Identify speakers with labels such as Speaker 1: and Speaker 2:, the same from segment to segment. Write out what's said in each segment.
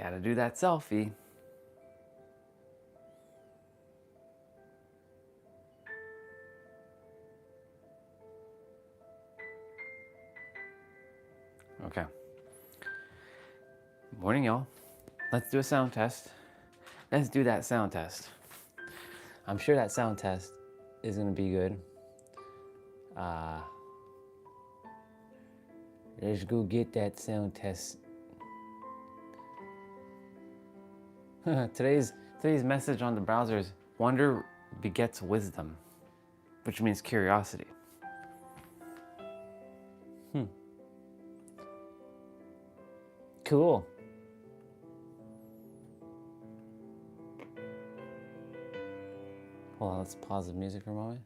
Speaker 1: Gotta do that selfie. Okay. Morning, y'all. Let's do a sound test. Let's do that sound test. I'm sure that sound test is gonna be good. Let's go get that sound test. Today's message on the browser is wonder begets wisdom, which means curiosity. Cool. Hold on, let's pause the music for a moment.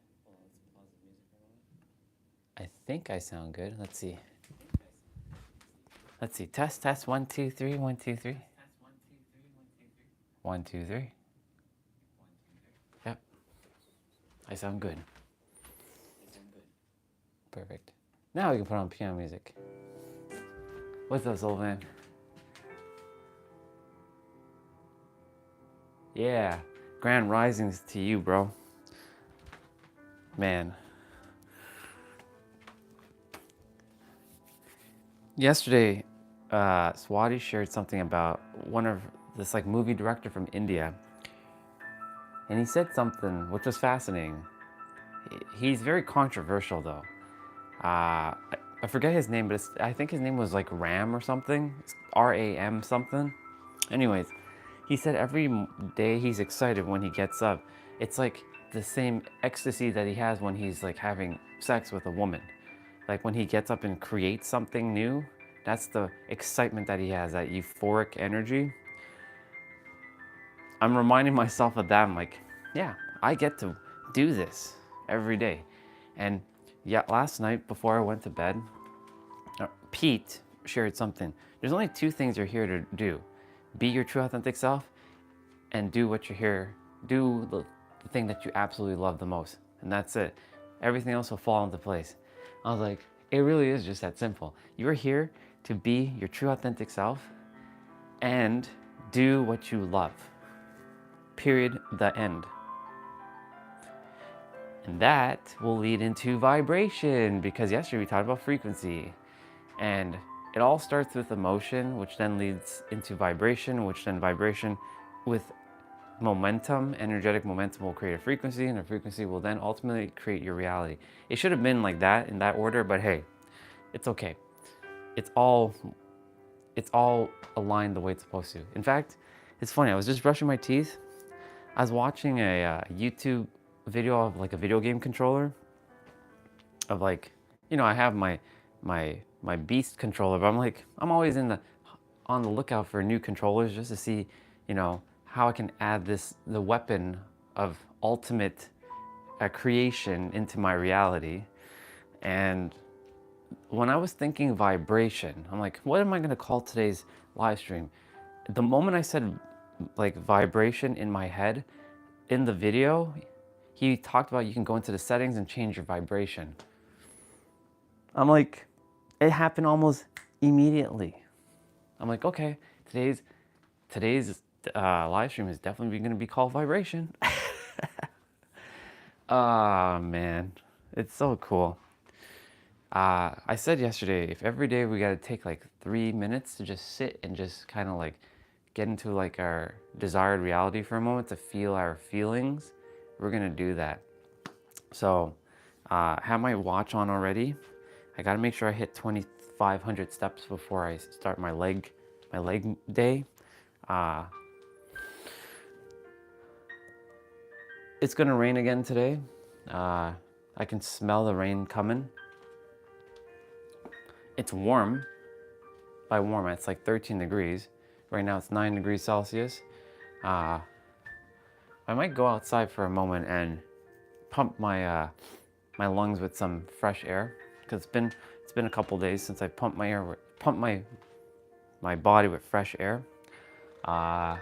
Speaker 1: I think I sound good. Let's see. Test, test. 1, 2, 3. 1, 2, 3. 1, 2, 3. Yep. I sound good. Perfect. Now we can put on piano music. What's up, old man? Yeah. Grand risings to you, bro. Man. Yesterday, Swati shared something about one of this like movie director from India. And he said something which was fascinating. He's very controversial though. I forget his name, but I think his name was like Ram or something. It's RAM something. Anyways, he said every day he's excited when he gets up. It's like the same ecstasy that he has when he's like having sex with a woman. Like when he gets up and creates something new, that's the excitement that he has, that euphoric energy. I'm reminding myself of that. I'm like, yeah, I get to do this every day. And yeah, last night before I went to bed, Pete shared something. There's only 2 things you're here to do. Be your true authentic self and do what you're here. Do the thing that you absolutely love the most. And that's it. Everything else will fall into place. I was like, it really is just that simple. You're here to be your true authentic self and do what you love. Period. The end. And that will lead into vibration, because yesterday we talked about frequency. And it all starts with emotion, which then leads into vibration, which then vibration with momentum, energetic momentum will create a frequency, and a frequency will then ultimately create your reality. It should have been like that in that order, but hey, it's okay. It's all aligned the way it's supposed to. In fact, it's funny, I was just brushing my teeth. I was watching a YouTube video of like a video game controller of like, you know, I have my beast controller, but I'm always on the lookout for new controllers just to see, you know, how I can add the weapon of ultimate creation into my reality. And when I was thinking vibration, I'm like, what am I going to call today's live stream? The moment I said like vibration in my head, in the video, he talked about you can go into the settings and change your vibration. I'm like, it happened almost immediately. I'm like, okay, today's live stream is definitely going to be called vibration. Oh man, it's so cool. I said yesterday, if every day we got to take like 3 minutes to just sit and just kind of like get into like our desired reality for a moment, to feel our feelings, we're gonna do that. So I have my watch on already. I gotta make sure I hit 2,500 steps before I start my leg day. It's gonna rain again today. I can smell the rain coming. It's warm. By warm, it's like 13 degrees. Right now it's 9 degrees Celsius. I might go outside for a moment and pump my my lungs with some fresh air, because it's been a couple days since I pumped my body with fresh air. Let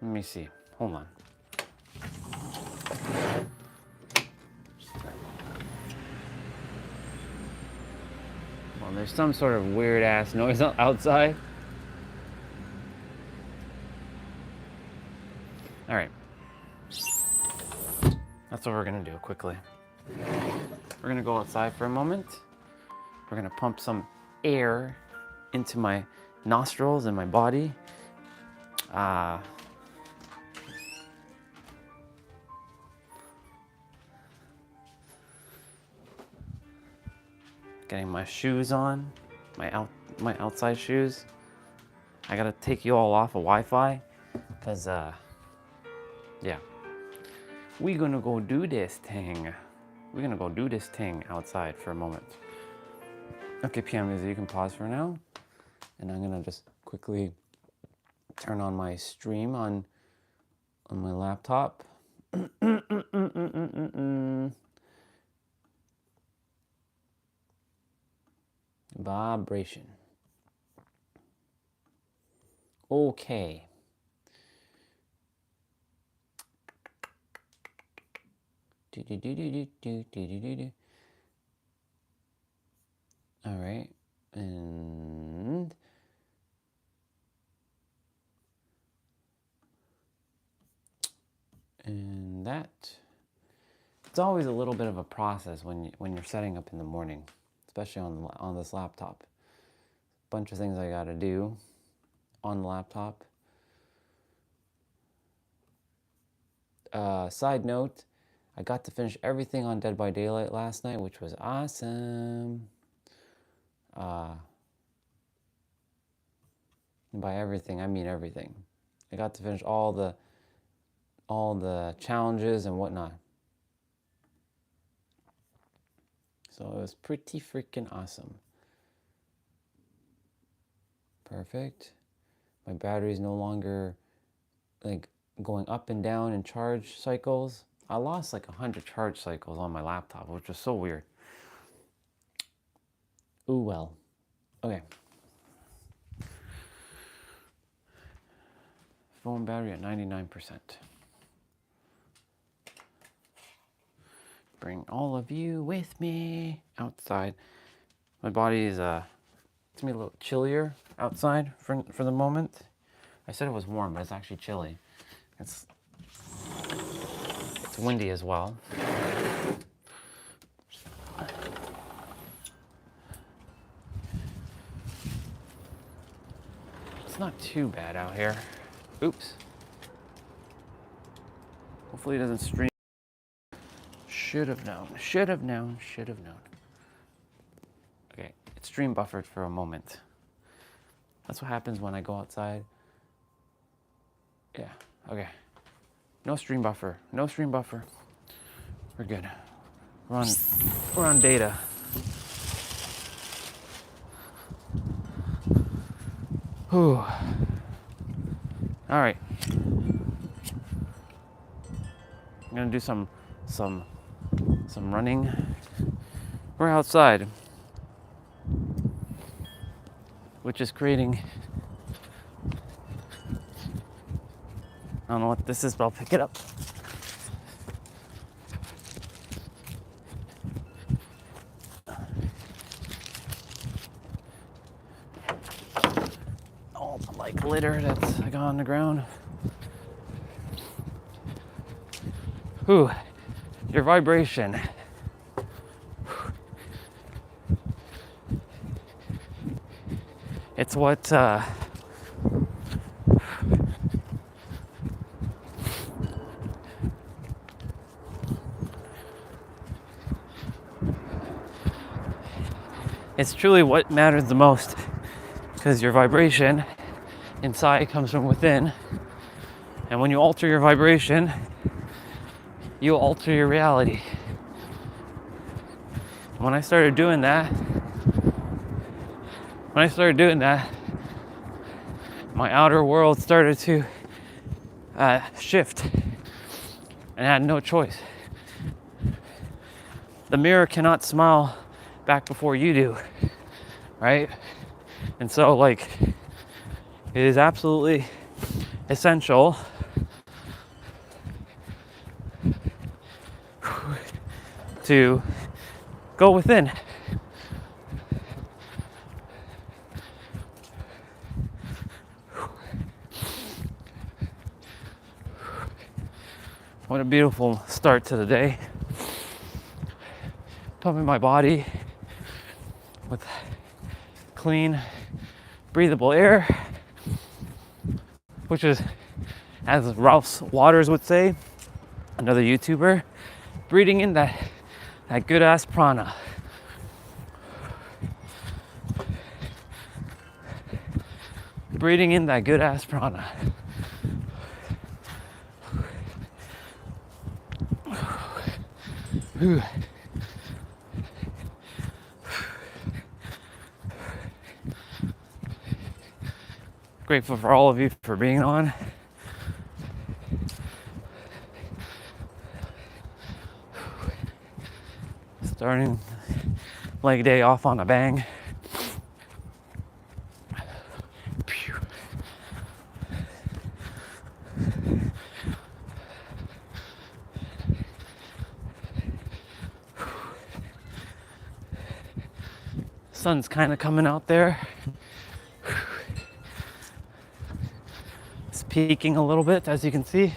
Speaker 1: me see. Hold on. There's some sort of weird ass noise outside. All right. That's what we're gonna do quickly. We're gonna go outside for a moment. We're gonna pump some air into my nostrils and my body. Getting my shoes on, my outside shoes. I gotta take you all off of Wi-Fi, cause yeah, we're gonna go do this thing. We're gonna go do this thing outside for a moment. Okay, PMs, you can pause for now, and I'm gonna just quickly turn on my stream on my laptop. Vibration. Okay. All right, and that. It's always a little bit of a process when you're setting up in the morning, especially on this laptop. Bunch of things I got to do on the laptop. Side note, I got to finish everything on Dead by Daylight last night, which was awesome. By everything, I mean everything. I got to finish all the challenges and whatnot. So it was pretty freaking awesome. Perfect. My battery's no longer like going up and down in charge cycles. I lost like 100 charge cycles on my laptop, which was so weird. Ooh, well. Okay. Phone battery at 99%. Bring all of you with me outside. My body is it's gonna be a little chillier outside for the moment. I said it was warm, but it's actually chilly. It's windy as well. It's not too bad out here. Oops. Hopefully it doesn't stream. Should have known. Should have known. Should have known. Okay, it stream buffered for a moment. That's what happens when I go outside. Yeah, okay. No stream buffer. No stream buffer. We're good. We're on data. Whew. All right. I'm gonna do some running. We're outside, which is creating, I don't know what this is, but I'll pick it up. All the like litter that's got on the ground. Whew, your vibration. It's what it's truly what matters the most, because your vibration inside comes from within, and when you alter your vibration, you alter your reality. When I started doing that, my outer world started to shift, and I had no choice. The mirror cannot smile back before you do, right? And so, like, it is absolutely essential to go within. What a beautiful start to the day. Pumping my body with clean, breathable air, which is, as Ralph Waters would say, another YouTuber, breathing in that good ass prana. Breathing in that good ass prana. Grateful for all of you for being on. Starting leg day off on a bang. Sun's kind of coming out there. It's peaking a little bit, as you can see.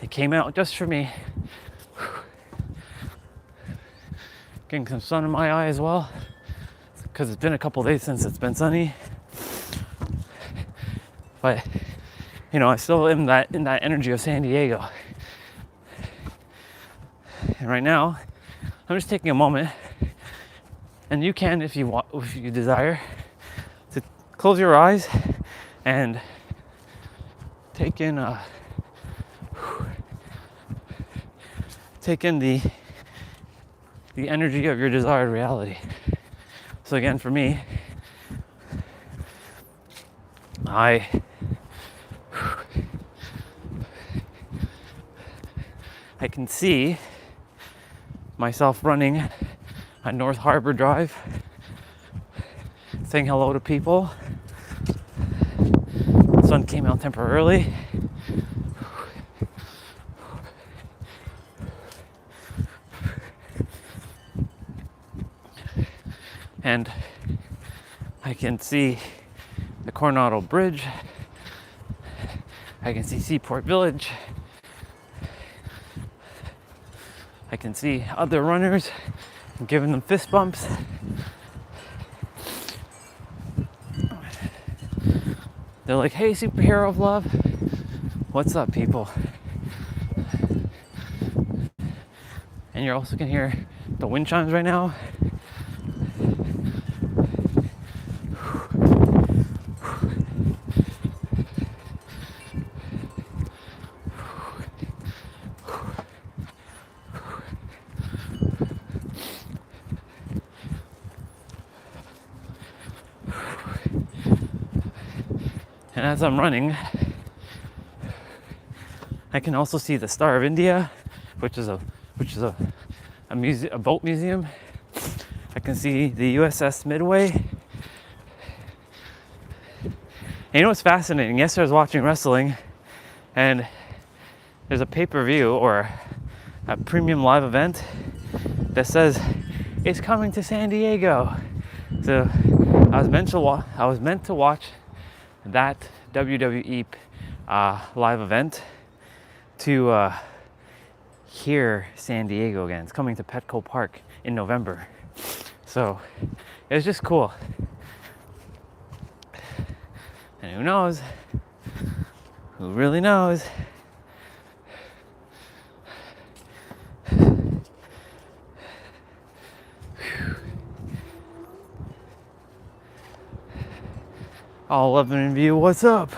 Speaker 1: It came out just for me. Getting some sun in my eye as well, because it's been a couple days since it's been sunny. But you know, I still am in that energy of San Diego. And right now, I'm just taking a moment, and you can, if you want, if you desire, to close your eyes and take in the energy of your desired reality. So again, for me, I can see myself running on North Harbor Drive, saying hello to people. The sun came out temporarily. And I can see the Coronado Bridge. I can see Seaport Village. I can see other runners and giving them fist bumps. They're like, hey, superhero of love. What's up, people? And you also can hear the wind chimes right now. And as I'm running, I can also see the Star of India, which is a boat museum. I can see the USS Midway. And you know what's fascinating? Yesterday I was watching wrestling, and there's a pay-per-view or a premium live event that says it's coming to San Diego. So I was meant to watch that WWE live event to hear San Diego again. It's coming to Petco Park in November. So it was just cool. And who knows? Who really knows? All 11 in view, what's up?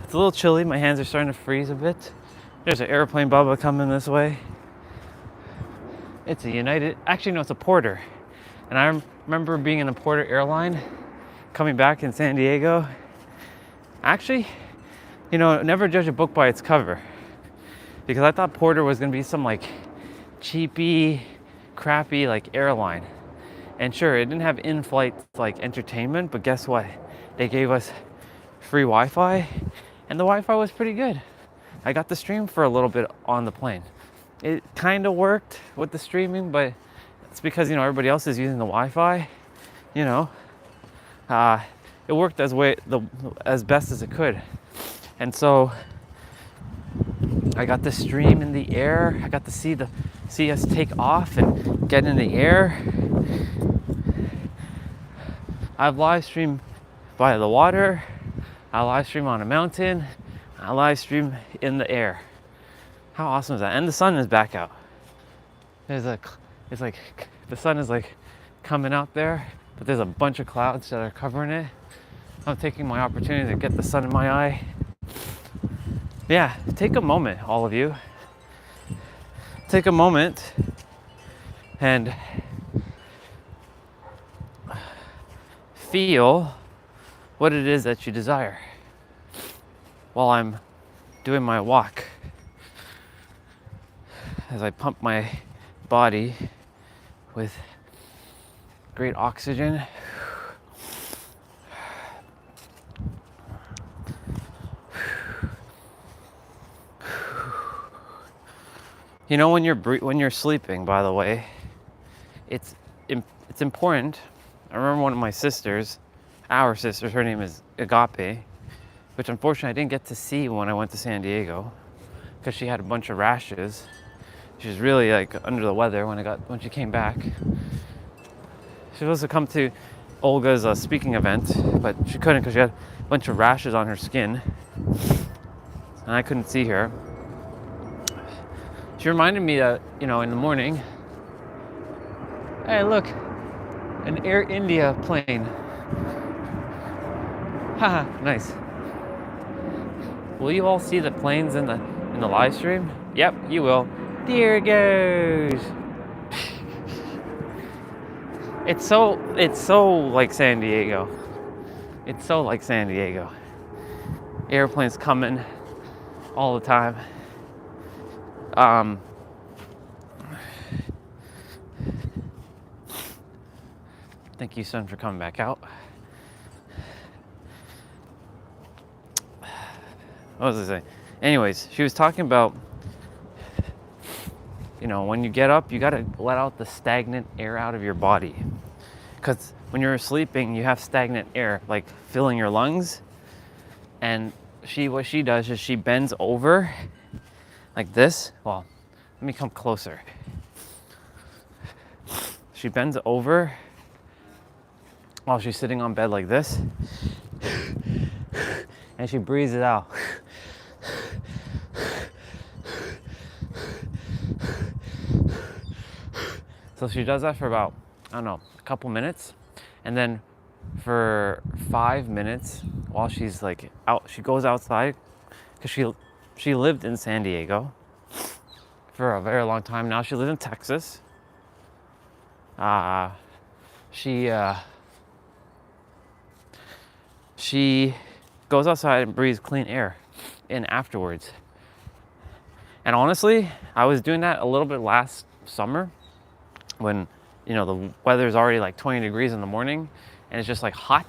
Speaker 1: It's a little chilly, my hands are starting to freeze a bit. There's an airplane bubba coming this way. It's a United, actually no, it's a Porter. And I remember being in a Porter airline, coming back in San Diego. Actually, you know, never judge a book by its cover. Because I thought Porter was gonna be some like cheapy, crappy like airline. And sure, it didn't have in-flight like entertainment, but guess what? They gave us free Wi-Fi, and the Wi-Fi was pretty good. I got to stream for a little bit on the plane. It kind of worked with the streaming, but it's because, you know, everybody else is using the Wi-Fi. You know, it worked as best as it could. And so I got to stream in the air. I got to see us take off and get in the air. I've live streamed by the water. I live stream on a mountain. I live stream in the air. How awesome is that? And the sun is back out. It's like the sun is like coming out there, but there's a bunch of clouds that are covering it. I'm taking my opportunity to get the sun in my eye. Yeah, take a moment, all of you. Take a moment and feel what it is that you desire while I'm doing my walk. As I pump my body with great oxygen. You know, when you're sleeping, by the way, it's important. I remember one of my sisters, our sisters, her name is Agape, which unfortunately I didn't get to see when I went to San Diego because she had a bunch of rashes. She was really like under the weather when she came back. She was supposed to come to Olga's speaking event, but she couldn't because she had a bunch of rashes on her skin, and I couldn't see her. She reminded me that, in the morning, hey, look, an Air India plane. Haha, nice. Will you all see the planes in the live stream? Yep, you will. There it goes. It's so like San Diego. It's so like San Diego. Airplanes coming all the time. Thank you, son, for coming back out. What was I saying? Anyways, she was talking about, when you get up, you gotta let out the stagnant air out of your body. Because when you're sleeping, you have stagnant air, like filling your lungs. And what she does is she bends over like this. Well, let me come closer. She bends over while she's sitting on bed like this. And she breathes it out. So she does that for about, a couple minutes. And then for 5 minutes while she's like out, she goes outside because she lived in San Diego for a very long time. Now she lives in Texas. She goes outside and breathes clean air in afterwards. And honestly, I was doing that a little bit last summer when, the weather's already like 20 degrees in the morning and it's just like hot.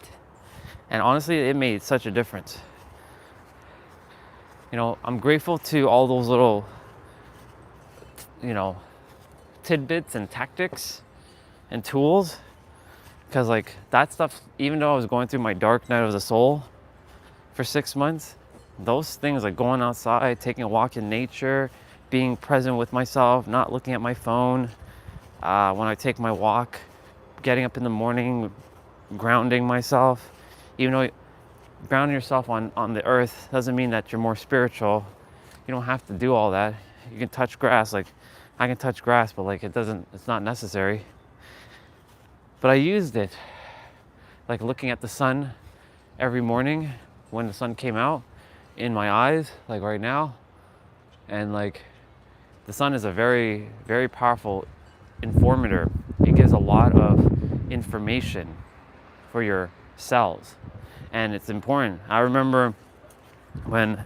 Speaker 1: And honestly, it made such a difference. I'm grateful to all those little, tidbits and tactics and tools. Because like that stuff, even though I was going through my dark night of the soul for 6 months, those things like going outside, taking a walk in nature, being present with myself, not looking at my phone, when I take my walk, getting up in the morning, grounding myself. Even though grounding yourself on the earth doesn't mean that you're more spiritual. You don't have to do all that. You can touch grass, like I can touch grass, but like it's not necessary. But I used it, like looking at the sun every morning when the sun came out in my eyes, like right now. And like the sun is a very, very powerful informator. It gives a lot of information for your cells, and it's important. I remember when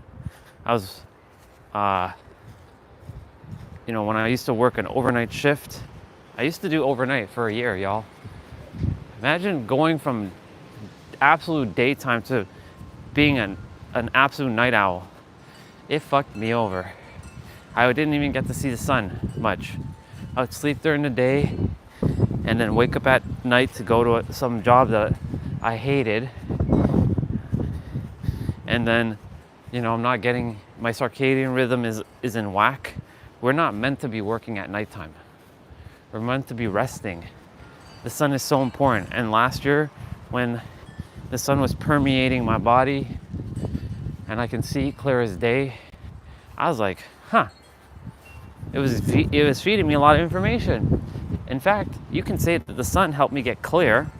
Speaker 1: I was, when I used to work an overnight shift. I used to do overnight for a year, y'all. Imagine going from absolute daytime to being an absolute night owl. It fucked me over. I didn't even get to see the sun much. I would sleep during the day and then wake up at night to go to some job that I hated. and then, I'm not getting, my circadian rhythm is in whack. We're not meant to be working at nighttime. We're meant to be resting. The sun is so important. And last year, when the sun was permeating my body and I can see clear as day, I was like, it was feeding me a lot of information. In fact, you can say that the sun helped me get clear,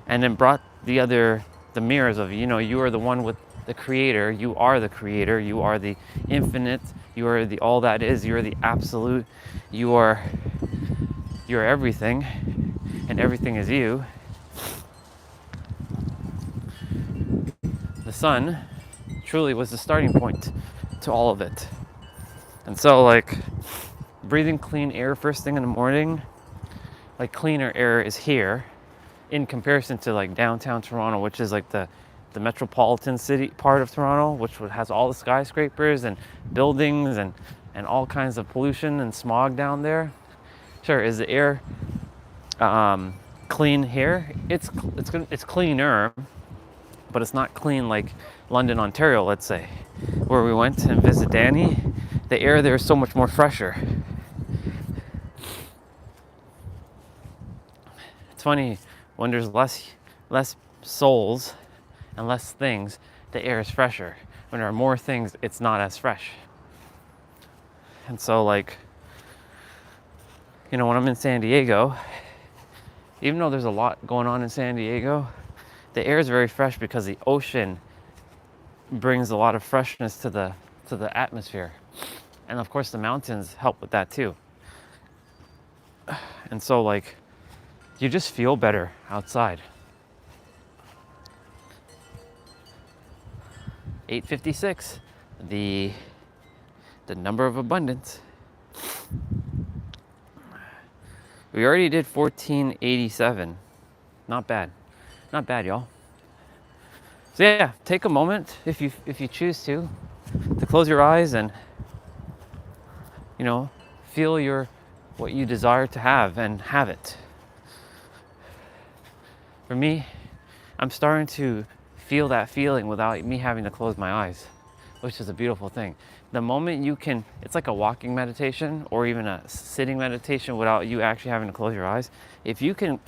Speaker 1: and then brought the mirrors of, you are the one with the creator, you are the creator, you are the infinite, you are the all that is, you are the absolute, you're everything, and everything is you. The sun truly was the starting point to all of it. And so, like, breathing clean air first thing in the morning, like, cleaner air is here in comparison to like downtown Toronto, which is like the metropolitan city part of Toronto, which has all the skyscrapers and buildings and all kinds of pollution and smog down there. Sure, is the air clean here? It's cleaner, but it's not clean like London, Ontario, let's say, where we went and visit Danny. The air there is so much more fresher. It's funny, when there's less souls and less things, the air is fresher. When there are more things, it's not as fresh. And so, like, when I'm in San Diego, even though there's a lot going on in San Diego, the air is very fresh because the ocean brings a lot of freshness to the atmosphere. And of course the mountains help with that too. And so, like, you just feel better outside. 8:56, the number of abundance. We already did 1487. Not bad, y'all. So yeah, take a moment if you choose to close your eyes and feel what you desire to have and have it. For me, I'm starting to feel that feeling without me having to close my eyes, which is a beautiful thing. The moment you can, it's like a walking meditation or even a sitting meditation without you actually having to close your eyes. If you can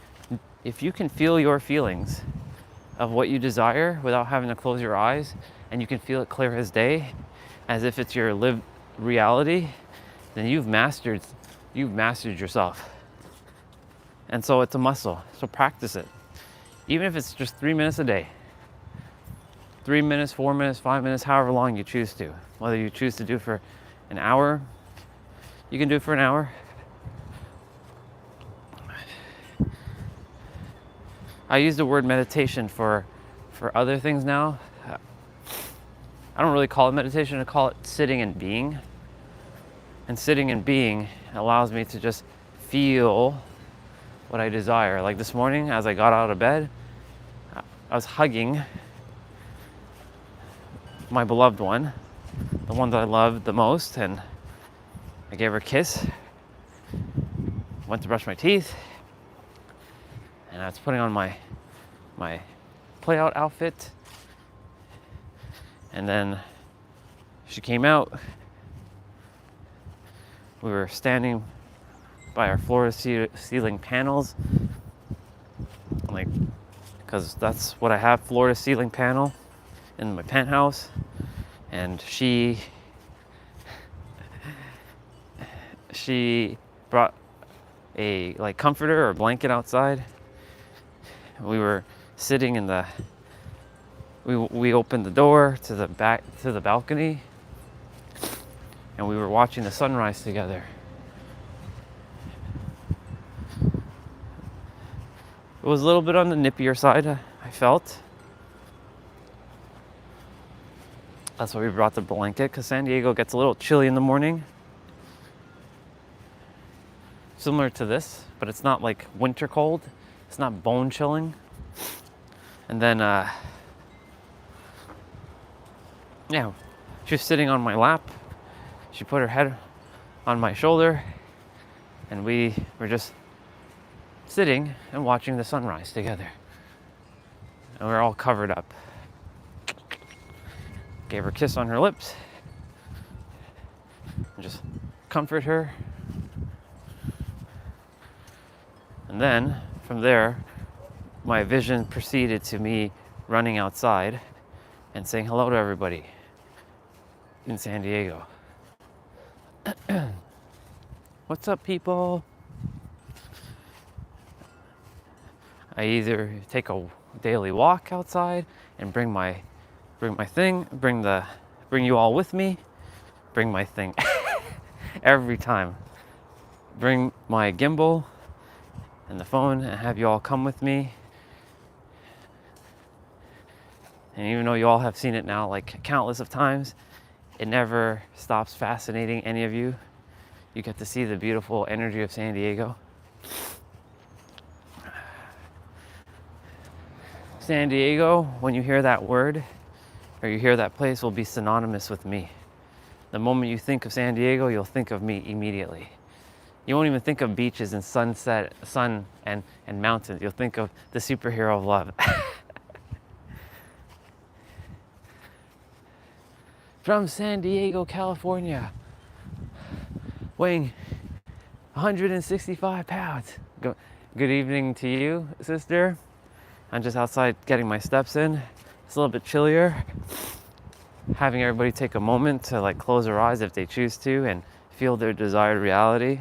Speaker 1: feel your feelings of what you desire without having to close your eyes, and you can feel it clear as day, as if it's your lived reality, then you've mastered yourself. And so it's a muscle. So practice it. Even if it's just 3 minutes a day. 3 minutes, 4 minutes, 5 minutes, however long you choose to. Whether you choose to do it for an hour, you can do it for an hour. I use the word meditation for other things now. I don't really call it meditation, I call it sitting and being. And sitting and being allows me to just feel what I desire. Like this morning, as I got out of bed, I was hugging my beloved one, the one that I loved the most, and I gave her a kiss, went to brush my teeth, and I was putting on my play-out outfit, and then she came out. We were standing by our floor-to-ceiling panels, like, because that's what I have, floor-to-ceiling panel in my penthouse. And she brought a comforter or blanket outside. We were sitting in we opened the door to the balcony, and we were watching the sunrise together. It was a little bit on the nippier side, I felt. That's why we brought the blanket, because San Diego gets a little chilly in the morning. Similar to this, but it's not like winter cold. It's not bone chilling. And then, she was sitting on my lap. She put her head on my shoulder, and we were just sitting and watching the sunrise together. And we're all covered up. Gave her a kiss on her lips. And just comfort her. And then from there, my vision proceeded to me running outside and saying hello to everybody in San Diego. What's up, people? I either take a daily walk outside and bring you all with me, bring my thing every time. Bring my gimbal and the phone and have you all come with me. And even though you all have seen it now like countless of times, it never stops fascinating any of you. You get to see the beautiful energy of San Diego. San Diego, when you hear that word or you hear that place, will be synonymous with me. The moment you think of San Diego, you'll think of me immediately. You won't even think of beaches and sunset, sun and mountains. You'll think of the superhero of love. From San Diego, California, weighing 165 pounds. Good evening to you, sister. I'm just outside getting my steps in. It's a little bit chillier. Having everybody take a moment to like close their eyes if they choose to and feel their desired reality.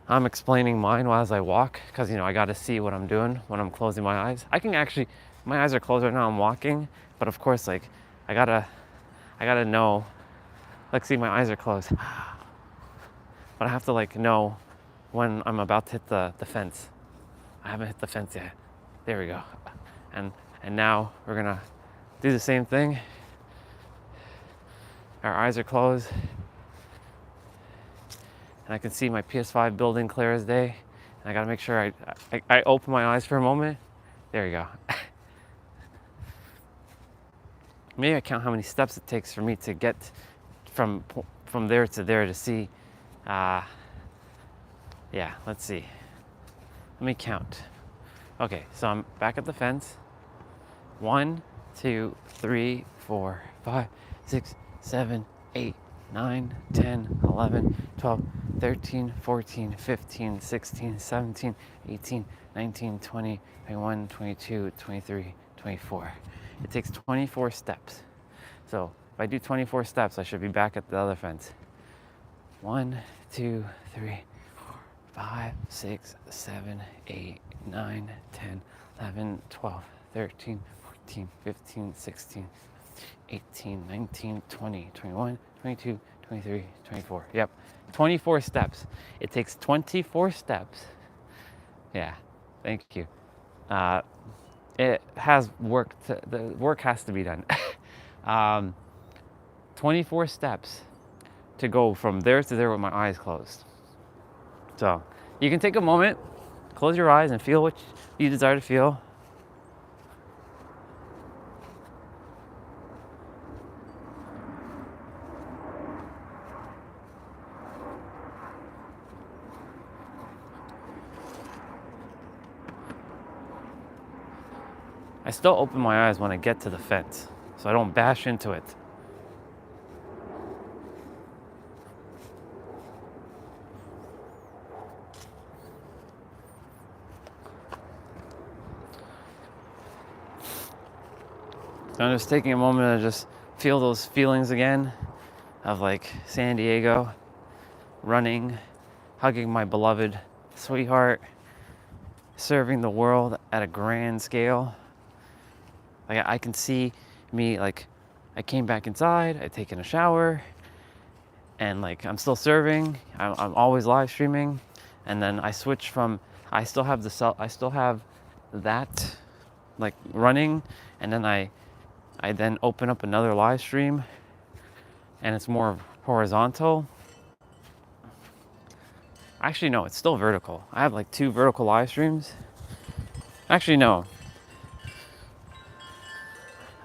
Speaker 1: I'm explaining mine while as I walk because, I got to see what I'm doing when I'm closing my eyes. My eyes are closed right now, I'm walking, but of course, like, I gotta know, like, see, my eyes are closed. But I have to, like, know when I'm about to hit the fence. I haven't hit the fence yet. There we go. And now we're gonna do the same thing. Our eyes are closed. And I can see my PS5 building clear as day. And I gotta make sure I open my eyes for a moment. There you go. Maybe I count how many steps it takes for me to get from there to there to see. Yeah, let's see. Let me count. Okay, so I'm back at the fence. 1, 2, 3, 4, 5, 6, 7, 8, 9, 10, 11, 12, 13, 14, 15, 16, 17, 18, 19, 20, 21, 22, 23, 24. It takes 24 steps. So if I do 24 steps, I should be back at the other fence. 1, 2, 3, 4, 5, 6, 7, 8, 9, 10, 11, 12, 13, 14, 15, 16, 18, 19, 20, 21, 22, 23, 24. Yep, 24 steps. It takes 24 steps. Yeah, thank you. It has work. The work has to be done. 24 steps to go from there to there with my eyes closed. So you can take a moment, close your eyes and feel what you desire to feel. I still open my eyes when I get to the fence, so I don't bash into it. So I'm just taking a moment to just feel those feelings again of like San Diego, running, hugging my beloved sweetheart, serving the world at a grand scale. Like I can see me, like I came back inside, I'd taken a shower, and like I'm still serving. I'm always live streaming, and then I switch from I still have that like running, and then I then open up another live stream, and it's more horizontal. Actually, no, it's still vertical. I have like 2 vertical live streams. Actually, no.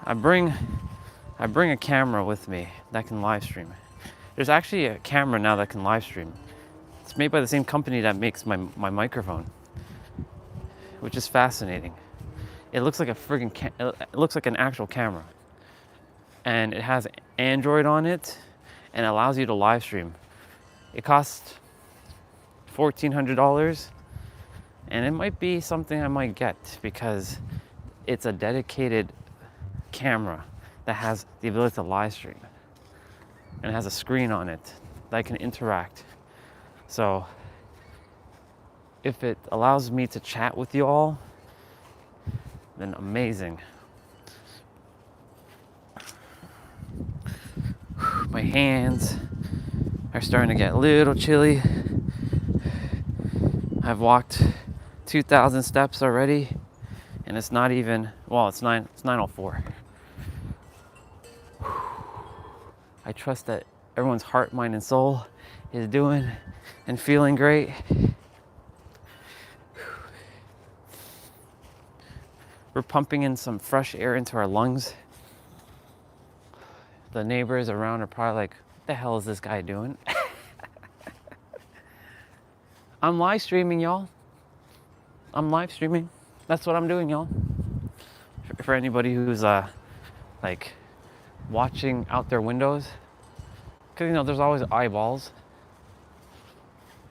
Speaker 1: I bring a camera with me that can live stream. There's actually a camera now that can live stream. It's made by the same company that makes my microphone, which is fascinating. It looks like it looks like an actual camera. and it has Android on it and allows you to live stream. It costs $1,400, and it might be something I might get because it's a dedicated camera that has the ability to live stream and it has a screen on it that I can interact. So if it allows me to chat with you all, then amazing. My hands are starting to get a little chilly. I've walked 2,000 steps already, and it's not even, well, it's 9:04. I trust that everyone's heart, mind, and soul is doing and feeling great. We're pumping in some fresh air into our lungs. The neighbors around are probably like, what the hell is this guy doing? I'm live streaming, y'all. I'm live streaming. That's what I'm doing, y'all. For anybody who's like watching out their windows, because you know there's always eyeballs.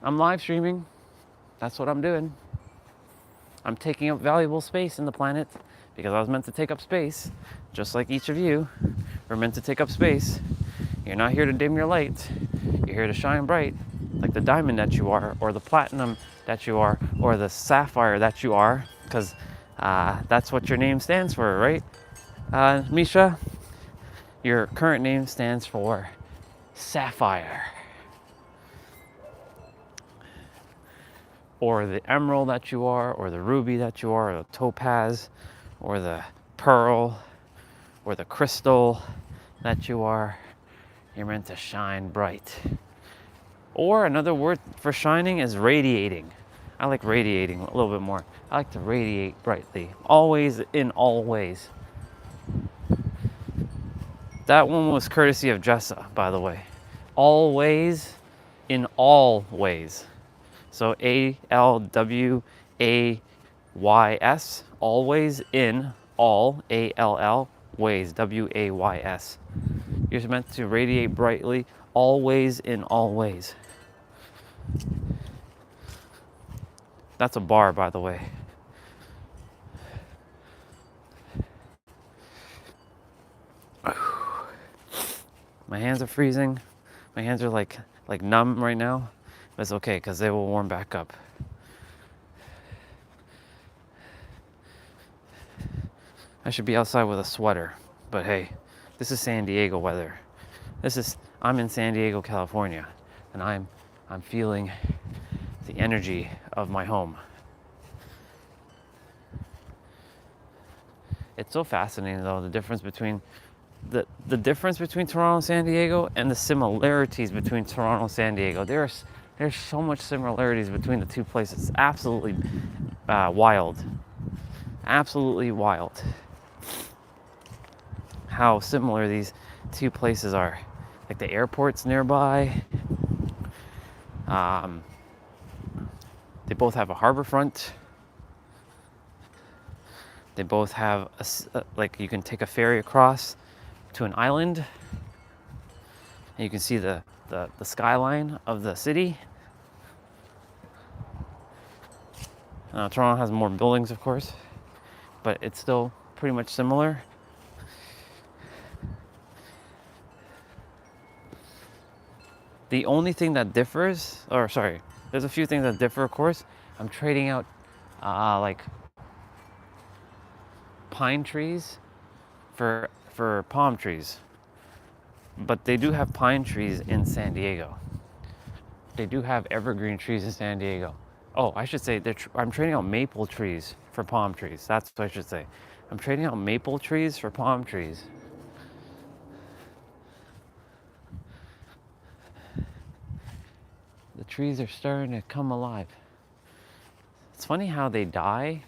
Speaker 1: I'm live streaming. That's what I'm doing. I'm taking up valuable space in the planet because I was meant to take up space, just like each of you are meant to take up space. You're not here to dim your light. You're here to shine bright, like the diamond that you are, or the platinum that you are, or the sapphire that you are, because that's what your name stands for, right? Misha, your current name stands for sapphire. Or the emerald that you are, or the ruby that you are, or the topaz, or the pearl, or the crystal that you are. You're meant to shine bright. Or another word for shining is radiating. I like radiating a little bit more. I like to radiate brightly, always in all ways. That one was courtesy of Jessa, by the way. Always, in all ways. So ALWAYS, always in all, ALL, ways, WAYS. You're meant to radiate brightly, always in all ways. That's a bar, by the way. My hands are freezing. My hands are like numb right now. But it's okay because they will warm back up. I should be outside with a sweater, but hey, this is San Diego weather. I'm in San Diego, California, and I'm feeling the energy of my home. It's so fascinating though, the difference between Toronto and San Diego and the similarities between Toronto and San Diego. There's so much similarities between the two places. Absolutely wild. Absolutely wild. How similar these two places are. Like the airport's nearby. They both have a harbor front. They both have like you can take a ferry across to an island. And you can see the skyline of the city. Toronto has more buildings, of course, but it's still pretty much similar. The only thing that differs, there's a few things that differ, of course. I'm trading out like pine trees for palm trees. But they do have pine trees in San Diego. They do have evergreen trees in San Diego. Oh, I should say I'm trading out maple trees for palm trees. That's what I should say. I'm trading out maple trees for palm trees. The trees are starting to come alive. It's funny how they die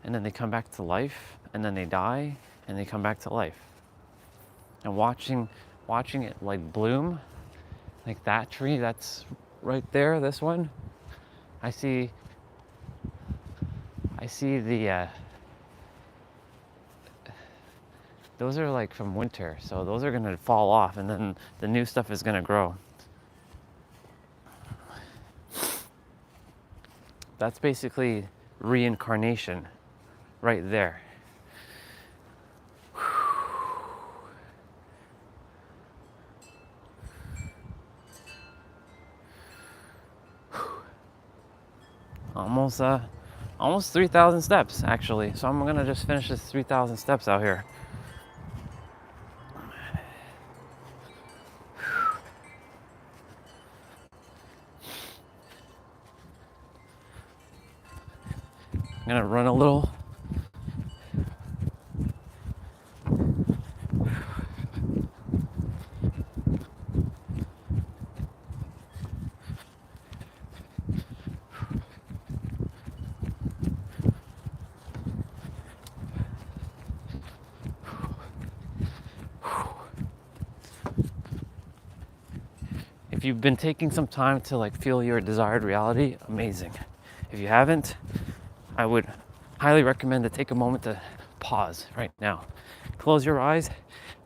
Speaker 1: and then they come back to life, and then they die and they come back to life. And watching it like bloom, like that tree that's right there, this one, I see those are like from winter, so those are gonna fall off, and then the new stuff is gonna grow. That's basically reincarnation right there. Almost 3,000 steps actually. So I'm gonna just finish this 3,000 steps out here. I'm gonna run a little. If you've been taking some time to like feel your desired reality, amazing. If you haven't, I would highly recommend to take a moment to pause right now. Close your eyes,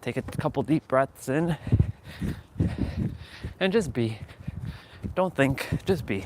Speaker 1: take a couple deep breaths in, and just be. Don't think, just be.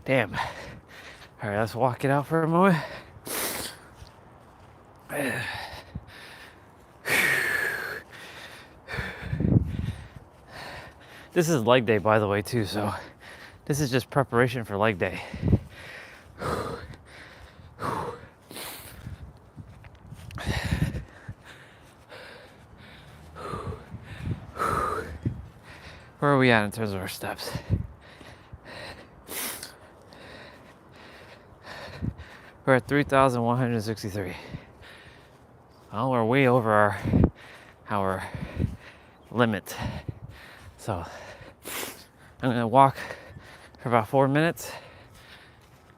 Speaker 1: Damn. All right, let's walk it out for a moment. This is leg day, by the way, too, so this is just preparation for leg day. Where are we at in terms of our steps? We're at 3,163. Well, we're way over our limit. So I'm gonna walk for about 4 minutes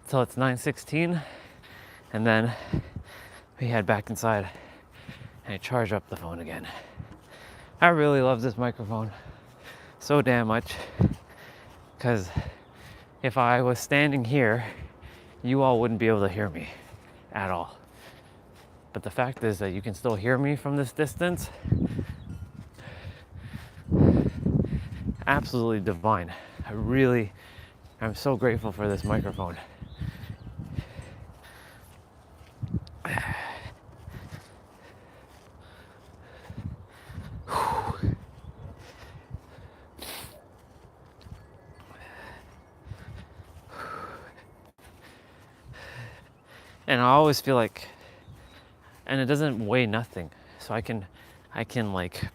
Speaker 1: till it's 9:16, and then we head back inside and I charge up the phone again. I really love this microphone so damn much, because if I was standing here, you all wouldn't be able to hear me at all. But the fact is that you can still hear me from this distance. Absolutely divine. I'm so grateful for this microphone. And I always feel like, and it doesn't weigh nothing. So I can like,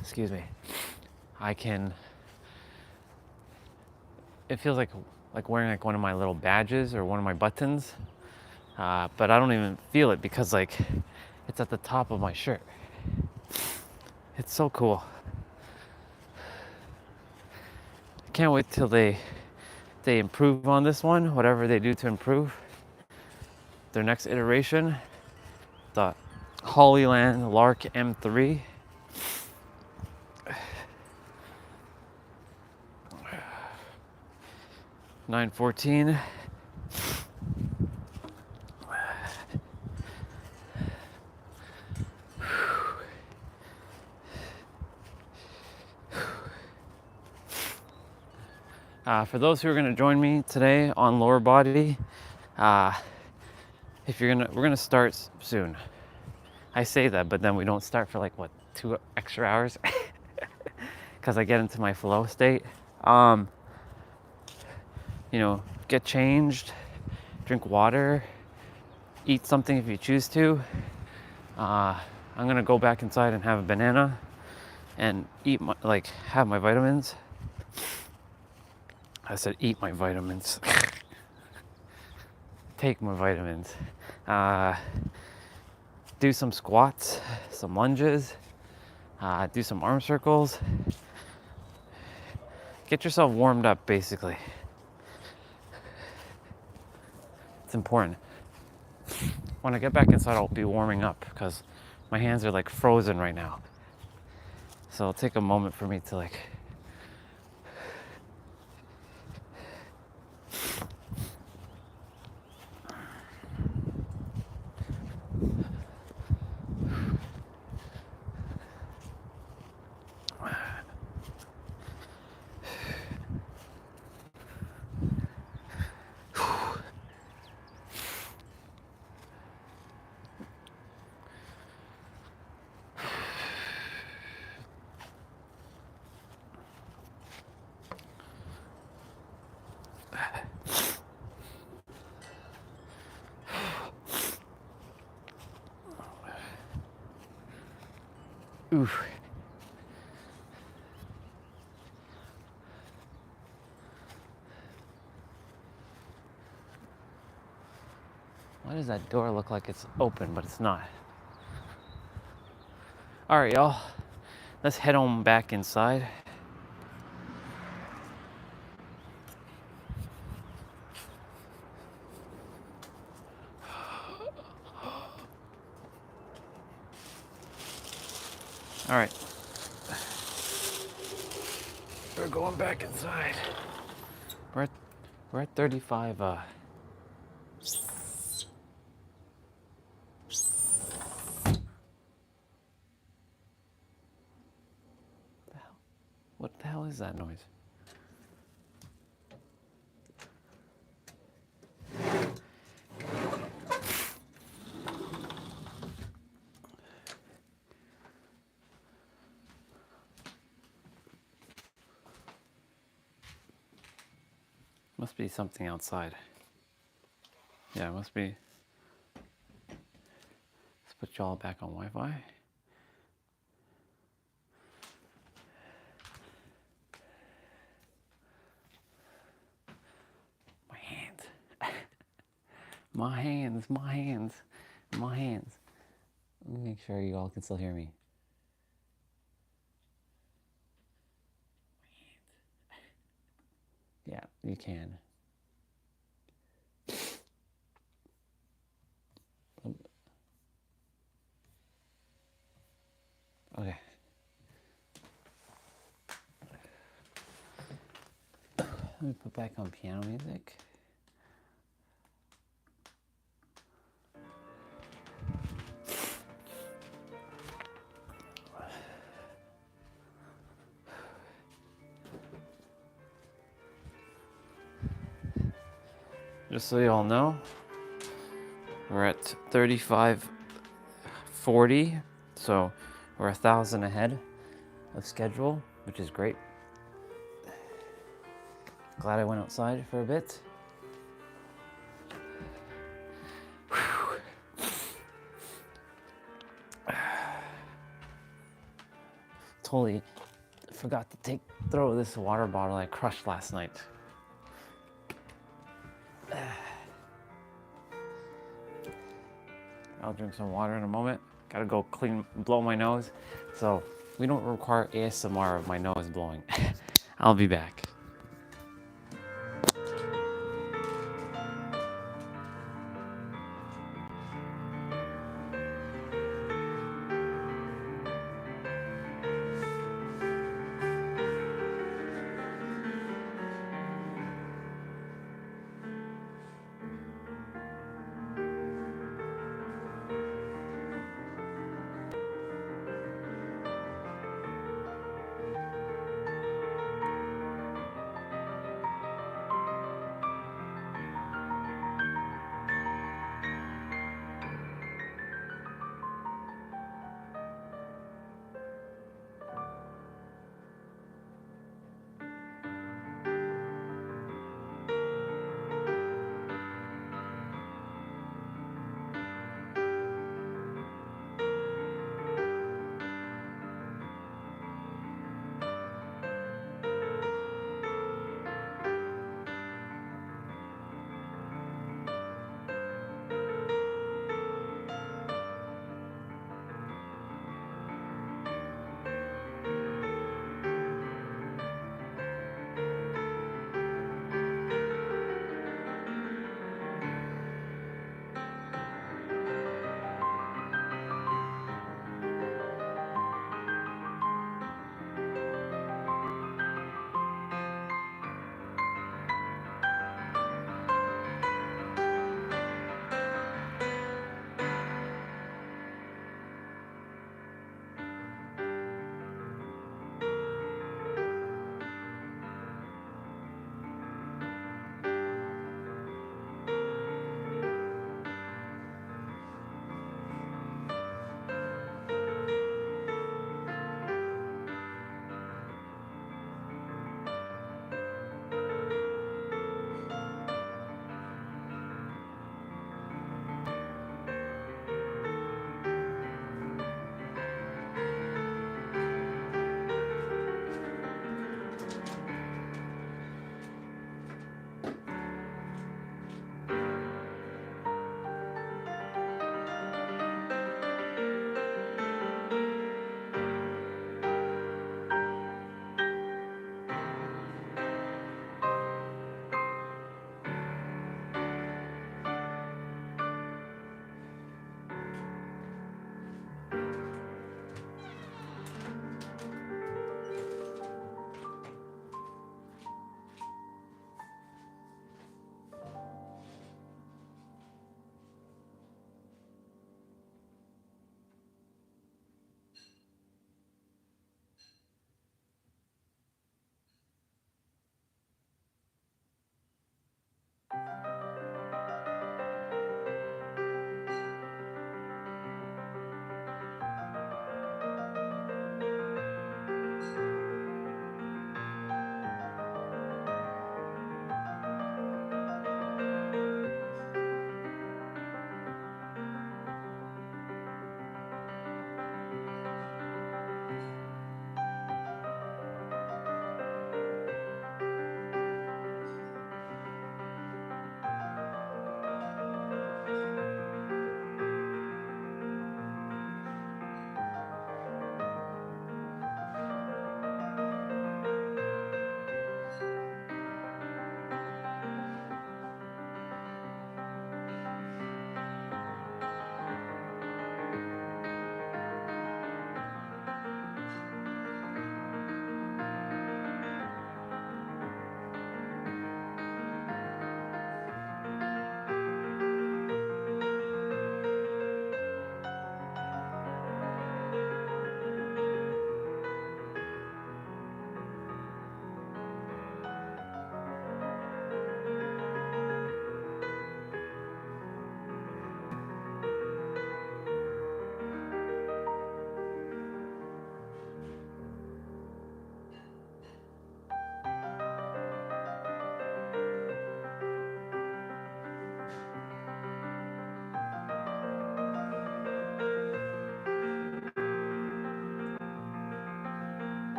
Speaker 1: excuse me. It feels like wearing like one of my little badges or one of my buttons. But I don't even feel it because like it's at the top of my shirt. It's so cool. I can't wait till they improve on this one, whatever they do to improve. Their next iteration, the Hollyland Lark M3. $914. For those who are going to join me today on lower body, uh, we're gonna start soon. I say that, but then we don't start for like what, 2 extra hours, because I get into my flow state. Get changed, drink water, eat something if you choose to. I'm gonna go back inside and have a banana and have my vitamins. I said eat my vitamins. Take my vitamins. Do some squats, some lunges, do some arm circles. Get yourself warmed up, basically. It's important. When I get back inside, I'll be warming up because my hands are like frozen right now. So it'll take a moment for me to like oof. Why does that door look like it's open, but it's not? All right, y'all. Let's head on back inside. All right. We're going back inside. We're at 35. What the hell is that noise? Must be something outside. Yeah, it must be. Let's put y'all back on Wi-Fi. My hands. My hands, my hands, my hands. Let me make sure you all can still hear me. Yeah, you can. Okay. Let me put back on piano music. Just so you all know, we're at 35:40, so we're 1,000 ahead of schedule, which is great. Glad I went outside for a bit. Totally forgot to throw this water bottle I crushed last night. I'll drink some water in a moment. Gotta go blow my nose. So we don't require ASMR of my nose blowing. I'll be back.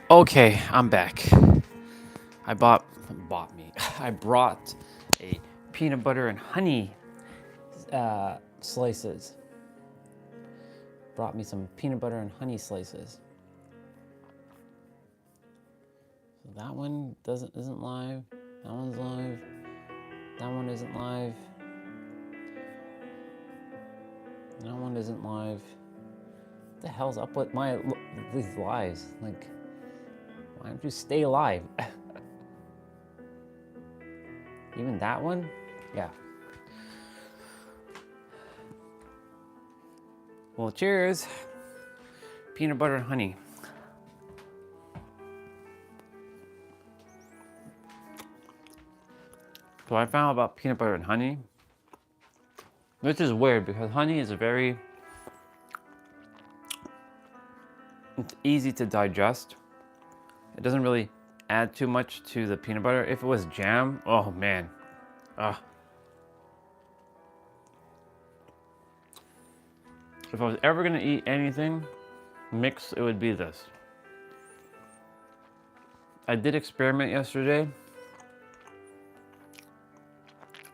Speaker 1: Okay, I'm back. I I brought a peanut butter and honey slices. Brought me some peanut butter and honey slices. So that one isn't live. That one's live. That one isn't live. That one isn't live. What the hell's up with these lives? Like, why don't you stay alive? Even that one? Yeah. Well, cheers. Peanut butter and honey. So I found out about peanut butter and honey, which is weird because honey is it's easy to digest. It doesn't really add too much to the peanut butter. If it was jam, oh man. If I was ever gonna eat anything mixed, it would be this. I did experiment yesterday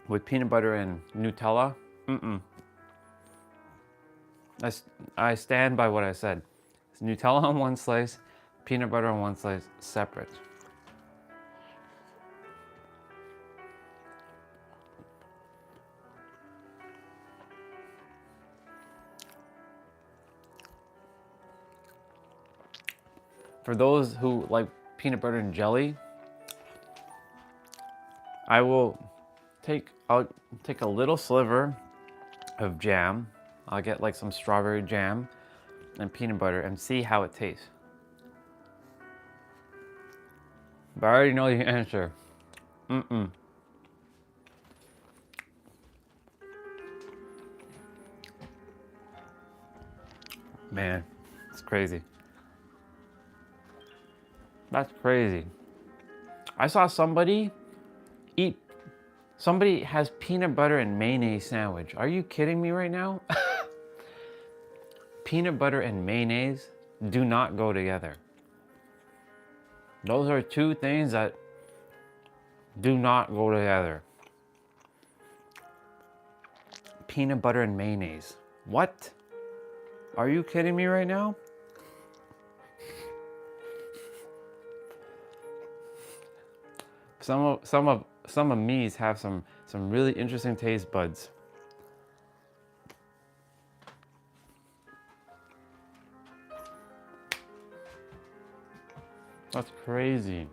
Speaker 1: with peanut butter and Nutella. I stand by what I said. It's Nutella on one slice, peanut butter on one slice, separate. For those who like peanut butter and jelly, I'll take a little sliver of jam. I'll get like some strawberry jam and peanut butter and see how it tastes. But I already know the answer. Man, it's crazy. That's crazy. I saw somebody has peanut butter and mayonnaise sandwich. Are you kidding me right now? Peanut butter and mayonnaise do not go together. Those are two things that do not go together. Peanut butter and mayonnaise. What? Are you kidding me right now? Some of me's have some really interesting taste buds. That's crazy.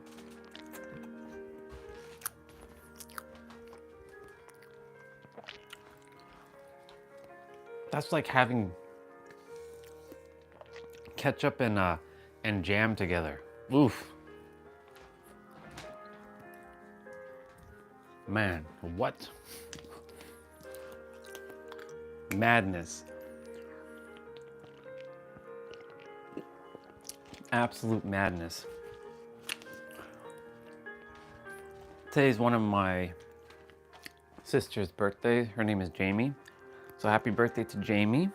Speaker 1: That's like having ketchup and jam together. Oof. Man, what? Madness. Absolute madness. Today's one of my sister's birthdays. Her name is Jamie. So happy birthday to Jamie.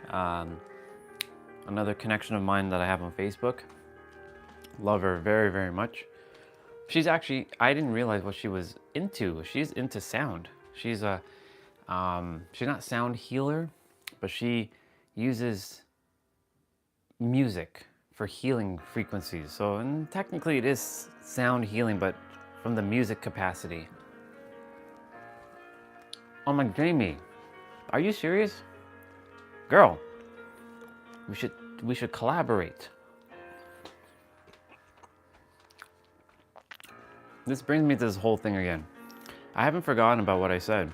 Speaker 1: Another connection of mine that I have on Facebook. Love her very, very much. She's actually, I didn't realize what she was into. She's into sound. She's not sound healer, but she uses music for healing frequencies. So, and technically it is sound healing, but from the music capacity. I'm like, Jamie, are you serious? Girl, we should collaborate. This brings me to this whole thing again. I haven't forgotten about what I said.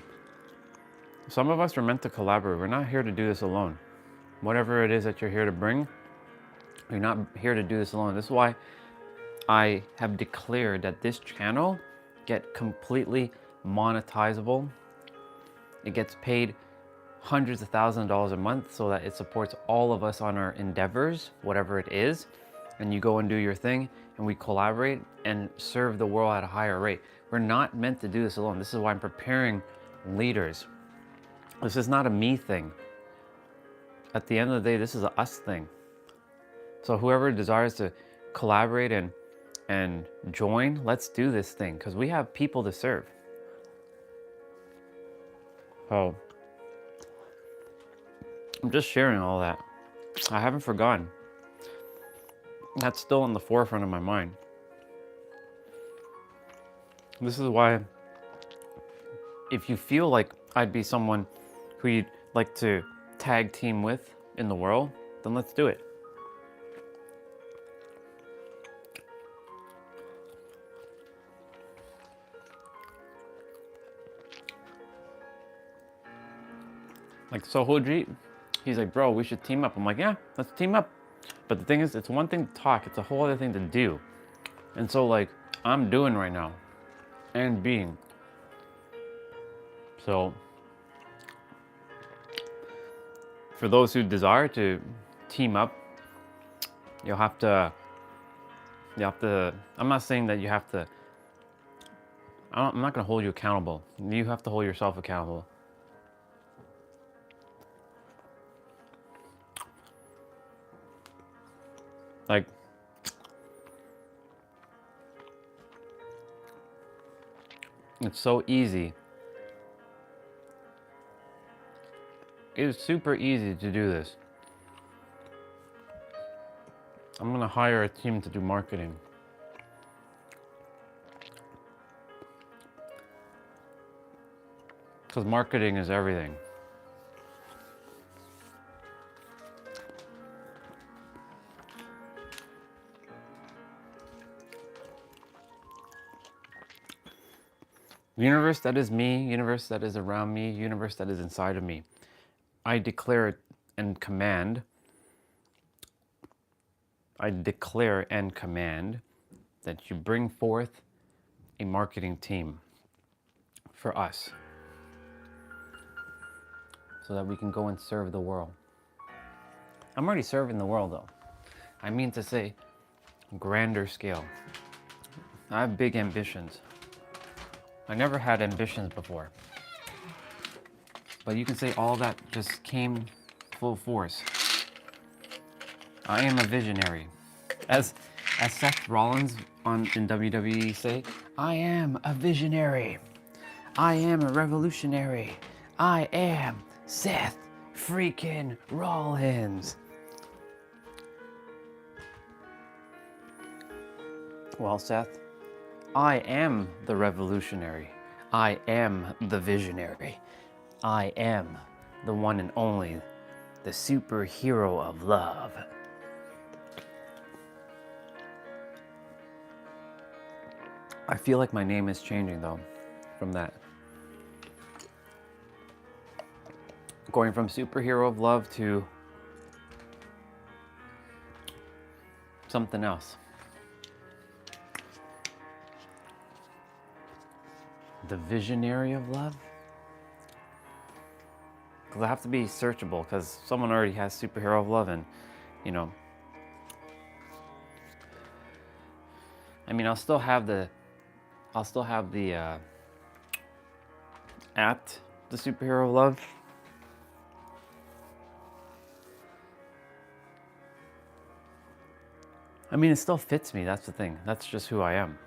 Speaker 1: Some of us are meant to collaborate. We're not here to do this alone. Whatever it is that you're here to bring, you're not here to do this alone. This is why I have declared that this channel get completely monetizable. It gets paid hundreds of thousands of dollars a month so that it supports all of us on our endeavors, whatever it is. And you go and do your thing and we collaborate and serve the world at a higher rate. We're not meant to do this alone. This is why I'm preparing leaders. This is not a me thing. At the end of the day, this is a us thing. So whoever desires to collaborate and join. Let's do this thing because we have people to serve. So I'm just sharing all that. I haven't forgotten. That's still in the forefront of my mind. This is why, if you feel like I'd be someone who you'd like to tag team with in the world, then let's do it. Like Sohojit, he's like, bro, we should team up. I'm like, yeah, let's team up. But the thing is, it's one thing to talk, it's a whole other thing to do. And so like, I'm doing right now and being. So for those who desire to team up, you'll have to, I'm not saying that you have to, I'm not gonna hold you accountable. You have to hold yourself accountable. Like, it's so easy. It is super easy to do this. I'm gonna hire a team to do marketing. Because marketing is everything. Universe that is me, universe that is around me, universe that is inside of me. I declare and command that you bring forth a marketing team for us so that we can go and serve the world. I'm already serving the world though. I mean to say, grander scale. I have big ambitions. I never had ambitions before. But you can say all that just came full force. I am a visionary. As Seth Rollins in WWE say, I am a visionary. I am a revolutionary. I am Seth freaking Rollins. Well, Seth, I am the revolutionary. I am the visionary. I am the one and only, the superhero of love. I feel like my name is changing though, from that. Going from superhero of love to something else. The visionary of love? Because I have to be searchable because someone already has superhero of love and, you know, I mean, I'll still have the at the superhero of love. I mean, it still fits me, that's the thing. That's just who I am.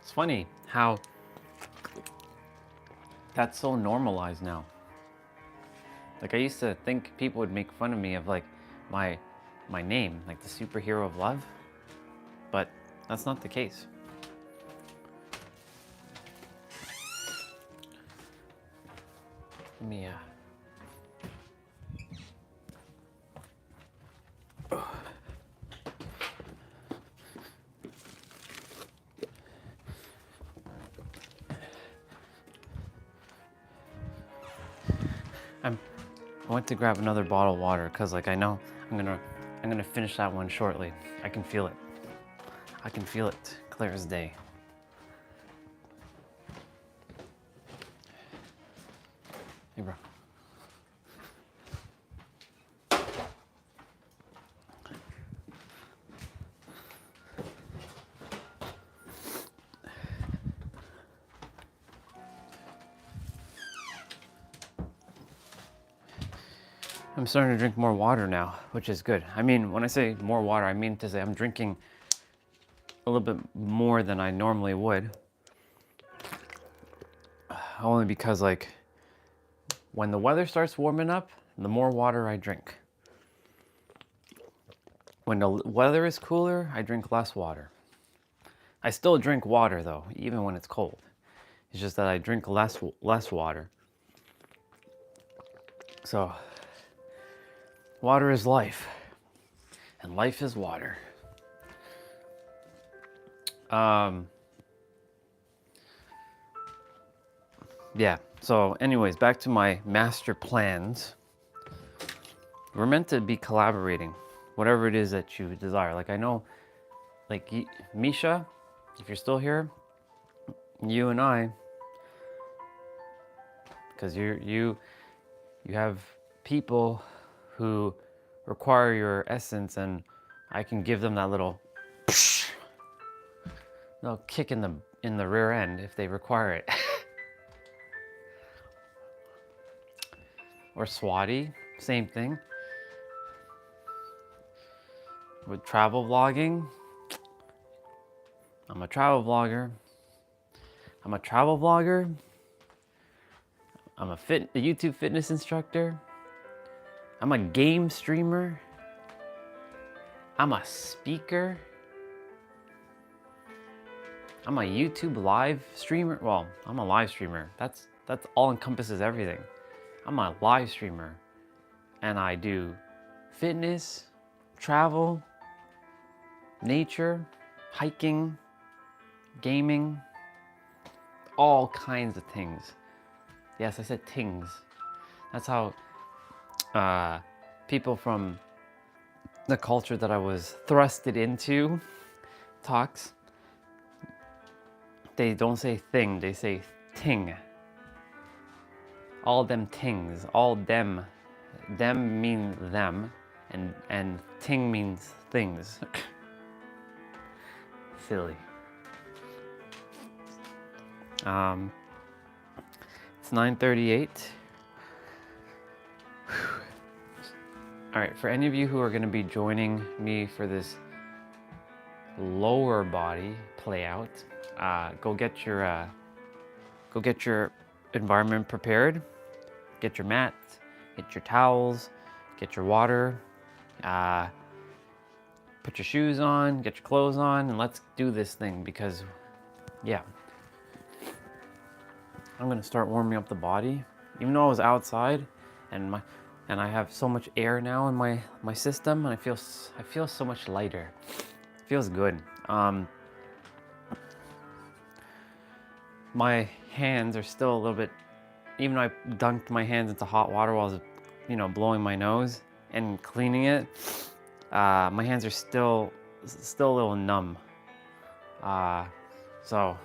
Speaker 1: It's funny how that's so normalized now. Like I used to think people would make fun of me of like my name, like the superhero of love, but that's not the case. Let me I went to grab another bottle of water because like I know I'm gonna finish that one shortly. I can feel it. I can feel it clear as day. Hey bro. I'm starting to drink more water now, which is good. I mean, when I say more water, I mean to say I'm drinking a little bit more than I normally would. Only because, like, when the weather starts warming up, the more water I drink. When the weather is cooler, I drink less water. I still drink water though, even when it's cold. It's just that I drink less water. So, water is life, and life is water. Yeah, so anyways, back to my master plans. We're meant to be collaborating, whatever it is that you desire. Like, I know, like, Misha, if you're still here, you and I, because you have people who require your essence, and I can give them that little kick in the rear end if they require it. Or Swati, same thing. With travel vlogging, I'm a travel vlogger. I'm a travel vlogger. I'm a YouTube fitness instructor. I'm a game streamer. I'm a speaker. I'm a YouTube live streamer. Well, I'm a live streamer. That's all encompasses everything. I'm a live streamer, and I do fitness, travel, nature, hiking, gaming, all kinds of things. Yes, I said things. That's how people from the culture that I was thrusted into talks. They don't say thing, they say ting. All them tings, all them. Them mean them, and ting means things. Silly. It's 9:38. All right, for any of you who are going to be joining me for this lower body play out, go get your environment prepared. Get your mats, get your towels, get your water, put your shoes on, get your clothes on, and let's do this thing because, yeah. I'm gonna start warming up the body. Even though I was outside and I have so much air now in my system, and I feel so much lighter. It feels good. My hands are still a little bit, even though I dunked my hands into hot water while I was, blowing my nose and cleaning it, my hands are still a little numb. So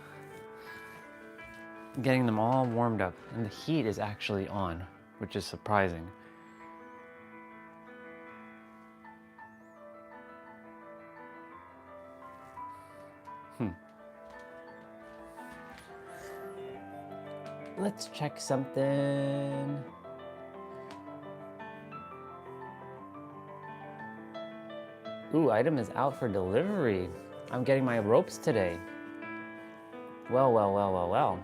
Speaker 1: getting them all warmed up, and the heat is actually on, which is surprising. Let's check something. Ooh, item is out for delivery. I'm getting my ropes today. Well.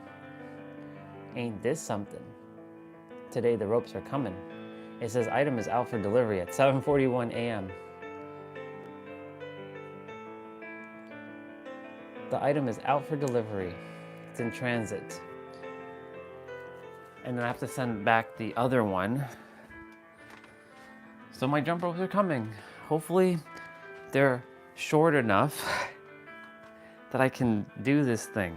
Speaker 1: Ain't this something? Today the ropes are coming. It says item is out for delivery at 7:41 a.m. The item is out for delivery. It's in transit. And then I have to send back the other one. So my jump ropes are coming. Hopefully they're short enough that I can do this thing.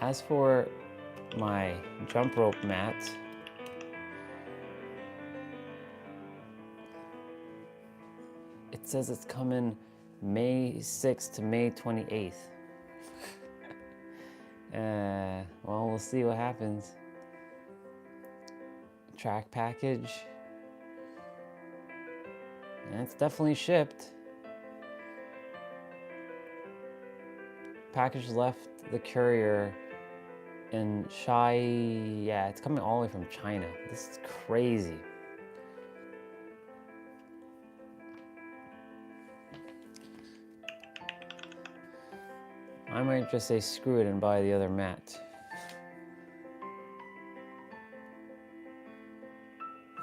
Speaker 1: As for my jump rope mat, it says it's coming May 6th to May 28th. Well, we'll see what happens. Track package. And it's definitely shipped. Package left the courier in yeah, it's coming all the way from China. This is crazy. I might just say screw it and buy the other mat.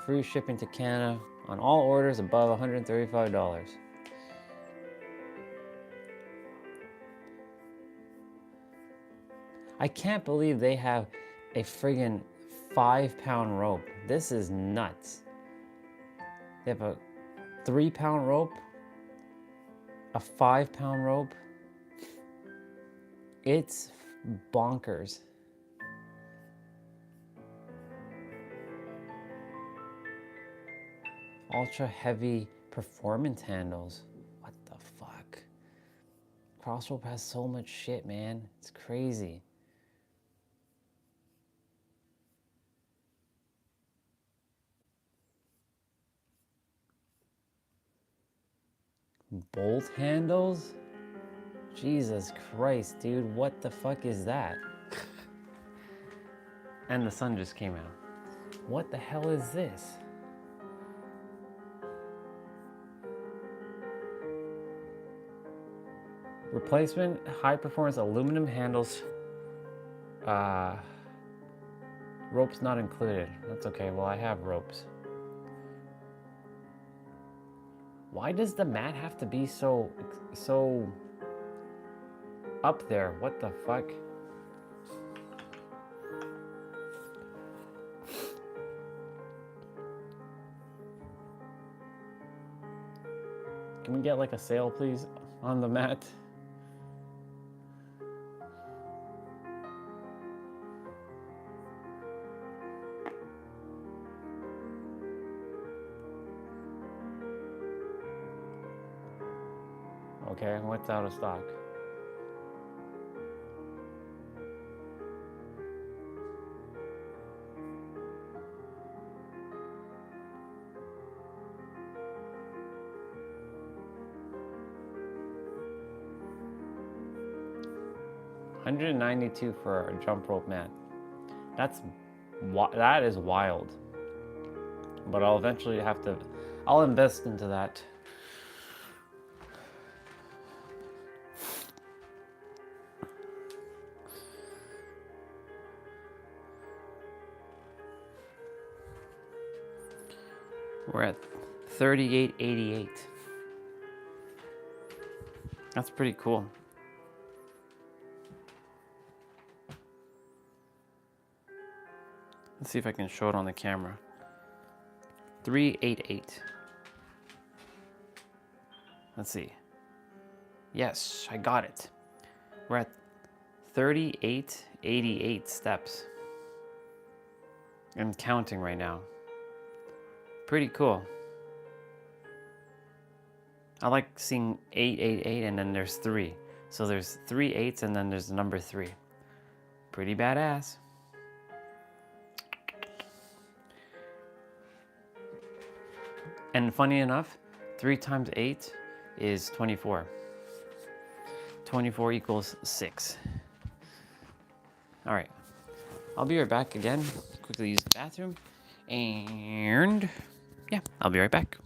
Speaker 1: Free shipping to Canada on all orders above $135. I can't believe they have a friggin' 5-pound rope. This is nuts. They have a 3-pound rope, a 5-pound rope. It's bonkers. Ultra heavy performance handles. What the fuck? Crossrope has so much shit, man. It's crazy. Bolt handles? Jesus Christ, dude. What the fuck is that? And the sun just came out. What the hell is this? Replacement high performance aluminum handles. Ropes not included. That's okay. Well, I have ropes. Why does the mat have to be so up there? What the fuck? Can we get like a sale, please, on the mat? Okay, what's out of stock? $192 for a jump rope mat. That is wild. But I'll eventually I'll invest into that. We're at $38.88. That's pretty cool. Let's see if I can show it on the camera. $388. Let's see. Yes, I got it. We're at 3888 steps. I'm counting right now. Pretty cool. I like seeing 888 and then there's 3. So there's 3 8s and then there's the number 3. Pretty badass. And funny enough, 3 times 8 is 24. 24 equals 6. All right, I'll be right back again. Quickly use the bathroom. And yeah, I'll be right back.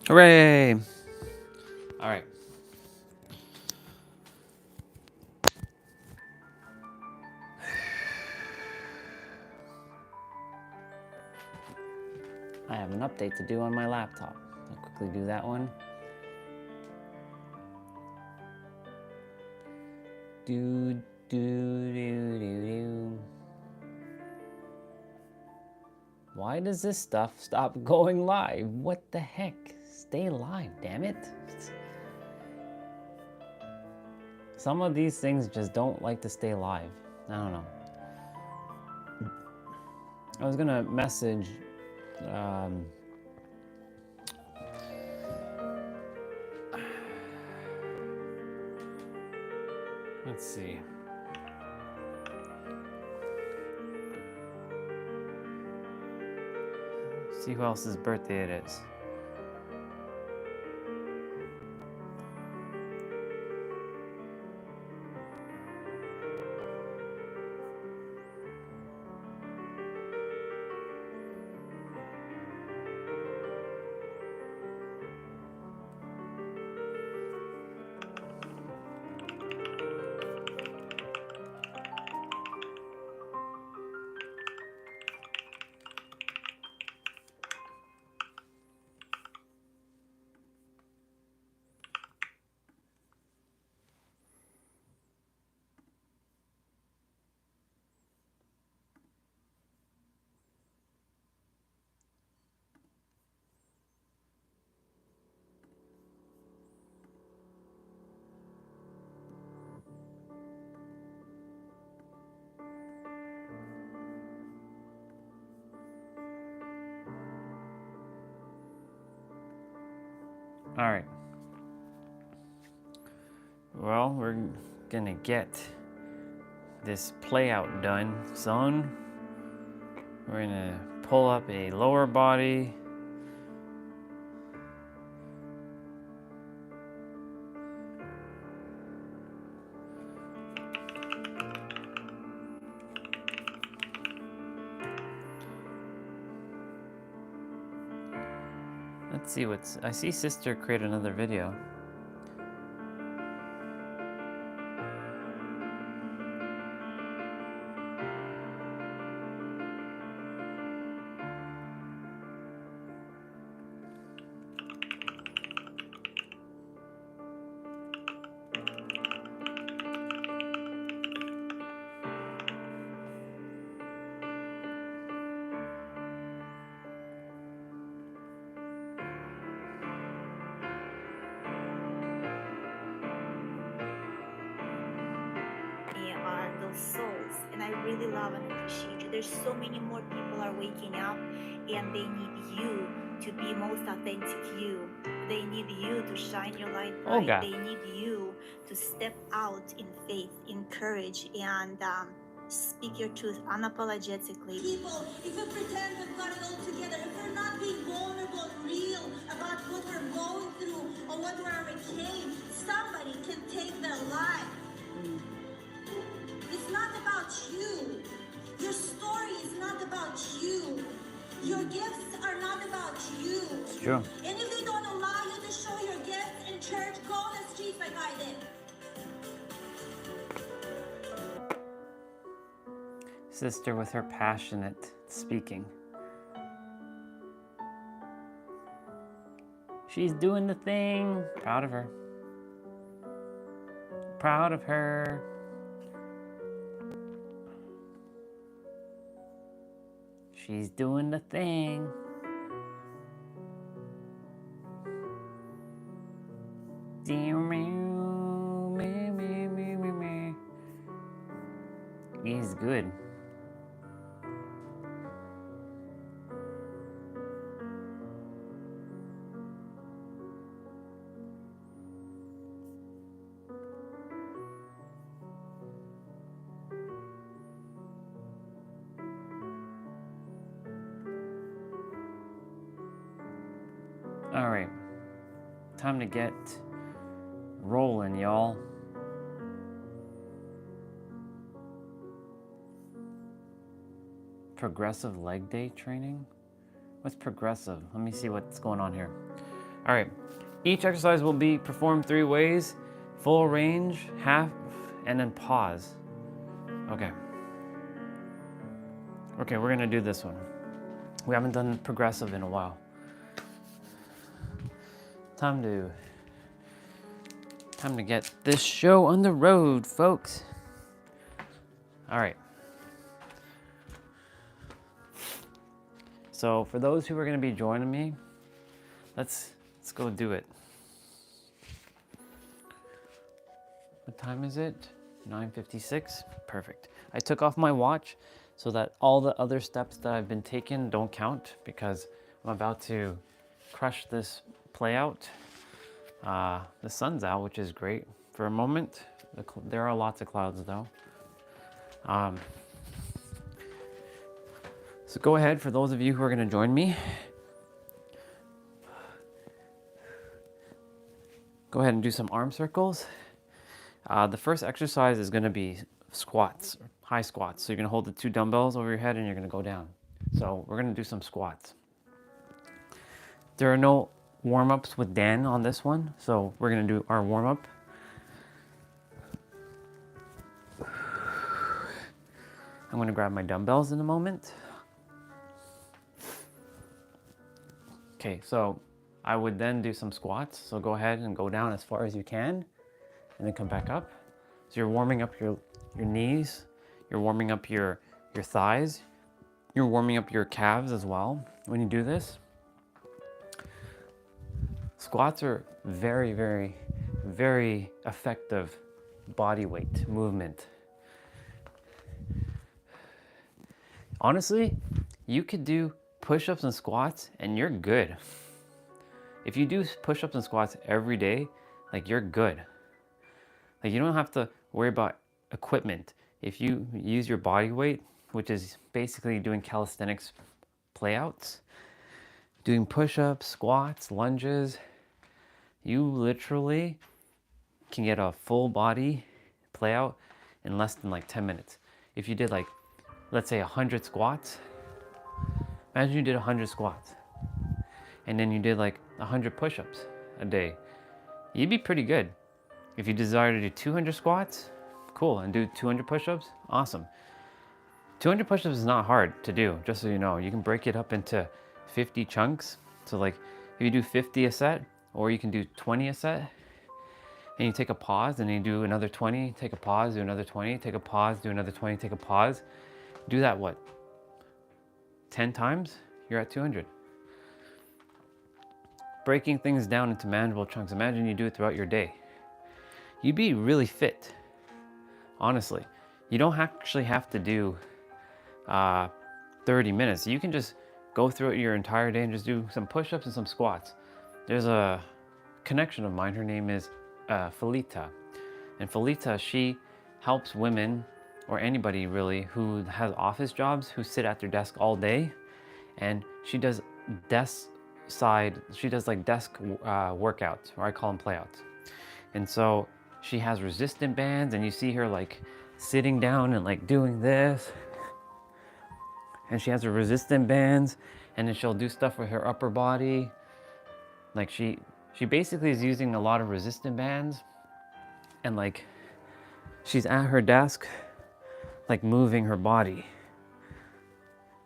Speaker 1: Hooray! All right. I have an update to do on my laptop. I'll quickly do that one. Do, do, do, do, do. Why does this stuff stop going live? What the heck? Stay live, damn it. Some of these things just don't like to stay live. I don't know. I was gonna message let's see. See who else's birthday it is. All right. Well, we're gonna get this play out done, son. We're gonna pull up a lower body. Let's see what's, I see sister create another video.
Speaker 2: Souls, and I really love and appreciate you. There's so many more people are waking up, and they need you to be most authentic you. They need you to shine your light bright.
Speaker 1: Oh, God.
Speaker 2: They need you to step out in faith, in courage, and speak your truth unapologetically.
Speaker 3: People, if we pretend we've got it all together, if we're not being vulnerable and real about what we're going through or what we're overcame, somebody can take their life. It's not about you. Your story is not about you. Your gifts are not about you.
Speaker 1: It's true.
Speaker 3: And if they don't allow you to show your gifts in church, go on the streets like I did.
Speaker 1: Sister with her passionate speaking. She's doing the thing. Proud of her. Proud of her. She's doing the thing. He's good. All right, time to get rolling, y'all. Progressive leg day training? What's progressive? Let me see what's going on here. All right. Each exercise will be performed 3 ways: full range, half, and then pause. Okay. Okay, we're gonna do this one. We haven't done progressive in a while. Time to get this show on the road, folks. All right. So for those who are gonna be joining me, let's go do it. What time is it? 9:56. Perfect. I took off my watch so that all the other steps that I've been taking don't count, because I'm about to crush this play out. The sun's out, which is great for a moment. There are lots of clouds though. So go ahead, for those of you who are going to join me, go ahead and do some arm circles. The first exercise is going to be squats, high squats. So you're going to hold the 2 dumbbells over your head and you're going to go down. So we're going to do some squats. There are no warm-ups with Dan on this one, so we're going to do our warm-up. I'm going to grab my dumbbells in a moment. Okay, so I would then do some squats. So go ahead and go down as far as you can and then come back up. So you're warming up your knees, you're warming up your thighs, you're warming up your calves as well when you do this. Squats are very, very, very effective body weight movement. Honestly, you could do push-ups and squats and you're good. If you do push-ups and squats every day, like, you're good. Like, you don't have to worry about equipment. If you use your body weight, which is basically doing calisthenics playouts, doing push-ups, squats, lunges, you literally can get a full body playout in less than like 10 minutes. If you did, like, let's say 100 squats, imagine you did 100 squats and then you did like 100 push-ups a day. You'd be pretty good. If you desire to do 200 squats, cool, and do 200 push-ups, awesome. 200 push-ups is not hard to do, just so you know. You can break it up into 50 chunks. So like, if you do 50 a set, or you can do 20 a set, and you take a pause, and then you do another 20, take a pause, do another 20, take a pause, do another 20, take a pause. Do that, what, 10 times? You're at 200. Breaking things down into manageable chunks. Imagine you do it throughout your day. You'd be really fit, honestly. You don't actually have to do 30 minutes. You can just go through it your entire day and just do some push-ups and some squats. There's a connection of mine. Her name is Felita. And Felita, she helps women, or anybody really, who has office jobs, who sit at their desk all day. And she does like desk workouts, or I call them playouts. And so she has resistant bands, and you see her like sitting down and like doing this. And she has her resistant bands, and then she'll do stuff with her upper body. Like, she basically is using a lot of resistant bands, and like, she's at her desk, like, moving her body.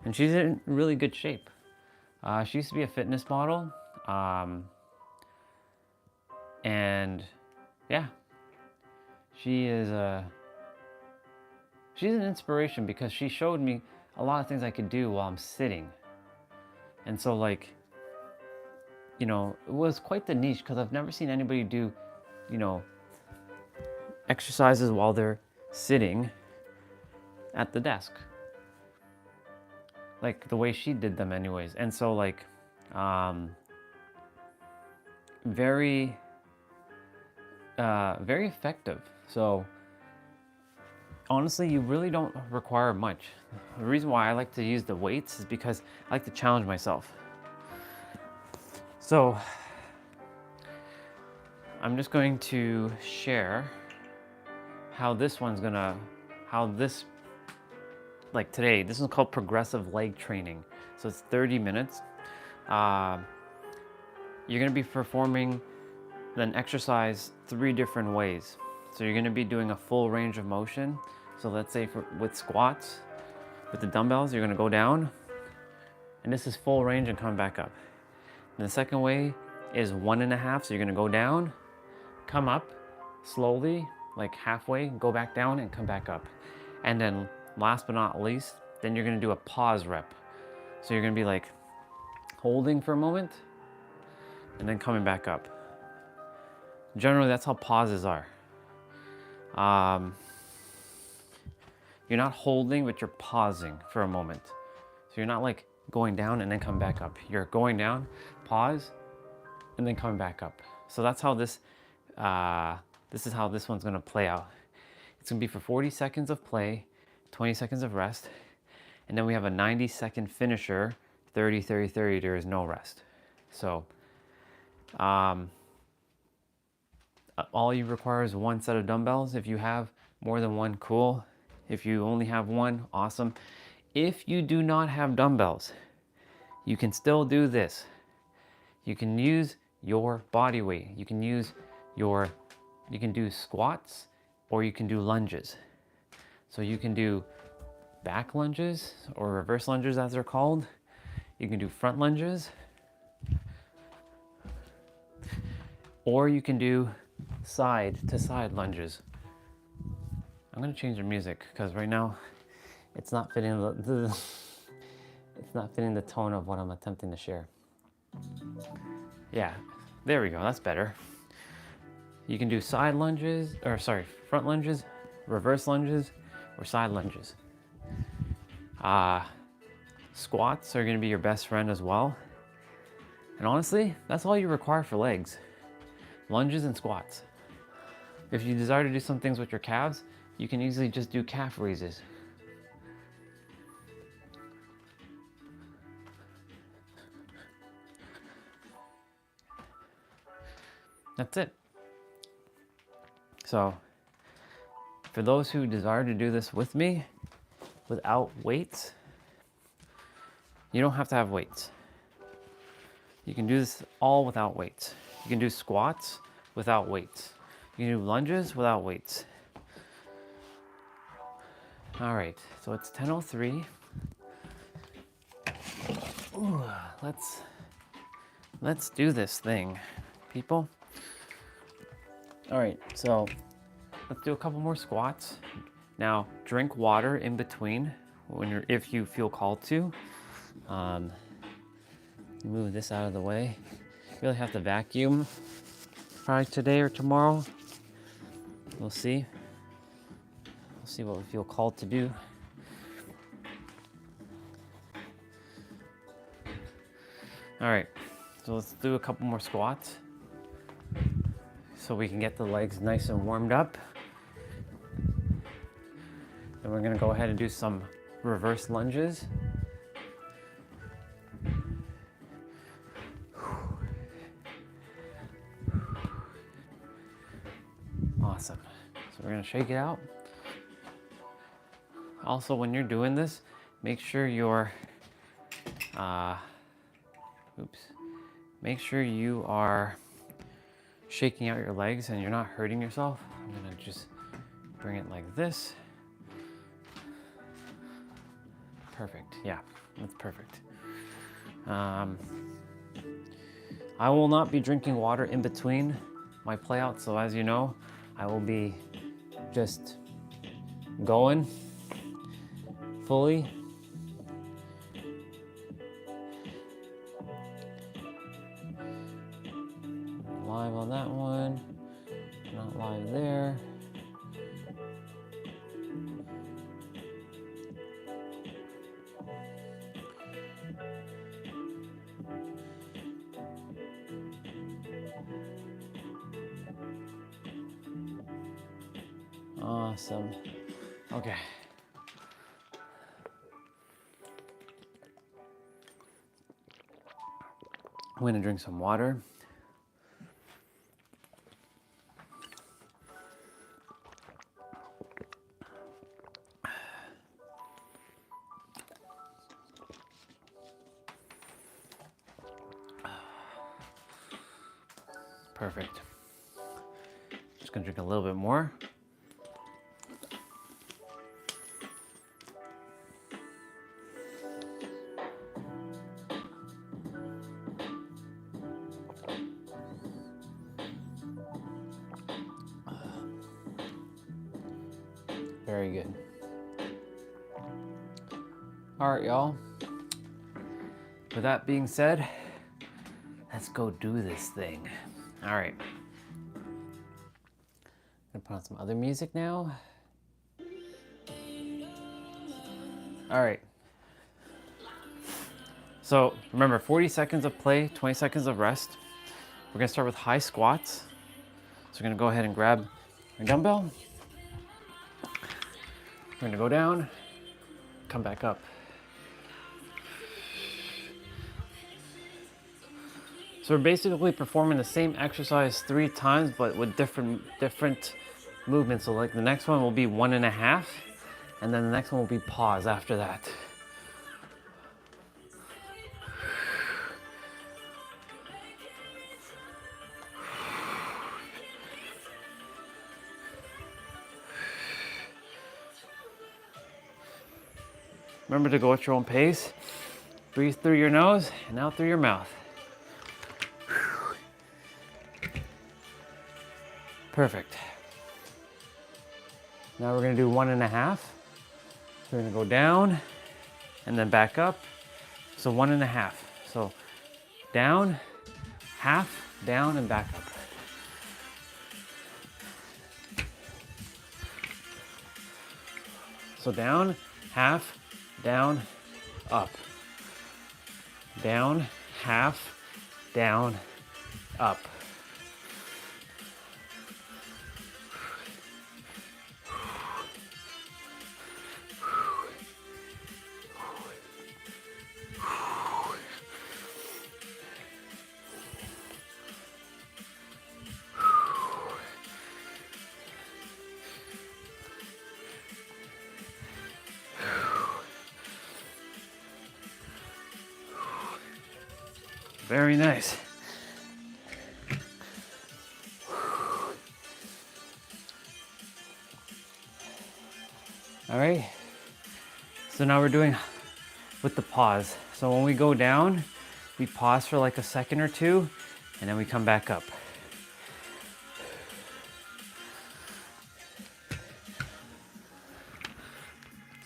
Speaker 1: And she's in really good shape. She used to be a fitness model. And yeah, she's an inspiration, because she showed me a lot of things I could do while I'm sitting. And so, like, you know, it was quite the niche, because I've never seen anybody do, you know, exercises while they're sitting at the desk, like the way she did them anyways. And so, like, very effective. So honestly, you really don't require much. The reason why I like to use the weights is because I like to challenge myself. So I'm just going to share how this, like today, this is called progressive leg training. So it's 30 minutes. you're going to be performing an exercise 3 different ways. So you're going to be doing a full range of motion. So let's say with squats, with the dumbbells, you're going to go down, and this is full range and come back up. And the second way is 1.5. So you're going to go down, come up slowly, like halfway, go back down and come back up. And then last but not least, then you're going to do a pause rep. So you're going to be like holding for a moment and then coming back up. Generally, that's how pauses are. You're not holding, but you're pausing for a moment. So you're not like going down and then come back up. You're going down, pause, and then coming back up. So that's how this is how this one's gonna play out. It's gonna be for 40 seconds of play, 20 seconds of rest, and then we have a 90-second finisher, 30, 30, 30, there is no rest. So all you require is 1 set of dumbbells. If you have more than 1, cool. If you only have 1, awesome. If you do not have dumbbells, you can still do this. You can use your body weight. You can do squats, or you can do lunges. So you can do back lunges or reverse lunges as they're called. You can do front lunges, or you can do side to side lunges. I'm gonna change the music because right now it's not fitting it's not fitting the tone of what I'm attempting to share. Yeah, there we go, that's better. You can do side lunges, or sorry, front lunges, reverse lunges, or side lunges. Squats are gonna be your best friend as well. And honestly, that's all you require for legs. Lunges and squats. If you desire to do some things with your calves, you can easily just do calf raises. That's it. So, for those who desire to do this with me, without weights, you don't have to have weights. You can do this all without weights. You can do squats without weights. You can do lunges without weights. All right, so it's 10:03. Ooh, let's do this thing, people. All right, so let's do a couple more squats. Now, drink water in between if you feel called to. Move this out of the way. Really have to vacuum probably today or tomorrow. We'll see. We'll see what we feel called to do. All right, so let's do a couple more squats so we can get the legs nice and warmed up. Then we're gonna go ahead and do some reverse lunges. Awesome. So we're gonna shake it out. Also, when you're doing this, make sure you're, make sure you are shaking out your legs and you're not hurting yourself. I'm gonna just bring it like this. Perfect, yeah, that's perfect. I will not be drinking water in between my playouts, so as you know, I will be just going fully. Live on that one, not live there. Awesome. Okay. I'm gonna drink some water. Perfect. Just gonna drink a little bit more. Very good. All right, y'all. With that being said, let's go do this thing. All right. I'm gonna put on some other music now. All right. So remember, 40 seconds of play, 20 seconds of rest. We're gonna start with high squats. So we're gonna go ahead and grab a dumbbell. We're gonna go down, come back up. So we're basically performing the same exercise 3 times, but with different movements. So like the next one will be 1.5, and then the next one will be pause after that. Remember to go at your own pace. Breathe through your nose and out through your mouth. Perfect. Now we're gonna do 1.5. So we're gonna go down and then back up. So 1.5. So down, half, down, and back up. So down, half, down, up. Down, half, down, up. Very nice. All right. So now we're doing with the pause. So when we go down, we pause for like a second or two, and then we come back up.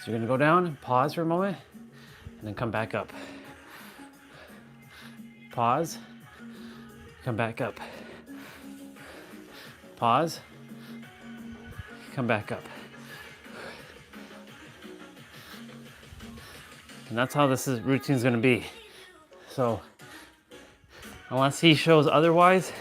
Speaker 1: So you're gonna go down, pause for a moment, and then come back up. Pause, come back up. Pause, come back up. And that's how this routine is gonna be. So, unless he shows otherwise,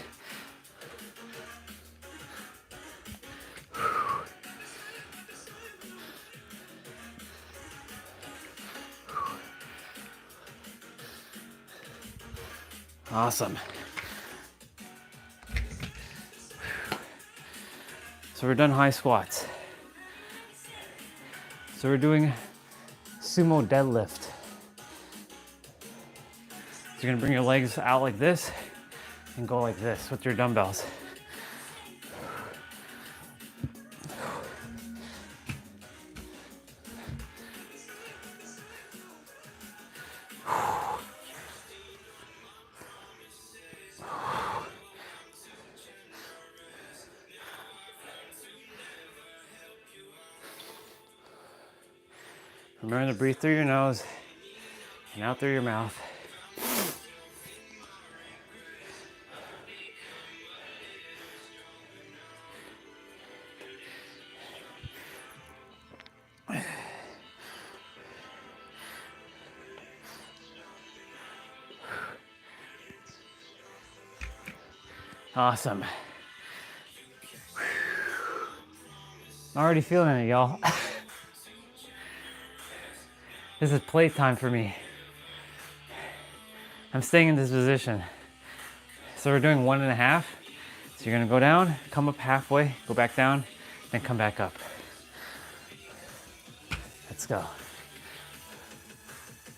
Speaker 1: awesome. So we're done high squats. So we're doing sumo deadlift. So you're gonna bring your legs out like this and go like this with your dumbbells. Remember to breathe through your nose and out through your mouth. Awesome. Already feeling it, y'all. This is playtime for me. I'm staying in this position. So we're doing 1.5. So you're gonna go down, come up halfway, go back down, then come back up. Let's go.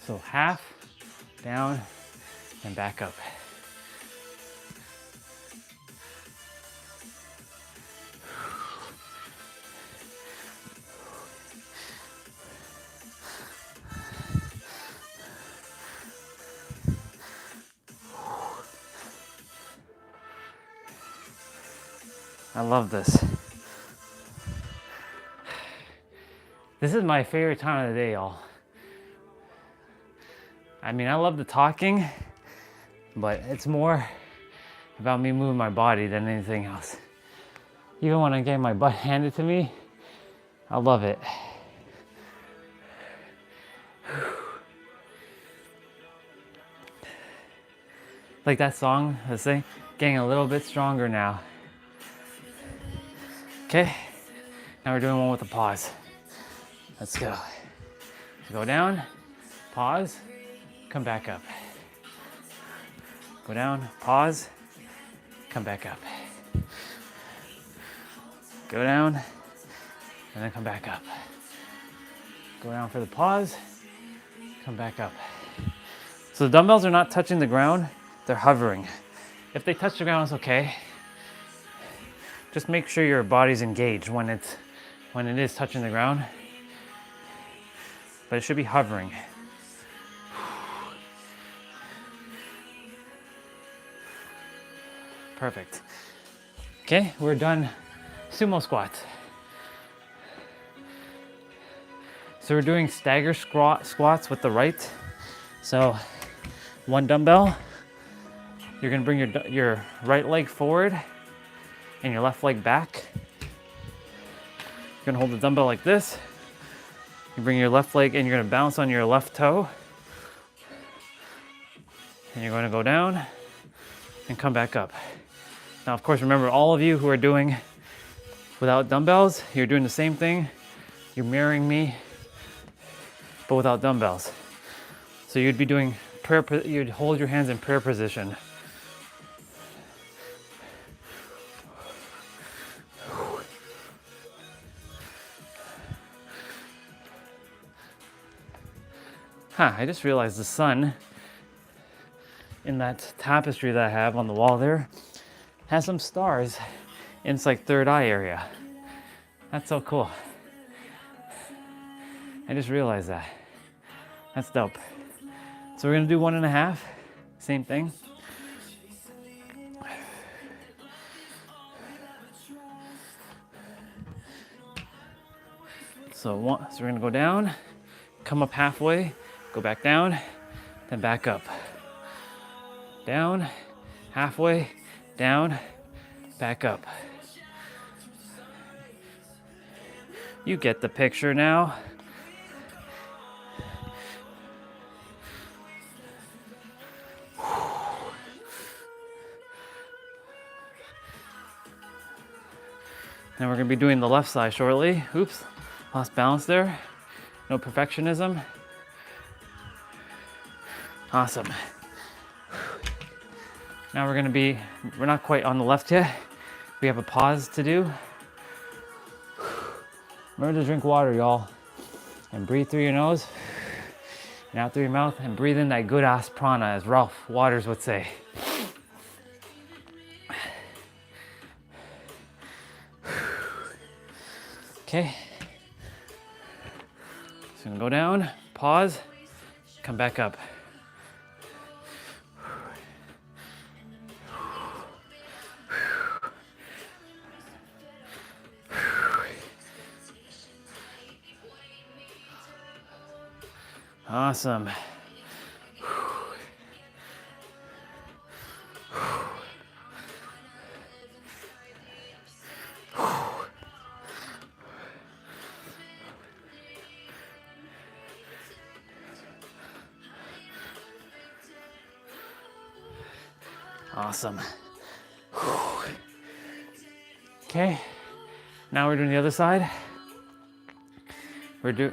Speaker 1: So half, down, and back up. I love this. This is my favorite time of the day, y'all. I mean, I love the talking, but it's more about me moving my body than anything else. Even when I get my butt handed to me, I love it. Like that song, let's say, getting a little bit stronger now. Okay, now we're doing one with a pause. Let's go. Go down, pause, come back up. Go down, pause, come back up. Go down, and then come back up. Go down for the pause, come back up. So the dumbbells are not touching the ground, they're hovering. If they touch the ground, it's okay. Just make sure your body's engaged when it is touching the ground. But it should be hovering. Perfect. Okay, we're done sumo squats. So we're doing stagger squats with the right. So one dumbbell, you're gonna bring your right leg forward and your left leg back. You're gonna hold the dumbbell like this. You bring your left leg and you're gonna bounce on your left toe. And you're gonna go down and come back up. Now, of course, remember all of you who are doing without dumbbells, you're doing the same thing. You're mirroring me, but without dumbbells. So you'd be doing you'd hold your hands in prayer position. I just realized the sun in that tapestry that I have on the wall there has some stars in its like third eye area. That's so cool. I just realized that. That's dope. So we're gonna do 1.5, same thing. So we're gonna go down, come up halfway, go back down, then back up. Down, halfway, down, back up. You get the picture now. Now we're gonna be doing the left side shortly. Oops, lost balance there. No perfectionism. Awesome. Now we're not quite on the left yet. We have a pause to do. Remember to drink water, y'all. And breathe through your nose and out through your mouth and breathe in that good ass prana, as Ralph Waters would say. Okay. So I'm gonna go down, pause, come back up. Awesome. Awesome. Okay, now we're doing the other side.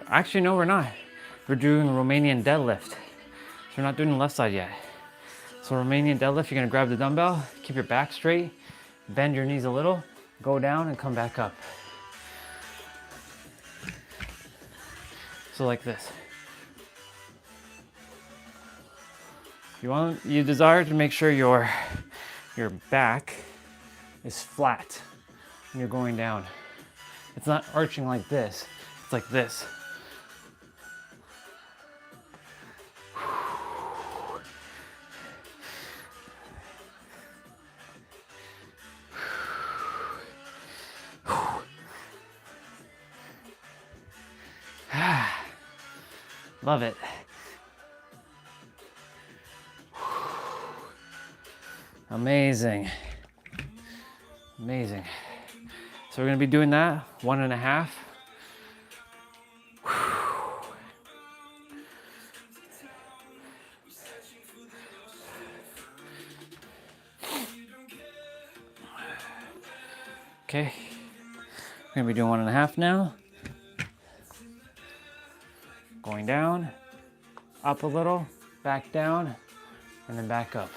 Speaker 1: Actually, no, we're not. We're doing a Romanian deadlift. So we're not doing the left side yet. So Romanian deadlift, you're gonna grab the dumbbell, keep your back straight, bend your knees a little, go down and come back up. So like this. You desire to make sure your back is flat when you're going down. It's not arching like this, it's like this. Love it. Amazing. Amazing. So we're gonna be doing that 1.5. Okay, we're gonna be doing 1.5 now. Going down, up a little, back down, and then back up.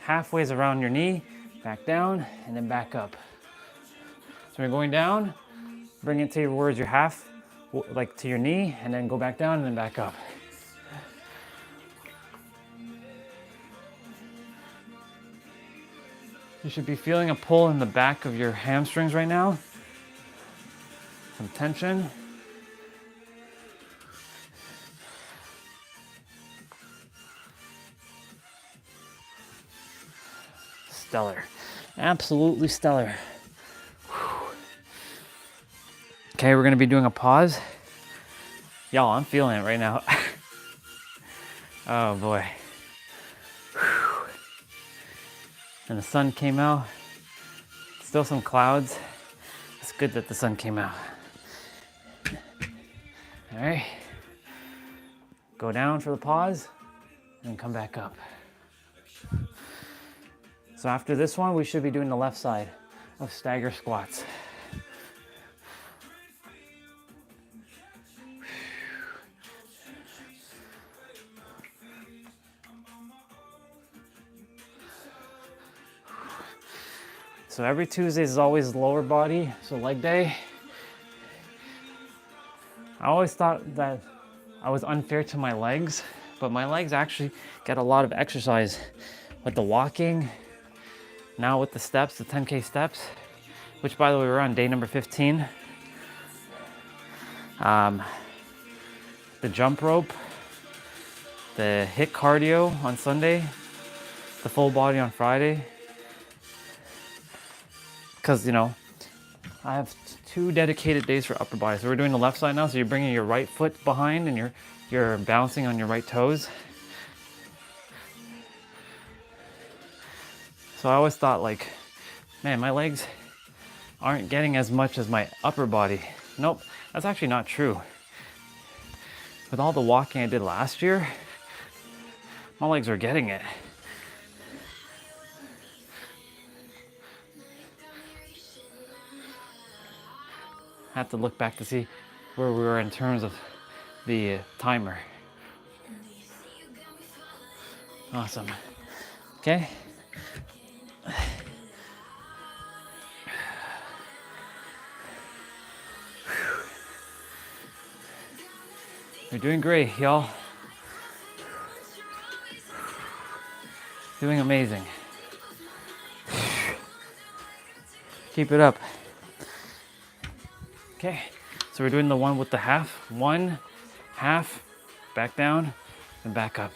Speaker 1: Halfway's around your knee, back down, and then back up. So we're going down, bring it to towards your half, like to your knee, and then go back down and then back up. You should be feeling a pull in the back of your hamstrings right now. Some tension. Stellar. Absolutely stellar. Okay, we're gonna be doing a pause. Y'all, I'm feeling it right now. Oh boy. And the sun came out. Still some clouds. It's good that the sun came out. All right. Go down for the pause and come back up. So after this one, we should be doing the left side of stagger squats. So every Tuesday is always lower body, so leg day. I always thought that I was unfair to my legs, but my legs actually get a lot of exercise with the walking, now with the steps, the 10K steps, which by the way, we're on day number 15. The jump rope, the HIIT cardio on Sunday, the full body on Friday. Because, you know, I have 2 dedicated days for upper body. So we're doing the left side now. So you're bringing your right foot behind and you're bouncing on your right toes. So I always thought like, man, my legs aren't getting as much as my upper body. Nope, that's actually not true. With all the walking I did last year, my legs are getting it. I have to look back to see where we were in terms of the timer. Awesome. Okay. You're doing great, y'all. Doing amazing. Keep it up. Okay, so we're doing the one with the half. 1, half, back down, and back up.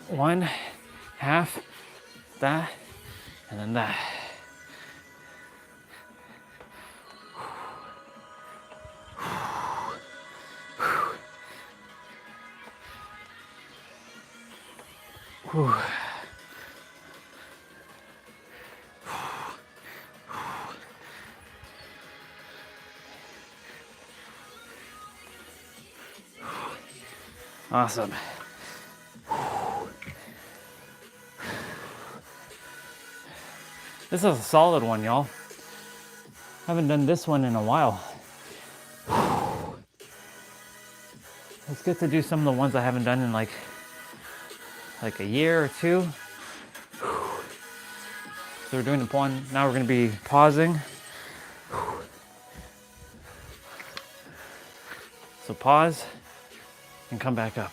Speaker 1: 1, half, that, and then that. Whew. Awesome. This is a solid one, y'all. Haven't done this one in a while. It's good to do some of the ones I haven't done in like a year or 2. So we're doing the one. Now we're going to be pausing. So pause and come back up.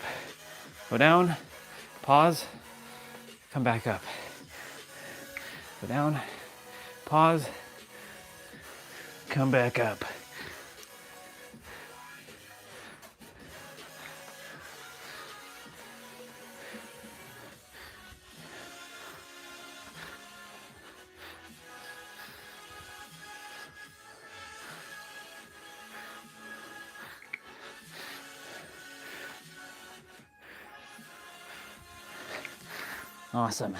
Speaker 1: Go down, pause, come back up. Go down, pause, come back up. Awesome.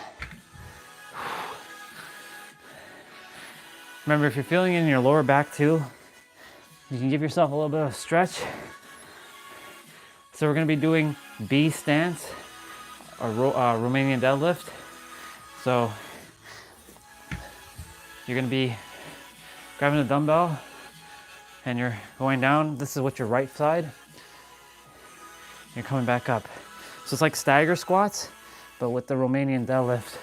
Speaker 1: Remember, if you're feeling it in your lower back too, you can give yourself a little bit of a stretch. So we're gonna be doing B stance, or Romanian deadlift. So you're gonna be grabbing a dumbbell and you're going down. This is what your right side. You're coming back up. So it's like stagger squats, but with the Romanian deadlift.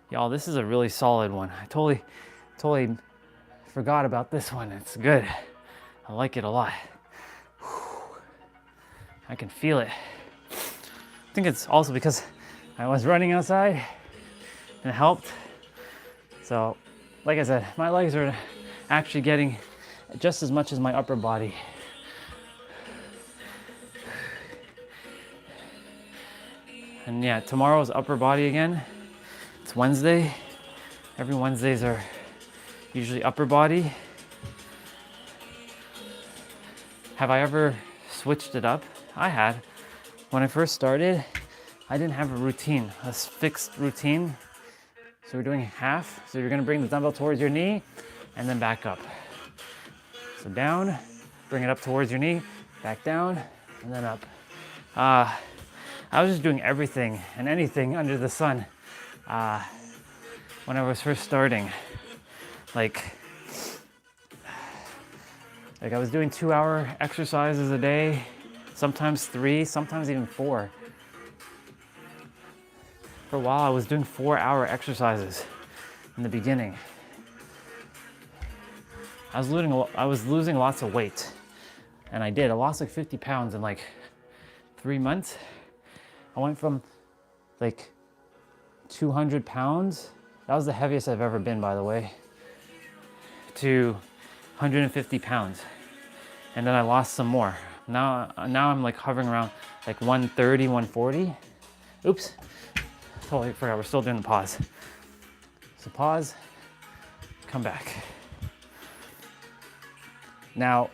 Speaker 1: Y'all, this is a really solid one. I totally forgot about this one. It's good. I like it a lot. I can feel it. I think it's also because I was running outside and it helped. So, like I said, my legs are actually getting just as much as my upper body. And yeah, tomorrow's upper body again. It's Wednesday. Every Wednesdays are usually upper body. Have I ever switched it up? I had. When I first started, I didn't have a routine, a fixed routine. So we're doing half. So you're gonna bring the dumbbell towards your knee and then back up. So down, bring it up towards your knee, back down, and then up. I was just doing everything and anything under the sun when I was first starting. Like I was doing 2-hour exercises a day, sometimes 3, sometimes even 4. For a while, I was doing 4-hour exercises in the beginning. I was losing lots of weight, and I did. I lost like 50 pounds in like 3 months. I went from like 200 pounds, that was the heaviest I've ever been, by the way, to 150 pounds. And then I lost some more. Now I'm like hovering around like 130, 140. Oops, totally forgot, we're still doing the pause. So pause, come back. Now,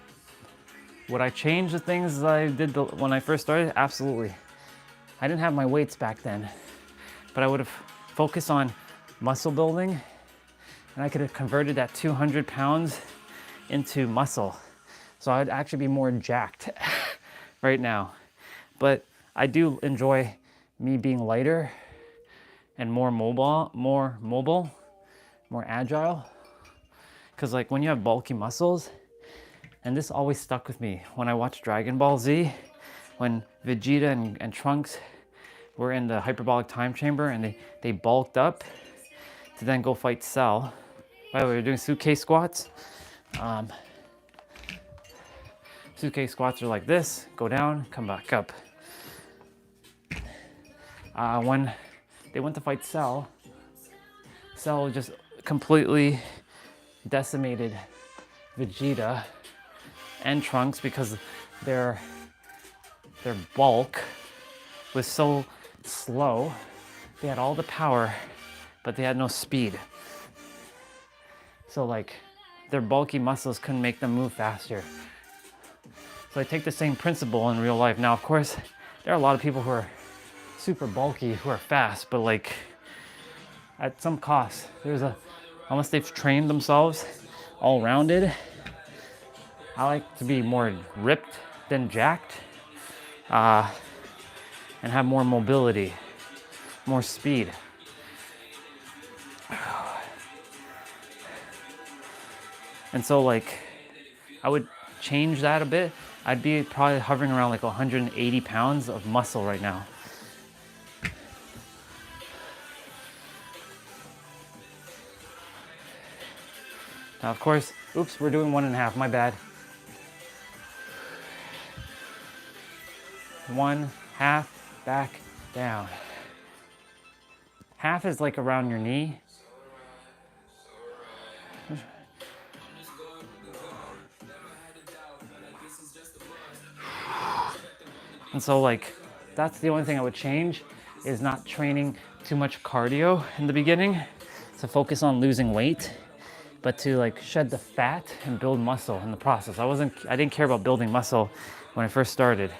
Speaker 1: would I change the things I did when I first started? Absolutely. I didn't have my weights back then, but I would have focused on muscle building, and I could have converted that 200 pounds into muscle. So I'd actually be more jacked right now. But I do enjoy me being lighter and more mobile, more agile. Because like when you have bulky muscles, and this always stuck with me when I watched Dragon Ball Z, when Vegeta and Trunks were in the hyperbolic time chamber and they bulked up to then go fight Cell. By the way, we're doing suitcase squats. Suitcase squats are like this, go down, come back up. When they went to fight Cell, Cell just completely decimated Vegeta and Trunks because their bulk was so slow. They had all the power, but they had no speed. So like their bulky muscles couldn't make them move faster. So I take the same principle in real life. Now, of course, there are a lot of people who are super bulky, who are fast, but like at some cost. Unless they've trained themselves all rounded. I like to be more ripped than jacked, and have more mobility, more speed. And so like, I would change that a bit. I'd be probably hovering around like 180 pounds of muscle right now. Now, of course, oops, we're doing 1.5, my bad. 1/2, back, down. Half is like around your knee. And so like, that's the only thing I would change, is not training too much cardio in the beginning, to focus on losing weight but to like shed the fat and build muscle in the process. I didn't care about building muscle when I first started.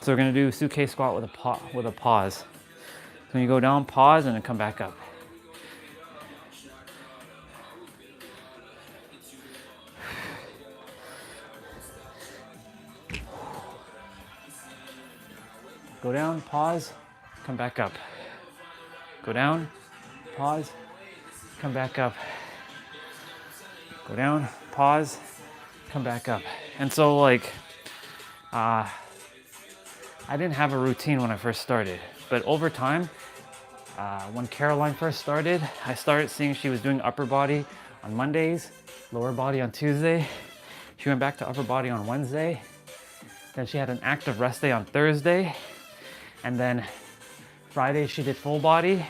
Speaker 1: So we're gonna do suitcase squat with a pause. So when you go down, pause, and then come back up. Go down, pause, come back up. Go down, pause, come back up. Go down, pause, come back up. And so like, I didn't have a routine when I first started, but over time, when Caroline first started, I started seeing she was doing upper body on Mondays, lower body on Tuesday. She went back to upper body on Wednesday. Then she had an active rest day on Thursday. And then Friday she did full body.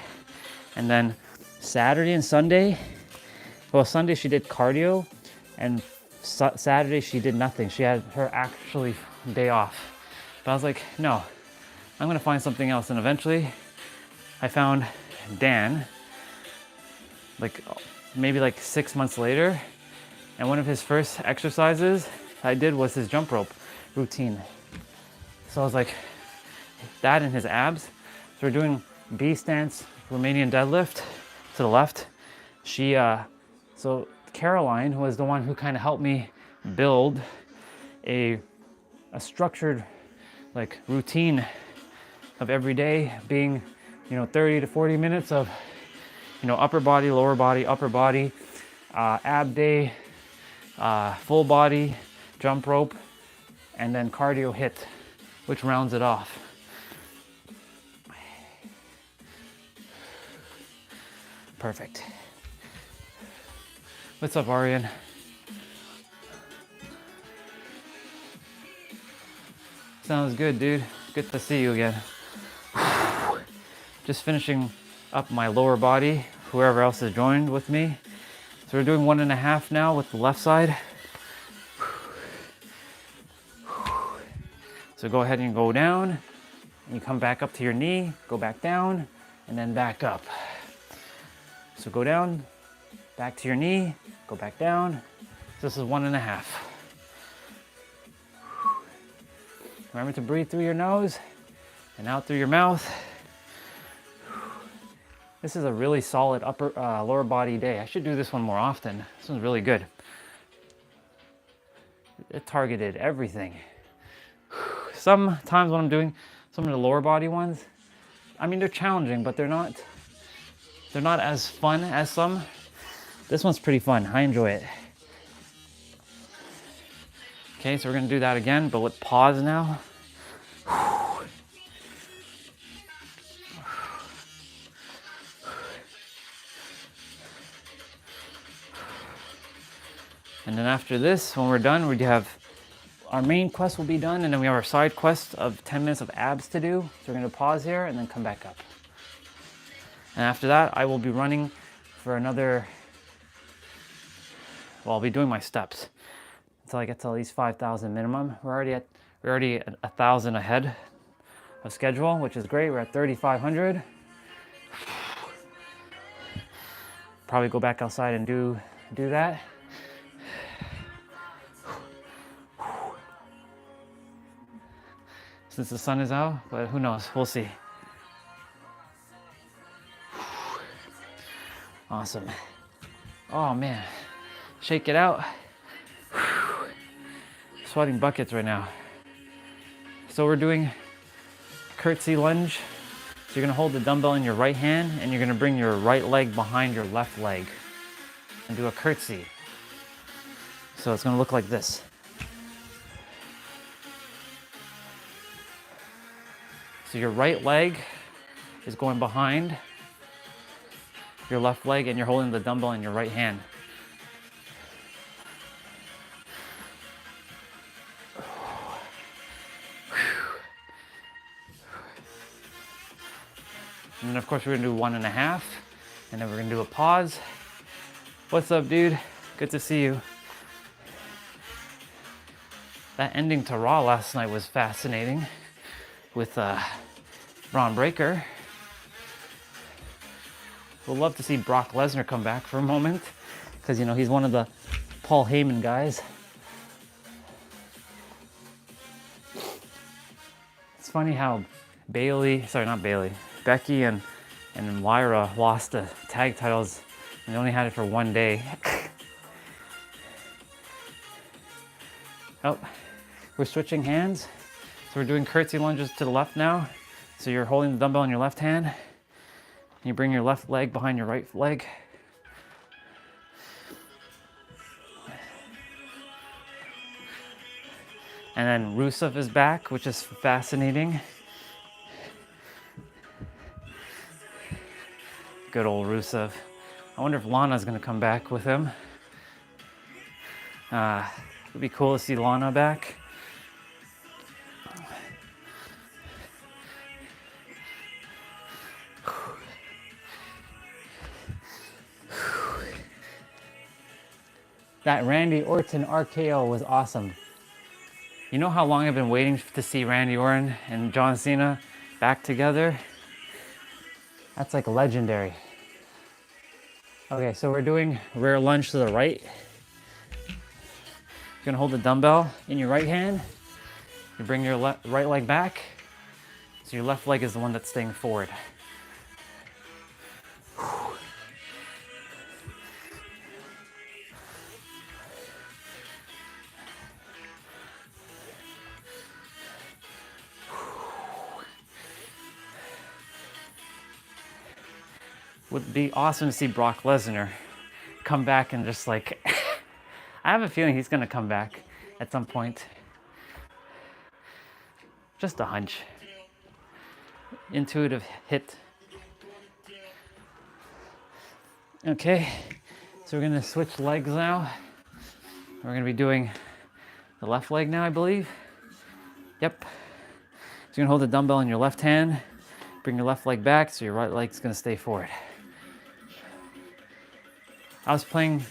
Speaker 1: And then Saturday and Sunday, well, Sunday she did cardio, and Saturday she did nothing. She had her actually day off. But I was like, no, I'm gonna find something else. And eventually I found Dan, like maybe like 6 months later. And one of his first exercises I did was his jump rope routine. So I was like, that and his abs. So we're doing B stance, Romanian deadlift to the left. So Caroline was the one who kind of helped me build a structured like routine of every day being, 30 to 40 minutes of, upper body, lower body, upper body, ab day, full body, jump rope, and then cardio HIIT, which rounds it off. Perfect. What's up, Arian? Sounds good, dude. Good to see you again. Just finishing up my lower body, whoever else has joined with me. So we're doing 1.5 now with the left side. So go ahead and go down, and you come back up to your knee, go back down, and then back up. So go down, back to your knee, go back down. So this is 1.5. Remember to breathe through your nose and out through your mouth. This is a really solid lower body day. I should do this one more often. This one's really good. It targeted everything. Sometimes when I'm doing some of the lower body ones, I mean, they're challenging, but they're not as fun as some. This one's pretty fun. I enjoy it. Okay, so we're gonna do that again, but with pause now. And then after this, when we're done, we have our main quest will be done, and then we have our side quest of 10 minutes of abs to do. So we're gonna pause here and then come back up. And after that, I will be running for another, well, I'll be doing my steps until I get to at least 5,000 minimum. We're already at 1,000 ahead of schedule, which is great. We're at 3,500. Probably go back outside and do that. Since the sun is out, but who knows? We'll see. Awesome. Oh man, shake it out. Sweating buckets right now. So we're doing curtsy lunge. So you're gonna hold the dumbbell in your right hand and you're gonna bring your right leg behind your left leg and do a curtsy. So it's gonna look like this. So your right leg is going behind your left leg and you're holding the dumbbell in your right hand. And then of course we're gonna do 1.5, and then we're gonna do a pause. What's up, dude? Good to see you. That ending to Raw last night was fascinating with Ron Breaker. We'll love to see Brock Lesnar come back for a moment, because, you know, he's one of the Paul Heyman guys. It's funny how Becky and Lyra lost the tag titles and they only had it for one day. Oh, we're switching hands. So we're doing curtsy lunges to the left now. So you're holding the dumbbell in your left hand. You bring your left leg behind your right leg. And then Rusev is back, which is fascinating. Good old Rusev. I wonder if Lana's gonna come back with him. It'd be cool to see Lana back. That Randy Orton RKO was awesome. You know how long I've been waiting to see Randy Orton and John Cena back together? That's like legendary. Okay, so we're doing rear lunge to the right. You're gonna hold the dumbbell in your right hand. You bring your right leg back. So your left leg is the one that's staying forward. Would be awesome to see Brock Lesnar come back and just like, I have a feeling he's gonna come back at some point. Just a hunch. Intuitive hit. Okay, so we're gonna switch legs now. We're gonna be doing the left leg now, I believe. Yep. So you're gonna hold the dumbbell in your left hand, bring your left leg back, so your right leg's gonna stay forward. I was playing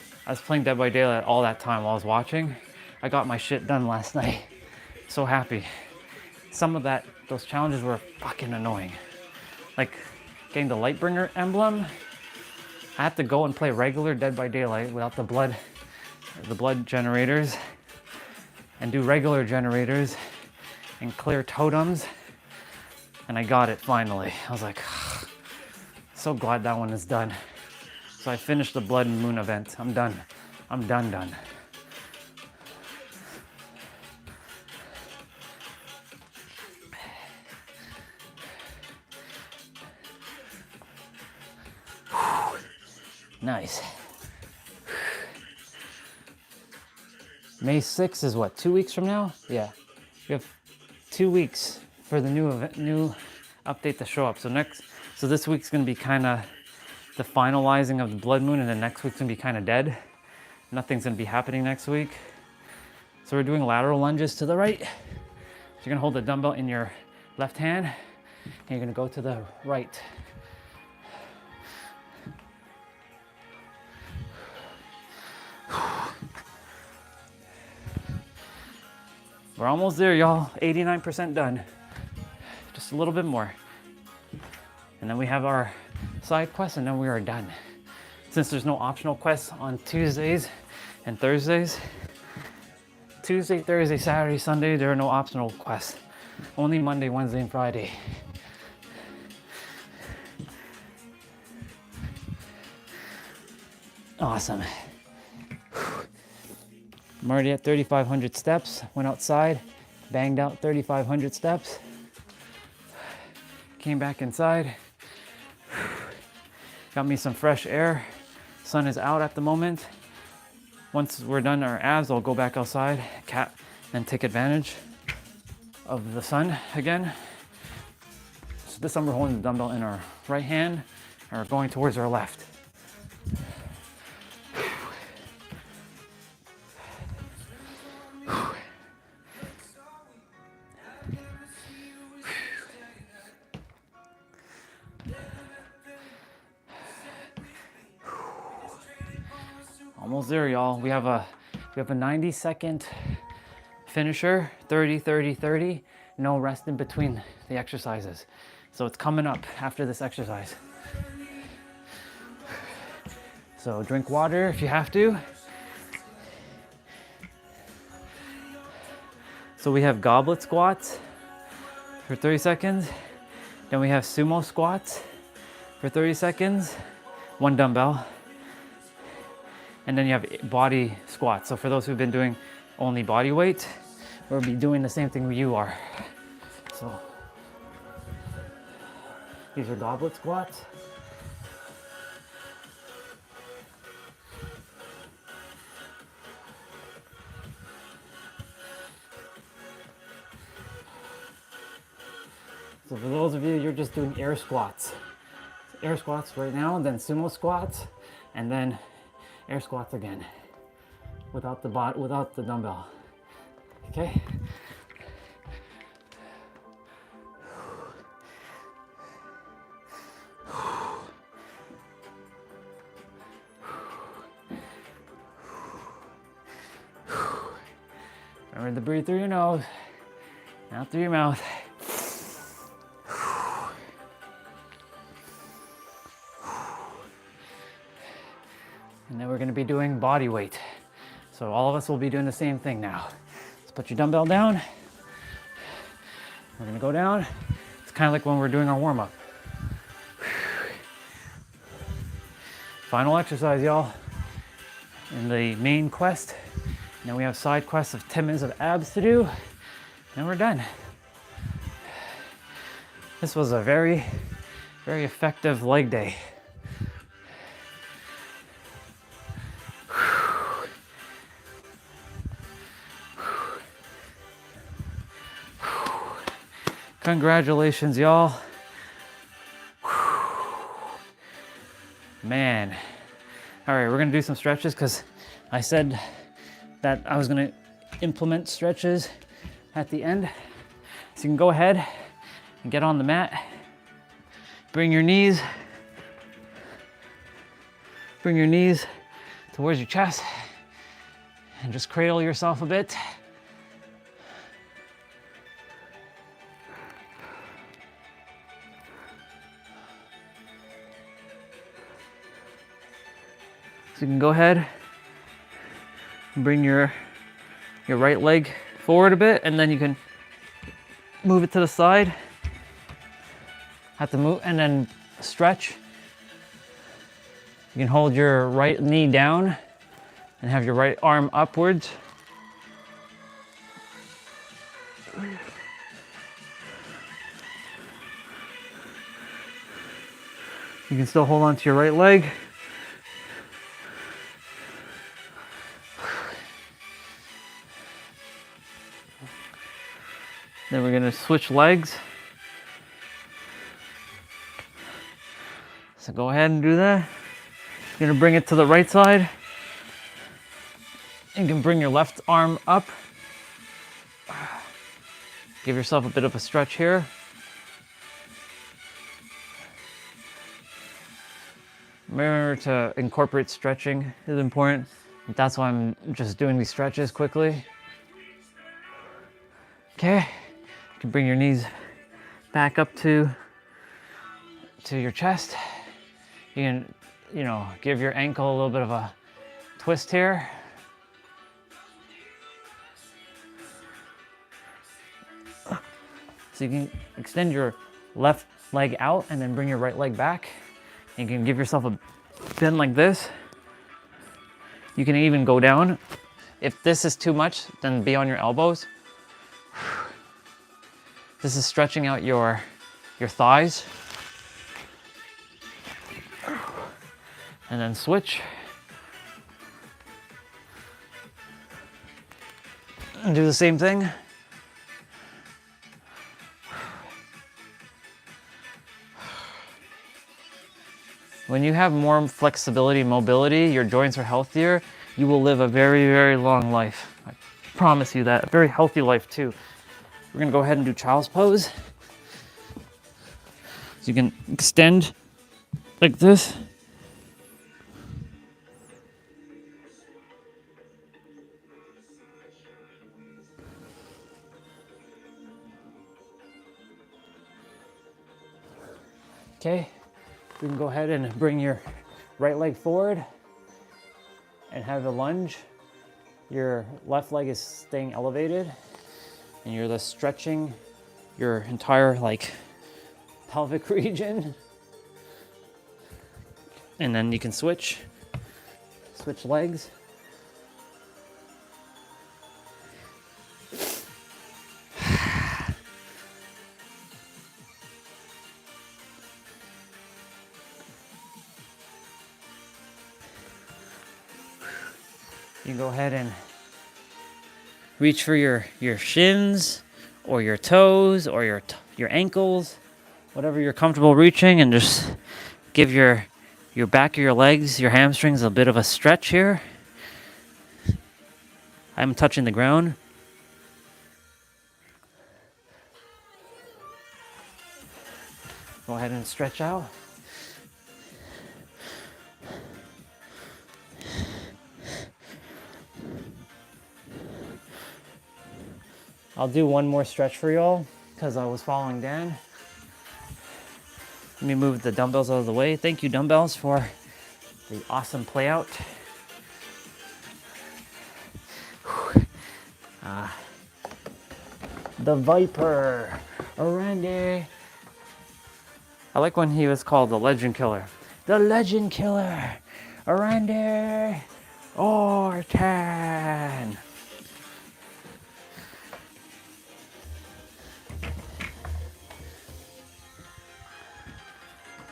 Speaker 1: Dead by Daylight all that time while I was watching. I got my shit done last night. So happy. Some of those challenges were fucking annoying. Like getting the Lightbringer emblem. I had to go and play regular Dead by Daylight without the blood generators, and do regular generators and clear totems. And I got it finally. I was like, so glad that one is done. So I finished the Blood and Moon event. I'm done. I'm done. Nice. May 6th is what, 2 weeks from now? Yeah. We have 2 weeks for the new update to show up. So this week's gonna be kind of the finalizing of the Blood Moon, and then next week's gonna be kind of dead. Nothing's gonna be happening next week. So we're doing lateral lunges to the right. So you're gonna hold the dumbbell in your left hand, and you're gonna go to the right. We're almost there, y'all. 89% done. Just a little bit more. And then we have our side quest, and then we are done. Since there's no optional quests on Tuesdays and Thursdays, Tuesday, Thursday, Saturday, Sunday, there are no optional quests. Only Monday, Wednesday, and Friday. Awesome. I'm already at 3,500 steps. Went outside, banged out 3,500 steps. Came back inside. Got me some fresh air. Sun is out at the moment. Once we're done our abs, I'll go back outside, and take advantage of the sun again. So this time we're holding the dumbbell in our right hand and we're going towards our left. Almost there, y'all. We have a 90-second finisher, 30, 30, 30. No rest in between the exercises. So it's coming up after this exercise. So drink water if you have to. So we have goblet squats for 30 seconds. Then we have sumo squats for 30 seconds, one dumbbell. And then you have body squats. So for those who've been doing only body weight, we'll be doing the same thing you are. So these are goblet squats. So for those of you, you're just doing air squats. So air squats right now, then sumo squats, and then air squats again without the dumbbell. Okay? Remember to breathe through your nose, out through your mouth. And then we're going to be doing body weight. So all of us will be doing the same thing now. Let's put your dumbbell down. We're going to go down. It's kind of like when we're doing our warm-up. Final exercise, y'all. In the main quest. Now we have side quests of 10 minutes of abs to do. And we're done. This was a very, very effective leg day. Congratulations, y'all. Man. All right, we're gonna do some stretches because I said that I was gonna implement stretches at the end. So you can go ahead and get on the mat. Bring your knees towards your chest and just cradle yourself a bit. So you can go ahead and bring your right leg forward a bit, and then you can move it to the side. Have to move and then stretch. You can hold your right knee down and have your right arm upwards. You can still hold on to your right leg. Then we're gonna switch legs. So go ahead and do that. You're gonna bring it to the right side. You can bring your left arm up. Give yourself a bit of a stretch here. Remember to incorporate stretching is important. That's why I'm just doing these stretches quickly. Okay, you can bring your knees back up to your chest. You can, give your ankle a little bit of a twist here. So you can extend your left leg out and then bring your right leg back. You can give yourself a bend like this. You can even go down. If this is too much, then be on your elbows. This is stretching out your thighs. And then switch. And do the same thing. When you have more flexibility and mobility, your joints are healthier, you will live a very, very long life. I promise you that. A very healthy life too. We're gonna go ahead and do child's pose. So you can extend like this. Okay, you can go ahead and bring your right leg forward. and have a lunge, your left leg is staying elevated and you're just stretching your entire like pelvic region. And then you can switch legs. You can go ahead and reach for your shins or your toes or your ankles, whatever you're comfortable reaching, and just give your back of your legs, your hamstrings a bit of a stretch here. I'm touching the ground. Go ahead and stretch out. I'll do one more stretch for y'all because I was following Dan. Let me move the dumbbells out of the way. Thank you, dumbbells, for the awesome play out. The Viper, Randy. I like when he was called the Legend Killer. The Legend Killer, Randy Orton.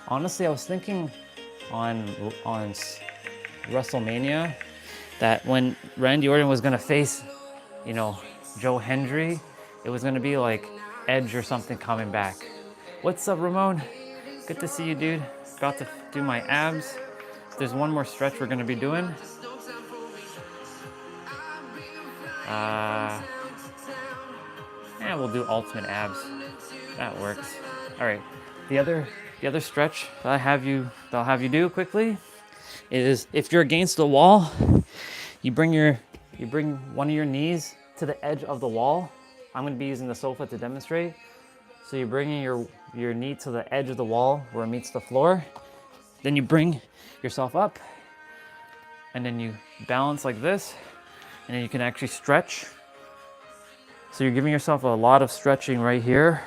Speaker 1: Honestly, I was thinking on WrestleMania that when Randy Orton was gonna face, you know, Joe Hendry, it was gonna be like Edge or something coming back. What's up, Ramon? Good to see you, dude. About to do my abs. There's one more stretch we're gonna be doing. Yeah, we'll do ultimate abs. That works. All right. The other stretch that I'll have you do quickly is if you're against the wall, you bring one of your knees to the edge of the wall. I'm going to be using the sofa to demonstrate. So you're bringing your knee to the edge of the wall where it meets the floor. Then you bring yourself up and then you balance like this, and then you can actually stretch. So you're giving yourself a lot of stretching right here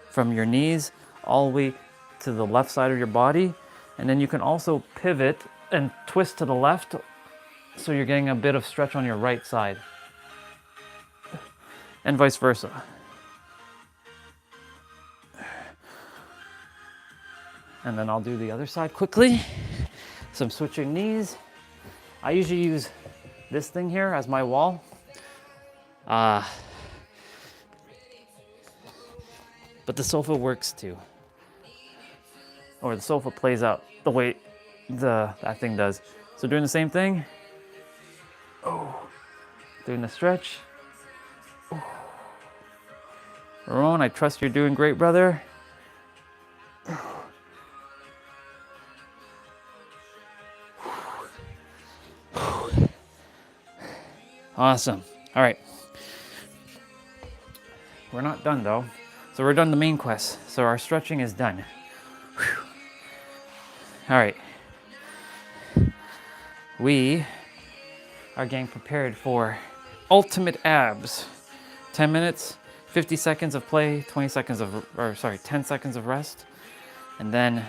Speaker 1: from your knees all the way to the left side of your body. And then you can also pivot and twist to the left, so you're getting a bit of stretch on your right side, and vice versa. And then I'll do the other side quickly. So I'm switching knees. I usually use this thing here as my wall. But the sofa works too. Or the sofa plays out the way that thing does. So doing the same thing. Oh, doing the stretch. Oh. Ramon, I trust you're doing great, brother. Awesome. All right. We're not done though. So we're done the main quest. So our stretching is done. Whew. All right. We are getting prepared for ultimate abs. 10 minutes, 50 seconds of play, 10 seconds of rest, and then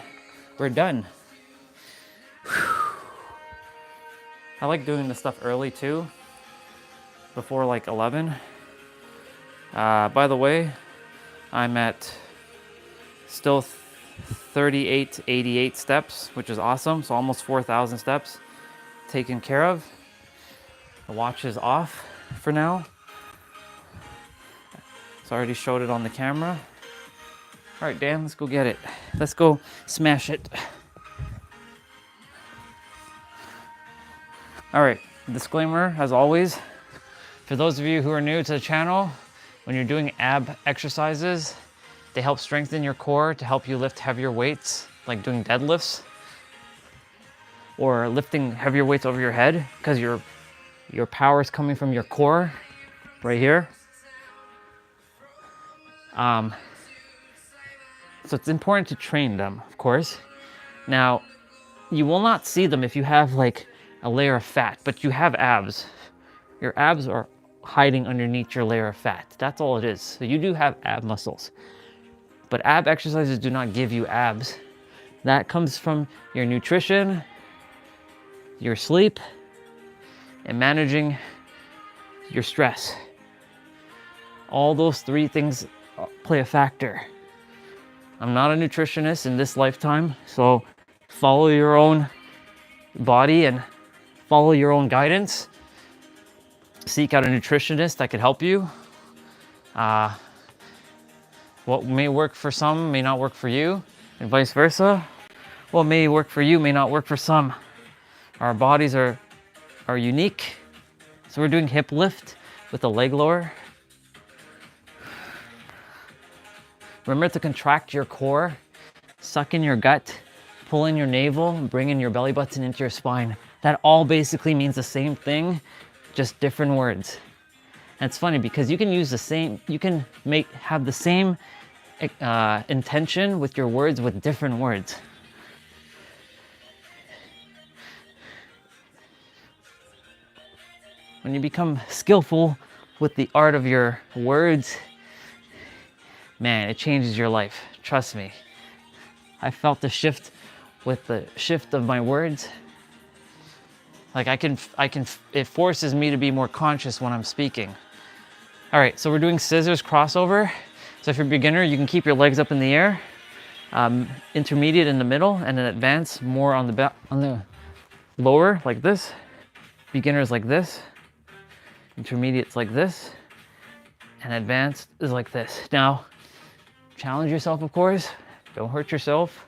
Speaker 1: we're done. Whew. I like doing this stuff early too, before like 11. By the way, I'm at still 3888 steps, which is awesome. So almost 4,000 steps taken care of. The watch is off for now. So I already showed it on the camera. All right, Dan, let's go get it. Let's go smash it. All right, disclaimer as always, for those of you who are new to the channel, when you're doing ab exercises, they help strengthen your core to help you lift heavier weights, like doing deadlifts or lifting heavier weights over your head, because your power is coming from your core right here. So it's important to train them, of course. Now, you will not see them if you have like a layer of fat, but you have abs. Your abs are hiding underneath your layer of fat. That's all it is. So you do have ab muscles, but ab exercises do not give you abs. That comes from your nutrition, your sleep, and managing your stress. All those three things play a factor. I'm not a nutritionist in this lifetime, so follow your own body and follow your own guidance. Seek out a nutritionist that could help you. What may work for some may not work for you, and vice versa. What may work for you may not work for some. Our bodies are unique. So we're doing hip lift with a leg lower. Remember to contract your core, suck in your gut, pull in your navel, bring in your belly button into your spine. That all basically means the same thing, just different words. And it's funny because you can use the same, you can have the same intention with your words with different words. When you become skillful with the art of your words, man, it changes your life. Trust me. I felt the shift with the shift of my words. Like it forces me to be more conscious when I'm speaking. All right, so we're doing scissors crossover. So if you're a beginner, you can keep your legs up in the air, intermediate in the middle, and then advance more on the lower, like this. Beginners like this. Intermediates like this. And advanced is like this. Now, challenge yourself, of course. Don't hurt yourself.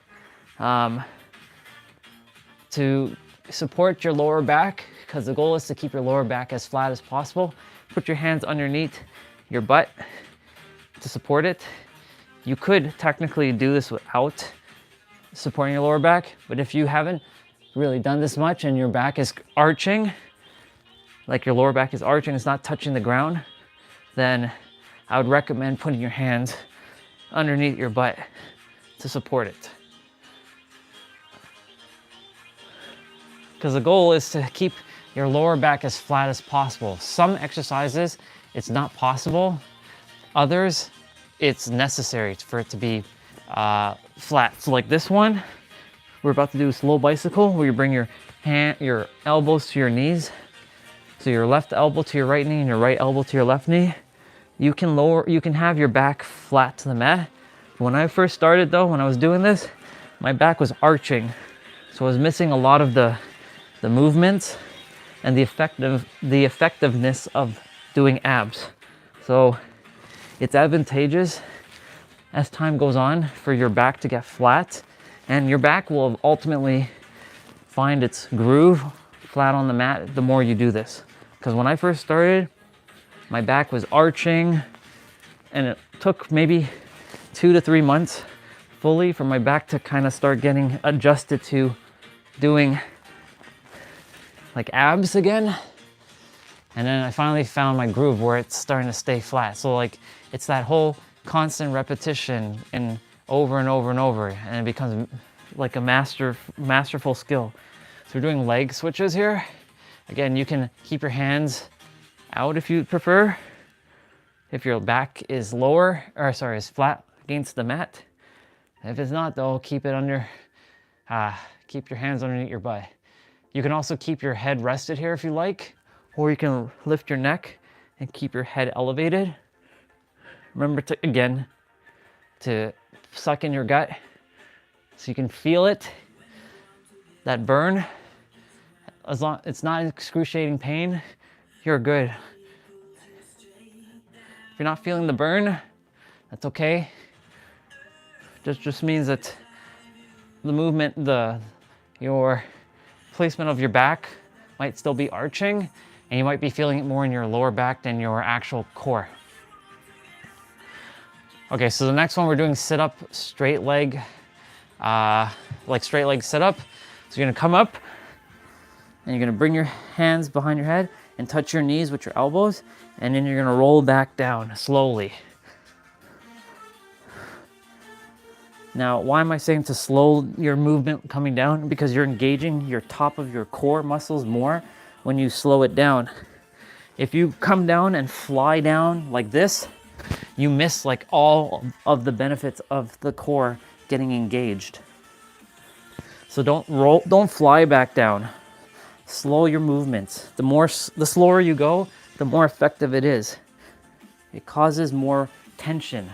Speaker 1: To support your lower back, because the goal is to keep your lower back as flat as possible. Put your hands underneath your butt to support it. You could technically do this without supporting your lower back, but if you haven't really done this much and your back is arching, like your lower back is arching, it's not touching the ground, then I would recommend putting your hands underneath your butt to support it. Because the goal is to keep your lower back as flat as possible. Some exercises, it's not possible. Others, it's necessary for it to be flat. So like this one, we're about to do a slow bicycle where you bring your elbows to your knees. So your left elbow to your right knee and your right elbow to your left knee. You can have your back flat to the mat. When I first started though, when I was doing this, my back was arching. So I was missing a lot of the movements and the effectiveness of doing abs. So it's advantageous as time goes on for your back to get flat, and your back will ultimately find its groove flat on the mat the more you do this. Because when I first started, my back was arching, and it took maybe 2 to 3 months fully for my back to kind of start getting adjusted to doing like abs again. And then I finally found my groove where it's starting to stay flat. So like it's that whole constant repetition and over and over and over, and it becomes like a masterful skill. So we're doing leg switches here. Again, you can keep your hands out if you prefer. If your back is is flat against the mat. If it's not though, keep it under, keep your hands underneath your butt. You can also keep your head rested here if you like, or you can lift your neck and keep your head elevated. Remember to suck in your gut so you can feel it, that burn. As long it's not excruciating pain, you're good. If you're not feeling the burn, that's okay. Just means that the movement, your placement of your back might still be arching, and you might be feeling it more in your lower back than your actual core. Okay, so the next one we're doing sit-up, straight leg, like straight leg sit-up. So you're gonna come up, and you're gonna bring your hands behind your head and touch your knees with your elbows, and then you're gonna roll back down slowly. Now, why am I saying to slow your movement coming down? Because you're engaging your top of your core muscles more when you slow it down. If you come down and fly down like this, you miss like all of the benefits of the core getting engaged. So don't fly back down. Slow your movements. The slower you go, the more effective it is. It causes more tension.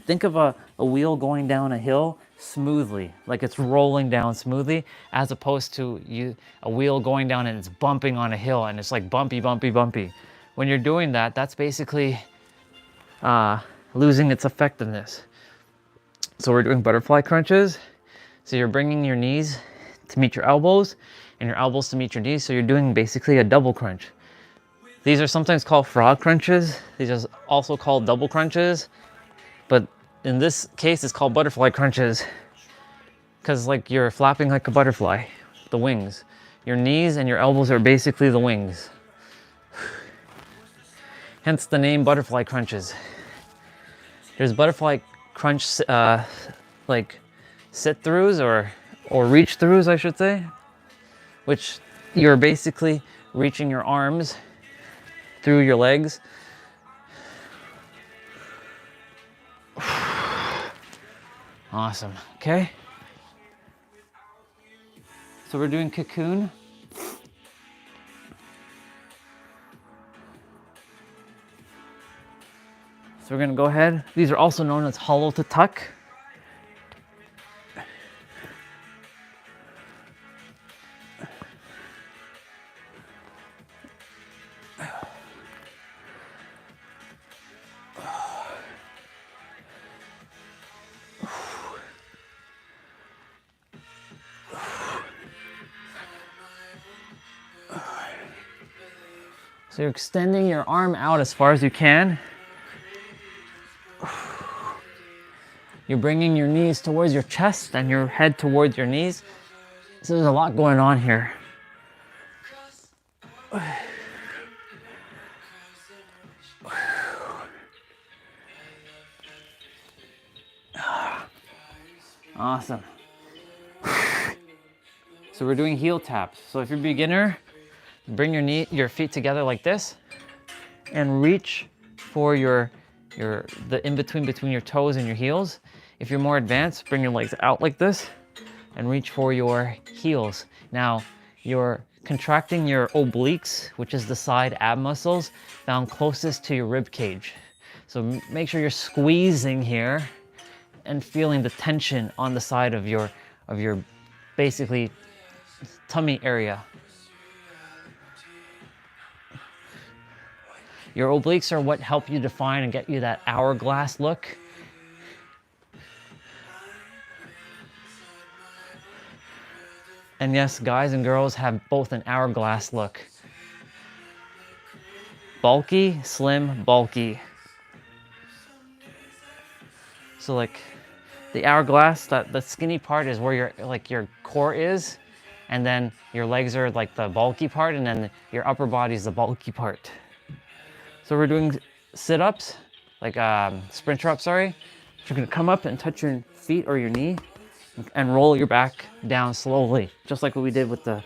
Speaker 1: Think of a wheel going down a hill smoothly, like it's rolling down smoothly, as opposed to a wheel going down and it's bumping on a hill and it's like bumpy, bumpy, bumpy. When you're doing that, that's basically losing its effectiveness. So we're doing butterfly crunches. So you're bringing your knees to meet your elbows and your elbows to meet your knees. So you're doing basically a double crunch. These are sometimes called frog crunches. These are also called double crunches. But in this case, it's called butterfly crunches because like you're flapping like a butterfly, the wings. Your knees and your elbows are basically the wings. Hence the name butterfly crunches. There's butterfly crunch like sit-throughs or reach-throughs, I should say, which you're basically reaching your arms through your legs. Awesome. Okay. So we're doing cocoon. So we're going to go ahead. These are also known as hollow to tuck. So you're extending your arm out as far as you can. You're bringing your knees towards your chest and your head towards your knees. So there's a lot going on here. Awesome. So we're doing heel taps. So if you're a beginner, bring your feet together like this and reach for the in-between between your toes and your heels. If you're more advanced, bring your legs out like this and reach for your heels. Now, you're contracting your obliques, which is the side ab muscles, down closest to your rib cage. So make sure you're squeezing here and feeling the tension on the side of your basically tummy area. Your obliques are what help you define and get you that hourglass look. And yes, guys and girls have both an hourglass look. Bulky, slim, bulky. So like the hourglass, the skinny part is where your core is, and then your legs are like the bulky part, and then your upper body is the bulky part. So we're doing sit-ups, like sprinter ups, sorry. You're gonna come up and touch your feet or your knee and roll your back down slowly, just like what we did with the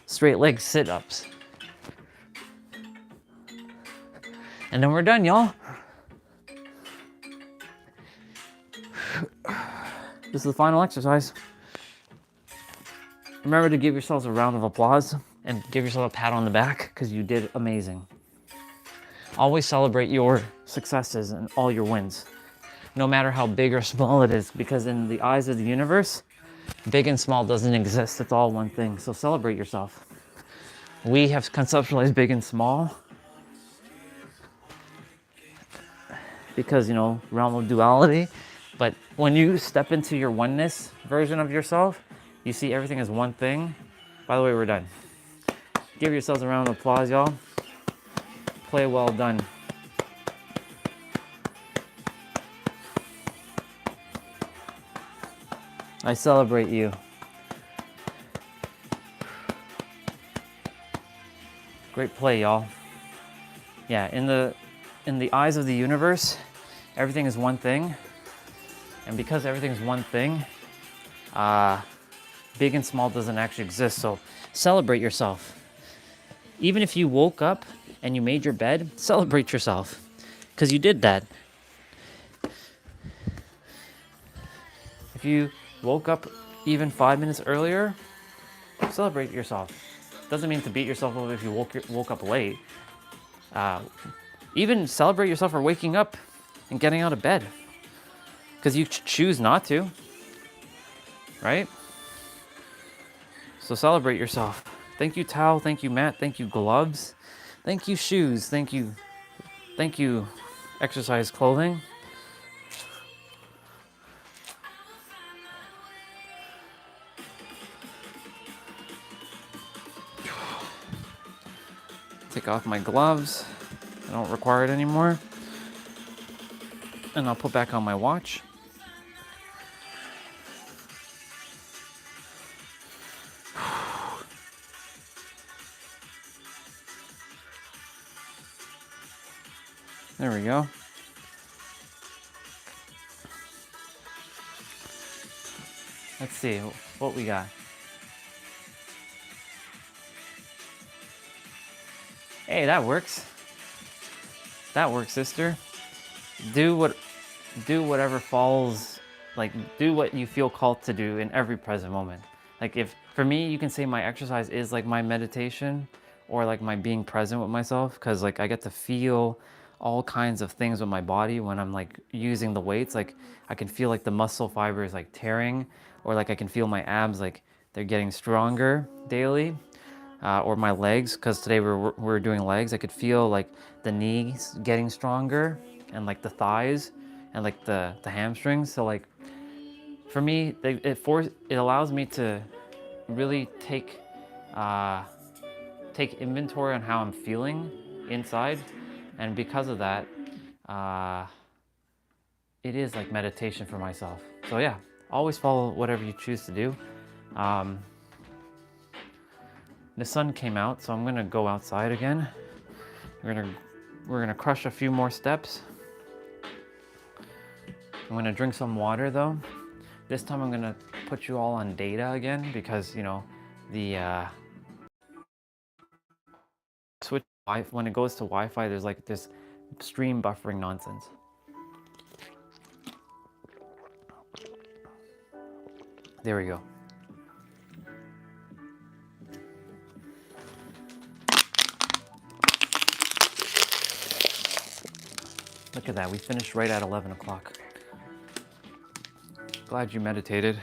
Speaker 1: straight leg sit-ups. And then we're done, y'all. This is the final exercise. Remember to give yourselves a round of applause and give yourself a pat on the back because you did amazing. Always celebrate your successes and all your wins, no matter how big or small it is, because in the eyes of the universe, big and small doesn't exist. It's all one thing. So celebrate yourself. We have conceptualized big and small because, realm of duality. But when you step into your oneness version of yourself, you see everything as one thing. By the way, we're done. Give yourselves a round of applause, y'all. Play well done. I celebrate you. Great play, y'all. Yeah, in the eyes of the universe, everything is one thing. And because everything is one thing, big and small doesn't actually exist. So celebrate yourself. Even if you woke up and you made your bed, celebrate yourself because you did that. If you woke up even 5 minutes earlier, celebrate yourself. Doesn't mean to beat yourself up if you woke up late. Even celebrate yourself for waking up and getting out of bed because you choose not to, right? So celebrate yourself. Thank you, towel. Thank you, mat. Thank you, gloves. Thank you, shoes. Thank you, exercise clothing. Take off my gloves. I don't require it anymore. And I'll put back on my watch. There we go. Let's see what we got. Hey, that works. That works, sister. Do whatever falls, like do what you feel called to do in every present moment. Like if for me, you can say my exercise is like my meditation or like my being present with myself because like I get to feel all kinds of things with my body when I'm like using the weights. Like I can feel like the muscle fibers like tearing, or like I can feel my abs like they're getting stronger daily. Or my legs, because today we're doing legs. I could feel like the knees getting stronger and like the thighs and like the hamstrings. So like for me, it allows me to really take inventory on how I'm feeling inside, and because of that, it is like meditation for myself. So yeah, always follow whatever you choose to do. The sun came out, so I'm gonna go outside again. We're gonna crush a few more steps. I'm gonna drink some water though. This time I'm gonna put you all on data again because you know the switch when it goes to Wi-Fi, there's like this stream buffering nonsense. There we go. Look at that, we finished right at 11 o'clock. Glad you meditated.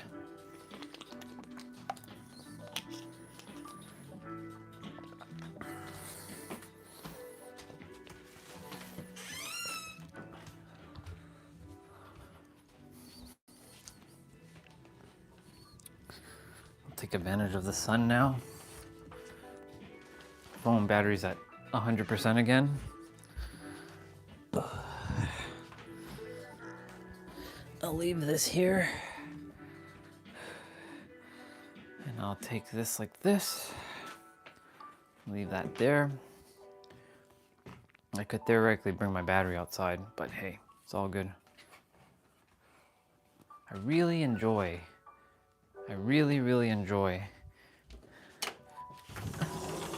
Speaker 1: I'll take advantage of the sun now. Phone battery's at 100% again. I'll leave this here. And I'll take this like this. Leave that there. I could theoretically bring my battery outside, but hey, it's all good. I really enjoy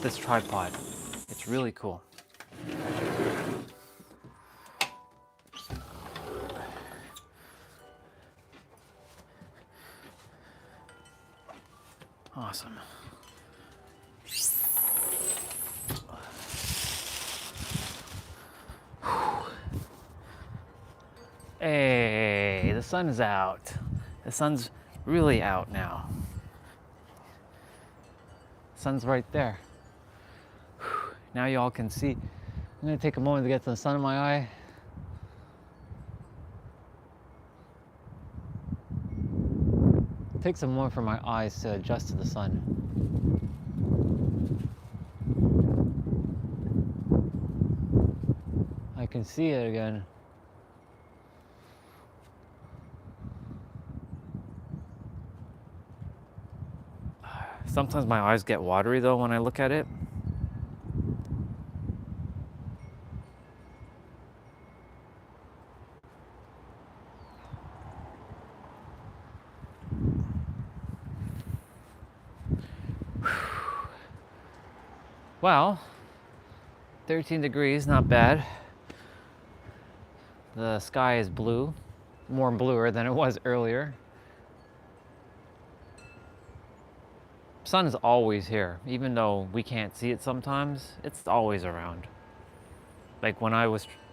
Speaker 1: this tripod. It's really cool. Awesome. Hey, the sun is out. The sun's really out now. Sun's right there. Now you all can see. I'm gonna take a moment to get the sun in my eye. It takes a moment for my eyes to adjust to the sun. I can see it again. Sometimes my eyes get watery though when I look at it. Well, 13 degrees, not bad. The sky is blue, more bluer than it was earlier. Sun is always here, even though we can't see it sometimes, it's always around. Like when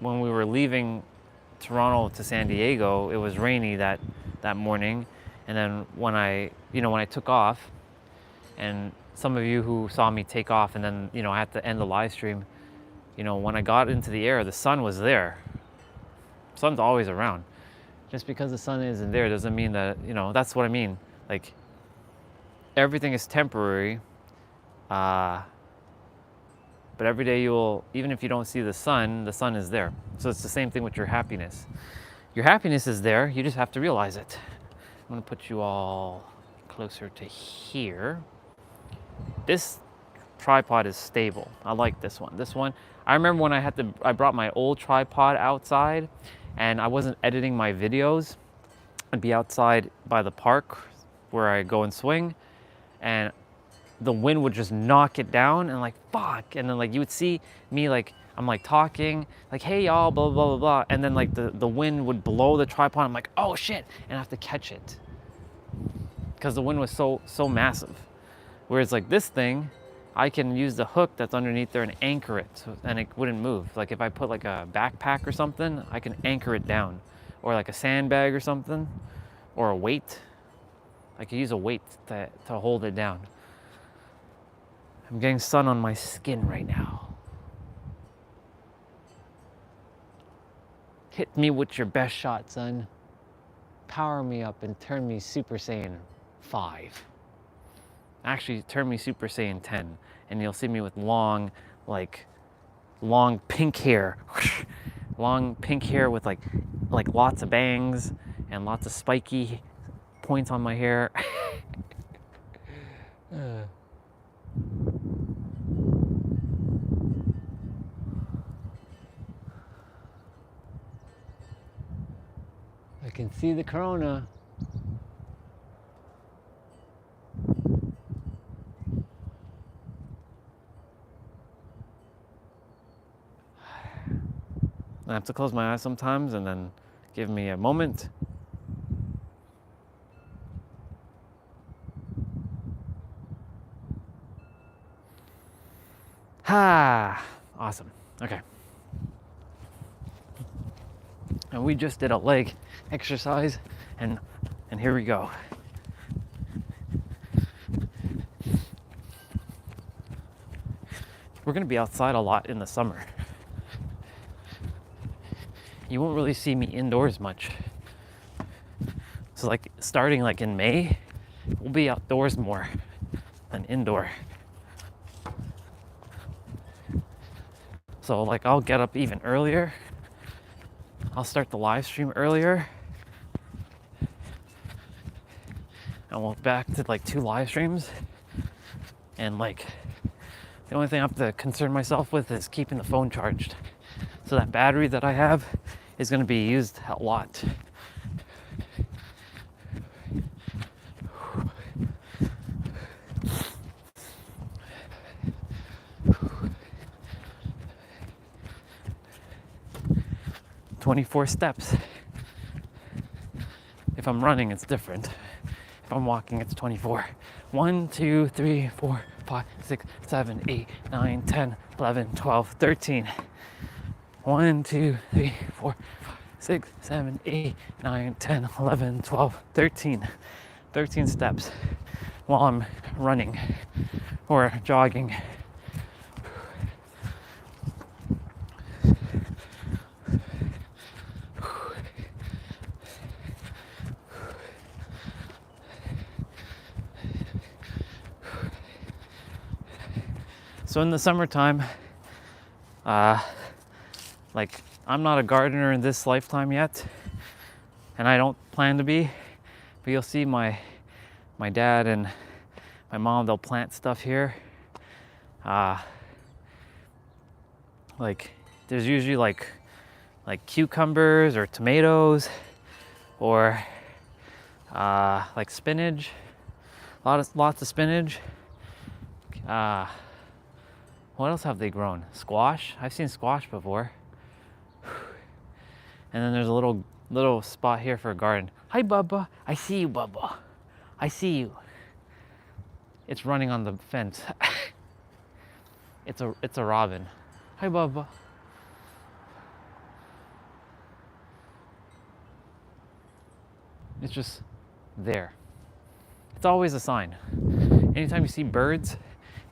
Speaker 1: we were leaving Toronto to San Diego, it was rainy that morning, and then when I took off, and some of you who saw me take off and then I had to end the live stream, when I got into the air, the sun was there. Sun's always around. Just because the sun isn't there doesn't mean that, that's what I mean. Like, everything is temporary, but every day even if you don't see the sun is there. So it's the same thing with your happiness. Your happiness is there, you just have to realize it. I'm gonna put you all closer to here. This tripod is stable. I like this one. This one, I remember when I brought my old tripod outside and I wasn't editing my videos. I'd be outside by the park where I go and swing, and the wind would just knock it down, and like, fuck. And then like you would see me, like I'm like talking, like, hey y'all, blah, blah, blah, blah. And then like the wind would blow the tripod. I'm like, oh shit. And I have to catch it because the wind was so massive. Whereas like this thing, I can use the hook that's underneath there and anchor it, and it wouldn't move. Like if I put like a backpack or something, I can anchor it down, or like a sandbag or something, or a weight. I could use a weight to hold it down. I'm getting sun on my skin right now. Hit me with your best shot, son. Power me up and turn me Super Saiyan 5. Actually, turn me Super Saiyan 10, and you'll see me with long pink hair. Long pink hair with like lots of bangs and lots of spiky points on my hair. I can see the corona. I have to close my eyes sometimes and then give me a moment. Awesome. Okay. And we just did a leg exercise, and here we go. We're gonna be outside a lot in the summer. You won't really see me indoors much. So like starting like in May, we'll be outdoors more than indoor. So like I'll get up even earlier. I'll start the live stream earlier. And we'll back to like 2 live streams. And like the only thing I have to concern myself with is keeping the phone charged. So that battery that I have is going to be used a lot. "24 steps. If I'm running, it's different. If I'm walking, it's 24. 1, 2, 3, 4, 5, 6, 7, 8, 9, 10, 11, 12, 13. 1, 2, 3, 4, 5, 6, 7, 8, 9, 10, 11, 12, 13. 13 steps while I'm running or jogging. So in the summertime, like I'm not a gardener in this lifetime yet, and I don't plan to be, but you'll see my dad and my mom, they'll plant stuff here. Like there's usually like cucumbers or tomatoes or like spinach, lots of spinach. What What else have they grown? Squash. I've seen squash before. And then there's a little spot here for a garden. Hi, Bubba. I see you, Bubba. I see you. It's running on the fence. It's a robin. Hi, Bubba. It's just there. It's always a sign. Anytime you see birds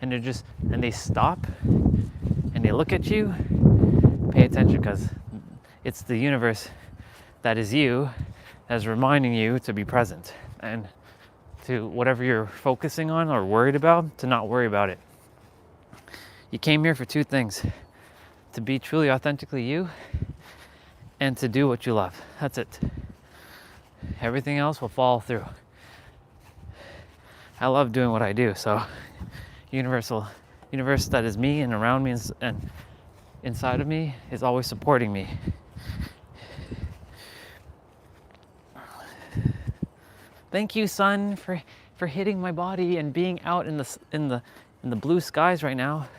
Speaker 1: and they stop and they look at you, pay attention, because it's the universe that is you that is reminding you to be present, and to whatever you're focusing on or worried about, to not worry about it. You came here for two things: to be truly authentically you and to do what you love. That's it. Everything else will fall through. I love doing what I do, so universe that is me and around me and inside of me is always supporting me. Thank you, sun, for hitting my body and being out in the blue skies right now.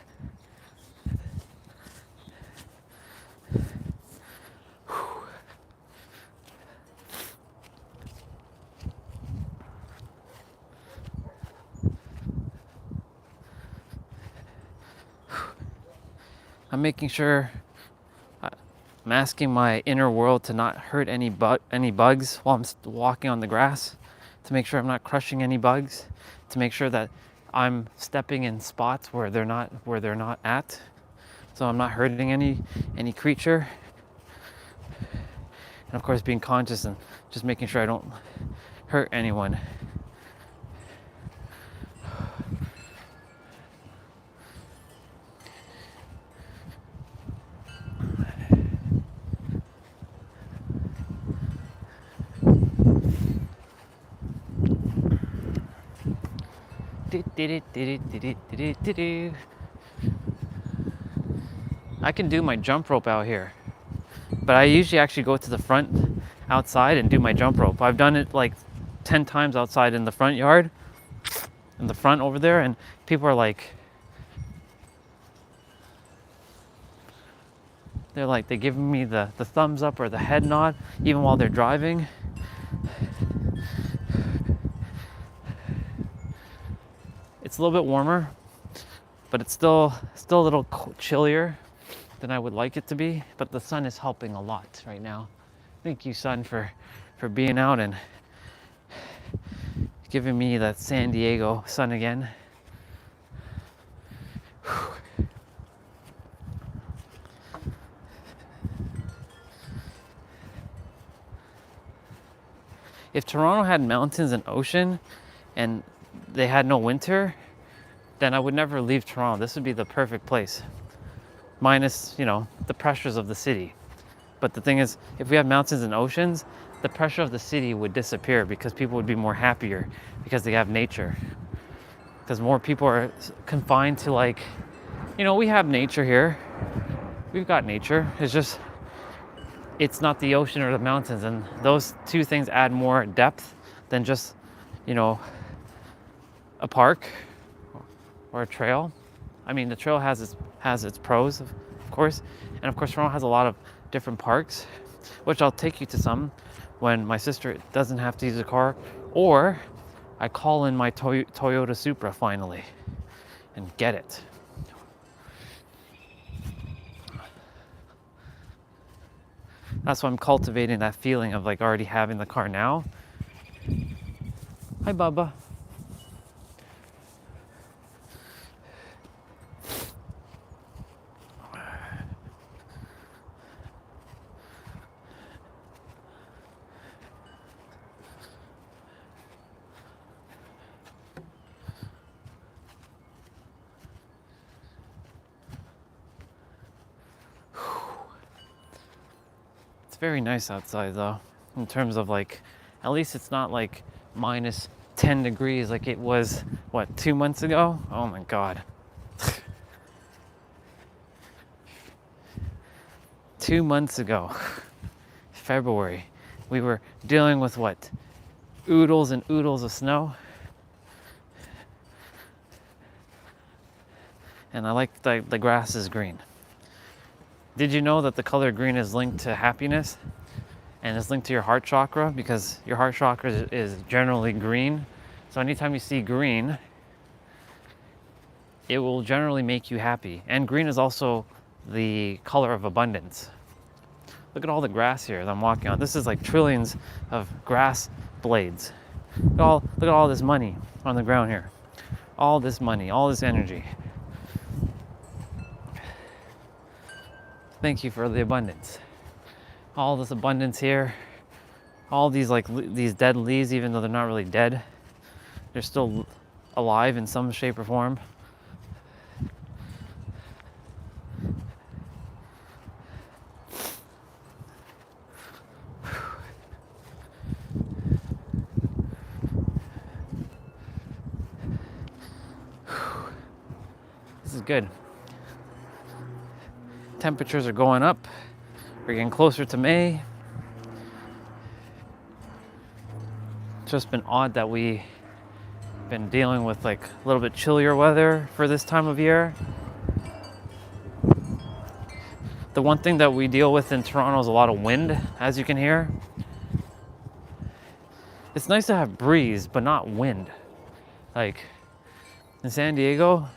Speaker 1: I'm making sure, I'm asking my inner world to not hurt any bugs while I'm walking on the grass, to make sure I'm not crushing any bugs, to make sure that I'm stepping in spots where they're not at, so I'm not hurting any creature. And of course, being conscious and just making sure I don't hurt anyone. I can do my jump rope out here, but I usually actually go to the front outside and do my jump rope. I've done it like 10 times outside in the front yard, in the front over there, and people are like, they're giving me the thumbs up or the head nod even while they're driving. It's a little bit warmer, but it's still a little chillier than I would like it to be, but the sun is helping a lot right now. Thank you, sun, for being out and giving me that San Diego sun again. If Toronto had mountains and ocean and they had no winter, then I would never leave Toronto. This would be the perfect place. Minus, the pressures of the city. But the thing is, if we have mountains and oceans, the pressure of the city would disappear because people would be more happier because they have nature. Because more people are confined to we have nature here. We've got nature. It's not the ocean or the mountains, and those two things add more depth than just, a park or a trail. I mean, the trail has its pros, of course, and of course Toronto has a lot of different parks, which I'll take you to some when my sister doesn't have to use a car, or I call in my Toyota Supra finally and get it. That's why I'm cultivating that feeling of already having the car now. Hi, Bubba. Very nice outside though, in terms of at least it's not minus 10 degrees like it was 2 months ago. Oh my god. 2 months ago, February, we were dealing with oodles and oodles of snow. And I like the grass is green. Did you know that the color green is linked to happiness and is linked to your heart chakra, because your heart chakra is generally green. So anytime you see green, it will generally make you happy. And green is also the color of abundance. Look at all the grass here that I'm walking on. This is like trillions of grass blades. Look at all this money on the ground here. All this money, all this energy. Thank you for the abundance. All this abundance here. All these these dead leaves, even though they're not really dead, they're still alive in some shape or form. This is good. Temperatures are going up. We're getting closer to May. It's just been odd that we've been dealing with like a little bit chillier weather for this time of year. The one thing that we deal with in Toronto is a lot of wind, as you can hear. It's nice to have breeze, but not wind. Like in San Diego,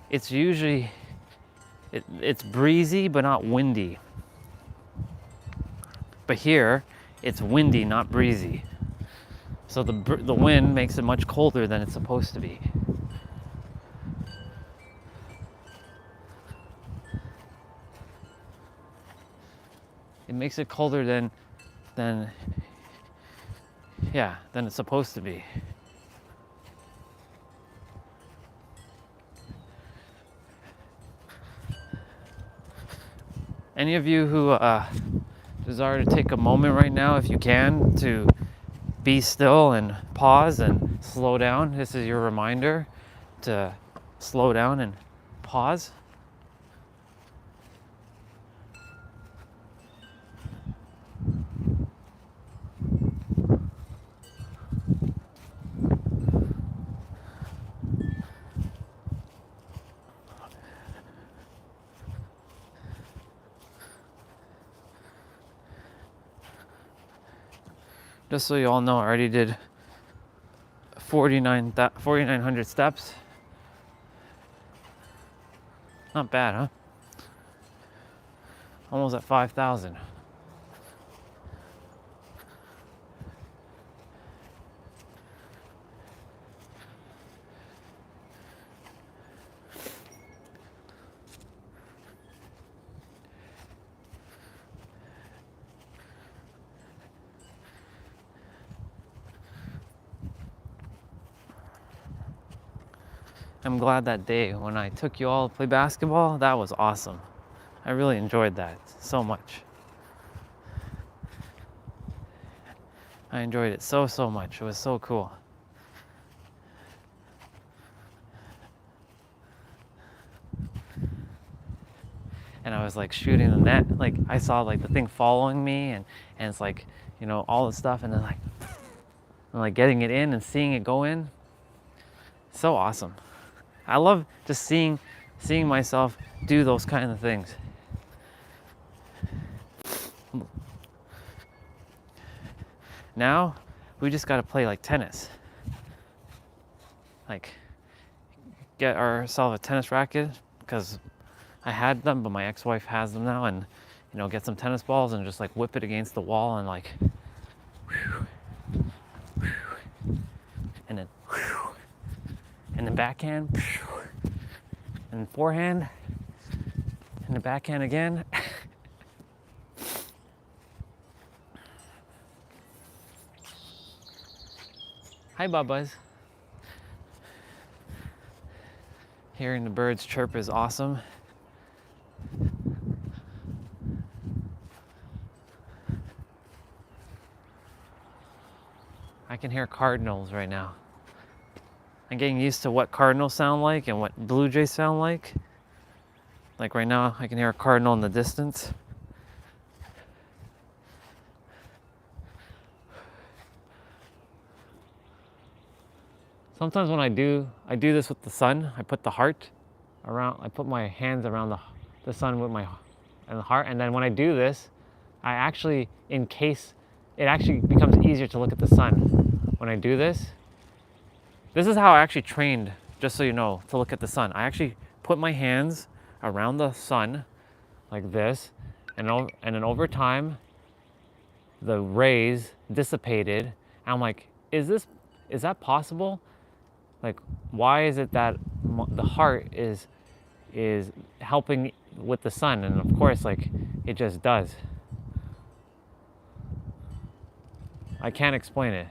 Speaker 1: it's usually, it's breezy, but not windy. But here, it's windy, not breezy. So the wind makes it much colder than it's supposed to be. It makes it colder than it's supposed to be. Any of you who desire to take a moment right now, if you can, to be still and pause and slow down. This is your reminder to slow down and pause. Just so you all know, I already did 4,900 steps. Not bad, huh? Almost at 5,000. I'm glad that day when I took you all to play basketball, that was awesome. I really enjoyed that so much. I enjoyed it so much. It was so cool. And I was like shooting the net, like I saw like the thing following me, and it's like, you know, all the stuff, and then like I'm like getting it in and seeing it go in. So awesome. I love just seeing myself do those kind of things. Now we just gotta play like tennis. Like get ourselves a tennis racket, because I had them, but my ex-wife has them now, and you know, get some tennis balls and just like whip it against the wall and like, and then, and then backhand, and then forehand, and the backhand again. Hi, Bubba's. Hearing the birds chirp is awesome. I can hear cardinals right now. I'm getting used to what cardinals sound like and what blue jays sound like. Like right now, I can hear a cardinal in the distance. Sometimes when I do this with the sun, I put the heart
Speaker 4: around, I put my hands around the sun with my and the heart, and then when I do this, I actually, in case, it actually becomes easier to look at the sun. When I do this is how I actually trained, just so you know, to look at the sun. I actually put my hands around the sun like this, and then over time, the rays dissipated. And I'm like, is that possible? Like, why is it that the heart is helping with the sun? And of course, like, it just does. I can't explain it.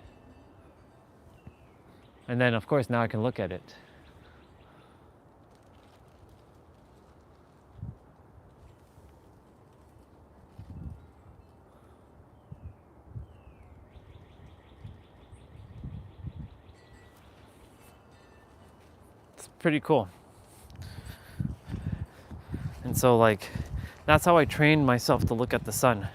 Speaker 4: And then of course now I can look at it. It's pretty cool. And so, like, that's how I trained myself to look at the sun.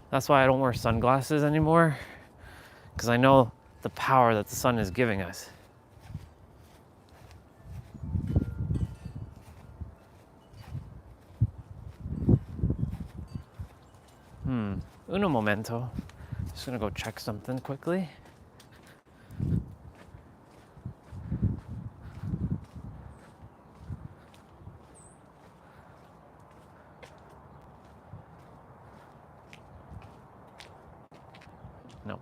Speaker 4: That's why I don't wear sunglasses anymore, because I know the power that the sun is giving us. Uno momento. Just gonna go check something quickly. Nope.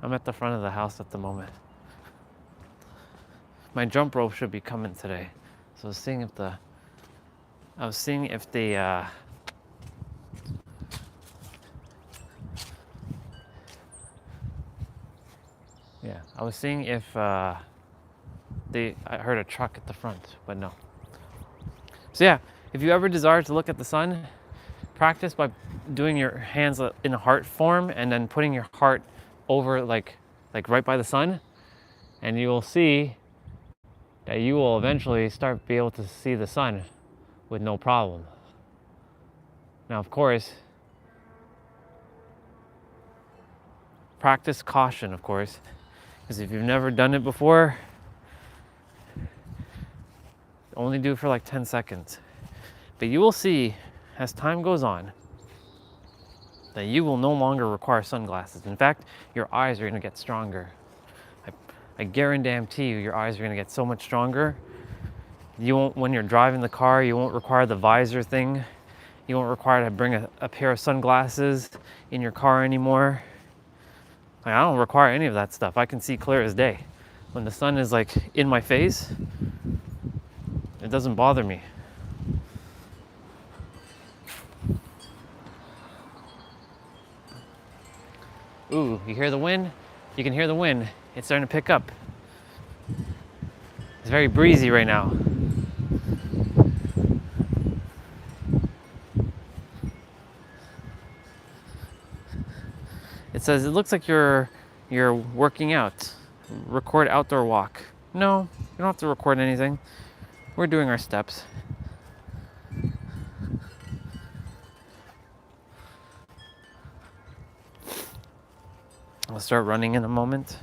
Speaker 4: I'm at the front of the house at the moment. My jump rope should be coming today. So I was seeing if the I was seeing if I heard a truck at the front, but no. So yeah, if you ever desire to look at the sun, practice by doing your hands in a heart form and then putting your heart over like right by the sun, and you will see that you will eventually start be able to see the sun with no problem. Now, of course, practice caution, of course, because if you've never done it before, only do it for like 10 seconds. But you will see, as time goes on, that you will no longer require sunglasses. In fact, your eyes are going to get stronger. I guarantee you, your eyes are going to get so much stronger. You won't, when you're driving the car, you won't require the visor thing. You won't require to bring a pair of sunglasses in your car anymore. Like, I don't require any of that stuff. I can see clear as day. When the sun is like in my face, it doesn't bother me. Ooh, you hear the wind? You can hear the wind. It's starting to pick up. It's very breezy right now. It says, it looks like you're working out. Record outdoor walk. No, you don't have to record anything. We're doing our steps. I'll start running in a moment.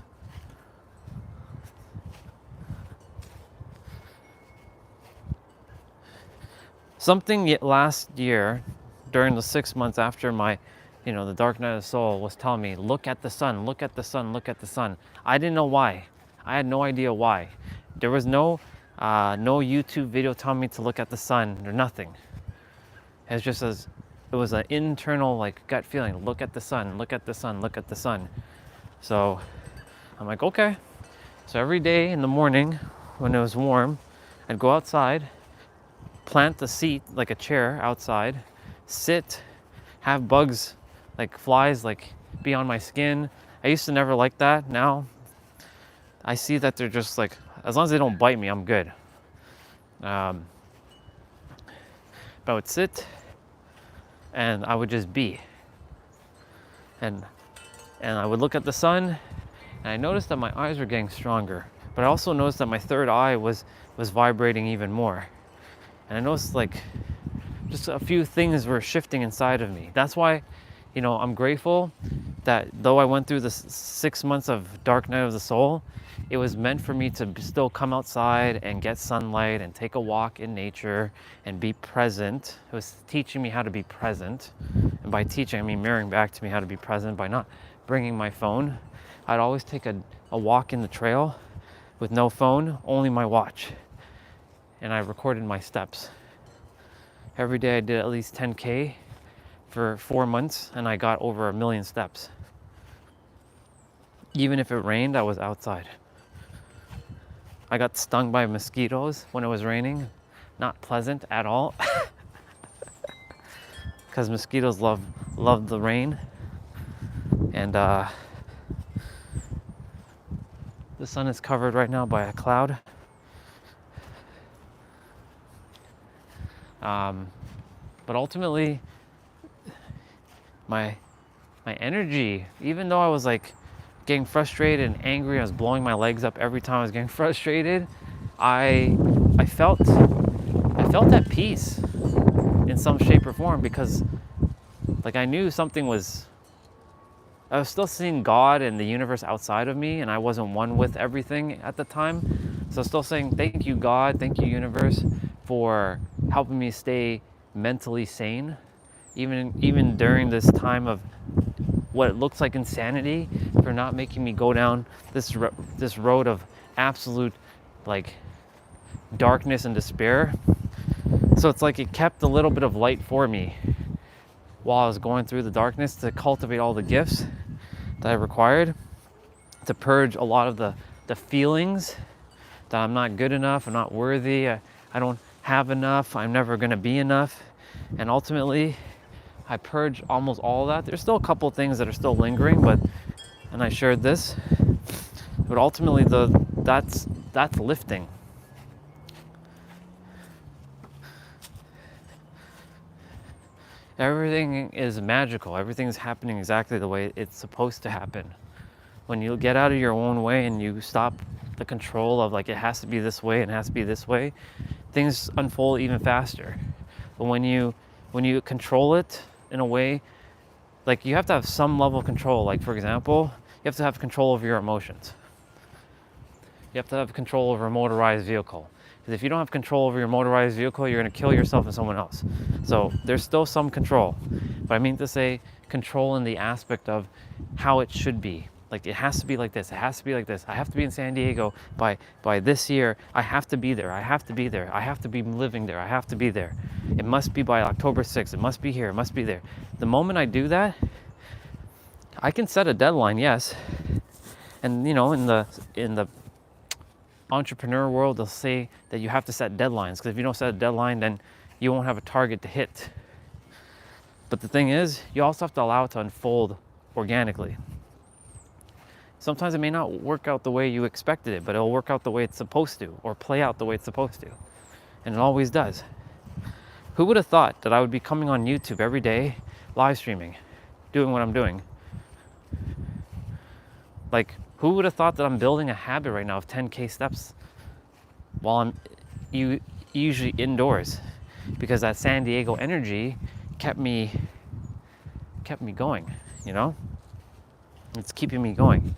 Speaker 4: Something last year, during the 6 months after my, the dark night of the soul, was telling me, look at the sun, look at the sun, look at the sun. I didn't know why. I had no idea why. There was no YouTube video telling me to look at the sun or nothing. It was an internal like gut feeling. Look at the sun, look at the sun, look at the sun. So I'm like, okay. So every day in the morning when it was warm, I'd go outside, plant the seat, like a chair outside, sit, have bugs, like flies, like be on my skin. I used to never like that. Now I see that they're just like, as long as they don't bite me, I'm good. But I would sit and I would just be. And I would look at the sun, and I noticed that my eyes were getting stronger. But I also noticed that my third eye was vibrating even more. And I noticed like just a few things were shifting inside of me. That's why, I'm grateful that though I went through the 6 months of dark night of the soul, it was meant for me to still come outside and get sunlight and take a walk in nature and be present. It was teaching me how to be present. And by teaching, I mean mirroring back to me how to be present by not bringing my phone. I'd always take a walk in the trail with no phone, only my watch. And I recorded my steps. Every day I did at least 10K for 4 months, and I got over 1 million steps. Even if it rained, I was outside. I got stung by mosquitoes when it was raining. Not pleasant at all. Because mosquitoes love the rain. And the sun is covered right now by a cloud. But ultimately, my energy, even though I was like getting frustrated and angry, I was blowing my legs up every time I was getting frustrated, I felt at peace in some shape or form, because like I knew I was still seeing God and the universe outside of me, and I wasn't one with everything at the time. So I was still saying, thank you, God, thank you, universe, for helping me stay mentally sane, even during this time of what it looks like insanity, for not making me go down this road of absolute like darkness and despair. So it's like it kept a little bit of light for me while I was going through the darkness, to cultivate all the gifts that I required, to purge a lot of the feelings that I'm not good enough, I'm not worthy, I don't have enough, I'm never gonna be enough. And ultimately, I purged almost all of that. There's still a couple things that are still lingering, and I shared this, but ultimately that's lifting. Everything is magical. Everything's happening exactly the way it's supposed to happen. When you get out of your own way and you stop the control of like, it has to be this way and it has to be this way, things unfold even faster. But when you control it in a way, like you have to have some level of control. Like for example, you have to have control over your emotions. You have to have control over a motorized vehicle. Because if you don't have control over your motorized vehicle, you're going to kill yourself and someone else. So there's still some control. But I mean to say control in the aspect of how it should be. Like it has to be like this. It has to be like this. I have to be in San Diego by this year. I have to be there. I have to be there. I have to be living there. I have to be there. It must be by October 6th. It must be here. It must be there. The moment I do that, I can set a deadline, yes. And you know, in the entrepreneur world, they'll say that you have to set deadlines, because if you don't set a deadline, then you won't have a target to hit. But the thing is, you also have to allow it to unfold organically. Sometimes it may not work out the way you expected it, but it'll work out the way it's supposed to, or play out the way it's supposed to. And it always does. Who would have thought that I would be coming on YouTube every day, live streaming, doing what I'm doing? Like, who would have thought that I'm building a habit right now of 10K steps while I'm usually indoors? Because that San Diego energy kept me going, you know? It's keeping me going.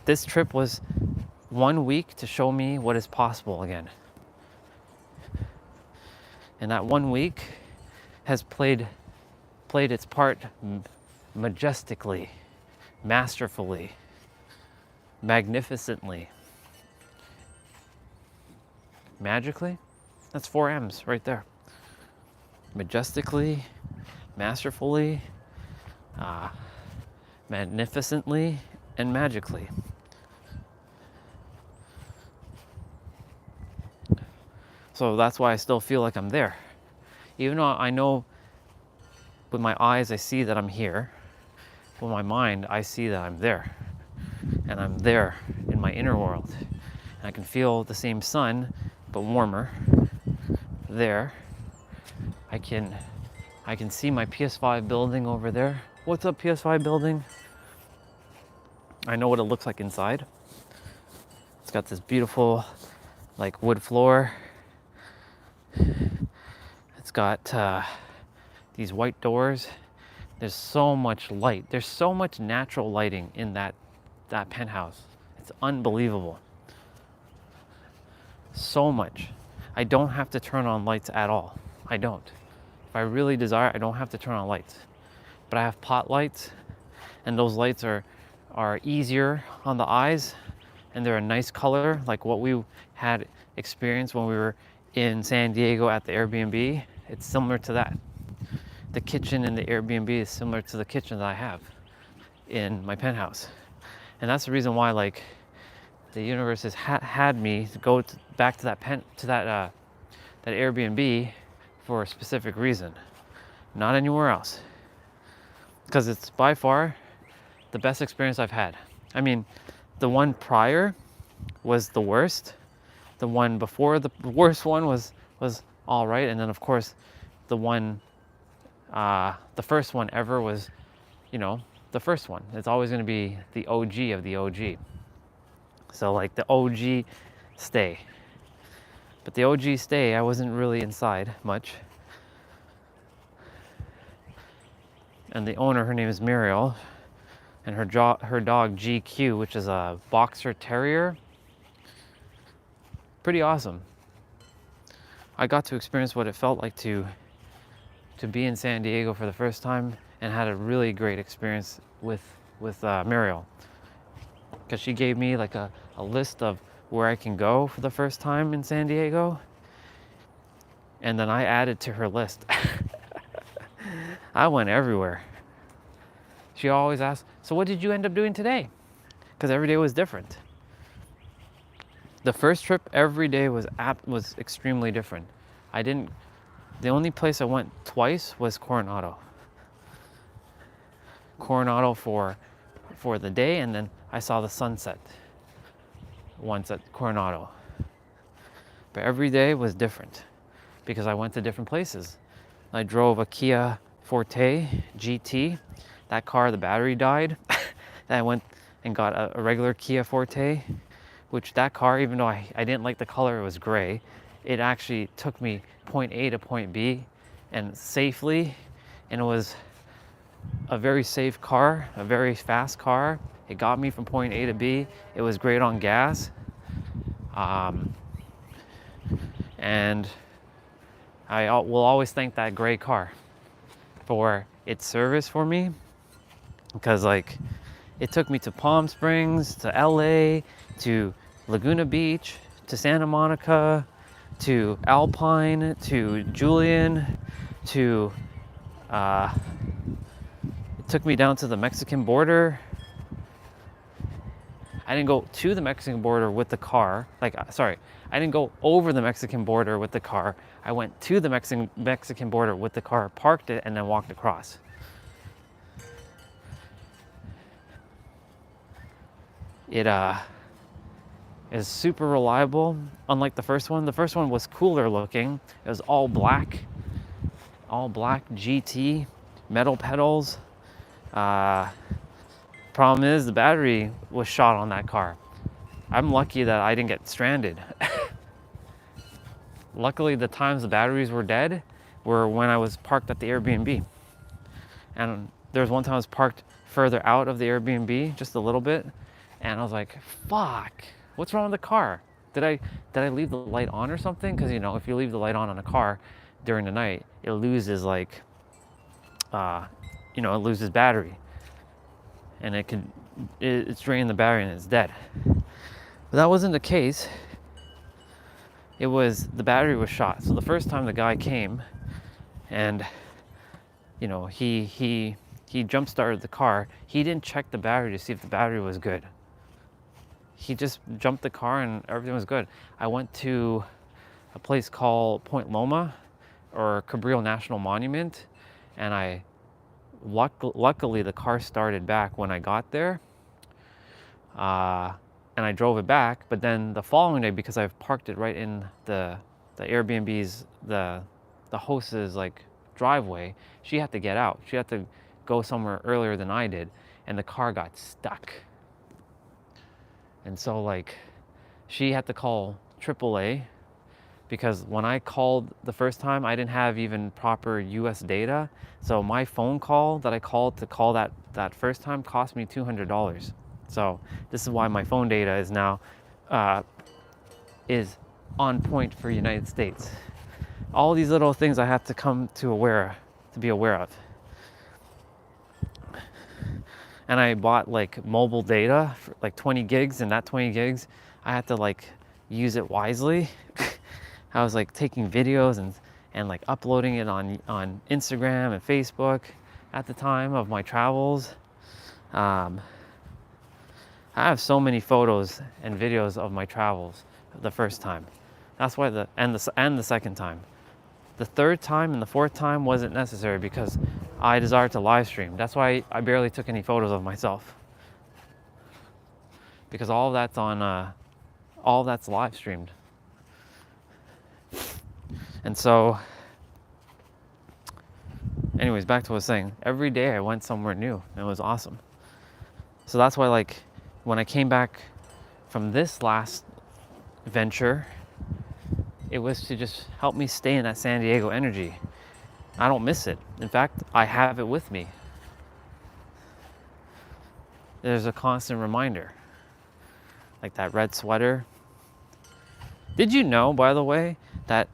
Speaker 4: This trip was 1 week to show me what is possible again. And that 1 week has played its part majestically, masterfully, magnificently, magically. That's 4 M's right there. Majestically, masterfully, magnificently, and magically. So that's why I still feel like I'm there. Even though I know with my eyes I see that I'm here, with my mind I see that I'm there. And I'm there in my inner world. And I can feel the same sun, but warmer. There. I can see my PS5 building over there. What's up, PS5 building? I know what it looks like inside. It's got this beautiful like wood floor. It's got these white doors. There's so much light. There's so much natural lighting in that penthouse. It's unbelievable. So much. I don't have to turn on lights at all. I don't. If I really desire, I don't have to turn on lights. But I have pot lights, and those lights are easier on the eyes, and they're a nice color, like what we had experienced when we were in San Diego at the Airbnb. It's similar to that. The kitchen in the Airbnb is similar to the kitchen that I have in my penthouse. And that's the reason why, like, the universe has had me to go back to that Airbnb for a specific reason, not anywhere else, because it's by far the best experience I've had. I mean, the one prior was the worst. The one before the worst one was all right, and then of course, the first one ever was, the first one. It's always going to be the OG of the OG. So like the OG stay. But the OG stay, I wasn't really inside much. And the owner, her name is Muriel, and her dog GQ, which is a boxer terrier. Pretty awesome. I got to experience what it felt like to be in San Diego for the first time, and had a really great experience with Muriel, because she gave me like a list of where I can go for the first time in San Diego, and then I added to her list. I went everywhere. She always asked, so what did you end up doing today? Because every day was different. The first trip, every day was extremely different. The only place I went twice was Coronado. Coronado for the day, and then I saw the sunset once at Coronado. But every day was different because I went to different places. I drove a Kia Forte GT. That car, the battery died. Then I went and got a regular Kia Forte, which that car, even though I didn't like the color, it was gray, it actually took me point A to point B and safely, and it was a very safe car, a very fast car. It got me from point A to B. It was great on gas. And I will always thank that gray car for its service for me, because like it took me to Palm Springs, to LA, to Laguna Beach, to Santa Monica, to Alpine, to Julian, to it took me down to the Mexican border. I didn't go to the Mexican border with the car. I didn't go over the Mexican border with the car. I went to the Mexican border with the car, parked it, and then walked across. It is super reliable, unlike the first one. The first one was cooler looking. It was all black GT, metal pedals. Problem is, the battery was shot on that car. I'm lucky that I didn't get stranded. Luckily, the times the batteries were dead were when I was parked at the Airbnb. And there was one time I was parked further out of the Airbnb, just a little bit, and I was like, fuck, what's wrong with the car? Did I leave the light on or something? Because, if you leave the light on a car during the night, it loses it loses battery. And it's draining the battery and it's dead. But that wasn't the case. It was, the battery was shot. So the first time the guy came and, he jump started the car, he didn't check the battery to see if the battery was good. He just jumped the car and everything was good. I went to a place called Point Loma, or Cabrillo National Monument, and luckily the car started back when I got there, and I drove it back. But then the following day, because I've parked it right in the Airbnb's, the host's driveway, she had to get out. She had to go somewhere earlier than I did, and the car got stuck. And so she had to call AAA because when I called the first time, I didn't have even proper US data. So my phone call that I called to call that first time cost me $200. So this is why my phone data is now is on point for United States. All these little things I have to come to be aware of. And I bought like mobile data for like 20 gigs, and that 20 gigs, I had to like use it wisely. I was like taking videos and like uploading it on Instagram and Facebook at the time of my travels. I have so many photos and videos of my travels the first time. That's why the second time. The third time and the fourth time wasn't necessary because I desired to live stream. That's why I barely took any photos of myself, because all that's live streamed. And so, anyways, back to what I was saying. Every day I went somewhere new, and it was awesome. So that's why, like, when I came back from this last venture, it was to just help me stay in that San Diego energy. I don't miss it. In fact, I have it with me. There's a constant reminder. Like that red sweater. Did you know, by the way, that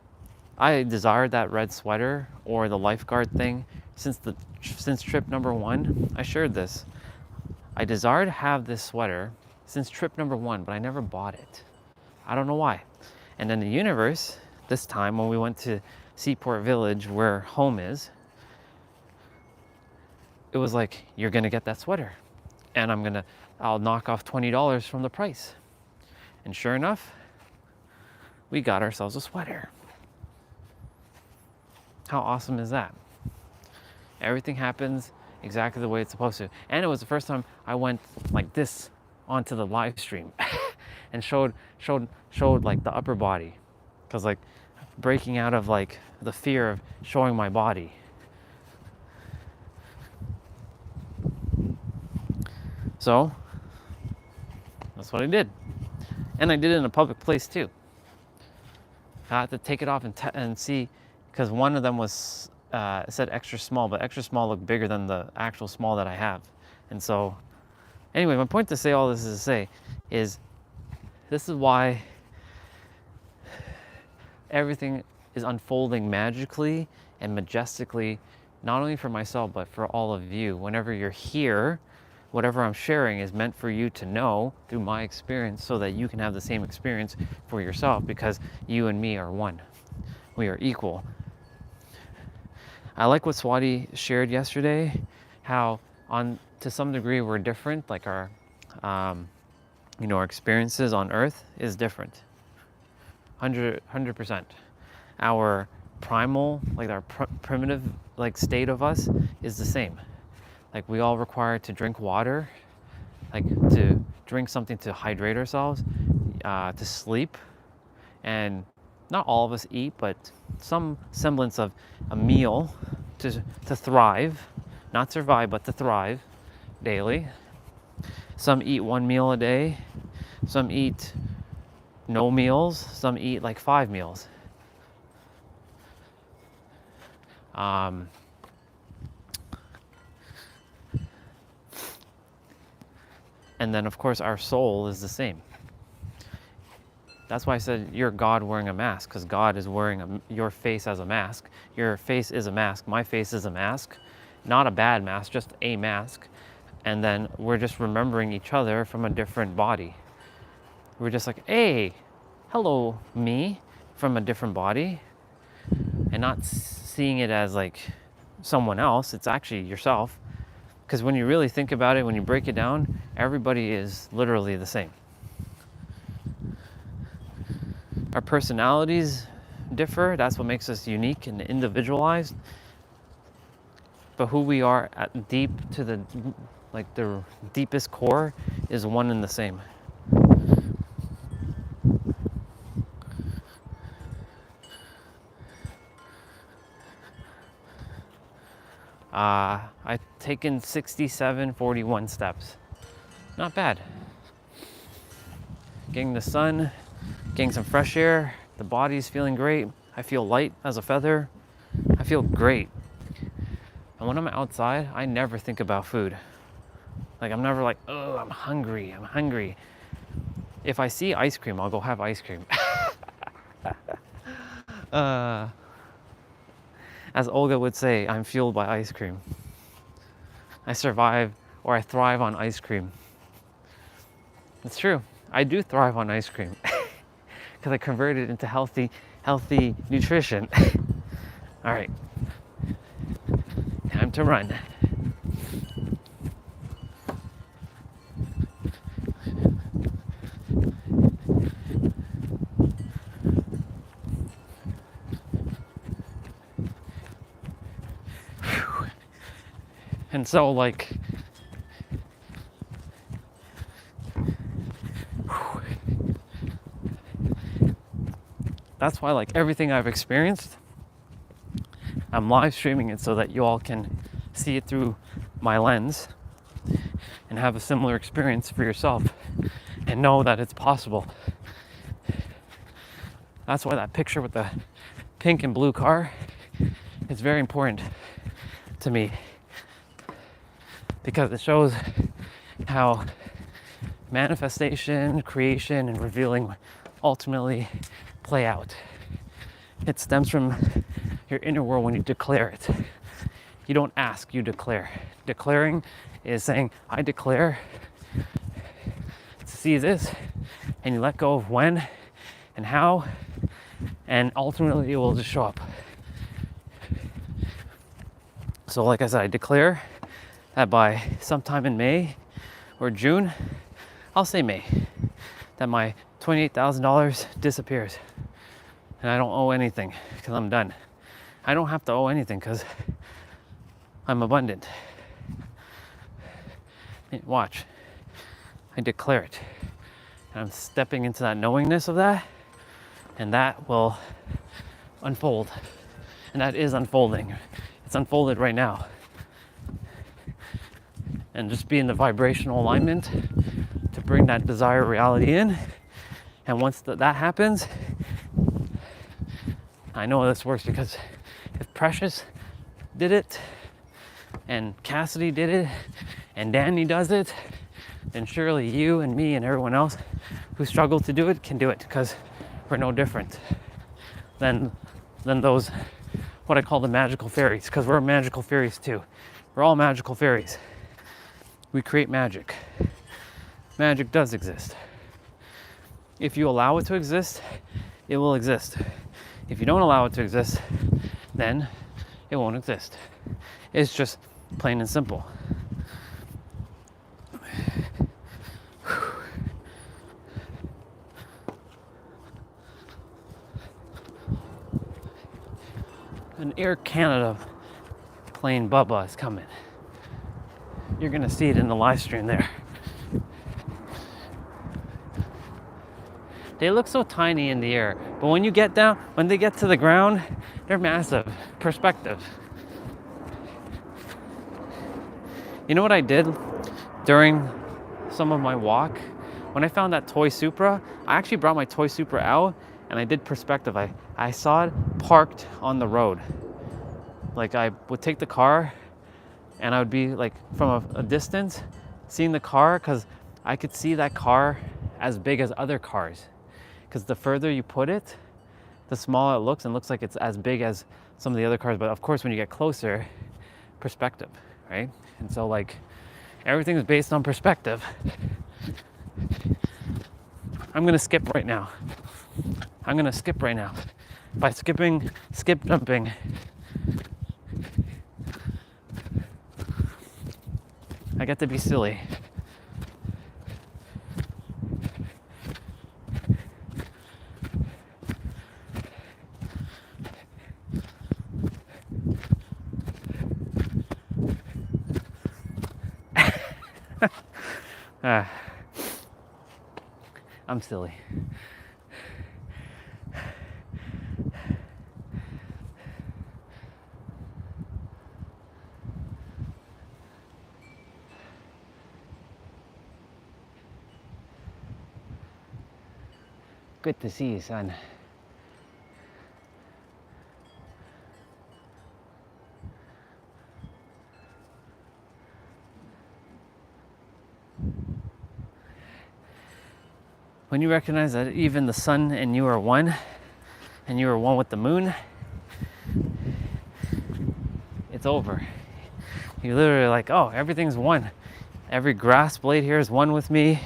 Speaker 4: I desired that red sweater or the lifeguard thing since trip number 1? I shared this. I desired to have this sweater since trip number 1, but I never bought it. I don't know why. And then the universe, this time when we went to Seaport Village, where home is, it was like, you're gonna get that sweater, and I'll knock off $20 from the price. And sure enough, we got ourselves a sweater. How awesome is that? Everything happens exactly the way it's supposed to. And it was the first time I went like this onto the live stream and showed like the upper body, because like breaking out of like the fear of showing my body. So that's what I did, and I did it in a public place too. I had to take it off and see, because one of them was it said extra small, but extra small looked bigger than the actual small that I have. And so anyway, my point to say all this is to say is, this is why everything is unfolding magically and majestically, not only for myself, but for all of you. Whenever you're here, whatever I'm sharing is meant for you to know through my experience, so that you can have the same experience for yourself, because you and me are one. We are equal. I like what Swati shared yesterday, how to some degree we're different, like our our experiences on earth is different. 100%. Our primal, like our primitive like state of us is the same. Like we all require to drink water, like to drink something to hydrate ourselves, to sleep, and not all of us eat, but some semblance of a meal to thrive, not survive, but to thrive daily. Some eat 1 meal a day, some eat no meals, some eat like 5 meals. And then of course our soul is the same. That's why I said you're God wearing a mask, because God is wearing your face as a mask. Your face is a mask. My face is a mask. Not a bad mask, just a mask. And then we're just remembering each other from a different body. We're just like, hey, hello, me, from a different body. And not seeing it as like someone else. It's actually yourself. Because when you really think about it, when you break it down, everybody is literally the same. Our personalities differ. That's what makes us unique and individualized. But who we are at deep to the deepest core is one and the same. I've taken 6741 steps. Not bad. Getting the sun, getting some fresh air, The body's feeling great. I feel light as a feather. I feel great. And when I'm outside, I never think about food. Like, I'm never like, oh, I'm hungry, I'm hungry. If I see ice cream, I'll go have ice cream. As Olga would say, I'm fueled by ice cream. I survive or I thrive on ice cream. It's true. I do thrive on ice cream because I convert it into healthy nutrition. All right, time to run. And so, like, that's why, like, everything I've experienced, I'm live streaming it so that you all can see it through my lens and have a similar experience for yourself and know that it's possible. That's why that picture with the pink and blue car is very important to me, because it shows how manifestation, creation, and revealing ultimately play out. It stems from your inner world when you declare it. You don't ask, you declare. Declaring is saying, I declare to see this, and you let go of when and how, and ultimately it will just show up. So like I said, I declare that by sometime in May or June, I'll say May, that my $28,000 disappears and I don't owe anything because I'm done. I don't have to owe anything because I'm abundant. Watch, I declare it. And I'm stepping into that knowingness of that, and that will unfold. And that is unfolding. It's unfolded right now. And just be in the vibrational alignment to bring that desired reality in. And once that happens, I know this works because if Precious did it, and Cassidy did it, and Danny does it, then surely you and me and everyone else who struggle to do it can do it, because we're no different than those, what I call the magical fairies, because we're magical fairies too. We're all magical fairies. We create magic. Magic does exist. If you allow it to exist, it will exist. If you don't allow it to exist, then it won't exist. It's just plain and simple. An Air Canada plane Bubba is coming. You're gonna see it in the live stream there. They look so tiny in the air, but when you get down, when they get to the ground, they're massive. Perspective. You know what I did during some of my walk? When I found that toy Supra, I actually brought my toy Supra out and I did perspective. I saw it parked on the road. Like, I would take the car and I would be like from a distance seeing the car, because I could see that car as big as other cars. Because the further you put it, the smaller it looks, and looks like it's as big as some of the other cars. But of course, when you get closer, perspective, right? And so, like, everything is based on perspective. I'm gonna skip right now. I'm gonna skip right now. By skip jumping, I get to be silly. I'm silly. Good to see you, son. When you recognize that even the sun and you are one, and you are one with the moon, it's over. You're literally like, oh, everything's one. Every grass blade here is one with me.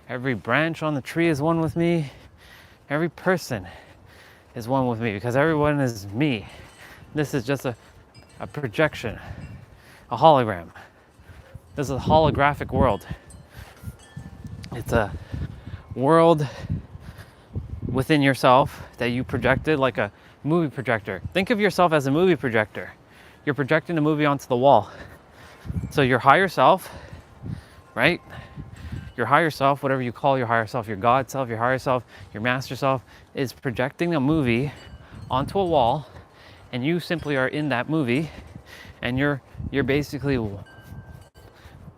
Speaker 4: Every branch on the tree is one with me. Every person is one with me because everyone is me. This is just a projection, a hologram. This is a holographic world. It's a world within yourself that you projected like a movie projector. Think of yourself as a movie projector. You're projecting a movie onto the wall. So your higher self, right? Your higher self, whatever you call your higher self, your God self, your higher self, your master self, is projecting a movie onto a wall, and you simply are in that movie, and you're basically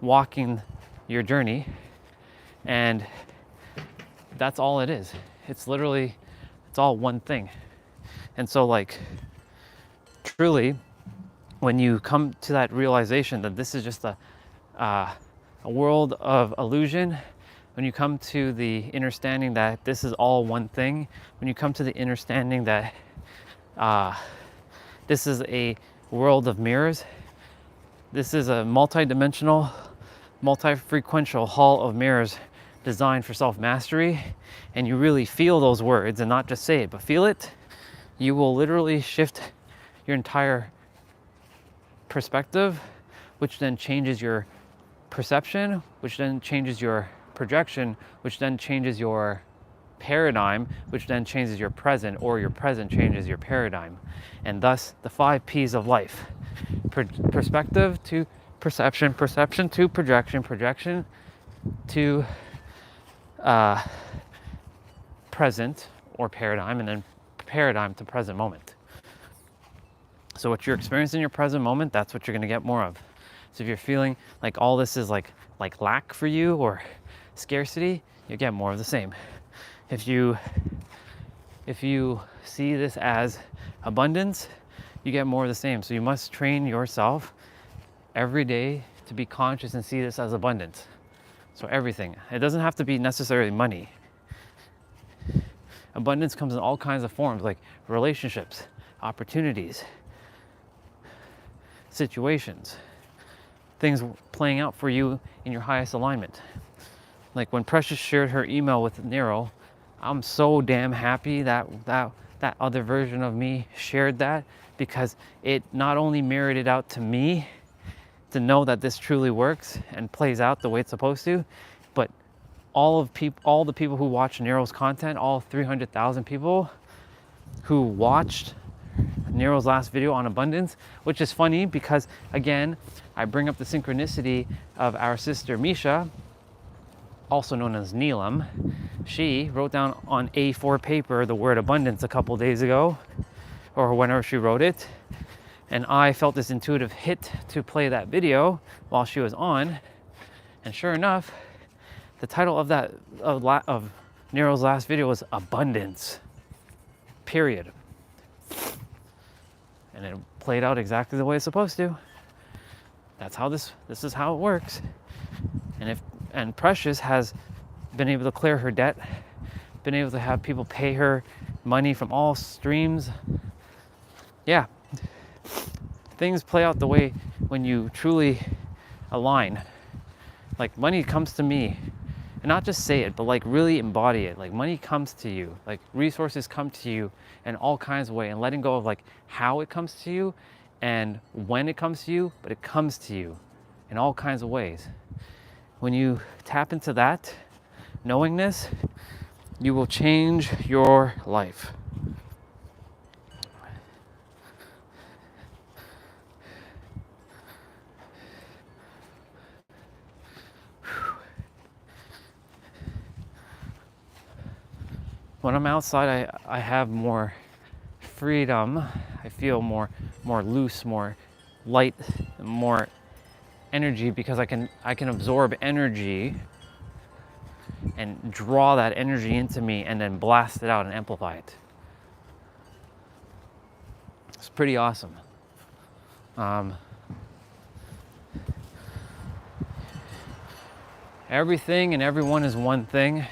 Speaker 4: walking your journey, and that's all it is. It's literally, it's all one thing. And so like, truly, when you come to that realization that this is just a world of illusion, when you come to the understanding that this is all one thing, when you come to the understanding that this is a world of mirrors, this is a multi-dimensional, multi-frequential hall of mirrors designed for self-mastery, and you really feel those words and not just say it, but feel it, you will literally shift your entire perspective, which then changes your perception, which then changes your projection, which then changes your paradigm, which then changes your present, or your present changes your paradigm. And thus the 5 P's of life: perspective to perception, perception to projection, projection to present or paradigm, and then paradigm to present moment. So what you're experiencing in your present moment, that's what you're going to get more of. So if you're feeling like all this is like lack for you or scarcity, you get more of the same. If you see this as abundance, you get more of the same. So you must train yourself every day to be conscious and see this as abundance. So everything. It doesn't have to be necessarily money. Abundance comes in all kinds of forms, like relationships, opportunities, situations, things playing out for you in your highest alignment. Like when Precious shared her email with Nero, I'm so damn happy that other version of me shared that, because it not only mirrored it out to me to know that this truly works and plays out the way it's supposed to, but all the people who watch Nero's content, all 300,000 people who watched Nero's last video on abundance, which is funny because, again, I bring up the synchronicity of our sister Misha, also known as Neelam. She wrote down on A4 paper the word abundance a couple days ago, or whenever she wrote it, and I felt this intuitive hit to play that video while she was on, and sure enough, the title of that of Nero's last video was abundance, period. And it played out exactly the way it's supposed to. That's how this is how it works. And Precious has been able to clear her debt, been able to have people pay her money from all streams. Yeah, things play out the way when you truly align. Like money comes to me, and not just say it, but like really embody it. Like money comes to you, like resources come to you in all kinds of ways, and letting go of like how it comes to you and when it comes to you, but it comes to you in all kinds of ways. When you tap into that knowingness, you will change your life. When I'm outside, I have more freedom. I feel more loose, more light, more energy, because I can absorb energy and draw that energy into me and then blast it out and amplify it. It's pretty awesome. Everything and everyone is one thing.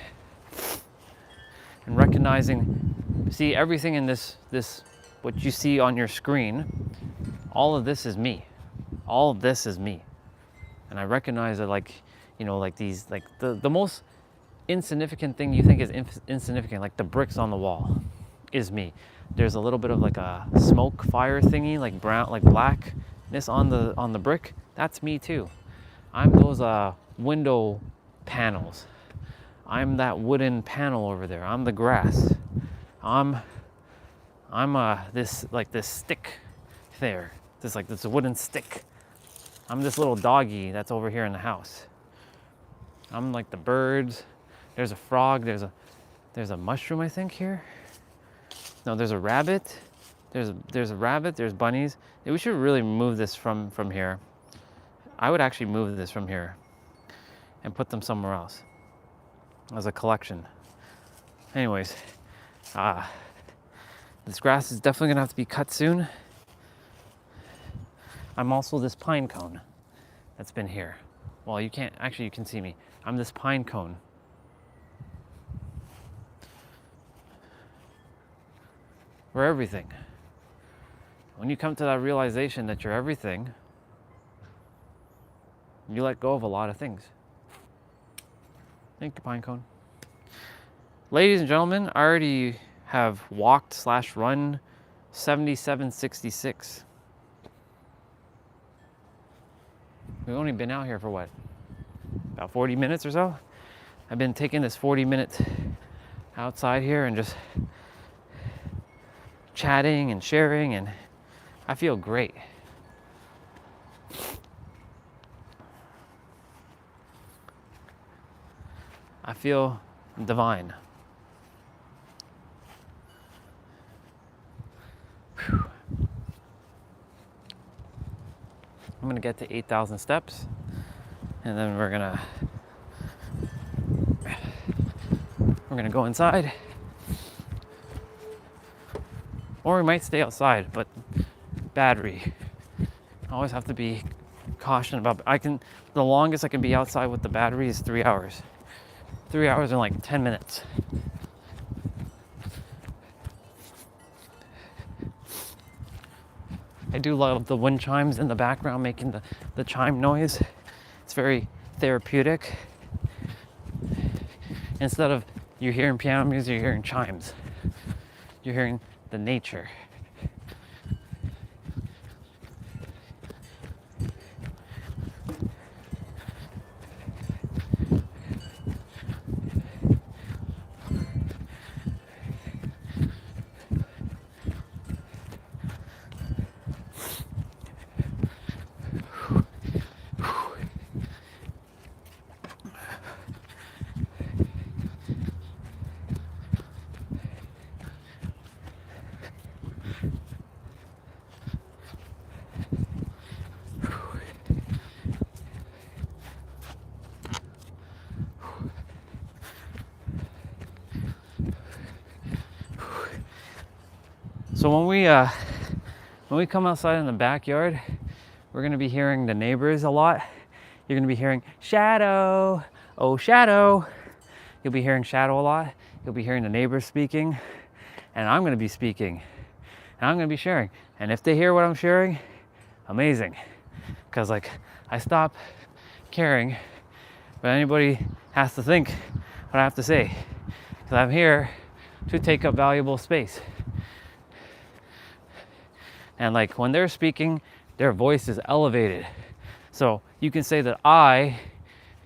Speaker 4: And recognizing, see, everything in this, what you see on your screen, all of this is me. All of this is me. And I recognize that, like, you know, like these, like the most insignificant thing you think is insignificant, like the bricks on the wall, is me. There's a little bit of like a smoke fire thingy, like brown, like blackness on the brick. That's me too. I'm those window panels. I'm that wooden panel over there. I'm the grass. I'm this stick there. This wooden stick. I'm this little doggy that's over here in the house. I'm like the birds. There's a frog. There's a mushroom, I think, here. No, there's a rabbit. There's a rabbit. There's bunnies. We should really move this from here. I would actually move this from here and put them somewhere else as a collection. Anyways, this grass is definitely gonna have to be cut soon. I'm also this pine cone that's been here. Well, you can't, actually you can see me. I'm this pine cone. We're everything. When you come to that realization that you're everything, you let go of a lot of things. Thank you, pine cone. Ladies and gentlemen, I already have walked / run 7766. We've only been out here for what? About 40 minutes or so? I've been taking this 40 minutes outside here and just chatting and sharing, and I feel great. I feel divine. Whew. I'm gonna get to 8,000 steps, and then we're gonna go inside, or we might stay outside. But battery, I always have to be cautious about. The longest I can be outside with the battery is 3 hours. 3 hours and like 10 minutes. I do love the wind chimes in the background making the chime noise. It's very therapeutic. Instead of you're hearing piano music, you're hearing chimes. You're hearing the nature. So when we come outside in the backyard, we're gonna be hearing the neighbors a lot. You're gonna be hearing shadow, oh shadow. You'll be hearing shadow a lot. You'll be hearing the neighbors speaking, and I'm gonna be speaking, and I'm gonna be sharing. And if they hear what I'm sharing, amazing, because like I stop caring, but anybody has to think what I have to say, because I'm here to take up valuable space. And like when they're speaking, their voice is elevated. So you can say that I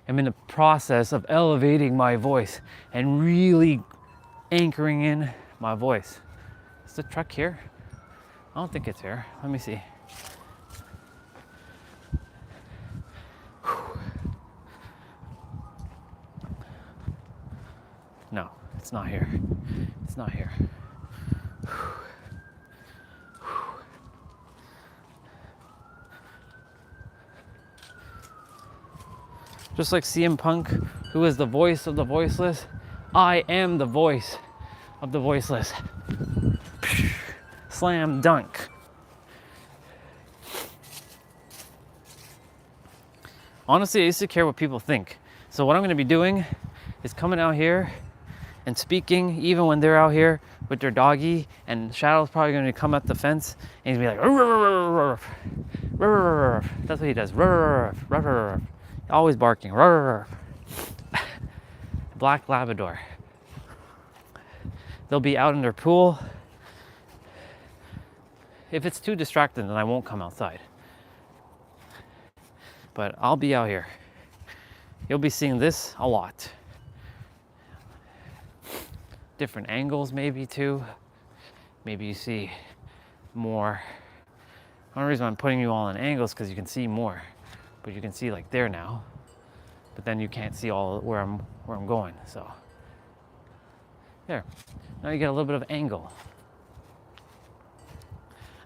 Speaker 4: am in the process of elevating my voice and really anchoring in my voice. Is the truck here? I don't think it's here. Let me see. No, it's not here. It's not here. Just like CM Punk, who is the voice of the voiceless, I am the voice of the voiceless. Slam dunk. Honestly, I used to care what people think. So what I'm gonna be doing is coming out here and speaking even when they're out here with their doggy, and Shadow's probably gonna come at the fence and he's gonna be like, "Ruff, ruff, ruff, ruff, ruff." That's what he does. Ruff, ruff, ruff, ruff. Always barking. Ruff, ruff. Black Labrador. They'll be out in their pool. If it's too distracting, then I won't come outside. But I'll be out here. You'll be seeing this a lot. Different angles maybe too. Maybe you see more. The only reason I'm putting you all in angles because you can see more. But you can see like there now. But then you can't see all where I'm going. So there. Now you get a little bit of angle.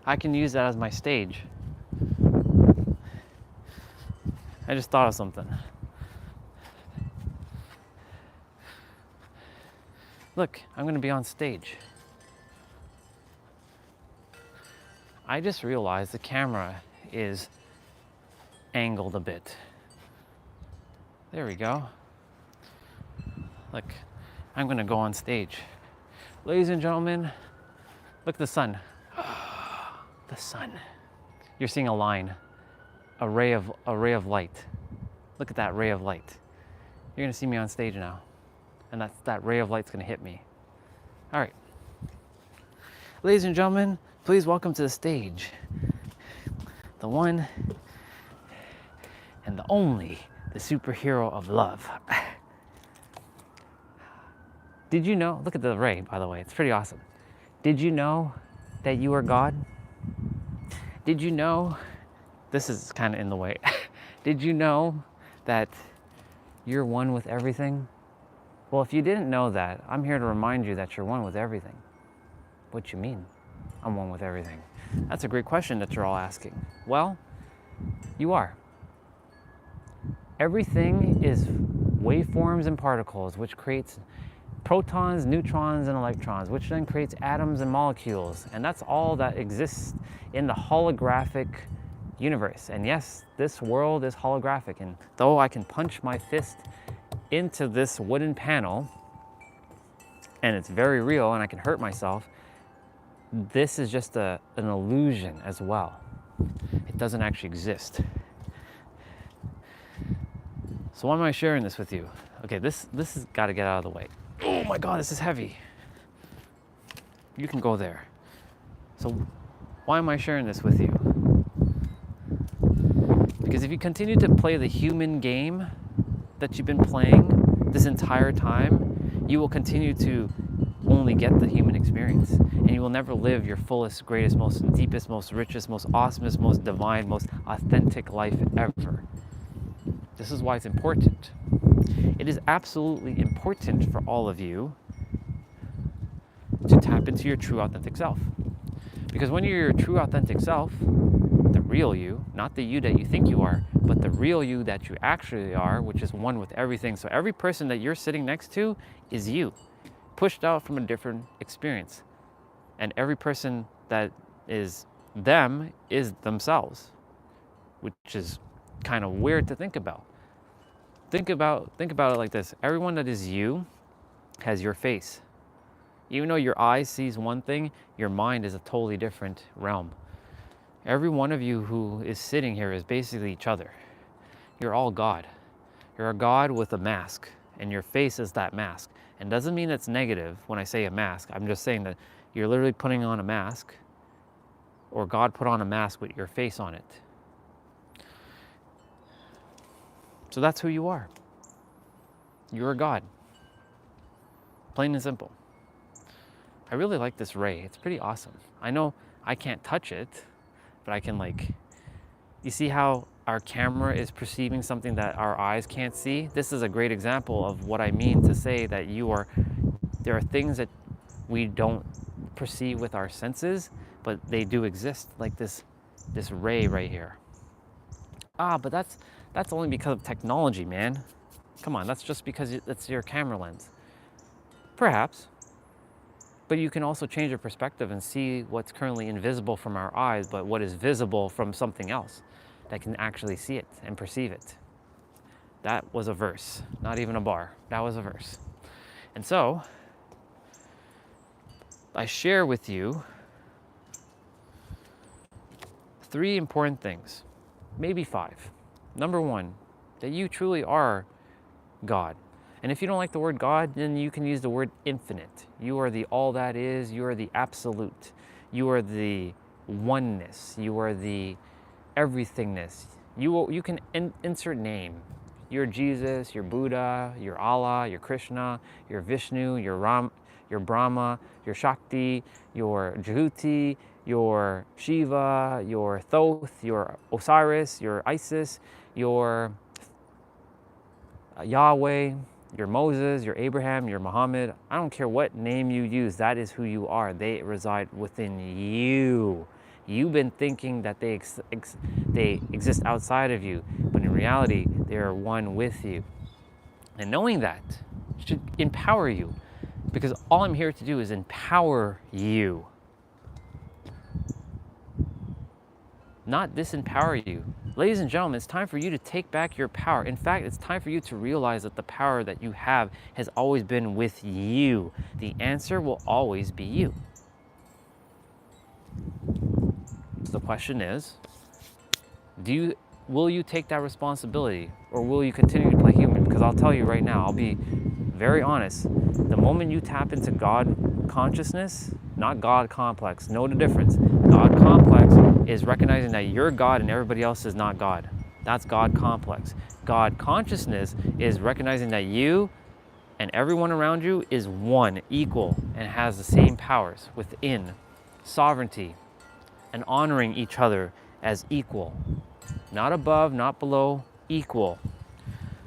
Speaker 4: I can use that as my stage. I just thought of something. Look, I'm gonna be on stage. I just realized the camera is angled a bit. There we go. Look, I'm gonna go on stage. Ladies and gentlemen, look at the sun. The sun. You're seeing a line, a ray of light. Look at that ray of light. You're gonna see me on stage now, and that ray of light's gonna hit me. All right. Ladies and gentlemen, please welcome to the stage the one and the only, the superhero of love. Did you know, look at the ray, by the way, it's pretty awesome. Did you know that you are God? Did you know, this is kind of in the way, did you know that you're one with everything? Well, if you didn't know that, I'm here to remind you that you're one with everything. What you mean, I'm one with everything? That's a great question that you're all asking. Well, you are. Everything is waveforms and particles, which creates protons, neutrons, and electrons, which then creates atoms and molecules. And that's all that exists in the holographic universe. And yes, this world is holographic. And though I can punch my fist into this wooden panel, and it's very real and I can hurt myself, this is just an illusion as well. It doesn't actually exist. So why am I sharing this with you? Okay, this has got to get out of the way. Oh my God, this is heavy. You can go there. So why am I sharing this with you? Because if you continue to play the human game that you've been playing this entire time, you will continue to only get the human experience, and you will never live your fullest, greatest, most deepest, most richest, most awesomest, most divine, most authentic life ever. This is why it's important. It is absolutely important for all of you to tap into your true authentic self. Because when you're your true authentic self, the real you, not the you that you think you are, but the real you that you actually are, which is one with everything. So every person that you're sitting next to is you, pushed out from a different experience. And every person that is them is themselves, which is kind of weird to think about. Think about it like this. Everyone that is you has your face. Even though your eye sees one thing, your mind is a totally different realm. Every one of you who is sitting here is basically each other. You're all God. You're a God with a mask, and your face is that mask. And doesn't mean it's negative when I say a mask. I'm just saying that you're literally putting on a mask, or God put on a mask with your face on it. So that's who you are. You're a God. Plain and simple. I really like this ray. It's pretty awesome. I know I can't touch it, but I can you see how our camera is perceiving something that our eyes can't see? This is a great example of what I mean to say that there are things that we don't perceive with our senses, but they do exist, like this ray right here. But that's only because of technology, man. Come on, that's just because it's your camera lens. Perhaps. But you can also change your perspective and see what's currently invisible from our eyes, but what is visible from something else that can actually see it and perceive it. That was a verse, not even a bar. That was a verse. And so I share with you 3 important things, maybe 5. Number 1, that you truly are God. And if you don't like the word God, then you can use the word infinite. You are the all that is, you are the absolute, you are the oneness, you are the everythingness. You can insert name. You're Jesus, you're Buddha, you're Allah, you're Krishna, you're Vishnu, you're Ram, you're Brahma, you're Shakti, you're Jehuti, you're Shiva, you're Thoth, you're Osiris, you're Isis, you're Yahweh, you're Moses, you're Abraham, you're Muhammad. I don't care what name you use, that is who you are. They reside within you. You've been thinking that they exist outside of you, but in reality, they are one with you. And knowing that should empower you, because all I'm here to do is empower you, not disempower you. Ladies and gentlemen, it's time for you to take back your power. In fact, it's time for you to realize that the power that you have has always been with you. The answer will always be you. So the question is, will you take that responsibility, or will you continue to play human? Because I'll tell you right now, I'll be very honest. The moment you tap into God consciousness, not God complex, know the difference. God complex is recognizing that you're God and everybody else is not God. That's God complex. God consciousness is recognizing that you and everyone around you is one, equal, and has the same powers within sovereignty, and honoring each other as equal. Not above, not below, equal.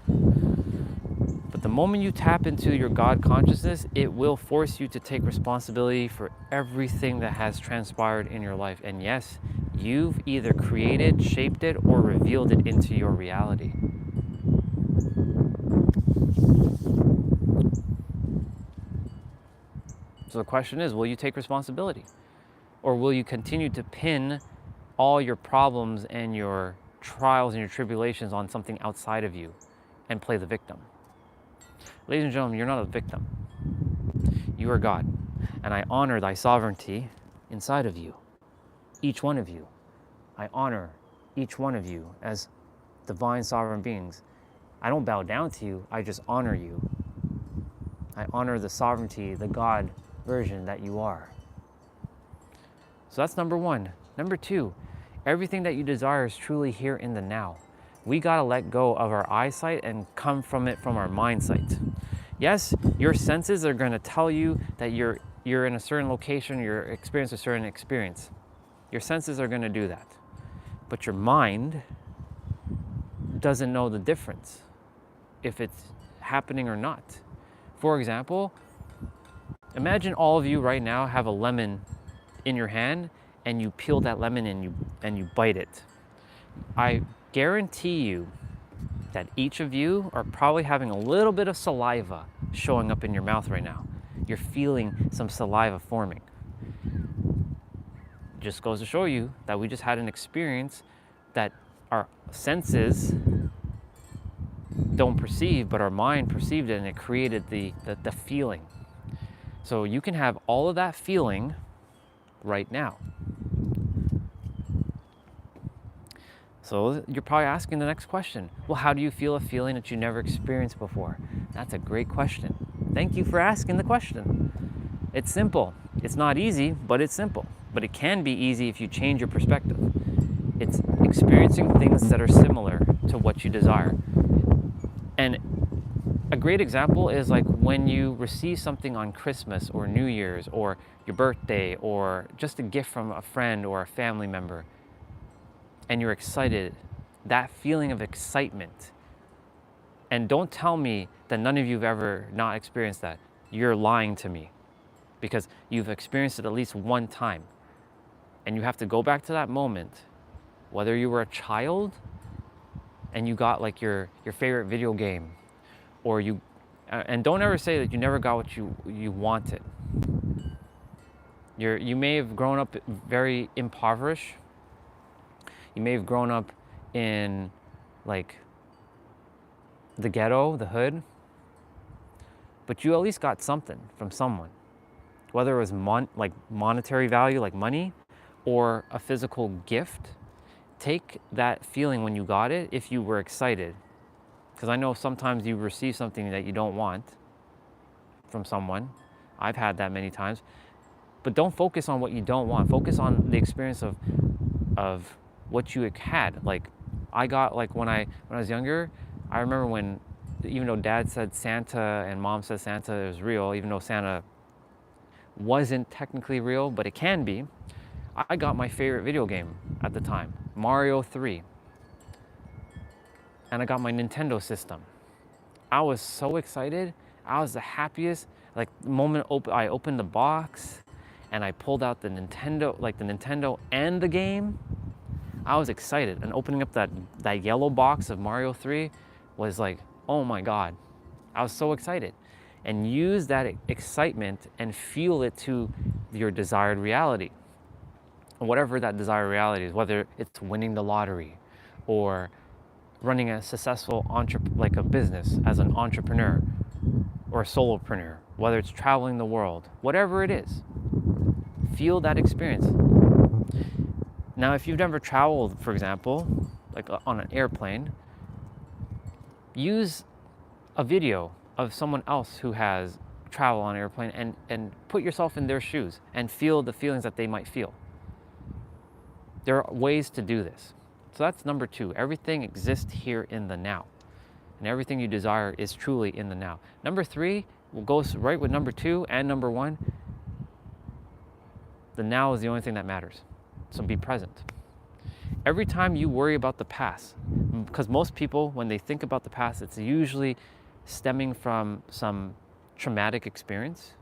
Speaker 4: But the moment you tap into your God consciousness, it will force you to take responsibility for everything that has transpired in your life. And yes, you've either created, shaped it, or revealed it into your reality. So the question is, will you take responsibility? Or will you continue to pin all your problems and your trials and your tribulations on something outside of you and play the victim? Ladies and gentlemen, you're not a victim. You are God. And I honor thy sovereignty inside of you. Each one of you. I honor each one of you as divine sovereign beings. I don't bow down to you, I just honor you. I honor the sovereignty, the God version that you are. So that's number 1. Number 2, everything that you desire is truly here in the now. We gotta let go of our eyesight and come from it from our mind sight. Yes, your senses are gonna tell you that you're in a certain location, you're experiencing a certain experience. Your senses are gonna do that. But your mind doesn't know the difference if it's happening or not. For example, imagine all of you right now have a lemon in your hand and you peel that lemon and you bite it. I guarantee you that each of you are probably having a little bit of saliva showing up in your mouth right now. You're feeling some saliva forming. Just goes to show you that we just had an experience that our senses don't perceive, but our mind perceived it and it created the feeling. So you can have all of that feeling right now. So you're probably asking the next question. Well, how do you feel a feeling that you never experienced before? That's a great question. Thank you for asking the question. It's simple. It's not easy, but it's simple. But it can be easy if you change your perspective. It's experiencing things that are similar to what you desire. And a great example is like when you receive something on Christmas or New Year's or your birthday or just a gift from a friend or a family member, and you're excited, that feeling of excitement. And don't tell me that none of you have ever not experienced that. You're lying to me, because you've experienced it at least one time. And you have to go back to that moment, whether you were a child and you got like your favorite video game, or you, and don't ever say that you never got what you wanted. You may have grown up very impoverished. You may have grown up in like the ghetto, the hood, but you at least got something from someone, whether it was like monetary value, like money, or a physical gift. Take that feeling when you got it, if you were excited, because I know sometimes you receive something that you don't want from someone. I've had that many times. But don't focus on what you don't want. Focus on the experience of what you had. Like I got, like when I was younger, I remember when, even though Dad said Santa and Mom said Santa is real, even though Santa wasn't technically real, but it can be, I got my favorite video game at the time, Mario 3. And I got my Nintendo system. I was so excited. I was the happiest. Like the moment I opened the box and I pulled out the Nintendo, like the Nintendo and the game, I was excited. And opening up that yellow box of Mario 3 was like, oh my God. I was so excited. And use that excitement and fuel it to your desired reality. Whatever that desired reality is, whether it's winning the lottery or running a successful like a business as an entrepreneur or a solopreneur, whether it's traveling the world, whatever it is, feel that experience. Now, if you've never traveled, for example, like on an airplane, use a video of someone else who has traveled on an airplane and put yourself in their shoes and feel the feelings that they might feel. There are ways to do this. So that's number 2. Everything exists here in the now. And everything you desire is truly in the now. Number 3 will go right with number 2 and number 1. The now is the only thing that matters. So be present. Every time you worry about the past, because most people, when they think about the past, it's usually stemming from some traumatic experience.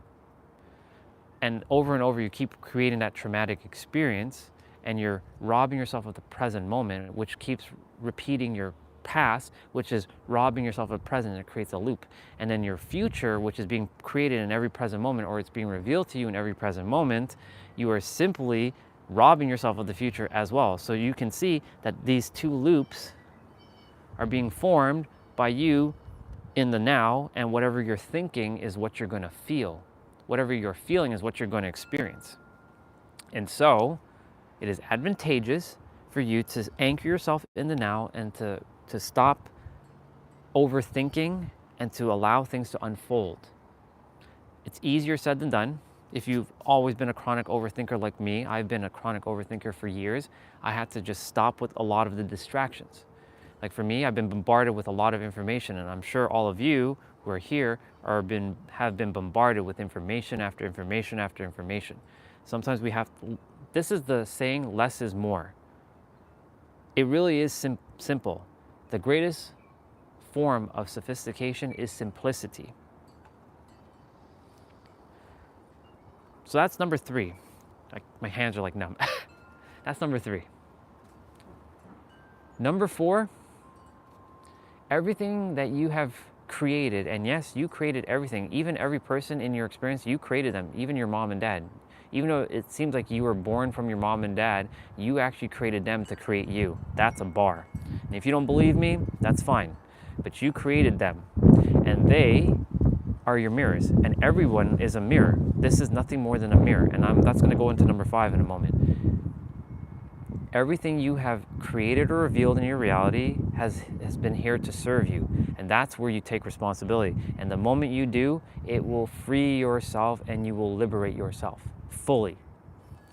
Speaker 4: And over you keep creating that traumatic experience, and you're robbing yourself of the present moment, which keeps repeating your past, which is robbing yourself of the present. It creates a loop. And then your future, which is being created in every present moment, or it's being revealed to you in every present moment, you are simply robbing yourself of the future as well. So you can see that these 2 loops are being formed by you in the now, and whatever you're thinking is what you're going to feel. Whatever you're feeling is what you're going to experience. And so it is advantageous for you to anchor yourself in the now and to stop overthinking and to allow things to unfold. It's easier said than done. If you've always been a chronic overthinker like me, I've been a chronic overthinker for years. I had to just stop with a lot of the distractions. Like for me, I've been bombarded with a lot of information, and I'm sure all of you who are here have been bombarded with information after information after information. Sometimes we have to, this is the saying, less is more. It really is simple. The greatest form of sophistication is simplicity. So that's number 3. Like, my hands are like numb. That's number 3. Number 4, everything that you have created, and yes, you created everything, even every person in your experience, you created them, even your mom and dad. Even though it seems like you were born from your mom and dad, you actually created them to create you. That's a bar. And if you don't believe me, that's fine. But you created them, and they are your mirrors, and everyone is a mirror. This is nothing more than a mirror, and that's going to go into number 5 in a moment. Everything you have created or revealed in your reality has been here to serve you, and that's where you take responsibility. And the moment you do, it will free yourself, and you will liberate yourself fully,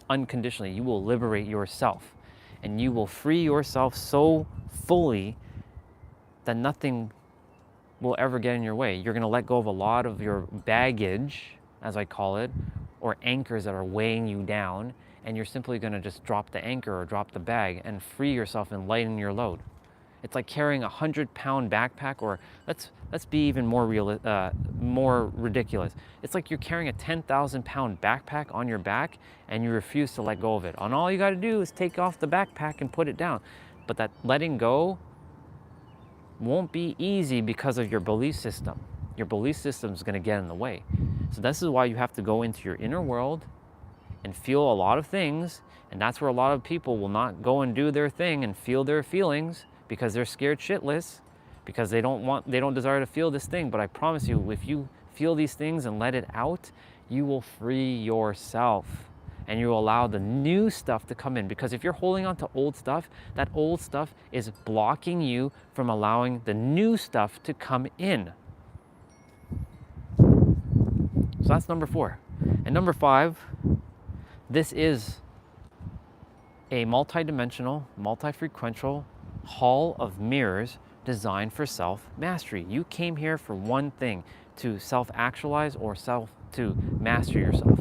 Speaker 4: unconditionally. You will liberate yourself, and you will free yourself so fully that nothing will ever get in your way. You're going to let go of a lot of your baggage, as I call it, or anchors that are weighing you down, and you're simply going to just drop the anchor or drop the bag and free yourself and lighten your load. It's like carrying a 100-pound backpack, or let's be even more ridiculous. It's like you're carrying a 10,000-pound backpack on your back, and you refuse to let go of it. And all you got to do is take off the backpack and put it down. But that letting go won't be easy because of your belief system. Your belief system is going to get in the way. So this is why you have to go into your inner world and feel a lot of things, and that's where a lot of people will not go and do their thing and feel their feelings because they're scared shitless, because they don't desire to feel this thing. But I promise you, if you feel these things and let it out, you will free yourself and you will allow the new stuff to come in. Because if you're holding on to old stuff, that old stuff is blocking you from allowing the new stuff to come in. So that's number 4. And number 5, this is a multidimensional, multi-frequential hall of mirrors designed for self-mastery. You came here for one thing, to self-actualize or to master yourself.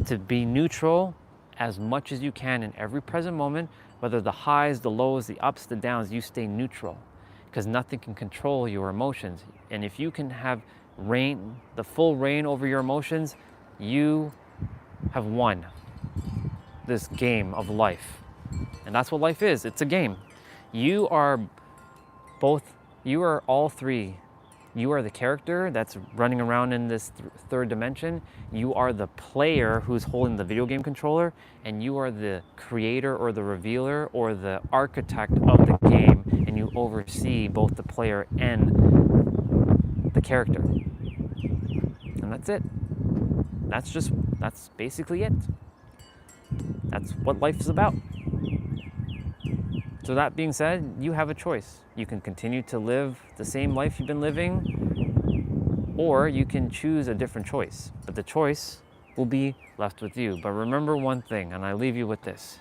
Speaker 4: To be neutral as much as you can in every present moment, whether the highs, the lows, the ups, the downs, you stay neutral, because nothing can control your emotions. And if you can have reign, the full reign over your emotions, you have won this game of life. And that's what life is. It's a game. You are all three. You are the character that's running around in this third dimension. You are the player who's holding the video game controller, and you are the creator or the revealer or the architect of the game, and you oversee both the player and the character. And that's it. That's basically it. That's what life is about. So that being said, you have a choice. You can continue to live the same life you've been living, or you can choose a different choice. But the choice will be left with you. But remember one thing, and I leave you with this.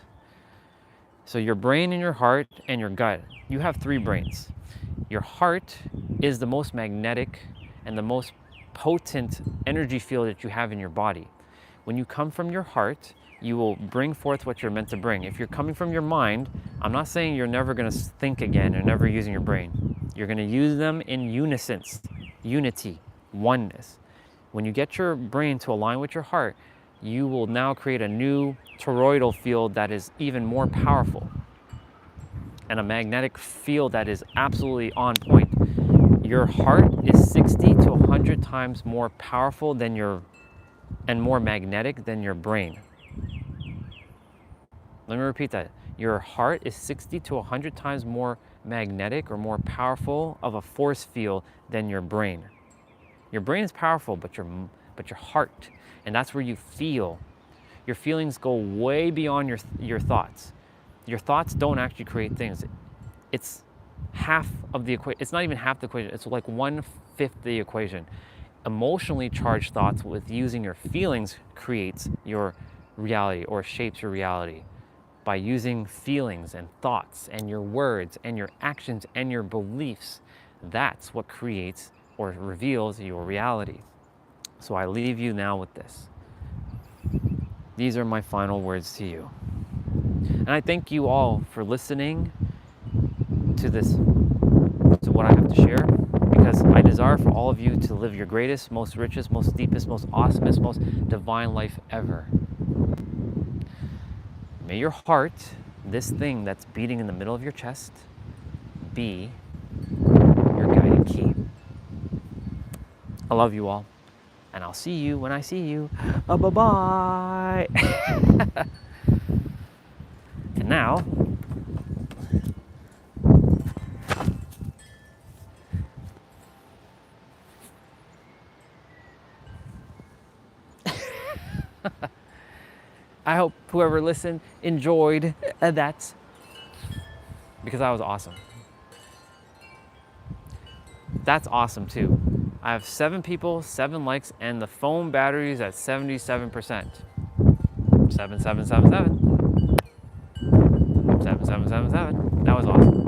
Speaker 4: So your brain and your heart and your gut, you have 3 brains. Your heart is the most magnetic and the most potent energy field that you have in your body. When you come from your heart, you will bring forth what you're meant to bring. If you're coming from your mind, I'm not saying you're never going to think again or never using your brain. You're going to use them in unity, oneness. When you get your brain to align with your heart, you will now create a new toroidal field that is even more powerful, and a magnetic field that is absolutely on point. Your heart is 60 to 100 times more powerful and more magnetic than your brain. Let me repeat that. Your heart is 60 to 100 times more magnetic or more powerful of a force field than your brain. Your brain is powerful, but your heart, and that's where you feel. Your feelings go way beyond your thoughts. Your thoughts don't actually create things. It's half of the equation. It's not even half the equation. It's like 1/5 the equation. Emotionally charged thoughts with using your feelings creates your reality or shapes your reality. By using feelings and thoughts and your words and your actions and your beliefs, that's what creates or reveals your reality. So I leave you now with this. These are my final words to you. And I thank you all for listening to what I have to share, because I desire for all of you to live your greatest, most richest, most deepest, most awesomest, most divine life ever. May your heart, this thing that's beating in the middle of your chest, be your guiding key. I love you all, and I'll see you when I see you. Bye-bye. And now, I hope whoever listened enjoyed that, because that was awesome. That's awesome too. I have 7 people, 7 likes, and the phone battery is at 77%. 7777. 7777. That was awesome.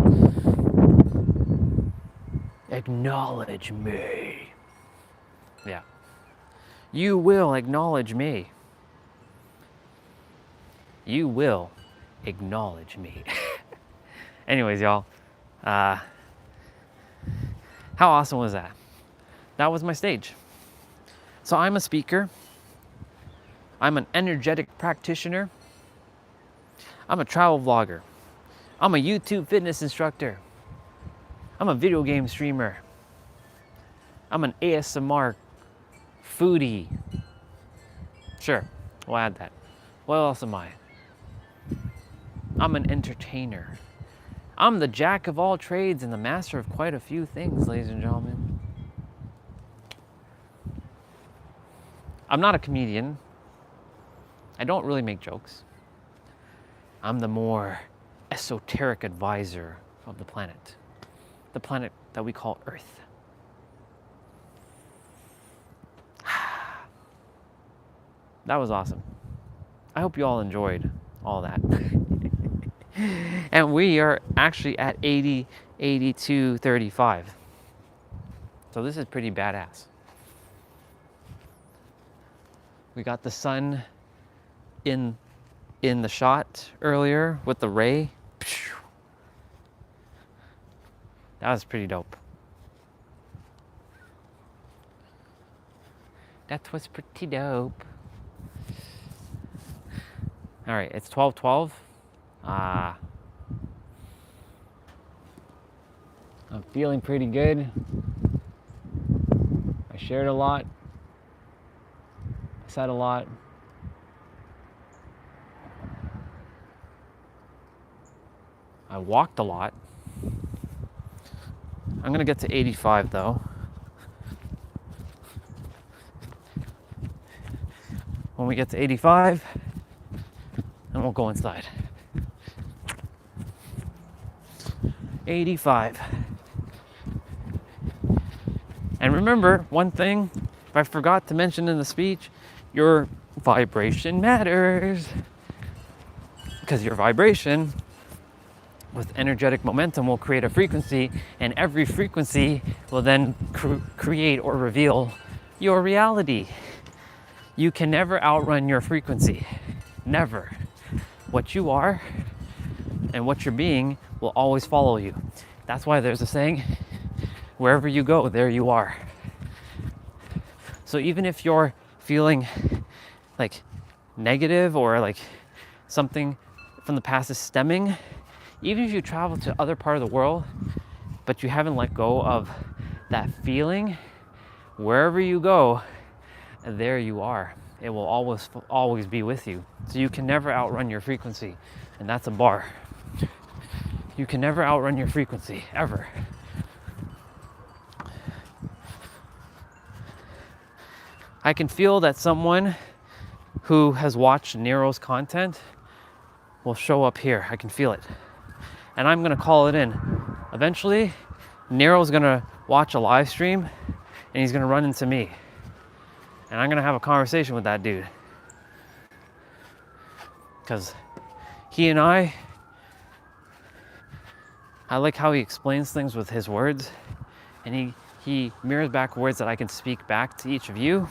Speaker 4: Acknowledge me. Yeah. You will acknowledge me. You will acknowledge me. Anyways, y'all, how awesome was that? That was my stage. So I'm a speaker. I'm an energetic practitioner. I'm a travel vlogger. I'm a YouTube fitness instructor. I'm a video game streamer. I'm an ASMR foodie. Sure, we'll add that. What else am I? I'm an entertainer. I'm the jack of all trades and the master of quite a few things, ladies and gentlemen. I'm not a comedian. I don't really make jokes. I'm the more esoteric advisor of the planet that we call Earth. That was awesome. I hope you all enjoyed all that. And we are actually at 80, 82, 35. So this is pretty badass. We got the sun in the shot earlier with the ray. That was pretty dope. That was pretty dope. All right, it's 12:12. I'm feeling pretty good. I shared a lot. I said a lot. I walked a lot. I'm gonna get to 85 though. When we get to 85, then we'll go inside. 85. And remember, one thing I forgot to mention in the speech, your vibration matters. Because your vibration with energetic momentum will create a frequency, and every frequency will then create or reveal your reality. You can never outrun your frequency. Never. What you are and what you're being will always follow you. That's why there's a saying, wherever you go, there you are. So even if you're feeling like negative or like something from the past is stemming, even if you travel to other part of the world, but you haven't let go of that feeling, wherever you go, there you are. It will always be with you. So you can never outrun your frequency. And that's a bar. You can never outrun your frequency, ever. I can feel that someone who has watched Nero's content will show up here. I can feel it. And I'm gonna call it in. Eventually, Nero's gonna watch a live stream and he's gonna run into me. And I'm gonna have a conversation with that dude. Because he and I like how he explains things with his words. And he mirrors back words that I can speak back to each of you.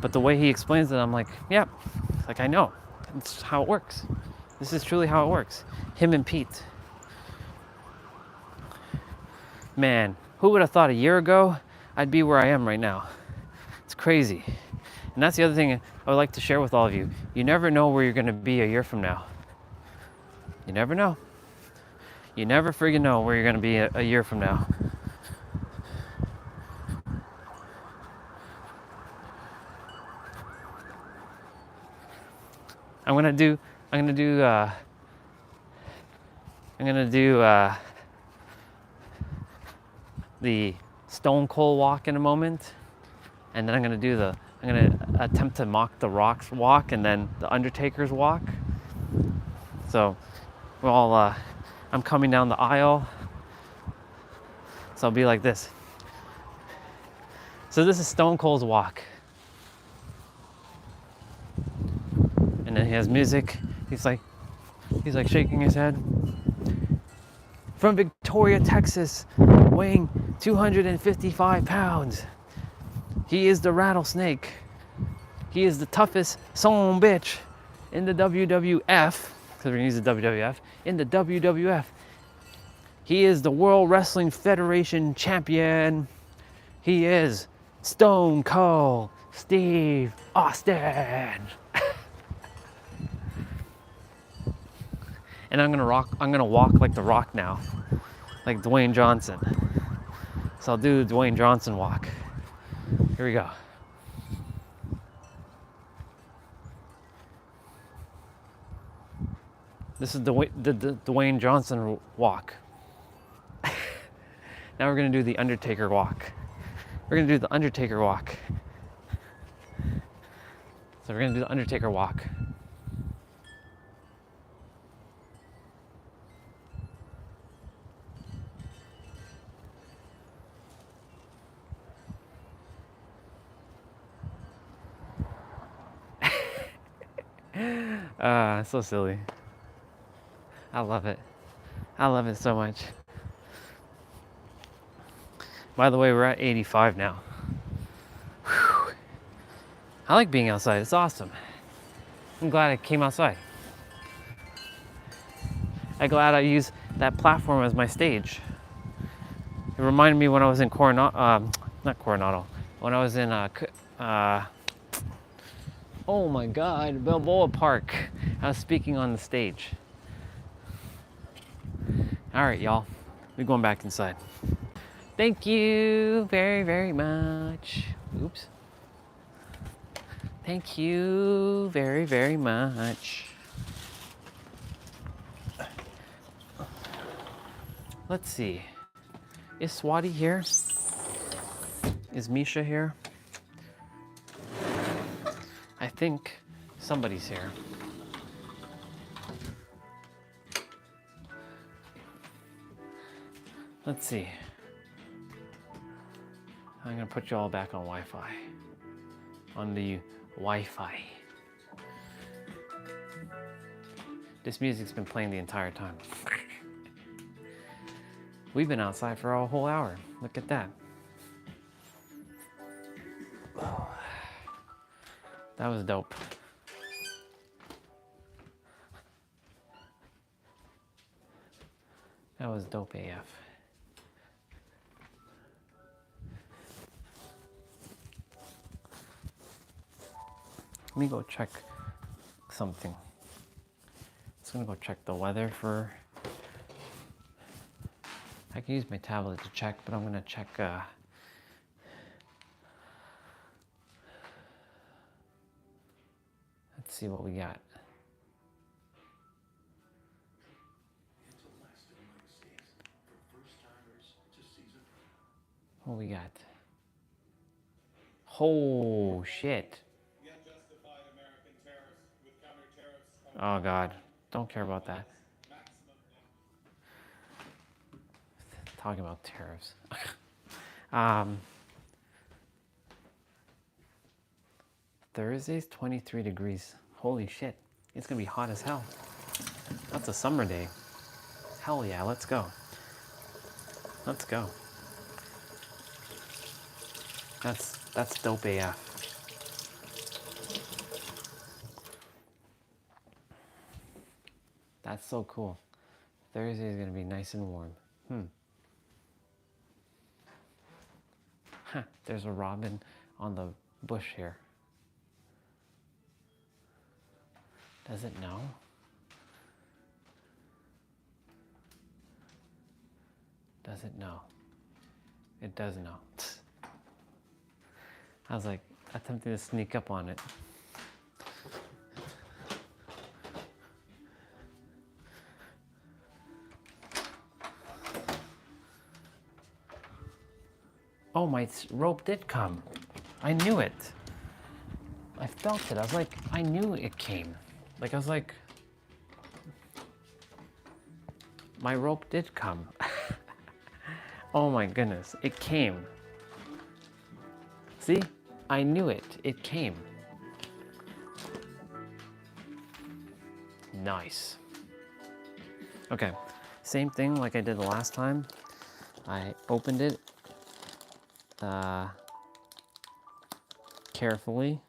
Speaker 4: But the way he explains it, I'm like, yeah, like I know. It's how it works. This is truly how it works. Him and Pete. Man, who would have thought a year ago I'd be where I am right now? It's crazy. And that's the other thing I would like to share with all of you. You never know where you're gonna be a year from now. You never know. You never friggin' know where you're gonna be a year from now. I'm gonna do the Stone Cold walk in a moment, and then I'm gonna attempt to mock the Rock's walk and then the Undertaker's walk. So, I'm coming down the aisle, so I'll be like this. So this is Stone Cold's walk. And then he has music. He's like shaking his head. From Victoria, Texas, weighing 255 pounds. He is the rattlesnake. He is the toughest son bitch in the WWF. Because we're gonna use the WWF. In the WWF. He is the World Wrestling Federation champion. He is Stone Cold Steve Austin. And I'm gonna walk like The Rock now, like Dwayne Johnson. So I'll do the Dwayne Johnson walk. Here we go. This is the Dwayne Johnson walk. Now we're gonna do the Undertaker walk. We're gonna do the Undertaker walk. So we're gonna do the Undertaker walk. So silly. I love it. I love it so much. By the way, we're at 85 now. Whew. I like being outside. It's awesome. I'm glad I came outside. I'm glad I used that platform as my stage. It reminded me when I was in not Coronado, when I was in oh my God, Balboa Park. I was speaking on the stage. All right, y'all, we're going back inside. Thank you very, very much. Oops. Thank you very, very much. Let's see. Is Swati here? Is Misha here? I think somebody's here. Let's see. I'm gonna put you all back on Wi-Fi. On the Wi-Fi. This music's been playing the entire time. We've been outside for a whole hour. Look at that. That was dope. That was dope AF. Let me go check something. Just gonna go check the weather for. I can use my tablet to check, but I'm gonna check. Let's see what we got. What we got? Oh shit. Oh God, don't care about that. Talking about tariffs. Thursday's 23 degrees. Holy shit, it's gonna be hot as hell. That's a summer day. Hell yeah, let's go. Let's go. That's dope AF. That's so cool. Thursday is gonna be nice and warm. Huh, there's a robin on the bush here. Does it know? Does it know? It does know. I was like attempting to sneak up on it. Oh, my rope did come. I knew it. I felt it. I was like, I knew it came. Like, I was like, my rope did come. Oh my goodness, it came. See, I knew it. It came. Nice. Okay, same thing like I did the last time. I opened it carefully.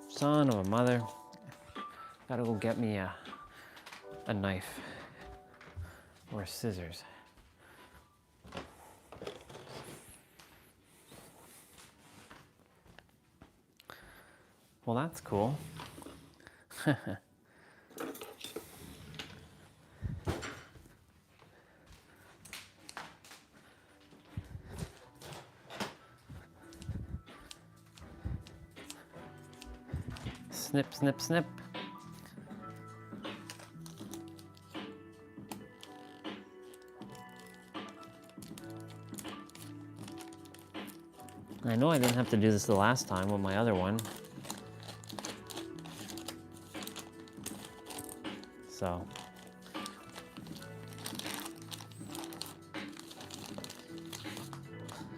Speaker 4: Son of a mother. Gotta go get me a knife or scissors. Well, that's cool. snip, snip, snip. I know I didn't have to do this the last time with my other one. So.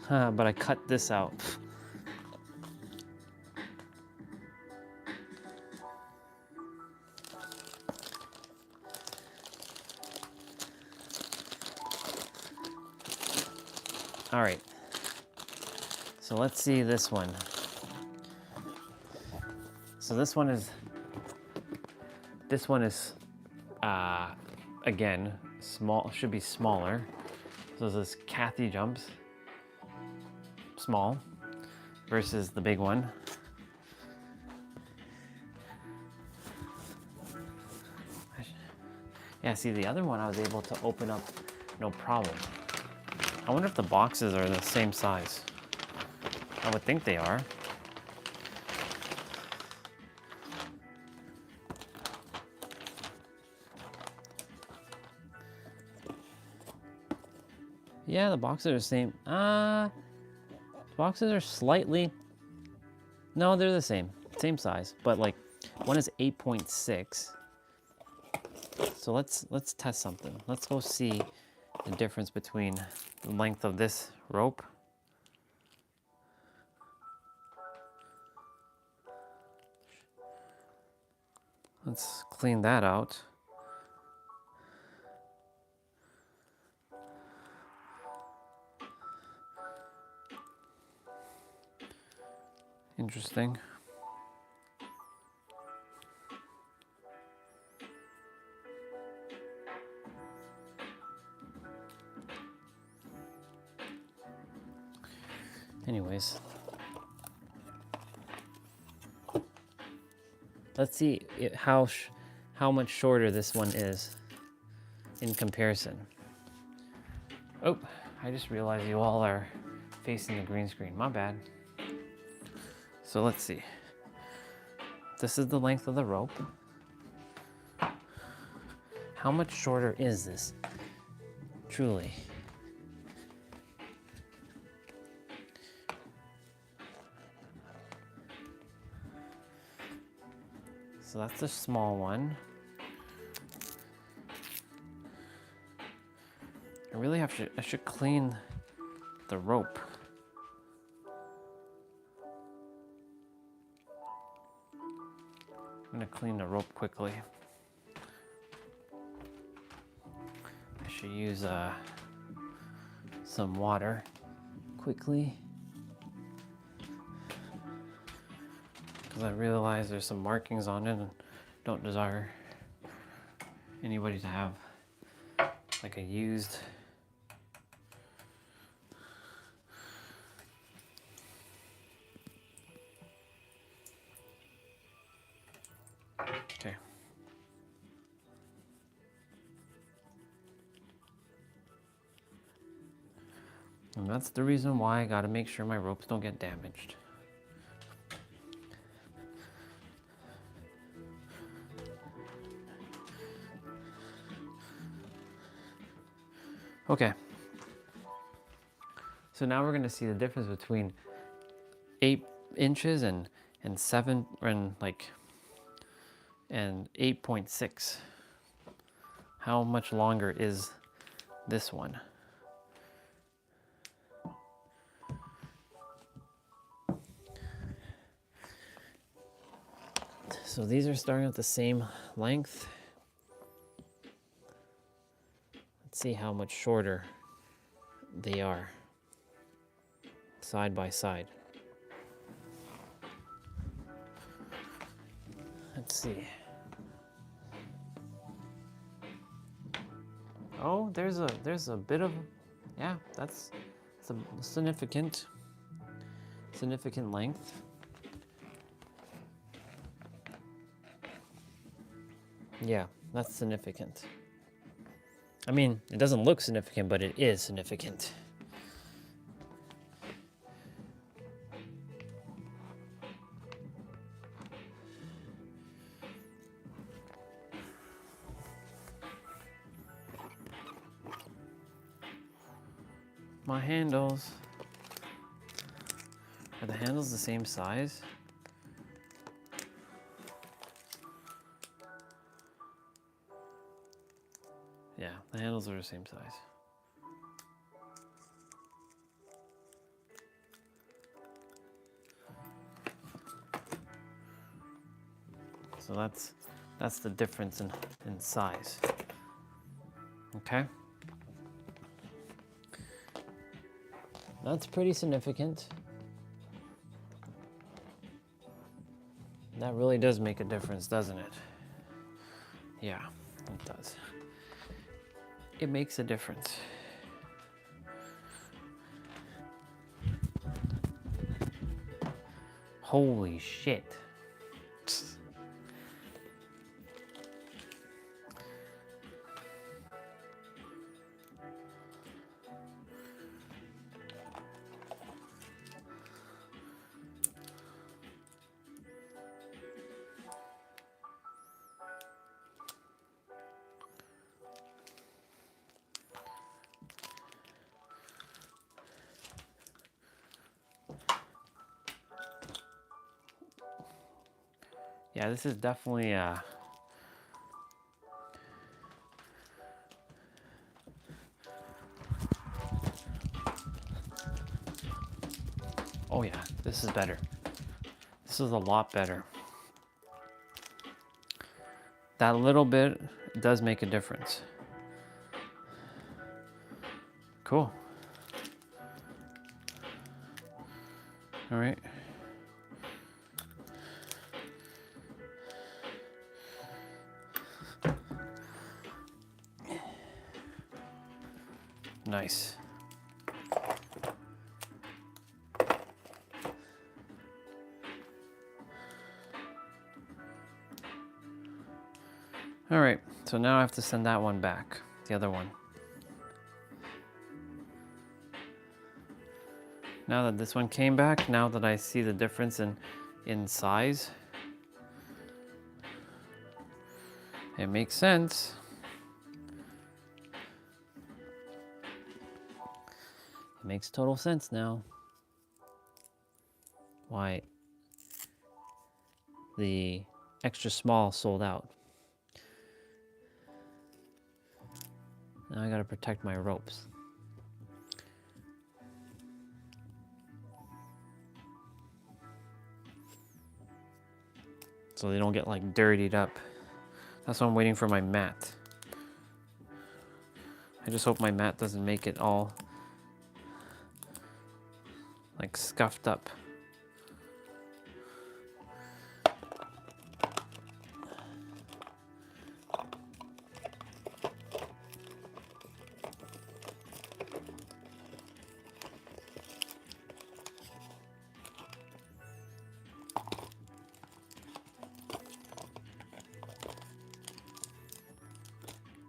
Speaker 4: But I cut this out. All right. So let's see this one. So this one is again small, should be smaller. So this Kathy jumps, small, versus the big one. Yeah, see the other one I was able to open up no problem. I wonder if the boxes are the same size. I would think they are. Yeah, the boxes are the same. Boxes are slightly, no, they're the same size, but like one is 8.6. So let's test something. Let's go see the difference between the length of this rope. Let's clean that out. Interesting. Anyways, let's see how much shorter this one is in comparison. Oh, I just realized you all are facing the green screen. My bad. So let's see. This is the length of the rope. How much shorter is this? Truly. So that's the small one. I should clean the rope. I'm gonna clean the rope quickly. I should use some water quickly. Because I realize there's some markings on it and don't desire anybody to have like a used okay. And that's the reason why I gotta make sure my ropes don't get damaged. Okay. So now we're going to see the difference between 8 inches and 7 and 8.6. How much longer is this one? So these are starting at the same length. Let's see how much shorter they are side by side. Let's see. Oh, there's a bit of, yeah, that's a significant length. Yeah, that's significant. I mean, it doesn't look significant, but it is significant. My handles. Are the handles the same size? Yeah, the handles are the same size. So that's the difference in size. Okay. That's pretty significant. That really does make a difference, doesn't it? Yeah, it does. It makes a difference. Holy shit. Yeah, this is definitely oh yeah, this is better. This is a lot better. That little bit does make a difference. Cool. All right. Nice. All right, so now I have to send that one back, the other one. Now that this one came back, now that I see the difference in size, it makes sense. It makes total sense now. Why the extra small sold out. Now I gotta protect my ropes. So they don't get like dirtied up. That's why I'm waiting for my mat. I just hope my mat doesn't make it all like scuffed up.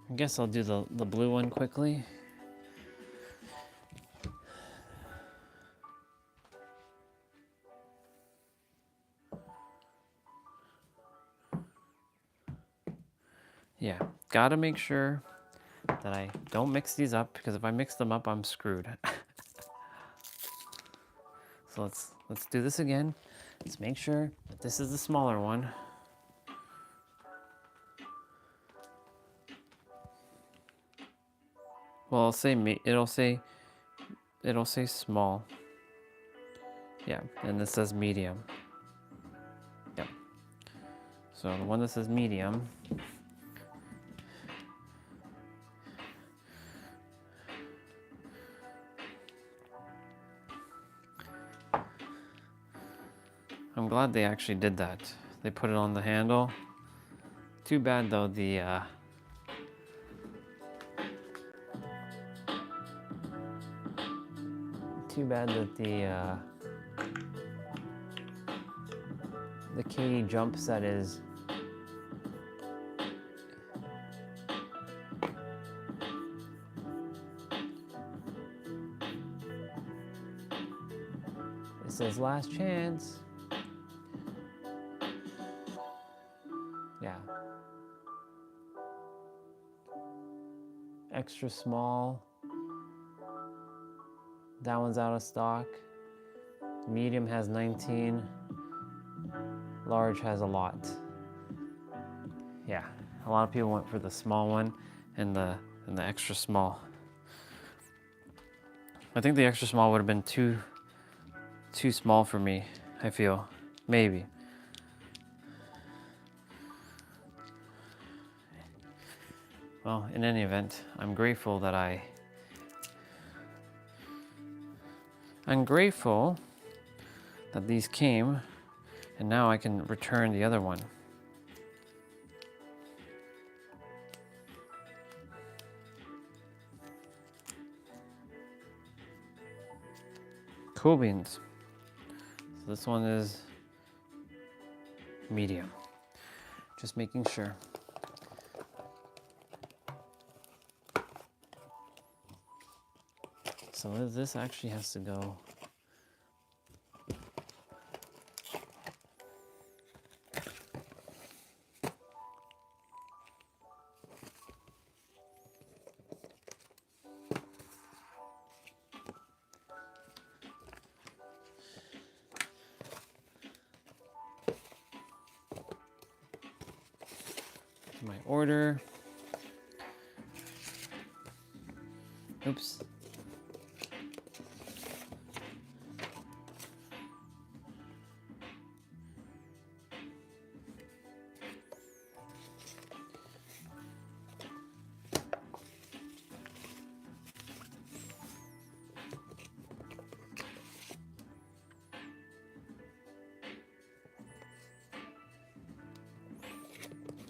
Speaker 4: I guess I'll do the blue one quickly. Yeah, gotta make sure that I don't mix these up, because if I mix them up, I'm screwed. So let's do this again. Let's make sure that this is the smaller one. Well, it'll say small. Yeah, and this says medium. Yep. So the one that says medium. I'm glad they actually did that. They put it on the handle. Too bad though, too bad that the Katie jump set is it says last chance. Yeah. Extra small. That one's out of stock. Medium has 19. Large has a lot. Yeah, a lot of people went for the small one and the extra small. I think the extra small would have been too small for me, I feel. Maybe. Well, in any event, I'm grateful that these came, and now I can return the other one. Cool beans. So this one is medium. Just making sure. So this actually has to go. My order. Oops.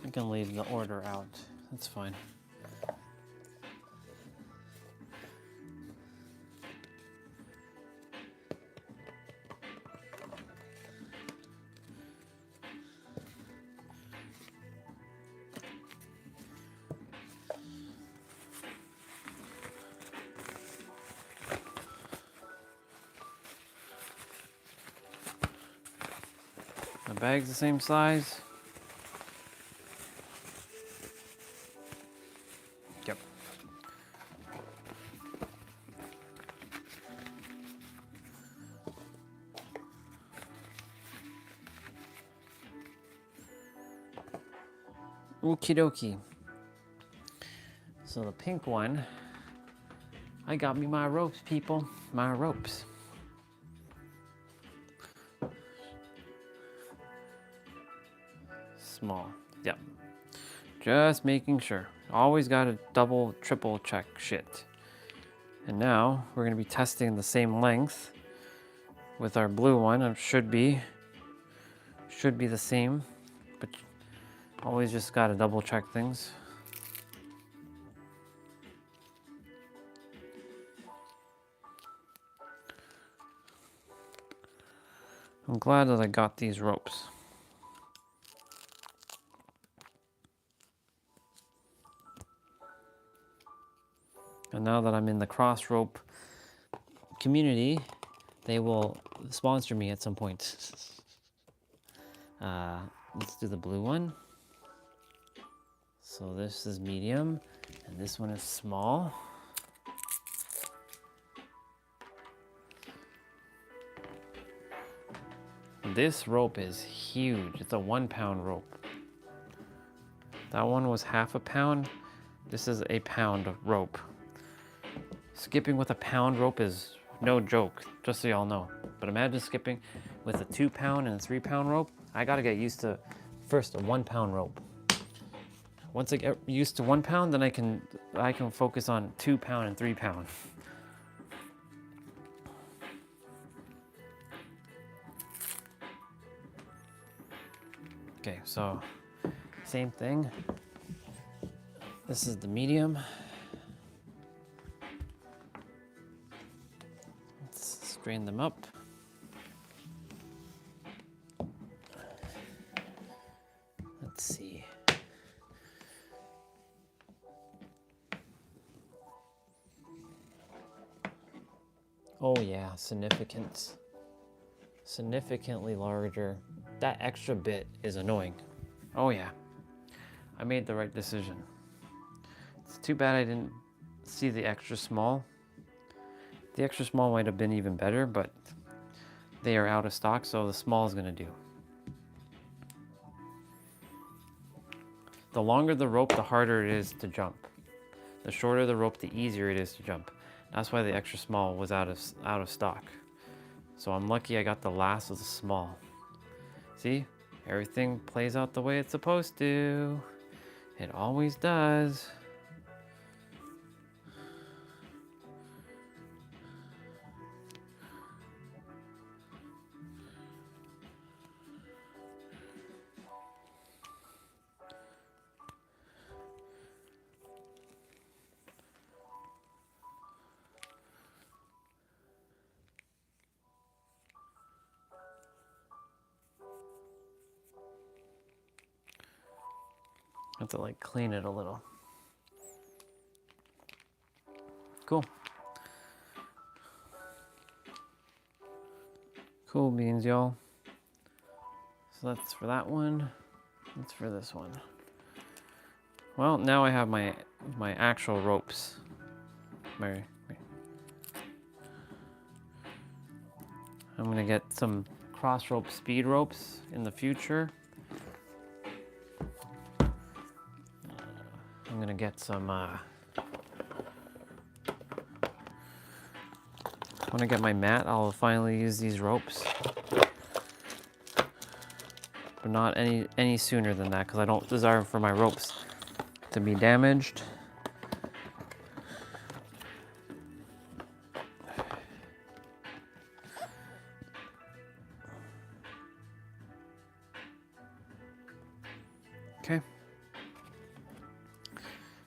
Speaker 4: I can leave the order out. That's fine. My bag's the same size. Yep. Okie dokie. So the pink one, I got me my ropes, people. My ropes. Small. Yep. Just making sure. Always gotta double, triple check shit. And now we're gonna be testing the same length with our blue one. It should be the same, but always just gotta double check things. I'm glad that I got these ropes. And now that I'm in the cross rope community, they will sponsor me at some point. Let's do the blue one. So this is medium, and this one is small. This rope is huge. It's a 1 pound rope. That one was half a pound. This is a pound of rope. Skipping with a pound rope is no joke, just so y'all know. But imagine skipping with a 2 pound and a 3 pound rope. I gotta get used to first a 1 pound rope. Once I get used to 1 pound, then I can focus on 2 pound and 3 pound. Okay, so same thing. This is the medium. Let's strain them up. Let's see. Oh yeah, significantly larger. That extra bit is annoying. Oh yeah, I made the right decision. It's too bad I didn't see the extra small. The extra small might have been even better, but they are out of stock, so the small is gonna do. The longer the rope, the harder it is to jump. The shorter the rope, the easier it is to jump. That's why the extra small was out of stock. So I'm lucky I got the last of the small. See, everything plays out the way it's supposed to. It always does. Have to like clean it a little. Cool. Cool beans, y'all. So that's for that one. That's for this one. Well, now I have my actual ropes. I'm gonna get some cross rope speed ropes in the future. I'm gonna get some. When I get my mat, I'll finally use these ropes. But not any sooner than that, because I don't desire for my ropes to be damaged. Okay.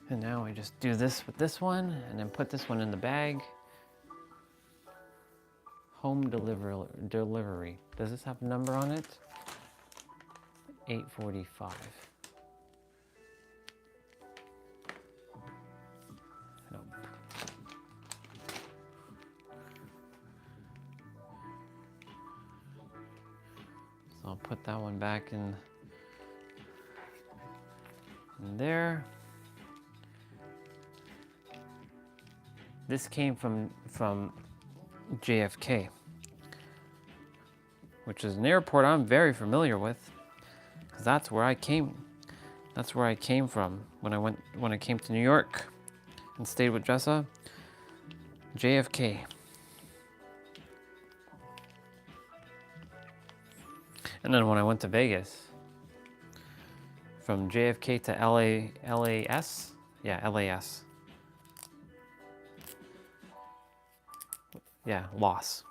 Speaker 4: And now I just do this with this one, and then put this one in the bag. Home delivery. Does this have a number on it? 8:45. Nope. So I'll put that one back in there. This came from JFK, which is an airport I'm very familiar with, because that's where I came. That's where I came from when I came to New York and stayed with Jessa. JFK. And then when I went to Vegas, from JFK to LAS. Yeah, LAS. Yeah, Las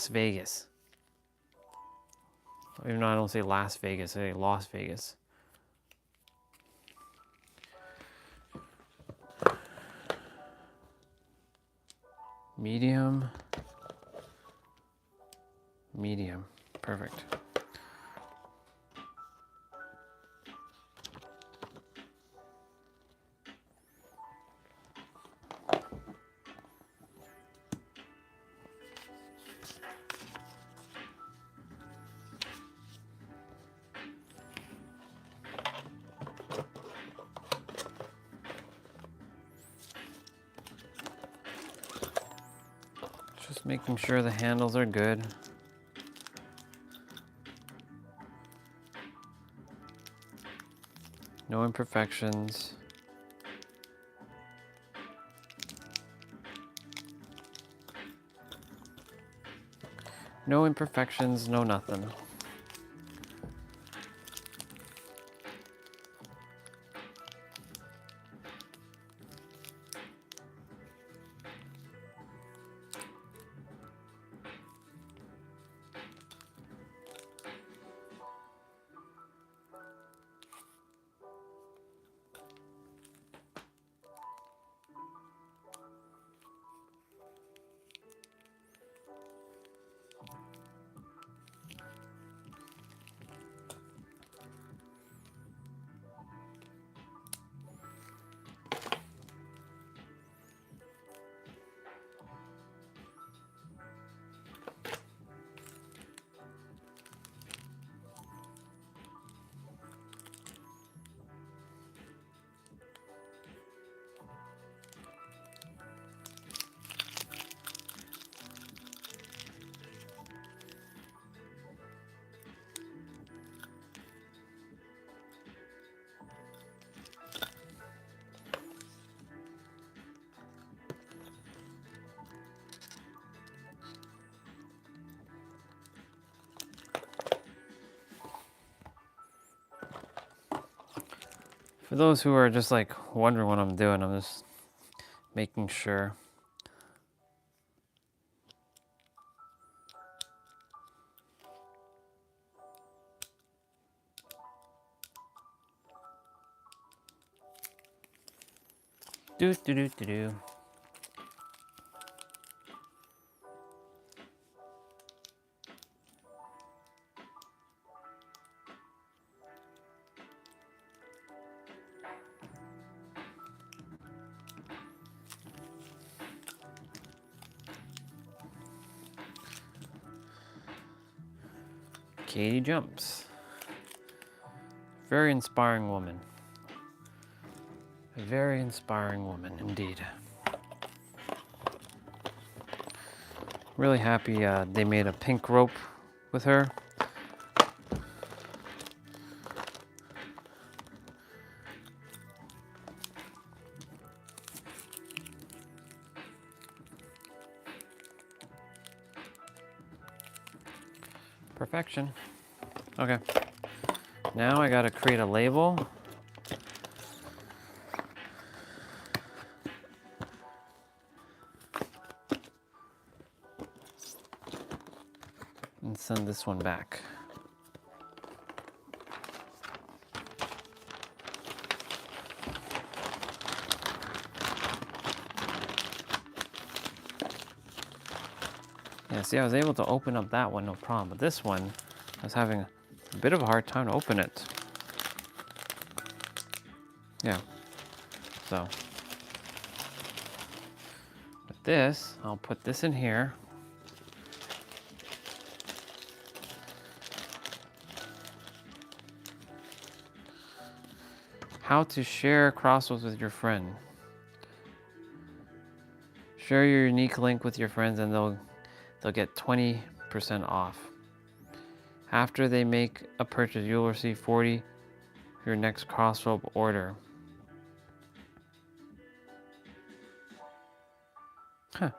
Speaker 4: Vegas. Even though I don't say Las Vegas, I say Las Vegas. Medium. Perfect. Just making sure the handles are good. No imperfections. No imperfections, no nothing. For those who are just like wondering what I'm doing, I'm just making sure. Do do do do do. Katie jumps. Very inspiring woman. A very inspiring woman indeed. Really happy they made a pink rope with her. Perfection. Okay. Now I gotta create a label. And send this one back. Yeah, see, I was able to open up that one, no problem. But this one, I was having a bit of a hard time to open it. Yeah. So, with this, I'll put this in here. How to share crosswords with your friend. Share your unique link with your friends and they'll get 20% off. After they make a purchase, you'll receive 40 for your next crossword order. Huh.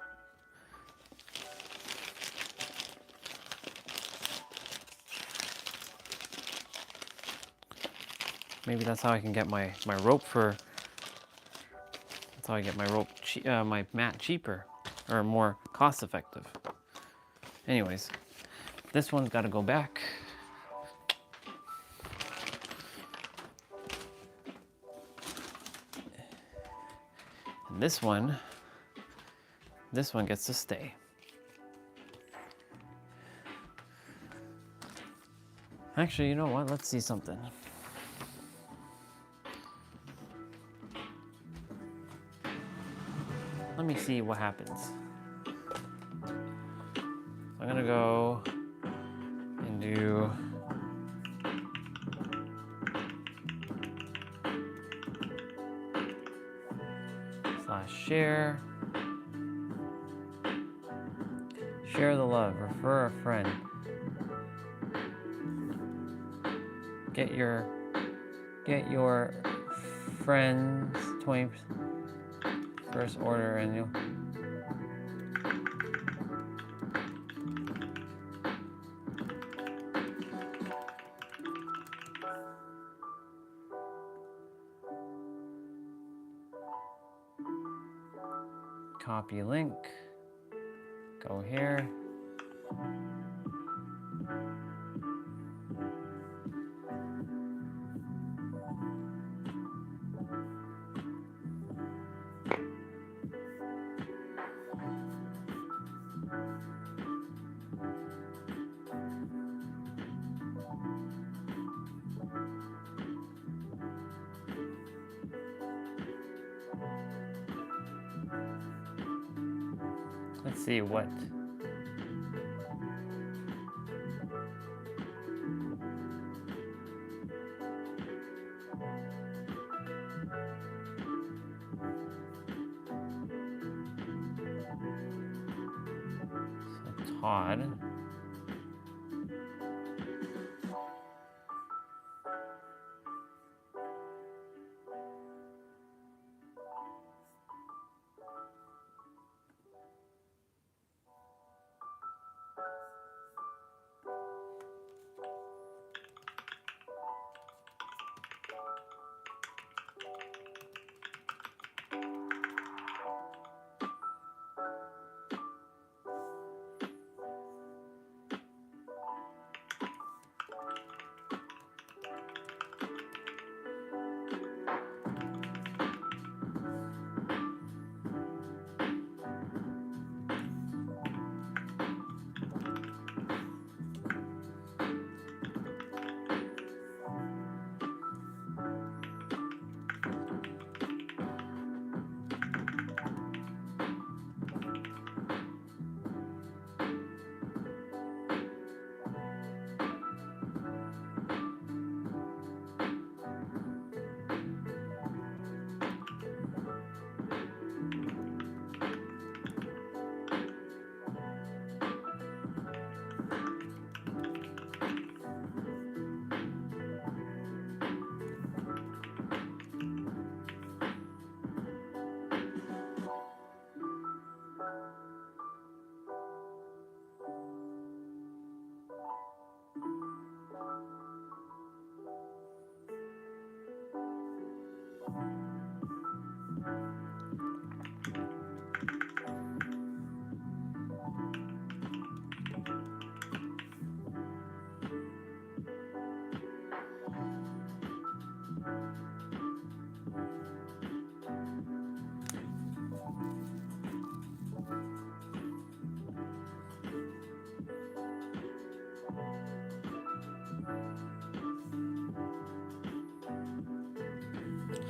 Speaker 4: Maybe that's how I can get my rope for. That's how I get my rope, my mat cheaper or more cost effective. Anyways, this one's got to go back. And this one gets to stay. Actually, you know what? Let's see something. Let me see what happens. I'm gonna go and do /share. Share the love, refer a friend. Get your friends 20% first order and you'll copy link, go here. Let's see what. So Todd.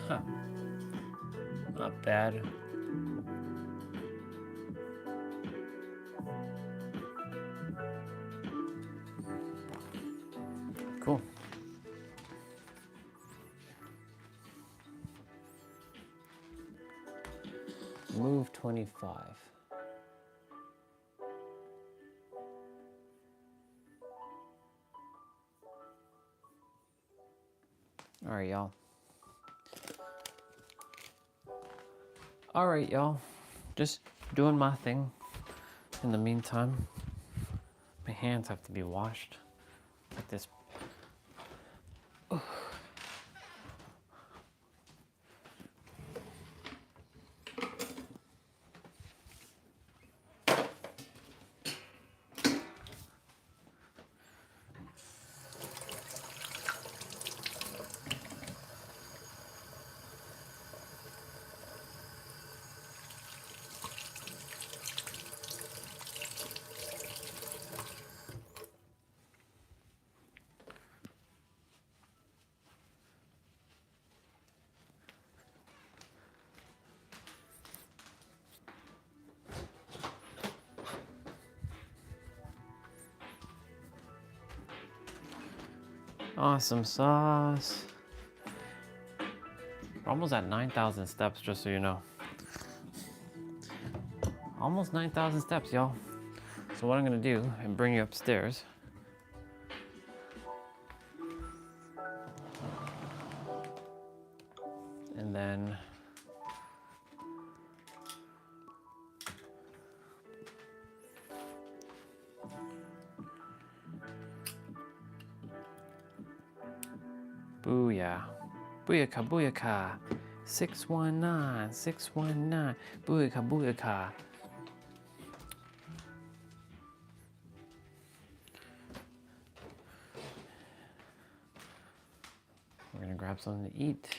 Speaker 4: Huh. Not bad. Cool. Move 25. All right, y'all. All right, y'all. Just doing my thing. In the meantime, my hands have to be washed like this. Awesome sauce. We're almost at 9,000 steps, just so you know. Almost 9,000 steps, y'all. So what I'm gonna do, and bring you upstairs. And then booyah. Booyaka, booyaka. 619, 619. Booyaka, booyaka. We're gonna grab something to eat.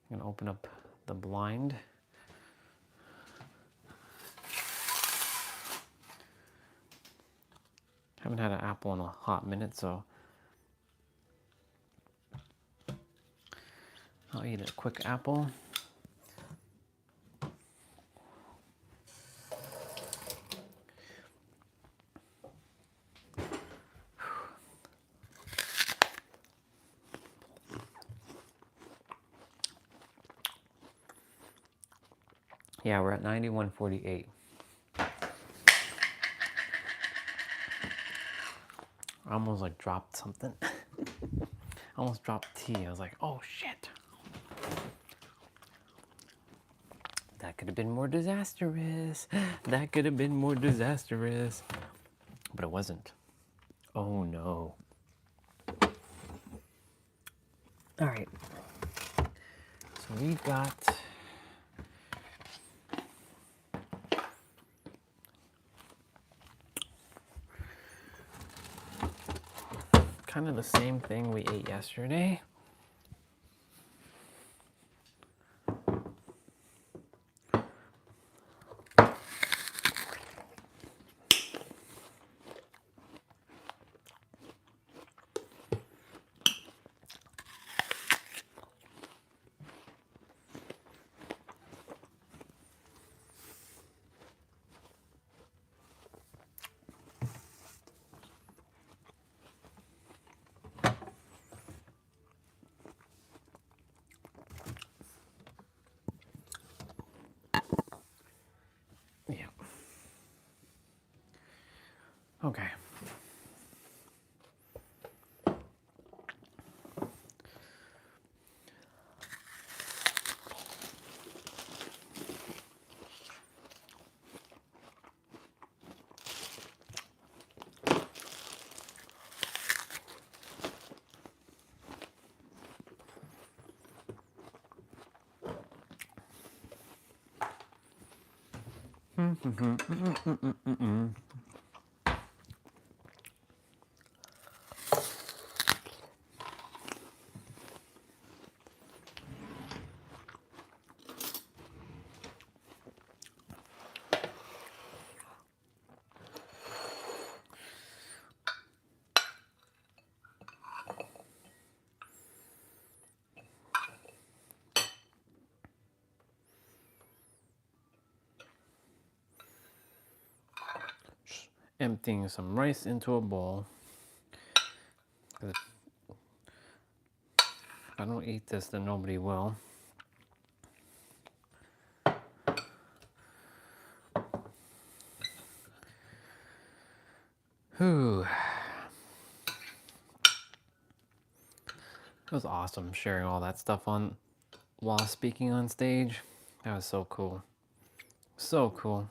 Speaker 4: I'm gonna open up the blind. Haven't had an apple in a hot minute, so I'll eat a quick apple. Yeah, we're at 91.48. I almost like dropped something. I almost dropped tea. I was like, oh shit. That could have been more disastrous. That could have been more disastrous. But it wasn't. Oh no. All right. So we got kind of the same thing we ate yesterday. Yeah. Okay. emptying some rice into a bowl. 'Cause if I don't eat this, then nobody will. Whew. It was awesome sharing all that stuff on while speaking on stage. That was so cool. So cool.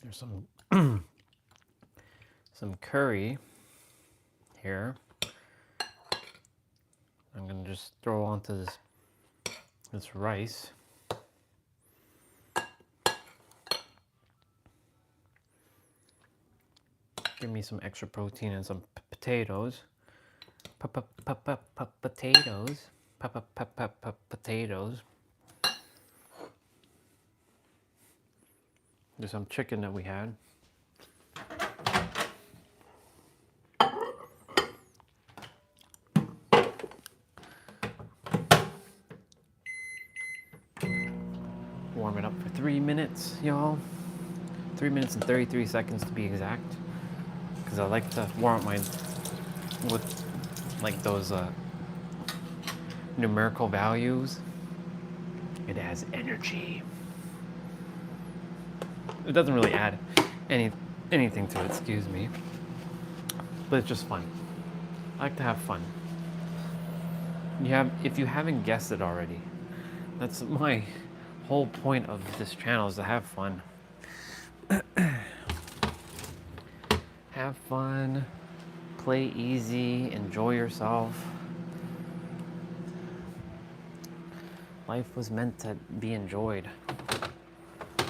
Speaker 4: There's some curry here. I'm gonna just throw onto this rice. Give me some extra protein and some potatoes. Potatoes. Potatoes. There's some chicken that we had. Warm it up for 3 minutes, y'all. 3 minutes and 33 seconds to be exact. Because I like to warm up mine with like those numerical values. It adds energy. It doesn't really add anything to it, excuse me. But it's just fun. I like to have fun. If you haven't guessed it already, that's my whole point of this channel, is to have fun. Have fun, play easy, enjoy yourself. Life was meant to be enjoyed,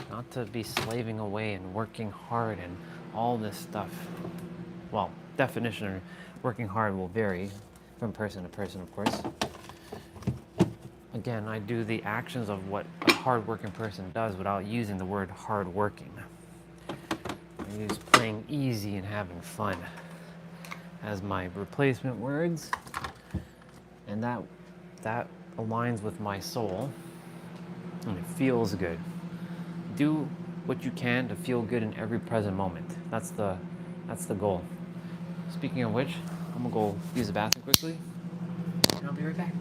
Speaker 4: not to be slaving away and working hard and all this stuff. Well, definition of working hard will vary from person to person, of course. Again, I do the actions of what a hard-working person does without using the word hard-working. I use playing easy and having fun as my replacement words, and that aligns with my soul, and it feels good. Do what you can to feel good in every present moment. That's the goal. Speaking of which, I'm gonna go use the bathroom quickly, and I'll be right back.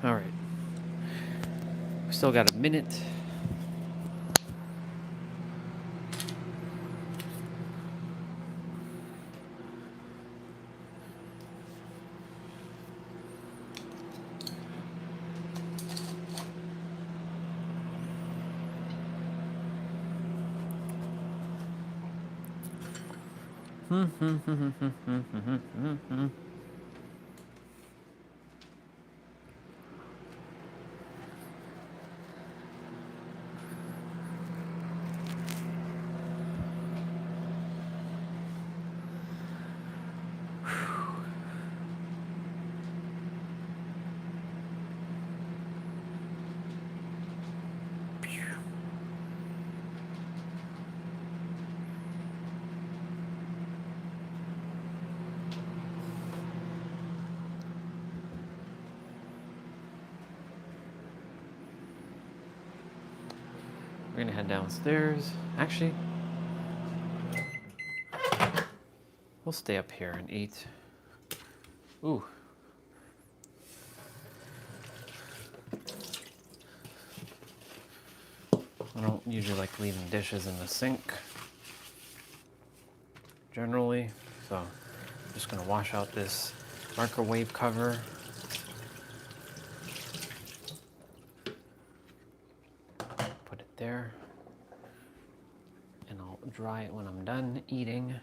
Speaker 4: All right. We still got a minute. We're gonna head downstairs. Actually, we'll stay up here and eat. Ooh. I don't usually like leaving dishes in the sink, generally, so I'm just gonna wash out this microwave cover. Put it there, and I'll dry it when I'm done eating.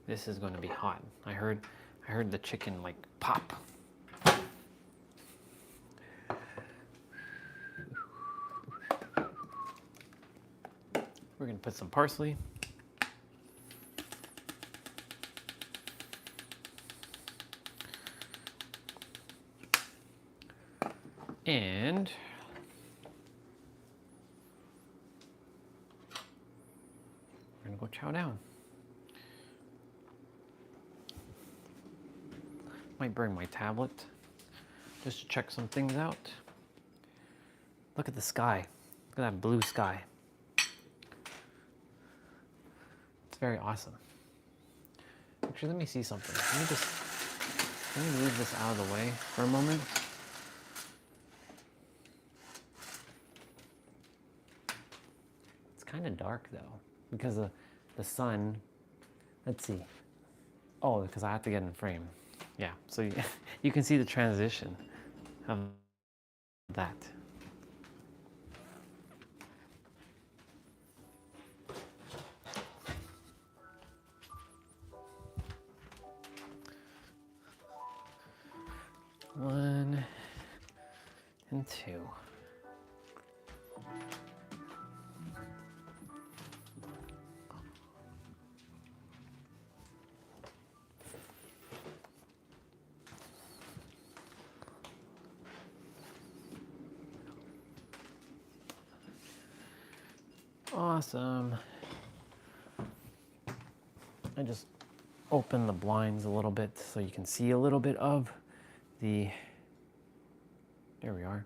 Speaker 4: This is gonna be hot. I heard the chicken like pop. We're gonna put some parsley. And we're gonna go chow down. Might bring my tablet just to check some things out. Look at the sky. Look at that blue sky. It's very awesome. Actually, let me see something. Let me move this out of the way for a moment. It's kind of dark though, because of the sun. Let's see. Oh, because I have to get in frame. Yeah, so you can see the transition of that. One and two. Awesome. I just open the blinds a little bit so you can see a little bit of the, there we are.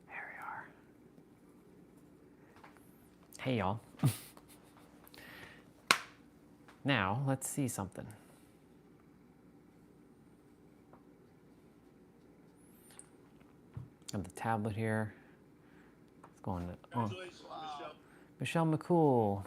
Speaker 4: There we are. Hey y'all. Now let's see something. I have the tablet here. It's going to, oh. Michelle McCool.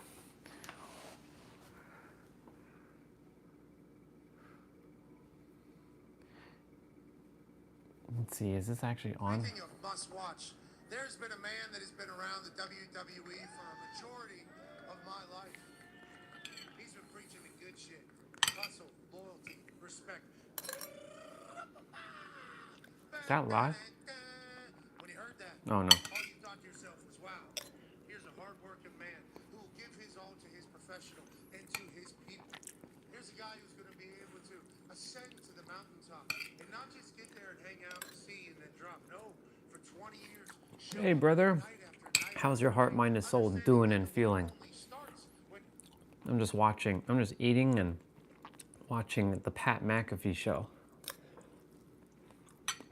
Speaker 4: Let's see, is this actually on?
Speaker 5: Speaking of must watch, there's been a man that has been around the WWE for a majority of my life. He's been preaching the good shit. Hustle, loyalty, respect.
Speaker 4: Is that live?
Speaker 5: When you heard that,
Speaker 4: Oh no.
Speaker 5: all you thought to yourself was, wow, here's a hard-working man who will give his all to his professional and to his people. Here's a guy who's going to be able to ascend to the mountaintop and not just get there and hang out and see and then drop. No, for 20 years.
Speaker 4: Hey brother, how's your heart, mind, and soul doing and feeling? I'm just watching, I'm just eating and watching the Pat McAfee show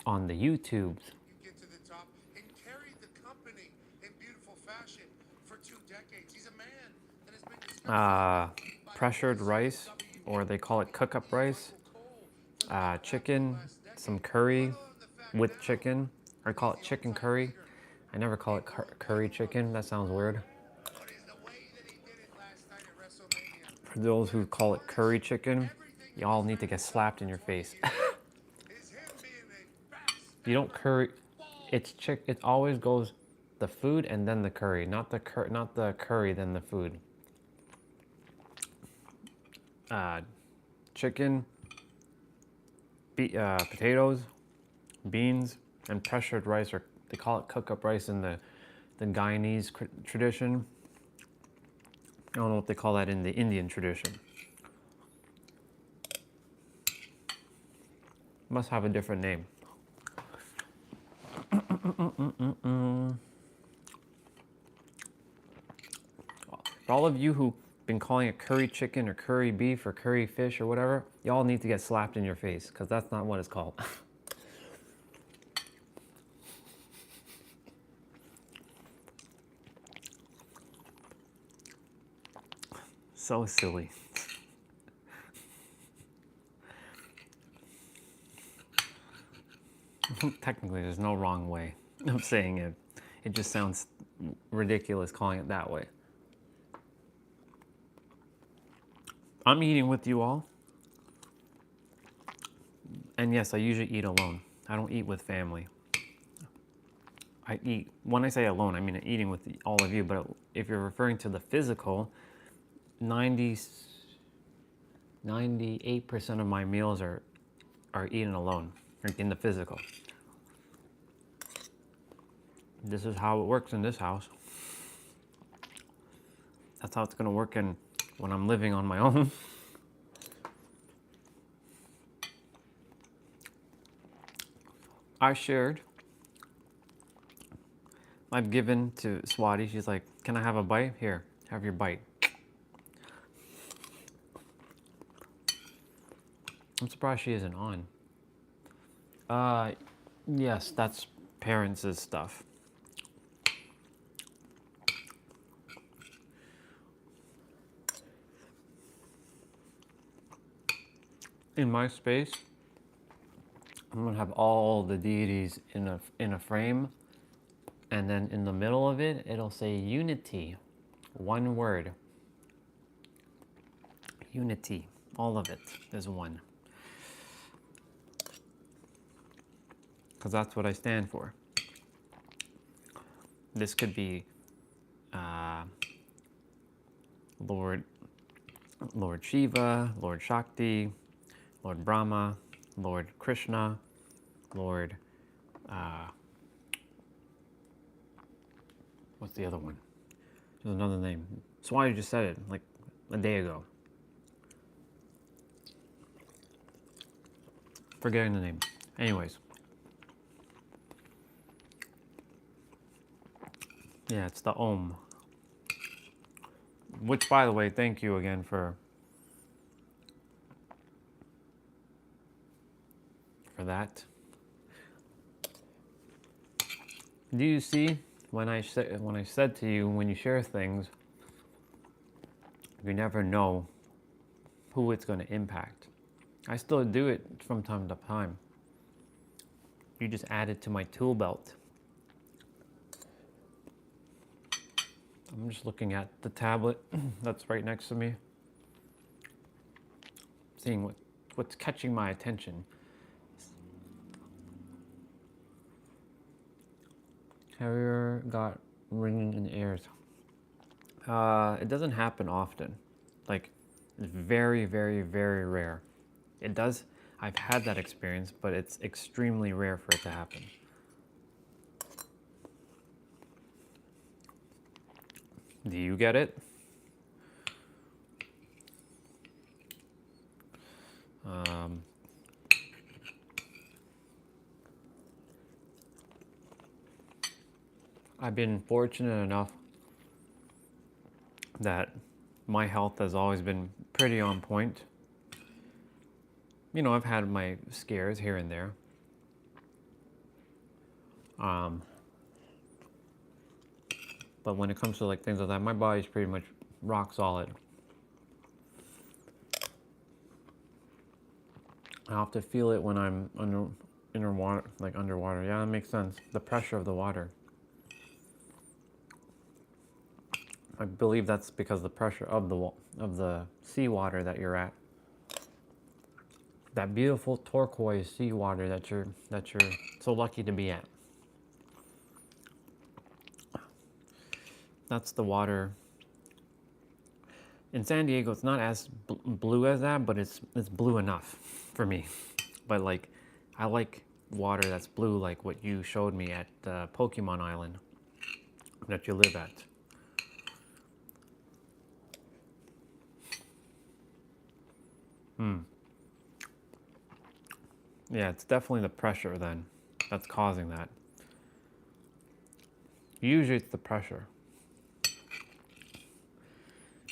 Speaker 4: on the YouTubes.
Speaker 5: You get to the top and carry the company in beautiful fashion for 2 decades. He's a man that has been discussed
Speaker 4: Pressured rice, or they call it cook-up rice, chicken,
Speaker 1: some curry with chicken. I call it chicken curry. I never call it curry chicken. That sounds weird.
Speaker 5: But is the way that he did it last night at WrestleMania.
Speaker 1: For those who call it curry chicken, y'all need to get slapped in your face.
Speaker 5: Is him being a fast
Speaker 1: You don't curry. It always goes the food and then the curry, not the curry then the food. Chicken, potatoes, beans, and pressured rice, or they call it cook-up rice in the Guyanese tradition. I don't know what they call that in the Indian tradition. Must have a different name. For all of you who've been calling it curry chicken or curry beef or curry fish or whatever, y'all need to get slapped in your face, because that's not what it's called. So silly. Technically, there's no wrong way of saying it. It just sounds ridiculous calling it that way. I'm eating with you all. And yes, I usually eat alone. I don't eat with family. I eat, when I say alone, I mean eating with all of you, but if you're referring to the physical, 98% of my meals are eaten alone, like in the physical. This is how it works in this house. That's how it's gonna work when I'm living on my own. I shared. I've given to Swati. She's like, "Can I have a bite? Here, have your bite." I'm surprised she isn't on. Yes, that's parents' stuff. In my space, I'm gonna have all the deities in a frame, and then in the middle of it, it'll say unity, one word. Unity, all of it is one. Because that's what I stand for. This could be Lord Shiva, Lord Shakti, Lord Brahma, Lord Krishna, Lord, what's the other one? There's another name. Swati just said it like a day ago. Forgetting the name. Anyways. Yeah, it's the Om. Which, by the way, thank you again for that. Do you see when I said to you, when you share things, you never know who it's going to impact. I still do it from time to time. You just add it to my tool belt. I'm just looking at the tablet that's right next to me, seeing what's catching my attention. Carrier got ringing in the ears. It doesn't happen often. Like, it's very, very, very rare. It does. I've had that experience, but it's extremely rare for it to happen. Do you get it? I've been fortunate enough that my health has always been pretty on point. You know, I've had my scares here and there. But when it comes to like things like that, my body's pretty much rock solid. I have to feel it when I'm underwater, like underwater. Yeah, that makes sense. The pressure of the water. I believe that's because the pressure of the seawater that you're at. That beautiful turquoise seawater that you're so lucky to be at. That's the water. In San Diego, it's not as blue as that, but it's blue enough for me. But like, I like water that's blue, like what you showed me at Pokemon Island that you live at. Yeah, it's definitely the pressure then that's causing that. Usually it's the pressure.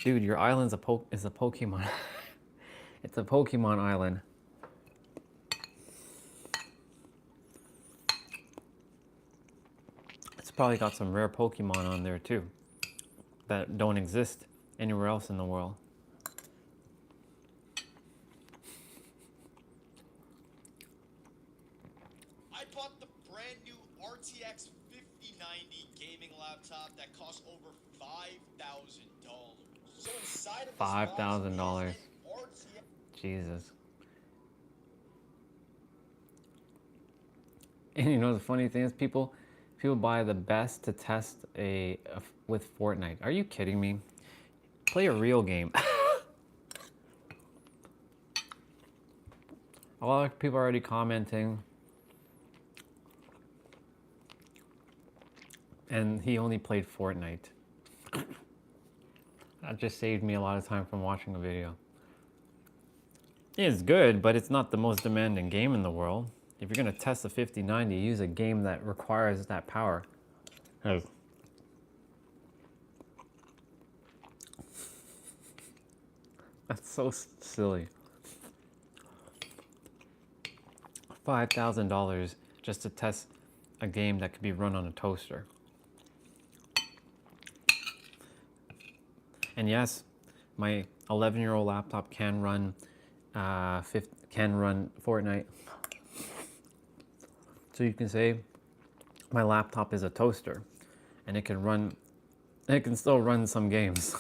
Speaker 1: Dude, your island's is a Pokemon. It's a Pokemon island. It's probably got some rare Pokemon on there too that don't exist anywhere else in the world.
Speaker 6: I bought the brand new RTX 5090 gaming laptop that costs over $5,000. So inside of this box
Speaker 1: $5,000.
Speaker 6: is an RTX.
Speaker 1: Jesus. And you know the funny thing is, people buy the best to test with Fortnite. Are you kidding me? Play a real game. A lot of people are already commenting, and he only played Fortnite. That just saved me a lot of time from watching a video. It's good, but it's not the most demanding game in the world. If you're gonna test the 5090, use a game that requires that power. Hey. That's so silly. $5,000 just to test a game that could be run on a toaster. And yes, my 11-year-old laptop can run Fortnite. So you can say my laptop is a toaster, and it can still run some games.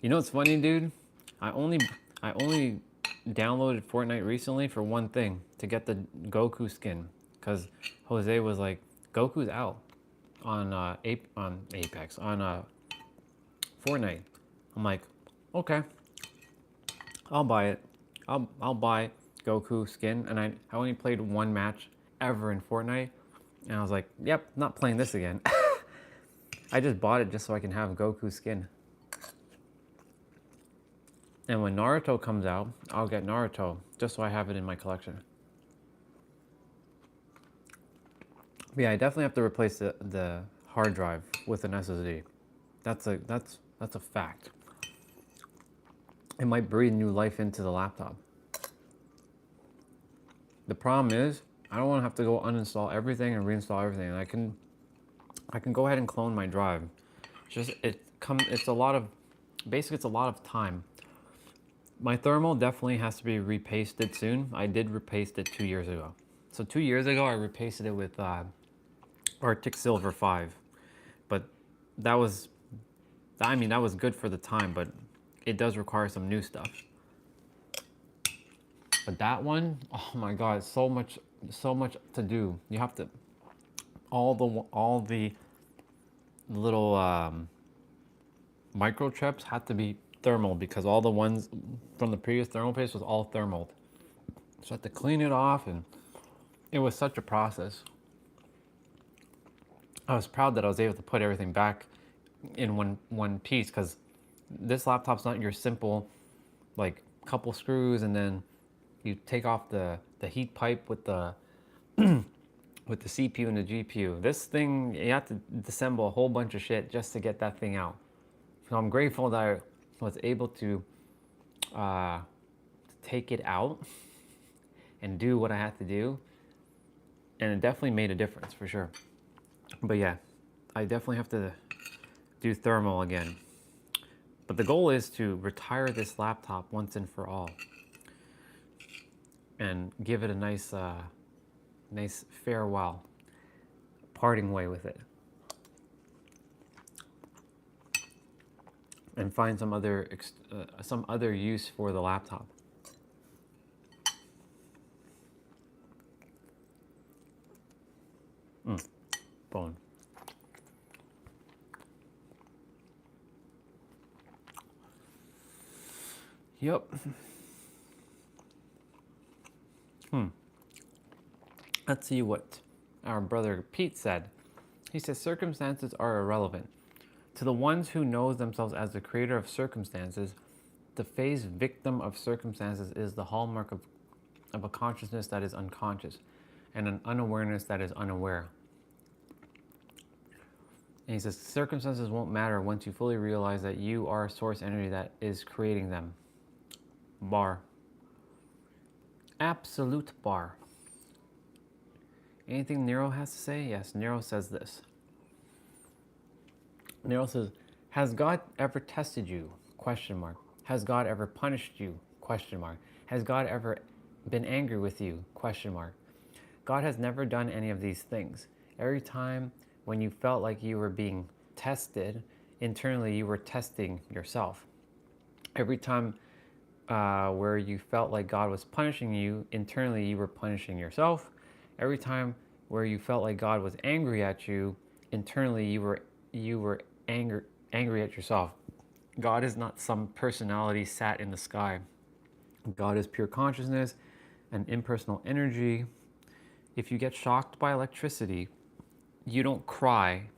Speaker 1: You know what's funny, dude? I only downloaded Fortnite recently for one thing, to get the Goku skin, because Jose was like, Goku's out on Apex, on Fortnite. I'm like, okay, I'll buy it. I'll buy Goku skin, and I only played one match ever in Fortnite, and I was like, yep, not playing this again. I just bought it just so I can have Goku skin. And when Naruto comes out, I'll get Naruto just so I have it in my collection. But yeah, I definitely have to replace the hard drive with an SSD. That's a fact. It might breathe new life into the laptop. The problem is, I don't want to have to go uninstall everything and reinstall everything. And I can go ahead and clone my drive. It's a lot of time. My thermal definitely has to be repasted soon. I did repaste it 2 years ago. So 2 years ago, I repasted it with Arctic Silver 5. But that was good for the time, but it does require some new stuff. But that one, oh my God, so much to do. You have to, all the little microchips had to be thermal, because all the ones from the previous thermal paste was all thermal. So I had to clean it off, and it was such a process. I was proud that I was able to put everything back in one piece, because this laptop's not your simple, like, couple screws and then you take off the heat pipe with the with the CPU and the GPU. This thing, you have to disassemble a whole bunch of shit just to get that thing out. So I'm grateful that I was able to take it out and do what I had to do, and it definitely made a difference for sure. But yeah, I definitely have to
Speaker 4: do thermal again. But the goal is to retire this laptop once and for all and give it a nice, nice farewell, parting way with it. And find some other use for the laptop. Bone. Yep. Let's see what our brother Pete said. He says, circumstances are irrelevant. To the ones who know themselves as the creator of circumstances, the phase victim of circumstances is the hallmark of a consciousness that is unconscious and an unawareness that is unaware. And he says, circumstances won't matter once you fully realize that you are source energy that is creating them. Bar. Absolute bar. Anything Nero has to say? Yes, Nero says this. Nero says, has God ever tested you? Question mark. Has God ever punished you? Question mark. Has God ever been angry with you? Question mark. God has never done any of these things. Every time when you felt like you were being tested, internally you were testing yourself. Every time where you felt like God was punishing you, internally you were punishing yourself. Every time where you felt like God was angry at you, internally you were angry at yourself. God is not some personality sat in the sky. God is pure consciousness and impersonal energy. If you get shocked by electricity, you don't cry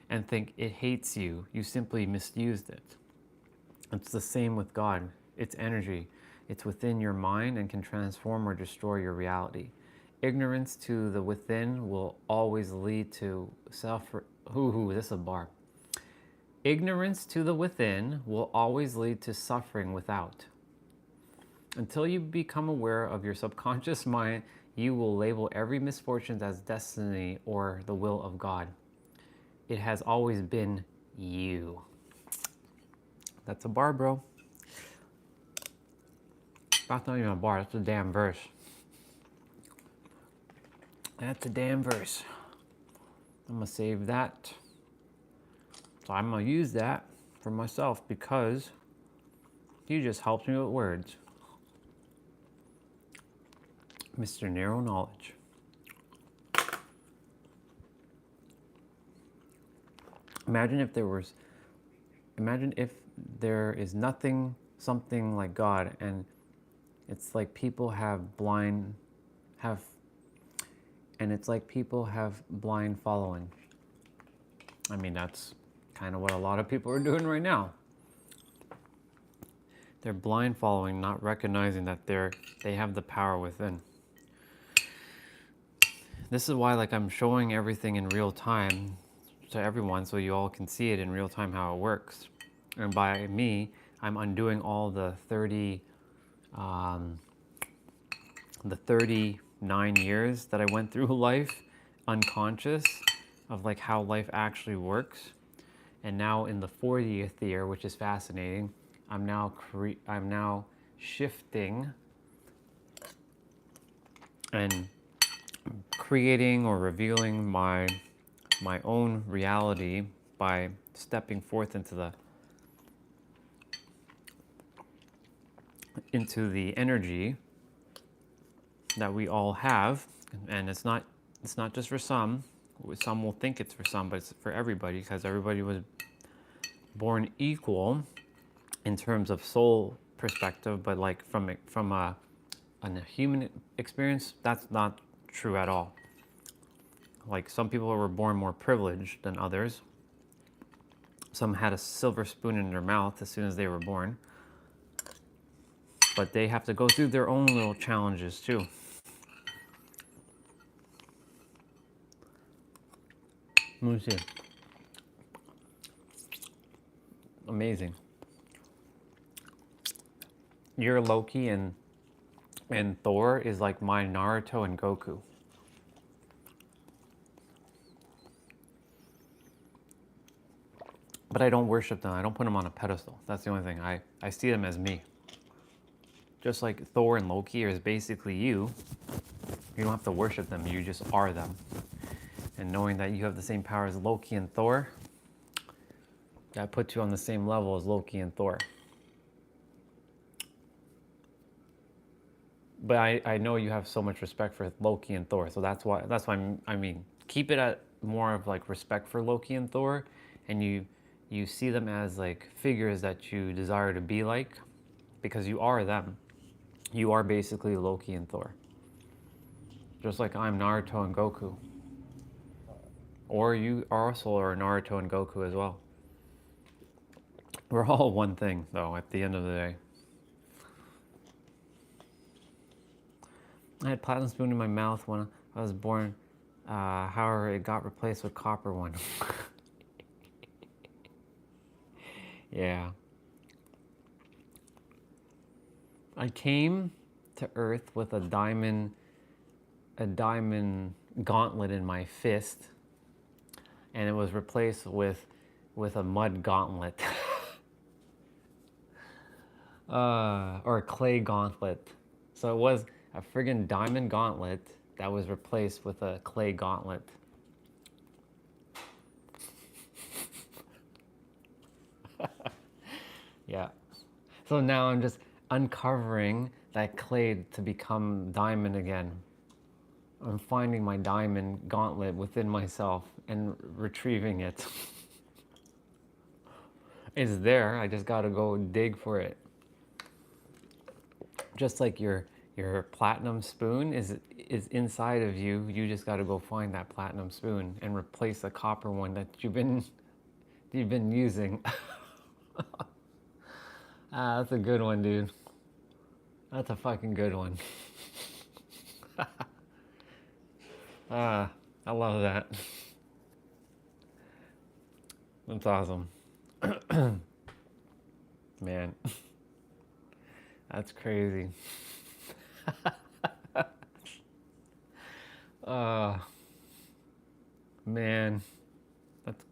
Speaker 4: and think it hates you. You simply misused it. It's the same with God. It's energy. It's within your mind and can transform or destroy your reality. Ignorance to the within will always lead to suffer. This is a bar. Ignorance to the within will always lead to suffering without. Until you become aware of your subconscious mind, you will label every misfortune as destiny or the will of God. It has always been you. That's a bar, bro. That's not even a bar, that's a damn verse. That's a damn verse. I'm gonna save that. So I'm gonna use that for myself because he just helps me with words. Mr. Narrow Knowledge. Imagine if there is something like God, and it's like people have blind following. I mean, that's kind of what a lot of people are doing right now. They're blind following, not recognizing that they have the power within. This is why, like, I'm showing everything in real time to everyone so you all can see it in real time how it works. And by me, I'm undoing all the 39 years that I went through life unconscious of like how life actually works. And now in the 40th year, which is fascinating, I'm now shifting and creating or revealing my own reality by stepping forth into the energy that we all have. And it's not just for some. Some will think it's for some, but it's for everybody, because everybody was born equal in terms of soul perspective, but like from a human experience, that's not true at all. Like, some people were born more privileged than others. Some had a silver spoon in their mouth as soon as they were born. But they have to go through their own little challenges too. Let me see. Amazing. Your Loki and Thor is like my Naruto and Goku. But I don't worship them. I don't put them on a pedestal. That's the only thing. I see them as me. Just like Thor and Loki is basically you. You don't have to worship them. You just are them. And knowing that you have the same power as Loki and Thor, that puts you on the same level as Loki and Thor. But I know you have so much respect for Loki and Thor, so that's why I mean, keep it at more of like respect for Loki and Thor, and you see them as like figures that you desire to be like, because you are them. You are basically Loki and Thor. Just like I'm Naruto and Goku. Or you also are Naruto and Goku as well. We're all one thing, though, at the end of the day. I had platinum spoon in my mouth when I was born. However, it got replaced with copper one. Yeah. I came to Earth with a diamond gauntlet in my fist, and it was replaced with a mud gauntlet. Or a clay gauntlet. So it was a friggin' diamond gauntlet that was replaced with a clay gauntlet. Yeah. So now I'm just uncovering that clay to become diamond again. I'm finding my diamond gauntlet within myself and retrieving it. It's there, I just gotta go dig for it. Just like your platinum spoon is inside of you, you just gotta go find that platinum spoon and replace the copper one that you've been using. That's a good one, dude. That's a fucking good one. I love that. That's awesome. Man. That's crazy. Man. That's,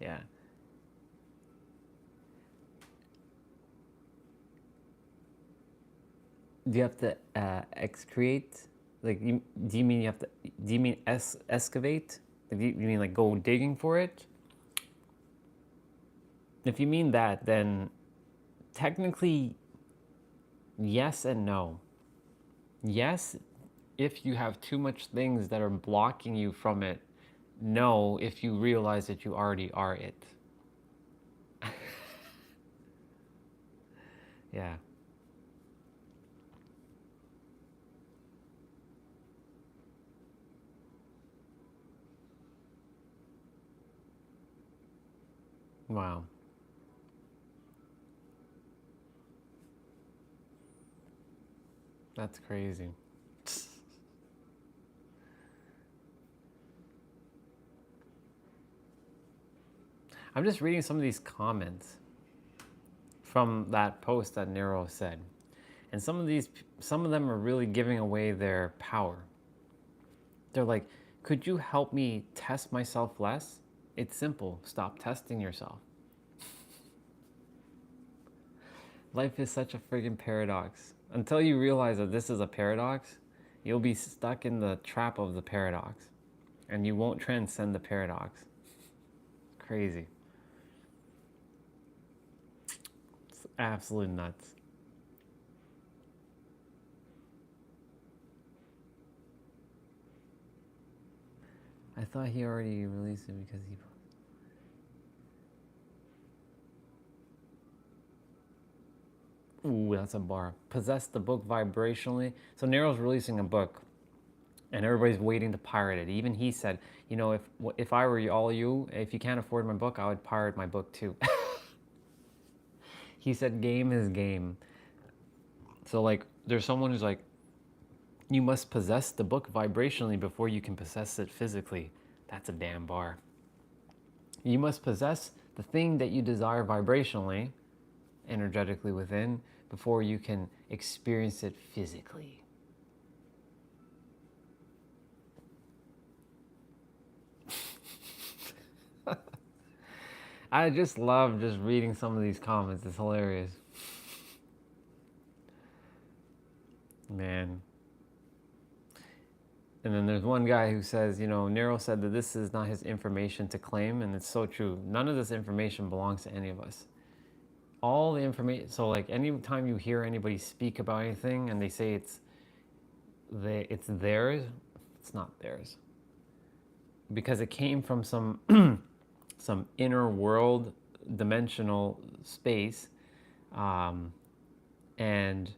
Speaker 4: yeah. Do you have to excavate? Like, do you mean you have to? Do you mean excavate? Like, you mean like go digging for it? If you mean that, then technically, yes and no. Yes, if you have too much things that are blocking you from it. No, if you realize that you already are it. Yeah. Wow. That's crazy. I'm just reading some of these comments from that post that Nero said. And some of them are really giving away their power. They're like, could you help me test myself less? It's simple. Stop testing yourself. Life is such a friggin' paradox. Until you realize that this is a paradox, you'll be stuck in the trap of the paradox. And you won't transcend the paradox. Crazy. It's absolutely nuts. I thought he already released it because he... Ooh, that's a bar. Possess the book vibrationally. So Nero's releasing a book, and everybody's waiting to pirate it. Even he said, you know, if I were all you, if you can't afford my book, I would pirate my book too. He said, game is game. So like, there's someone who's like, you must possess the book vibrationally before you can possess it physically. That's a damn bar. You must possess the thing that you desire vibrationally, energetically within, before you can experience it physically. I just love just reading some of these comments. It's hilarious. Man. And then there's one guy who says, you know, Nero said that this is not his information to claim, and it's so true. None of this information belongs to any of us. All the information, so like anytime you hear anybody speak about anything and they say it's theirs, it's not theirs. Because it came from some some inner world dimensional space, and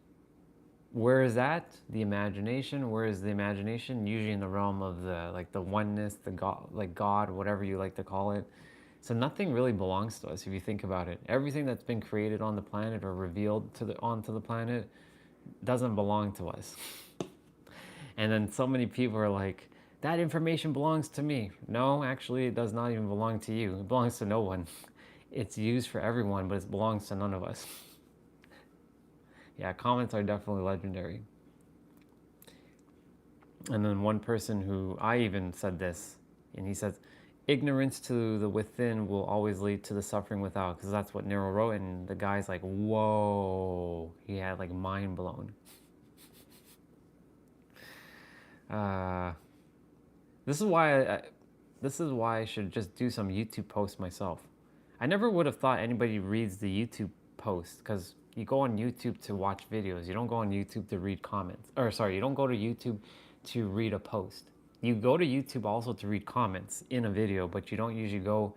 Speaker 4: where is that? The imagination. Where is the imagination? Usually in the realm of the like the oneness, the God, like God, whatever you like to call it. So nothing really belongs to us if you think about it. Everything that's been created on the planet or revealed onto the planet doesn't belong to us. And then so many people are like, that information belongs to me. No, actually, it does not even belong to you. It belongs to no one. It's used for everyone, but it belongs to none of us. Yeah, comments are definitely legendary. And then one person who, I even said this, and he says, ignorance to the within will always lead to the suffering without, because that's what Nero wrote, and the guy's like, whoa, he had like mind blown. This is why I should just do some YouTube posts myself. I never would have thought anybody reads the YouTube post, because you go on YouTube to watch videos. You don't go on YouTube to read comments. Or sorry, you don't go to YouTube to read a post. You go to YouTube also to read comments in a video, but you don't usually go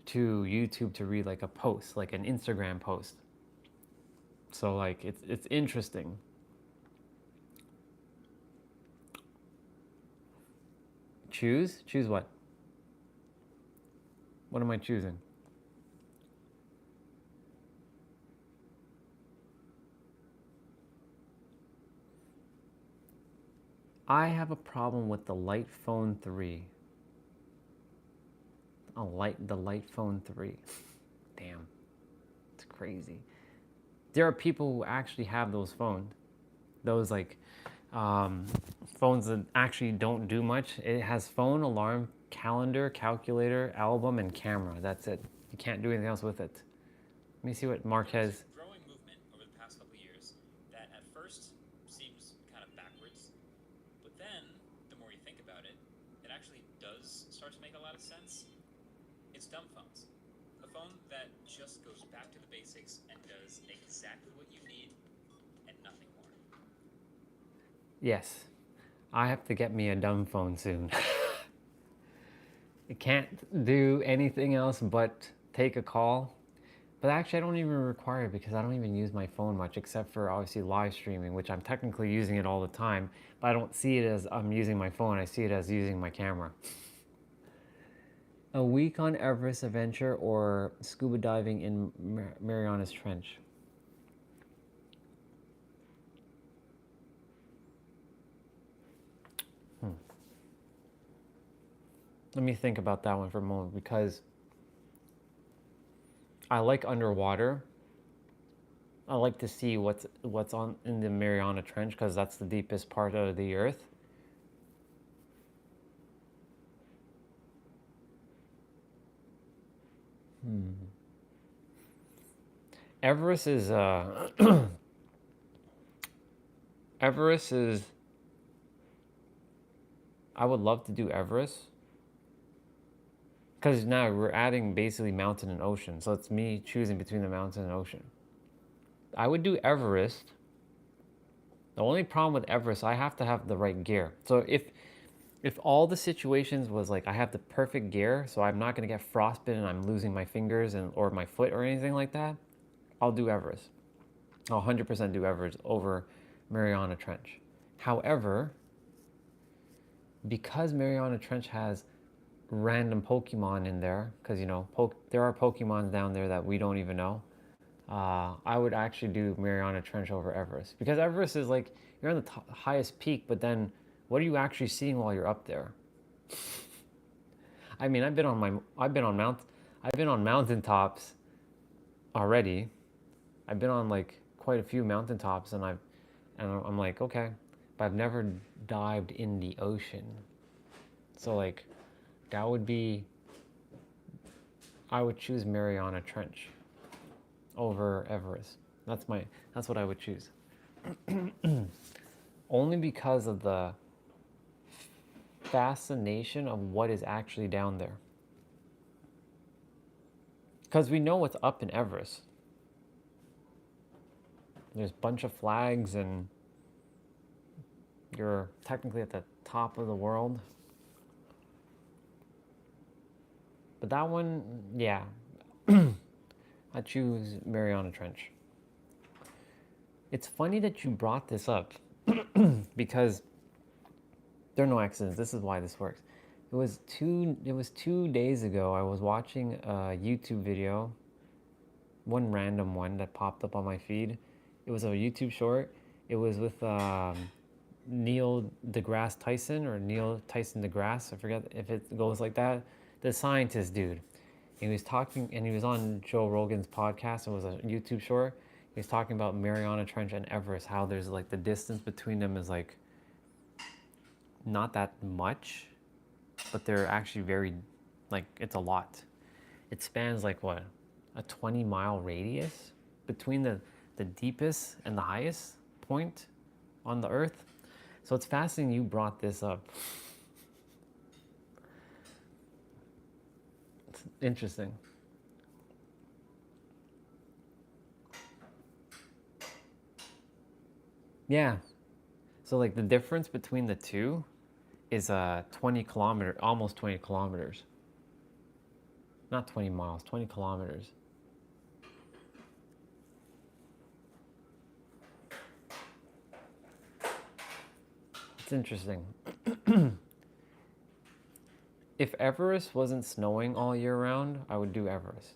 Speaker 4: to YouTube to read like a post, like an Instagram post. So like it's interesting. Choose? Choose what? What am I choosing? I have a problem with the Light Phone 3. The Light Phone 3. Damn. It's crazy. There are people who actually have those phones. Those like phones that actually don't do much. It has phone, alarm, calendar, calculator, album, and camera. That's it. You can't do anything else with it. Let me see what Marquez.
Speaker 7: Growing movement over the past couple of years that at first seems kind of backwards, but then the more you think about it, it actually does start to make a lot of sense. It's dumb phones. A phone that just goes back to the basics and does exactly what you need and nothing more.
Speaker 4: Yes, I have to get me a dumb phone soon. It can't do anything else but take a call. But actually, I don't even require it because I don't even use my phone much, except for obviously live streaming, which I'm technically using it all the time, but I don't see it as I'm using my phone. I see it as using my camera. A week on Everest adventure or scuba diving in Marianas Trench? Let me think about that one for a moment, because I like underwater. I like to see what's in the Mariana Trench, because that's the deepest part of the earth. Everest is Everest is, I would love to do Everest, because now we're adding basically mountain and ocean, so it's me choosing between the mountain and ocean. I would do Everest. The only problem with Everest, I have to have the right gear. So if all the situations was like I have the perfect gear, so I'm not going to get frostbitten and I'm losing my fingers or my foot or anything like that, I'll do Everest. I'll 100% do Everest over Mariana Trench. However, because Mariana Trench has random Pokemon in there, because you know there are Pokemons down there that we don't even know, I would actually do Mariana Trench over Everest, because Everest is like you're on the highest peak, but then what are you actually seeing while you're up there? I mean, I've been on mountaintops already. I've been on like quite a few mountaintops, and I'm like, okay, but I've never dived in the ocean. So like that would be, I would choose Mariana Trench over Everest. That's what I would choose. Only because of the fascination of what is actually down there. Because we know what's up in Everest. There's a bunch of flags and you're technically at the top of the world. But that one, yeah. I choose Mariana Trench. It's funny that you brought this up because there are no accidents. This is why this works. It was 2 days ago. I was watching a YouTube video, one random one that popped up on my feed. It was a YouTube short. It was with Neil deGrasse Tyson or Neil Tyson deGrasse. I forget if it goes like that. The scientist dude. He was talking, and he was on Joe Rogan's podcast. It was a YouTube short. He was talking about Mariana Trench and Everest, how there's like the distance between them is like not that much, but they're actually very, like, it's a lot. It spans like what, a 20-mile radius between the deepest and the highest point on the earth. So it's fascinating you brought this up. It's interesting. Yeah. So like the difference between the two is 20 kilometers, almost 20 kilometers. Not 20 miles, 20 kilometers. It's interesting. If Everest wasn't snowing all year round, I would do Everest.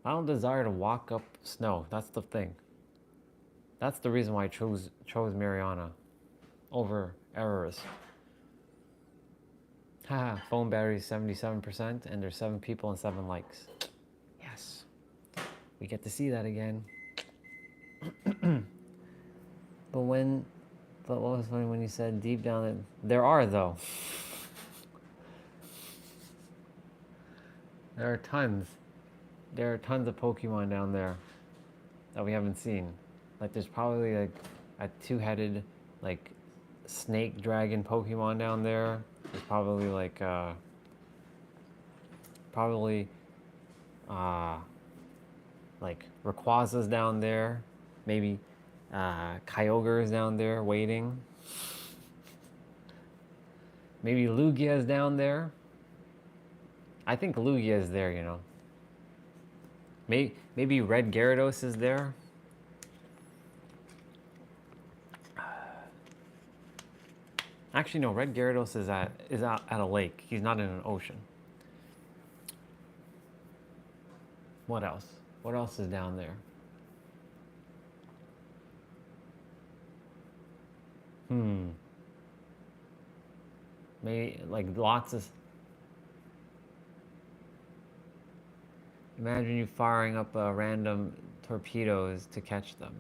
Speaker 4: I don't desire to walk up snow. That's the thing. That's the reason why I chose Mariana over Everest. Haha, phone battery is 77% and there's 7 people and 7 likes. Yes. We get to see that again. But what was funny when you said deep down, there are though. There are tons. There are tons of Pokemon down there that we haven't seen. Like there's probably like a 2-headed like snake dragon Pokemon down there. There's probably like like Rayquaza's down there. Maybe Kyogre's down there waiting. Maybe Lugia's down there. I think Lugia is there, you know. Maybe Red Gyarados is there. Actually, no. Red Gyarados is out at a lake. He's not in an ocean. What else? What else is down there? Maybe like lots of. Imagine you firing up random torpedoes to catch them.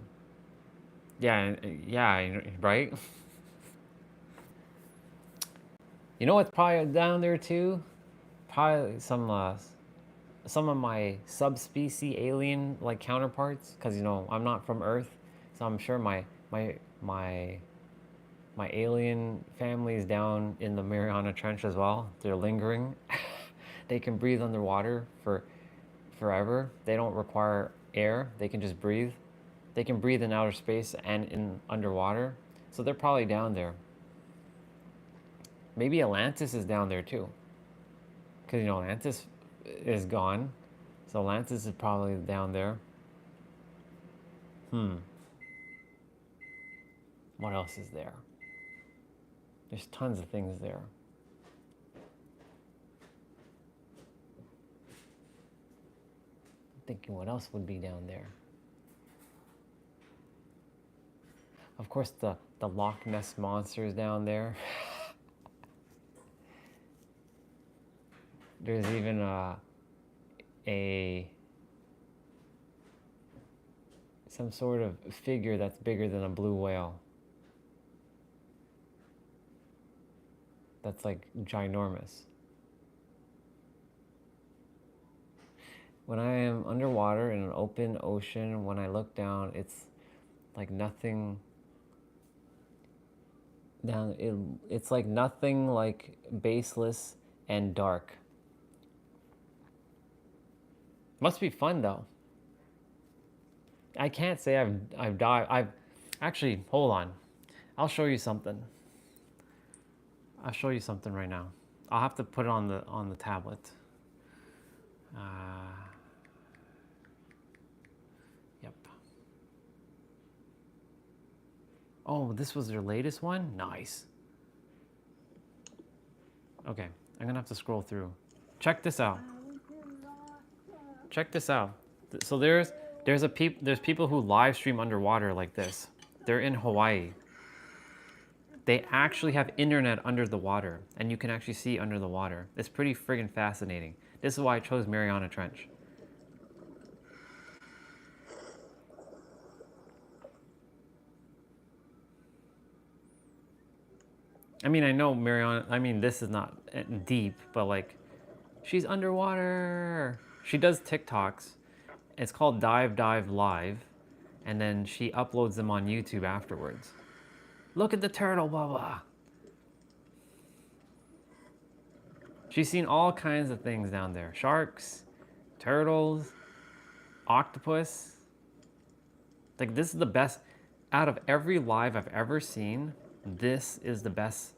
Speaker 4: Yeah, yeah, right? You know what's probably down there too? Probably some of my subspecies alien like counterparts, because you know I'm not from Earth, so I'm sure my alien family is down in the Mariana Trench as well. They're lingering. They can breathe underwater for forever. They don't require air. They can just breathe. They can breathe in outer space and in underwater. So they're probably down there. Maybe Atlantis is down there too. Because you know Atlantis is gone. So Atlantis is probably down there. What else is there? There's tons of things there. I'm thinking what else would be down there? Of course, the Loch Ness Monster is down there. There's even some sort of figure that's bigger than a blue whale. that's like ginormous. When I am underwater in an open ocean, when I look down, it's like nothing down. It's like nothing, like baseless and dark. Must be fun though. I can't say I've dived. I've actually, hold on. I'll show you something. I'll show you something right now. I'll have to put it on the tablet. Yep. Oh, this was their latest one? Nice. Okay, I'm gonna have to scroll through. Check this out. Check this out. So there's people who live stream underwater like this. They're in Hawaii. They actually have internet under the water, and you can actually see under the water. It's pretty friggin' fascinating. This is why I chose Mariana Trench. I mean, I know Mariana, I mean, this is not deep, but like, she's underwater. She does TikToks. It's called Dive Dive Live, and then she uploads them on YouTube afterwards. Look at the turtle, Bubba. She's seen all kinds of things down there. Sharks, turtles, octopus. Like, this is the best. Out of every live I've ever seen, this is the best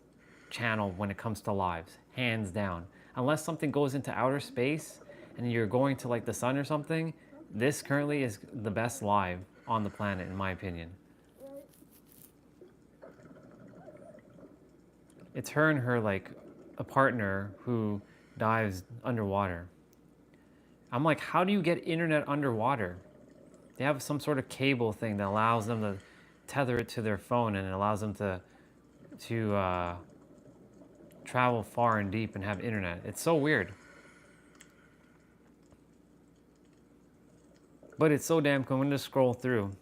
Speaker 4: channel when it comes to lives, hands down. Unless something goes into outer space and you're going to like the sun or something, this currently is the best live on the planet, in my opinion. It's her and her, like, a partner who dives underwater. I'm like, how do you get internet underwater? They have some sort of cable thing that allows them to tether it to their phone, and it allows them to travel far and deep and have internet. It's so weird. But it's so damn cool. I'm gonna scroll through.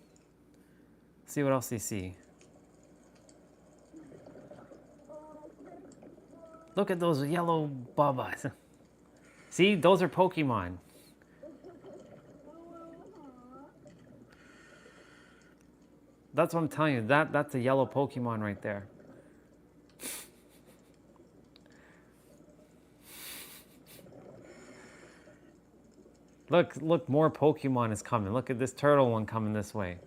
Speaker 4: See what else they see. Look at those yellow bubbas. See, those are Pokemon. That's what I'm telling you. That's a yellow Pokemon right there. Look, more Pokemon is coming. Look at this turtle one coming this way.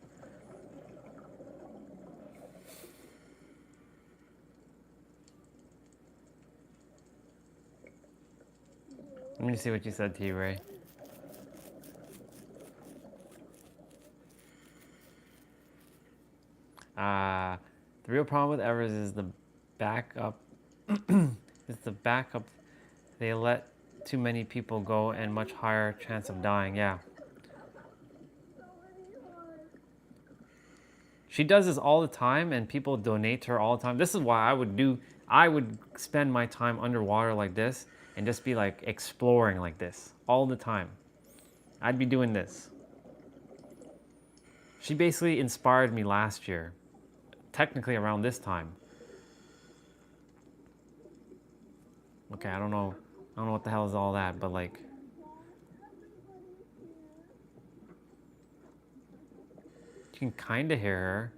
Speaker 4: Let me see what you said, T-Ray. The real problem with Evers is the backup. It's the backup. They let too many people go and much higher chance of dying. Yeah. She does this all the time, and people donate to her all the time. This is why I would spend my time underwater like this and just be like exploring like this all the time. I'd be doing this. She basically inspired me last year, technically around this time. Okay, I don't know what the hell is all that, but like, you can kind of hear her.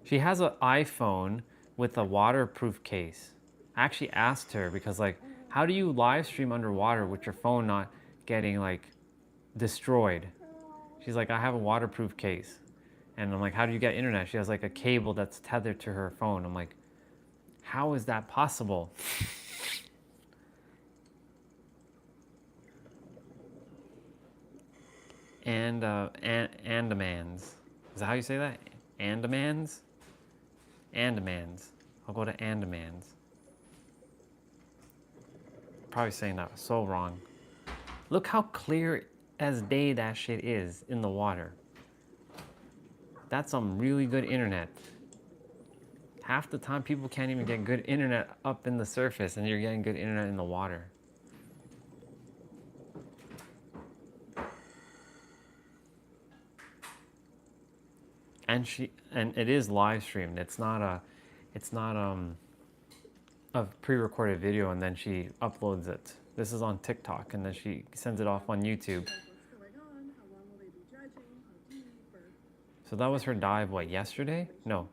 Speaker 4: She has an iPhone with a waterproof case. I actually asked her because, like, how do you live stream underwater with your phone not getting like destroyed? She's like, I have a waterproof case. And I'm like, how do you get internet? She has like a cable that's tethered to her phone. I'm like, how is that possible? And Andamans. Is that how you say that? Andamans? Andamans. I'll go to Andamans. Probably saying that so wrong. Look how clear as day that shit is in the water. That's some really good internet. Half the time people can't even get good internet up in the surface, and you're getting good internet in the water. And it is live streamed. It's not of pre-recorded video, and then she uploads it. This is on TikTok, and then she sends it off on YouTube. So that was her dive, what, yesterday? No,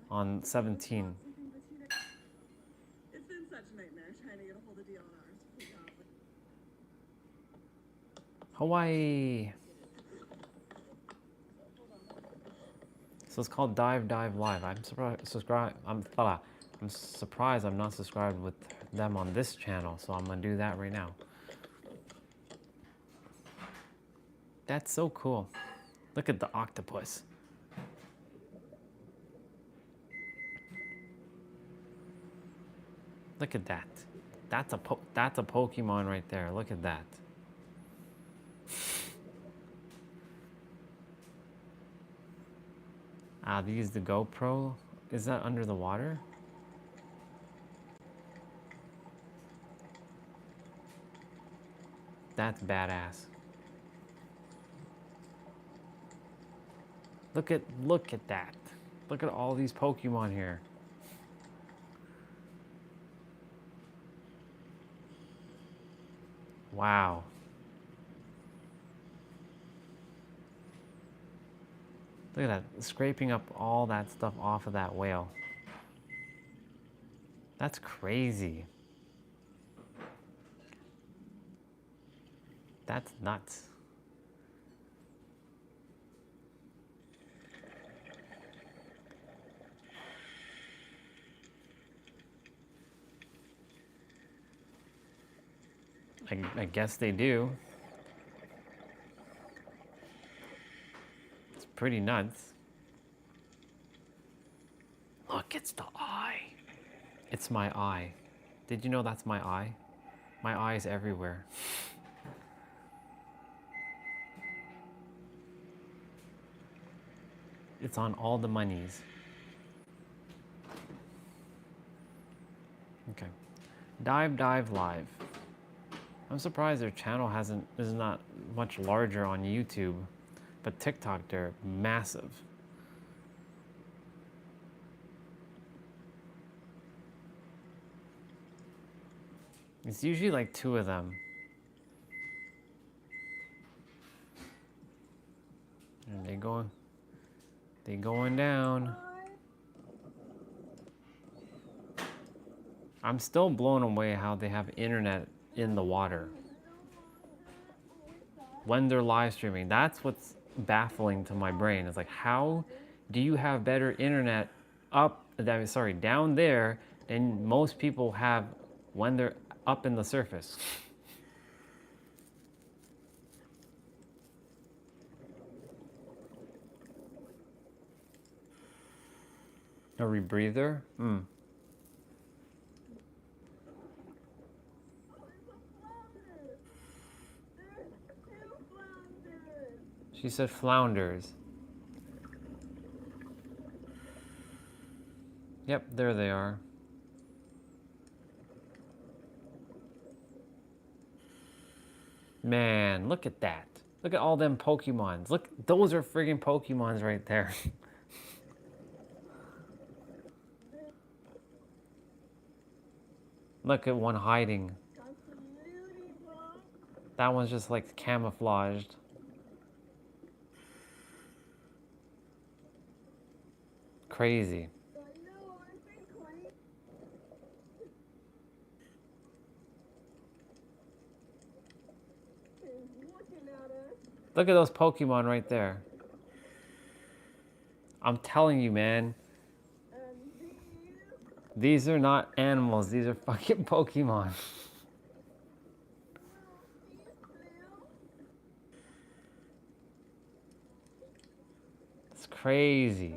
Speaker 4: on 17.
Speaker 8: It's been such a nightmare trying to get a hold of DLRs.
Speaker 4: Hawaii. So it's called Dive Live. I'm surprised I'm not subscribed with them on this channel, so I'm gonna do that right now. That's so cool. Look at the octopus. Look at that. That's a Pokemon right there. Look at that. Ah, they use the GoPro. Is that under the water? That's badass. Look at that. Look at all these Pokemon here. Wow. Look at that, scraping up all that stuff off of that whale. That's crazy. That's nuts. I guess they do. It's pretty nuts. Look, it's the eye. It's my eye. Did you know that's my eye? My eye is everywhere. It's on all the monies. Okay. Dive Live. I'm surprised their channel is not much larger on YouTube, but TikTok, they're massive. It's usually like 2 of them. And they going down. I'm still blown away how they have internet in the water when they're live streaming. That's what's baffling to my brain. It's like, how do you have better internet down there than most people have when they're up in the surface? A rebreather? She said flounders. Yep, there they are. Man, look at that. Look at all them Pokemons. Look, those are friggin' Pokemons right there. Look at one hiding. That one's just like camouflaged. Crazy. Look at those Pokemon right there. I'm telling you, man. These are not animals. These are fucking Pokemon. It's crazy.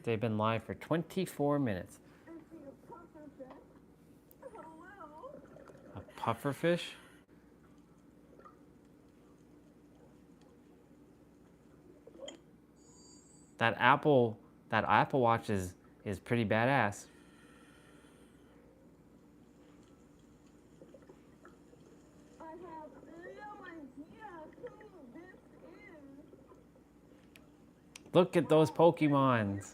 Speaker 4: They've been live for 24 minutes. A pufferfish? That Apple Watch is pretty badass. Look at those Pokemons.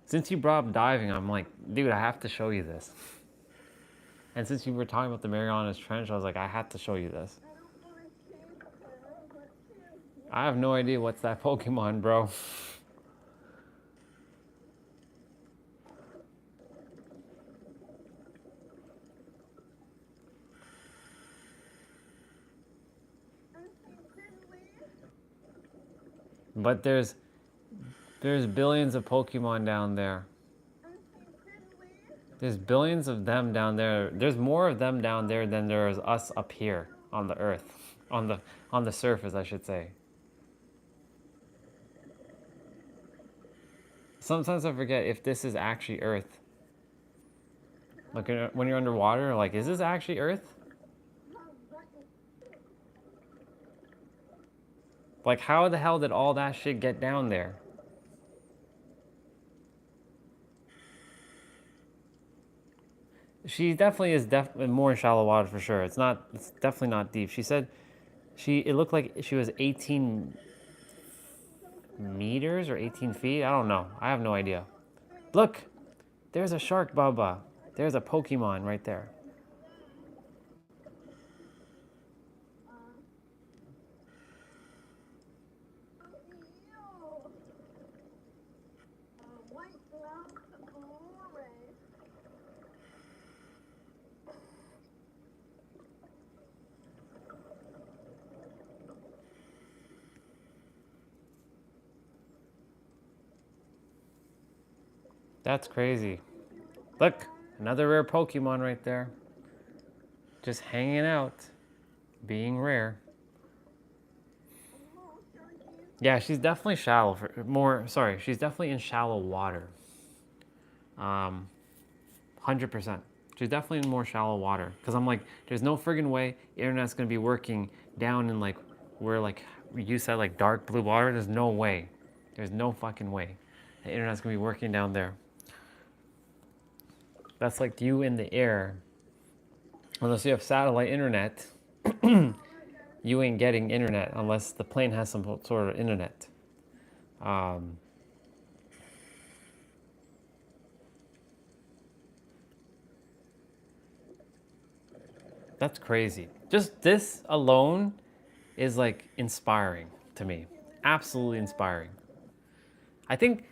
Speaker 4: Since you brought up diving, I'm like, dude, I have to show you this. And since you were talking about the Marianas Trench, I was like, I have to show you this. I have no idea what's that Pokemon, bro. But there's billions of Pokemon down there. There's billions of them down there. There's more of them down there than there is us up here on the earth. On the surface, I should say. Sometimes I forget if this is actually Earth. Like when you're underwater, like, is this actually Earth? Like, how the hell did all that shit get down there? She definitely is more in shallow water for sure. It's definitely not deep. She said it looked like she was 18 meters or 18 feet. I don't know. I have no idea. Look, there's a shark, Baba. There's a Pokemon right there. That's crazy. Look, another rare Pokemon right there. Just hanging out, being rare. Yeah, she's definitely shallow. She's definitely in shallow water. 100%. She's definitely in more shallow water. Because I'm like, there's no friggin' way internet's going to be working down in like, where like, you said like dark blue water. There's no way. There's no fucking way the internet's going to be working down there. That's like you in the air. Unless you have satellite internet, you ain't getting internet unless the plane has some sort of internet. That's crazy. Just this alone is like inspiring to me. Absolutely inspiring. I think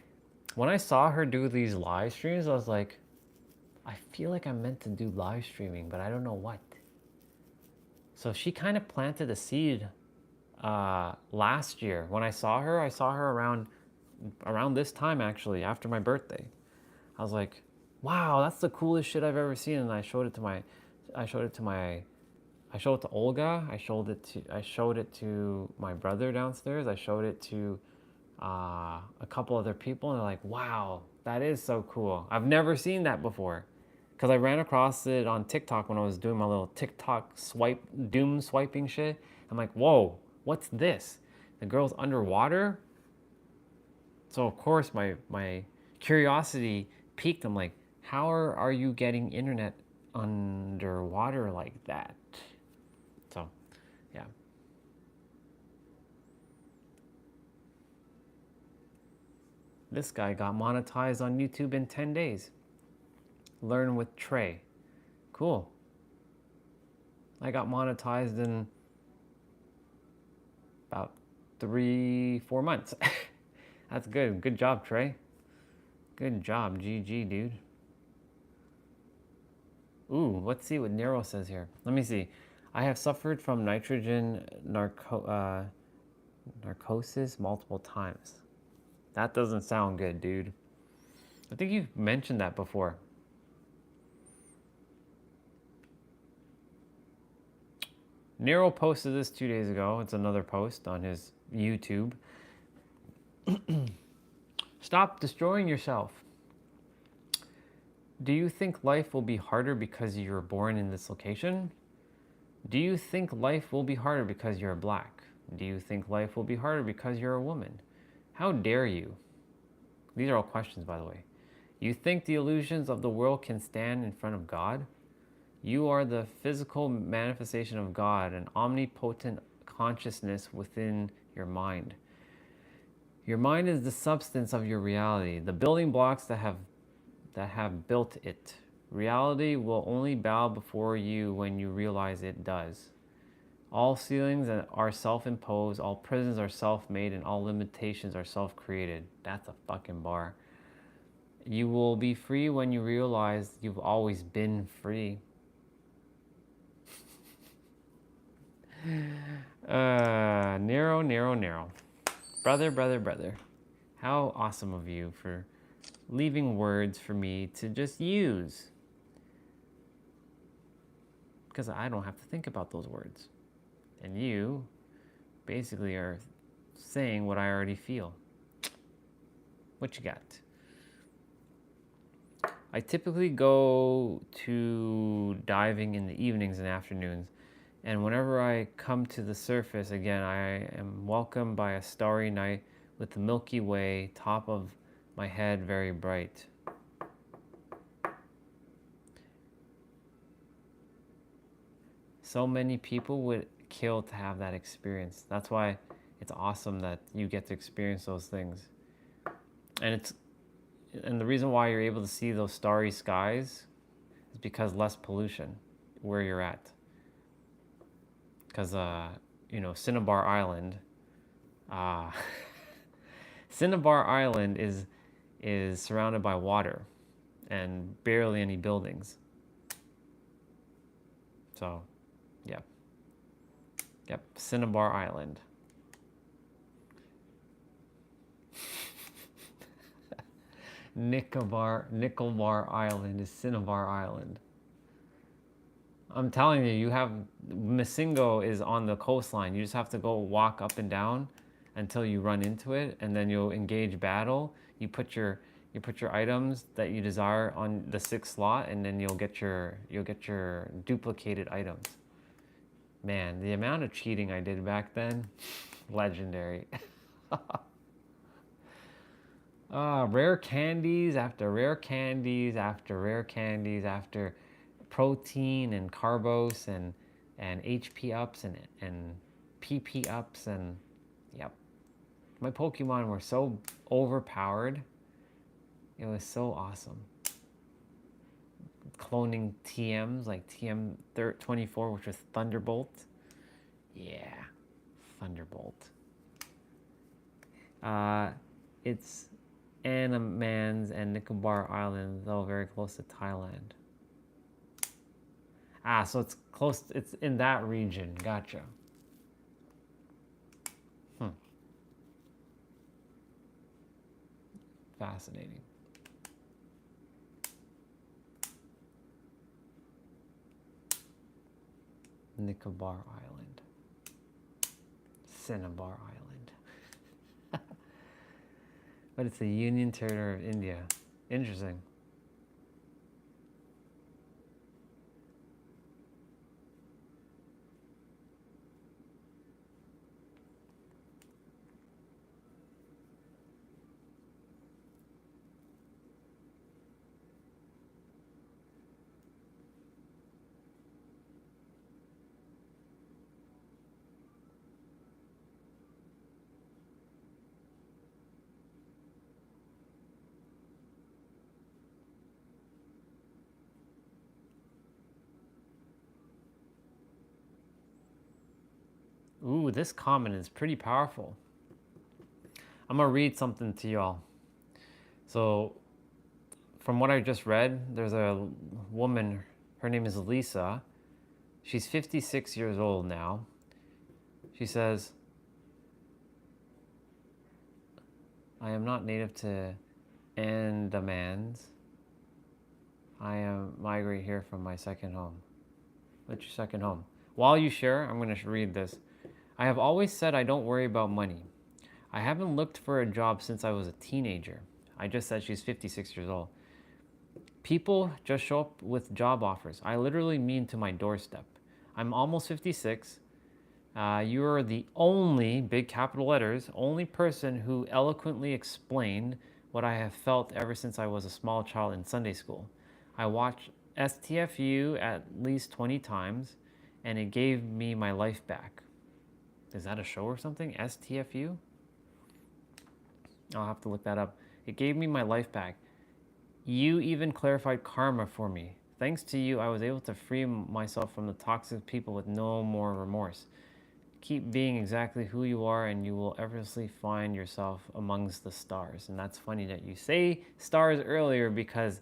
Speaker 4: when I saw her do these live streams, I was like, I feel like I'm meant to do live streaming, but I don't know what. So she kind of planted a seed last year. When I saw her around this time actually, after my birthday. I was like, wow, that's the coolest shit I've ever seen. And I showed it to Olga. I showed it to my brother downstairs. I showed it to a couple other people, and they're like, wow, that is so cool. I've never seen that before. Because I ran across it on TikTok when I was doing my little TikTok doom swiping shit. I'm like, whoa, what's this? The girl's underwater? So of course my curiosity peaked. I'm like, how are you getting internet underwater like that? So, yeah. This guy got monetized on YouTube in 10 days. Learn with Trey. Cool. I got monetized in about 3-4 months. That's good. Good job, Trey. Good job, GG, dude. Ooh, let's see what Nero says here. Let me see. I have suffered from nitrogen narcosis multiple times. That doesn't sound good, dude. I think you've mentioned that before. Nero posted this 2 days ago. It's another post on his YouTube. Stop destroying yourself. Do you think life will be harder because you were born in this location? Do you think life will be harder because you're black? Do you think life will be harder because you're a woman? How dare you? These are all questions, by the way. You think the illusions of the world can stand in front of God? You are the physical manifestation of God, an omnipotent consciousness within your mind. Your mind is the substance of your reality, the building blocks that have built it. Reality will only bow before you when you realize it does. All ceilings are self-imposed, all prisons are self-made, and all limitations are self-created. That's a fucking bar. You will be free when you realize you've always been free. Nero. Brother. How awesome of you for leaving words for me to just use. Because I don't have to think about those words. And you basically are saying what I already feel. What you got? I typically go to diving in the evenings and afternoons, and whenever I come to the surface again, I am welcomed by a starry night with the Milky Way top of my head very bright. So many people would kill to have that experience. That's why it's awesome that you get to experience those things. And the reason why you're able to see those starry skies is because less pollution where you're at. Because, Cinnabar Island, Cinnabar Island is surrounded by water and barely any buildings. So, yeah. Yep, Cinnabar Island. Nicobar Island is Cinnabar Island. I'm telling you, Misingo is on the coastline. You just have to go walk up and down until you run into it, and then you'll engage battle. You put your items that you desire on the 6th slot, and then you'll get your duplicated items. Man, the amount of cheating I did back then, legendary. Rare candies after rare candies after rare candies after protein and carbos and HP ups and PP ups, and yep. My Pokemon were so overpowered. It was so awesome. Cloning TMs like TM24, which was Thunderbolt. Yeah, Thunderbolt. It's Andamans and Nicobar Island, though very close to Thailand. So it's close, it's in that region. Gotcha. Fascinating. Nicobar Island. Cinnabar Island. But it's the Union Territory of India. Interesting. Ooh, this comment is pretty powerful. I'm gonna read something to y'all. So, from what I just read, there's a woman, her name is Lisa. She's 56 years old now. She says, I am not native to Andamans. I migrate here from my second home. What's your second home? While you share, I'm going to read this. I have always said I don't worry about money. I haven't looked for a job since I was a teenager. I just said she's 56 years old. People just show up with job offers. I literally mean to my doorstep. I'm almost 56. You are the only, big capital letters, only person who eloquently explained what I have felt ever since I was a small child in Sunday school. I watch STFU at least 20 times, and it gave me my life back. Is that a show or something? STFU? I'll have to look that up. It gave me my life back. You even clarified karma for me. Thanks to you, I was able to free myself from the toxic people with no more remorse. Keep being exactly who you are, and you will effortlessly find yourself amongst the stars. And that's funny that you say stars earlier, because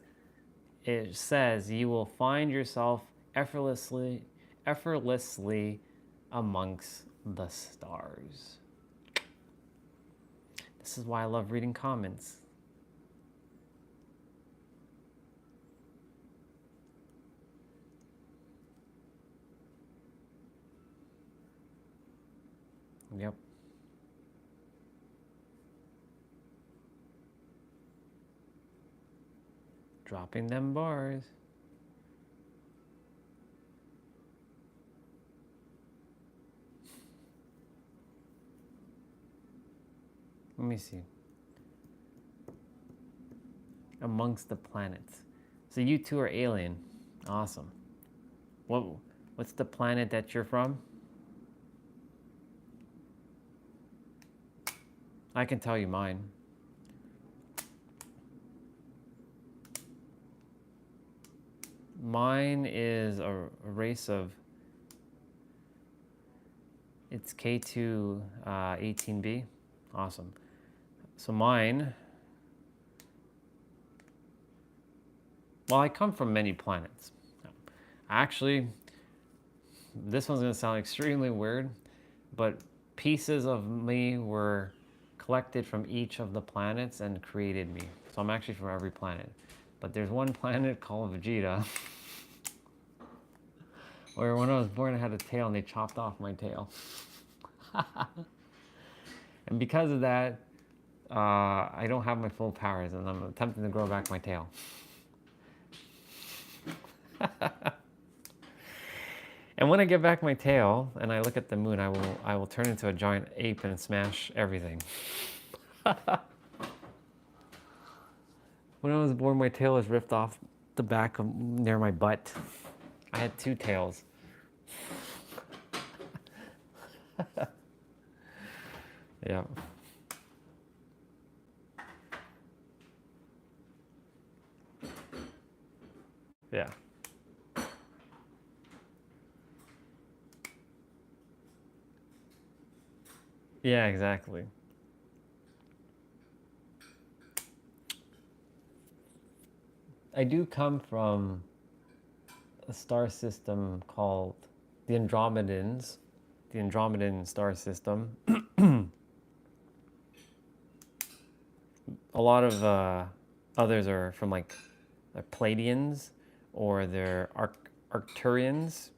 Speaker 4: it says you will find yourself effortlessly amongst the stars. This is why I love reading comments. Yep. Dropping them bars. Let me see. Amongst the planets. So you two are alien. Awesome. What's the planet that you're from? I can tell you mine. Mine is a race of, it's K2 18B. Awesome. So mine, well, I come from many planets. Actually, this one's gonna sound extremely weird, but pieces of me were collected from each of the planets and created me. So I'm actually from every planet. But there's one planet called Vegeta where when I was born I had a tail and they chopped off my tail. And because of that, I don't have my full powers, and I'm attempting to grow back my tail. And when I get back my tail and I look at the moon, I will turn into a giant ape and smash everything. When I was born, my tail was ripped off the back of, near my butt. I had two tails. Yeah. Yeah. Yeah, exactly. I do come from a star system called the Andromedans, the Andromedan star system. A lot of others are from like the Pleiadians, or they're Arcturians.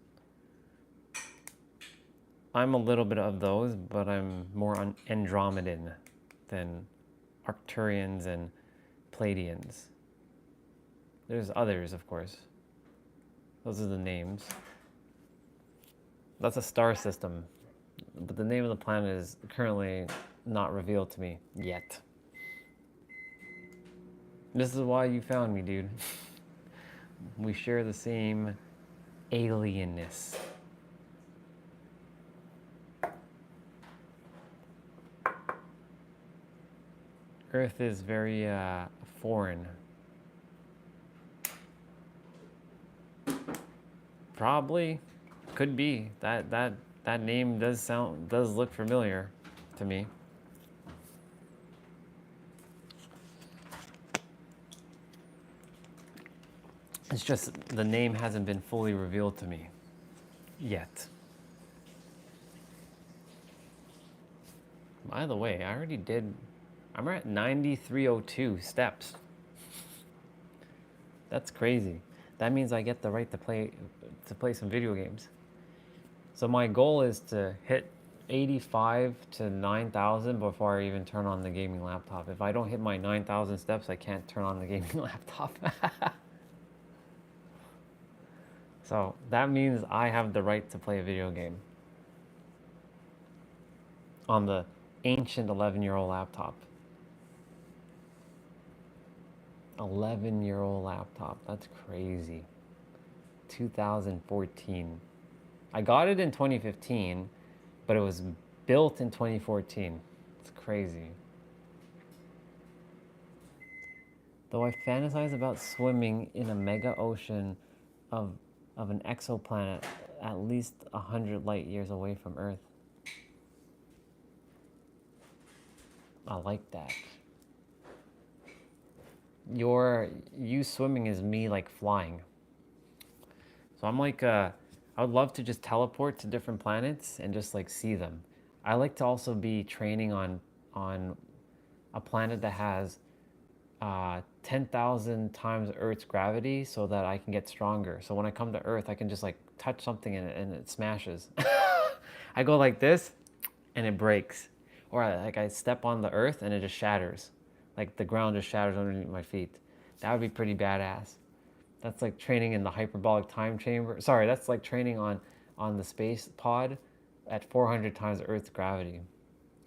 Speaker 4: I'm a little bit of those, but I'm more on Andromedan than Arcturians and Pleiadians. There's others, of course. Those are the names. That's a star system, but the name of the planet is currently not revealed to me yet. This is why you found me, dude. We share the same alienness. Earth is very foreign. Probably, could be. That name does look familiar to me. It's just the name hasn't been fully revealed to me yet. By the way, I already did. I'm at 9302 steps. That's crazy. That means I get the right to play some video games. So my goal is to hit 85 to 9,000 before I even turn on the gaming laptop. If I don't hit my 9,000 steps, I can't turn on the gaming laptop. So that means I have the right to play a video game on the ancient 11-year-old laptop. 11-year-old laptop, that's crazy. 2014. I got it in 2015, but it was built in 2014. It's crazy. Though I fantasize about swimming in a mega ocean of an exoplanet at least 100 light years away from Earth. I like that. You swimming is me like flying. So I'm like, I would love to just teleport to different planets and just like see them. I like to also be training on a planet that has 10,000 times Earth's gravity so that I can get stronger. So when I come to Earth, I can just like touch something and it smashes. I go like this and it breaks. Or I step on the Earth and it just shatters. Like the ground just shatters underneath my feet. That would be pretty badass. That's like training in the hyperbolic time chamber. Sorry, that's like training on the space pod at 400 times Earth's gravity.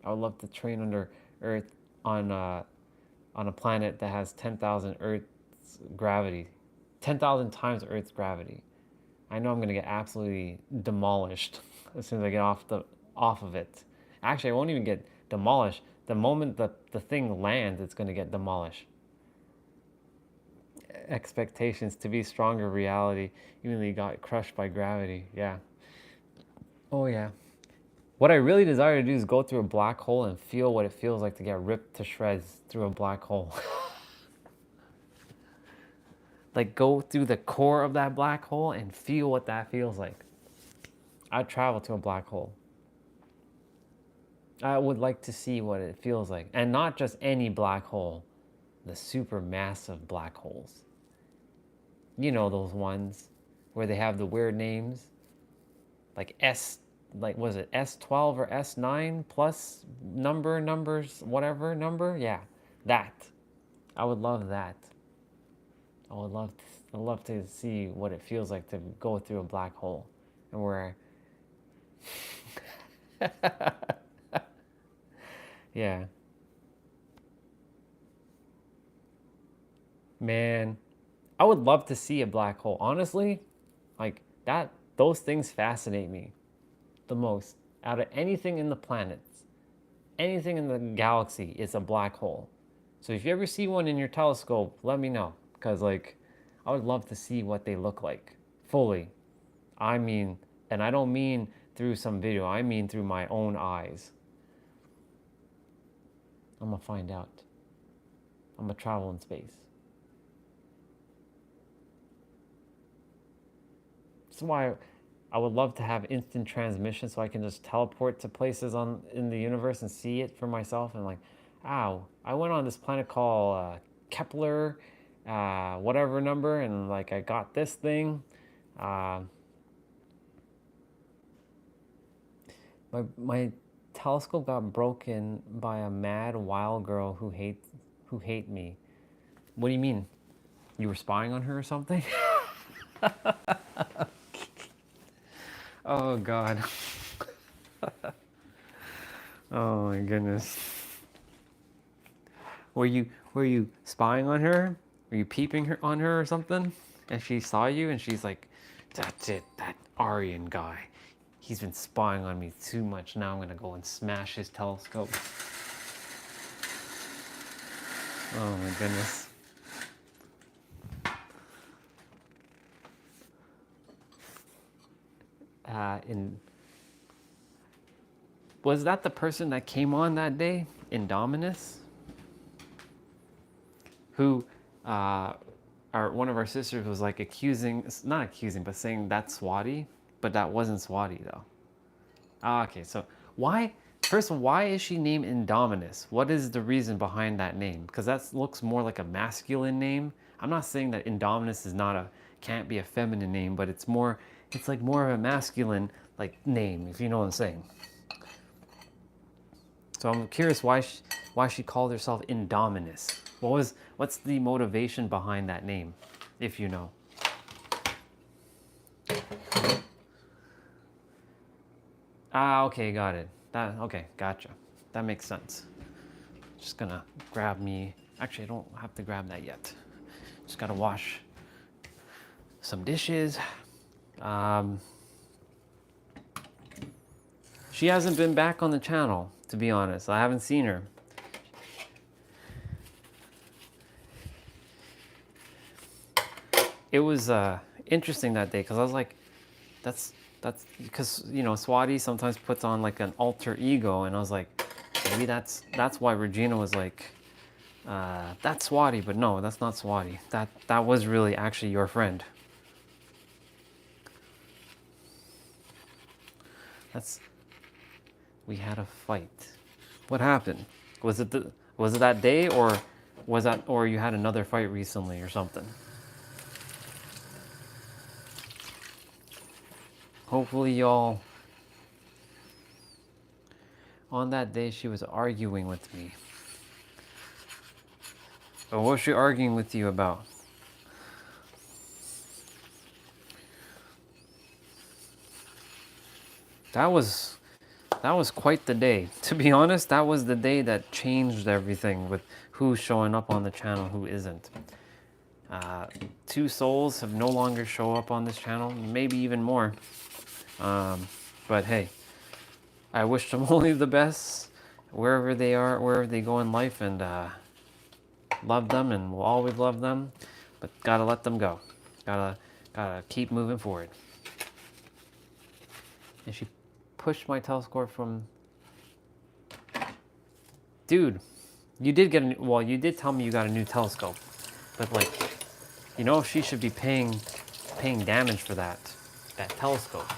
Speaker 4: I would love to train under Earth on a planet that has 10,000 Earth's gravity, 10,000 times Earth's gravity. I know I'm gonna get absolutely demolished as soon as I get off of it. Actually, I won't even get demolished. The moment the thing lands, it's gonna get demolished. Expectations to be stronger, reality immediately got crushed by gravity. Yeah. Oh yeah. What I really desire to do is go through a black hole and feel what it feels like to get ripped to shreds through a black hole. Like go through the core of that black hole and feel what that feels like. I'd travel to a black hole. I would like to see what it feels like. And not just any black hole, the supermassive black holes. You know those ones where they have the weird names, like was it S12 or S9 plus numbers, whatever number? Yeah, that. I would love that. I'd love to see what it feels like to go through a black hole and where. Yeah. Man, I would love to see a black hole. Honestly, like that, those things fascinate me the most. Out of anything in the planets, anything in the galaxy is a black hole. So if you ever see one in your telescope, let me know. Because like, I would love to see what they look like fully. I mean, and I don't mean through some video. I mean through my own eyes. I'm gonna find out. I'm gonna travel in space. That's why I would love to have instant transmission so I can just teleport to places in the universe and see it for myself and like, ow, I went on this planet called Kepler, whatever number, and like I got this thing. My telescope got broken by a mad wild girl who hate me. What do you mean? You were spying on her or something? Oh God. Oh my goodness. Were you spying on her? Were you peeping on her or something? And she saw you and she's like, that's it, that Aryan guy. He's been spying on me too much. Now I'm gonna go and smash his telescope. Oh my goodness. Was that the person that came on that day, Indominus? Who, one of our sisters was like not accusing, but saying that's Swati, but that wasn't Swati though. Okay, so first of all, why is she named Indominus? What is the reason behind that name? Because that looks more like a masculine name. I'm not saying that Indominus can't be a feminine name, but it's like more of a masculine like name, if you know what I'm saying. So I'm curious why she called herself Indominus. What's the motivation behind that name, if you know? Okay, got it. Okay, gotcha. That makes sense. Just gonna grab me. Actually, I don't have to grab that yet. Just gotta wash some dishes. She hasn't been back on the channel, to be honest. I haven't seen her. It was interesting that day because I was like, that's because, you know, Swati sometimes puts on like an alter ego, and I was like, maybe that's why Regina was like, that's Swati, but no, that's not Swati. That was really actually your friend. We had a fight. What happened? Was it that day, or or you had another fight recently or something? Hopefully y'all, on that day she was arguing with me. But what was she arguing with you about? That was quite the day. To be honest, that was the day that changed everything with who's showing up on the channel, who isn't. Two souls have no longer show up on this channel, maybe even more. But hey, I wish them only the best wherever they are, wherever they go in life, and love them and will always love them. But gotta let them go. Gotta keep moving forward. And she pushed my telescope from... Dude, you did get you did tell me you got a new telescope. But like, you know, she should be paying damage for that telescope.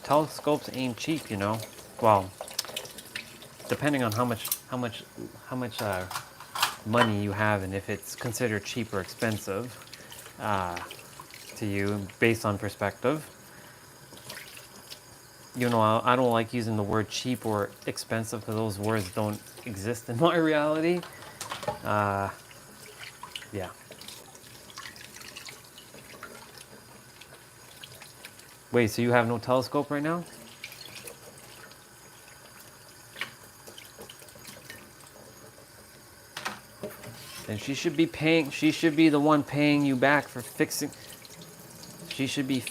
Speaker 4: Telescopes ain't cheap, you know. Well, depending on how much money you have, and if it's considered cheap or expensive to you based on perspective. You know, I don't like using the word cheap or expensive because those words don't exist in my reality. Yeah. Wait, so you have no telescope right now? Then she should be paying, she should be the one paying you back for fixing. She should be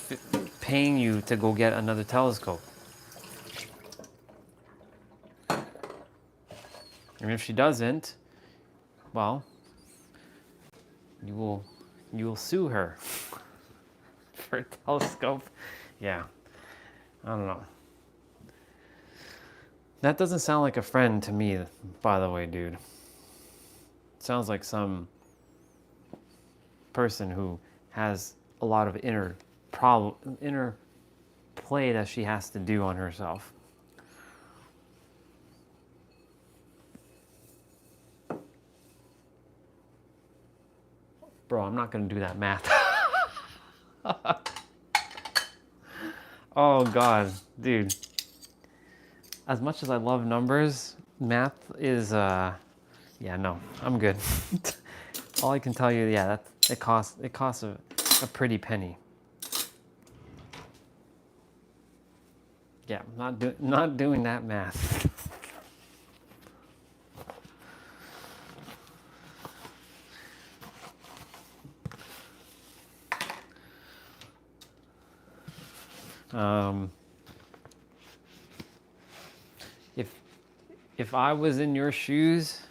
Speaker 4: paying you to go get another telescope. And if she doesn't, well, you will sue her for a telescope. Yeah, I don't know. That doesn't sound like a friend to me, by the way, dude. Sounds like some person who has a lot of inner play that she has to do on herself. Bro, I'm not gonna do that math. Oh God, dude. As much as I love numbers, math is, yeah, no, I'm good. All I can tell you, yeah, it costs a pretty penny. Yeah, not doing that math. If I was in your shoes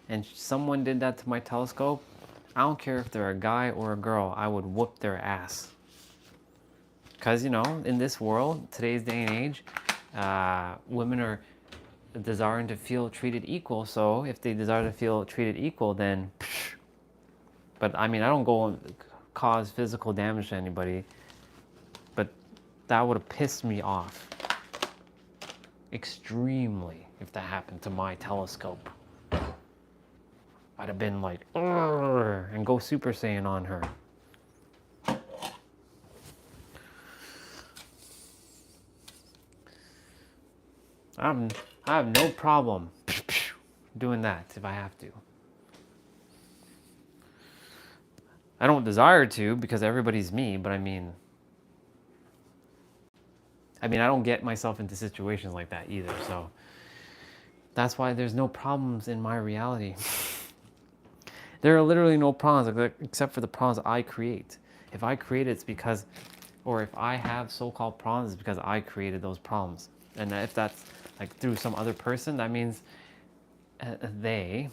Speaker 4: and someone did that to my telescope, I don't care if they're a guy or a girl, I would whoop their ass. Because, you know, in this world, today's day and age, women are desiring to feel treated equal. So if they desire to feel treated equal, then... But I mean, I don't go and cause physical damage to anybody. But that would have pissed me off extremely if that happened to my telescope. I'd have been like, "Urgh," and go Super Saiyan on her. I have no problem doing that if I have to. I don't desire to because everybody's me, but I mean, I don't get myself into situations like that either, so that's why there's no problems in my reality. There are literally no problems except for the problems I create. If I create it, it's because Or if I have so-called problems, it's because I created those problems. And if that's like through some other person, that means they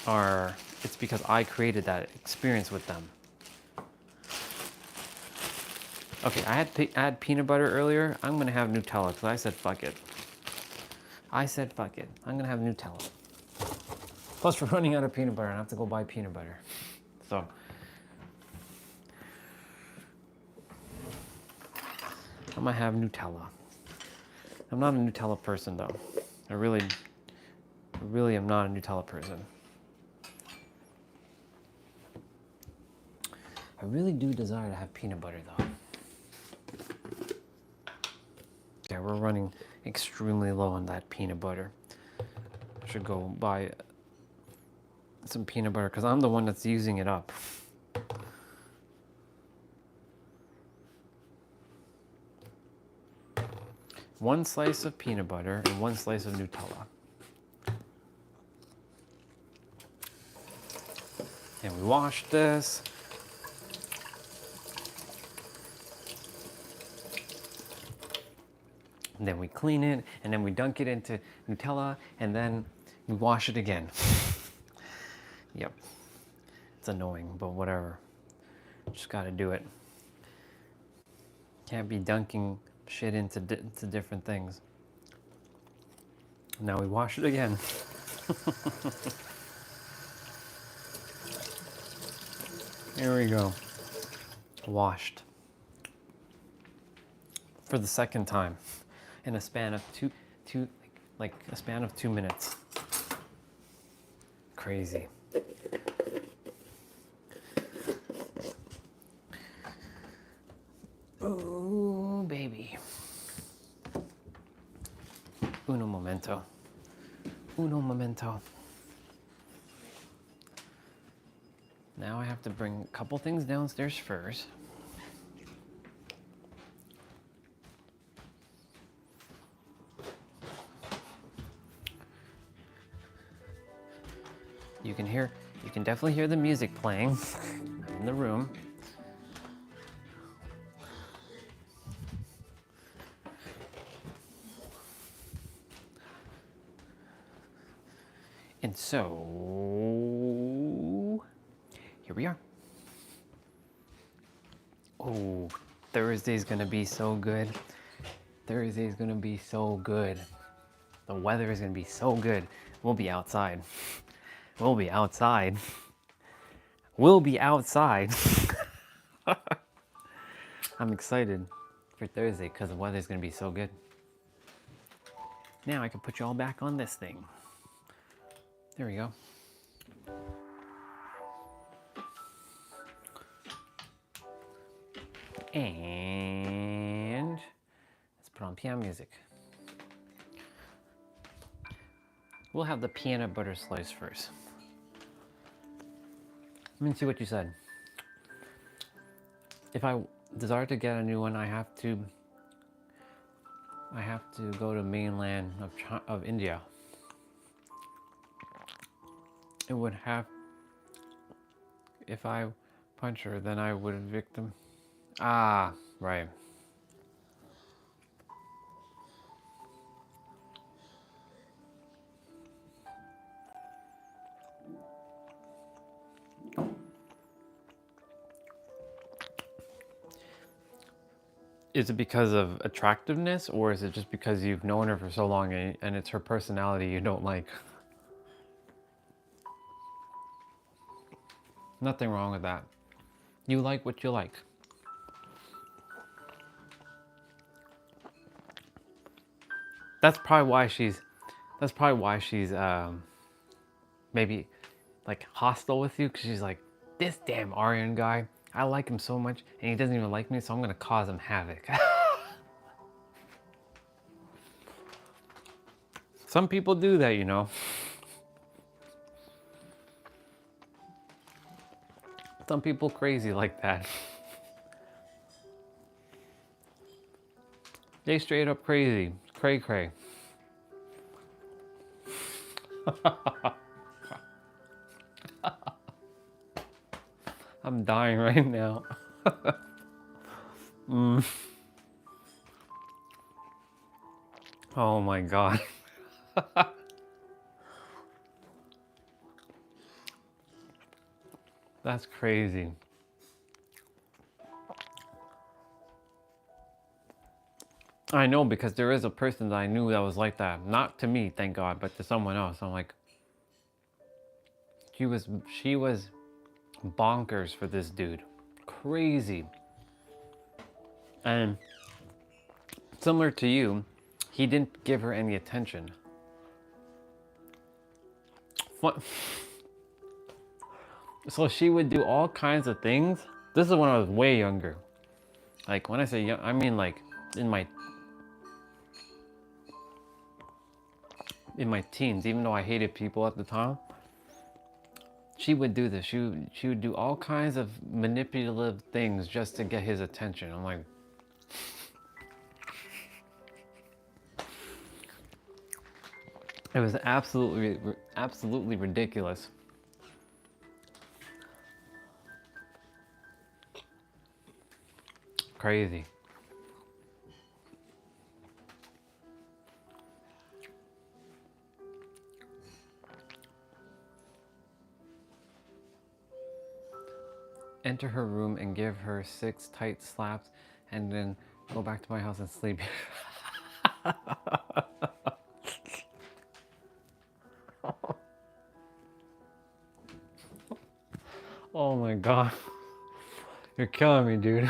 Speaker 4: are, it's because I created that experience with them. Okay, I had peanut butter earlier. I'm gonna have Nutella because I said fuck it. I said fuck it. I'm gonna have Nutella. Plus we're running out of peanut butter and I have to go buy peanut butter. So I'm gonna have Nutella. I'm not a Nutella person though. I really am not a Nutella person. I really do desire to have peanut butter though. Yeah, we're running extremely low on that peanut butter. I should go buy some peanut butter because I'm the one that's using it up. One slice of peanut butter and one slice of Nutella. And we wash this. And then we clean it, and then we dunk it into Nutella, and then we wash it again. Yep. It's annoying, but whatever. Just gotta do it. Can't be dunking shit into different things. Now we wash it again. Here we go. Washed. For the second time. In a span of like a span of 2 minutes. Crazy. Oh, baby. Uno momento. Uno momento. Now I have to bring a couple things downstairs first. You can definitely hear the music playing. I'm in the room. And so, here we are. Oh, Thursday's gonna be so good. Thursday's gonna be so good. The weather is gonna be so good. We'll be outside. We'll be outside. We'll be outside. I'm excited for Thursday because the weather's gonna be so good. Now I can put you all back on this thing. There we go. And let's put on piano music. We'll have the peanut butter slice first. Let me see what you said. If I desire to get a new one, I have to go to mainland of India. It would have, if I punch her, then I would evict him. Ah, right. Is it because of attractiveness, or is it just because you've known her for so long and it's her personality you don't like? Nothing wrong with that. You like what you like. That's probably why she's maybe like hostile with you, because she's like, this damn Aryan guy, I like him so much and he doesn't even like me, so I'm gonna cause him havoc. Some people do that, you know. Some people crazy like that. They straight up crazy. Cray cray. I'm dying right now. Oh my God. That's crazy. I know, because there is a person that I knew that was like that. Not to me, thank God, but to someone else. I'm like, she was bonkers for this dude. Crazy. And similar to you, he didn't give her any attention. What? So she would do all kinds of things. This is when I was way younger. Like, when I say young, I mean like in my teens, even though I hated people at the time. She would do this. She would do all kinds of manipulative things just to get his attention. I'm like, it was absolutely ridiculous. Crazy. Enter her room and give her 6 tight slaps, and then go back to my house and sleep. Oh my God. You're killing me, dude.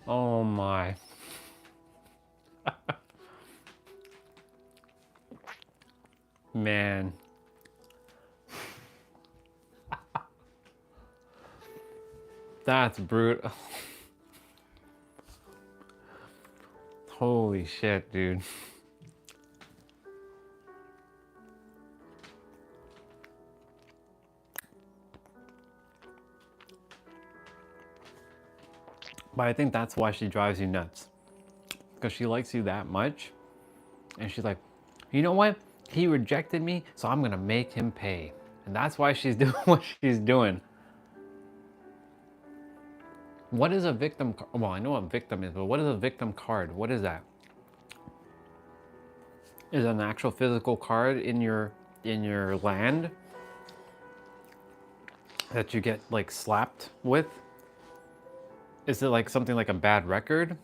Speaker 4: Oh my. Man. That's brutal. Holy shit, dude. But I think that's why she drives you nuts. Because she likes you that much. And she's like, you know what? He rejected me, so I'm gonna make him pay. And that's why she's doing what she's doing. What is a victim card? Well, I know what victim is, but what is a victim card? What is that? Is it an actual physical card in your land that you get like slapped with? Is it like something like a bad record?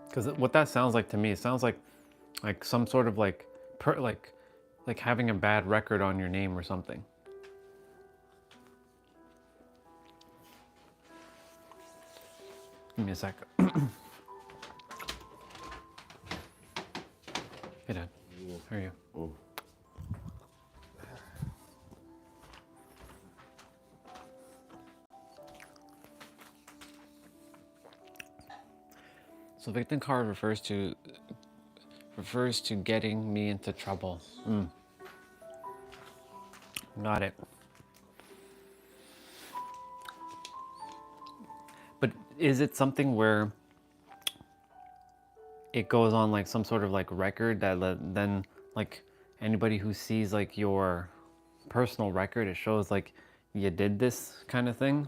Speaker 4: Because what that sounds like to me, it sounds like some sort of like like having a bad record on your name or something. Give me a sec. Hey, Dad. How are you? So victim card refers to getting me into trouble. Got it. But is it something where it goes on like some sort of like record that then like anybody who sees like your personal record, it shows like you did this kind of thing?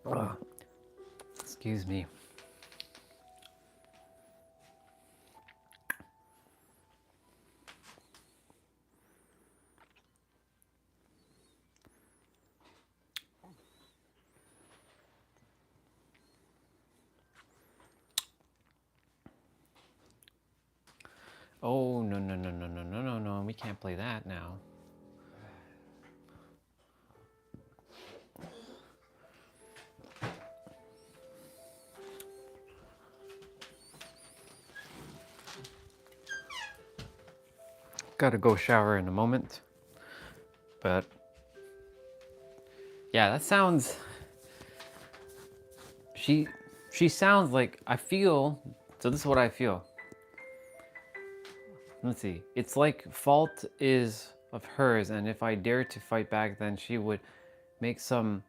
Speaker 4: Ugh. Excuse me. Oh, no, no, no, no, no, no, no, no. We can't play that now. Gotta go shower in a moment. But yeah, that sounds, she sounds like, I feel, so this is what I feel. Let's see. It's like fault is of hers, and if I dared to fight back, then she would make some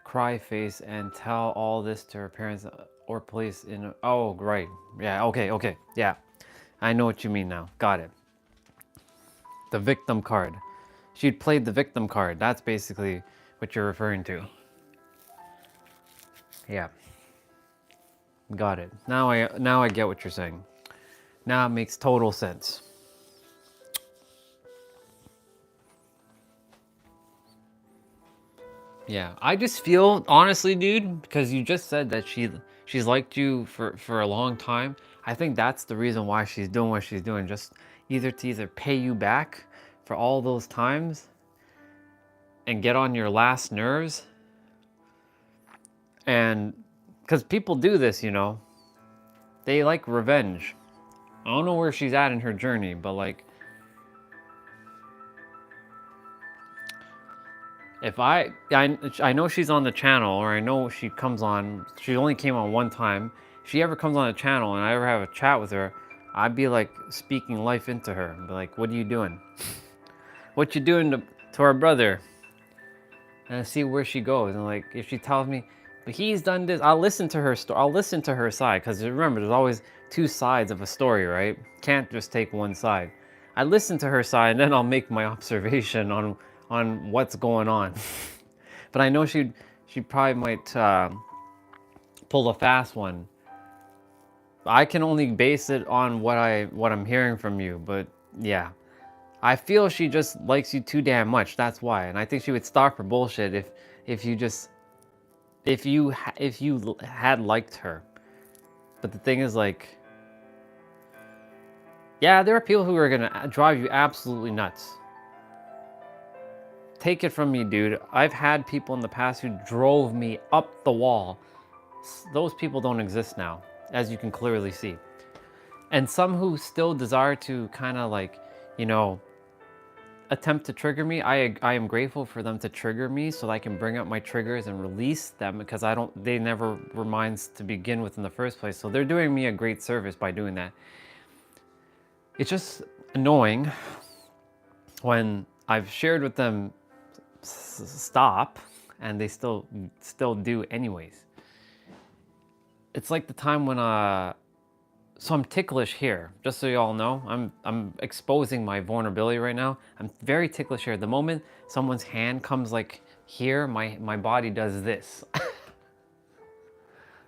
Speaker 4: cry face and tell all this to her parents or police in. Oh, right. Yeah, okay. Yeah. I know what you mean now. Got it. The victim card. She'd played the victim card. That's basically what you're referring to. Yeah. Got it. Now I get what you're saying. Now it makes total sense. Yeah, I just feel, honestly, dude, because you just said that she's liked you for a long time. I think that's the reason why she's doing what she's doing. Just either pay you back for all those times and get on your last nerves. And because people do this, you know, they like revenge. I don't know where she's at in her journey, but like, if I know she's on the channel, or I know she comes on, she only came on one time. If she ever comes on the channel and I ever have a chat with her, I'd be like speaking life into her. Be like, what are you doing? What you doing to our brother? And see where she goes. And like, if she tells me, but he's done this, I'll listen to her story. I'll listen to her side. Because remember, there's always two sides of a story, right? Can't just take one side. I listen to her side, and then I'll make my observation on what's going on. But I know she probably might pull a fast one. I can only base it on what I'm hearing from you, but yeah. I feel she just likes you too damn much, that's why. And I think she would stop her bullshit if you had liked her. But the thing is, like, yeah, there are people who are gonna drive you absolutely nuts. Take it from me, dude. I've had people in the past who drove me up the wall. Those people don't exist now, as you can clearly see. And some who still desire to kind of like, you know, attempt to trigger me. I am grateful for them to trigger me so that I can bring up my triggers and release them, because they never were mine to begin with in the first place. So they're doing me a great service by doing that. It's just annoying when I've shared with them stop and they still do anyways. It's like the time when so I'm ticklish here, just so you all know. I'm exposing my vulnerability right now. I'm very ticklish here. The moment someone's hand comes like here, my body does this.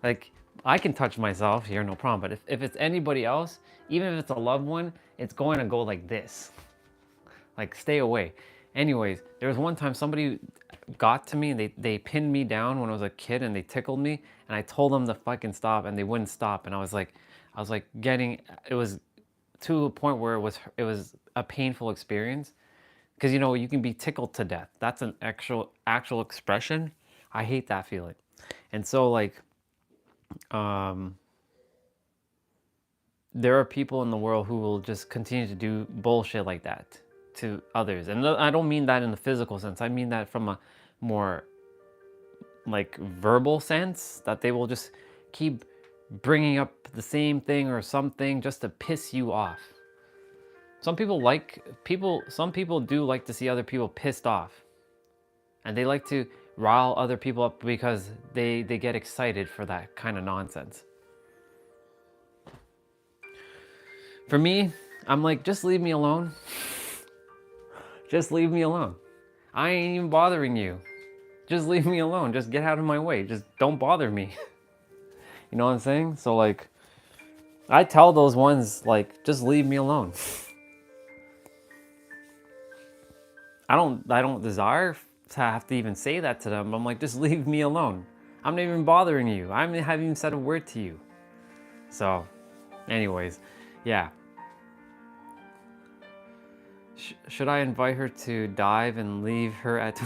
Speaker 4: Like, I can touch myself here, no problem. But if it's anybody else, even if it's a loved one, it's going to go like this. Like, stay away. Anyways, there was one time somebody got to me and they pinned me down when I was a kid and they tickled me, and I told them to fucking stop and they wouldn't stop, and I was like it was to a point where it was a painful experience, because you know, you can be tickled to death. That's an actual expression. I hate that feeling. And so like there are people in the world who will just continue to do bullshit like that to others. And I don't mean that in the physical sense. I mean that from a more like verbal sense, that they will just keep bringing up the same thing or something just to piss you off. Some people do like to see other people pissed off. And they like to rile other people up because they get excited for that kind of nonsense. For me, I'm like, just leave me alone. Just leave me alone. I ain't even bothering you. Just leave me alone. Just get out of my way. Just don't bother me. You know what I'm saying? So like, I tell those ones, like, just leave me alone. I don't desire to have to even say that to them. I'm like, just leave me alone. I'm not even bothering you. I haven't even said a word to you. So, anyways, yeah. Should I invite her to dive and leave her at...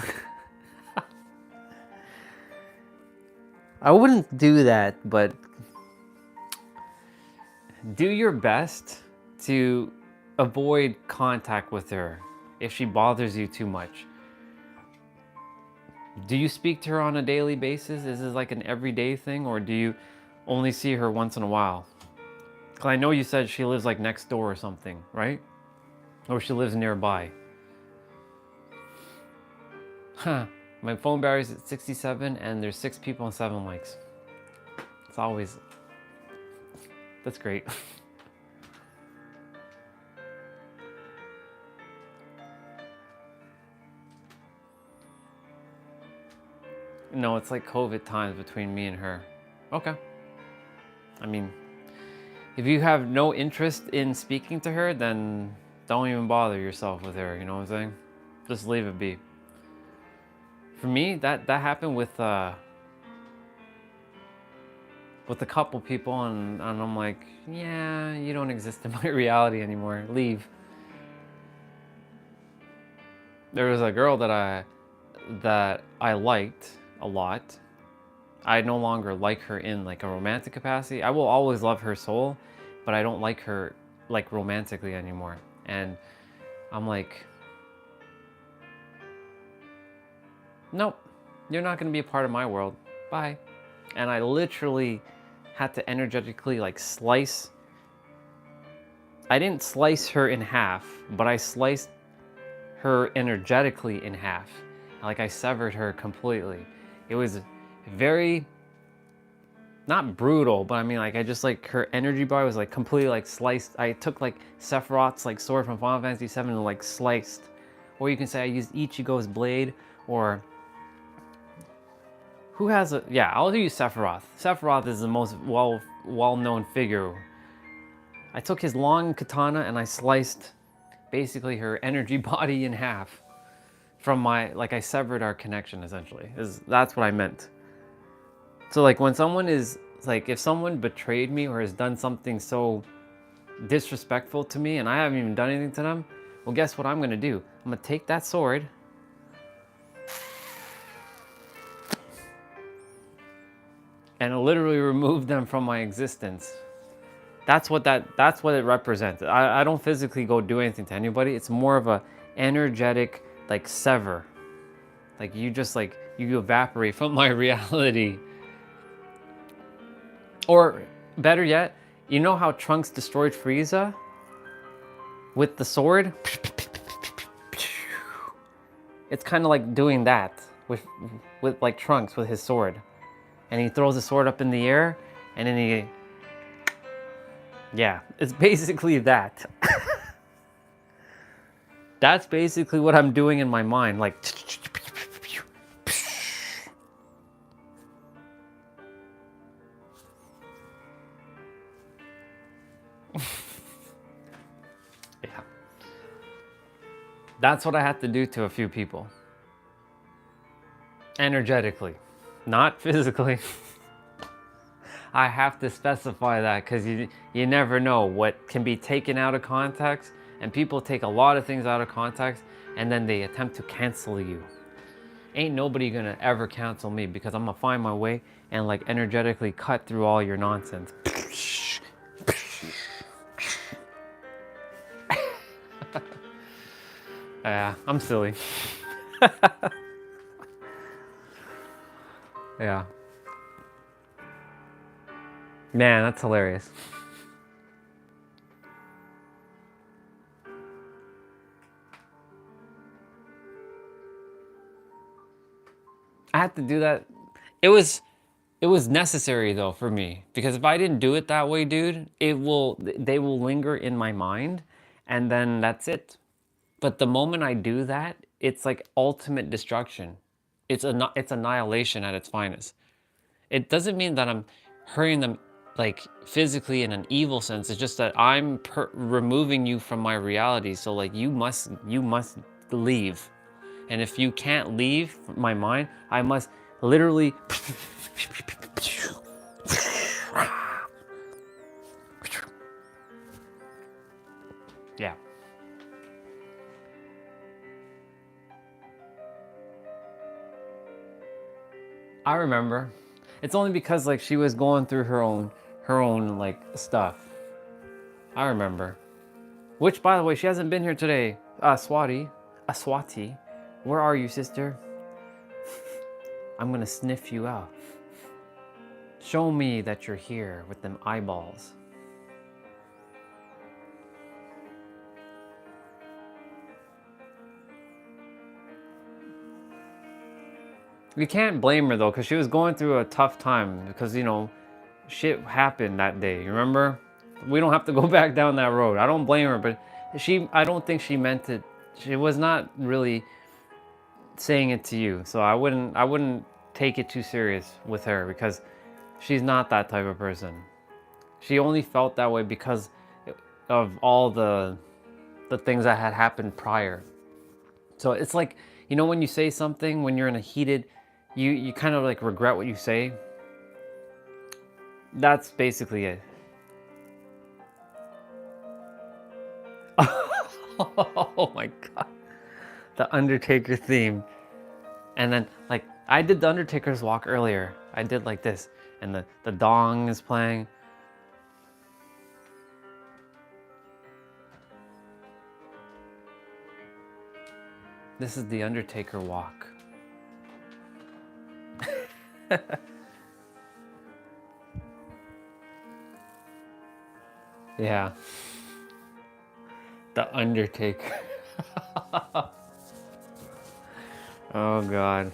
Speaker 4: I wouldn't do that, but do your best to avoid contact with her if she bothers you too much. Do you speak to her on a daily basis? Is this like an everyday thing, or do you only see her once in a while? Because I know you said she lives like next door or something, right? Or she lives nearby. Huh. My phone battery's at 67 and there's 6 people and 7 likes. It's always... That's great. No, it's like COVID times between me and her. Okay. I mean, if you have no interest in speaking to her, then don't even bother yourself with her, you know what I'm saying? Just leave it be. For me, that happened with a couple people, and I'm like, yeah, you don't exist in my reality anymore. Leave. There was a girl that I liked a lot. I no longer like her in like a romantic capacity. I will always love her soul, but I don't like her like romantically anymore. And I'm like, nope, you're not gonna be a part of my world. Bye. And I literally had to energetically like slice. I didn't slice her in half, but I sliced her energetically in half. Like I severed her completely. It was very, not brutal, but I mean like I just like her energy bar was like completely like sliced. I took like Sephiroth's like sword from Final Fantasy VII and like sliced. Or you can say I used Ichigo's blade, or who has a, yeah, I'll use Sephiroth. Sephiroth is the most well-known figure. I took his long katana and I sliced basically her energy body in half from my, like I severed our connection essentially. That's what I meant. So like when someone is, like if someone betrayed me or has done something so disrespectful to me and I haven't even done anything to them, well guess what I'm gonna do? I'm gonna take that sword and literally remove them from my existence. That's what it represents. I don't physically go do anything to anybody. It's more of a energetic like sever. Like you just like, you evaporate from my reality. Or better yet, you know how Trunks destroyed Frieza with the sword? It's kind of like doing that with like Trunks with his sword. And he throws the sword up in the air and then he, yeah, it's basically that. That's basically what I'm doing in my mind, like yeah. That's what I had to do to a few people. Energetically, not physically. I have to specify that because you never know what can be taken out of context, and people take a lot of things out of context and then they attempt to cancel you. Ain't nobody gonna ever cancel me because I'm gonna find my way and like energetically cut through all your nonsense. Yeah, I'm silly. Yeah. Man, that's hilarious. I had to do that. It was necessary though for me, because if I didn't do it that way, dude, they will linger in my mind and then that's it. But the moment I do that, it's like ultimate destruction. It's annihilation at its finest. It doesn't mean that I'm hurting them like physically in an evil sense. It's just that I'm removing you from my reality. So like you must leave. And if you can't leave my mind, I must literally yeah. I remember. It's only because like she was going through her own like stuff. I remember. Which, by the way, she hasn't been here today. Swati. Where are you, sister? I'm gonna sniff you out. Show me that you're here with them eyeballs. You can't blame her though, because she was going through a tough time because, you know, shit happened that day. You remember? We don't have to go back down that road. I don't blame her, but I don't think she meant it. She was not really saying it to you. So I wouldn't take it too serious with her because she's not that type of person. She only felt that way because of all the things that had happened prior. So it's like, you know, when you say something, when you're in a heated, you kind of like regret what you say. That's basically it. Oh my God. The Undertaker theme. And then like, I did the Undertaker's walk earlier. I did like this and the dong is playing. This is the Undertaker walk. Yeah. The Undertaker. Oh God.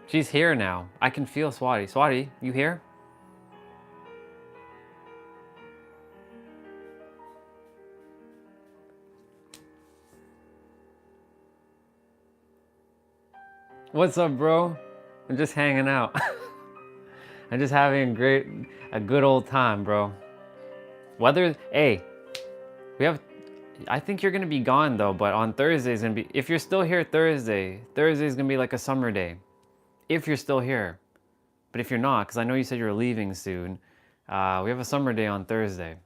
Speaker 4: She's here now. I can feel Swati. Swati, you here? What's up, bro? I'm just hanging out. I'm just having a good old time, bro. Hey, I think you're gonna be gone though, but on Thursday's gonna be, if you're still here Thursday's gonna be like a summer day. If you're still here. But if you're not, because I know you said you're leaving soon, we have a summer day on Thursday.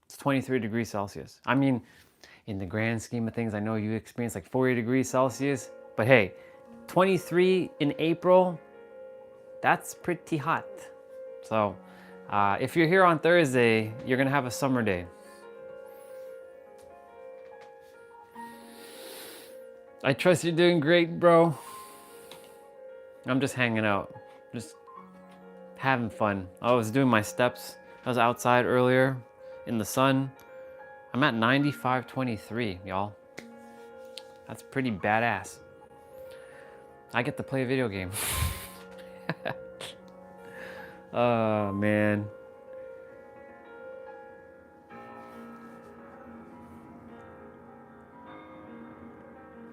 Speaker 4: It's 23 degrees Celsius. I mean, in the grand scheme of things, I know you experience like 40 degrees Celsius, but hey, 23 in April, that's pretty hot. So if you're here on Thursday, you're gonna have a summer day. I trust you're doing great, bro. I'm just hanging out, just having fun. I was doing my steps. I was outside earlier in the sun. I'm at 95.23, y'all. That's pretty badass. I get to play a video game. Oh, man.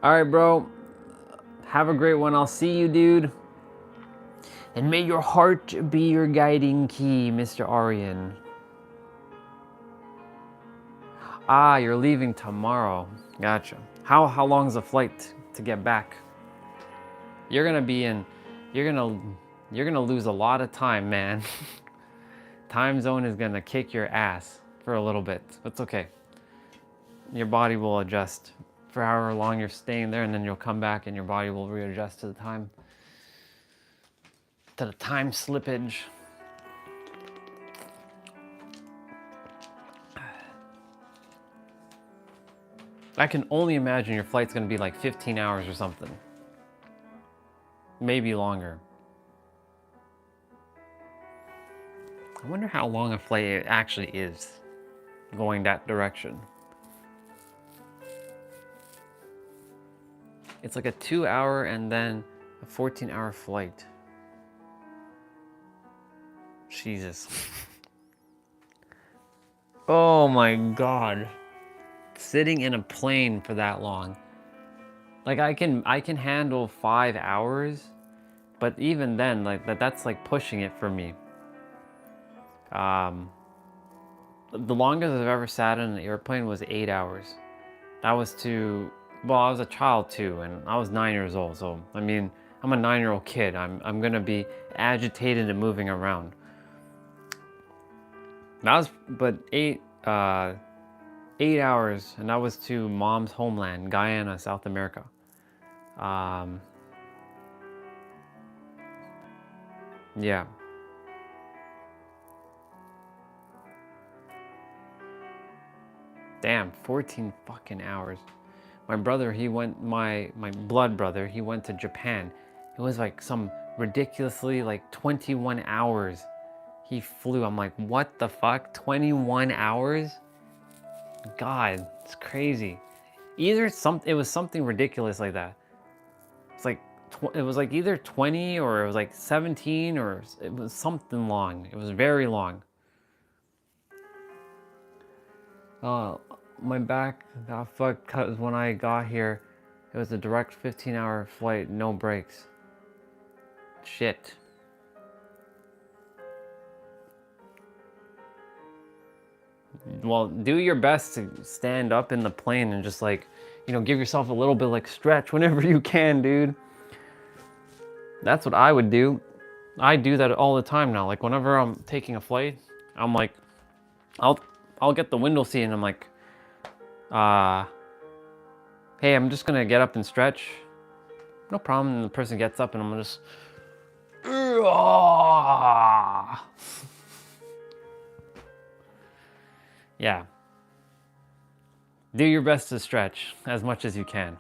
Speaker 4: All right, bro. Have a great one. I'll see you, dude. And may your heart be your guiding key, Mr. Aryan. Ah, you're leaving tomorrow. Gotcha. How long is the flight to get back? You're gonna lose a lot of time, man. Time zone is gonna kick your ass for a little bit. It's okay. Your body will adjust for however long you're staying there, and then you'll come back and your body will readjust to the time slippage. I can only imagine your flight's gonna be like 15 hours or something. Maybe longer. I wonder how long a flight it actually is going that direction. It's like a 2-hour and then a 14-hour flight. Jesus. Oh my God. Sitting in a plane for that long. Like I can handle 5 hours, but even then, like that's like pushing it for me. The longest I've ever sat in an airplane was 8 hours. That was well, I was a child too, and I was 9 years old. So I mean, I'm a 9-year-old kid. I'm gonna be agitated and moving around. That was, but 8 hours, and that was to mom's homeland, Guyana, South America. Yeah. Damn, 14 fucking hours. My brother, he went, my blood brother, he went to Japan. It was like some ridiculously like 21 hours he flew. I'm like, what the fuck? 21 hours? God, it's crazy. Either it was something ridiculous like that. It's like, it was like either 20 or it was like 17 or it was something long. It was very long. My back got fucked because when I got here, it was a direct 15-hour flight, no breaks. Shit. Well, do your best to stand up in the plane and just like, you know, give yourself a little bit like stretch whenever you can, dude. That's what I would do. I do that all the time now. Like whenever I'm taking a flight, I'm like, I'll get the window seat and I'm like, hey, I'm just gonna get up and stretch. No problem. And the person gets up and I'm just, yeah. Do your best to stretch as much as you can.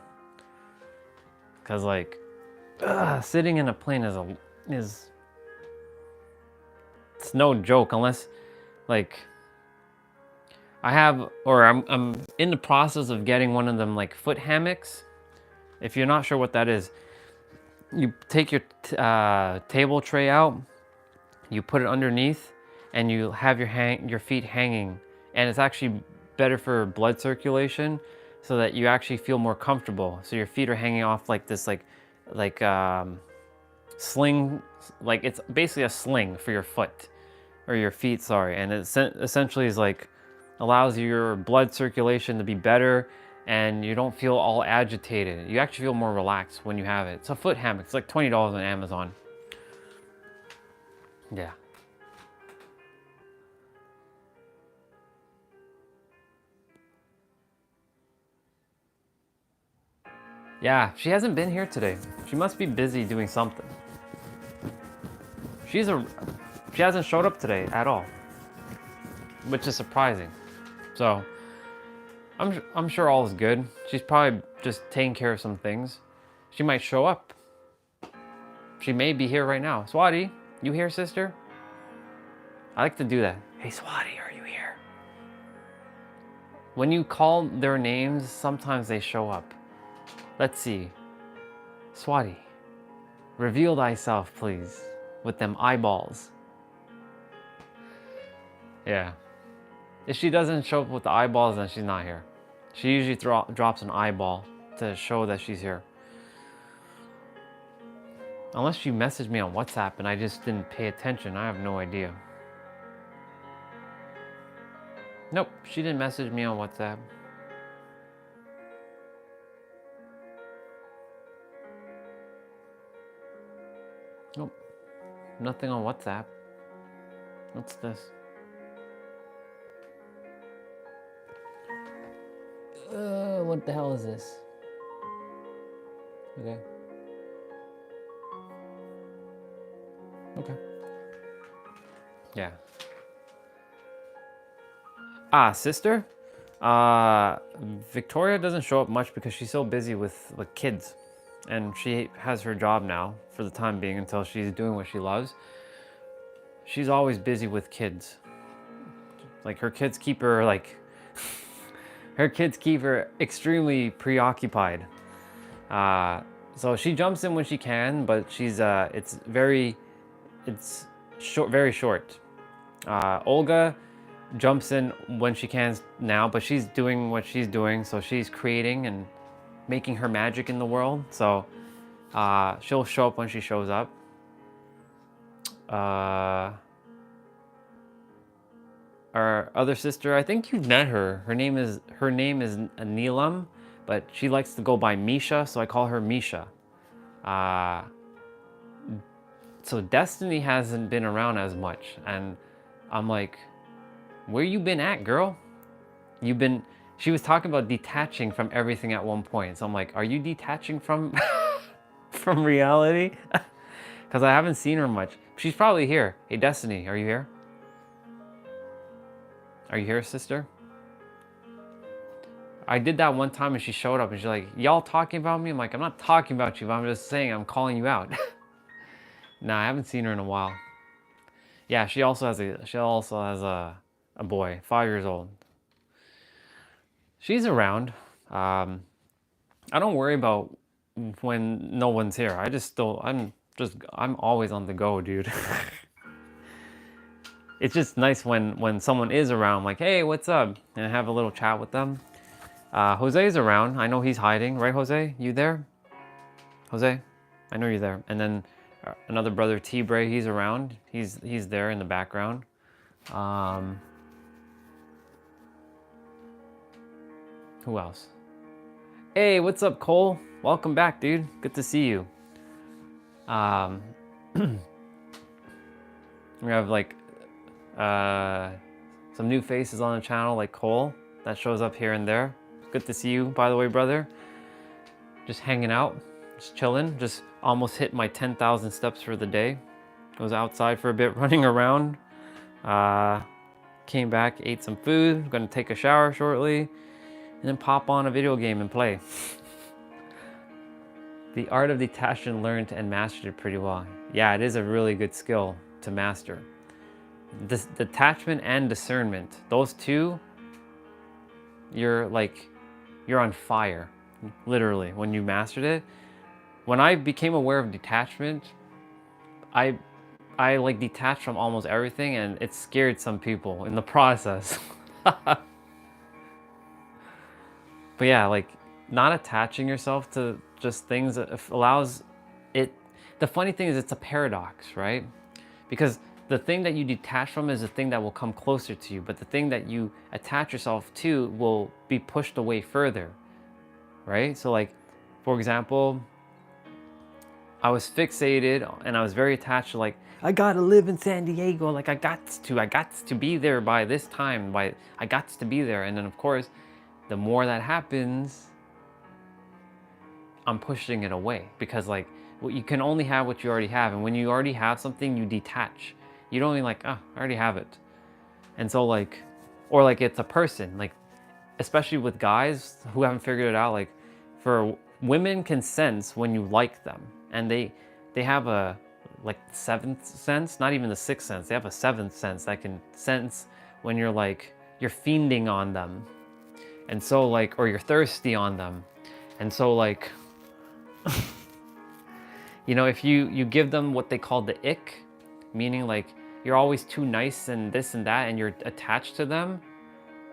Speaker 4: Cause like, sitting in a plane is it's no joke unless like I'm in the process of getting one of them like foot hammocks. If you're not sure what that is, you take your table tray out, you put it underneath, and you have your feet hanging, and it's actually better for blood circulation, so that you actually feel more comfortable. So your feet are hanging off like this, like sling, like it's basically a sling for your foot or your feet. Sorry, and it essentially is like allows your blood circulation to be better, and you don't feel all agitated. You actually feel more relaxed when you have it. It's a foot hammock. It's like $20 on Amazon. Yeah. Yeah, she hasn't been here today. She must be busy doing something. She hasn't showed up today at all, which is surprising. So I'm sure all is good. She's probably just taking care of some things. She might show up. She may be here right now. Swati, you here, sister? I like to do that. Hey, Swati, are you here? When you call their names, sometimes they show up. Let's see. Swati, reveal thyself, please, with them eyeballs. Yeah. If she doesn't show up with the eyeballs, then she's not here. She usually drops an eyeball to show that she's here. Unless she messaged me on WhatsApp and I just didn't pay attention, I have no idea. Nope, she didn't message me on WhatsApp. Nope, nothing on WhatsApp. What's this? What the hell is this? Okay. Okay. Yeah. Sister? Victoria doesn't show up much because she's so busy with kids. And she has her job now for the time being until she's doing what she loves. She's always busy with kids. Like her kids keep her like her kids keep her extremely preoccupied. So she jumps in when she can, but she's very short. Olga jumps in when she can now, but she's doing what she's doing, so she's creating and making her magic in the world. So she'll show up when she shows up. Our other sister, I think you've met her. Her name is Neelam, but she likes to go by Misha, so I call her Misha. So Destiny hasn't been around as much, and I'm like, where you been at, girl? She was talking about detaching from everything at one point. So I'm like, are you detaching from from reality? Because I haven't seen her much. She's probably here. Hey, Destiny, are you here? Are you here, sister? I did that one time and she showed up and she's like, y'all talking about me? I'm like, I'm not talking about you, but I'm just saying I'm calling you out. Nah, I haven't seen her in a while. Yeah, she also has a boy, 5 years old. She's around. I don't worry about when no one's here. I'm always on the go, dude. It's just nice when someone is around, like, hey, what's up? And I have a little chat with them. Jose's around. I know he's hiding, right, Jose? You there? Jose? I know you're there. And then another brother, T-Bray, he's around. He's there in the background. Who else? Hey, what's up, Cole? Welcome back, dude. Good to see you. We have like some new faces on the channel, like Cole, that shows up here and there. Good to see you, by the way, brother. Just hanging out, just chilling. Just almost hit my 10,000 steps for the day. I was outside for a bit, running around. Came back, ate some food. Gonna take a shower shortly, and then pop on a video game and play. The art of detachment, learned and mastered it pretty well. Yeah, it is a really good skill to master. This detachment and discernment, those two, you're on fire, literally, when you mastered it. When I became aware of detachment, I like detached from almost everything, and it scared some people in the process. But yeah, like not attaching yourself to just things allows it. The funny thing is, it's a paradox, right? Because the thing that you detach from is the thing that will come closer to you, but the thing that you attach yourself to will be pushed away further, right? So like, for example, I was fixated and I was very attached to, like, I gotta live in San Diego, like I got to be there by this time, I got to be there. And then of course, the more that happens, I'm pushing it away, because like, you can only have what you already have. And when you already have something, you detach. You don't even like, oh, I already have it. And so like, or like it's a person, like, especially with guys who haven't figured it out, like for women can sense when you like them, and they have a like seventh sense, not even the sixth sense. They have a seventh sense that can sense when you're like, you're fiending on them. And so like, or you're thirsty on them. And so like, you know, if you give them what they call the ick, meaning like you're always too nice and this and that, and you're attached to them,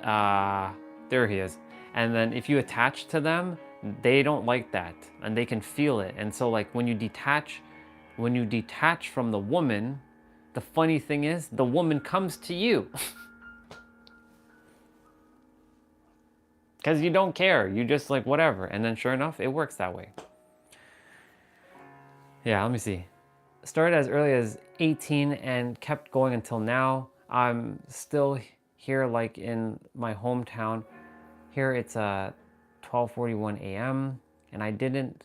Speaker 4: there he is. And then if you attach to them, they don't like that, and they can feel it. And so like when you detach from the woman, the funny thing is the woman comes to you. Because you don't care, you just like whatever. And then sure enough, it works that way. Yeah, let me see. Started as early as 18 and kept going until now. I'm still here, like in my hometown. Here it's 12:41 a.m. and I didn't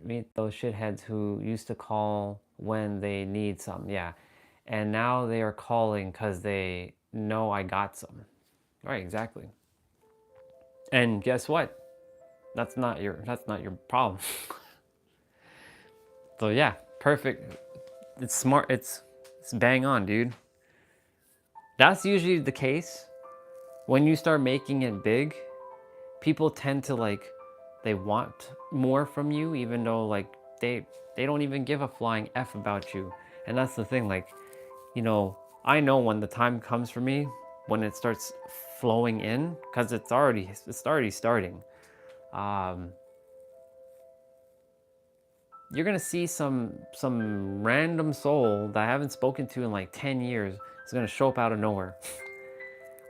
Speaker 4: meet those shitheads who used to call when they need some. Yeah, and now they are calling because they know I got some. Right, exactly. And guess what? That's not your problem. So yeah, perfect. It's smart. It's bang on, dude. That's usually the case. When you start making it big, people tend to like, they want more from you, even though like they don't even give a flying F about you. And that's the thing, like, you know, I know when the time comes for me, when it starts flowing in, because it's already starting. You're gonna see some random soul that I haven't spoken to in like 10 years is gonna show up out of nowhere.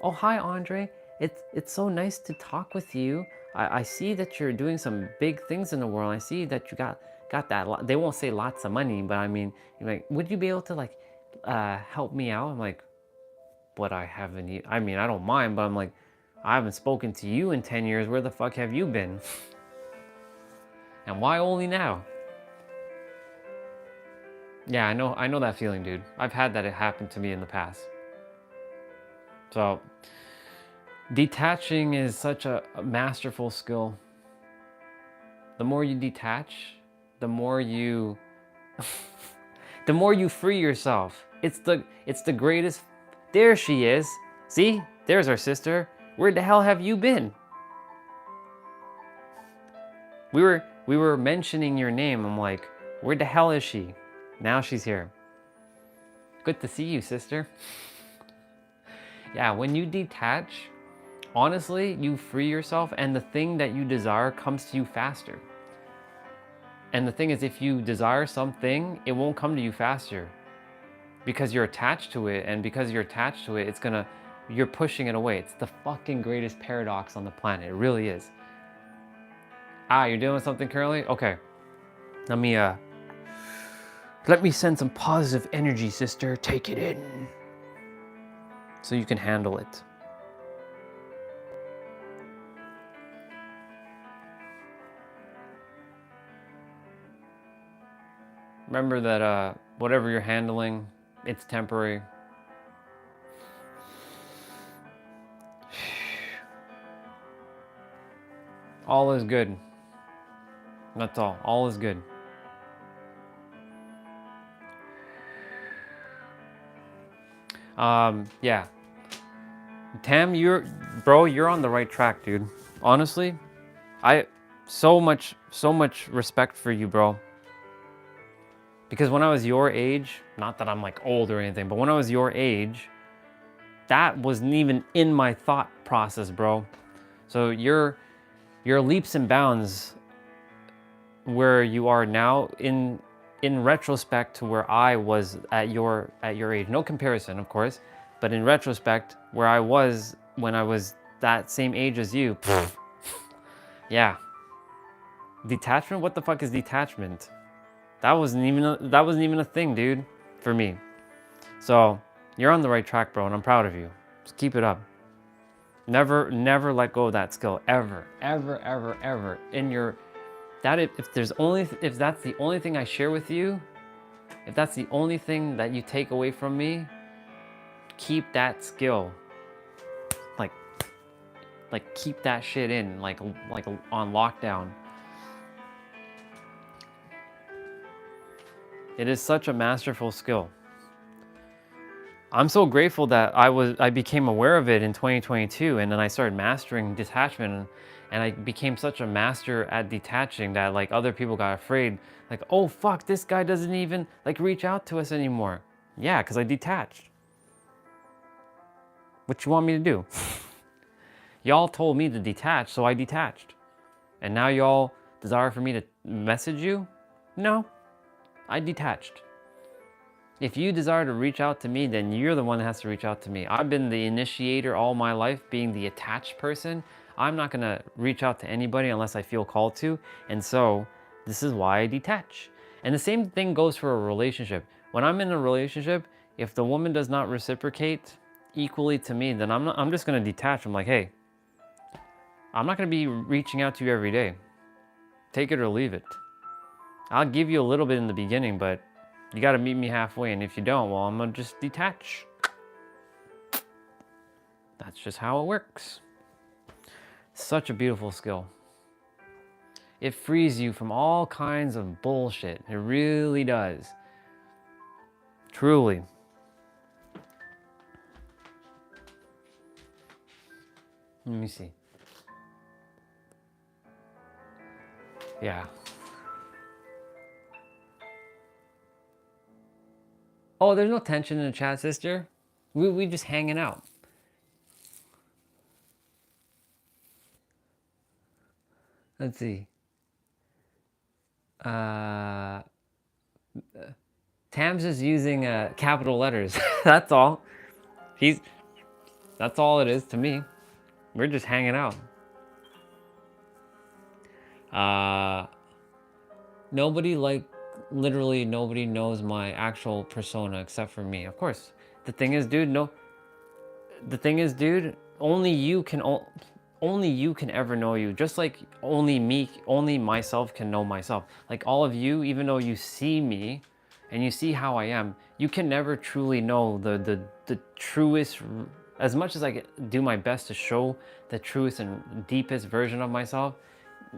Speaker 4: Oh, hi, Andre. It's so nice to talk with you. I see that you're doing some big things in the world. I see that you got that. They won't say lots of money, but I mean, you're like, would you be able to like help me out? I'm like, but I haven't. I mean, I don't mind, but I'm like, I haven't spoken to you in 10 years. Where the fuck have you been? And why only now? Yeah, I know that feeling, dude. I've had that happen to me in the past. So Detaching is such a masterful skill. The more you detach, the more you the more you free yourself. It's the greatest. There she is. See? There's our sister. Where the hell have you been? We were mentioning your name. I'm like, where the hell is she? Now she's here. Good to see you, sister. Yeah, when you detach, honestly, you free yourself and the thing that you desire comes to you faster. And the thing is, if you desire something, it won't come to you faster because you're attached to it. And because you're attached to it, you're pushing it away. It's the fucking greatest paradox on the planet. It really is. You're doing something currently? Okay. Let me send some positive energy, sister. Take it in. So you can handle it. Remember that whatever you're handling, it's temporary. All is good. That's all. All is good. Yeah. Tam, you're on the right track, dude. Honestly, I so much respect for you, bro. Because when I was your age, not that I'm like old or anything, but when I was your age, that wasn't even in my thought process, bro. So your leaps and bounds where you are now in retrospect to where I was at your age. No comparison, of course, but in retrospect, where I was when I was that same age as you. Yeah. Detachment? What the fuck is detachment? That wasn't even a thing, dude, for me. So you're on the right track, bro, and I'm proud of you. Just keep it up. Never let go of that skill, ever. In your if that's the only thing I share with you, if that's the only thing that you take away from me, keep that skill. Like keep that shit in, like on lockdown. It is such a masterful skill. I'm so grateful that I became aware of it in 2022, and then I started mastering detachment, and I became such a master at detaching that like other people got afraid, like, oh fuck, this guy doesn't even like reach out to us anymore. Yeah, because I detached. What you want me to do? Y'all told me to detach, so I detached. And now y'all desire for me to message you? No, I detached. If you desire to reach out to me, then you're the one that has to reach out to me. I've been the initiator all my life, being the attached person. I'm not gonna reach out to anybody unless I feel called to. And so this is why I detach. And the same thing goes for a relationship. When I'm in a relationship, if the woman does not reciprocate equally to me, then I'm just gonna detach. I'm like, hey, I'm not gonna be reaching out to you every day. Take it or leave it. I'll give you a little bit in the beginning, but you gotta meet me halfway, and if you don't, well, I'm gonna just detach. That's just how it works. Such a beautiful skill. It frees you from all kinds of bullshit. It really does. Truly. Let me see. Yeah. Oh, there's no tension in the chat, sister. We just hanging out. Let's see. Tam's just using capital letters. That's all. That's all it is to me. We're just hanging out. Literally nobody knows my actual persona except for me. Of course. The thing is, dude, only you can ever know you. Just like only myself can know myself. Like all of you, even though you see me and you see how I am, you can never truly know the truest as much as I do my best to show the truest and deepest version of myself,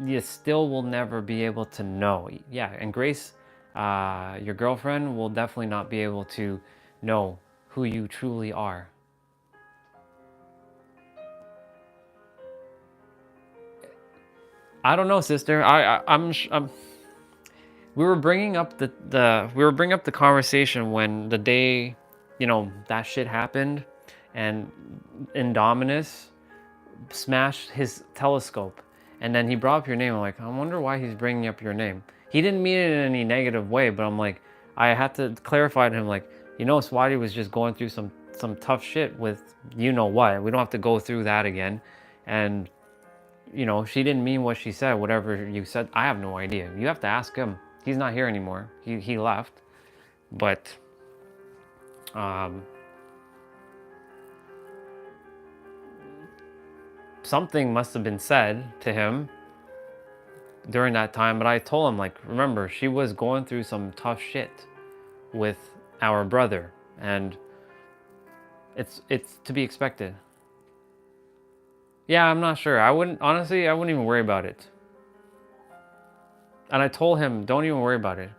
Speaker 4: you still will never be able to know. Yeah, and Grace, your girlfriend, will definitely not be able to know who you truly are. I don't know, sister. I'm we were bringing up the conversation when the day, you know, that shit happened, and Indominus smashed his telescope, and then he brought up your name. I'm like, I wonder why he's bringing up your name. He didn't mean it in any negative way, but I'm like, I had to clarify to him, like, you know, Swati was just going through some tough shit with you know what. We don't have to go through that again, and you know, she didn't mean what she said. Whatever you said, I have no idea. You have to ask him. He's not here anymore. He left, but something must have been said to him during that time. But I told him, like, remember, she was going through some tough shit with our brother, and it's to be expected. Yeah, I'm not sure. I wouldn't even worry about it. And I told him, don't even worry about it.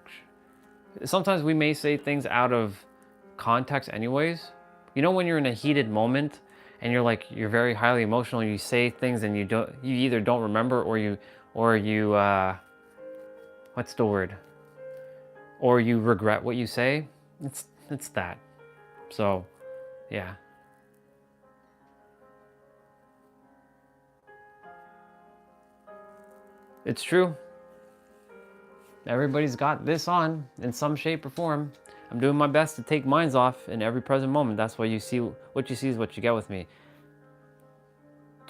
Speaker 4: Sometimes we may say things out of context anyways. You know, when you're in a heated moment and you're very highly emotional, you say things and you either don't remember or you what's the word? Or you regret what you say. It's that. So, yeah. It's true. Everybody's got this on in some shape or form. I'm doing my best to take mine off in every present moment. That's why you see what you see is what you get with me.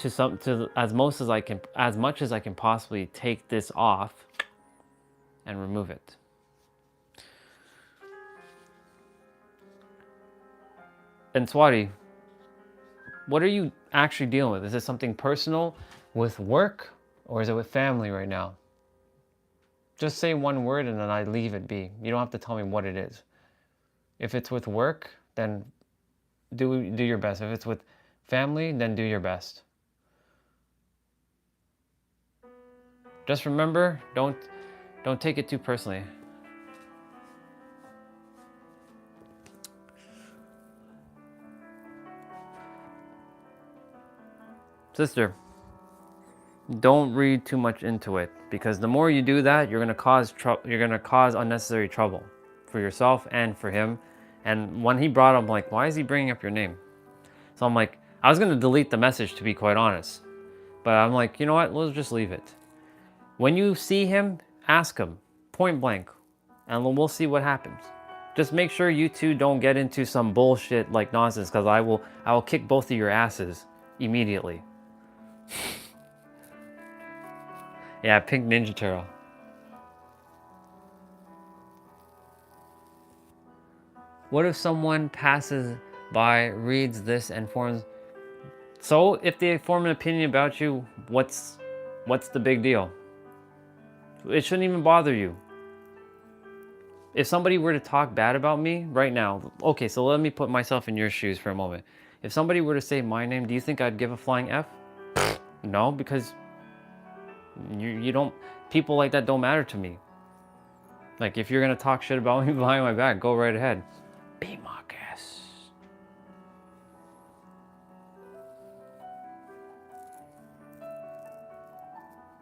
Speaker 4: As much as I can possibly take this off and remove it. And Swati, what are you actually dealing with? Is it something personal with work, or is it with family right now? Just say one word and then I leave it be. You don't have to tell me what it is. If it's with work, then do your best. If it's with family, then do your best. Just remember, don't take it too personally. Sister, don't read too much into it, because the more you do that, you're gonna cause unnecessary trouble for yourself and for him. And when he brought up, I'm like, why is he bringing up your name? So I'm like, I was gonna delete the message, to be quite honest, but I'm like, you know what? Let's just leave it. When you see him, ask him point blank, and we'll see what happens. Just make sure you two don't get into some bullshit like nonsense, because I will kick both of your asses immediately. Yeah, Pink Ninja Turtle. What if someone passes by, reads this, and forms... So, if they form an opinion about you, what's the big deal? It shouldn't even bother you. If somebody were to talk bad about me right now... Okay, so let me put myself in your shoes for a moment. If somebody were to say my name, do you think I'd give a flying F? No, because... You don't... People like that don't matter to me. Like, if you're gonna talk shit about me behind my back, go right ahead. Be my guest.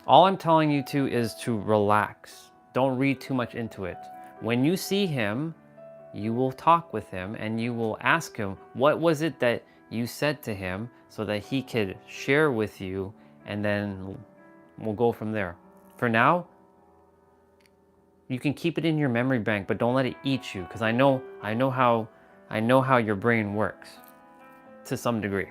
Speaker 4: All I'm telling you to is to relax. Don't read too much into it. When you see him, you will talk with him and you will ask him, what was it that you said to him, so that he could share with you, and then we'll go from there. For now, you can keep it in your memory bank, but don't let it eat you, because I know how your brain works to some degree.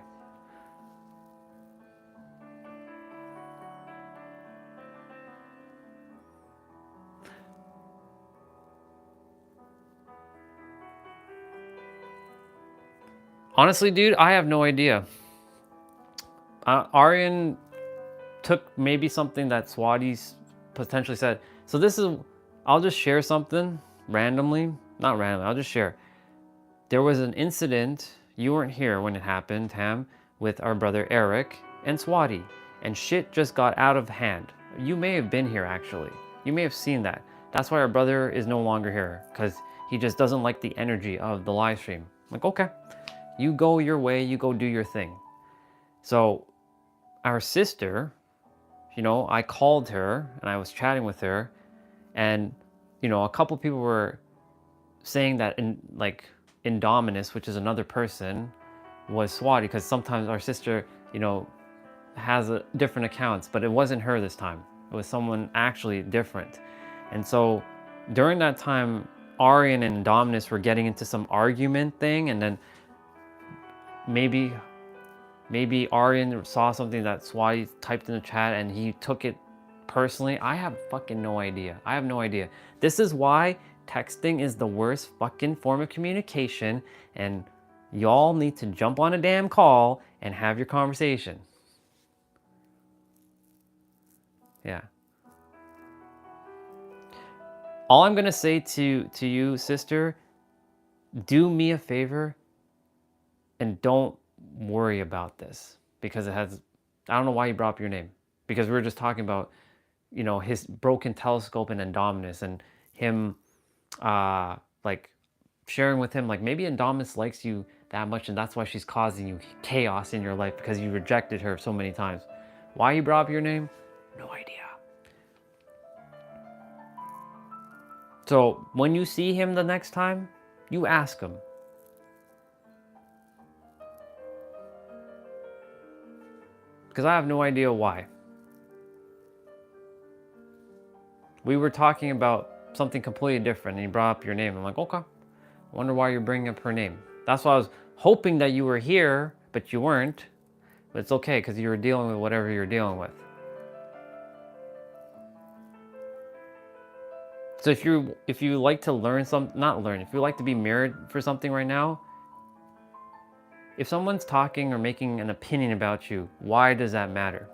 Speaker 4: Honestly, dude, I have no idea. Aryan took maybe something that Swati's potentially said. So this is, I'll just share something randomly. Not randomly, I'll just share. There was an incident You weren't here when it happened, Ham, with our brother Eric and Swati, and shit just got out of hand. You may have been here actually. You may have seen that. That's why our brother is no longer here, because he just doesn't like the energy of the live stream. I'm like, okay, you go your way, you go do your thing. So our sister, you know, I called her and I was chatting with her, and you know, a couple people were saying that Indominus, which is another person, was Swati, because sometimes our sister, you know, has different accounts, but it wasn't her this time. It was someone actually different. And so during that time, Aryan and Indominus were getting into some argument thing, and then maybe Aryan saw something that Swati typed in the chat and he took it personally. I have fucking no idea. I have no idea. This is why texting is the worst fucking form of communication, and y'all need to jump on a damn call and have your conversation. Yeah. All I'm gonna say to you, sister, do me a favor and don't worry about this, because it has, I don't know why you brought up your name, because we were just talking about, you know, his broken telescope and Indominus, and him like sharing with him like maybe Indominus likes you that much and that's why she's causing you chaos in your life, because you rejected her so many times. Why you brought up your name? No idea. So when you see him the next time, you ask him. Because I have no idea why. We were talking about something completely different and he brought up your name. I'm like, okay, I wonder why you're bringing up her name. That's why I was hoping that you were here, but you weren't. But it's okay, because you were dealing with whatever you're dealing with. So if you like to learn if you like to be mirrored for something right now, if someone's talking or making an opinion about you, why does that matter?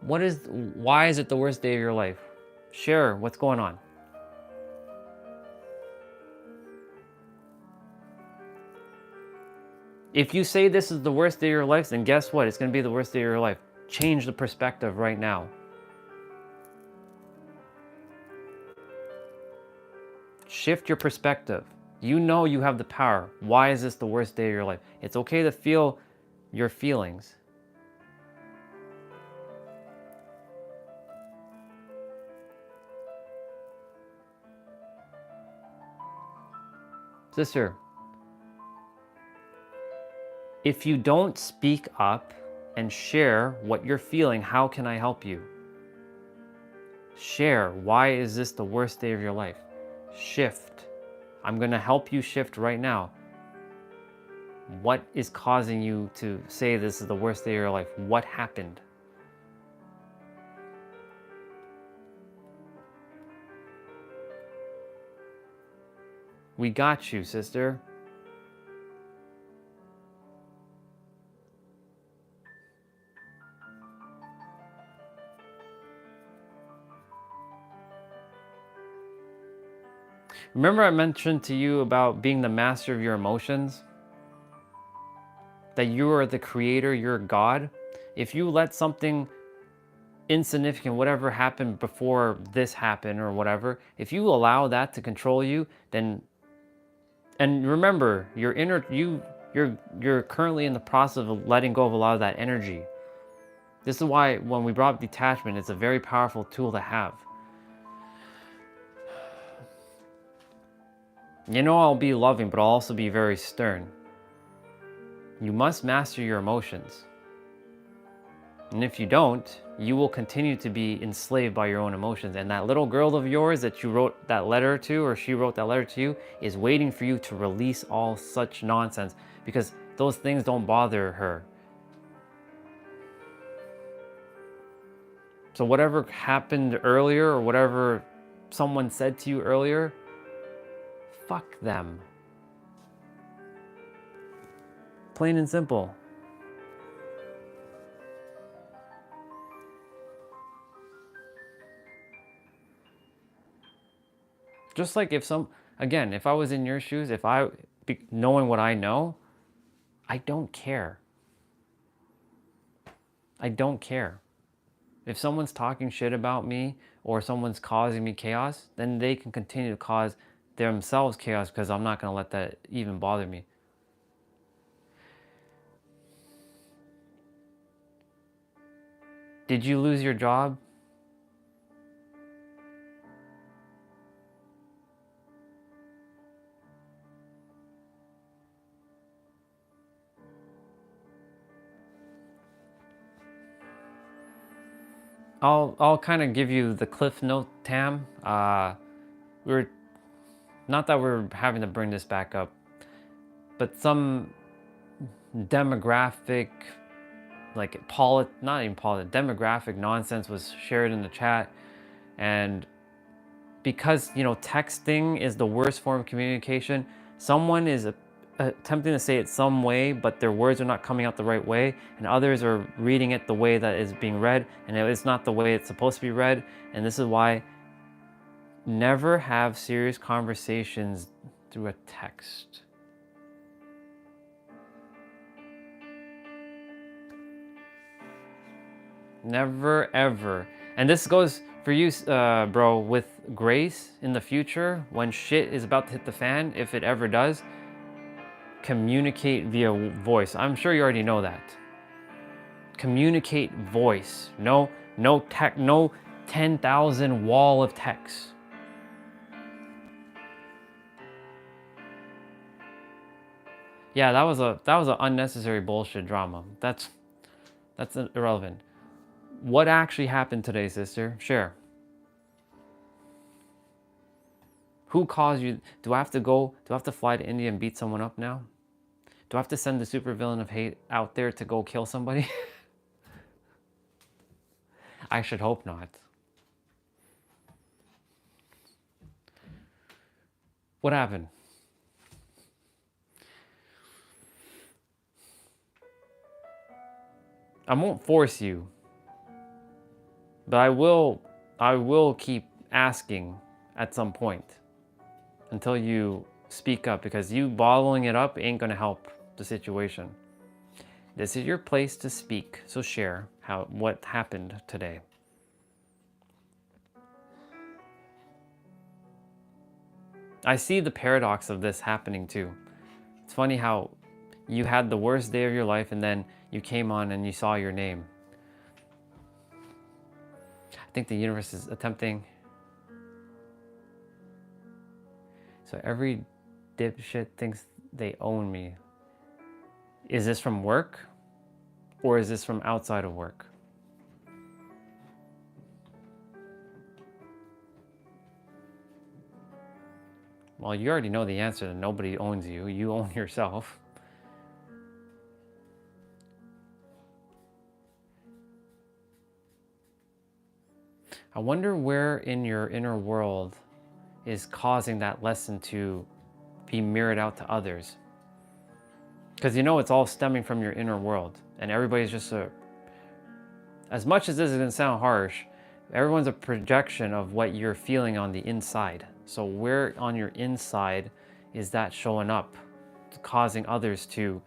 Speaker 4: Why is it the worst day of your life? Share what's going on. If you say this is the worst day of your life, then guess what? It's going to be the worst day of your life. Change the perspective right now. Shift your perspective. You know you have the power. Why is this the worst day of your life? It's okay to feel your feelings. Sister, if you don't speak up and share what you're feeling, how can I help you? Share. Why is this the worst day of your life? Shift. I'm going to help you shift right now. What is causing you to say this is the worst day of your life? What happened? We got you, sister. Remember I mentioned to you about being the master of your emotions? That you are the creator, you're God? If you let something insignificant, whatever happened before this happened or whatever, if you allow that to control you, then, and remember, you're currently in the process of letting go of a lot of that energy. This is why when we brought up detachment, it's a very powerful tool to have. You know, I'll be loving, but I'll also be very stern. You must master your emotions. And if you don't, you will continue to be enslaved by your own emotions. And that little girl of yours that you wrote that letter to, or she wrote that letter to you, is waiting for you to release all such nonsense, because those things don't bother her. So whatever happened earlier, or whatever someone said to you earlier, fuck them. Plain and simple. Just like if I was in your shoes, if I knowing what I know, I don't care. I don't care. If someone's talking shit about me or someone's causing me chaos, then they can continue to cause themselves chaos because I'm not going to let that even bother me. Did you lose your job? I'll kind of give you the cliff note, Tam. We're not that we're having to bring this back up, but some demographic, like not even demographic nonsense was shared in the chat, and because texting is the worst form of communication, someone is attempting to say it some way, but their words are not coming out the right way, and others are reading it the way that is being read, and it's not the way it's supposed to be read. And this is why never have serious conversations through a text. Never ever. And this goes for you, bro, with grace in the future, when shit is about to hit the fan, if it ever does, communicate via voice. I'm sure you already know that. Communicate voice. No tech, no 10,000 wall of text. Yeah, that was an unnecessary bullshit drama. That's irrelevant. What actually happened today, sister? Share. Who caused you? Do I have to fly to India and beat someone up now? Do I have to send the supervillain of hate out there to go kill somebody? I should hope not. What happened? I won't force you, but I will keep asking at some point until you speak up, because you bottling it up ain't gonna help the situation. This is your place to speak, so share what happened today. I see the paradox of this happening too. It's funny how you had the worst day of your life and then you came on and you saw your name. I think the universe is attempting. So every dipshit thinks they own me. Is this from work or is this from outside of work? Well, you already know the answer that nobody owns you. You own yourself. I wonder where in your inner world is causing that lesson to be mirrored out to others. Because it's all stemming from your inner world. And everybody's just as much as this is going to sound harsh, everyone's a projection of what you're feeling on the inside. So where on your inside is that showing up, causing others to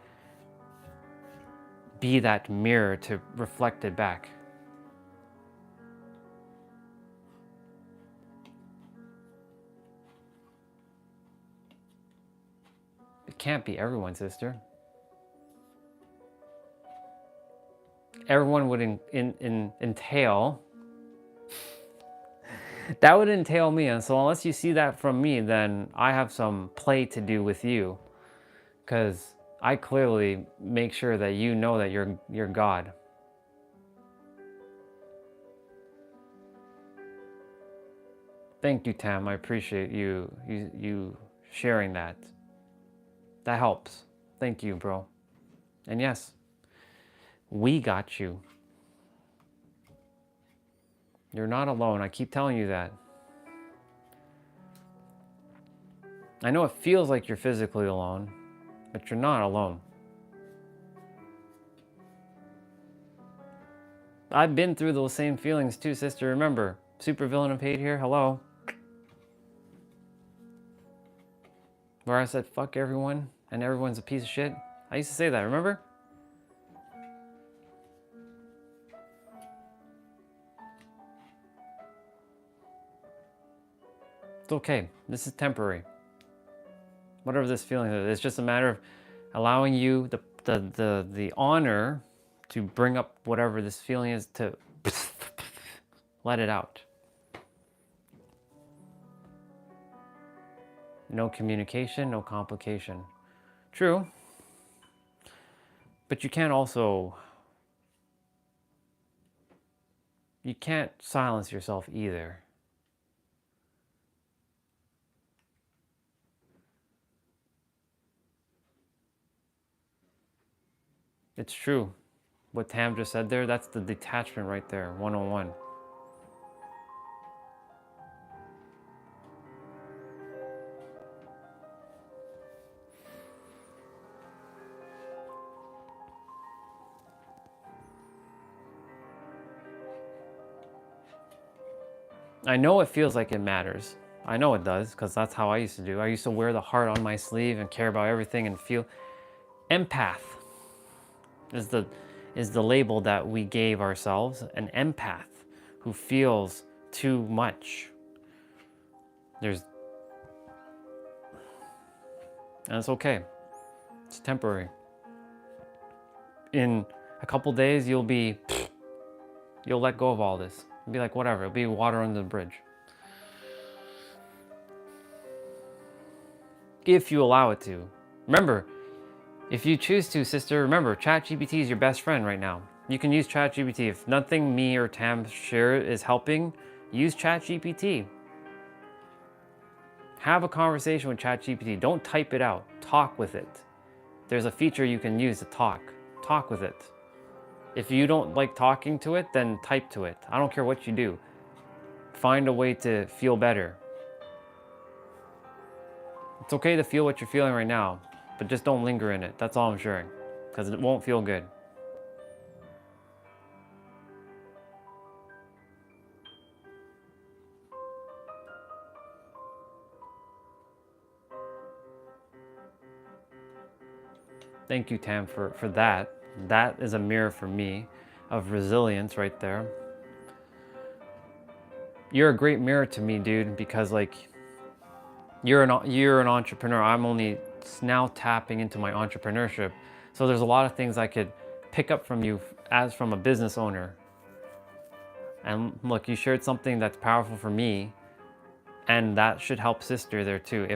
Speaker 4: be that mirror to reflect it back? It can't be everyone, sister. Everyone would entail. That would entail me, and so unless you see that from me, then I have some play to do with you, because I clearly make sure that you know that you're God. Thank you, Tam. I appreciate you sharing that. That helps. Thank you, bro. And yes, we got you. You're not alone. I keep telling you that. I know it feels like you're physically alone, but you're not alone. I've been through those same feelings too, sister. Remember, supervillain of hate here. Hello. where I said fuck everyone and everyone's a piece of shit. I used to say that, remember? It's okay. This is temporary. Whatever this feeling is, it's just a matter of allowing you the honor to bring up whatever this feeling is, to let it out. No communication, no complication. True. But you can't silence yourself either. It's true. What Tam just said there, that's the detachment right there, 101. I know it feels like it matters. I know it does, because that's how I used to do. I used to wear the heart on my sleeve and care about everything and feel. Empath is the label that we gave ourselves, an empath who feels too much. And it's okay. It's temporary. In a couple days, you'll let go of all this. You'll be like, whatever, it'll be water under the bridge. If you allow it to. Remember, if you choose to, sister, remember, ChatGPT is your best friend right now. You can use ChatGPT. If nothing me or Tam share is helping, use ChatGPT. Have a conversation with ChatGPT. Don't type it out. Talk with it. There's a feature you can use to talk. Talk with it. If you don't like talking to it, then type to it. I don't care what you do. Find a way to feel better. It's okay to feel what you're feeling right now, but just don't linger in it. That's all I'm sharing, because it won't feel good. Thank you, Tam, for that. That is a mirror for me of resilience right there. You're a great mirror to me, dude, because like you're an entrepreneur. I'm only now tapping into my entrepreneurship. So there's a lot of things I could pick up from you as from a business owner. And look, you shared something that's powerful for me, and that should help sister there too,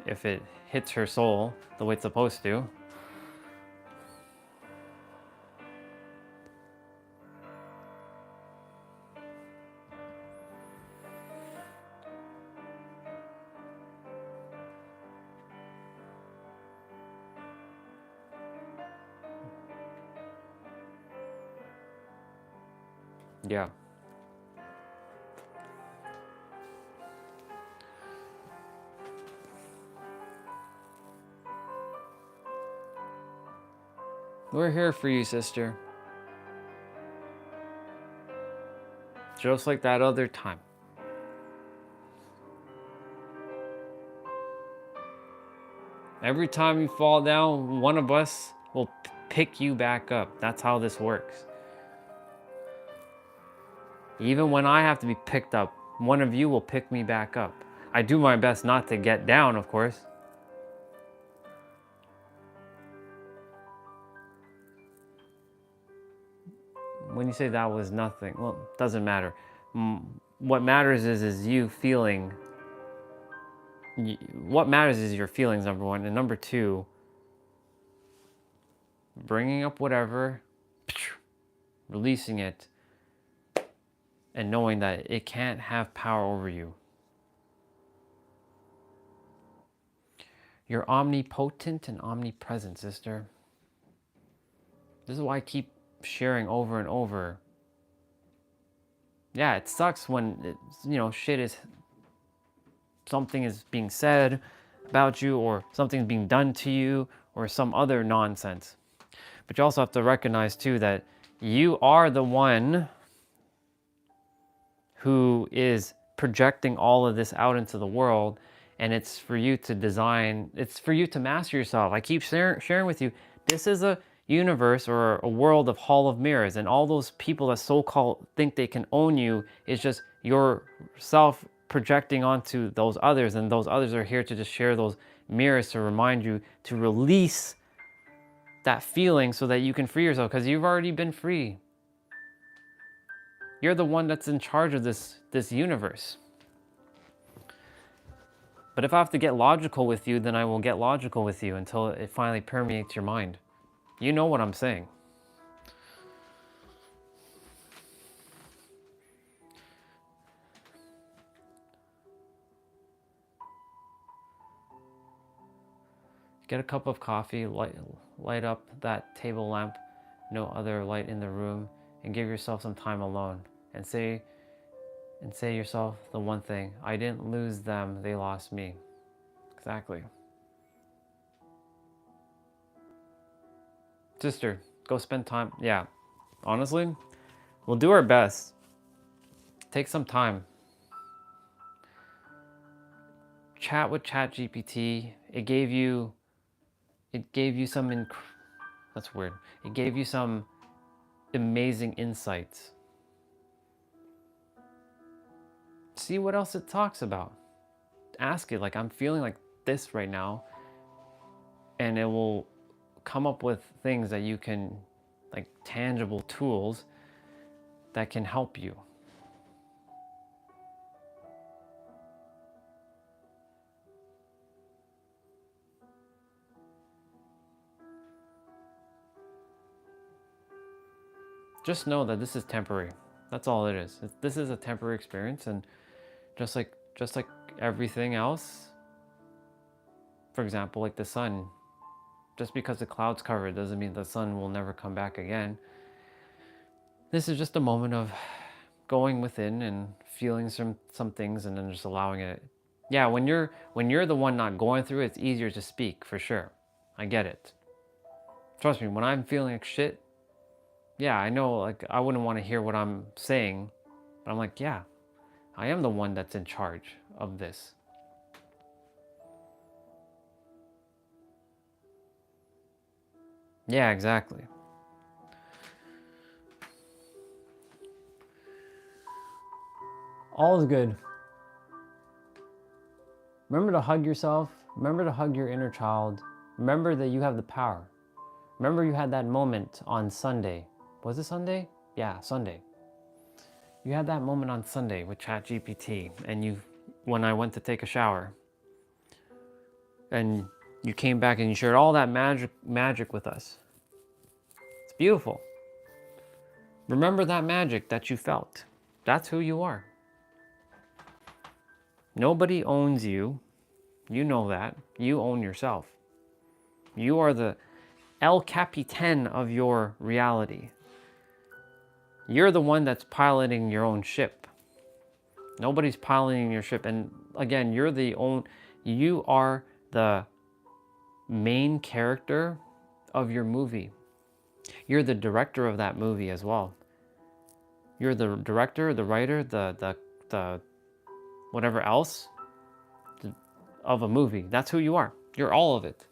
Speaker 4: if it hits her soul the way it's supposed to. Yeah. We're here for you, sister. Just like that other time. Every time you fall down, one of us will pick you back up. That's how this works. Even when I have to be picked up, one of you will pick me back up. I do my best not to get down, of course. When you say that was nothing, well, it doesn't matter. What matters is you feeling. What matters is your feelings, number one. And number two, bringing up whatever, releasing it, and knowing that it can't have power over you. You're omnipotent and omnipresent, sister. This is why I keep sharing over and over. Yeah, it sucks when something is being said about you, or something's being done to you, or some other nonsense. But you also have to recognize too that you are the one who is projecting all of this out into the world, And it's for you to design, it's for you to master yourself. I keep sharing with you, this is a universe or a world of hall of mirrors, and all those people that so-called think they can own you is just yourself projecting onto those others, and those others are here to just share those mirrors to remind you to release that feeling so that you can free yourself, because you've already been free. You're the one that's in charge of this universe. But if I have to get logical with you, then I will get logical with you until it finally permeates your mind. You know what I'm saying. Get a cup of coffee, light up that table lamp, no other light in the room, and give yourself some time alone. And say yourself the one thing: I didn't lose them, they lost me. Exactly. Sister, go spend time. Yeah, honestly, we'll do our best. Take some time. Chat with ChatGPT. It gave you some, that's weird. It gave you some amazing insights. See what else it talks about. Ask it, like, I'm feeling like this right now. And it will come up with things that you can, like tangible tools that can help you. Just know that this is temporary. That's all it is. This is a temporary experience, and just like everything else, for example, like the sun, just because the clouds cover it doesn't mean the sun will never come back again. This is just a moment of going within and feeling some things, and then just allowing it. Yeah, when you're the one not going through it, it's easier to speak, for sure. I get it. Trust me, when I'm feeling like shit, yeah, I know, like, I wouldn't want to hear what I'm saying, but I'm like, yeah, I am the one that's in charge of this. Yeah, exactly. All is good. Remember to hug yourself. Remember to hug your inner child. Remember that you have the power. Remember you had that moment on Sunday. Was it Sunday? Yeah, Sunday. You had that moment on Sunday with ChatGPT, and when I went to take a shower, and you came back and you shared all that magic with us. It's beautiful. Remember that magic that you felt. That's who you are. Nobody owns you. You know that. You own yourself. You are the El Capitan of your reality. You're the one that's piloting your own ship. Nobody's piloting your ship. And again, you are the main character of your movie. You're the director of that movie as well. You're the director, the writer, the whatever else of a movie. That's who you are. You're all of it.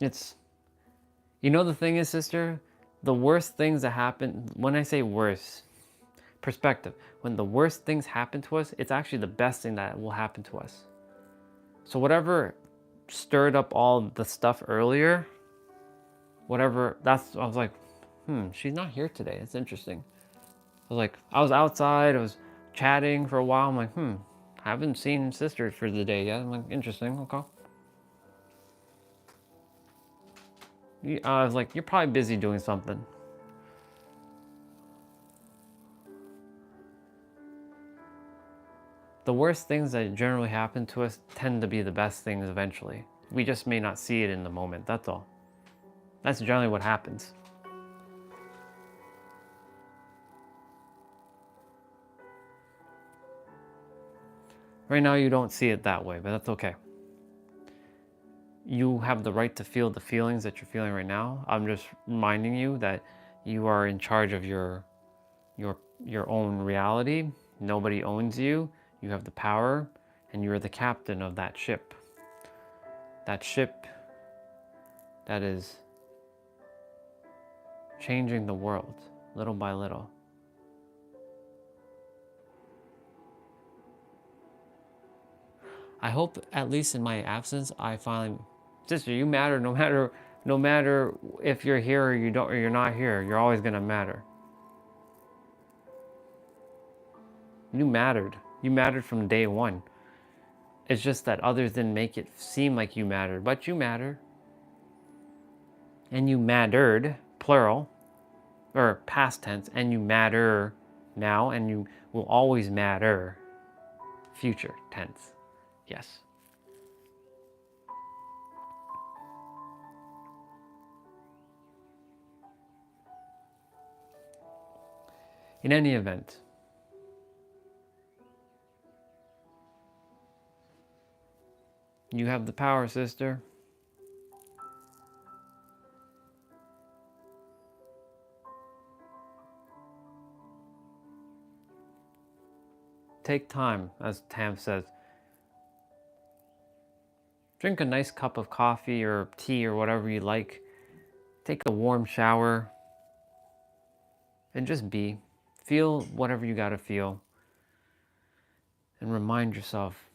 Speaker 4: The thing is, sister, the worst things that happen, when I say worst, perspective, when the worst things happen to us, it's actually the best thing that will happen to us. So whatever stirred up all the stuff earlier, I was like, she's not here today. It's interesting. I was outside, I was chatting for a while. I'm like, I haven't seen sister for the day yet. I'm like, interesting, okay. I was like, you're probably busy doing something. The worst things that generally happen to us tend to be the best things eventually. We just may not see it in the moment, that's all. That's generally what happens. Right now you don't see it that way, but that's okay. you have the right to feel the feelings that you're feeling right now. I'm just reminding you that you are in charge of your own reality. Nobody owns you. You have the power, and you're the captain of that ship. That ship that is changing the world little by little. I hope, at least in my absence, I finally, sister, you matter no matter if you're here or you don't, or you're not here. You're always gonna matter. You mattered. You mattered from day one. It's just that others didn't make it seem like you mattered, but you matter. And you mattered, plural, or past tense, and you matter now, and you will always matter, future tense. Yes. In any event, you have the power, sister. Take time, as Tam says. Drink a nice cup of coffee or tea or whatever you like. Take a warm shower. And just be. Feel whatever you gotta feel. And remind yourself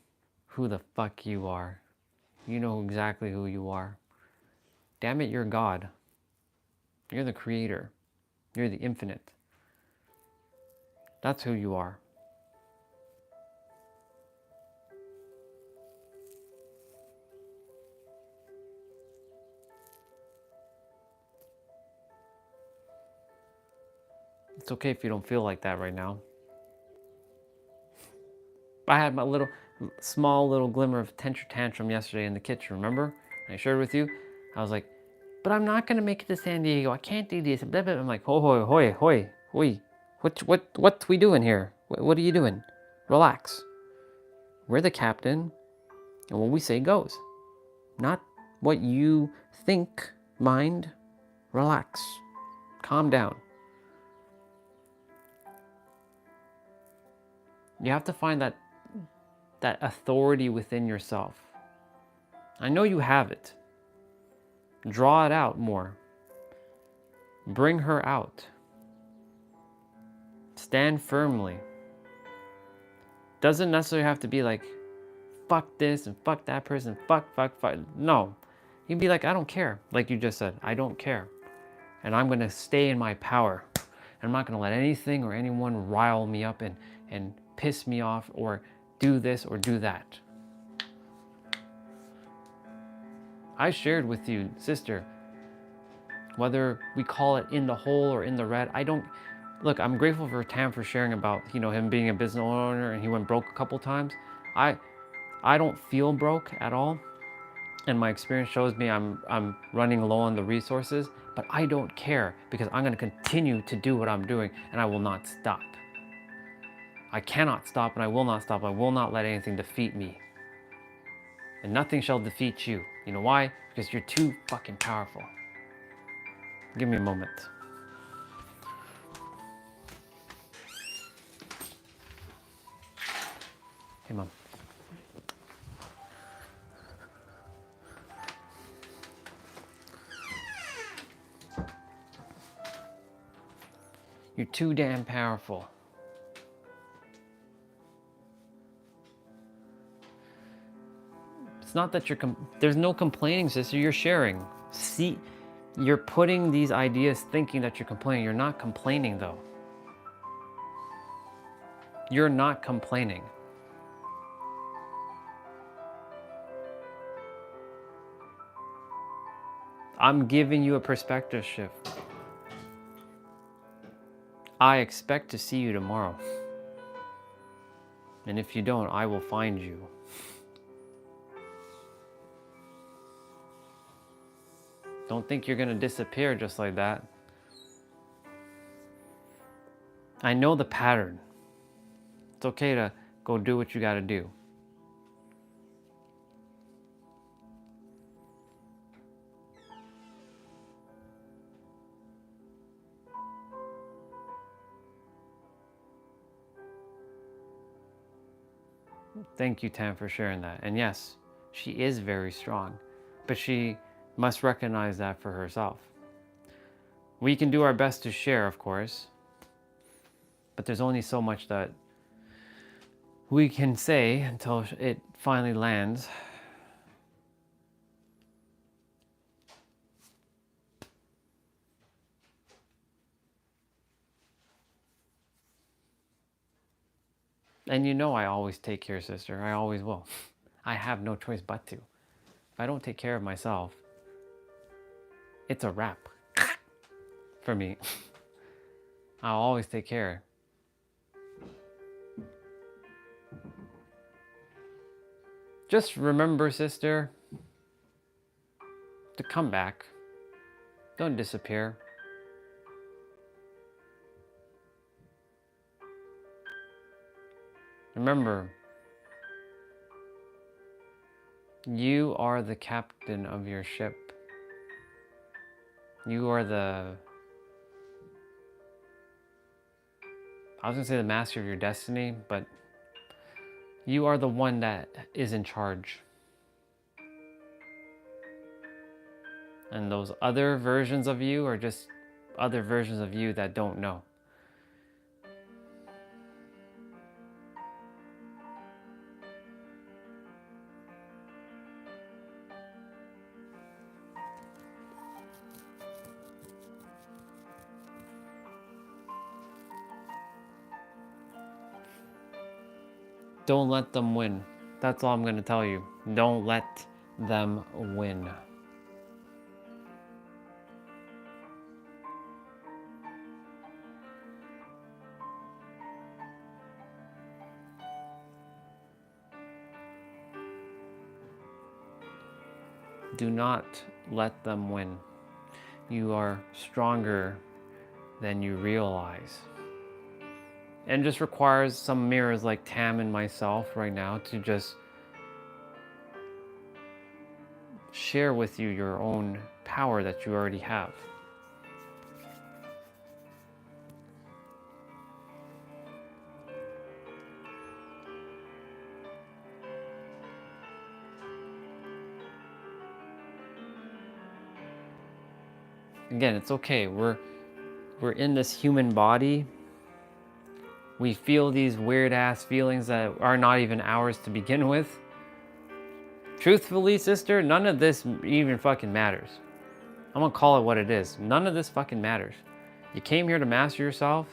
Speaker 4: who the fuck you are. You know exactly who you are. Damn it, you're God. You're the creator. You're the infinite. That's who you are. It's okay if you don't feel like that right now. I had my small little glimmer of tantrum yesterday in the kitchen, remember? I shared with you. I was like, but I'm not gonna make it to San Diego. I can't do this. Blah, blah. I'm like, hoi. What we doing here? What are you doing? Relax. We're the captain, and what we say goes. Not what you think, mind. Relax. Calm down. You have to find that authority within yourself. I know you have it. Draw it out more. Bring her out. Stand firmly. Doesn't necessarily have to be like, fuck this and fuck that person, fuck. No. You can be like, I don't care. Like you just said, I don't care. And I'm gonna stay in my power. And I'm not gonna let anything or anyone rile me up and piss me off or do this or do that. I shared with you, sister, whether we call it in the hole or in the red, look, I'm grateful for Tam for sharing about, him being a business owner and he went broke a couple times. I don't feel broke at all. And my experience shows me I'm running low on the resources, but I don't care because I'm gonna continue to do what I'm doing and I will not stop. I cannot stop and I will not stop. I will not let anything defeat me. And nothing shall defeat you. You know why? Because you're too fucking powerful. Give me a moment. Hey, Mom. You're too damn powerful. It's not that there's no complaining, sister. You're sharing. See, you're putting these ideas thinking that you're complaining. You're not complaining, though. You're not complaining. I'm giving you a perspective shift. I expect to see you tomorrow. And if you don't, I will find you. Don't think you're gonna disappear just like that. I know the pattern. It's okay to go do what you gotta do. Thank you, Tam, for sharing that. And yes, she is very strong, but she must recognize that for herself. We can do our best to share, of course, but there's only so much that we can say until it finally lands. And you know I always take care, sister. I always will. I have no choice but to. If I don't take care of myself, it's a wrap for me. I'll always take care. Just remember, sister, to come back. Don't disappear. Remember, you are the captain of your ship. You are I was gonna say the master of your destiny, but you are the one that is in charge. And those other versions of you are just other versions of you that don't know. Don't let them win. That's all I'm going to tell you. Don't let them win. Do not let them win. You are stronger than you realize. And just requires some mirrors like Tam and myself right now to just share with you your own power that you already have. Again, it's okay. We're in this human body. We feel these weird ass feelings that are not even ours to begin with. Truthfully, sister, none of this even fucking matters. I'm gonna call it what it is. None of this fucking matters. You came here to master yourself,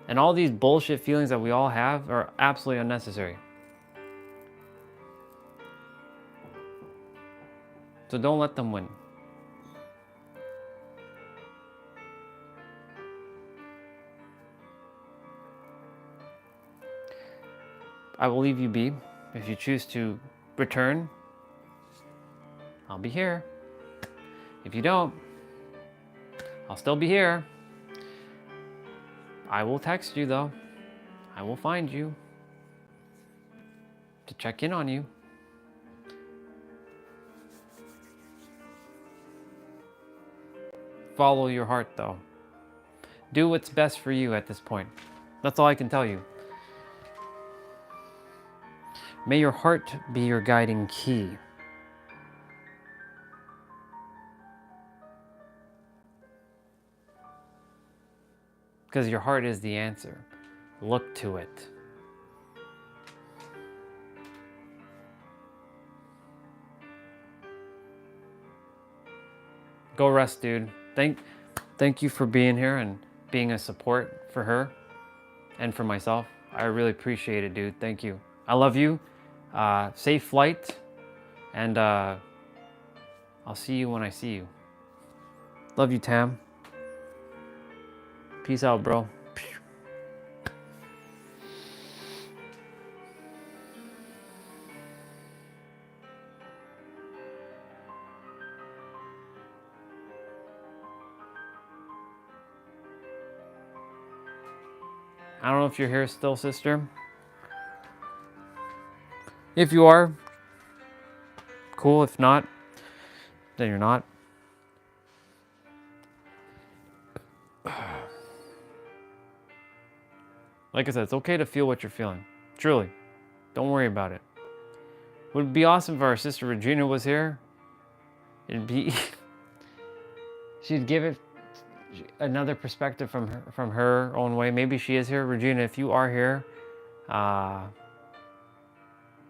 Speaker 4: and all these bullshit feelings that we all have are absolutely unnecessary. So don't let them win. I will leave you be. If you choose to return, I'll be here. If you don't, I'll still be here. I will text you though. I will find you to check in on you. Follow your heart though. Do what's best for you at this point. That's all I can tell you. May your heart be your guiding key. Because your heart is the answer. Look to it. Go rest, dude. Thank you for being here and being a support for her and for myself. I really appreciate it, dude. Thank you. I love you. Safe flight. And I'll see you when I see you. Love you, Tam. Peace out, bro. I don't know if you're here still, sister. If you are, cool. If not, then you're not. Like I said, it's okay to feel what you're feeling. Truly. Don't worry about it. Would be awesome if our sister Regina was here. It'd be she'd give it another perspective from her own way. Maybe she is here. Regina, if you are here,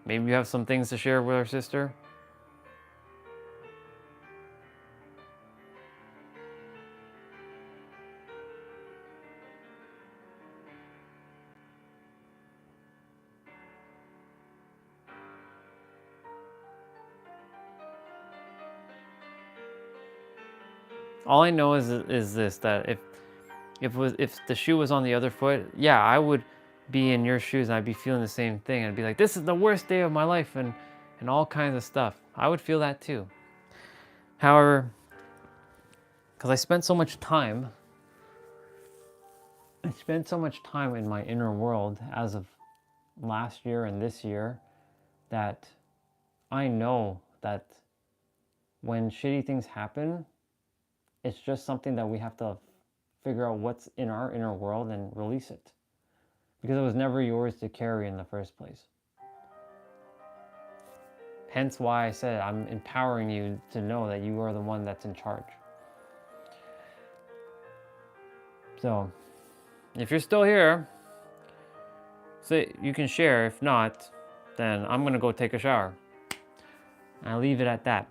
Speaker 4: maybe you have some things to share with our sister. All I know is this, that if the shoe was on the other foot, yeah, I would be in your shoes and I'd be feeling the same thing. I'd be like, this is the worst day of my life and all kinds of stuff. I would feel that too. However, because I spent so much time in my inner world as of last year and this year, that I know that when shitty things happen, it's just something that we have to figure out what's in our inner world and release it. Because it was never yours to carry in the first place. Hence why I said I'm empowering you to know that you are the one that's in charge. So, if you're still here, so you can share. If not, then I'm gonna go take a shower. I'll leave it at that.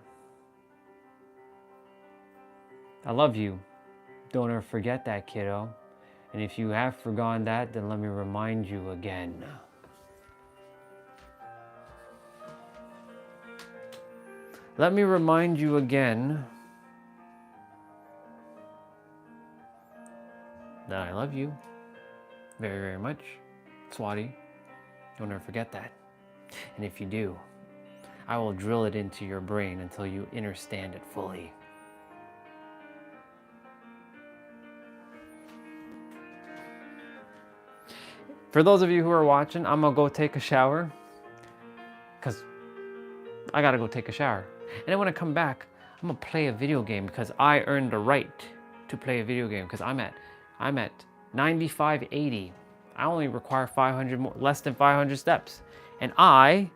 Speaker 4: I love you. Don't ever forget that, kiddo. And if you have forgotten that, then let me remind you again. Let me remind you again that I love you very, very much. Swati, don't ever forget that. And if you do, I will drill it into your brain until you understand it fully. For those of you who are watching, I'm gonna go take a shower because I gotta go take a shower. And then when I come back, I'm gonna play a video game because I earned the right to play a video game because I'm at 9580. I only require 500 more, less than 500 steps, and I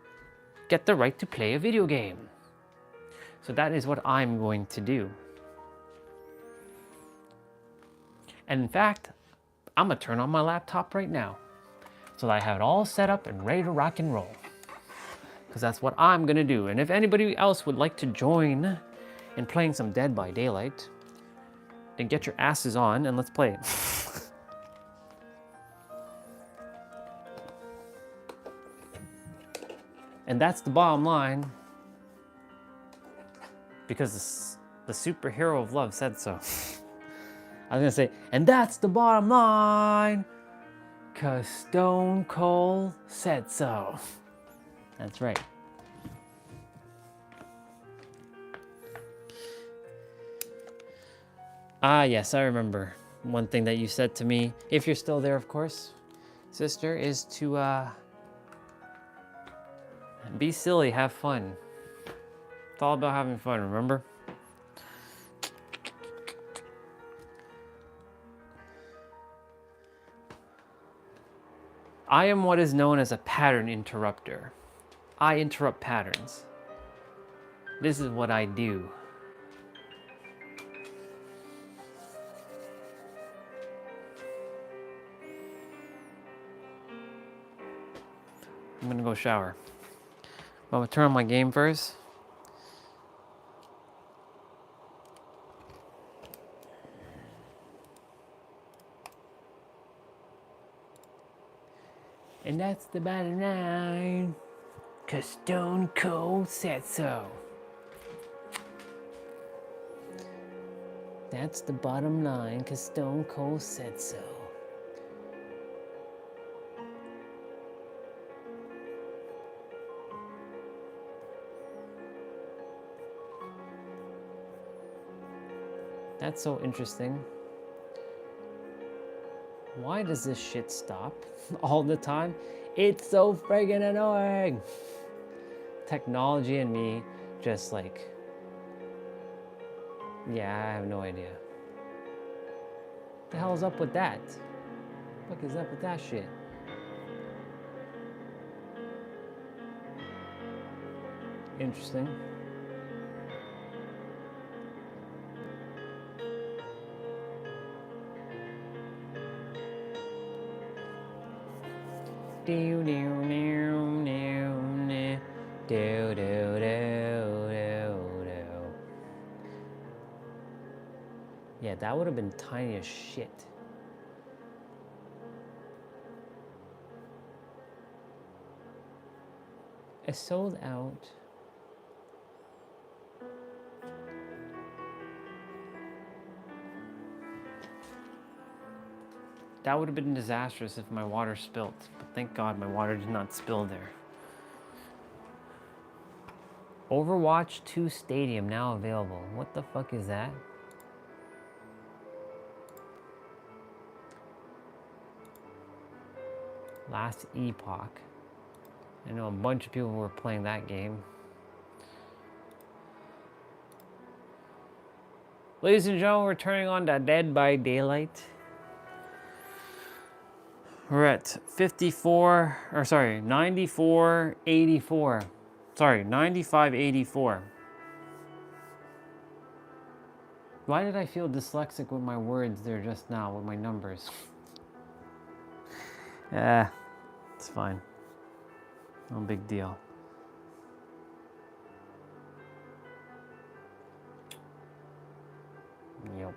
Speaker 4: get the right to play a video game. So that is what I'm going to do. And in fact, I'm gonna turn on my laptop right now so that I have it all set up and ready to rock and roll. Because that's what I'm gonna do. And if anybody else would like to join in playing some Dead by Daylight, then get your asses on and let's play it. And that's the bottom line, because the superhero of love said so. I was gonna say, and that's the bottom line, because Stone Cold said so. That's right. Ah, yes, I remember. One thing that you said to me, if you're still there, of course, sister, is to be silly, have fun. It's all about having fun, remember? I am what is known as a pattern interrupter. I interrupt patterns. This is what I do. I'm gonna go shower. I'm gonna turn on my game first. And that's the bottom line, 'cause Stone Cold said so. That's the bottom line, 'cause Stone Cold said so. That's so interesting. Why does this shit stop all the time? It's so friggin' annoying. Technology and me just like, yeah, I have no idea. What the hell's up with that? What is up with that shit? interesting. Do do do do do do do do do. Yeah, that would have been tiny as shit. It's sold out. That would have been disastrous if my water spilt, but thank God my water did not spill there. Overwatch 2 Stadium now available. What the fuck is that? Last Epoch. I know a bunch of people were playing that game. Ladies and gentlemen, we're turning on to Dead by Daylight. We're at 9484. Sorry, 9584. Why did I feel dyslexic with my words there just now, with my numbers? It's fine. No big deal. Yep.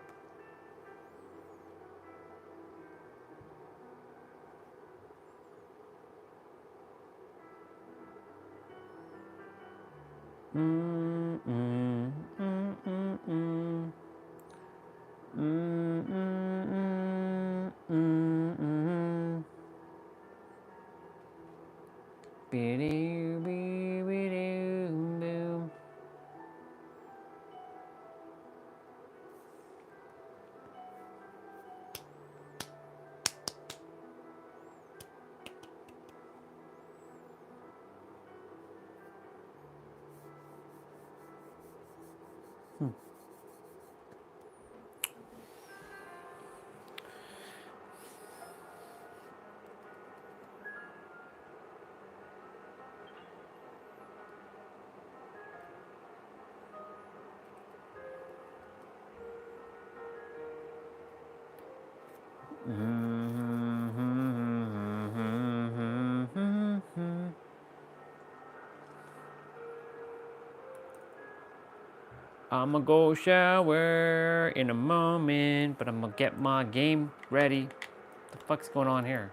Speaker 4: I'ma go shower in a moment, but I'm gonna get my game ready. What the fuck's going on here?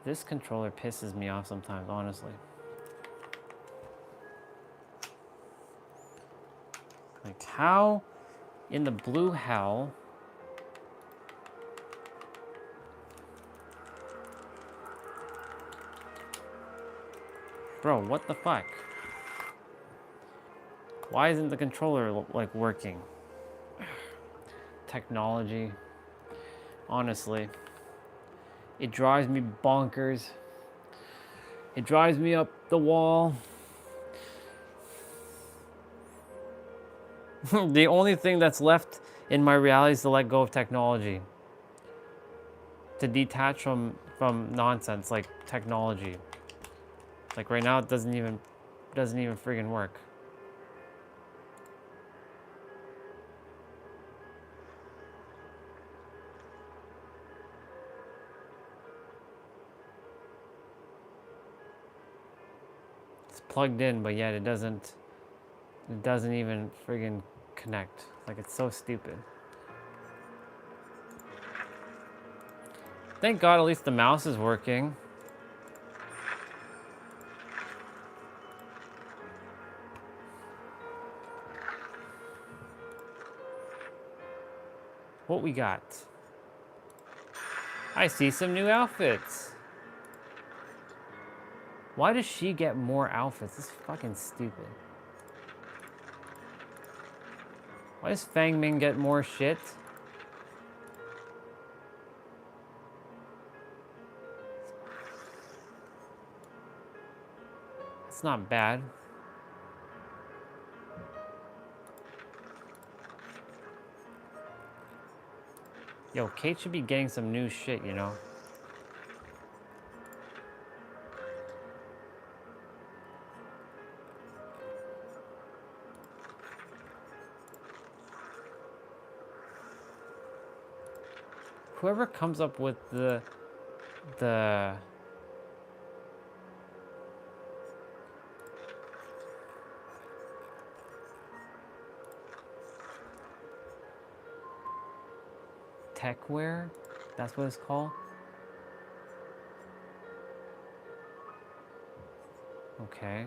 Speaker 4: This controller pisses me off sometimes, honestly. Like, how in the blue hell? Bro, what the fuck? Why isn't the controller, like, working? Technology. Honestly. It drives me bonkers. It drives me up the wall. The only thing that's left in my reality is to let go of technology. To detach from nonsense like technology. Like right now it doesn't even friggin' work. It's plugged in, but yet it doesn't even friggin' connect. Like, it's so stupid. Thank God at least the mouse is working. What we got? I see some new outfits. Why does she get more outfits? This is fucking stupid. Why does Fang Ming get more shit? It's not bad. Yo, Kate should be getting some new shit, you know? whoever comes up with the techwear, that's what it's called. Okay.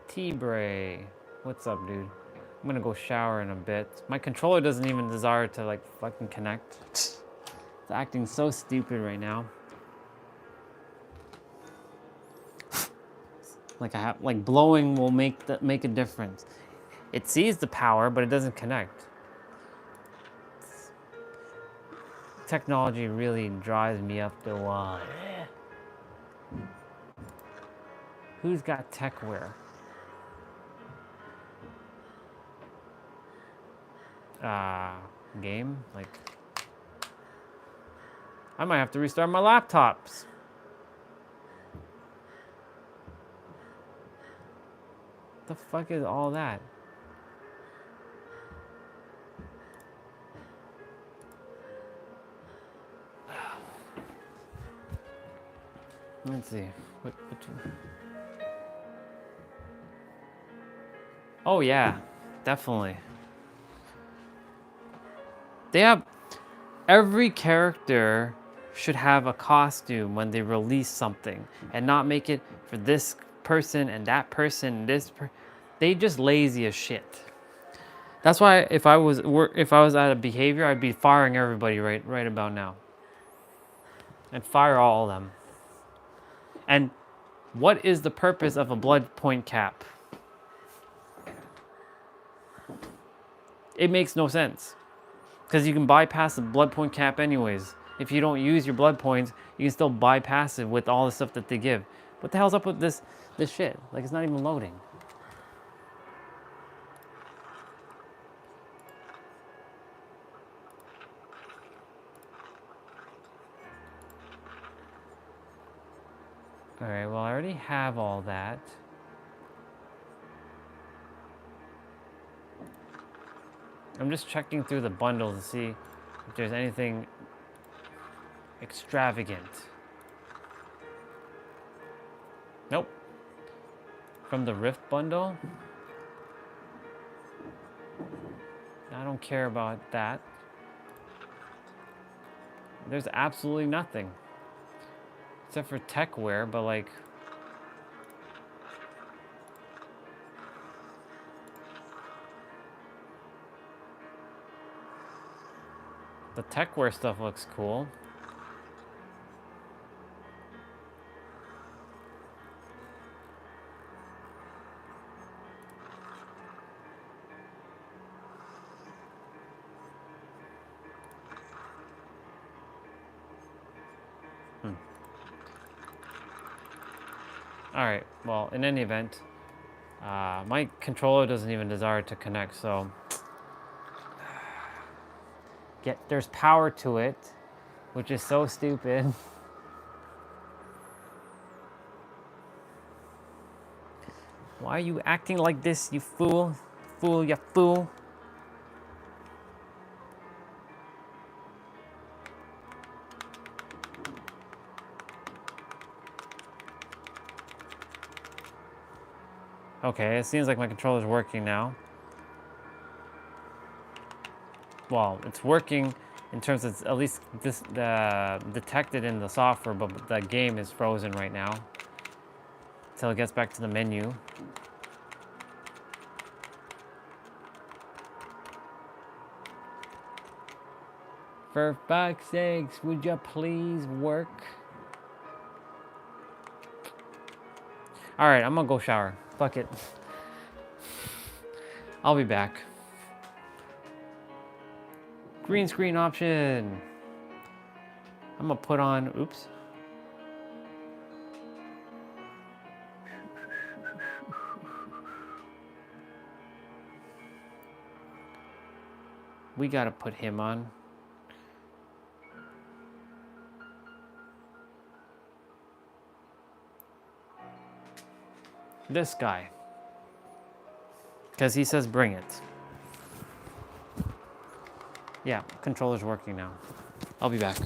Speaker 4: T-Bray, what's up, dude? I'm gonna go shower in a bit. My controller doesn't even desire to like fucking connect. It's acting so stupid right now. Like I have, like blowing will make a difference. It sees the power, but it doesn't connect. Technology really drives me up the wall. Who's got techwear? Game? Like, I might have to restart my laptops. The fuck is all that? Let's see. What? Oh yeah, definitely. They have every character should have a costume when they release something, and not make it for this person and that person and they just lazy as shit. That's why if I was at a behavior, I'd be firing everybody right about now. I'd fire all of them. And what is the purpose of a blood point cap? It makes no sense. Because you can bypass the blood point cap anyways. If you don't use your blood points, you can still bypass it with all the stuff that they give. What the hell's up with this shit? Like, it's not even loading. Alright, well, I already have all that. I'm just checking through the bundles to see if there's anything extravagant. Nope. From the Rift bundle? I don't care about that. There's absolutely nothing. Except for techwear, but like... The techwear stuff looks cool. Alright, well, in any event, my controller doesn't even desire to connect, so... There's power to it, which is so stupid. Why are you acting like this, you fool? Fool, you fool. Okay, it seems like my controller's working now. Well, it's working in terms of at least this detected in the software, but the game is frozen right now until it gets back to the menu. For fuck's sakes, would you please work? All right, I'm gonna go shower. Fuck it. I'll be back. Green screen option. I'm gonna put on, oops. We gotta put him on. This guy. Because he says bring it. Yeah, controller's working now. I'll be back.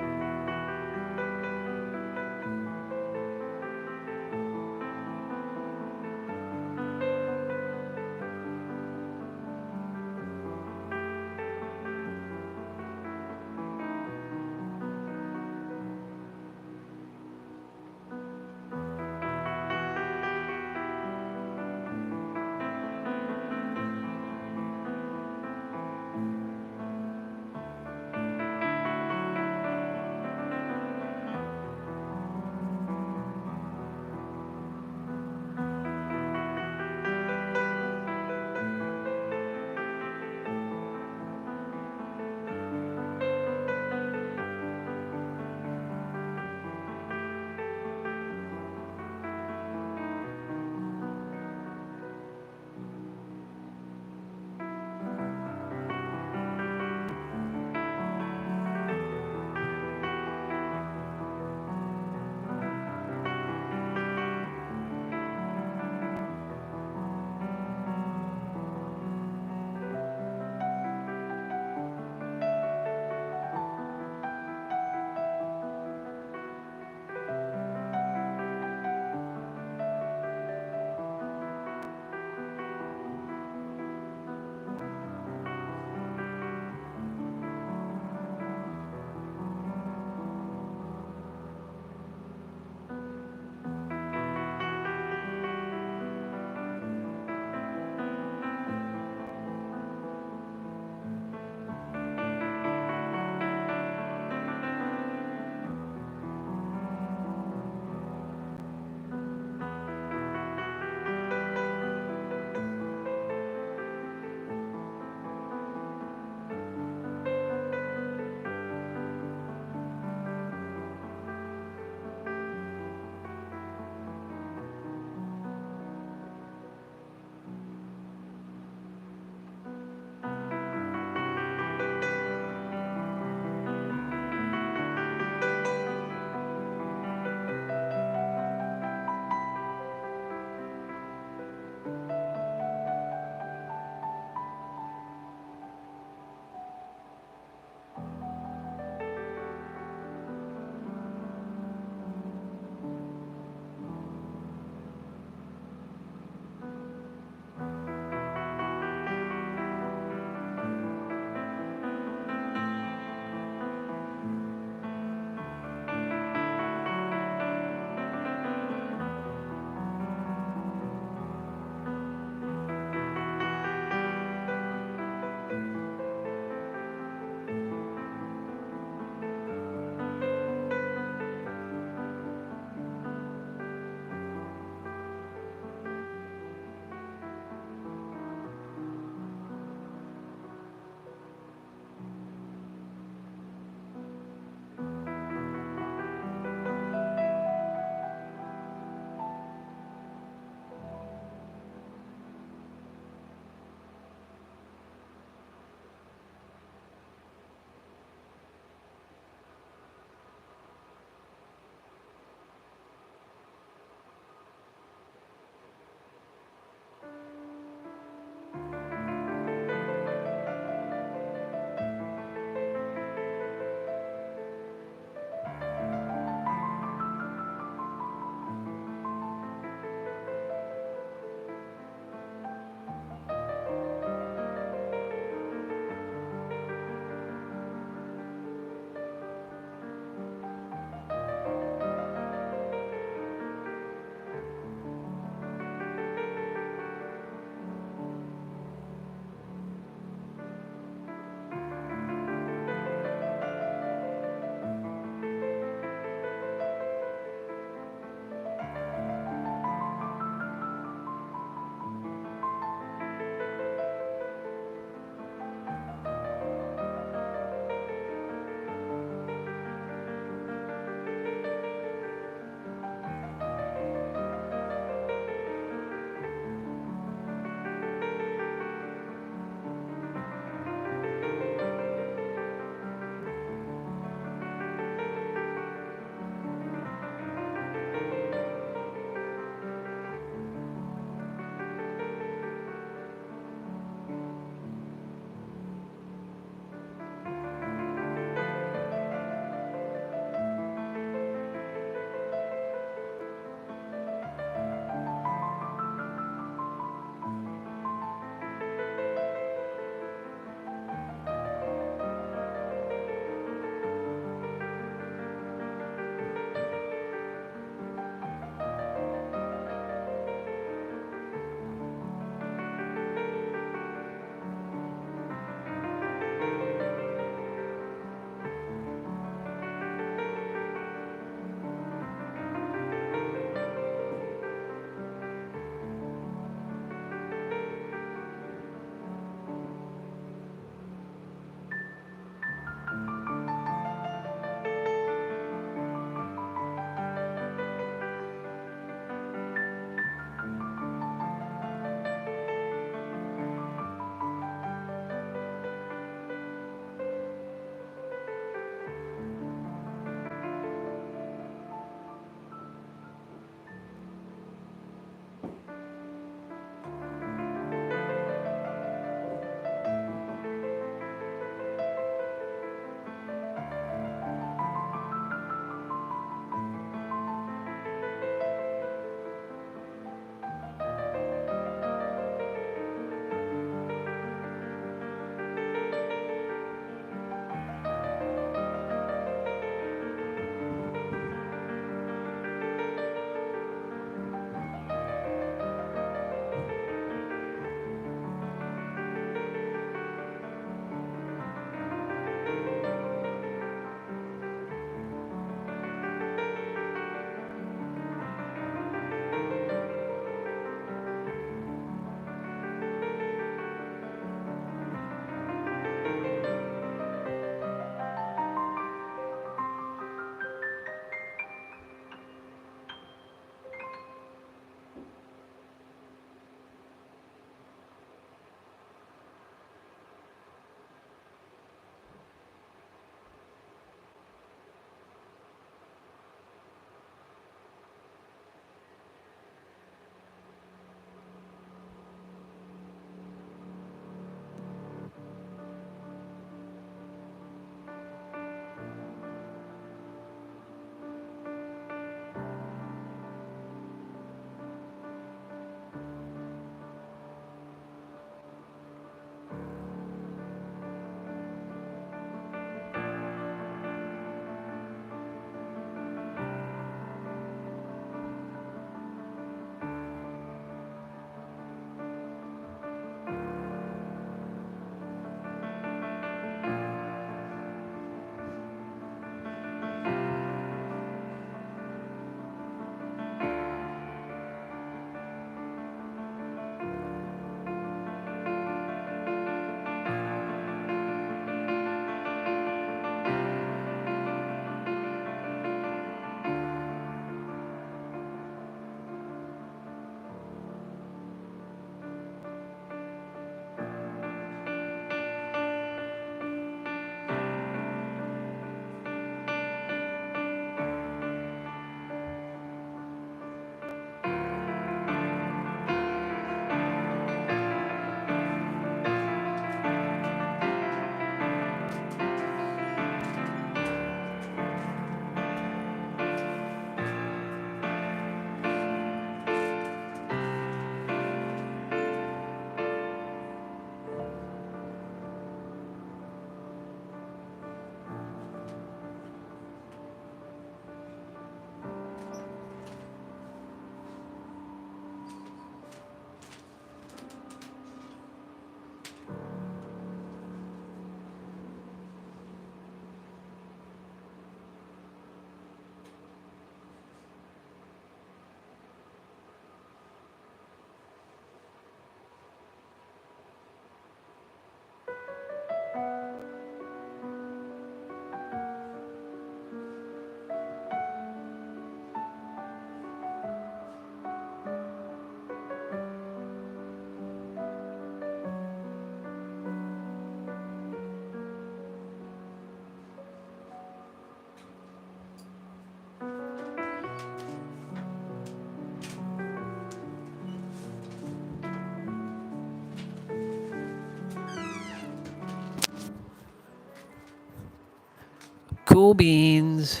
Speaker 4: Cool beans.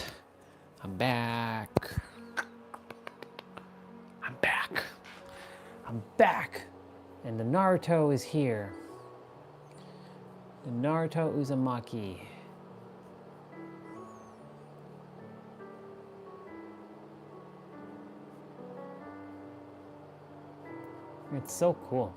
Speaker 4: I'm back. I'm back. I'm back. And the Naruto is here. The Naruto Uzumaki. It's so cool.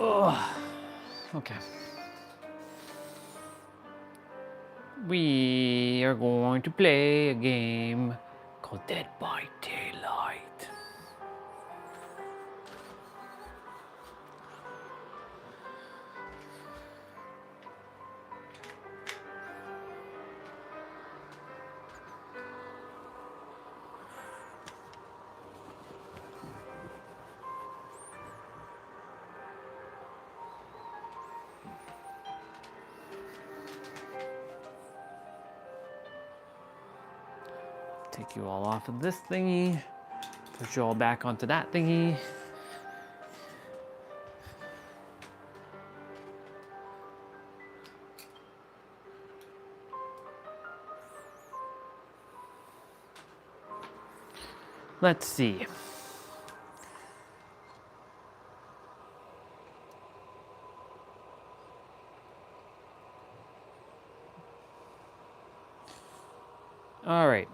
Speaker 4: Ugh. Okay. We are going to play a game called Dead by Daylight. Take you all off of this thingy. Put you all back onto that thingy. Let's see. All right.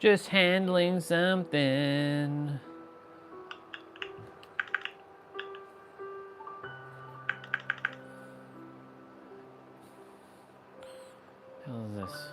Speaker 4: Just handling something. Hell is this?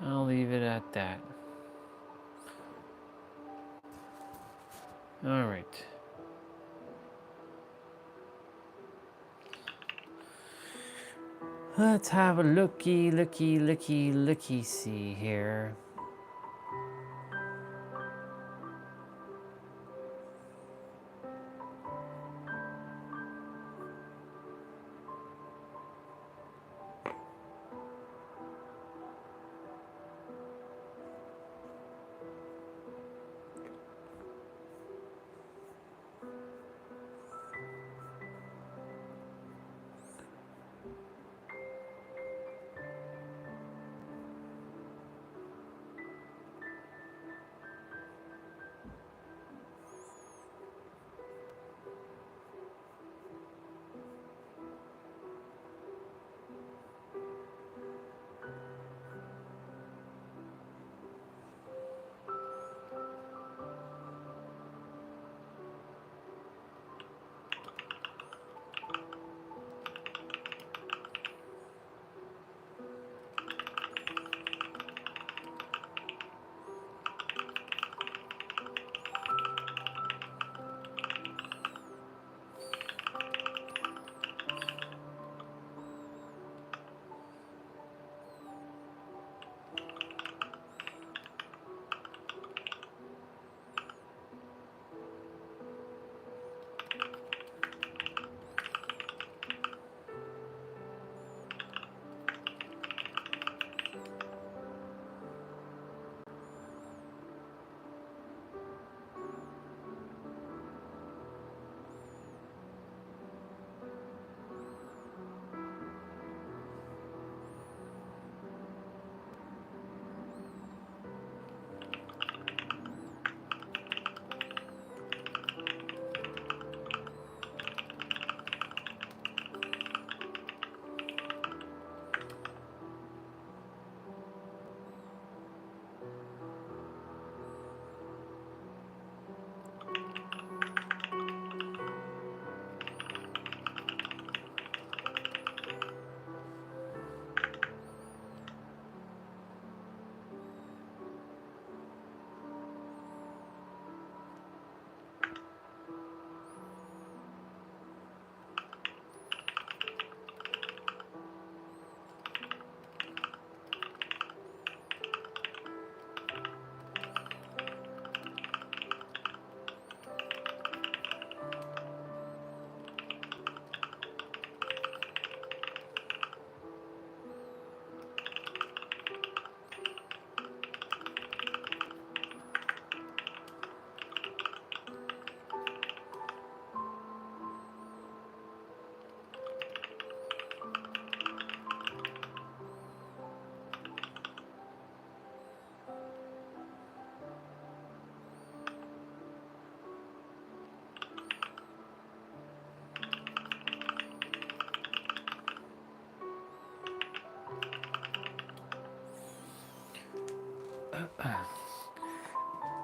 Speaker 4: I'll leave it at that. All right. Let's have a looky see here.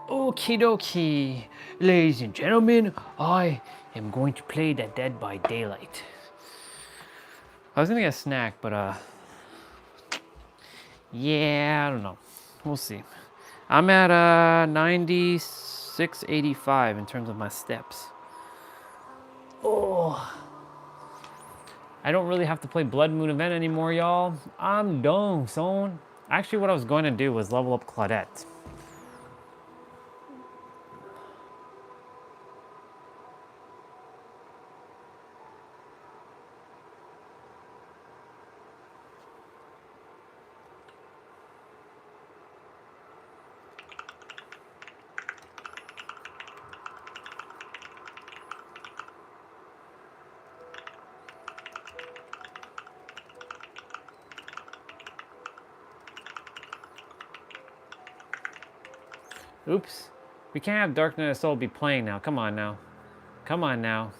Speaker 4: Okie dokie, ladies and gentlemen, I am going to play the Dead by Daylight. I was gonna get a snack, but yeah, I don't know. We'll see. I'm at 9685 in terms of my steps. Oh, I don't really have to play Blood Moon event anymore, y'all. I'm done, son. Actually, what I was going to do was level up Claudette. Oops. We can't have Dark Knight of Soul be playing now. Come on now. Come on now.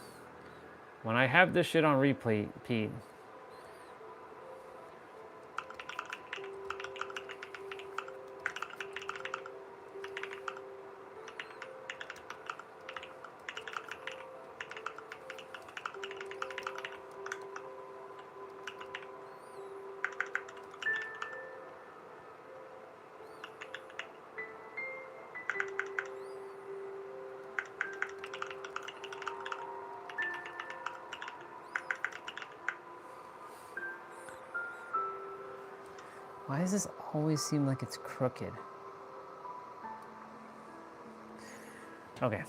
Speaker 4: When I have this shit on replay, Pete. Why does this always seem like it's crooked? Okay.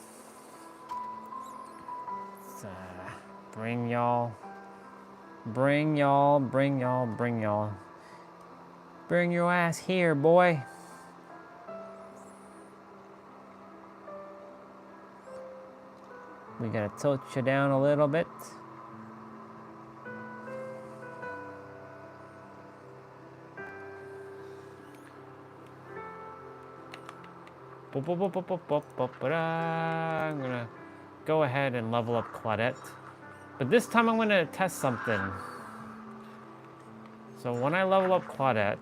Speaker 4: Let's, bring y'all. Bring y'all, bring y'all, bring y'all. Bring your ass here, boy. We gotta tilt you down a little bit. I'm gonna go ahead and level up Claudette. But this time I'm gonna test something. So when I level up Claudette,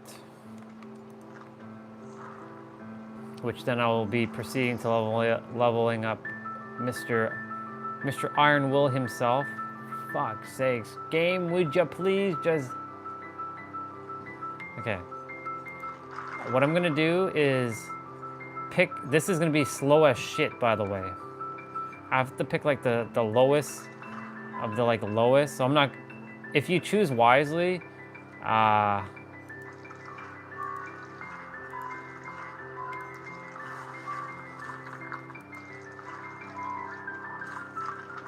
Speaker 4: which then I will be proceeding to leveling up Mr. Iron Will himself. Fuck's sakes. Game, would you please just... Okay. What I'm gonna do is pick... This is gonna be slow as shit, by the way. I have to pick like the lowest of the like lowest. So I'm not... If you choose wisely,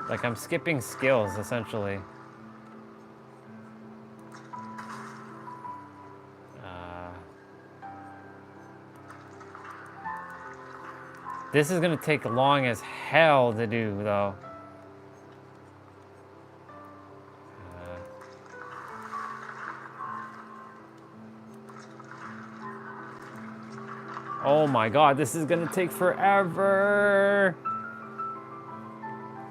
Speaker 4: like I'm skipping skills, essentially. This is gonna take long as hell to do, though. Oh my god, this is gonna take forever!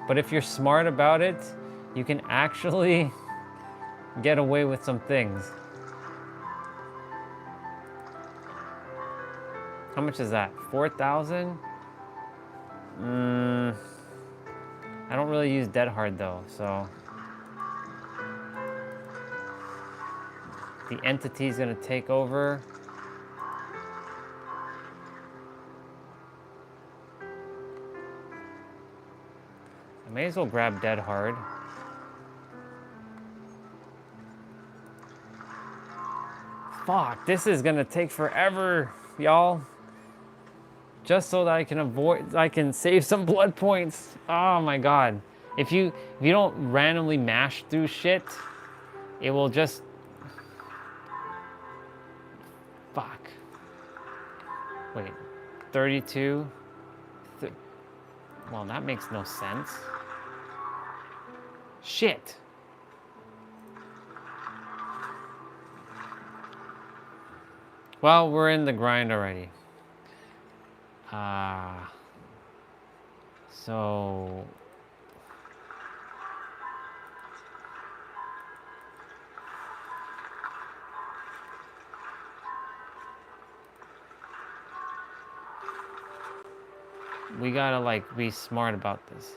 Speaker 4: But if you're smart about it, you can actually get away with some things. How much is that? 4,000? I don't really use Dead Hard though, so. The entity's gonna take over. I may as well grab Dead Hard. Fuck, this is gonna take forever, y'all. Just so that I can save some blood points. Oh my god. If you don't randomly mash through shit, it will just... Fuck. Wait, 32? Well, that makes no sense. Shit. Well, we're in the grind already. So... we gotta like be smart about this.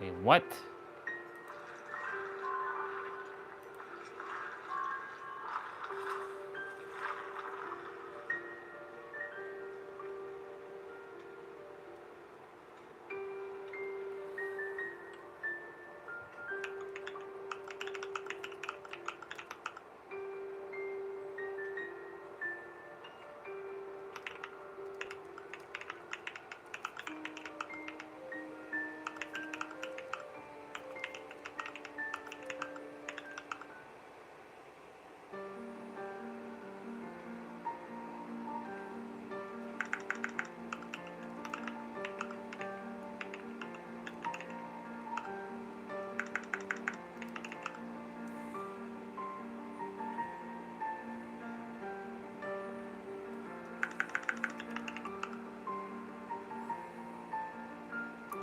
Speaker 4: Wait, what?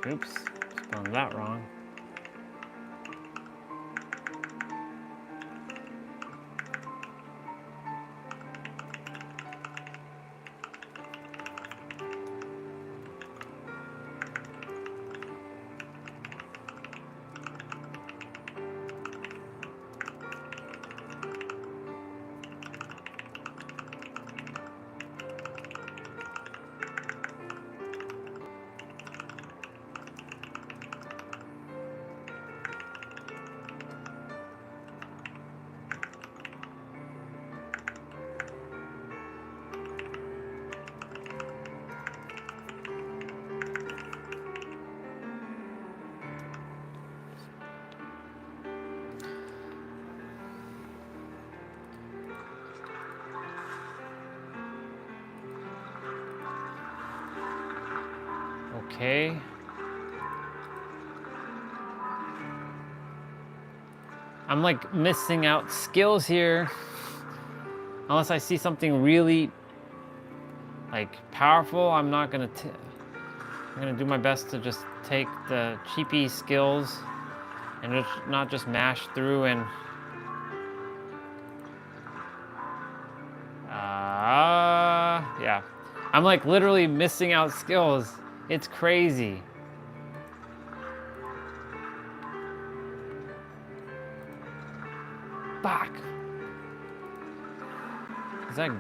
Speaker 4: Oops, spelled that wrong. Okay. I'm like missing out skills here. Unless I see something really like powerful, I'm gonna do my best to just take the cheapy skills and just not just mash through and yeah. I'm like literally missing out skills. It's crazy. Fuck. Is that...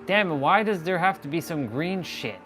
Speaker 4: Damn it, why does there have to be some green shit?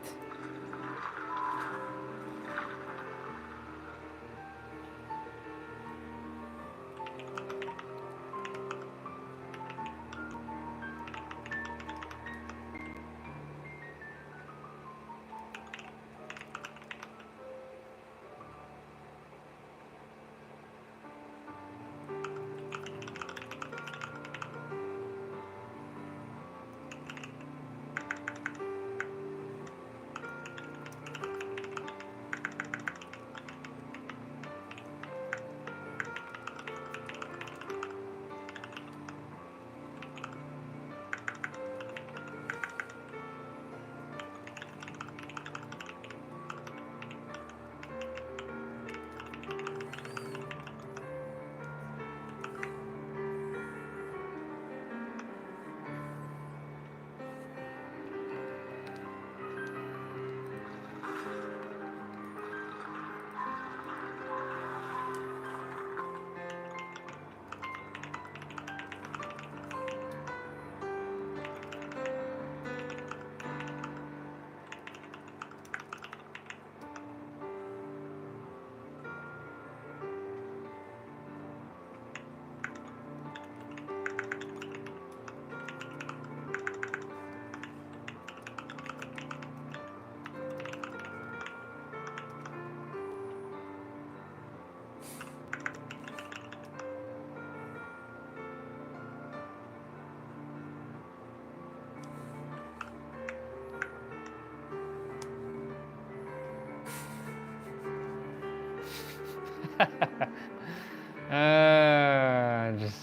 Speaker 4: Just...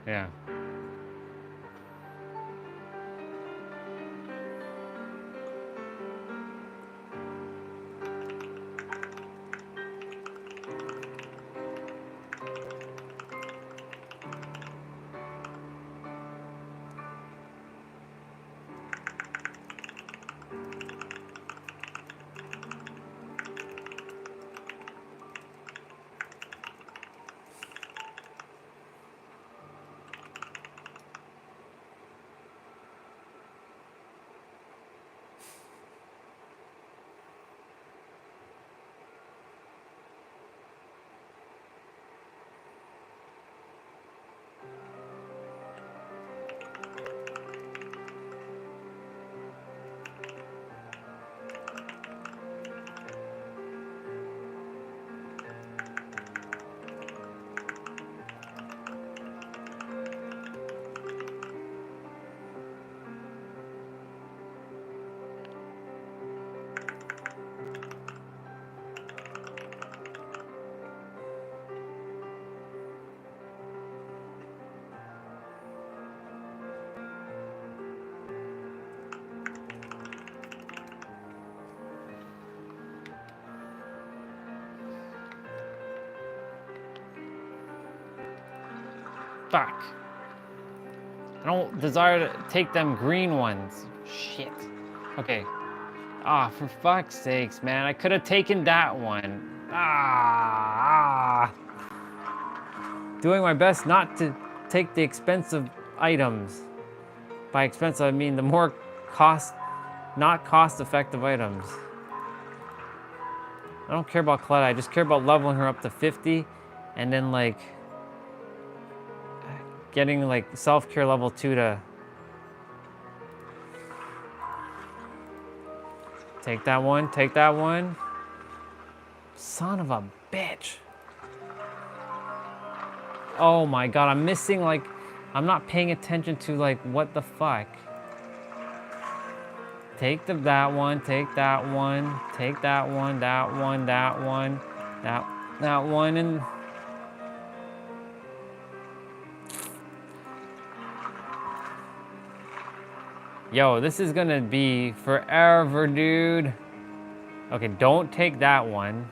Speaker 4: Yeah. Fuck. I don't desire to take them green ones. Shit. Okay. Ah, for fuck's sakes, man. I could have taken that one. Doing my best not to take the expensive items. By expensive, I mean the more not cost-effective items. I don't care about Coletta. I just care about leveling her up to 50 and then like getting like self-care level 2 to take that one, take that one. Son of a bitch. Oh my god, I'm missing like, I'm not paying attention to like, what the fuck. Take that one, take that one, take that one, that one, that one, that one, and... Yo, this is gonna be forever, dude. Okay, don't take that one.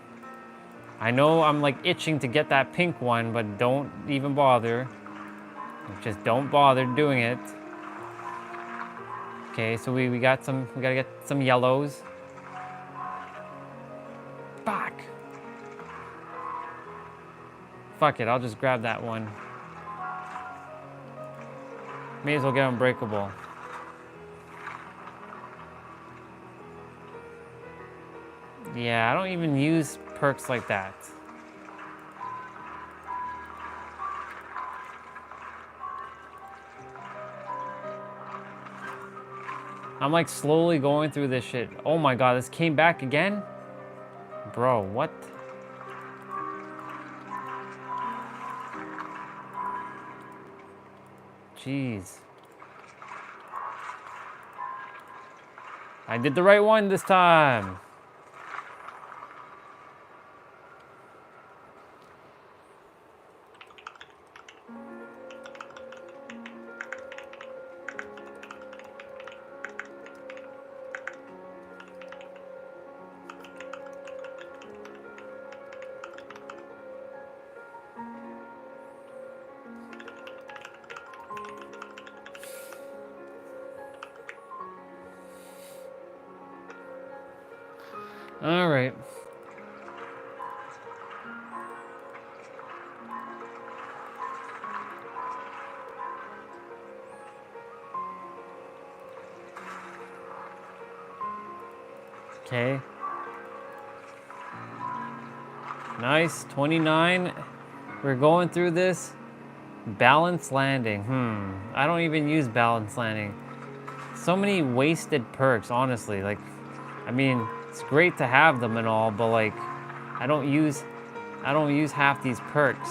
Speaker 4: I know I'm like itching to get that pink one, but don't even bother. Just don't bother doing it. Okay, so we gotta get some yellows. Fuck. Fuck it, I'll just grab that one. May as well get unbreakable. Yeah, I don't even use perks like that. I'm like slowly going through this shit. Oh my god, this came back again? Bro, what? Jeez. I did the right one this time. All right. Okay. Nice, 29. We're going through this. Balance landing. I don't even use balance landing. So many wasted perks, honestly. Like, I mean, it's great to have them and all, but like, I don't use half these perks.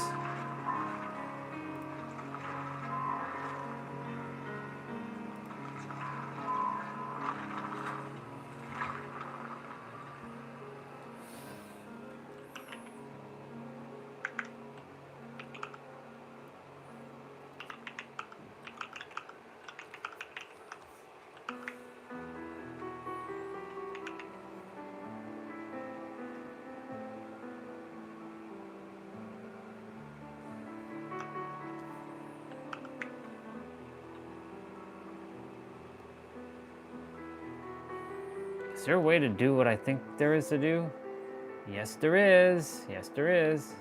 Speaker 4: Is there a way to do what I think there is to do? Yes, there is. Yes, there is.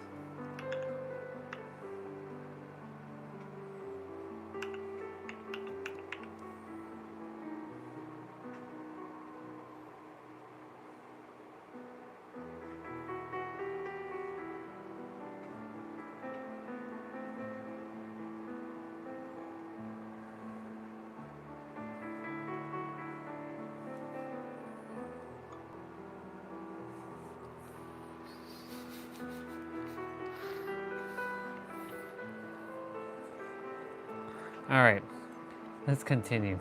Speaker 4: All right, let's continue.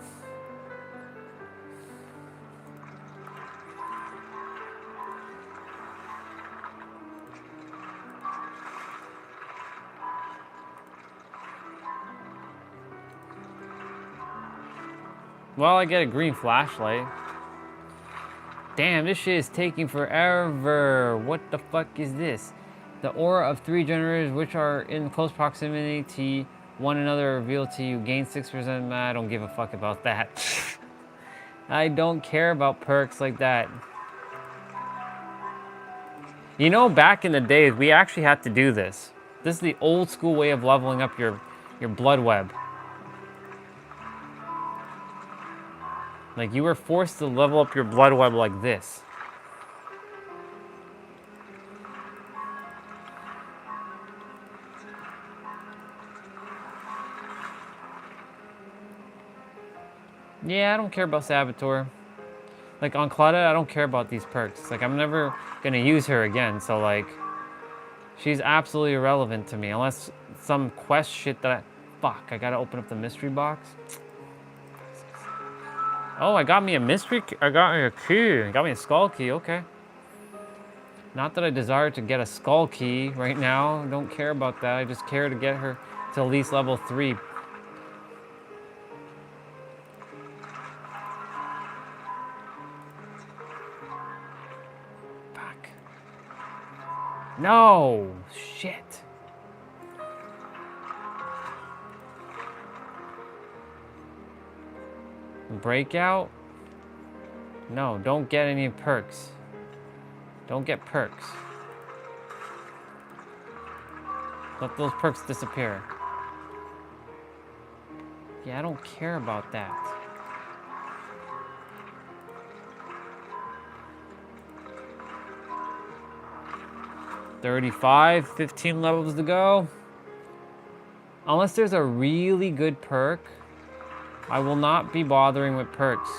Speaker 4: Well, I get a green flashlight. Damn, this shit is taking forever. What the fuck is this? The aura of 3 generators which are in close proximity One another reveal to you, gain 6%. I don't give a fuck about that. I don't care about perks like that. You know, back in the days, we actually had to do this. This is the old school way of leveling up your blood web. Like, you were forced to level up your blood web like this. Yeah, I don't care about Saboteur. Like, on Claudia, I don't care about these perks. Like, I'm never gonna use her again, so, like, she's absolutely irrelevant to me, unless some quest shit that fuck, I gotta open up the mystery box. Oh, I got me a mystery key. I got me a key. I got me a skull key, okay. Not that I desire to get a skull key right now. Don't care about that. I just care to get her to at least level 3. Fuck. No! Shit. Breakout? No, don't get any perks. Don't get perks. Let those perks disappear. Yeah, I don't care about that. $35, 15 levels to go. Unless there's a really good perk, I will not be bothering with perks.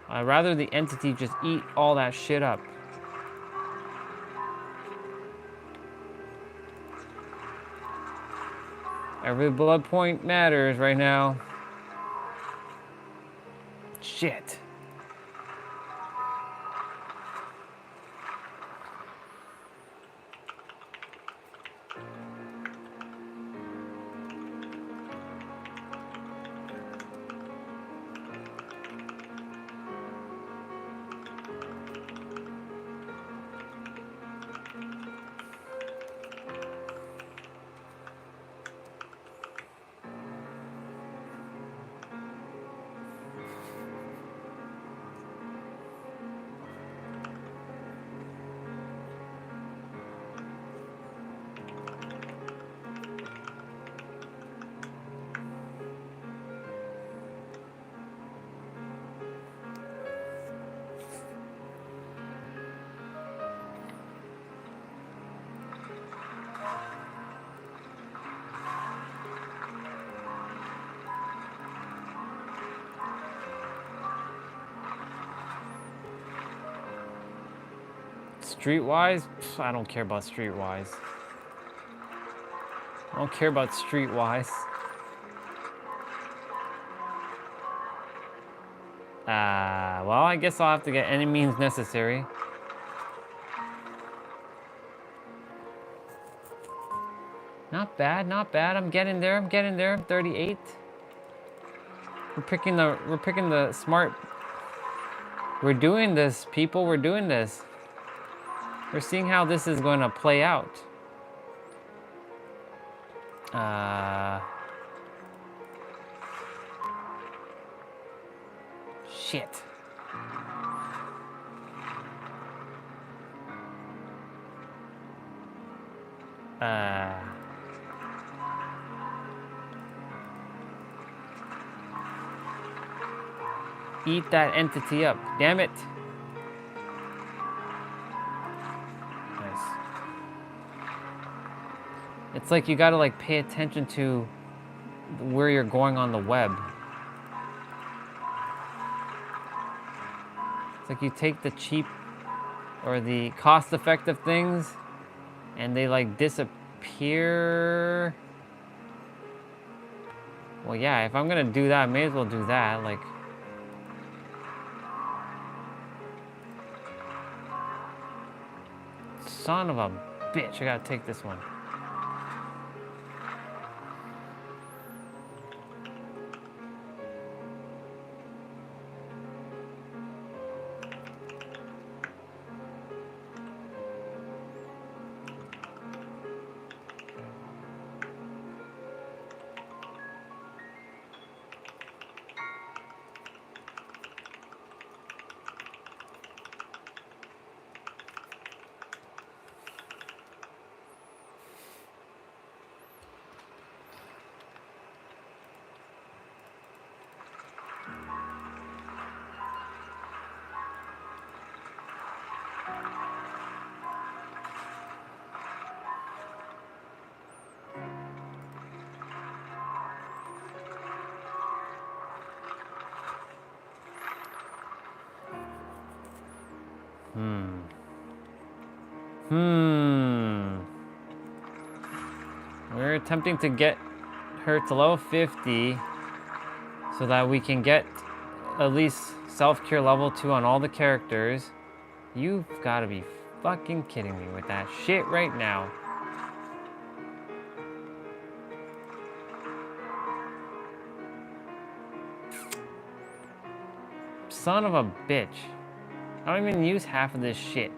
Speaker 4: I'd rather the entity just eat all that shit up. Every blood point matters right now. Shit. Streetwise? Pff, I don't care about Streetwise. I don't care about Streetwise. Well, I guess I'll have to get any means necessary. Not bad, not bad. I'm getting there. I'm getting there. I'm 38. We're picking the smart. We're doing this, people. We're doing this. We're seeing how this is going to play out. Shit. Eat that entity up. Damn it. Nice. It's like you gotta like pay attention to where you're going on the web. It's like you take the cheap or the cost-effective things and they like disappear. Well, yeah, if I'm gonna do that, I may as well do that. Like, son of a bitch, I gotta take this one. We're attempting to get her to level 50 so that we can get at least self-cure level 2 on all the characters. You've got to be fucking kidding me with that shit right now. Son of a bitch. I don't even use half of this shit.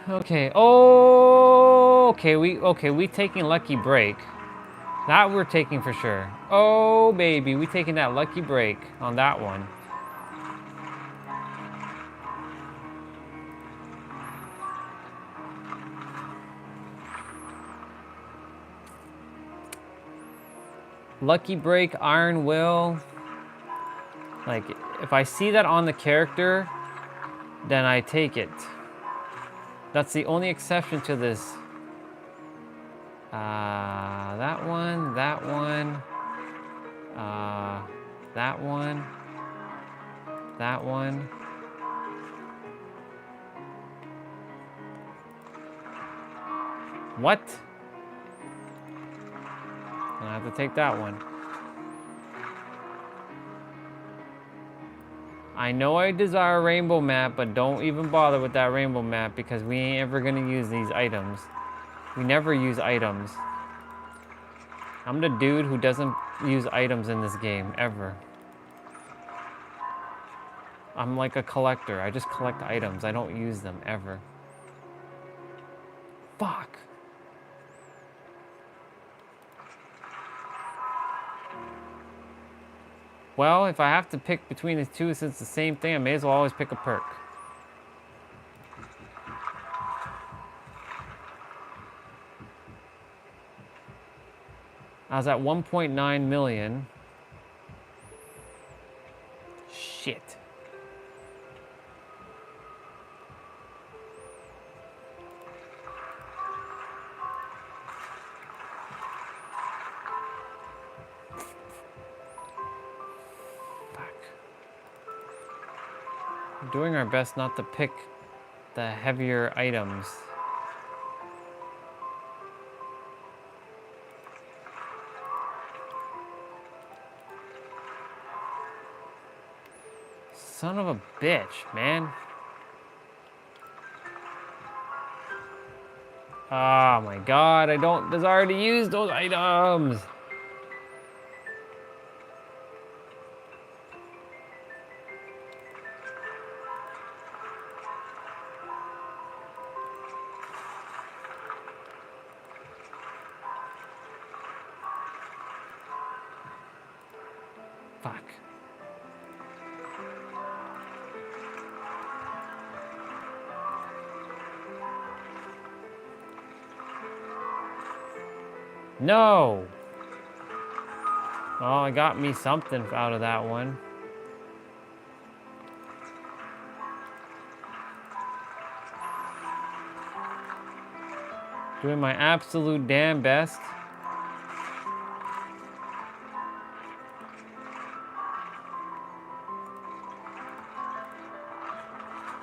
Speaker 4: Okay. Oh, okay. We taking lucky break. That we're taking for sure. Oh baby, we taking that lucky break on that one. Lucky break, iron will. Like if I see that on the character, then I take it. That's the only exception to this. That one, that one, that one, that one. What? I have to take that one. I know I desire a rainbow map, but don't even bother with that rainbow map because we ain't ever gonna use these items. We never use items. I'm the dude who doesn't use items in this game, ever. I'm like a collector. I just collect items. I don't use them, ever. Fuck. Well, if I have to pick between the two since it's the same thing, I may as well always pick a perk. I was at 1.9 million. Shit. We're doing our best not to pick the heavier items. Son of a bitch, man. Oh my god, I don't desire to use those items. Fuck. No! Oh, it got me something out of that one. Doing my absolute damn best.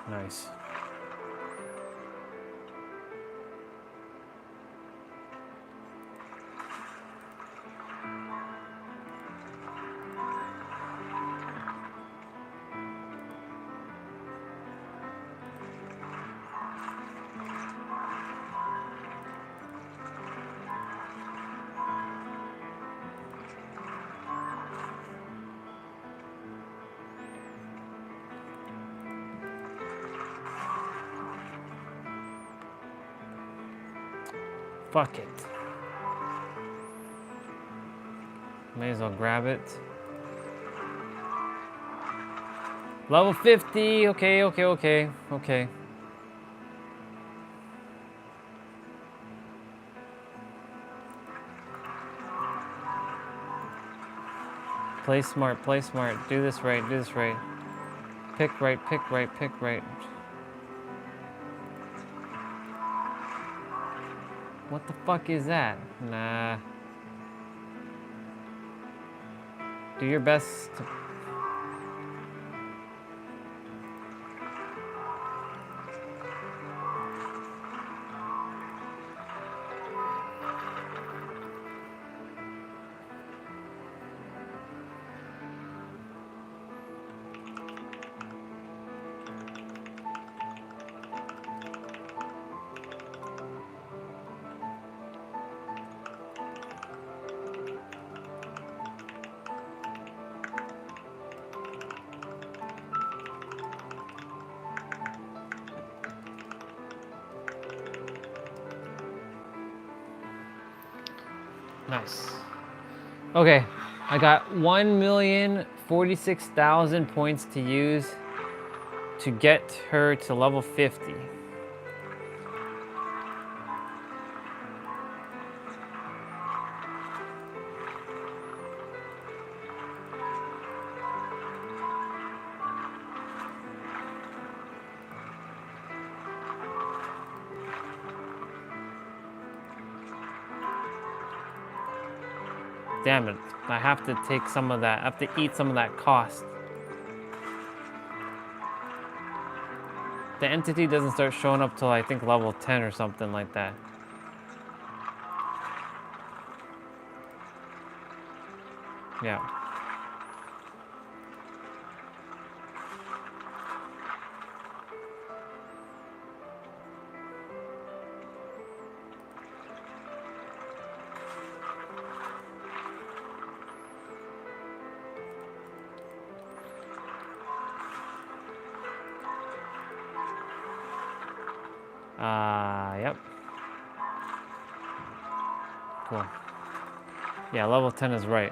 Speaker 4: Nice. Fuck it. May as well grab it. Level 50. Okay, okay, okay, okay. Play smart, play smart. Do this right, do this right. Pick right, pick right, pick right. What the fuck is that? Nah. Do your best to... Nice. Okay, I got 1,046,000 points to use to get her to level 50. Damn it, I have to take some of that, I have to eat some of that cost. The entity doesn't start showing up till I think level 10 or something like that. Yeah. Yep. Cool. Yeah, level 10 is right.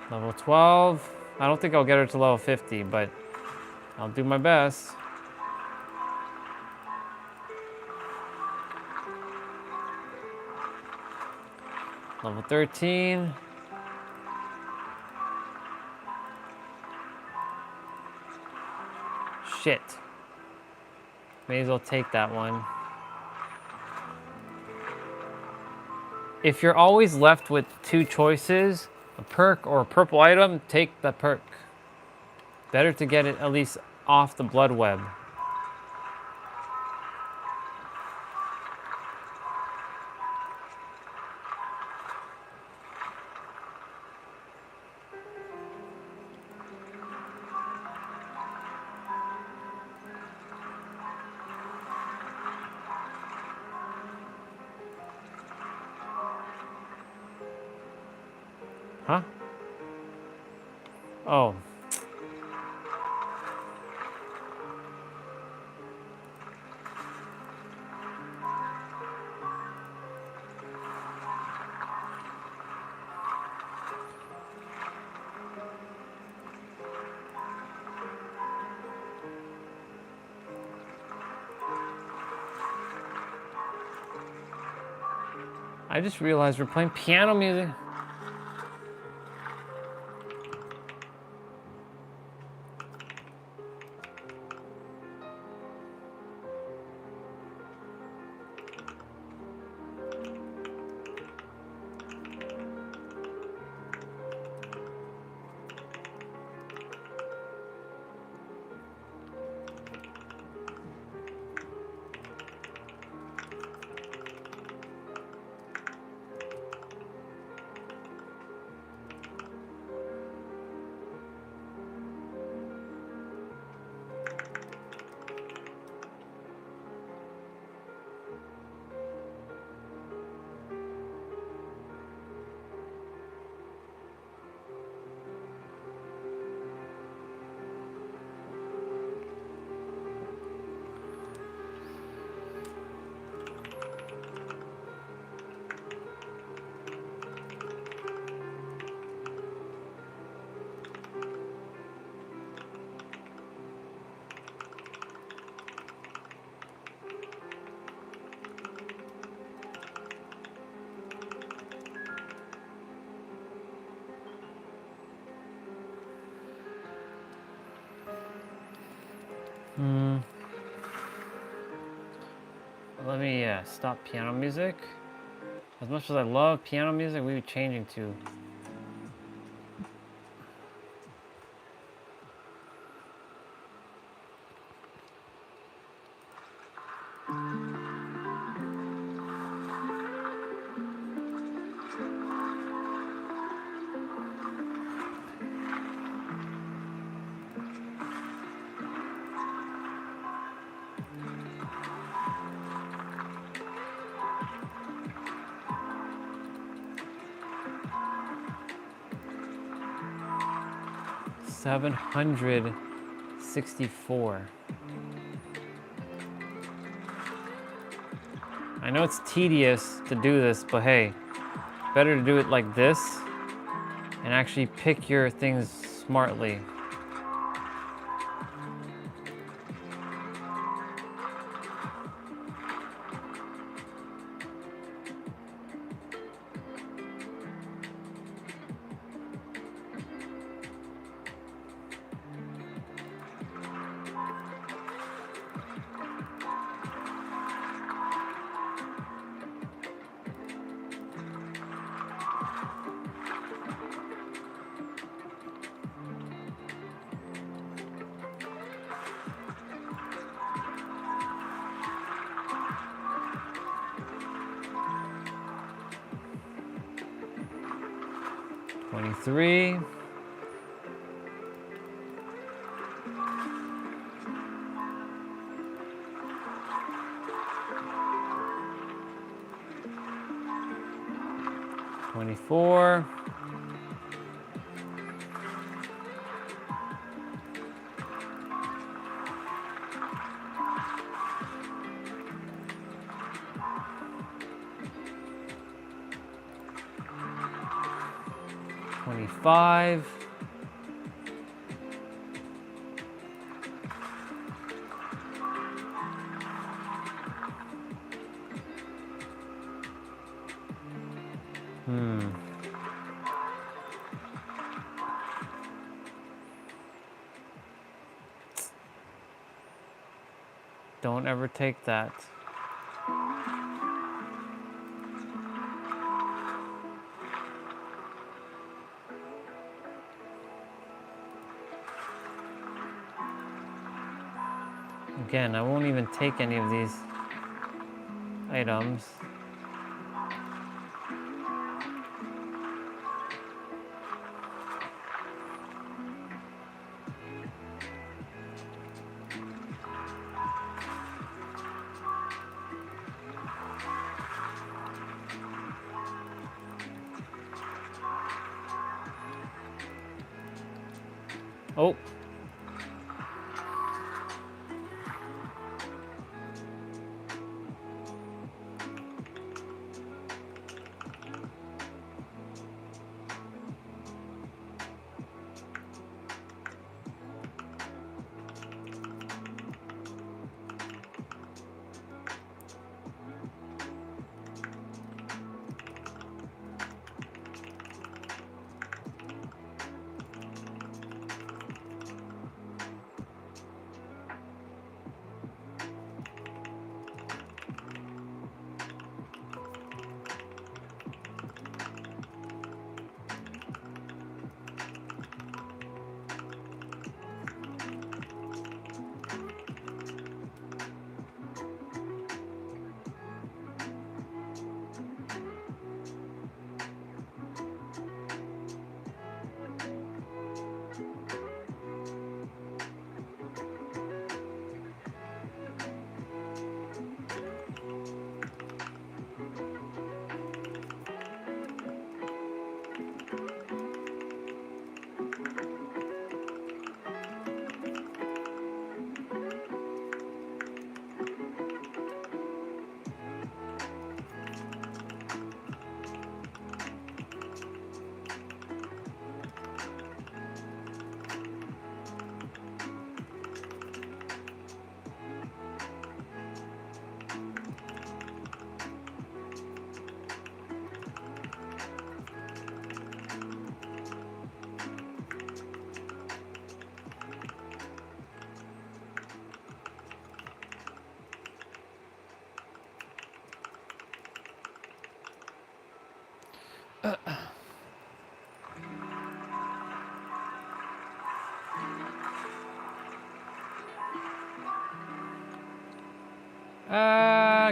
Speaker 4: Level 12. I don't think I'll get her to level 50, but I'll do my best. Level 13. Shit. May as well take that one. If you're always left with two choices, a perk or a purple item, take the perk. Better to get it at least off the blood web. Huh? Oh. I just realized we're playing piano music. let me stop piano music. As much as I love piano music, we were changing to. $764. I know it's tedious to do this, but hey, better to do it like this and actually pick your things smartly. $23. $24. $25. Don't ever take that. Again, I won't even take any of these items. Oh.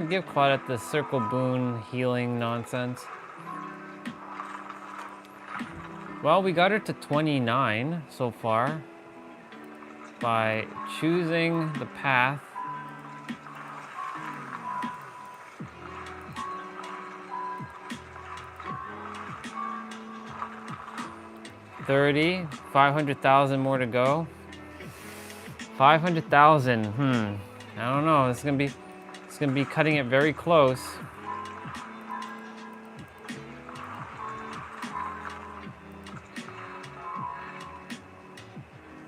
Speaker 4: Give Claudette the circle boon healing nonsense. Well, we got her to 29 so far by choosing the path. $30, 500,000 more to go. 500,000. I don't know. It's gonna be cutting it very close.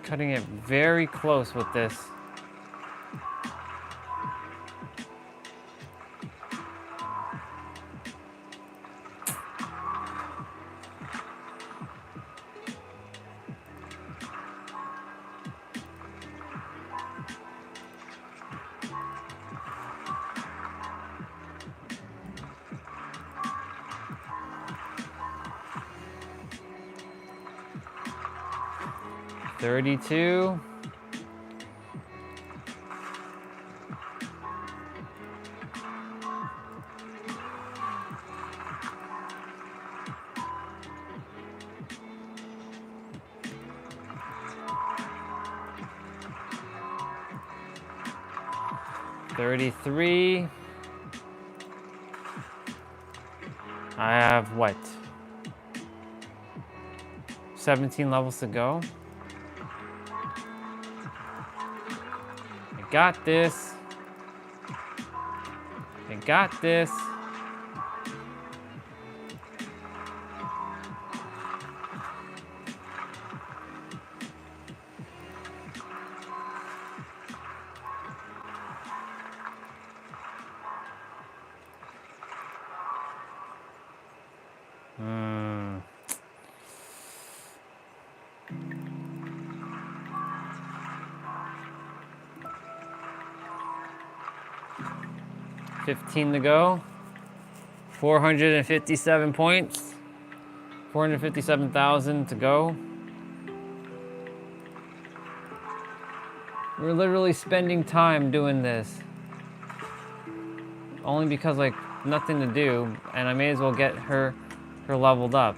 Speaker 4: Cutting it very close with this. $32. $33. I have what? 17 levels to go. I got this. I got this. $15 to go. 457 points. 457,000 to go. We're literally spending time doing this. Only because like nothing to do, and I may as well get her leveled up.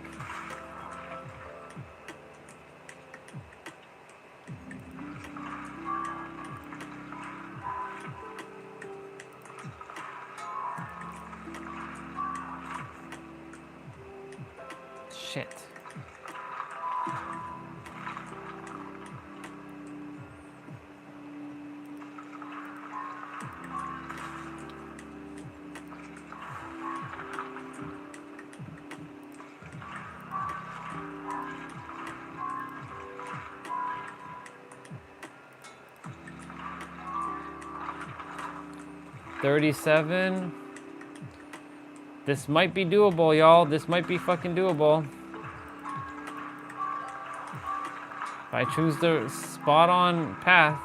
Speaker 4: Shit. $37. This might be doable, y'all. This might be fucking doable. If I choose the spot on path.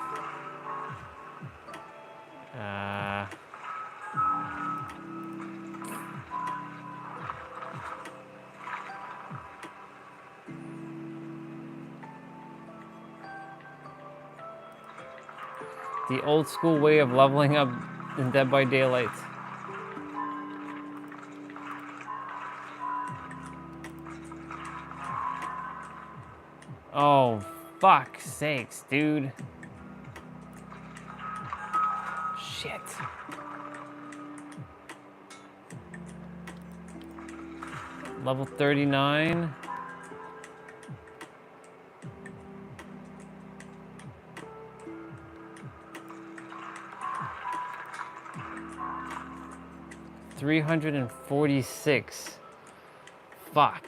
Speaker 4: The old school way of leveling up in Dead by Daylight. Oh, fuck sakes, dude. Shit. Level 39. $346. Fuck.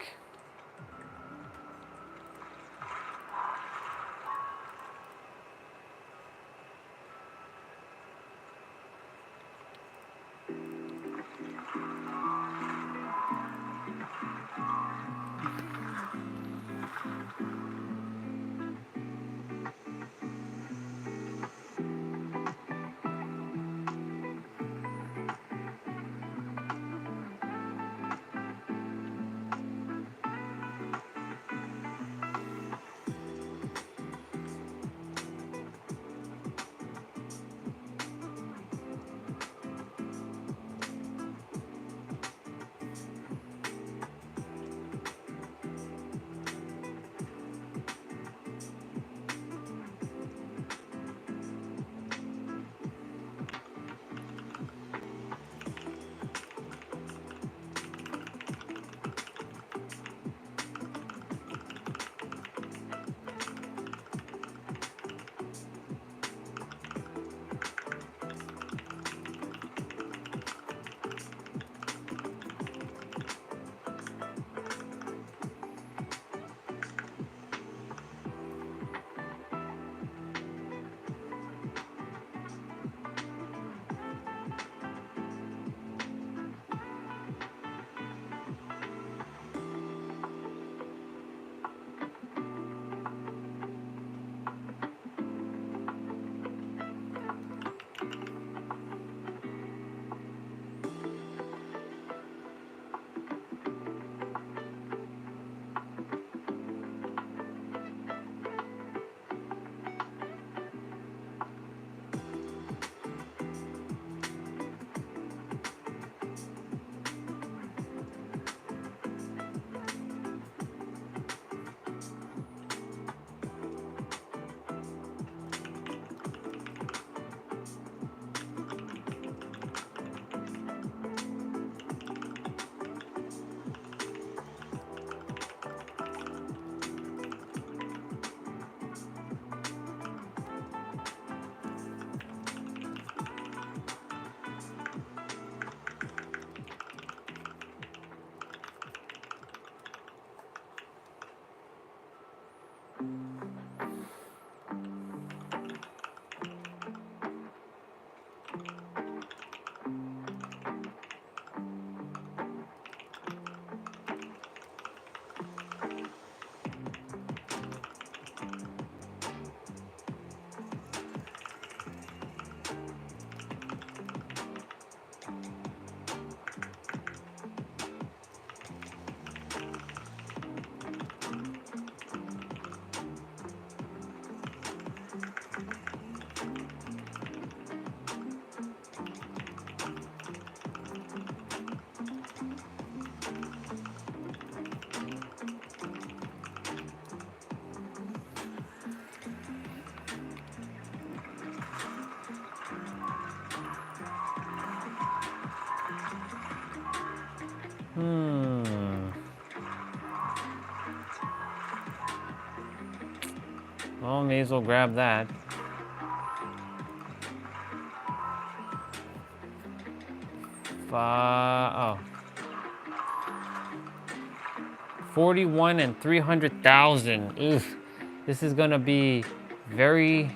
Speaker 4: Well, may as well grab that. Oh. 41 and 300,000. Oof. This is gonna be very,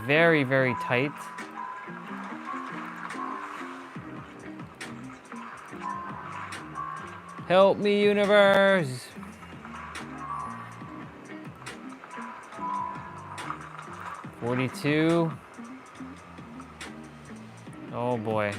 Speaker 4: very, very tight. Help me, universe. $42. Oh boy.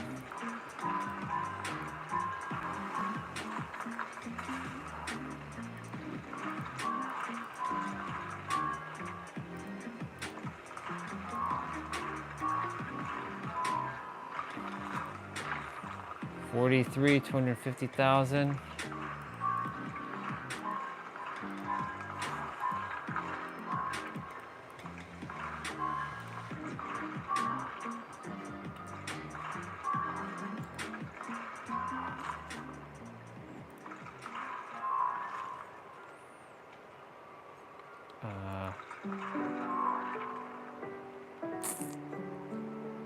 Speaker 4: $43, 250,000.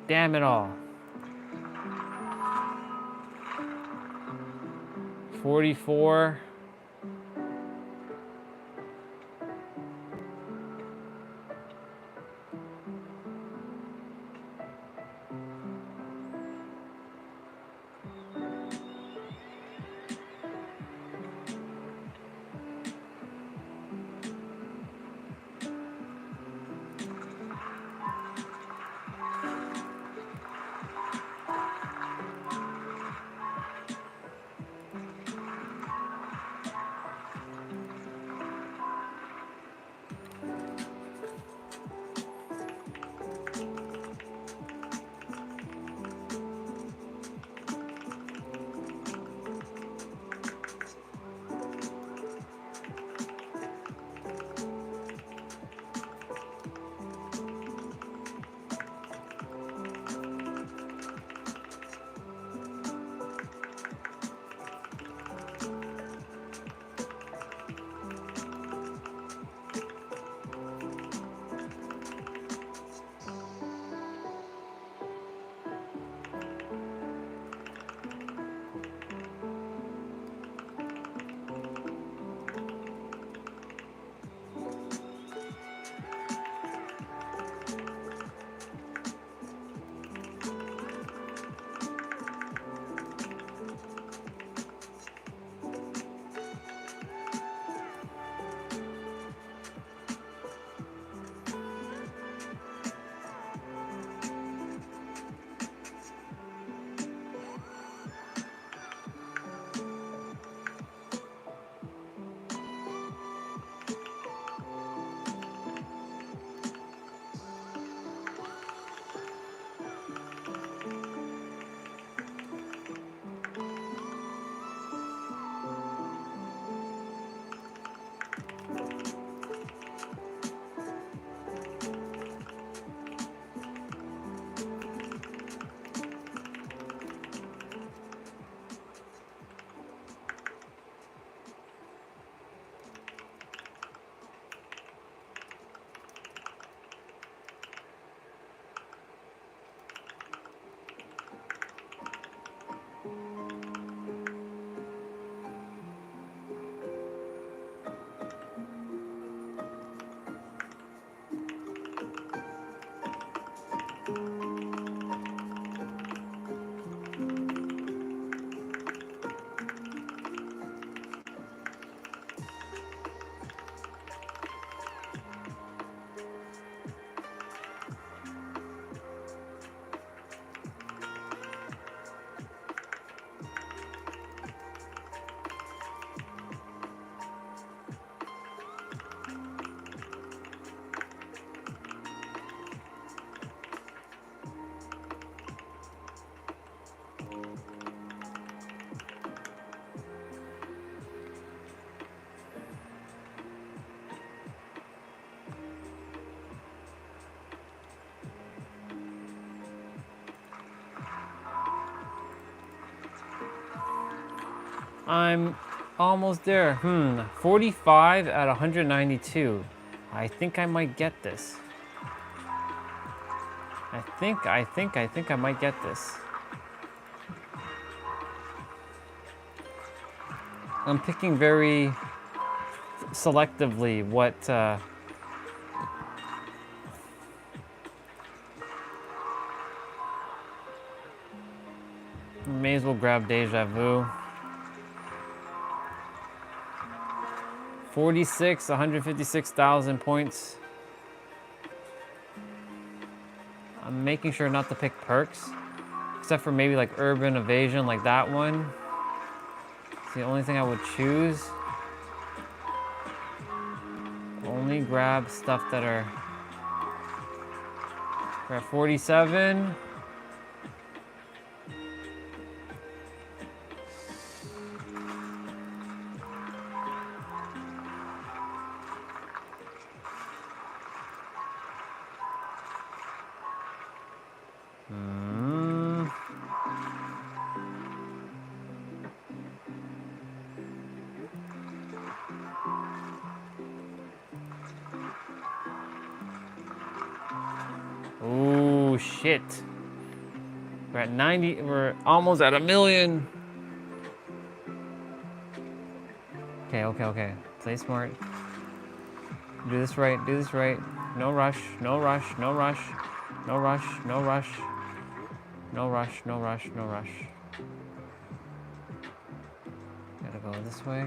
Speaker 4: Damn it all. 44. I'm almost there. 45 at 192. I think I might get this. I think I might get this. I'm picking very selectively what may as well grab Deja Vu. 46, 156,000 points. I'm making sure not to pick perks, except for maybe like Urban Evasion, like that one. It's the only thing I would choose. Only grab stuff that are. We're at 47. Ooh, shit. We're at 90, we're almost at 1,000,000. Okay. Play smart. Do this right. No rush. No rush. Gotta go this way.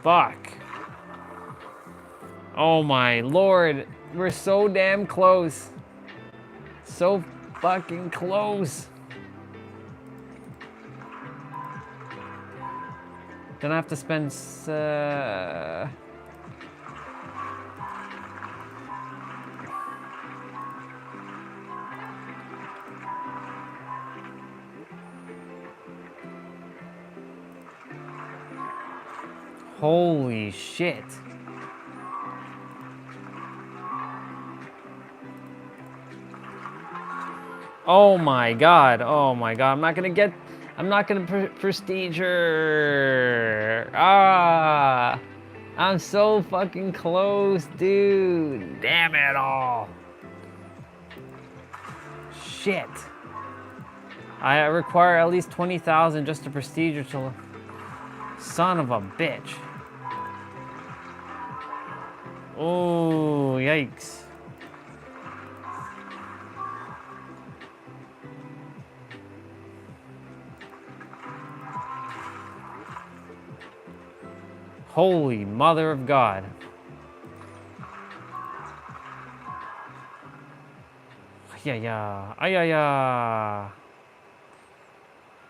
Speaker 4: Fuck. Oh my lord. We're so damn close. So fucking close. Then I have to spend holy shit. Oh my god. I'm not gonna prestige her. I'm so fucking close, dude. Damn it all. Shit. I require at least 20,000 just to prestige her to. Son of a bitch. Oh, yikes. Holy mother of God. Yeah.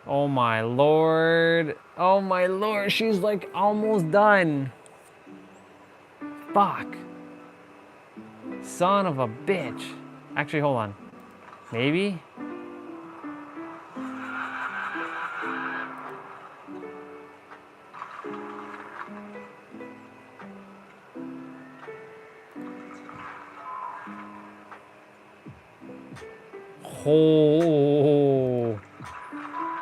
Speaker 4: Oh my lord. She's like almost done. Fuck. Son of a bitch. Actually, hold on. Maybe? Oh.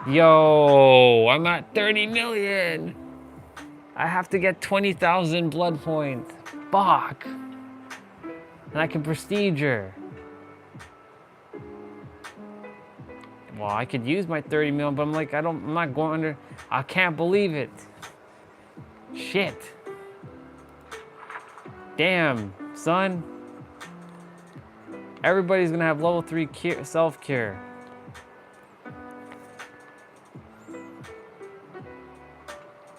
Speaker 4: Yo, I'm at 30 million. I have to get 20,000 blood points. Fuck. And I can prestige her. Well, I could use my 30 million, but I'm like, I'm not going under. I can't believe it. Shit. Damn, son. Everybody's gonna have level 3 self-cure.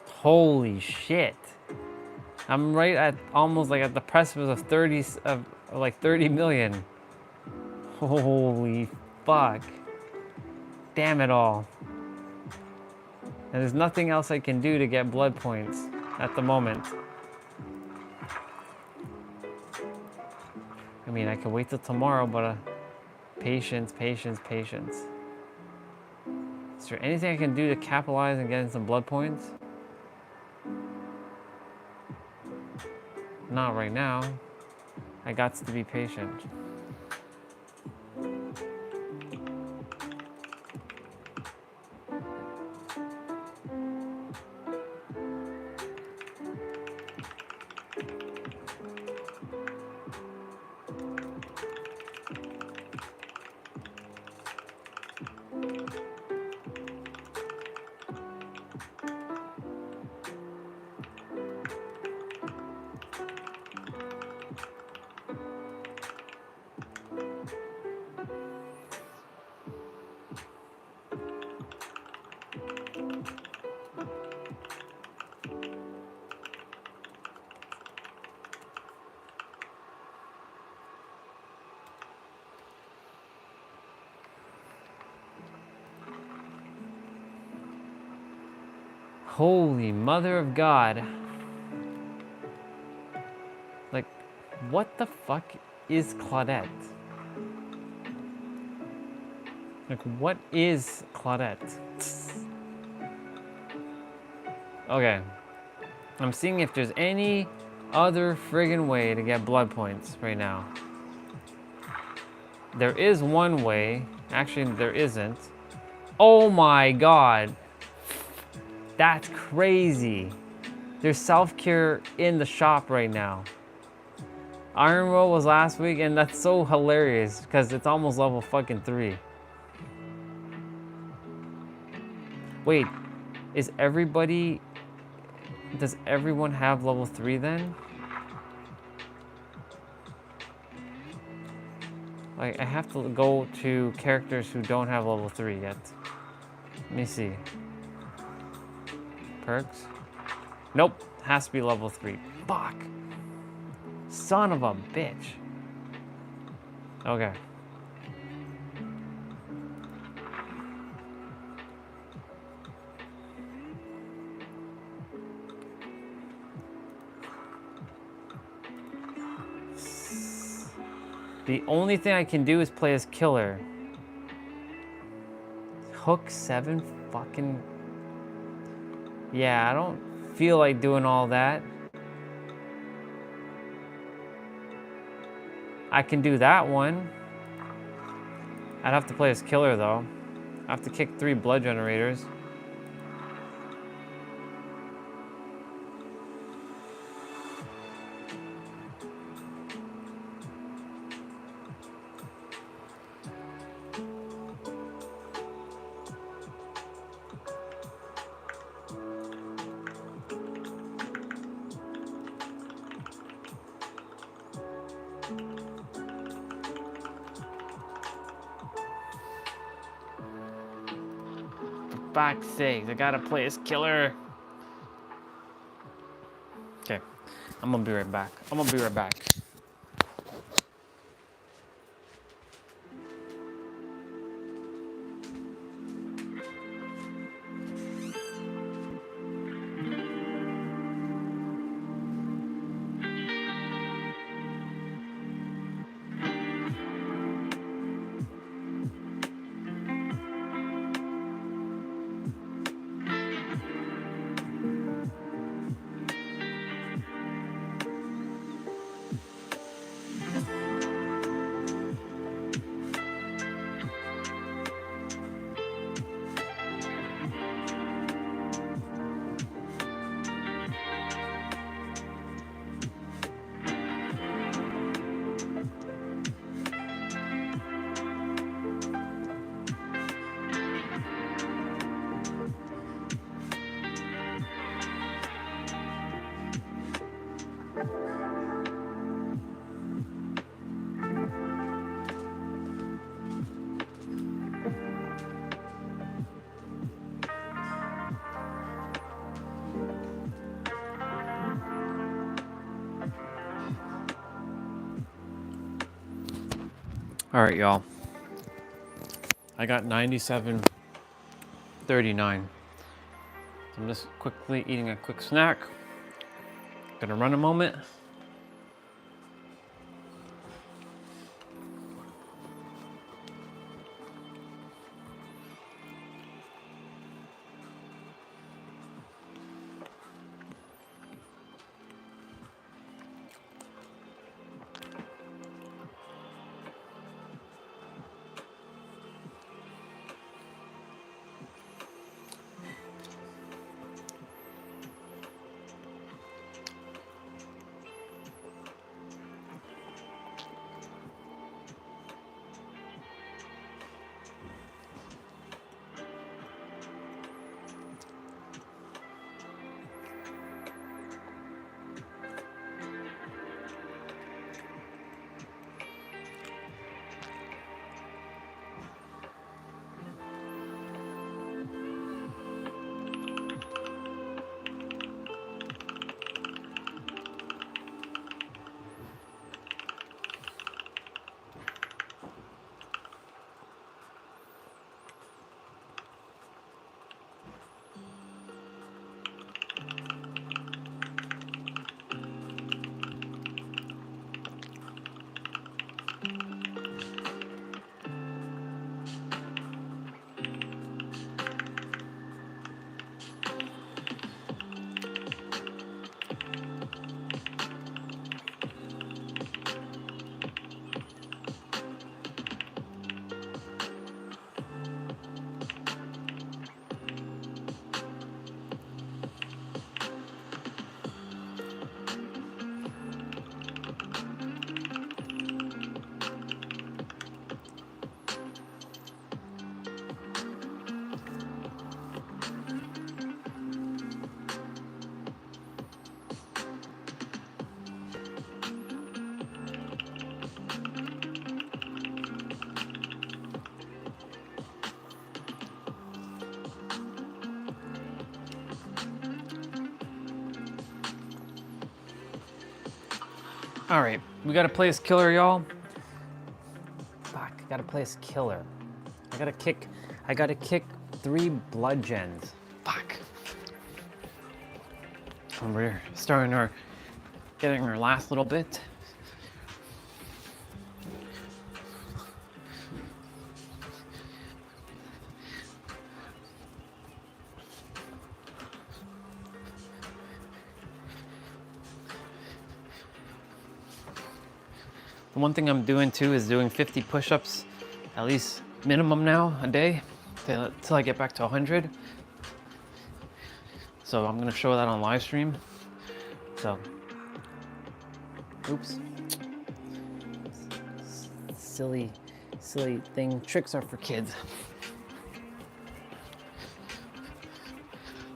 Speaker 4: Holy shit. I'm right at almost like at the precipice of 30 million. Holy fuck. Damn it all. And there's nothing else I can do to get blood points at the moment. I mean, I could wait till tomorrow, but patience. Let's there anything I can do to capitalize and get some blood points? Not right now. I got to be patient. Holy mother of God. Like, what the fuck is Claudette? Like, what is Claudette? Okay. I'm seeing if there's any other friggin' way to get blood points right now. There is one way. Actually, there isn't. Oh my God. That's crazy. There's self-cure in the shop right now. Iron Roll was last week, and that's so hilarious because it's almost level fucking 3. Wait, is everybody... Does everyone have level 3 then? Like, I have to go to characters who don't have level 3 yet. Let me see. Perks? Nope, has to be level 3. Fuck. Son of a bitch. Okay. The only thing I can do is play as killer. Hook 7 fucking... Yeah, I don't feel like doing all that. I can do that one. I'd have to play as killer though. I have to kick 3 blood generators. Fuck's sake, I gotta play as killer. Okay, I'm gonna be right back. All right, y'all. I got 97.39. So I'm just quickly eating a quick snack. Gonna run a moment. All right, we gotta play as killer, y'all. Fuck, gotta play as killer. I gotta kick 3 bludgeons. Fuck. And we're getting our last little bit. The one thing I'm doing too is doing 50 push-ups, at least minimum now a day, till I get back to 100. So I'm gonna show that on live stream. So, oops. Silly thing. Tricks are for kids.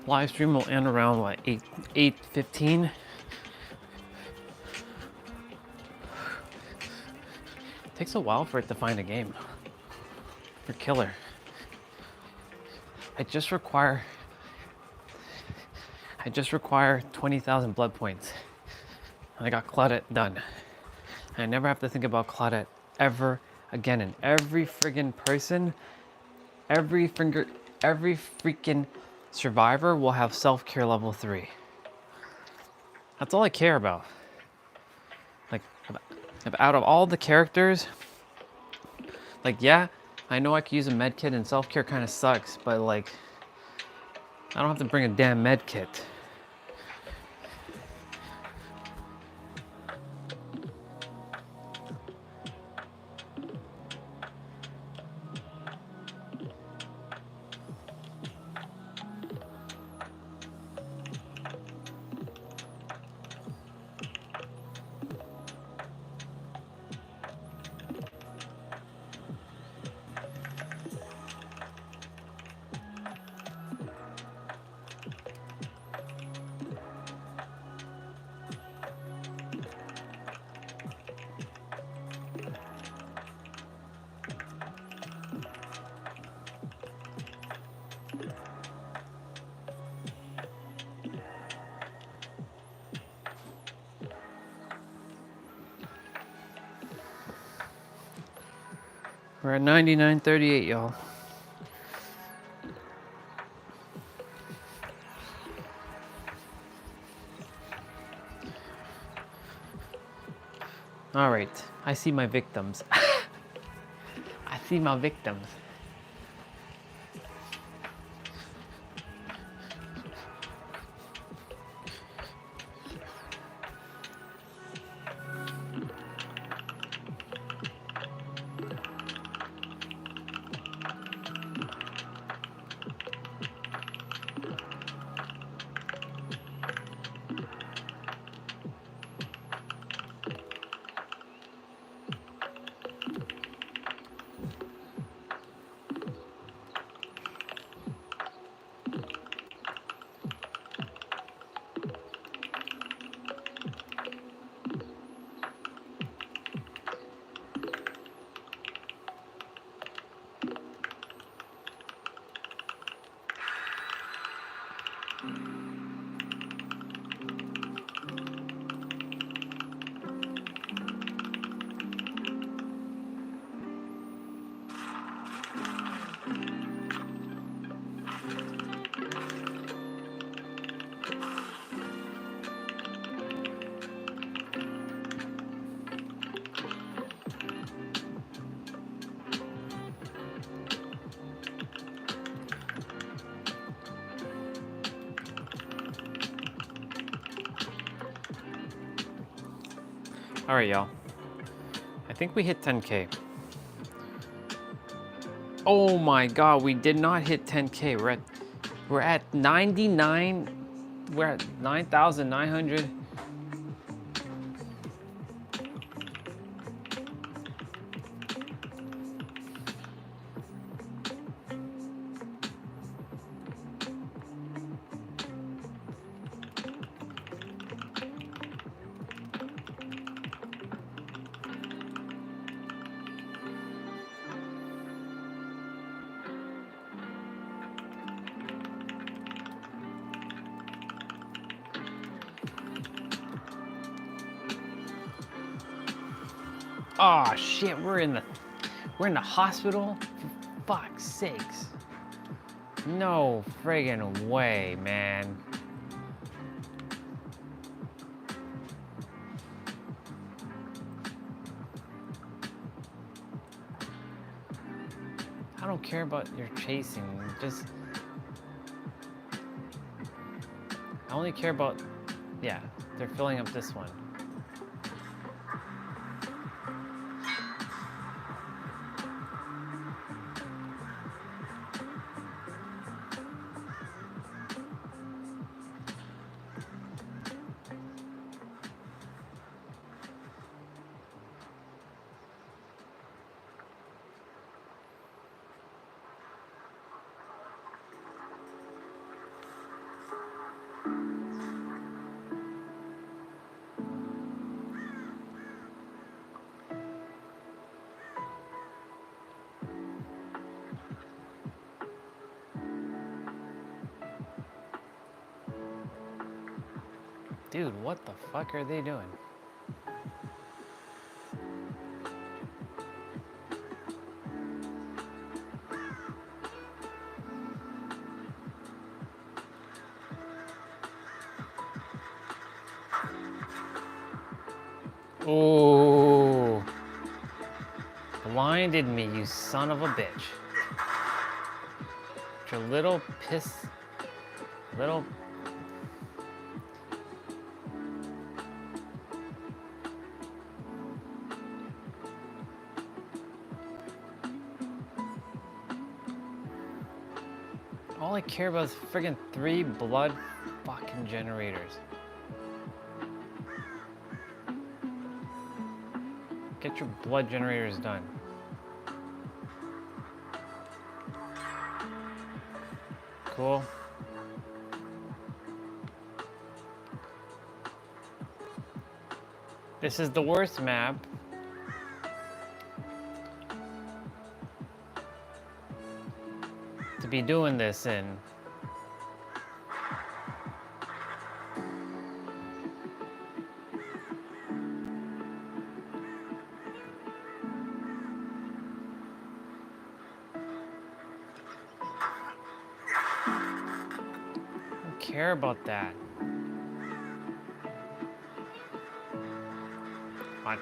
Speaker 4: Live stream will end around what, 8:15. Takes a while for it to find a game for killer. I just require 20,000 blood points. And I got Claudette done. I never have to think about Claudette ever again. And every friggin' person, every freaking survivor will have self-care level 3. That's all I care about. Like, out of all the characters, like, yeah, I know I could use a med kit and self-care kind of sucks, but like, I don't have to bring a damn med kit. We're at 99.38, y'all. All right, I see my victims. I see my victims. All right, y'all. I think we hit 10K. Oh my God, we did not hit 10K. We're at 99. We're at 9,900. Oh shit, we're in the hospital? For fuck's sakes. No friggin' way, man. I don't care about your chasing, just... I only care about... Yeah, they're filling up this one. Dude, what the fuck are they doing? Oh, blinded me, you son of a bitch. Your little piss, little... All I care about is friggin' 3 blood fucking generators. Get your blood generators done. Cool. This is the worst map. To be doing this in. I don't care about that. Watch.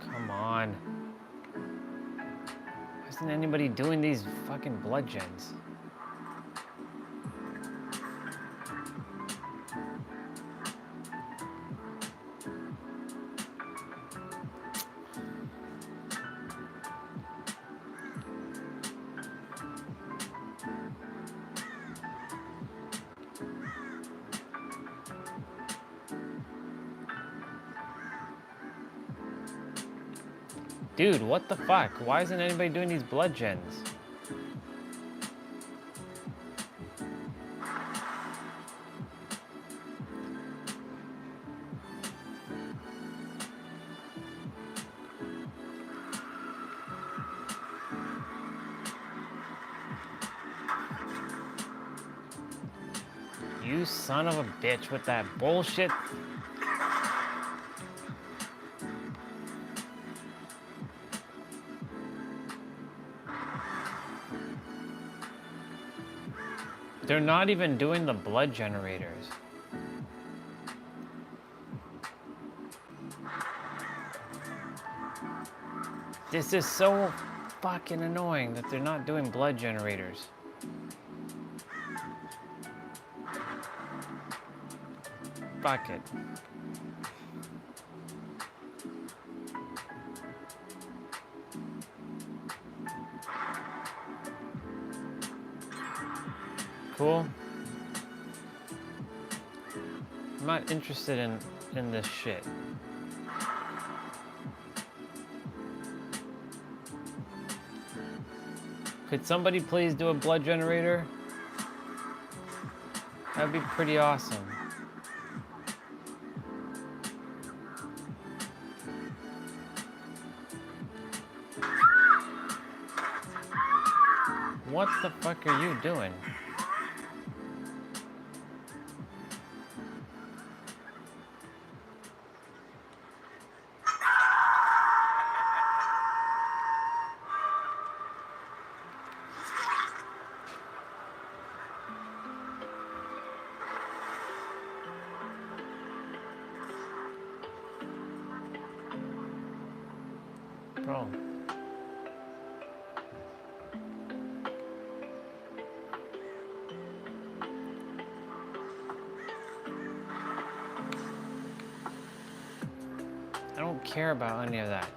Speaker 4: Come on. Why isn't anybody doing these fucking blood gens? Dude, what the fuck? Why isn't anybody doing these blood gens? You son of a bitch with that bullshit. They're not even doing the blood generators. This is so fucking annoying that they're not doing blood generators. Fuck it. Cool. I'm not interested in in this shit. Could somebody please do a blood generator? That'd be pretty awesome. What the fuck are you doing? Bro. I don't care about any of that.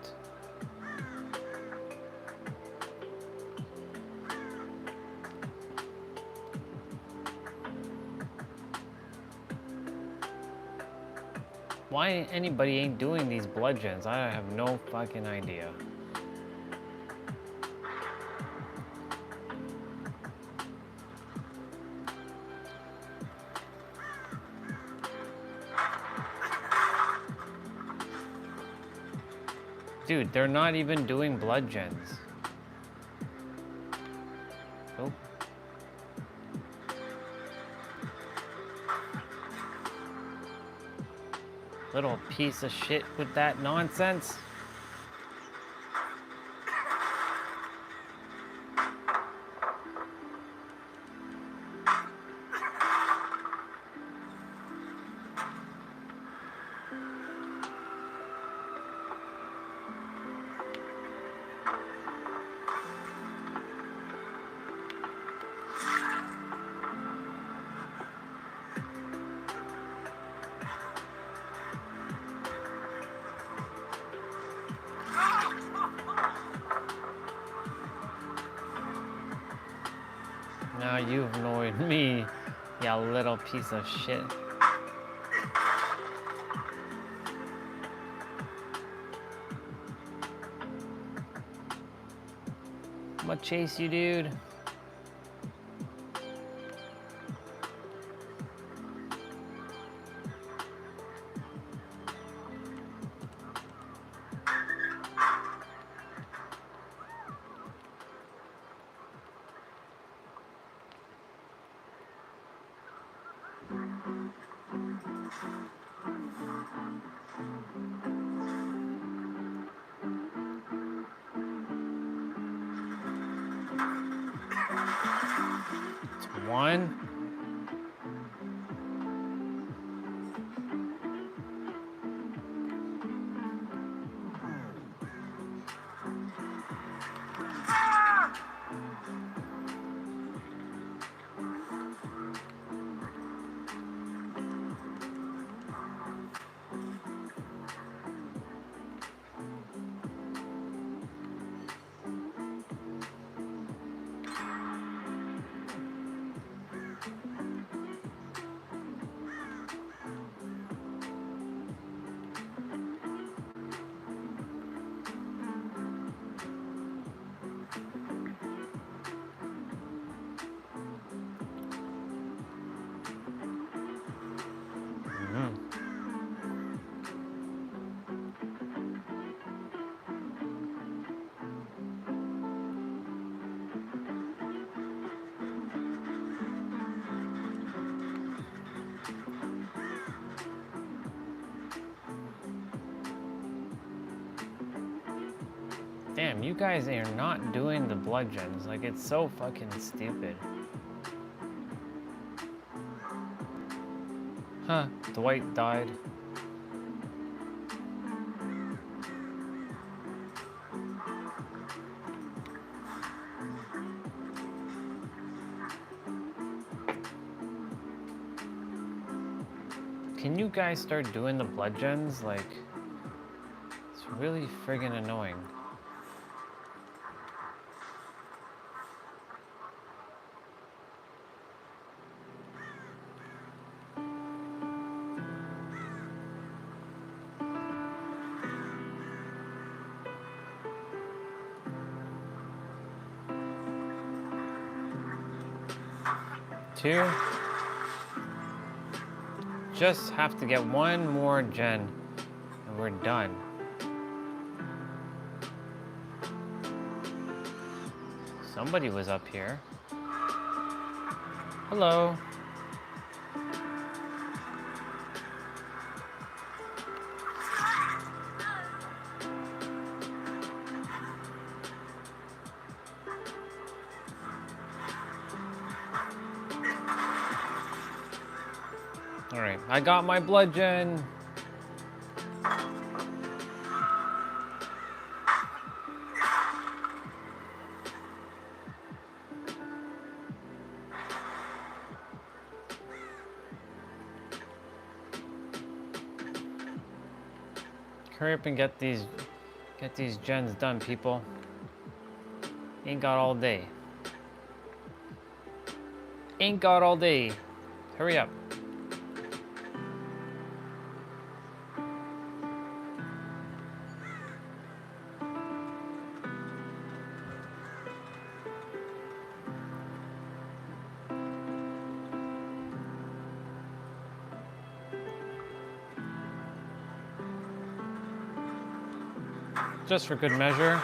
Speaker 4: Why anybody ain't doing these blood gens? I have no fucking idea. Dude, they're not even doing blood gens. Nope. Little piece of shit with that nonsense. Now you've annoyed me, you little piece of shit. I'm gonna chase you, dude. It's one. Damn, you guys are not doing the blood gens. Like, it's so fucking stupid. Huh, Dwight died. Can you guys start doing the blood gens? Like, it's really friggin' annoying. 2. Just have to get one more gen and we're done. Somebody was up here. Hello. All right, I got my blood gen. Hurry up and get these gens done, people. Ain't got all day. Ain't got all day. Hurry up. Just for good measure.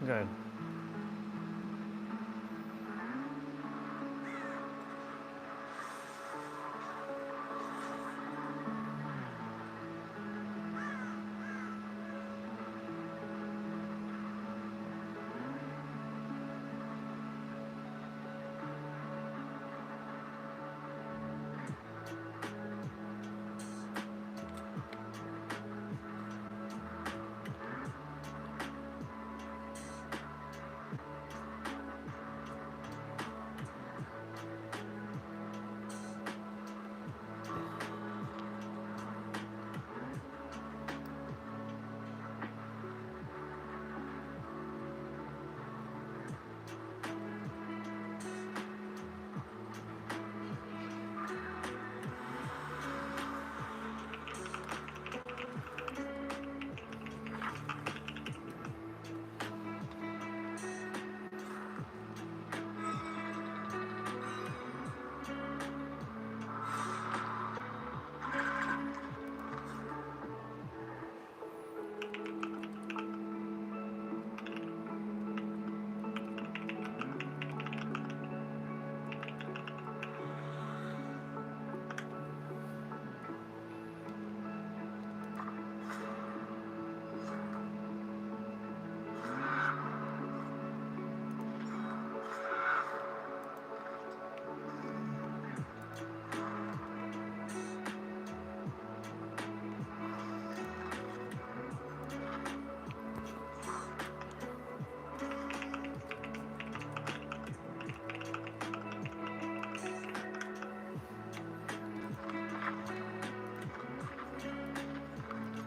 Speaker 4: Good.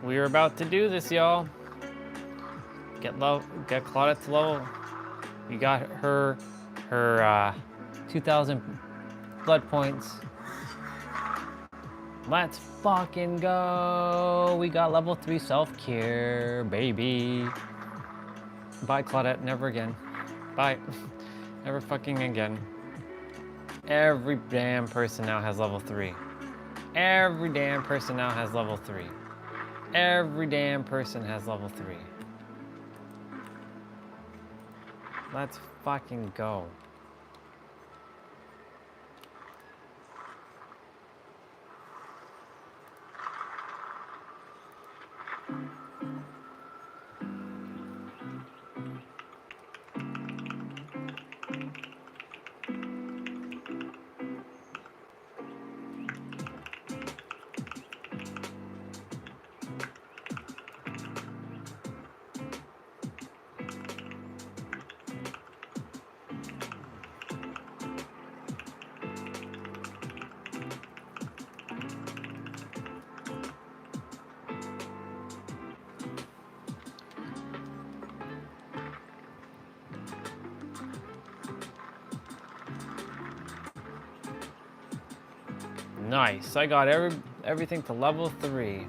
Speaker 4: We're about to do this, y'all. Get Claudette to level. We got her 2,000 blood points. Let's fucking go. We got level 3 self-care, baby. Bye, Claudette. Never again. Bye. Never fucking again. Every damn person now has level 3. Every damn person now has level 3. Every damn person has level 3. Let's fucking go. Nice. I got everything to level 3.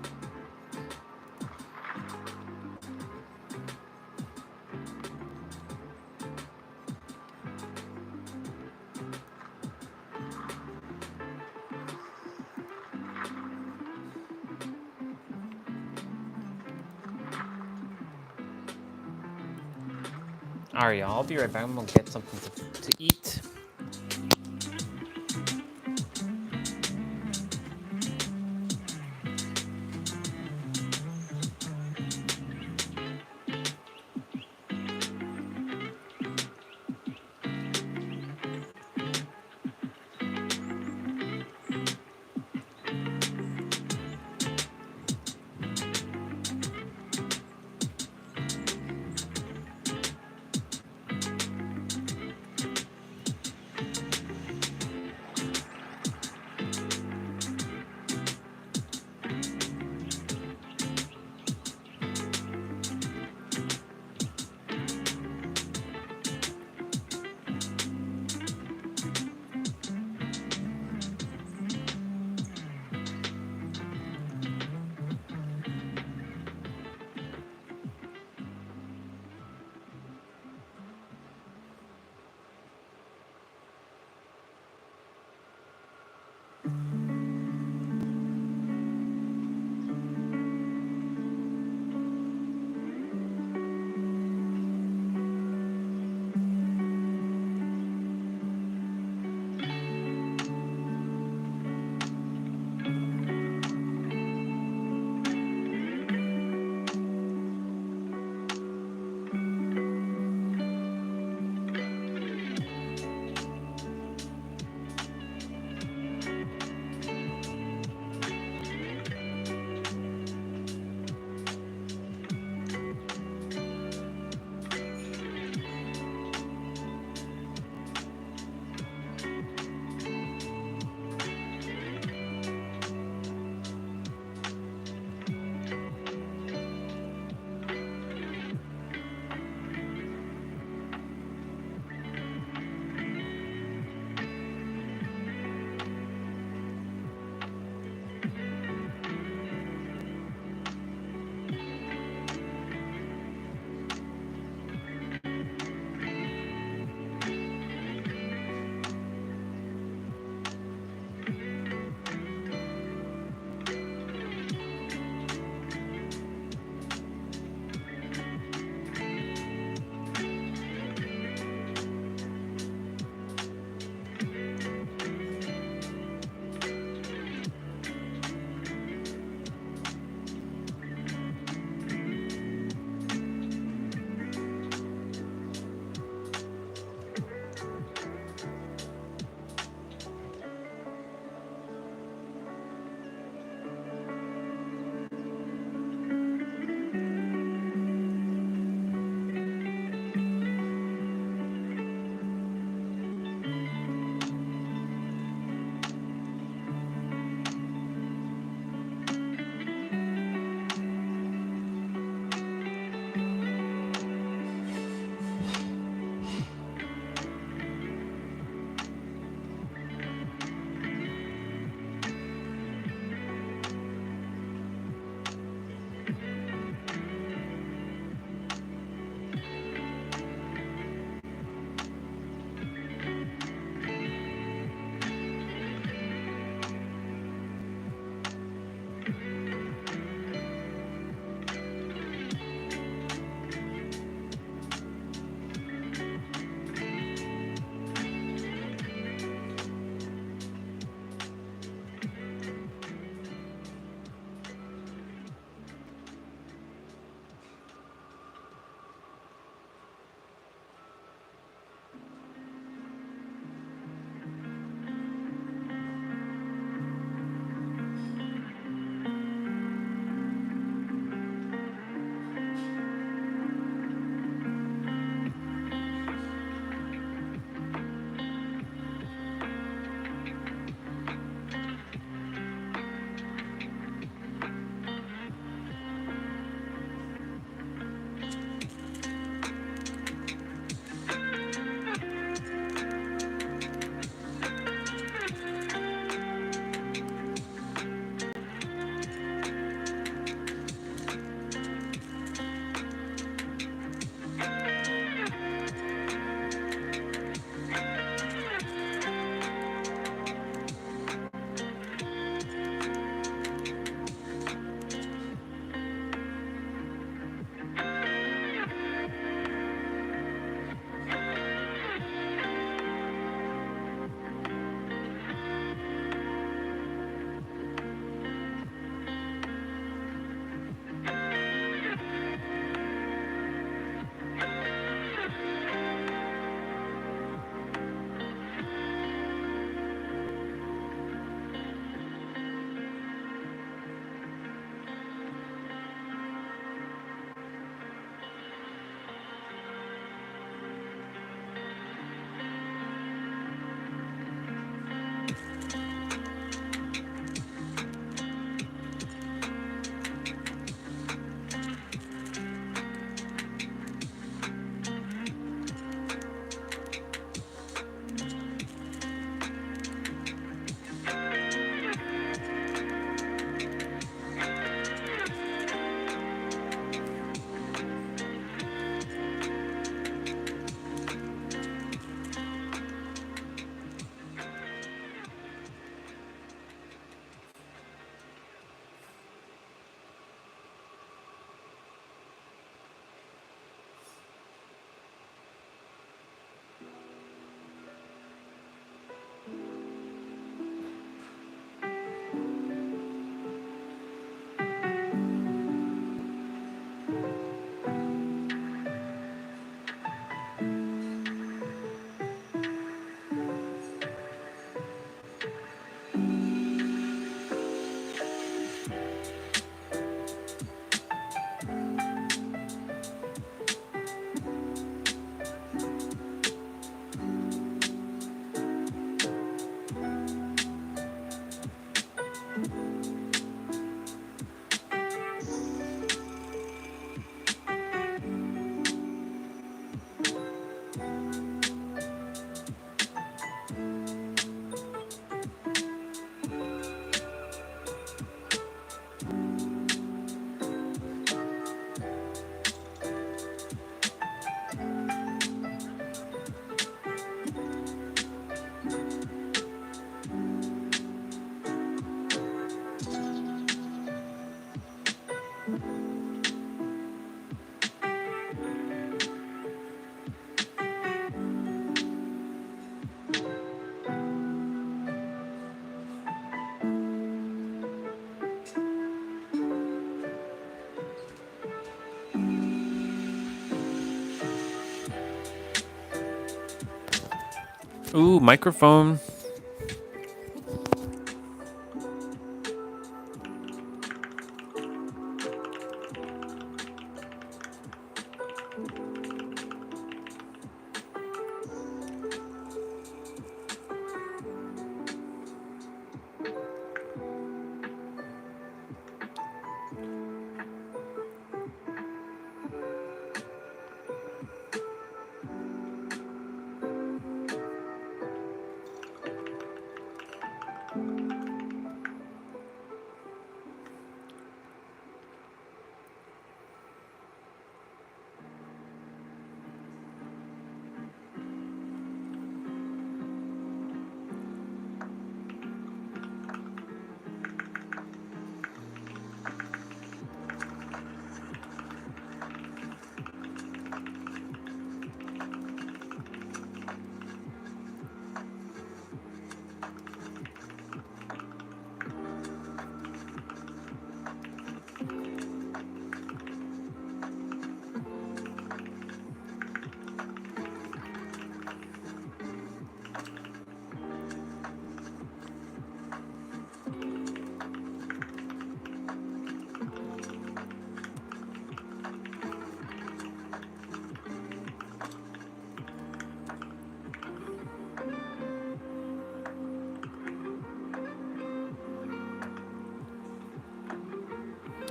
Speaker 4: Alright, y'all. I'll be right back. I'm gonna get something to eat. Ooh, microphone.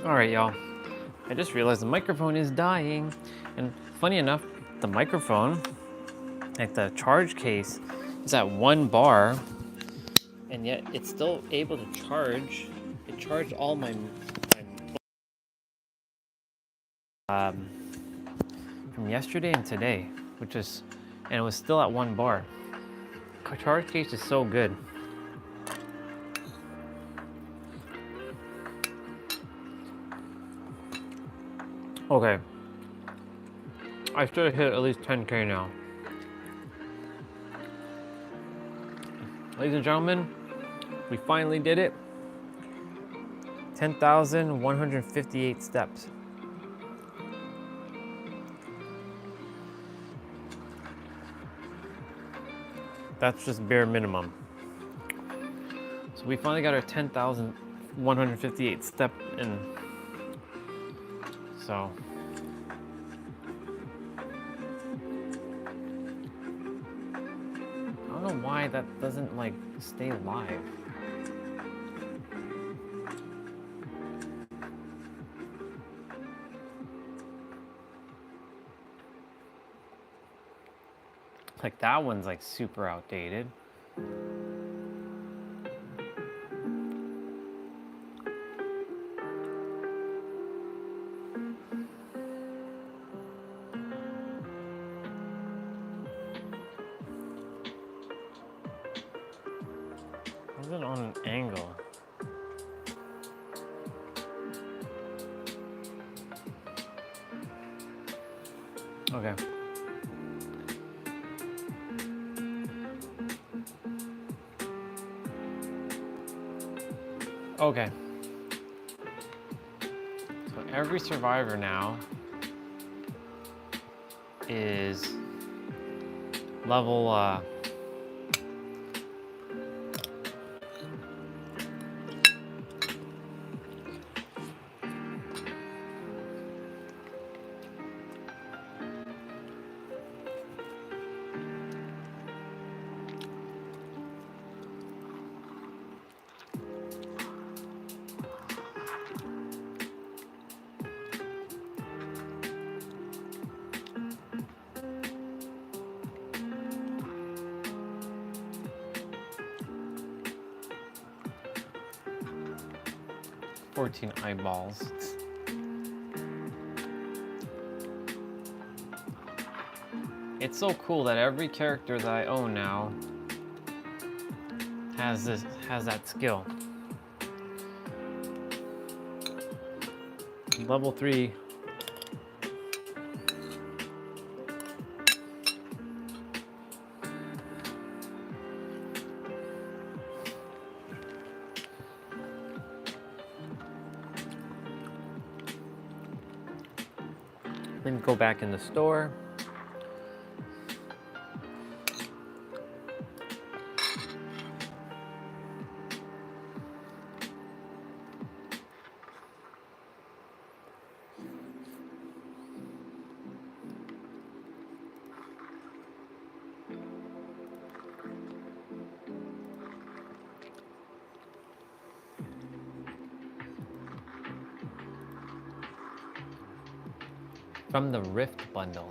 Speaker 4: All right, y'all. I just realized the microphone is dying. And funny enough, the microphone, like the charge case, is at 1 bar, and yet it's still able to charge. It charged all my from yesterday and today, and it was still at 1 bar. Charge case is so good. Okay. I should hit at least 10K now. Ladies and gentlemen, we finally did it. 10,158 steps. That's just bare minimum. So we finally got our 10,158 step in. So I don't know why that doesn't like stay live. Like that one's like super outdated. Is it on an angle? Okay. Okay. So every survivor now is level 14 eyeballs. It's so cool that every character that I own now has that skill. level 3. Then go back in the store. From the Rift bundle.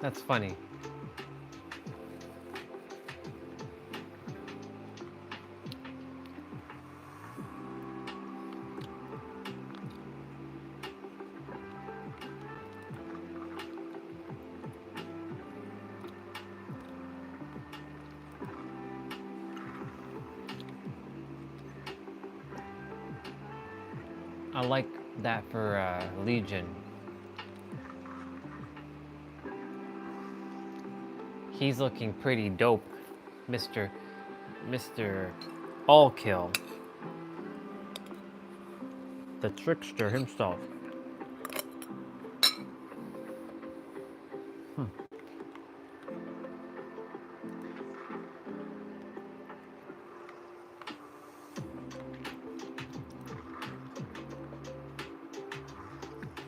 Speaker 4: That's funny. I like that for Legion. He's looking pretty dope, Mr. All Kill. The trickster himself.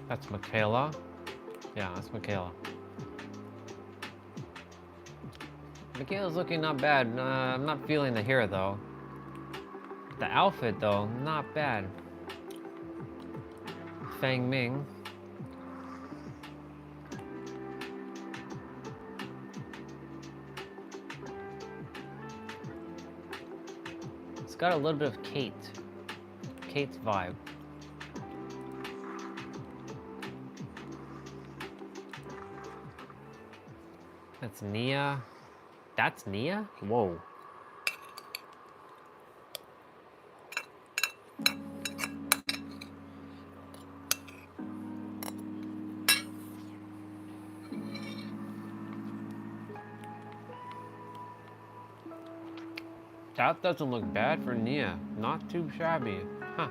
Speaker 4: That's Michaela. Yeah, that's Michaela. Michaela's looking not bad. I'm not feeling the hair though. The outfit though, not bad. Fang Ming. It's got a little bit of Kate's vibe. That's Nia. That's Nia? Whoa. That doesn't look bad for Nia. Not too shabby. Huh.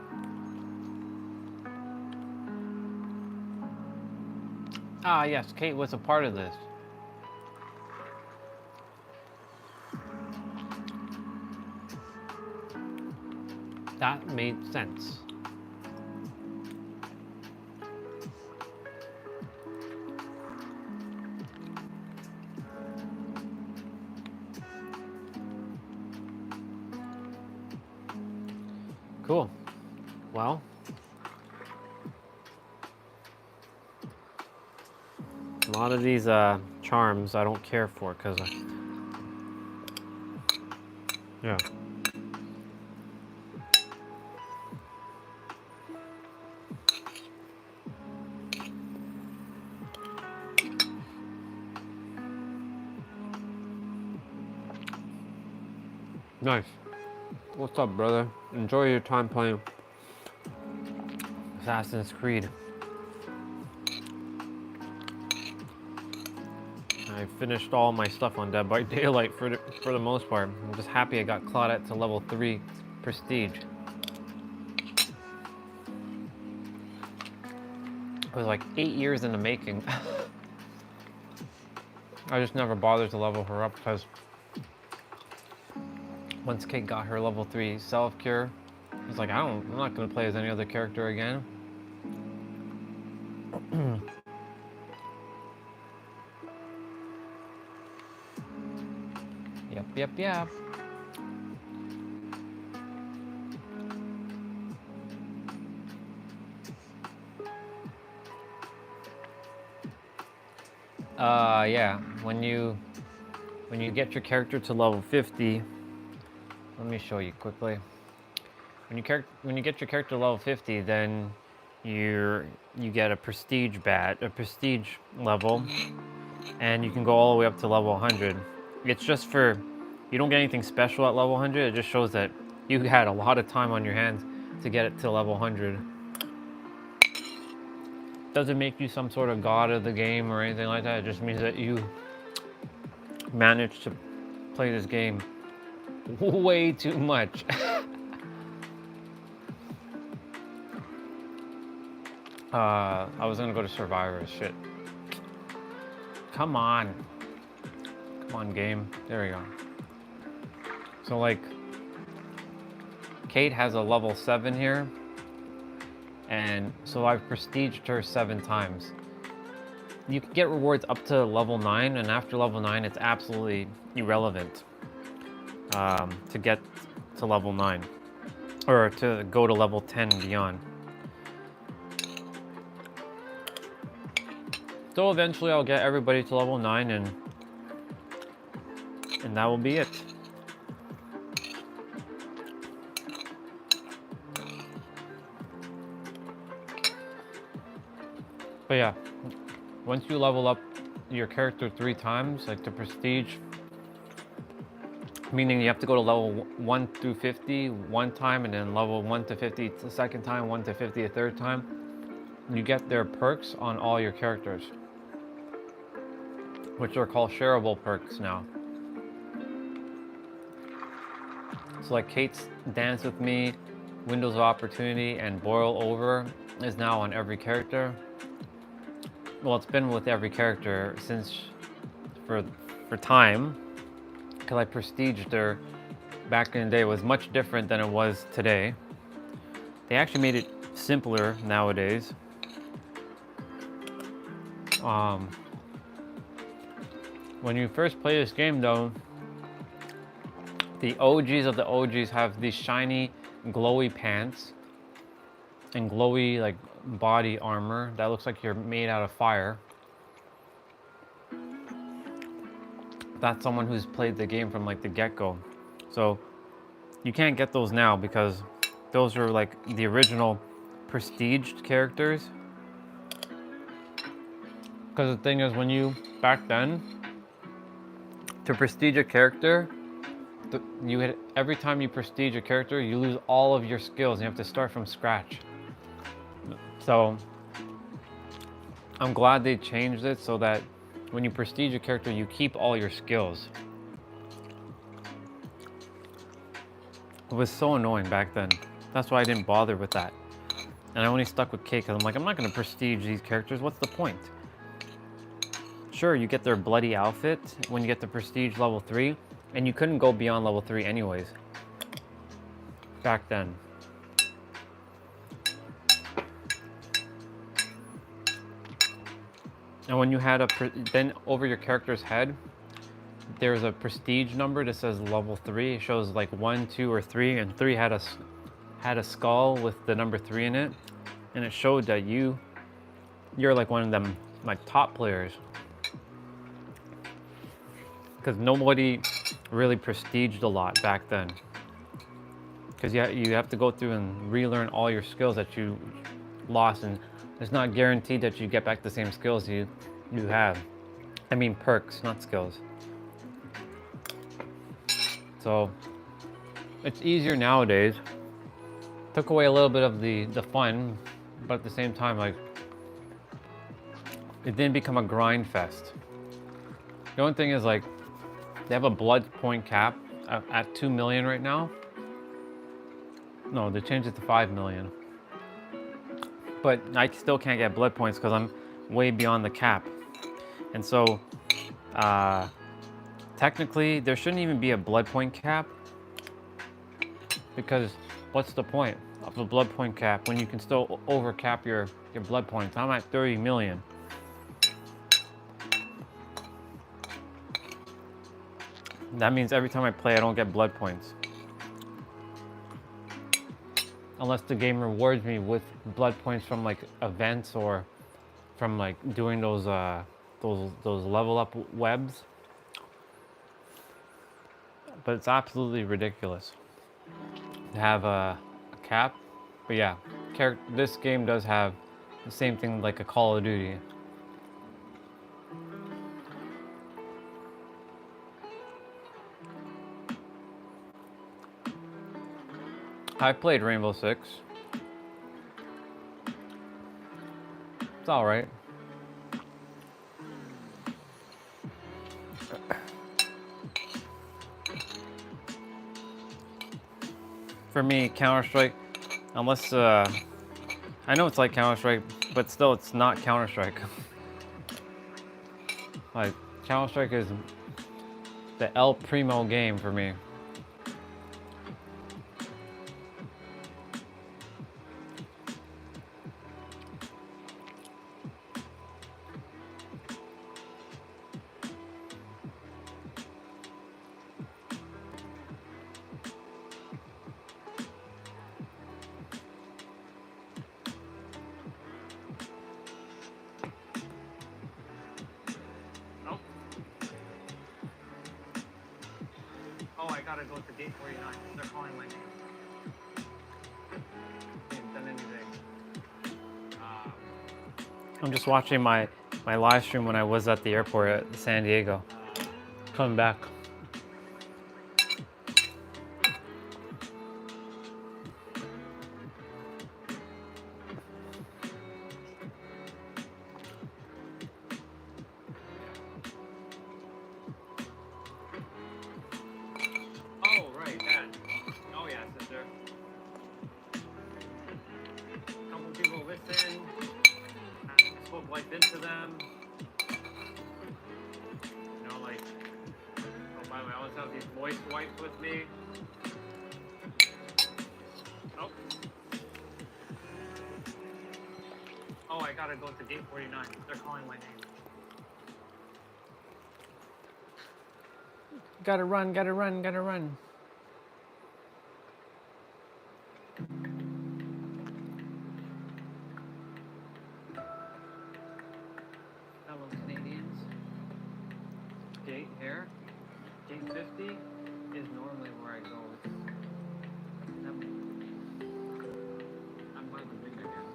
Speaker 4: Ah, yes, Kate was a part of this. That made sense. Cool. Well, a lot of these charms I don't care for because yeah. Nice. What's up, brother? Enjoy your time playing Assassin's Creed. I finished all my stuff on Dead by Daylight for the most part. I'm just happy I got Claudette to level 3 prestige. It was like 8 years in the making. I just never bothered to level her up because once Kate got her level 3 self-cure, I was like, I'm not gonna play as any other character again. Yep. Yeah, when you get your character to level 50, let me show you quickly. when you get your character level 50, then you get a prestige level, and you can go all the way up to level 100. It's just for, you don't get anything special at level 100. It just shows that you had a lot of time on your hands to get it to level 100. Doesn't make you some sort of god of the game or anything like that. It just means that you managed to play this game way too much. I was gonna go to Survivor. Shit. Come on. Come on, game. There we go. So, like, Kate has a level 7 here. And so I've prestiged her 7 times. You can get rewards up to level 9, and after level 9, it's absolutely irrelevant to get to level 9. Or to go to level 10 and beyond. So eventually I'll get everybody to level 9, and that will be it. But yeah, once you level up your character 3 times, like the prestige, meaning you have to go to level 1 through 50 one time, and then level 1 to 50 the second time, 1 to 50 a third time, you get their perks on all your characters, which are called shareable perks now. So like Kate's Dance With Me, Windows of Opportunity, and Boil Over is now on every character. Well, it's been with every character since for time, because I prestiged her back in the day. It was much different than it was today. They actually made it simpler nowadays. When you first play this game though, the OGs of the OGs have these shiny, glowy pants and glowy like body armor that looks like you're made out of fire. That's someone who's played the game from like the get-go. So you can't get those now because those are like the original prestiged characters. Because the thing is, when you, back then, to prestige a character, you hit, every time you prestige a character, you lose all of your skills. You have to start from scratch. So I'm glad they changed it so that when you prestige a character, you keep all your skills. It was so annoying back then. That's why I didn't bother with that. And I only stuck with K because I'm like, I'm not going to prestige these characters. What's the point? Sure, you get their bloody outfit when you get to prestige level 3, and you couldn't go beyond level 3 anyways. Back then. And when you had a, then over your character's head, there's a prestige number that says level 3. It shows like 1, 2, or 3, and 3 had a skull with the number 3 in it, and it showed that you're like one of them like top players. Because nobody really prestiged a lot back then. Because you have to go through and relearn all your skills that you lost, and it's not guaranteed that you get back the same skills you have. I mean perks, not skills. So it's easier nowadays. Took away a little bit of the fun, but at the same time, like, it didn't become a grind fest. The only thing is, like, they have a blood point cap at 2 million right now. No, they changed it to 5 million. But I still can't get blood points because I'm way beyond the cap. And so, technically, there shouldn't even be a blood point cap. Because what's the point of a blood point cap when you can still overcap your blood points? I'm at 30 million. That means every time I play, I don't get blood points. Unless the game rewards me with blood points from like events or from like doing those level up webs. But it's absolutely ridiculous to have a cap. But yeah, this game does have the same thing like a Call of Duty. I played Rainbow Six. It's all right. For me, Counter-Strike, unless I know it's like Counter-Strike, but still it's not Counter-Strike. Like Counter-Strike is the El Primo game for me. Oh, I gotta go to gate 49. They're calling my name. Didn't done anything. I'm just watching my live stream when I was at the airport at San Diego. Coming back. Oh, right, that. Oh, yeah, sister. A couple people listen. I spoke life into them. You know, like, oh, by the way, I always have these voice wipes with me. Oh. Oh, I gotta go to gate 49. They're calling my name. Gotta run, gotta run, gotta run. Fellow Canadians. Gate here. Gate 50 is normally where I go. I'm by the big again.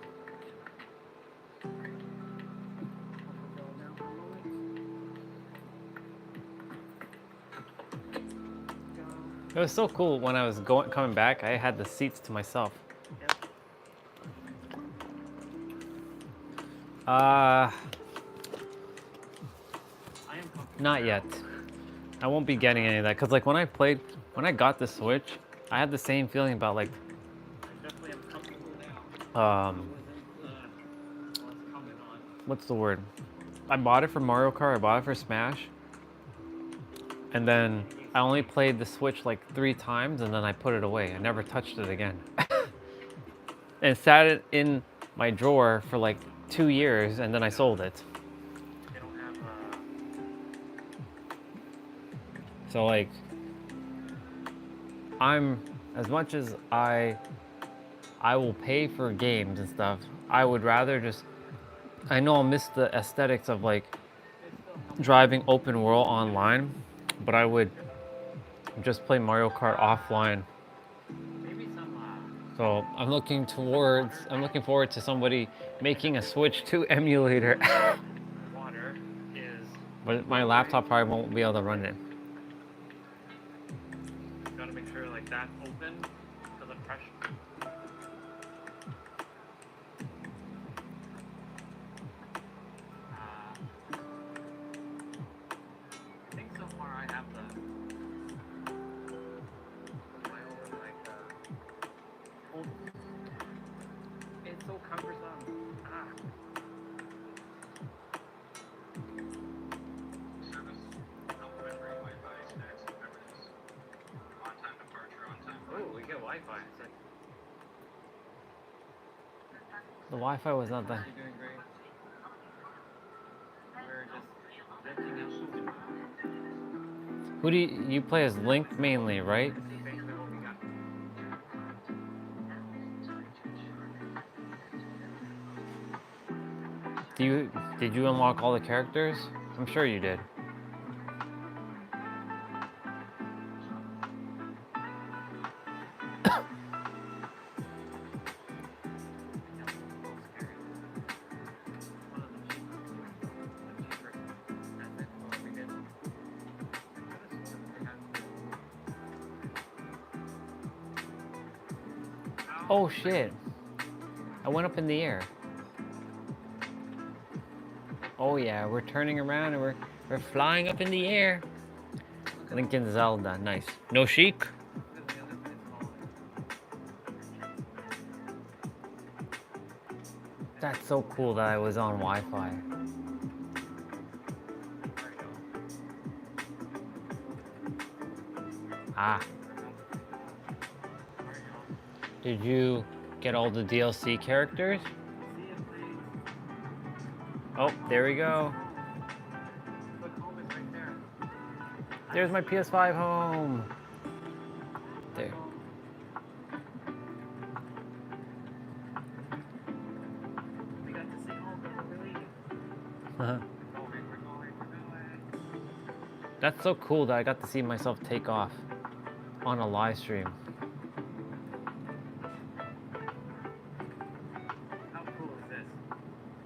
Speaker 4: It was so cool when I was coming back. I had the seats to myself. Not yet. I won't be getting any of that because, like, when I got the Switch, I had the same feeling about like, what's the word? I bought it for Mario Kart. I bought it for Smash, and then I only played the Switch like 3 times, and then I put it away. I never touched it again, and sat it in my drawer for like 2 years, and then I sold it. So like, I'm, as much as I will pay for games and stuff, I would rather just, I know I'll miss the aesthetics of like driving open world online, but I would just play Mario Kart offline. So I'm looking forward to somebody making a Switch 2 emulator. But my laptop probably won't be able to run it. Gotta make sure like that's open for the pressure. I think so far I have my own like it's so cumbersome. Service complimentary Wi-Fi snacks and beverages. On-time departure, on-time. Oh, we get Wi-Fi. The Wi-Fi was not that. You're doing great. We're just lifting up. Who do you play as Link mainly, right? Did you unlock all the characters? I'm sure you did. Oh shit. I went up in the air. Oh yeah, we're turning around and we're flying up in the air. Lincoln Zelda, nice. No chic? That's so cool that I was on Wi-Fi. Ah. Did you get all the DLC characters? Oh, there we go. There's my PS5 home. There. That's so cool that I got to see myself take off on a live stream.
Speaker 1: How cool is this?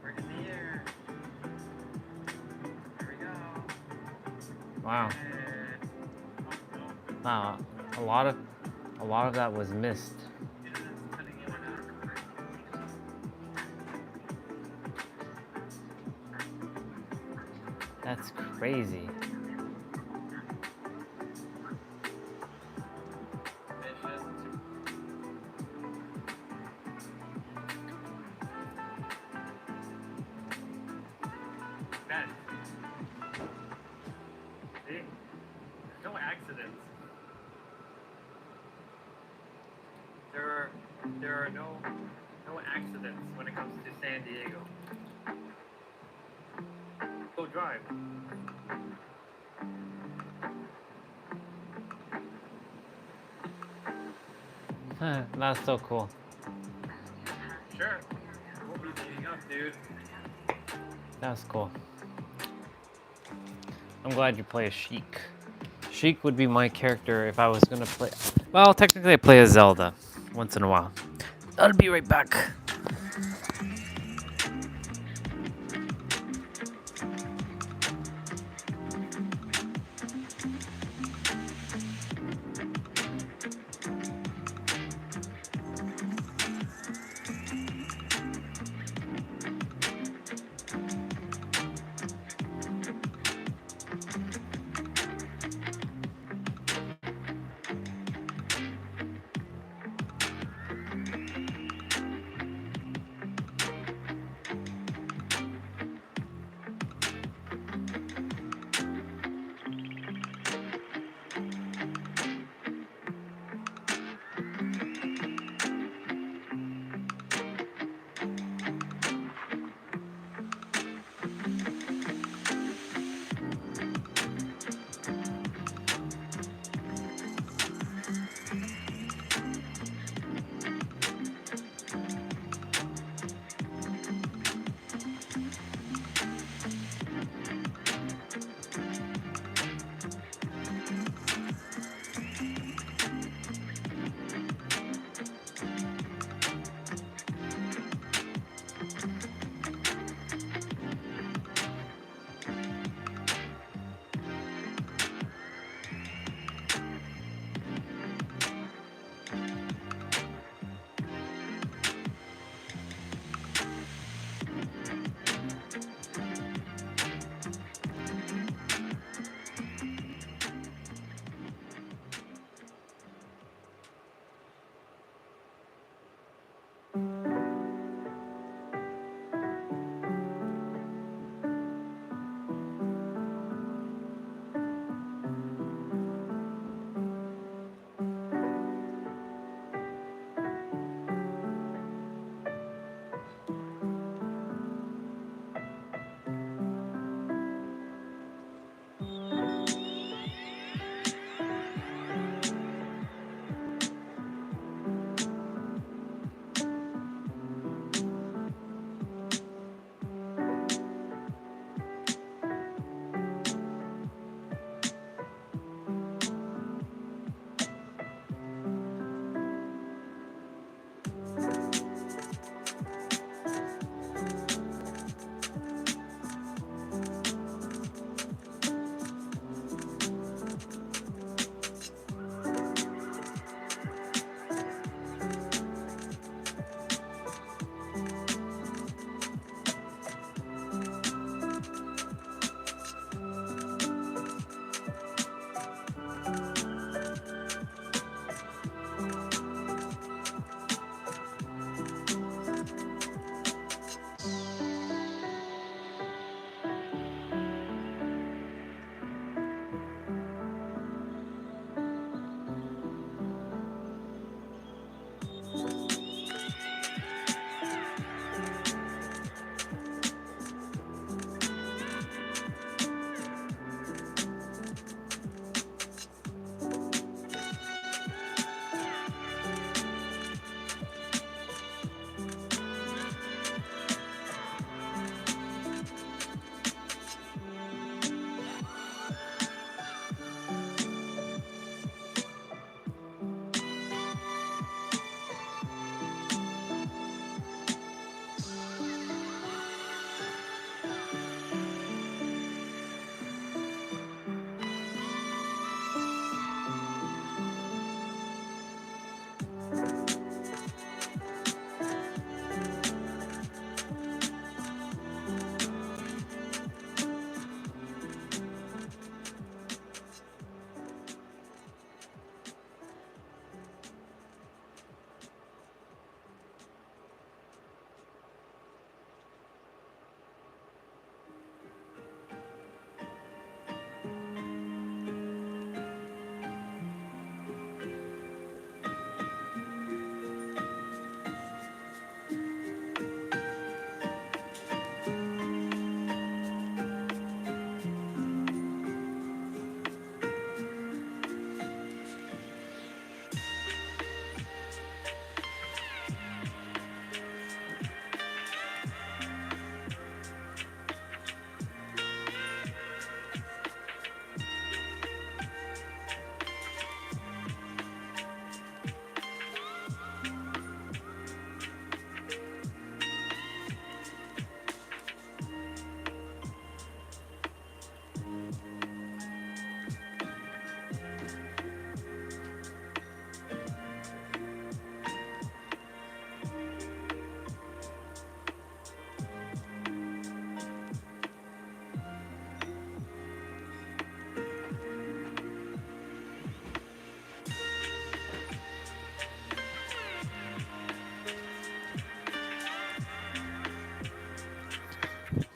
Speaker 1: We're in the air. There we go.
Speaker 4: Wow. Wow. A lot of that was missed. That's crazy.
Speaker 1: See? No accidents. There are no accidents when it comes to San Diego. Go drive.
Speaker 4: That's so cool.
Speaker 1: Sure. We'll be meeting up, dude.
Speaker 4: That's cool. I'm glad you play as Sheik. Sheik would be my character if I was gonna play. Well, technically I play as Zelda once in a while. I'll be right back.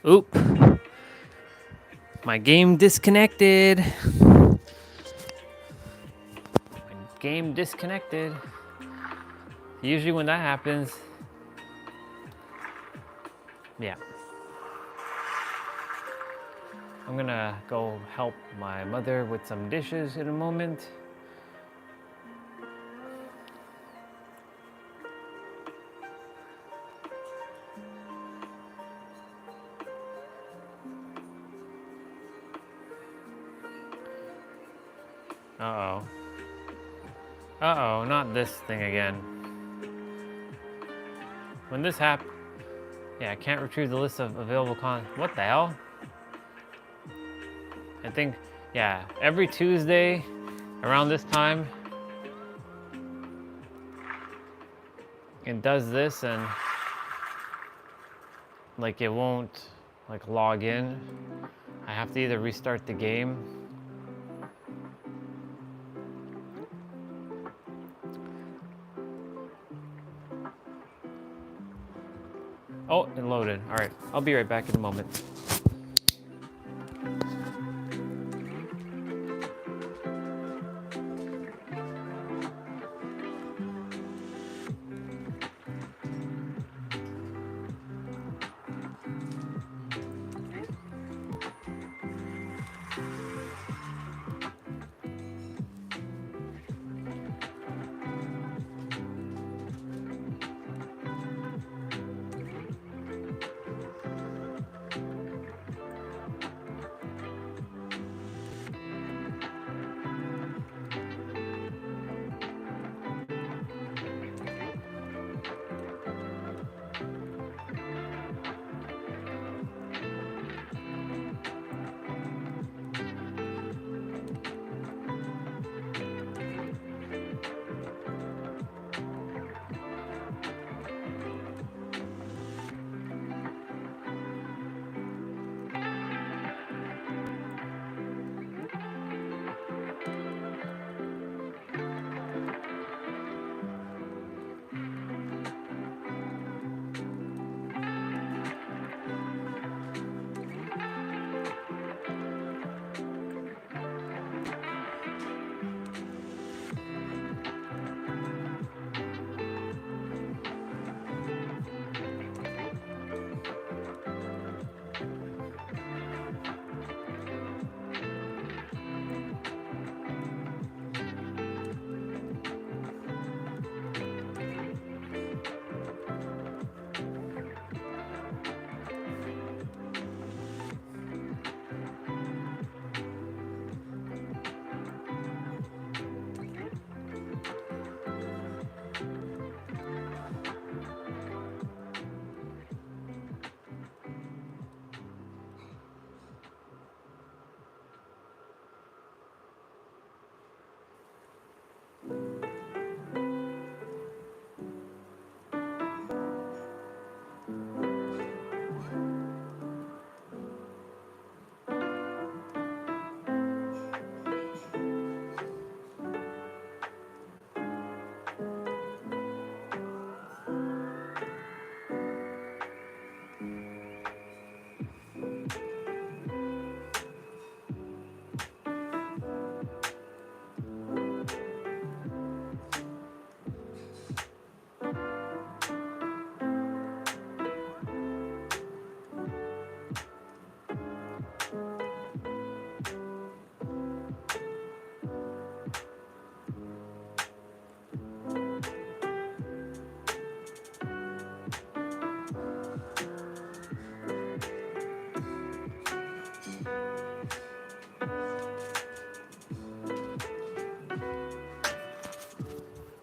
Speaker 4: Oop. My game disconnected. Game disconnected. Usually when that happens, yeah. I'm gonna go help my mother with some dishes in a moment. Uh-oh. Uh-oh, not this thing again. When this happens, yeah, I can't retrieve the list of available what the hell? I think, yeah, every Tuesday around this time, it does this and like it won't like log in. I have to either restart the game. Oh, it loaded. All right, I'll be right back in a moment.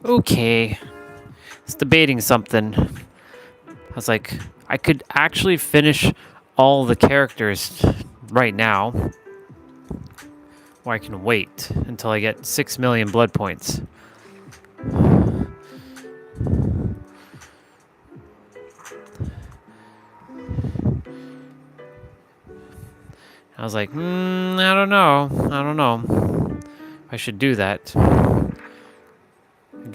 Speaker 4: Okay, it's debating something. I was like, I could actually finish all the characters right now, or I can wait until I get 6 million blood points. I was like, I don't know. I don't know. I should do that.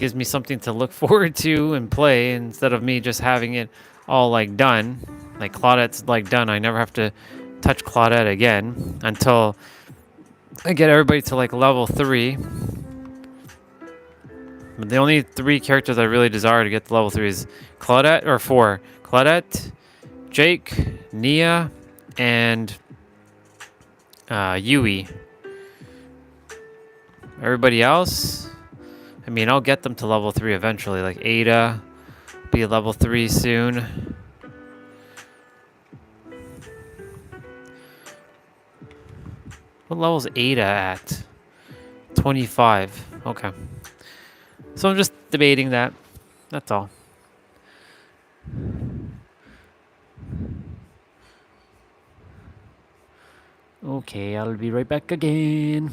Speaker 4: gives me something to look forward to and play instead of me just having it all like done. Like Claudette's like done. I never have to touch Claudette again until I get everybody to like level 3. But the only 3 characters I really desire to get to level 3 is Claudette, or 4. Claudette, Jake, Nia, and Yui. Everybody else, I mean, I'll get them to level 3 eventually. Like Ada, be level 3 soon. What level is Ada at? 25. Okay. So I'm just debating that. That's all. Okay, I'll be right back again.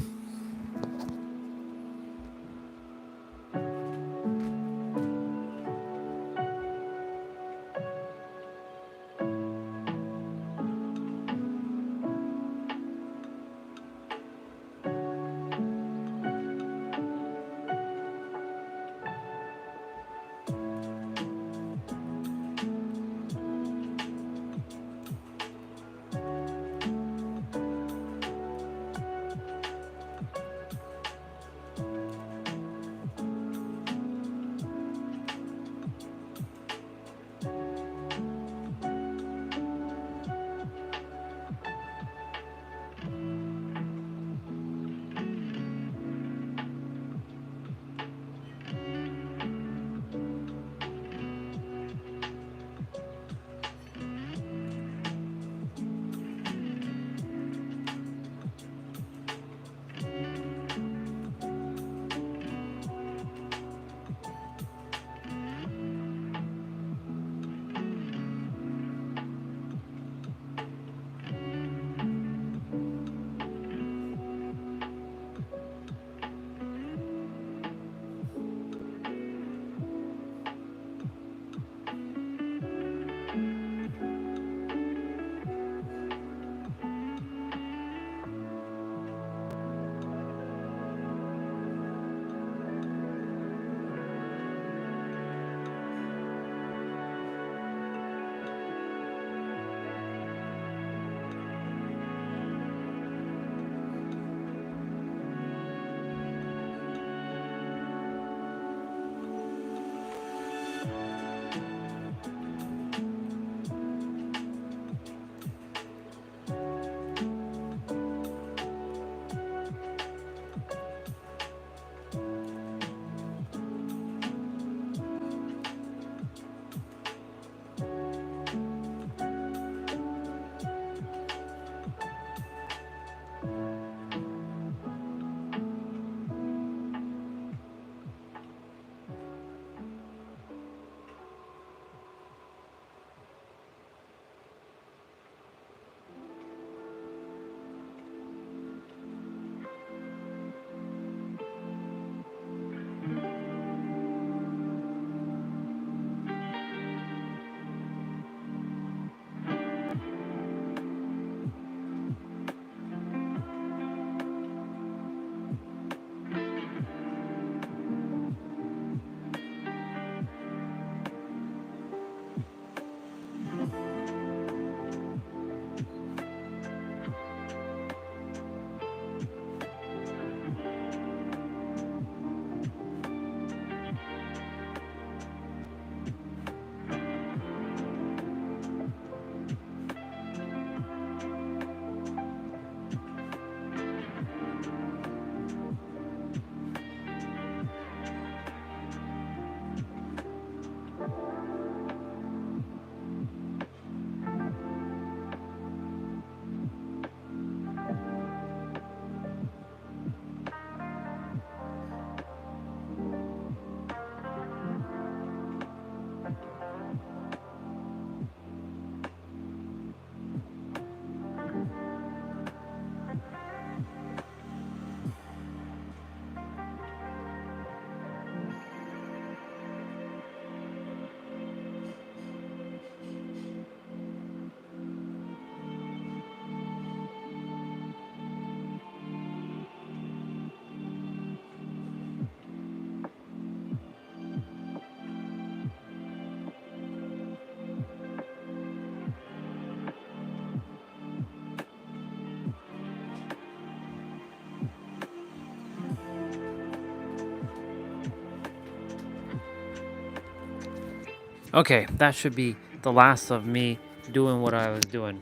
Speaker 4: Okay, that should be the last of me doing what I was doing.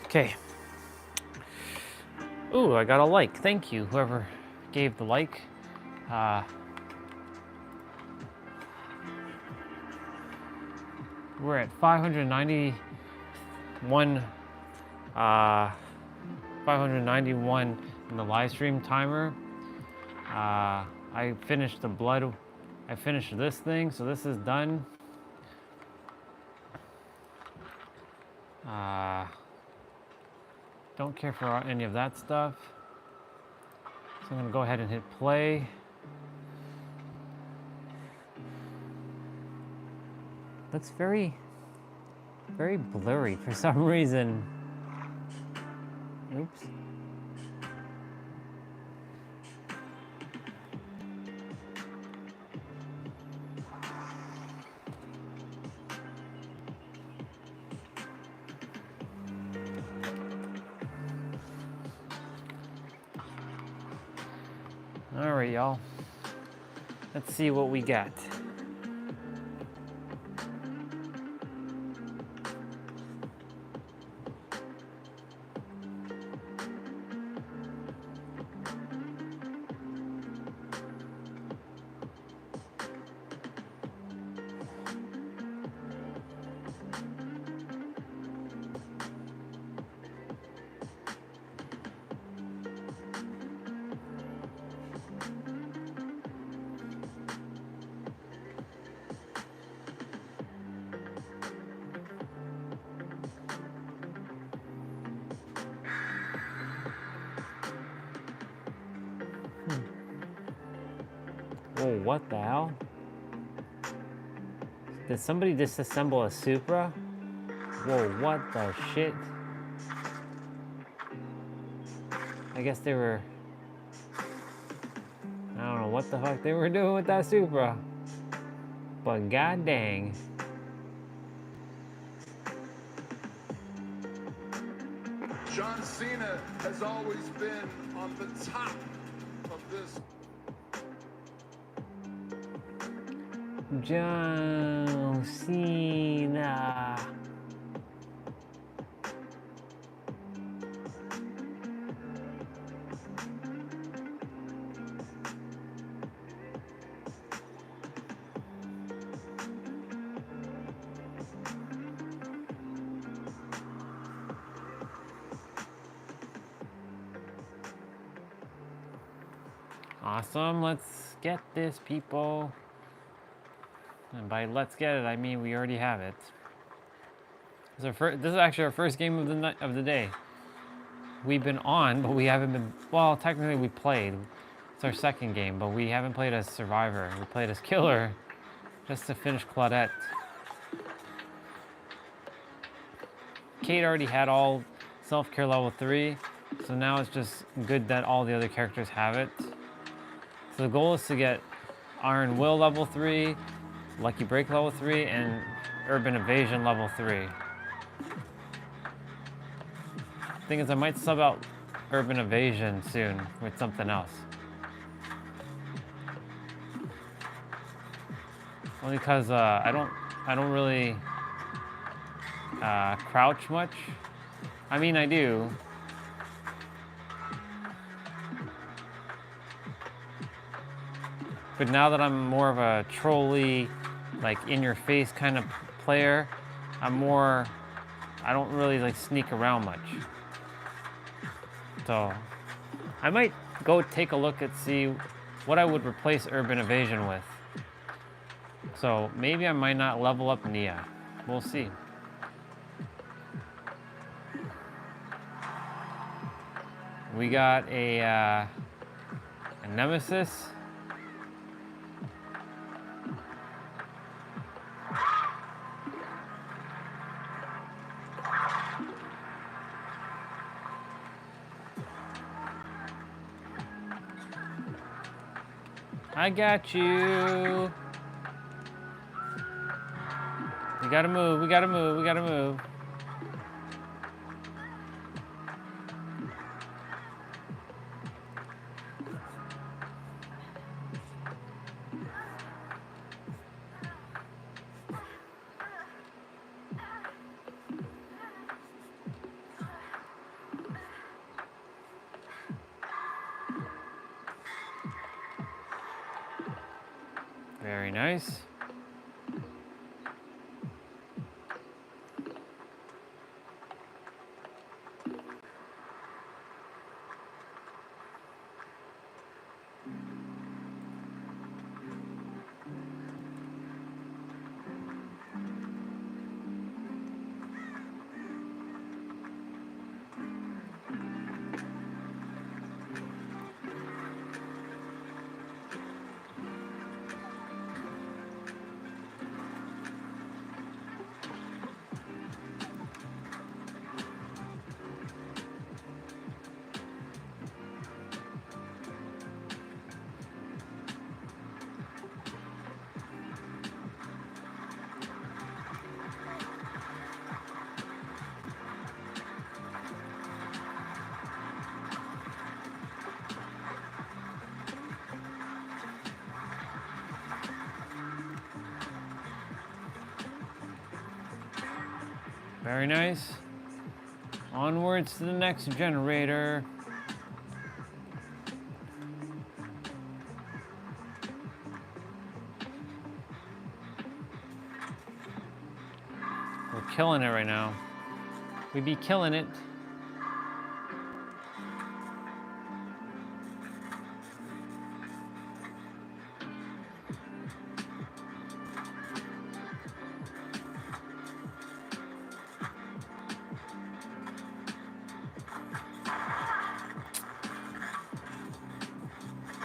Speaker 4: Okay. Ooh, I got a like. Thank you, whoever gave the like. We're at 591 591 in the live stream timer. I finished the blood. I finished this thing, so this is done. Don't care for any of that stuff. So I'm gonna go ahead and hit play. Looks very, very blurry for some reason. Oops. All right, y'all. Let's see what we got. Whoa, what the hell? Did somebody disassemble a Supra? Whoa, what the shit? I guess they were... I don't know what the fuck they were doing with that Supra. But god dang.
Speaker 5: John Cena has always been on the top of this.
Speaker 4: John Cena. Awesome, let's get this, people. And by let's get it, I mean we already have it. This is actually our first game of the night, of the day. We've been on, but we haven't been, well, technically we played. It's our second game, but we haven't played as Survivor. We played as Killer, just to finish Claudette. Kate already had all self-care level 3, so now it's just good that all the other characters have it. So the goal is to get Iron Will level 3, Lucky Break level 3, and Urban Evasion level 3. Thing is, I might sub out Urban Evasion soon with something else. Only because I don't really crouch much. I mean, I do. But now that I'm more of a trolly, like in-your-face kind of player, I don't really like sneak around much. So I might go take a look at see what I would replace Urban Evasion with. So maybe I might not level up Nia. We'll see. We got a Nemesis. I got you. We gotta move, we gotta move, we gotta move. Very nice. Very nice. Onwards to the next generator. We're killing it right now. We be killing it.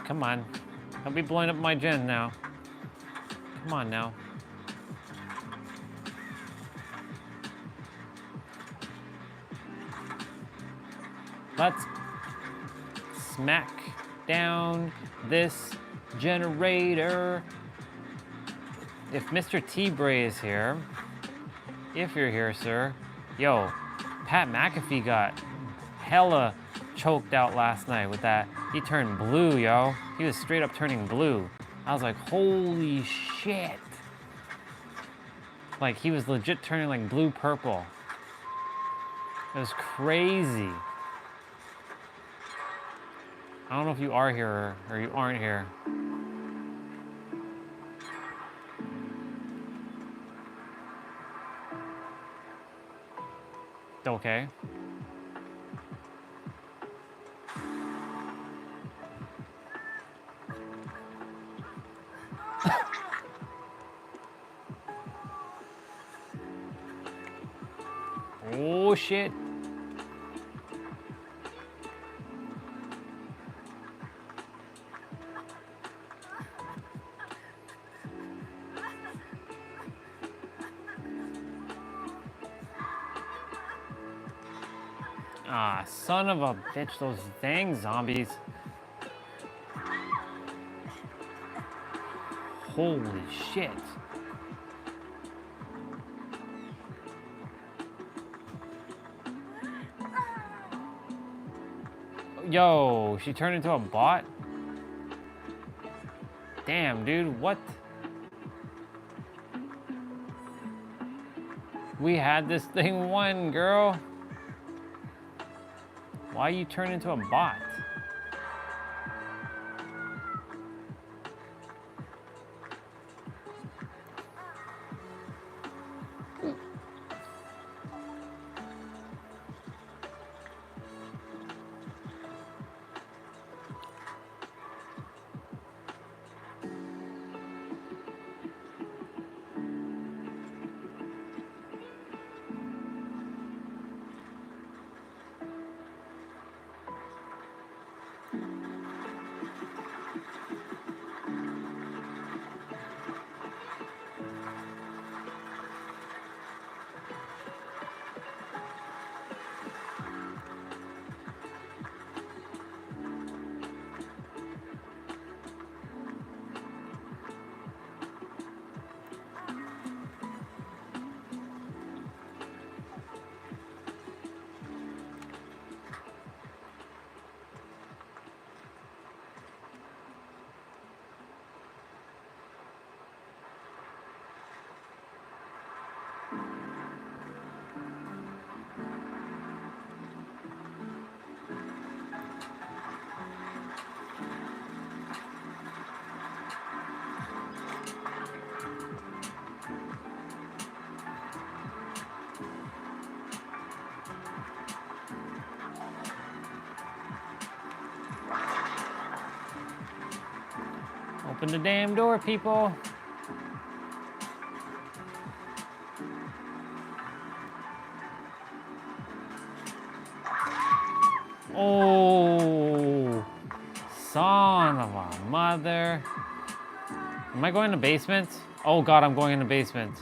Speaker 4: Come on. Don't be blowing up my gen now. Come on now. Let's smack down this generator. If Mr. T-Bray is here, if you're here, sir, yo, Pat McAfee got hella choked out last night with that. He turned blue, yo. He was straight up turning blue. I was like, holy shit. Like, he was legit turning like blue-purple. It was crazy. I don't know if you are here or you aren't here. Okay. Oh shit. Ah, son of a bitch, those dang zombies. Holy shit. Yo, she turned into a bot? Damn, dude, what? We had this thing won, girl. Why you turn into a bot? Open the damn door, people. Oh, son of a mother. Am I going in the basement? Oh God, I'm going in the basement.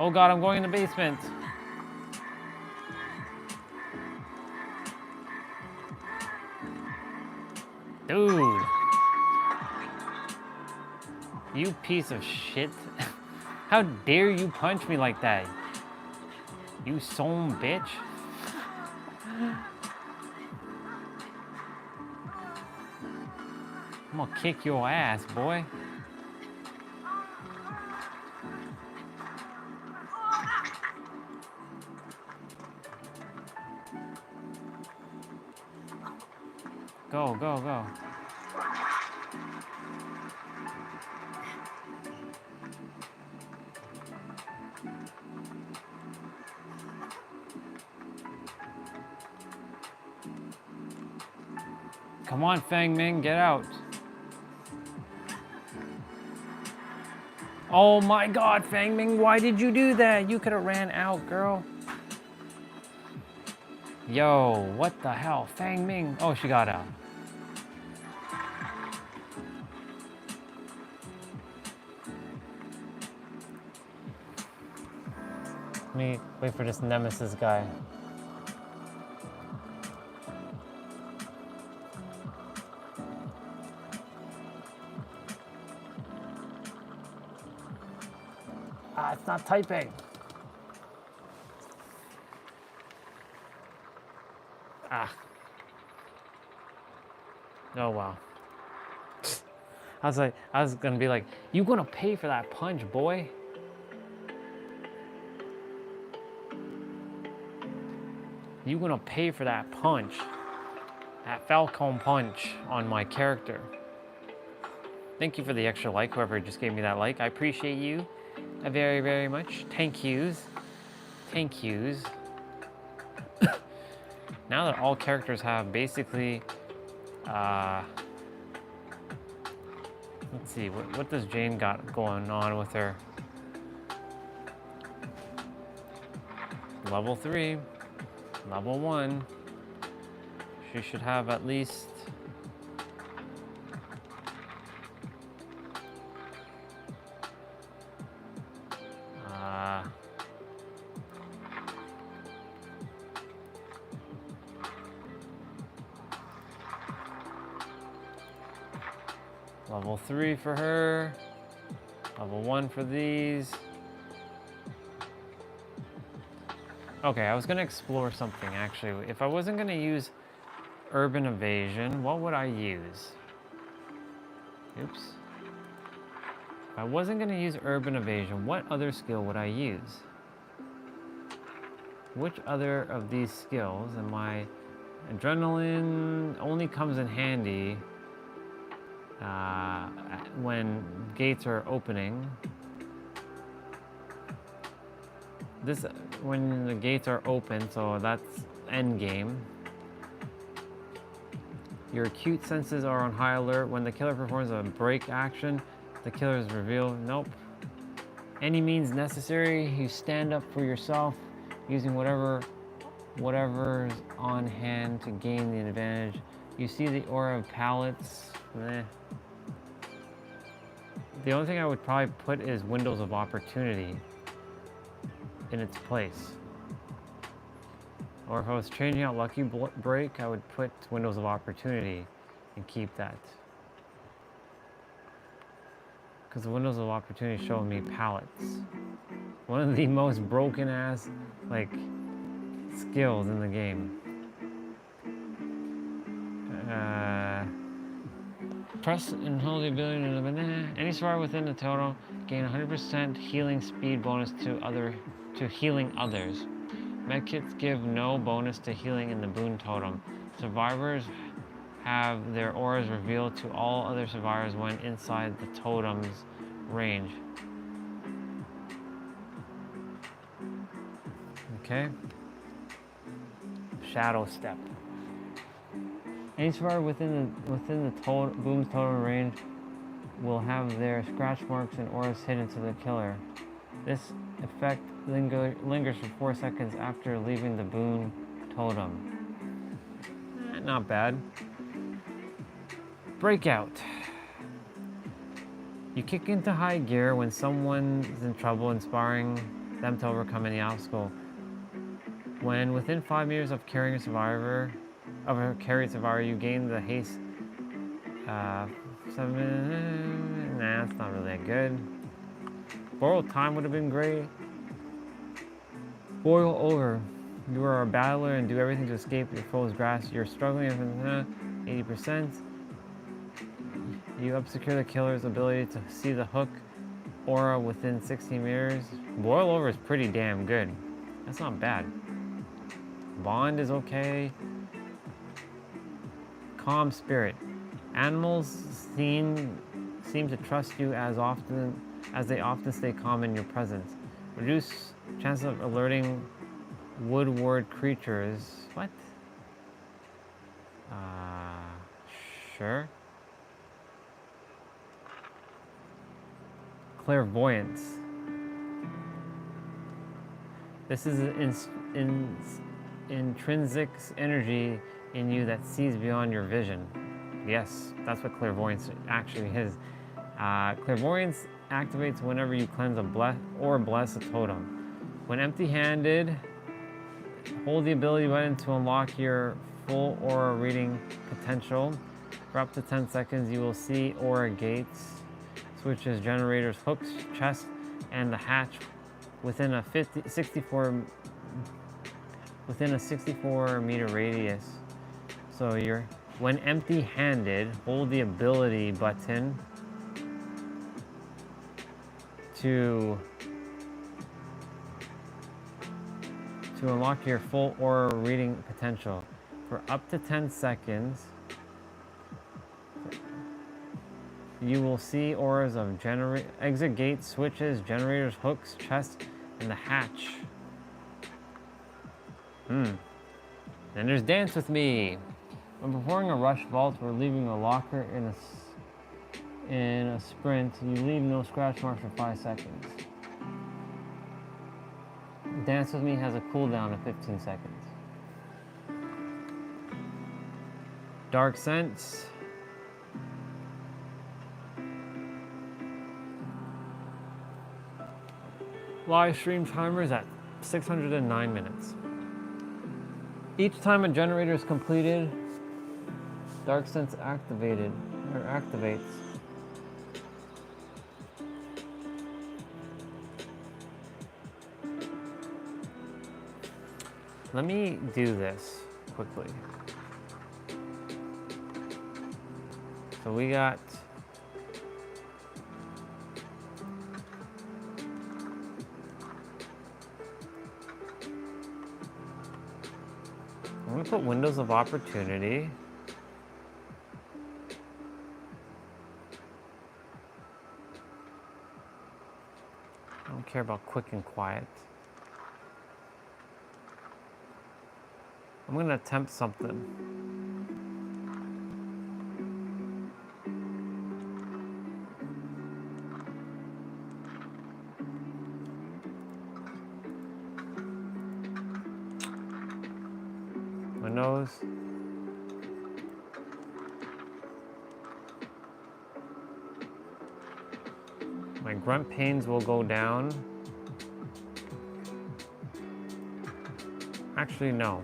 Speaker 4: Oh God, I'm going in the basement. Dude. You piece of shit. How dare you punch me like that? You son bitch. I'm gonna kick your ass, boy. Go, go, go. Come on, Fang Ming, get out. Oh my God, Fang Ming, why did you do that? You could have ran out, girl. Yo, what the hell? Fang Ming. Oh, she got out. Let me wait for this Nemesis guy. Ah, it's not typing. Ah. Oh, wow. I was gonna be like, you gonna pay for that punch, boy? You gonna pay for that punch. That Falcon punch on my character. Thank you for the extra like, whoever just gave me that like. I appreciate you very, very much. Thank yous. Thank yous. Now that all characters have basically, let's see, what does Jane got going on with her? Level 3, level 1. She should have at least level 3 for her, level 1 for these. Okay, I was gonna explore something actually. If I wasn't gonna use urban evasion, what would I use? Oops. If I wasn't gonna use urban evasion, what other skill would I use? Which other of these skills am I? Adrenaline only comes in handy when gates are opening. This, when the gates are open, so that's end game. Your acute senses are on high alert. When the killer performs a break action, the killer is revealed. Nope. Any means necessary. You stand up for yourself using whatever's on hand to gain the advantage. You see the aura of pallets. Meh. The only thing I would probably put is windows of opportunity in its place. Or if I was changing out lucky break, I would put windows of opportunity and keep that. Because the windows of opportunity show me pallets. One of the most broken ass like skills in the game. Press and hold the ability to any survivor within the total gain 100% healing speed bonus to healing others. Medkits give no bonus to healing in the boon totem. Survivors have their auras revealed to all other survivors when inside the totem's range. Okay. Shadow step. Any survivor within the boom's totem range will have their scratch marks and auras hidden to the killer. This effect lingers for 4 seconds after leaving the boon totem. Not bad. Breakout. You kick into high gear when someone's in trouble, inspiring them to overcome any obstacle. When within 5 meters of carrying a survivor, you gain the haste. 7 nah, that's not really that good. Borrowed time would have been great. Boil over. You are a battler and do everything to escape your foe's grasp. You're struggling with 80%. You up-secure the killer's ability to see the hook aura within 60 meters. Boil over is pretty damn good. That's not bad. Bond is okay. Calm spirit. Animals seem to trust you as they often stay calm in your presence. Reduce chances of alerting woodward creatures. What? Sure. Clairvoyance. This is an intrinsic energy in you that sees beyond your vision. Yes, that's what clairvoyance actually is. Clairvoyance activates whenever you cleanse or bless a totem. When empty-handed, hold the ability button to unlock your full aura reading potential. For up to 10 seconds, you will see aura gates, switches, generators, hooks, chest, and the hatch within a 64 meter radius. So when empty-handed, hold the ability button to unlock your full aura reading potential. For up to 10 seconds, you will see auras of exit gates, switches, generators, hooks, chest, and the hatch. Then there's Dance With Me. When performing a rush vault or leaving a locker in a sprint, you leave no scratch marks for 5 seconds. Dance With Me has a cooldown of 15 seconds. Dark Sense. Live stream timers at 609 minutes. Each time a generator is completed, Dark Sense activates. Let me do this quickly. So we got I'm gonna put windows of opportunity. I don't care about quick and quiet. I'm gonna attempt something. Windows. My grunt pains will go down. Actually, no.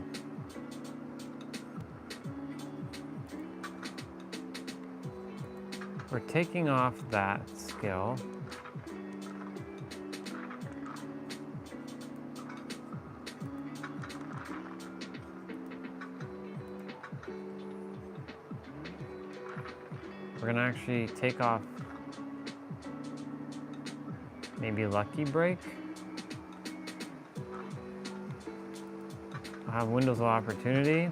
Speaker 4: We're taking off that skill. We're gonna actually take off maybe Lucky Break. I'll have windows of opportunity.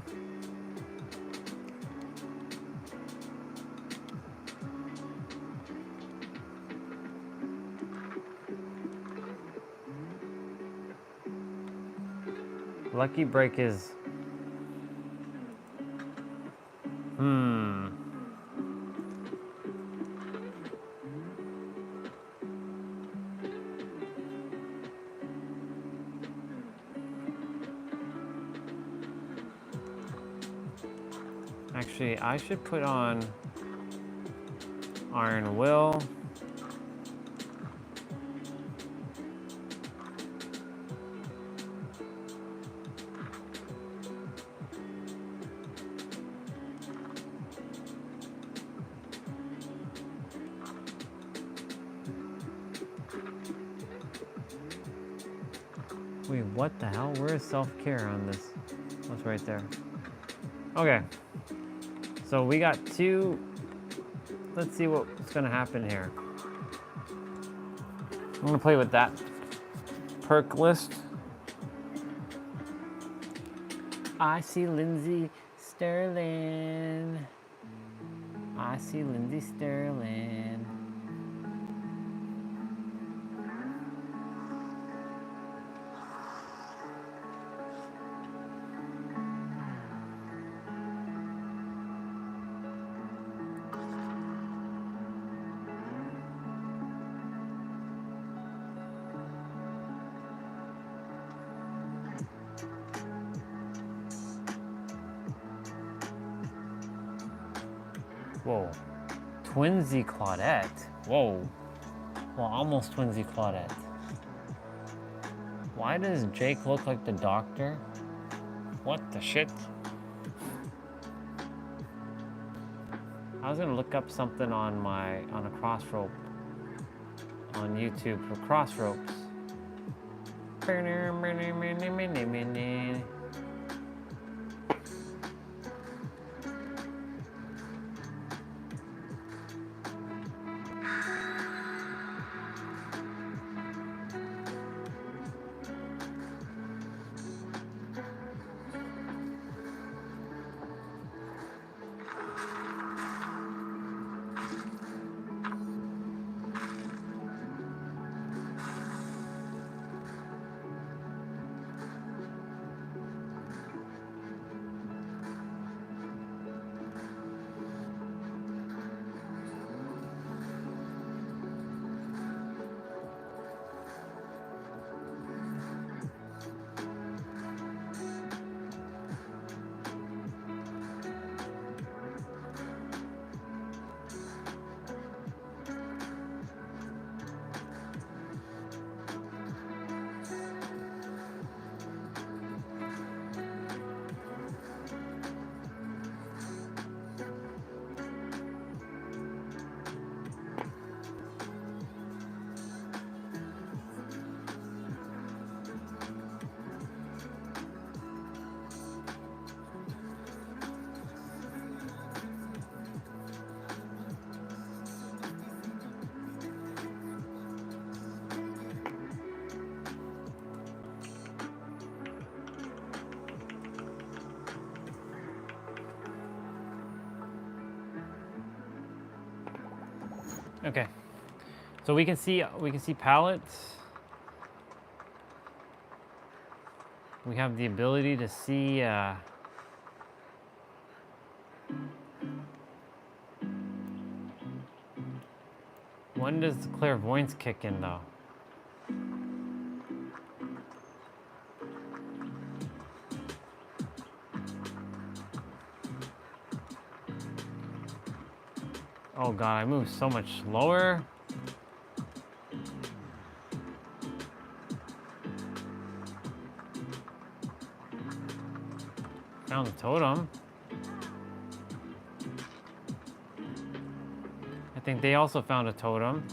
Speaker 4: Lucky Break is Actually, I should put on Iron Will. Wait, what the hell? Where is self-care on this? What's right there? Okay. So we got two. Let's see what's gonna happen here. I'm gonna play with that perk list. I see Lindsay Sterling. I see Lindsay Sterling. Whoa. Twinsy Claudette. Whoa. Well, almost Twinsy Claudette. Why does Jake look like the doctor? What the shit? I was gonna look up something on a cross rope on YouTube for cross ropes. Okay, so we can see pallets. We have the ability to see. When does the clairvoyance kick in, though? Oh god, I moved so much slower. Found the totem. I think they also found a totem.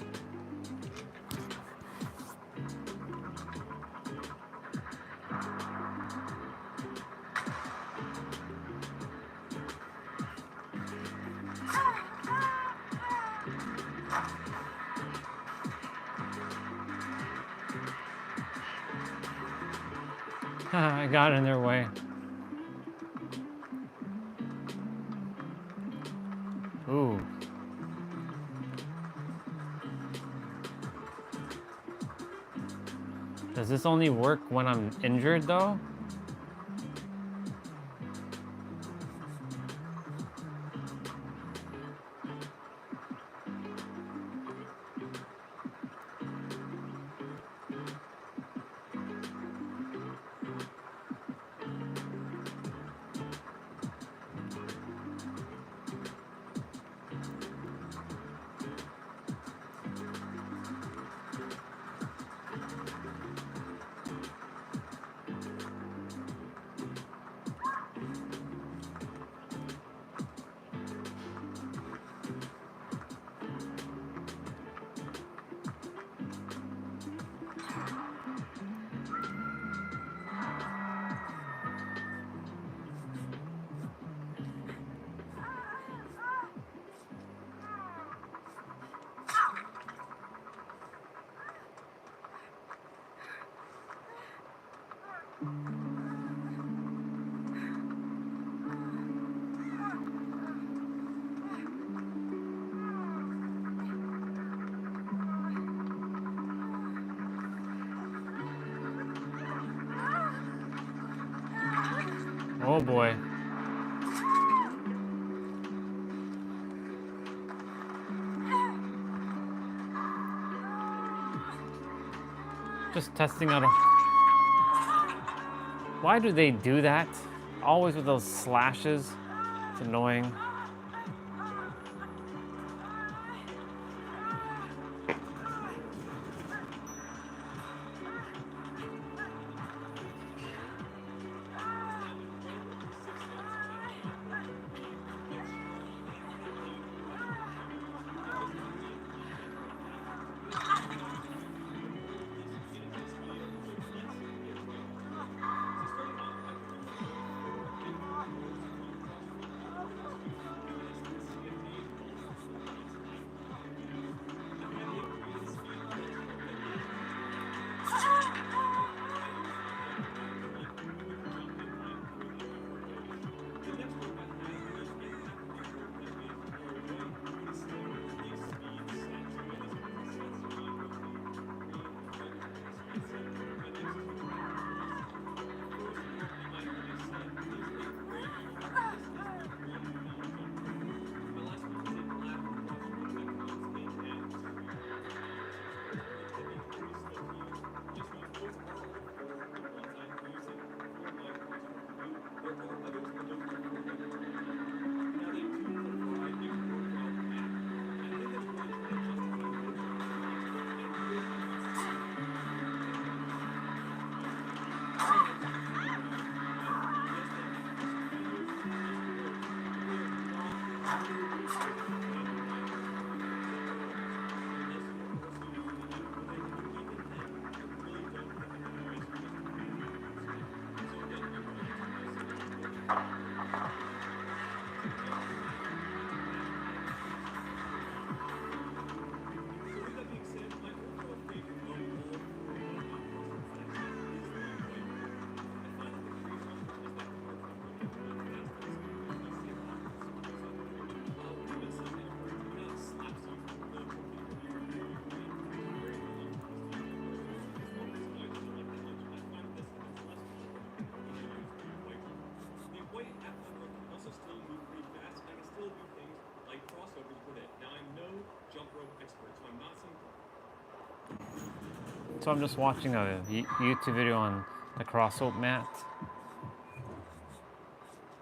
Speaker 4: I got in their way. Ooh. Does this only work when I'm injured, though? Oh boy. Just testing out a... Why do they do that? Always with those slashes. It's annoying. So I'm just watching a YouTube video on the cross-rope mat.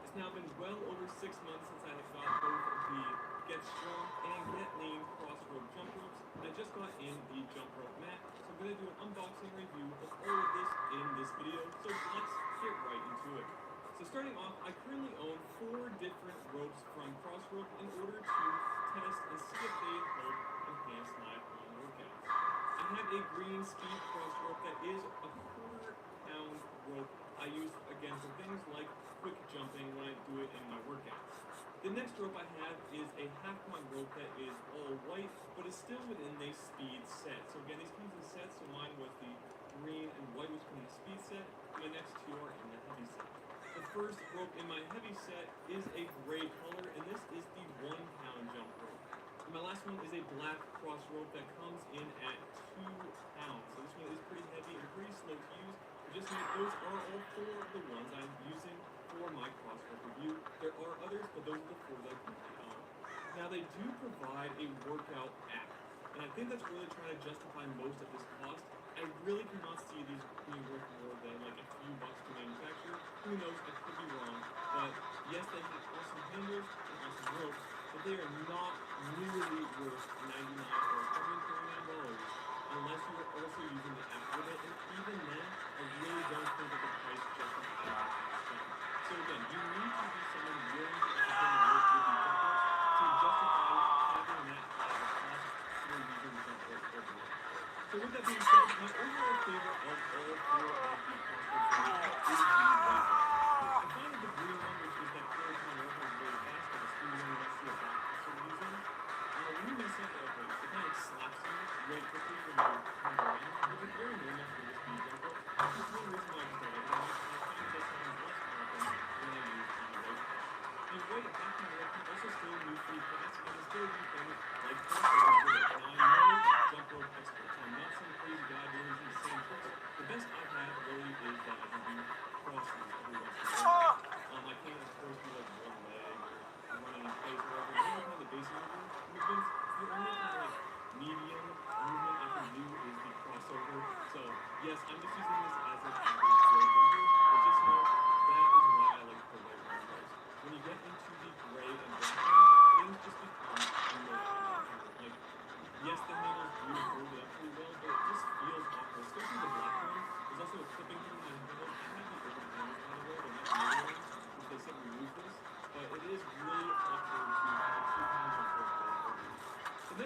Speaker 9: It's now been well over 6 months since I have got both the Get Strong and Get Lean cross-rope jump ropes. I just got in the jump rope mat, so I'm going to do an unboxing review of all of this in this video, so let's get right into it. So starting off, I currently own 4 different ropes from Crossrope in order to test and see if they help enhance my own workouts. I have a green speed crossrope that is a 1/4 pound rope I use again for things like quick jumping when I do it in my workouts. The next rope I have is a 1/2 pound rope that is all white, but is still within a speed set. So again, these comes in sets, so mine was the green and white, which come in the speed set, and the next 2 are in the heavy set. The first rope in my heavy set is a gray color, and this is the 1 pound jump rope. And my last one is a black cross rope that comes in at 2 pounds. So this one is pretty heavy and pretty slow to use. But just note those are all 4 of the ones I'm using for my cross rope review. There are others, but those are the 4 that I currently own. Now they do provide a workout app, and I think that's really trying to justify most of this cost. I really cannot see these being worth more than like a few bucks to manufacture. Who knows, I could be wrong. But yes, they have awesome handles and awesome ropes, but they are not nearly worth $99 or $139 unless you are also using the app with it. And even then, I really don't think that the price justifies the spend. So again, you need to be someone willing to spend the work with the jump ropes to justify having that as a cost for using the jump ropes overall. So with that being said, my overall favorite of all 4 of the crossroads is the white one. I find that the green one, which is that 4 pound rope, is really fast, but the speed one you might see a back for some reason. When you set the rope, it kind of slaps you really quickly when you're coming around, which is very normal for the speed jump rope. It's just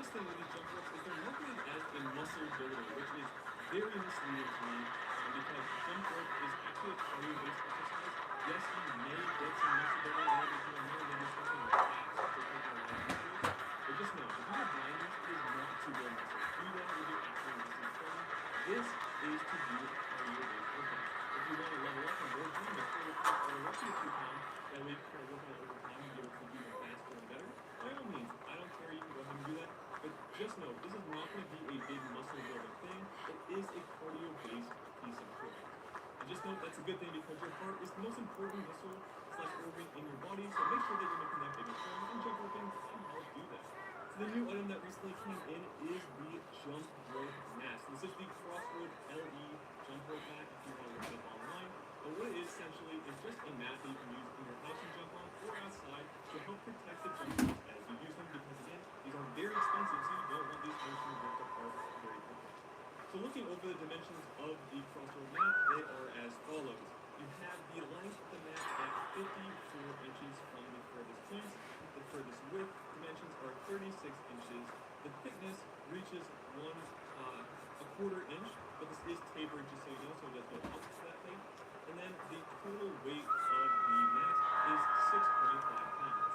Speaker 9: next thing with these jump ropes is they're marketed as a muscle builder, which is very misleading to me because jump rope is actually a cardio-based exercise. Yes, you may get some muscle building a little bit here and there, maybe especially in your calves if you're taking a lot of muscles. But just know, if you have blindness, it is not to build muscle. Do that with your actual resistance training. This is to do a cardio-based workout. If you want to level up and go down the cardio all the way up to your 2 pound, that way you can work on it over time and be able to do it faster and better. By all means, I don't care, you can go ahead and do that. But just know, this is not going to be a big muscle building thing. It is a cardio-based piece of equipment. And just know that's a good thing because your heart is the most important muscle / organ in your body. So make sure that you're making that big and strong, and jump roping can help do that. So the new item that recently came in is the jump rope mat. So this is the Crossroad LE jump rope mat if you want to look it up online. But what it is essentially is just a mat that you can use in your house and jump on or outside to help protect the jump ropes as you use them because again, these are very expensive, so you don't want these things to rip apart very quickly. So looking over the dimensions of the Crossroad mat, they are as follows. You have the length of the mat at 54 inches from the furthest point. The furthest width dimensions are 36 inches. The thickness reaches a quarter inch, but this is tapered just so you know, so it does go up to that thing. And then the total weight of the mat is 6.5 pounds.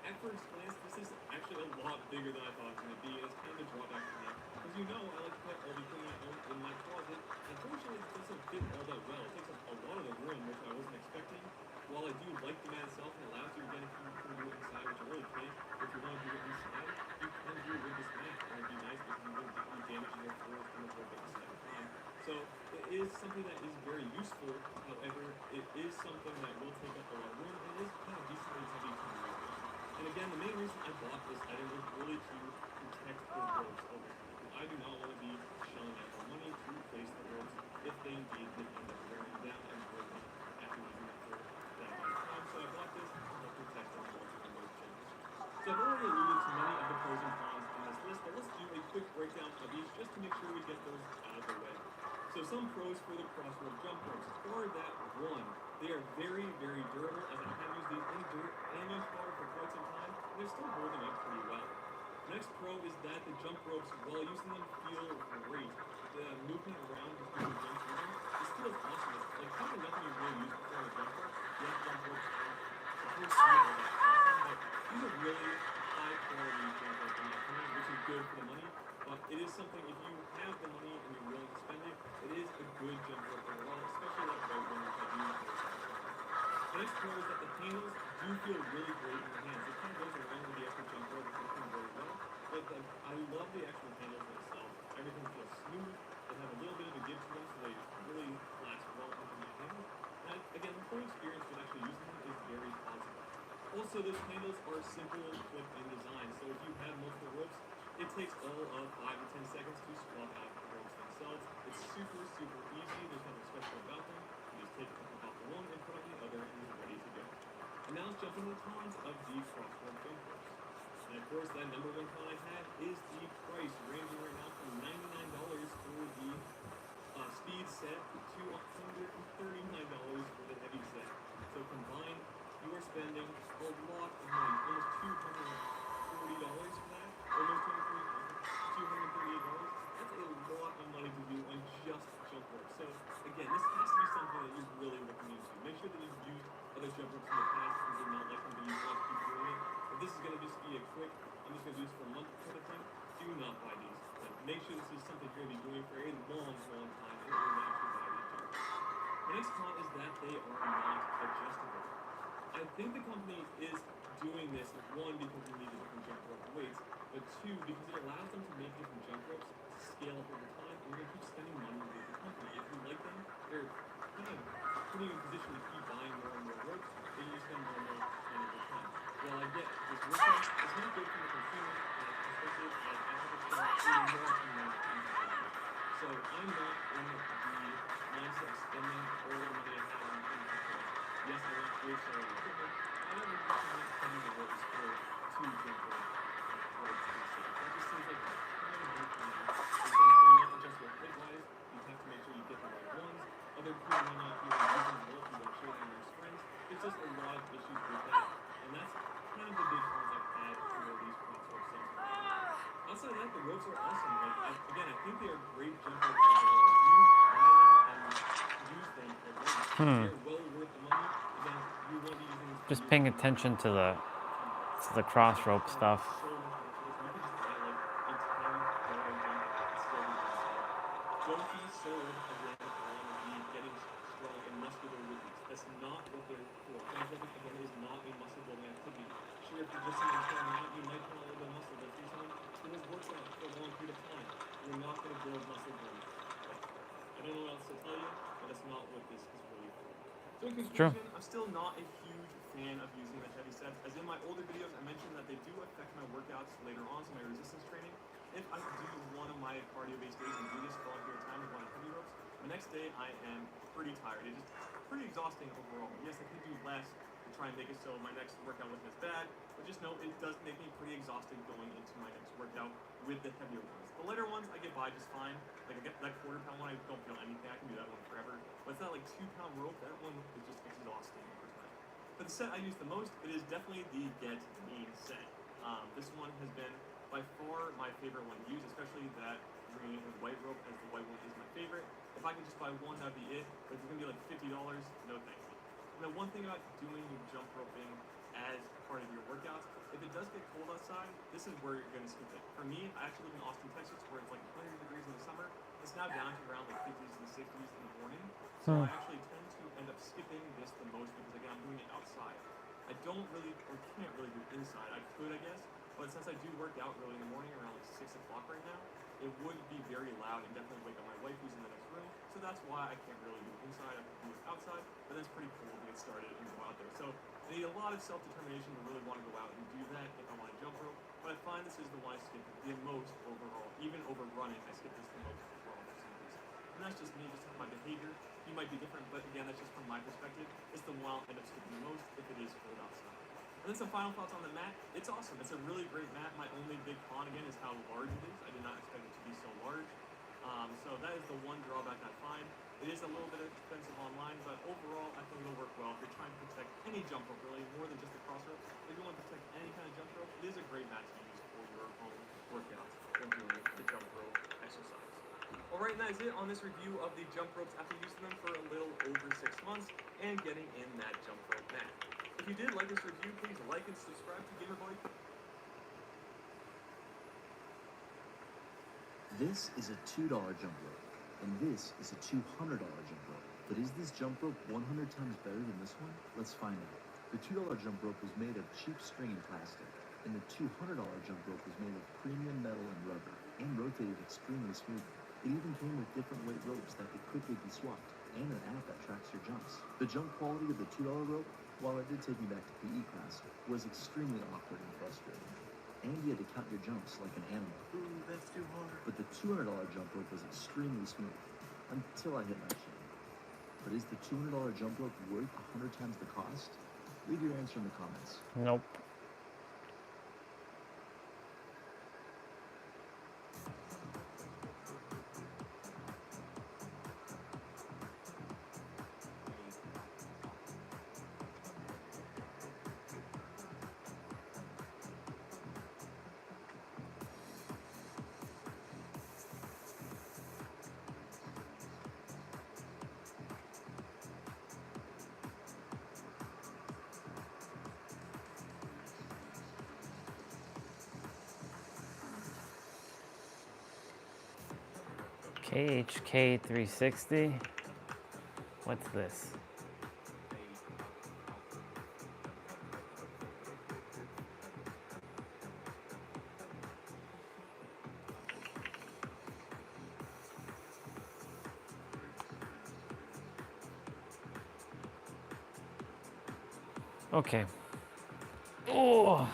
Speaker 9: At first glance, this is actually a lot bigger than I thought it was going to be. It's kind of a drawback for me. As you know, I like to put all the equipment at home in my closet. Unfortunately, it doesn't fit all that well. It takes up a lot of the room, which I wasn't expecting. While I do like the mat itself and allows you, again, if you can do it inside, which I really can't, if you want to do it inside, you can do it with this mat. And it'd be nice if you wouldn't be damaging your floors and the floor at the same time. So it is something that is very useful. However, it is something that will take up a lot of room and it is kind of decently heavy to move around. And again, the main reason I bought this item was really to protect the ropes over time. I do not want to be shelling out more money to replace the ropes if they indeed did end up wearing down and broken after using it for that amount of time. So I bought this to help protect the ropes from those jumps. So I've already alluded to many of the pros and cons in this list, but let's do a quick breakdown of each just to make sure we get those out of the way. So some pros for the Crossroad jump ropes are that one, they are very, very durable as I have used these in dirt and in water for quite some time, and they're still holding up pretty well. Next pro is that the jump ropes, while using them feel great, the movement around just doing jumps with them, it still is awesome. It's like kind of nothing you've really used before on a jump rope. Yes, jump ropes are supposed to be all that awesome, but these are really high quality jump ropes in my opinion, which is good for the money. But it is something, if you have the money and you're willing to spend it, it is a good jump rope overall, especially that white one which I do use for the The next pro is that the handles do feel really great in your hands. It kind of goes along with the actual jump rope, it's working very well. But I love the actual handles themselves. Everything feels smooth. They have a little bit of a give to them, so they really last well under my hands. And again, the whole experience with actually using them is very positive. Also, those handles are simple to put in design. So if you have multiple ropes, it takes all of 5 to 10 seconds to swap out the ropes themselves. It's super, super easy. There's nothing special about them. You just take a couple off the one and put on the other and you're ready to go. And now let's jump into the cons of the Crossroad jump ropes. And of course, that number one con I have is the price, ranging right now from $99 for the speed set to $139 for the heavy set. So combined, you are spending a lot of money, almost $240 for that, almost $238. That's a lot of money to do on just jump ropes. So again, this has to be something that you're really looking into. Make sure that you've used other jump ropes in the past and did not like them, but you want to keep doing it. If this is going to just be a quick, I'm just going to do this for a month sort of thing, do not buy these. Like, make sure this is something you're going to be doing for a long, long time in order to actually buy these jump ropes. The next con is that they are not adjustable. I think the company is doing this, one, because they need different jump rope weights, but two, because it allows them to make different jump ropes to scale up over time, and you're going to keep spending money with the company. If you like them, they're kind of putting you in a position to keep buying more and more ropes, and you spend more and more money over time. While I get this workout, it's not good for the consumer, especially as I have to spend even more and more time. So I'm not in the mindset of spending all the money I have on things like that. Yes, I want great quality equipment. I don't really want spending the ropes for 2 jump ropes themselves. That just seems like kind of a big plan. And since they're not adjustable height-wise, you have to make sure you get the right ones. Other people may not be able to use them well if you don't show them their strengths. There's just a lot of issues with that. And that's kind of the big cons I've had for these Crossroad jump ropes. outside of that, the ropes are awesome. Like, again, I think they are great jump ropes overall. If you buy them and use them already, they're well worth the money. Again, you won't be using this
Speaker 4: Just
Speaker 9: video
Speaker 4: paying
Speaker 9: for
Speaker 4: attention to
Speaker 9: a few months.
Speaker 4: the cross rope stuff.
Speaker 9: So much more for this. You could just buy like a $10 jump rope and still be doing well. Don't be sold again on the getting strong and muscular with these. That's not what they're for. Jump roping, again, is not a muscle building activity. Sure, if you're just someone trying out, you might put on a little bit of muscle, but if you're someone who has worked out for a long period of time, you're not going to build muscle very fast. I don't know what else to tell you, but that's not what this is really for. So in
Speaker 4: True.
Speaker 9: conclusion, I'm still not a huge fan of using the heavy sets. As in my older videos, I mentioned that they do affect my workouts later on, so my resistance training. If I do one of my cardio-based days and do this for a long period of time with one of the heavy ropes, the next day I am pretty tired. It's just pretty exhausting overall. Yes, I could do less to try and make it so my next workout wasn't as bad, but just know it does make me pretty exhausted going into my next workout with the heavier ones. The lighter ones I get by just fine. Like I get that quarter-pound one, I don't feel anything. I can do that one forever. But it's that like 2-pound rope. That one is just exhausting over time. For the set I use the most, it is definitely the Get Lean set. This one has been by far my favorite one to use, especially that green and white rope, as the white one is my favorite. If I can just buy one, that'd be it. But if it's gonna be like $50, no thank you. And the one thing about doing jump roping as part of your workouts, if it does get cold outside, this is where you're gonna skip it. For me, I actually live in Austin, Texas, where it's like 100 degrees in the summer. It's now down to around like 50s and 60s in the morning. So I actually tend to end up skipping this the most because again, I'm doing it outside. I don't really, or can't really do it inside. I could, I guess, but since I do work out early in the morning around like 6 o'clock right now, it would be very loud and definitely wake up my wife who's in the next room. So that's why I can't really do it inside. I can do it outside, but that's pretty cool to get started and go out there. So I need a lot of self-determination to really want to go out and do that if I want to jump rope. But I find this is the one I skip the most overall. Even over running, I skip this the most overall for some reason. And that's just me, just my behavior. You might be different, but again, that's just from my perspective. It's the one I'll end up skipping the most if it is cold outside. And then some final thoughts on the mat. It's awesome. It's a really great mat. My only big con again is how large it is. I did not expect it to be so large. So that is the one drawback I find. It is a little bit expensive online, but overall I think it'll work well if you're trying to protect any jump rope, really, more than just the cross rope. If you want to protect any kind of jump rope, it is a great mat to use for your own workouts when doing the jump rope exercise. Alright, that is it on this review of the jump ropes after using them for a little over 6 months and getting in that jump rope mat. If you did like this review, please like and subscribe to Gamerboy.
Speaker 10: This is a $2 jump rope, and this is a $200 jump rope. But is this jump rope 100 times better than this one? Let's find out. The $2 jump rope was made of cheap string and plastic, and the $200 jump rope was made of premium metal and rubber, and rotated extremely smoothly. It even came with different weight ropes that could quickly be swapped, and an app that tracks your jumps. The jump quality of the $2 rope, while it did take me back to PE class, was extremely awkward and frustrating. And you had to count your jumps like an animal.
Speaker 5: Ooh, that's too hard.
Speaker 10: But the $200 jump rope was extremely smooth, until I hit my chin. But is the $200 jump rope worth 100 times the cost? Leave your answer in the comments.
Speaker 4: Nope. KHK 360. What's this? Okay. Oh.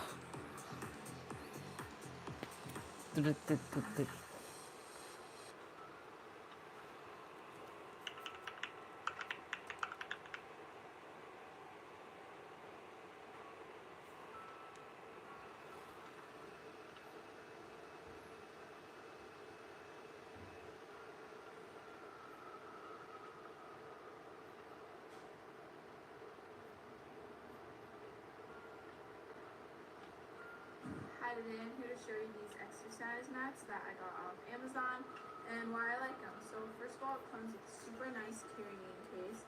Speaker 11: Hi today I'm here to show you these exercise mats that I got off Amazon and why I like them. So first of all, it comes with a super nice carrying case.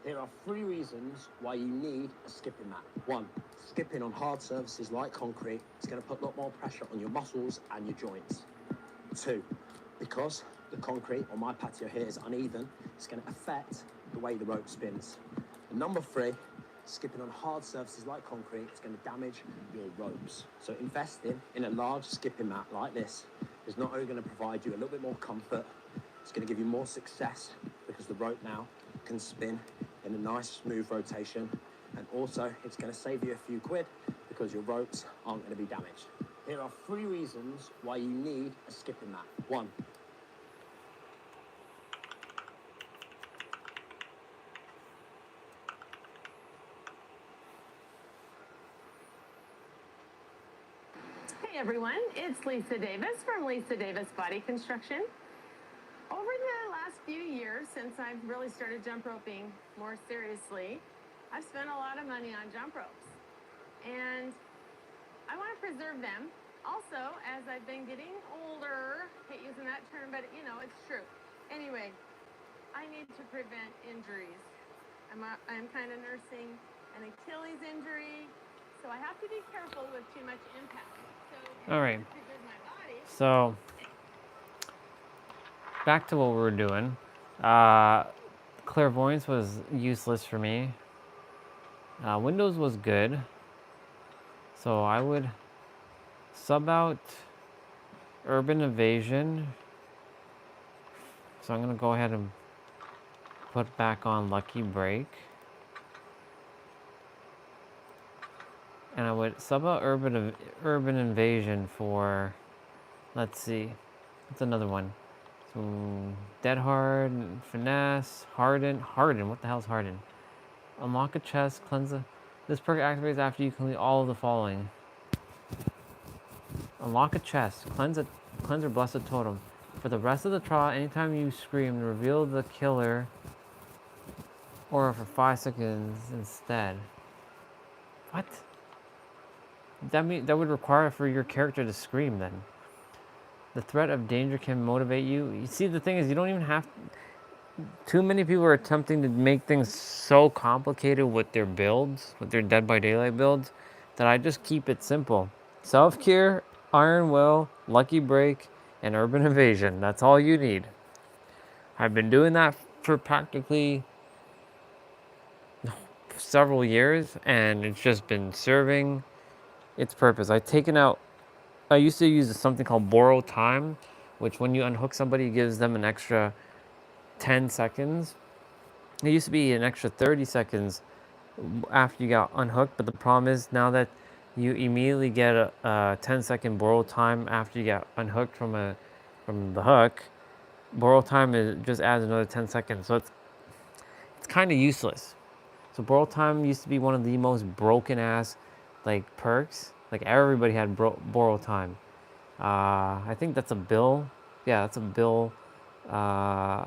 Speaker 12: Here are 3 reasons why you need a skipping mat. 1, skipping on hard surfaces like concrete is going to put a lot more pressure on your muscles and your joints. 2, because the concrete on my patio here is uneven, it's going to affect the way the rope spins. And number 3, skipping on hard surfaces like concrete is going to damage your ropes. So investing in a large skipping mat like this is not only going to provide you a little bit more comfort, it's going to give you more success because the rope now can spin in a nice smooth rotation, and also it's going to save you a few quid because your ropes aren't going to be damaged. Here are 3 reasons why you need a skipping mat. 1,
Speaker 13: Hey everyone, it's Lisa Davis from Lisa Davis Body Construction. Over the last few years, since I've really started jump roping more seriously, I've spent a lot of money on jump ropes. And I want to preserve them. Also, as I've been getting older, hate using that term, but you know, it's true. Anyway, I need to prevent injuries. I'm kind of nursing an Achilles injury, so I have to be careful with too much impact. So,
Speaker 4: All right. So back to what we were doing. Clairvoyance was useless for me. Windows was good. So I would sub out Urban Evasion. So I'm going to go ahead and put back on Lucky Break. And I would sub out Urban Invasion for, let's see, what's another one? So Dead Hard, Finesse, Harden, what the hell's Harden? Unlock a chest, cleanse a... This perk activates after you complete all of the following. Unlock a chest, cleanse or bless a totem. For the rest of the trial, anytime you scream, reveal the killer or for 5 seconds instead. What? That would require for your character to scream then. The threat of danger can motivate you. You see, the thing is, you don't even have... Too many people are attempting to make things so complicated with their builds, with their Dead by Daylight builds, that I just keep it simple. Self-Cure, Iron Will, Lucky Break, and Urban Evasion. That's all you need. I've been doing that for practically several years, and it's just been serving its purpose. I used to use something called Borrow Time, which when you unhook somebody, gives them an extra 10 seconds. It used to be an extra 30 seconds after you got unhooked, but the problem is now that you immediately get a 10-second borrow time after you get unhooked from the hook, borrow time just adds another 10 seconds, so it's kind of useless. So borrow time used to be one of the most broken ass perks. Like everybody had borrow time. I think that's a bill. Yeah, that's a bill. Yeah,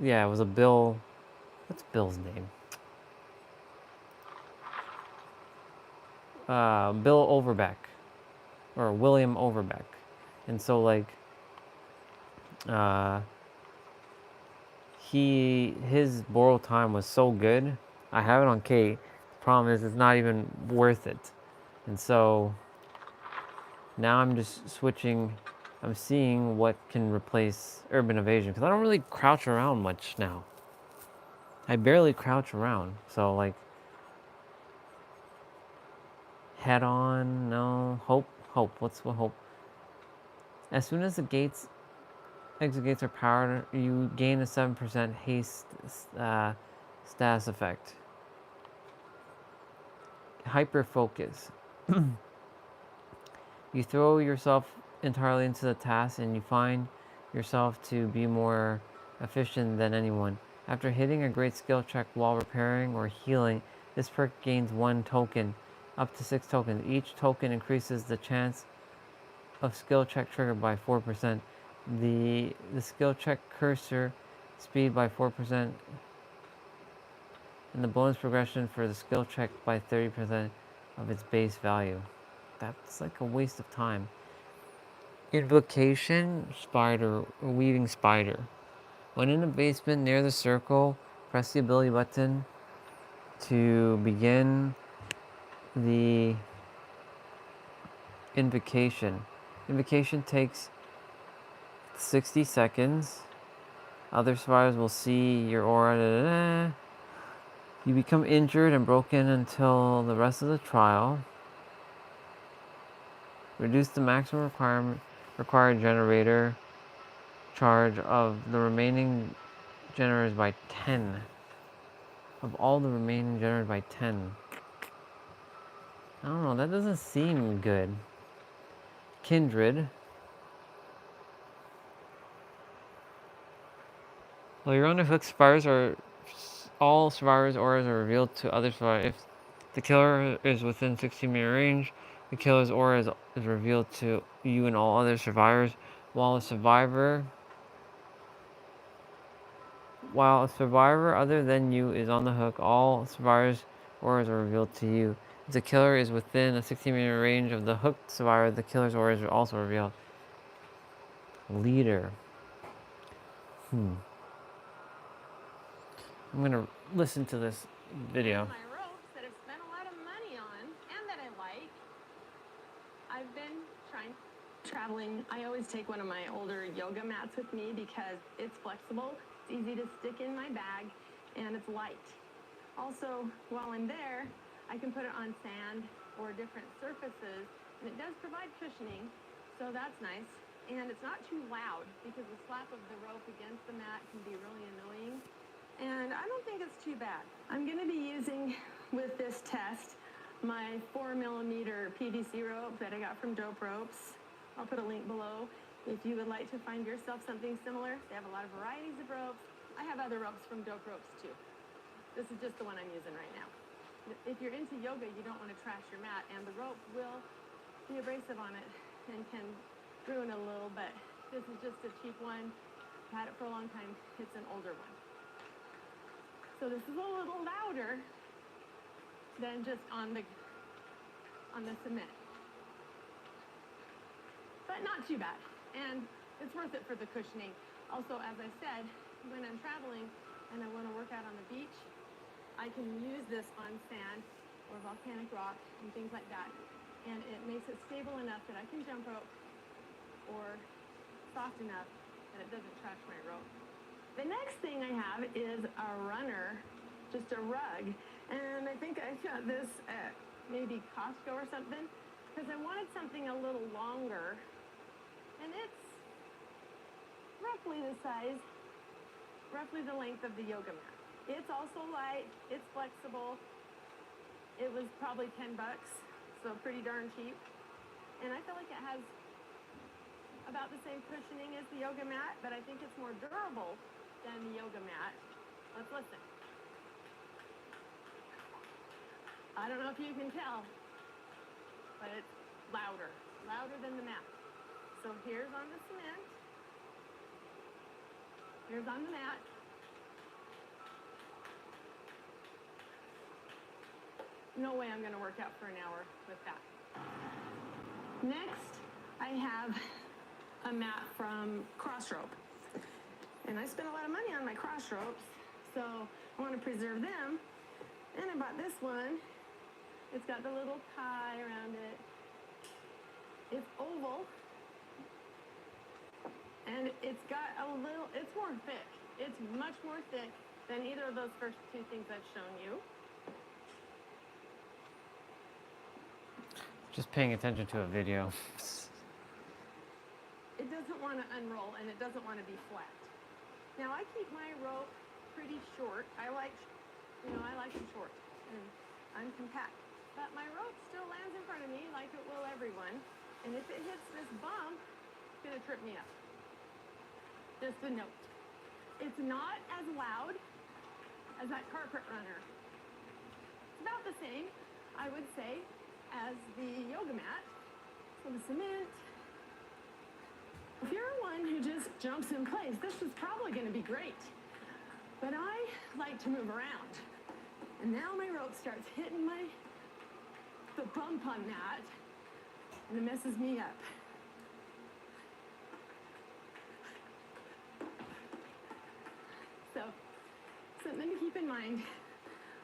Speaker 4: it was a bill. What's Bill's name? Bill Overbeck, or William Overbeck, and so his borrow time was so good. I have it on Kate. The problem is it's not even worth it, and so now I'm just switching. I'm seeing what can replace Urban Evasion because I don't really crouch around much now. I barely crouch around, so head on, no. Hope. What's what hope? As soon as the exit gates are powered, you gain a 7% haste status effect. Hyper focus. You throw yourself entirely into the task and you find yourself to be more efficient than anyone. After hitting a great skill check while repairing or healing, this perk gains 1 token, up to 6 tokens. Each token increases the chance of skill check triggered by 4%. The skill check cursor speed by 4%. and the bonus progression for the skill check by 30% of its base value. That's like a waste of time. Invocation spider, weaving spider. When in the basement near the circle, press the ability button to begin the invocation. Invocation takes 60 seconds. Other survivors will see your aura. Da, da, da. You become injured and broken until the rest of the trial. Reduce the maximum required generator charge of the remaining generators by 10. Of all the remaining generators by 10. I don't know, that doesn't seem good. Kindred. While you're on the hook, all survivors' auras are revealed to other survivors. If the killer is within 60-meter range, the killer's aura is revealed to you and all other survivors. While a survivor other than you is on the hook, all survivors' auras are revealed to you. If the killer is within a 60-meter range of the hooked survivor, the killer's auras are also revealed. Leader. I'm gonna listen to this video.
Speaker 13: My ropes that I've spent a lot of money on and that I like. I've been traveling. I always take one of my older yoga mats with me because it's flexible, it's easy to stick in my bag, and it's light. Also, while I'm there, I can put it on sand or different surfaces, and it does provide cushioning, so that's nice. And it's not too loud because the slap of the rope against the mat can be really annoying. And I don't think it's too bad. I'm going to be using, with this test, my 4mm PVC rope that I got from Dope Ropes. I'll put a link below if you would like to find yourself something similar. They have a lot of varieties of ropes. I have other ropes from Dope Ropes too. This is just the one I'm using right now. If you're into yoga, you don't want to trash your mat, and the rope will be abrasive on it and can ruin it a little, but this is just a cheap one. I've had it for a long time. It's an older one. So this is a little louder than just on the cement. But not too bad. And it's worth it for the cushioning. Also, as I said, when I'm traveling and I want to work out on the beach, I can use this on sand or volcanic rock and things like that. And it makes it stable enough that I can jump rope or soft enough that it doesn't trash my rope. The next thing I have is a runner, just a rug. And I think I got this at maybe Costco or something because I wanted something a little longer. And it's roughly the size, roughly the length of the yoga mat. It's also light, it's flexible. It was probably $10, so pretty darn cheap. And I feel like it has about the same cushioning as the yoga mat, but I think it's more durable than the yoga mat. Let's listen. I don't know if you can tell, but it's louder than the mat. So here's on the cement, here's on the mat. No way I'm going to work out for an hour with that. Next, I have a mat from Crossrope. And I spent a lot of money on my cross ropes, so I want to preserve them. And I bought this one. It's got the little tie around it. It's oval. And it's got it's more thick. It's much more thick than either of those first two things I've shown you.
Speaker 4: Just paying attention to a video.
Speaker 13: It doesn't want to unroll and it doesn't want to be flat. Now I keep my rope pretty short. I like them short and I'm compact. But my rope still lands in front of me like it will everyone. And if it hits this bump, it's going to trip me up. Just a note. It's not as loud as that carpet runner. It's about the same, I would say, as the yoga mat. So the cement. If you're one who just jumps in place, this is probably going to be great. But I like to move around. And now my rope starts hitting the bump on that, and it messes me up. So, something to keep in mind.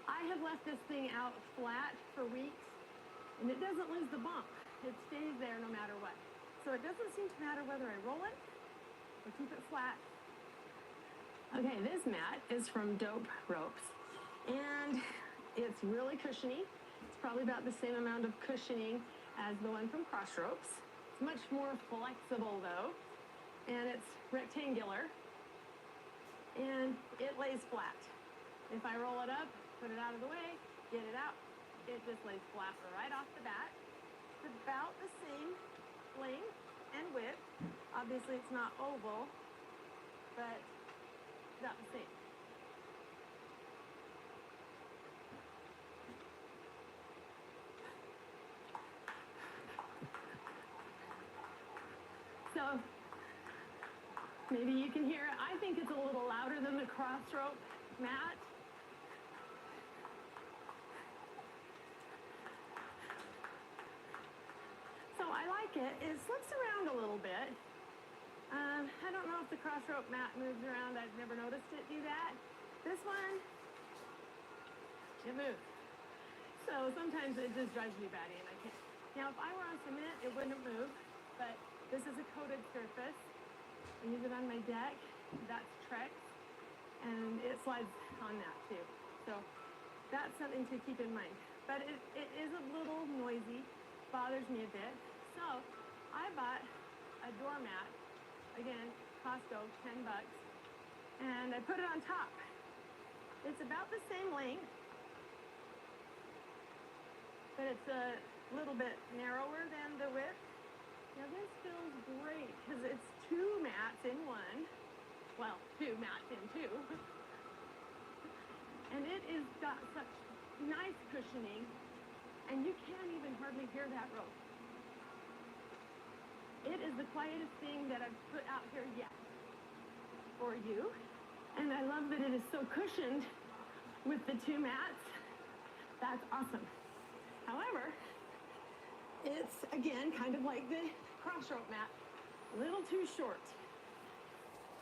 Speaker 13: I have left this thing out flat for weeks, and it doesn't lose the bump. It stays there no matter what. So it doesn't seem to matter whether I roll it or keep it flat. Okay, this mat is from Dope Ropes, and it's really cushiony. It's probably about the same amount of cushioning as the one from Cross Ropes. It's much more flexible though, and it's rectangular, and it lays flat. If I roll it up, put it out of the way, get it out, it just lays flat right off the bat. It's about the same length and width. Obviously it's not oval, but about the same. So maybe you can hear it. I think it's a little louder than the cross rope mat. So I like it. It slips around a little bit. I don't know if the cross rope mat moves around. I've never noticed it do that. This one, it moves. So sometimes it just drives me batty and I can't. Now if I were on cement, it wouldn't move, but this is a coated surface. I use it on my deck. That's Trex, and it slides on that too. So that's something to keep in mind. But it is a little noisy, bothers me a bit. So I bought a doormat, again, Costco, 10 bucks, and I put it on top. It's about the same length, but it's a little bit narrower than the width. Now this feels great because it's two mats in one. Well, two mats in two. And it is got such nice cushioning, and you can't even hardly hear that rope. It is the quietest thing that I've put out here yet for you. And I love that it is so cushioned with the two mats. That's awesome. However, it's, again, kind of like the cross rope mat, a little too short.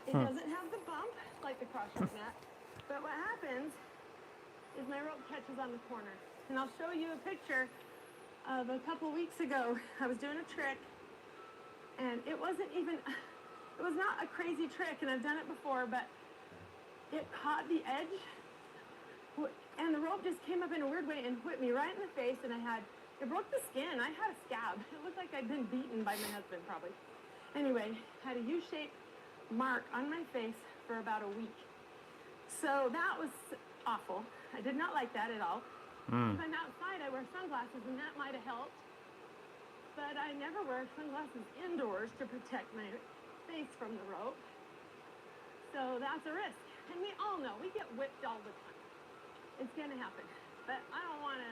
Speaker 13: It doesn't have the bump like the cross rope mat, but what happens is my rope catches on the corner. And I'll show you a picture of a couple weeks ago. I was doing a trick, and it was not a crazy trick, and I've done it before, but it caught the edge, and the rope just came up in a weird way and whipped me right in the face, and it broke the skin. I had a scab. It looked like I'd been beaten by my husband, probably. Anyway, had a U-shaped mark on my face for about a week. So that was awful. I did not like that at all. If I'm outside, I wear sunglasses, and that might have helped. But I never wear sunglasses indoors to protect my face from the rope. So that's a risk. And we all know, we get whipped all the time. It's going to happen. But I don't want to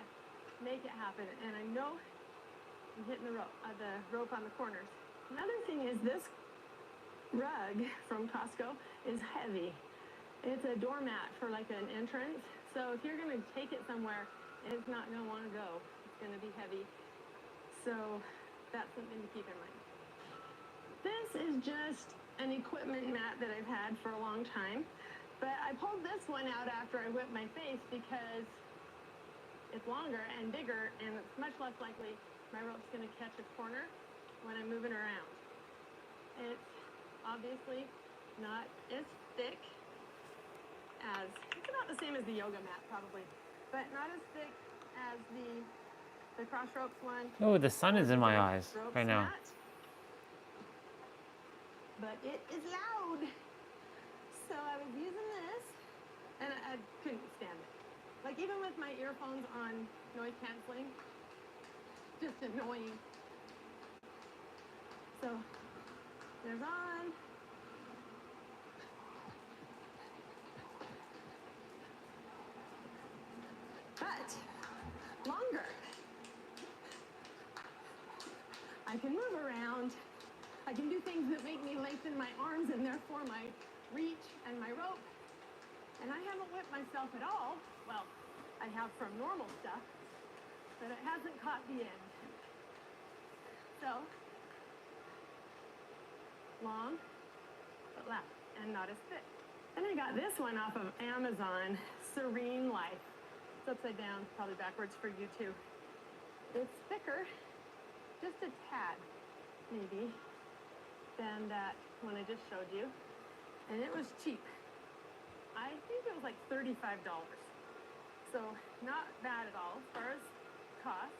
Speaker 13: make it happen. And I know I'm hitting the rope on the corners. Another thing is this rug from Costco is heavy. It's a doormat for like an entrance. So if you're going to take it somewhere, it's not going to want to go. It's going to be heavy. So that's something to keep in mind. This is just an equipment mat that I've had for a long time. But I pulled this one out after I whipped my face because it's longer and bigger, and it's much less likely my rope's going to catch a corner when I'm moving around. It's obviously not as thick as, it's about the same as the yoga mat probably, but not as thick as the cross ropes one.
Speaker 4: Oh, the sun is in my eyes right now.
Speaker 13: Mat. But it is loud. So I was using this, and I couldn't stand it. Like even with my earphones on noise canceling, just annoying. So there's on. But longer. I can move around. I can do things that make me lengthen my arms and therefore my reach and my rope. And I haven't whipped myself at all. Well, I have from normal stuff, but it hasn't caught the end. So, long, but loud, and not as thick. Then I got this one off of Amazon, Serene Life. It's upside down, probably backwards for you too. It's thicker, just a tad, maybe, than that one I just showed you. And it was cheap. I think it was like $35. So not bad at all as far as cost.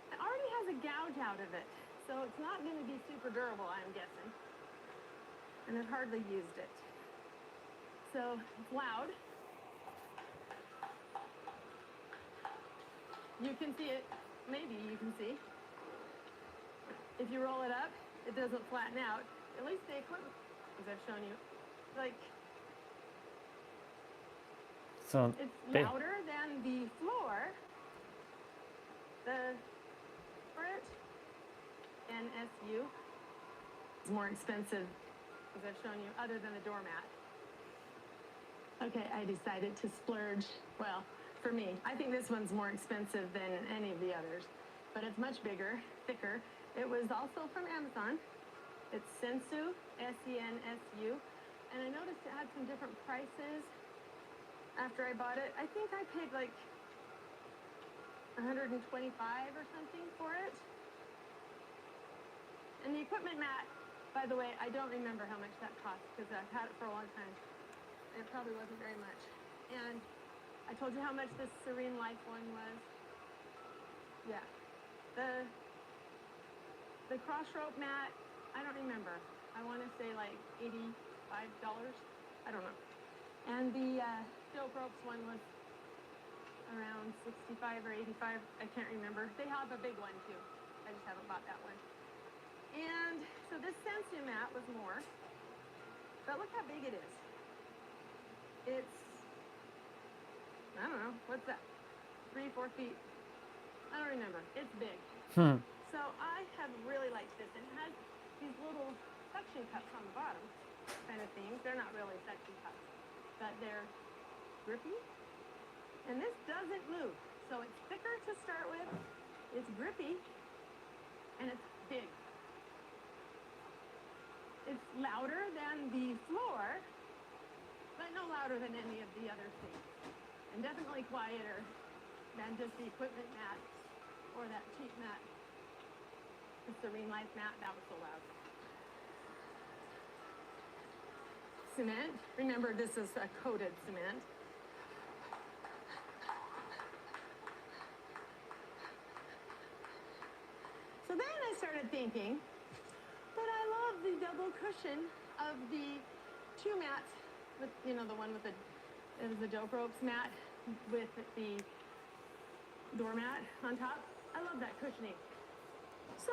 Speaker 13: It already has a gouge out of it, so it's not going to be super durable, I'm guessing. And I've hardly used it. So it's loud. You can see it, maybe you can see. If you roll it up, it doesn't flatten out. At least the equipment, as I've shown you, like,
Speaker 4: So
Speaker 13: it's louder than the floor. The Sprint NSU is more expensive, as I've shown you, other than the doormat. Okay, I decided to splurge. Well, for me, I think this one's more expensive than any of the others, but it's much bigger, thicker. It was also from Amazon. It's Sensu, S-E-N-S-U, and I noticed it had some different prices after I bought it. I think I paid like $125 or something for it. And the equipment mat, by the way, I don't remember how much that cost because I've had it for a long time. It probably wasn't very much. And I told you how much this Serene Life one was. Yeah. The cross rope mat, I don't remember. I want to say like $85. I don't know. And the dope ropes one was around 65 or 85. I can't remember. They have a big one too. I just haven't bought that one. And so this Sensu mat was more. But look how big it is. It's, I don't know, what's that? 3-4 feet. I don't remember. It's big. So I have really liked this. It has these little suction cups on the bottom kind of things. They're not really suction cups, but they're grippy. And this doesn't move. So it's thicker to start with, it's grippy, and it's big. It's louder than the floor, but no louder than any of the other things. And definitely quieter than just the equipment mat or that cheap mat. The Serene Life mat, that was so loud. Cement. Remember, this is a coated cement. So then I started thinking that I love the double cushion of the two mats with, you know, the one with it was the dope ropes mat with the doormat on top. I love that cushioning. So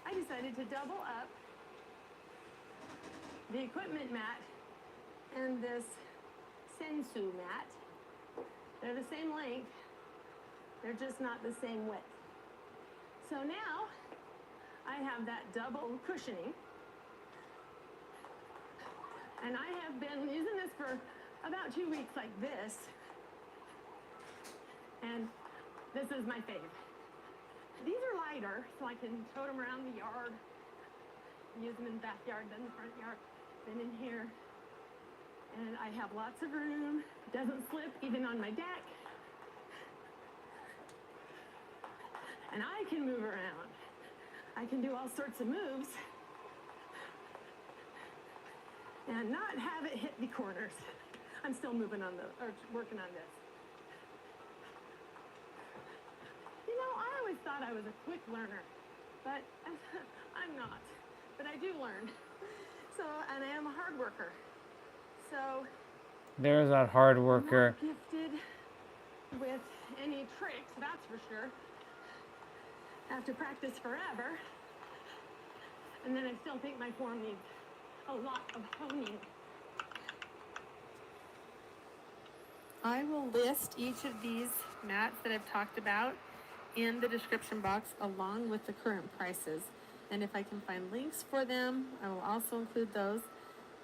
Speaker 13: I decided to double up the equipment mat and this Sensu mat. They're the same length, they're just not the same width. So now I have that double cushioning, and I have been using this for about 2 weeks like this, and this is my fave. These are lighter, so I can tote them around the yard, use them in the backyard, then the front yard, then in here. And I have lots of room. It doesn't slip even on my deck. And I can move around. I can do all sorts of moves and not have it hit the corners. I'm still moving on working on this. You know, I always thought I was a quick learner, but I'm not. But I do learn. So, and I am a hard worker. So
Speaker 4: there's that hard worker.
Speaker 13: I'm not gifted with any tricks, that's for sure. I have to practice forever. And then I still think my form needs a lot of honing. I will list each of these mats that I've talked about in the description box along with the current prices. And if I can find links for them, I will also include those.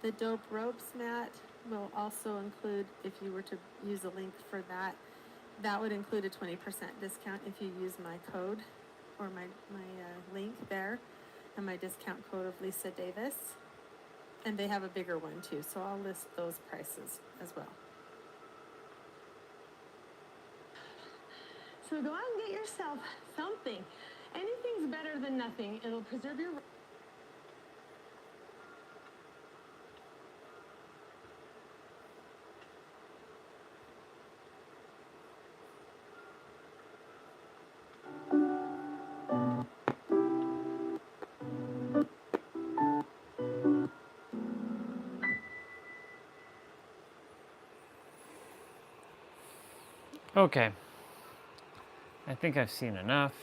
Speaker 13: The dope ropes mat will also include, if you were to use a link for that, that would include a 20% discount if you use my code or my link there, and my discount code of Lisa Davis. And they have a bigger one too, so I'll list those prices as well. So go out and get yourself something. Anything's better than nothing. It'll preserve your...
Speaker 4: Okay. I think I've seen enough.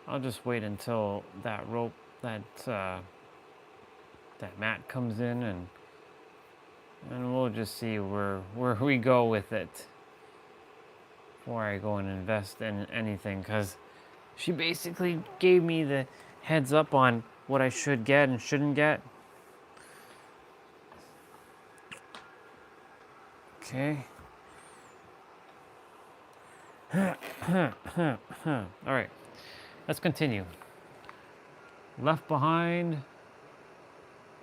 Speaker 4: I'll just wait until that rope, that mat comes in, and we'll just see where we go with it before I go and invest in anything, because she basically gave me the heads up on what I should get and shouldn't get. Okay. All right. Let's continue. Left behind.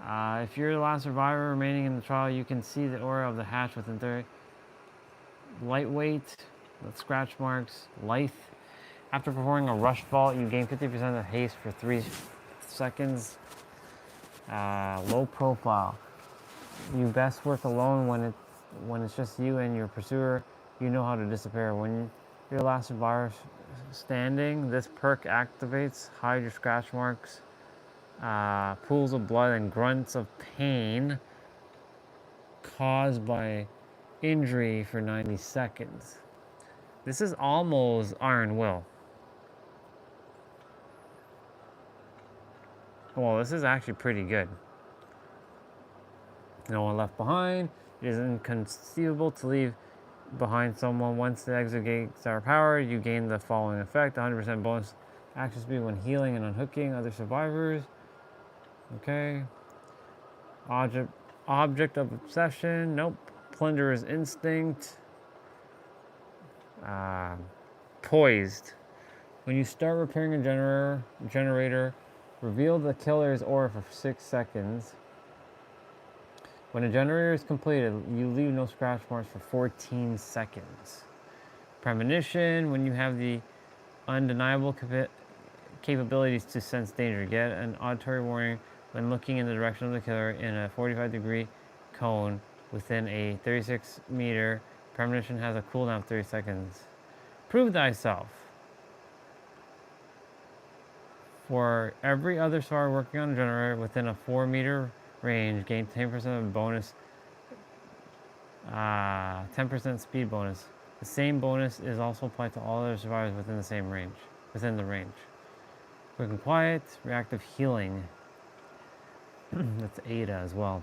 Speaker 4: If you're the last survivor remaining in the trial, you can see the aura of the hatch within 30. Lightweight, with scratch marks, lithe. After performing a rush vault, you gain 50% of haste for 3 seconds. Low profile. You best work alone when it's just you and your pursuer. You know how to disappear. When you're the last survivor standing, this perk activates. Hide your scratch marks. Pools of blood and grunts of pain caused by injury for 90 seconds. This is almost Iron Will. Well, this is actually pretty good. No one left behind. It is inconceivable to leave behind someone. Once the exit gates are powered, you gain the following effect: 100% bonus action speed when healing and unhooking other survivors. Okay. Object of obsession. Nope. Plunderer's instinct. Poised. When you start repairing a generator, reveal the killer's aura for 6 seconds. When a generator is completed, you leave no scratch marks for 14 seconds. Premonition. When you have the undeniable capabilities to sense danger, get an auditory warning when looking in the direction of the killer in a 45-degree cone within a 36-meter. Premonition has a cooldown of 30 seconds. Prove thyself. For every other survivor working on a generator within a 4-meter range, gain 10% of bonus, 10% speed bonus. The same bonus is also applied to all other survivors within the range. Quick and quiet, reactive healing. That's Ada as well.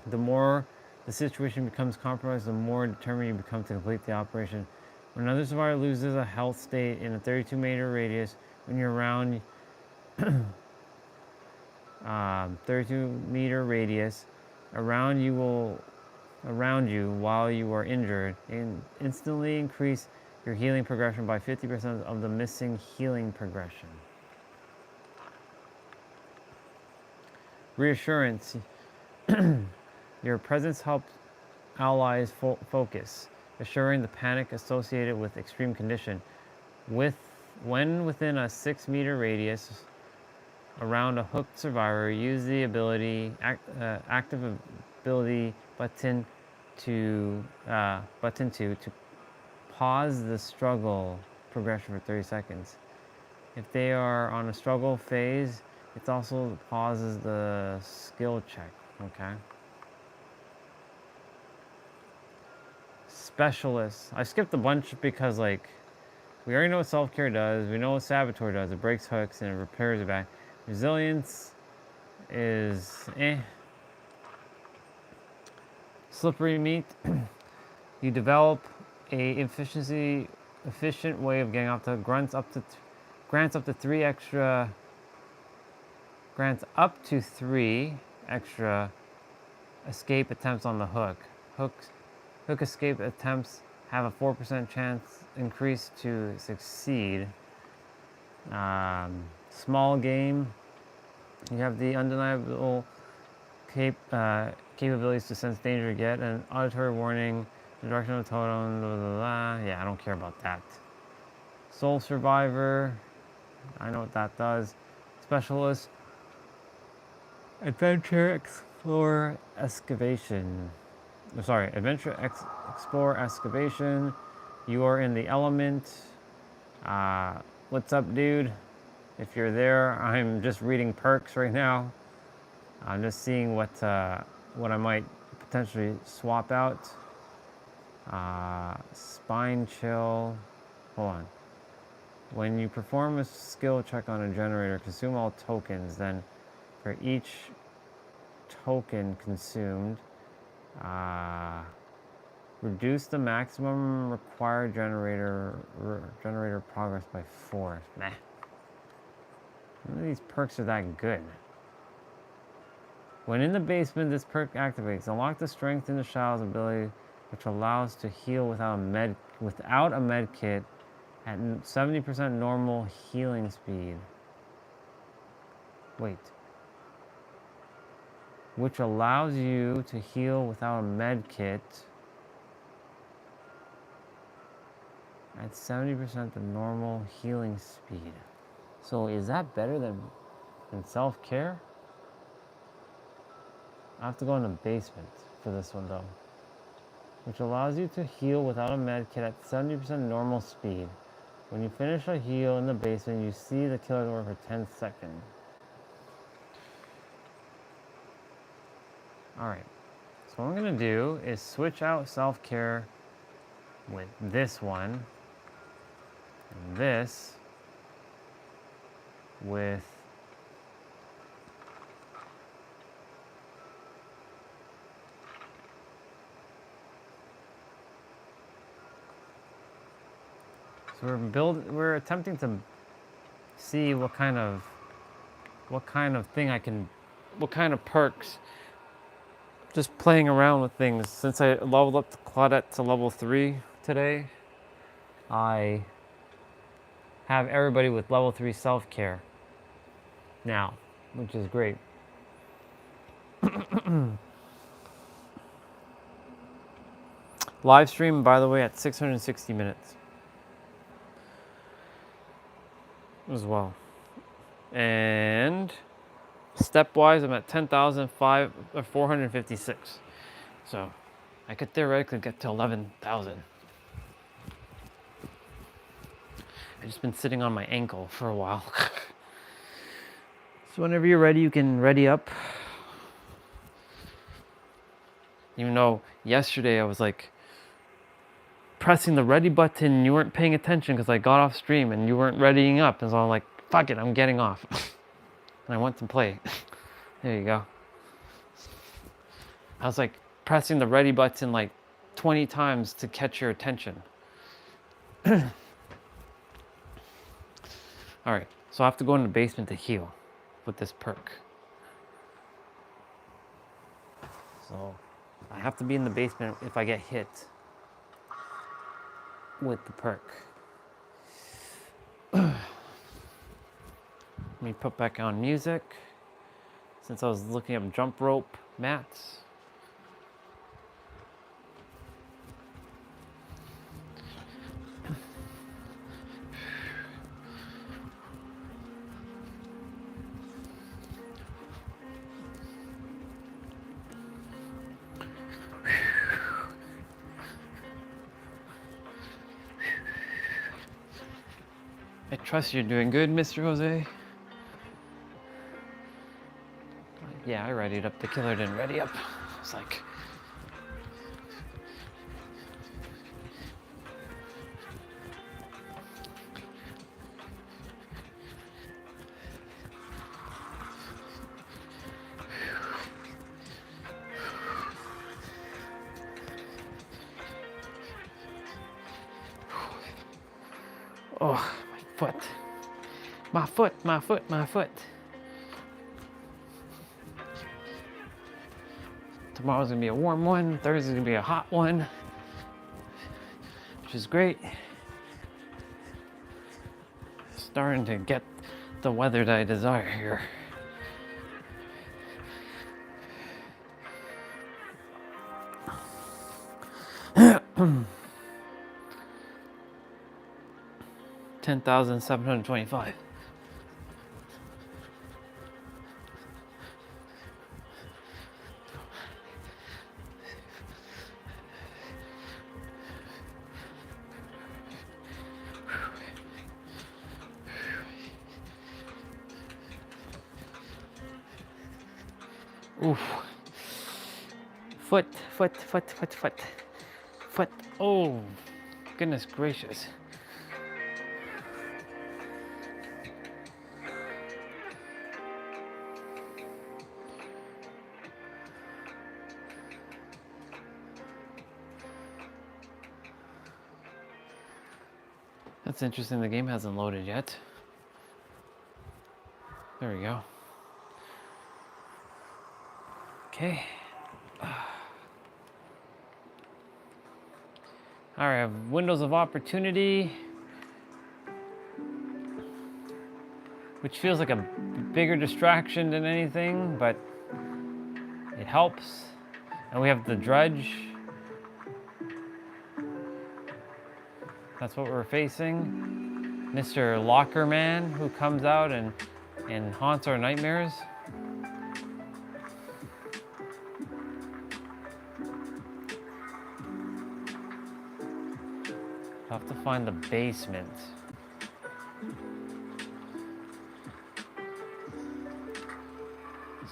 Speaker 4: The more the situation becomes compromised, the more determined you become to complete the operation. When another survivor loses a health state in a 32-meter radius, when you're around 32-meter radius around you while you are injured, and instantly increase your healing progression by 50% of the missing healing progression. Reassurance. Your presence helps allies focus, assuring the panic associated with extreme condition. When within a 6-meter radius around a hooked survivor, use the active ability button to pause the struggle progression for 30 seconds. If they are on a struggle phase, it also pauses the skill check. Okay. Specialists. I skipped a bunch because, like, we already know what self-care does. We know what Saboteur does. It breaks hooks and it repairs it back. Resilience is slippery meat. You develop a efficient way of getting up to grants up to three extra escape attempts on the hook. Hook escape attempts have a 4% chance increase to succeed. Small game. You have the undeniable capabilities to sense danger, get an auditory warning, the direction of the totem, blah, blah, blah. Yeah, I don't care about that. Soul Survivor. I know what that does. Specialist. Adventure Explore Excavation. Explore Excavation. You are in the element. What's up, dude? If you're there, I'm just reading perks right now. I'm just seeing what I might potentially swap out. Spine chill. Hold on. When you perform a skill check on a generator, consume all tokens. Then, for each token consumed, reduce the maximum required generator progress by 4. Meh. None of these perks are that good. When in the basement, this perk activates. Unlock the Strength in the Shadow's ability, which allows to heal without a med kit at 70% normal healing speed. Wait. Which allows you to heal without a med kit at 70% the normal healing speed. So is that better than self-care? I have to go in the basement for this one though. Which allows you to heal without a med kit at 70% normal speed. When you finish a heal in the basement, you see the killer door for 10 seconds. Alright, so what I'm going to do is switch out self-care with this one. And this with so we're attempting to see what kind of perks, just playing around with things. Since I leveled up the Claudette to level 3 today, I have everybody with level 3 self-care now, which is great. Live stream, by the way, at 660 minutes as well. And stepwise, I'm at 10,456. So I could theoretically get to 11,000. I've just been sitting on my ankle for a while. So whenever you're ready, you can ready up. Even though yesterday I was like pressing the ready button and you weren't paying attention because I got off stream and you weren't readying up. And so I'm like, fuck it, I'm getting off. And I went to play. There you go. I was like pressing the ready button like 20 times to catch your attention. Alright, so I have to go in the basement to heal with this perk. So I have to be in the basement if I get hit with the perk. Let me put back on music since I was looking up jump rope mats. I trust you're doing good, Mr. Jose. Yeah, I readied up. The killer didn't ready up. It's like... Oh, my foot. My foot, my foot, my foot. Tomorrow's gonna be a warm one. Thursday's gonna be a hot one, which is great. Starting to get the weather that I desire here. $10,725. Oof. Foot. Oh, goodness gracious. That's interesting, the game hasn't loaded yet. There we go. Okay. All right, I have windows of opportunity, which feels like a bigger distraction than anything, but it helps. And we have the dredge. That's what we're facing. Mr. Lockerman, who comes out and haunts our nightmares. I have to find the basement.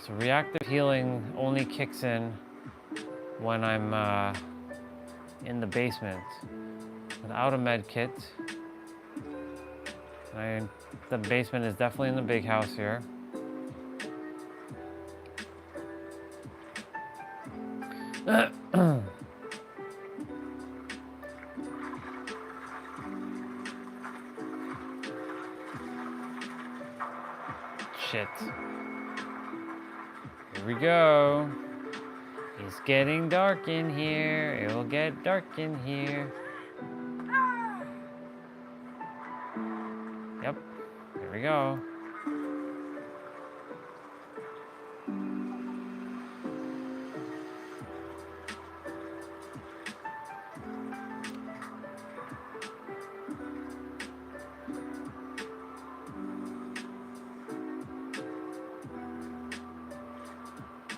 Speaker 4: So reactive healing only kicks in when I'm in the basement without a med kit. The basement is definitely in the big house here. Shit. Here we go. It's getting dark in here. It will get dark in here. Yep. Here we go.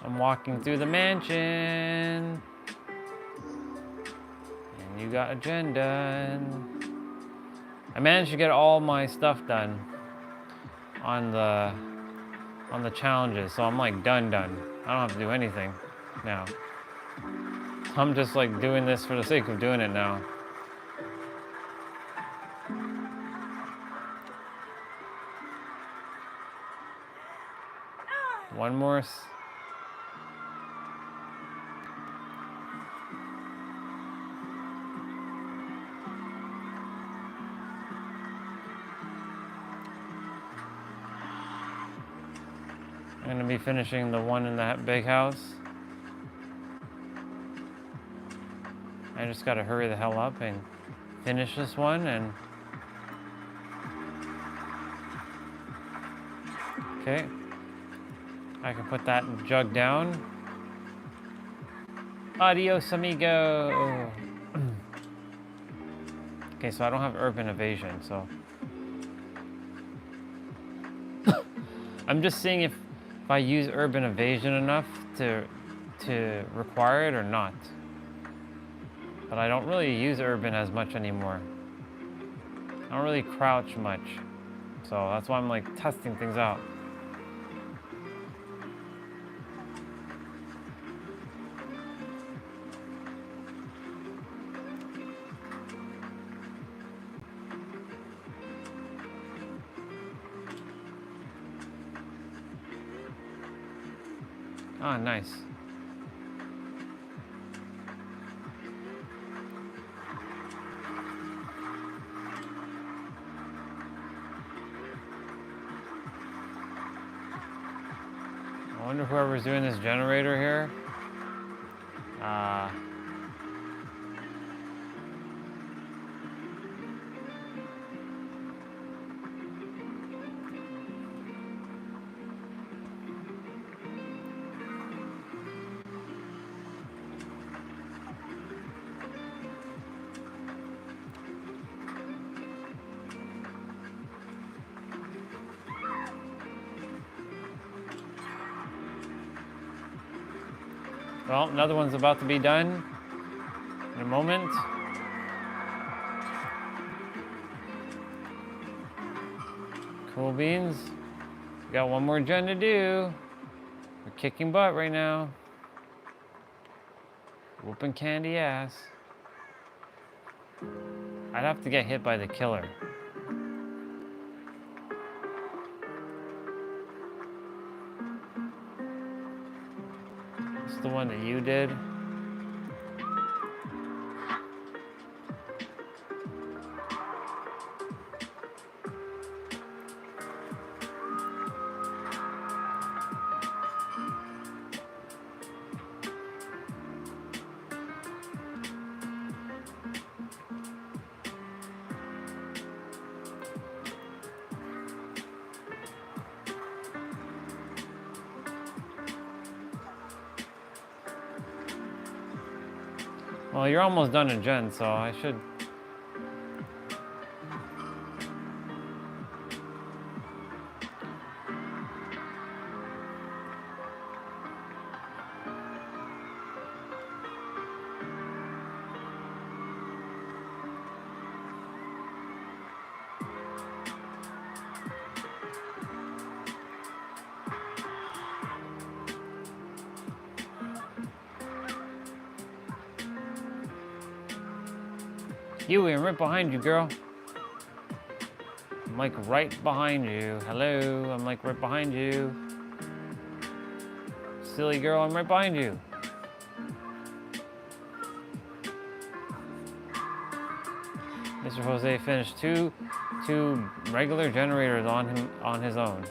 Speaker 4: I'm walking through the mansion, and you got agenda. I managed to get all my stuff done on the challenges, so I'm like done. I don't have to do anything now. I'm just like doing this for the sake of doing it now. One more. I'm gonna be finishing the one in that big house. I just gotta hurry the hell up and finish this one and... Okay. I can put that jug down. Adios, amigo! Okay, so I don't have urban evasion, so... I'm just seeing if I use urban evasion enough to require it or not. But I don't really use urban as much anymore. I don't really crouch much. So that's why I'm like testing things out. Ah, nice. wonder whoever's doing this generator here. Well, another one's about to be done in a moment. Cool beans. We got one more gen to do. We're kicking butt right now. Whooping candy ass. I'd have to get hit by the killer. It's the one that you did. Well, you're almost done in gen, so I should. Huey, I'm right behind you, girl. I'm like right behind you. Hello, I'm like right behind you. Silly girl, I'm right behind you. Mr. Jose finished two regular generators on his own.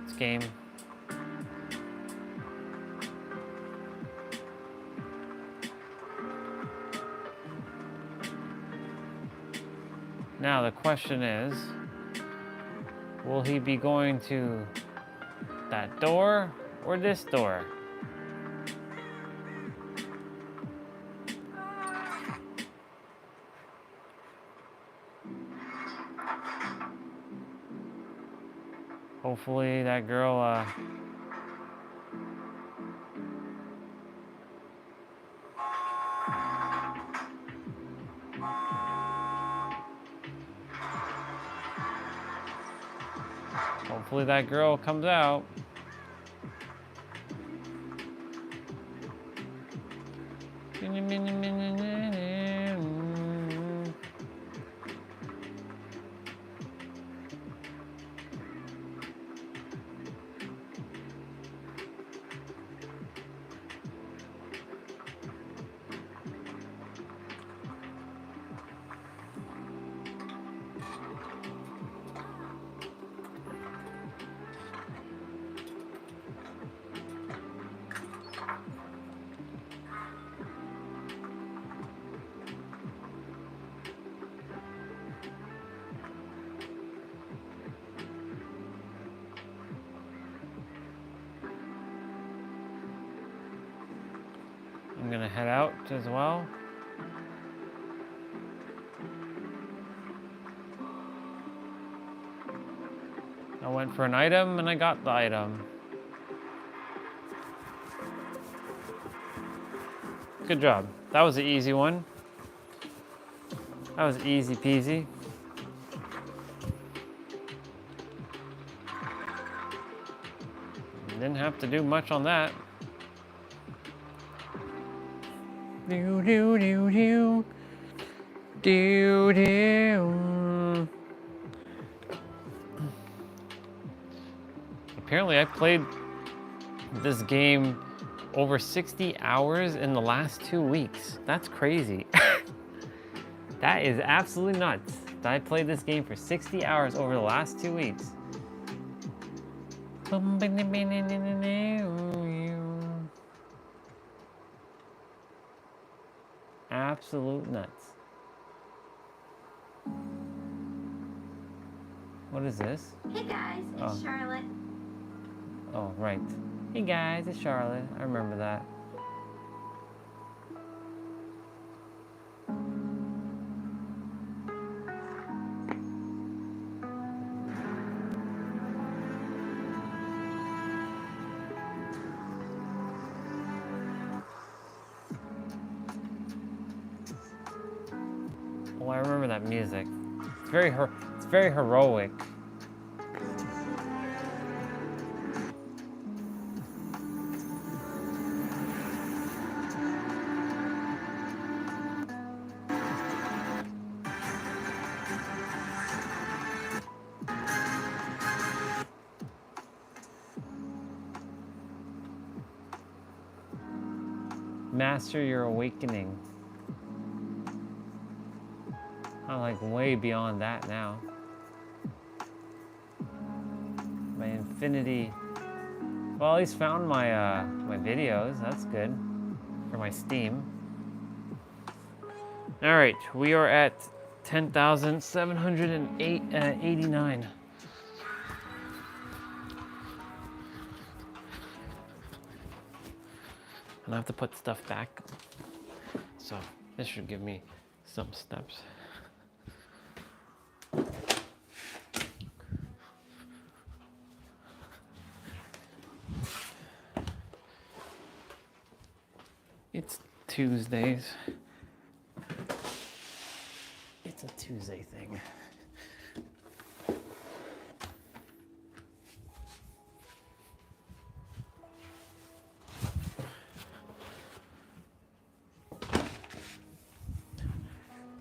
Speaker 4: It's game. Now the question is, will he be going to that door or this door? Hopefully that girl hopefully that girl comes out. I'm gonna head out as well. I went for an item and I got the item. Good job. That was an easy one. That was easy peasy. Didn't have to do much on that. Do do do do do do. Apparently, I played this game over 60 hours in the last 2 weeks. That's crazy. That is absolutely nuts. I played this game for 60 hours over the last 2 weeks. Absolute nuts. What is this?
Speaker 14: Hey guys, it's Charlotte.
Speaker 4: Oh, right. Hey guys, it's Charlotte. I remember that. Oh, I remember that music. It's very heroic. Master your awakening. I'm like way beyond that now. My infinity. Well, at least found my my videos. That's good for my Steam. All right, we are at 10,789. And I have to put stuff back. So this should give me some steps. It's Tuesdays. It's a Tuesday thing.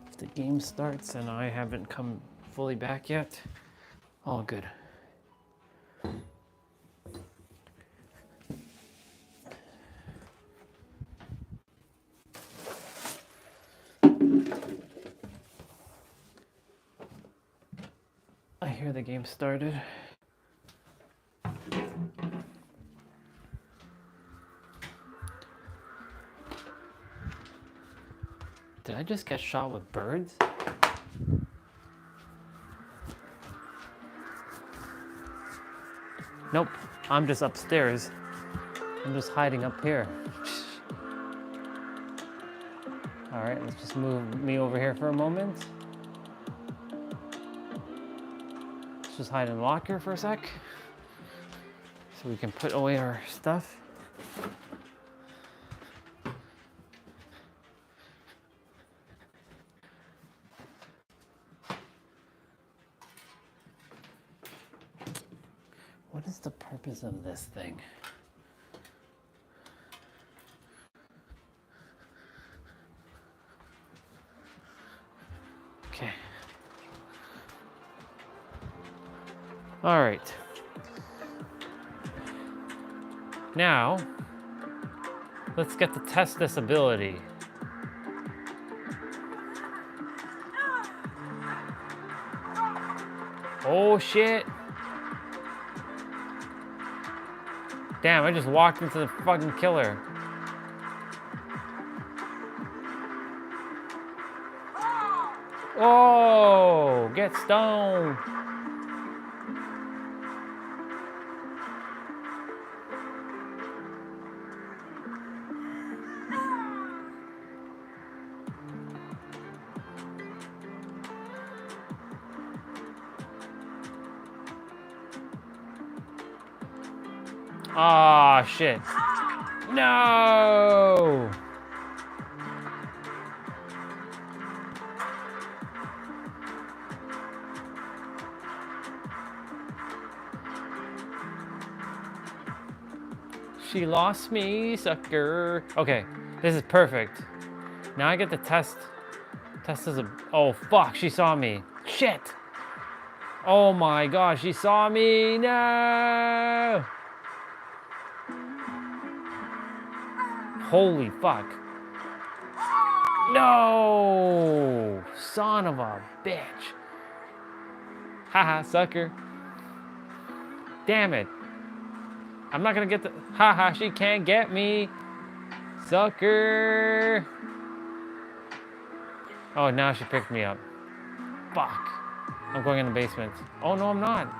Speaker 4: If the game starts and I haven't come fully back yet, all good. I hear the game started. Did I just get shot with birds? Nope, I'm just upstairs. I'm just hiding up here. All right, let's just move me over here for a moment. Let's just hide in the locker for a sec so we can put away our stuff. What is the purpose of this thing? Okay. All right. Now, let's get to test this ability. Oh shit. Damn, I just walked into the fucking killer. Oh, get stoned. Ah, shit. No! She lost me, sucker. Okay, this is perfect. Now I get to test as a, oh fuck, she saw me. Shit! Oh my gosh, she saw me, no! Holy fuck. No! Son of a bitch. Haha, sucker. Damn it. I'm not gonna get the, haha, she can't get me. Sucker. Oh, now she picked me up. Fuck. I'm going in the basement. Oh, no, I'm not.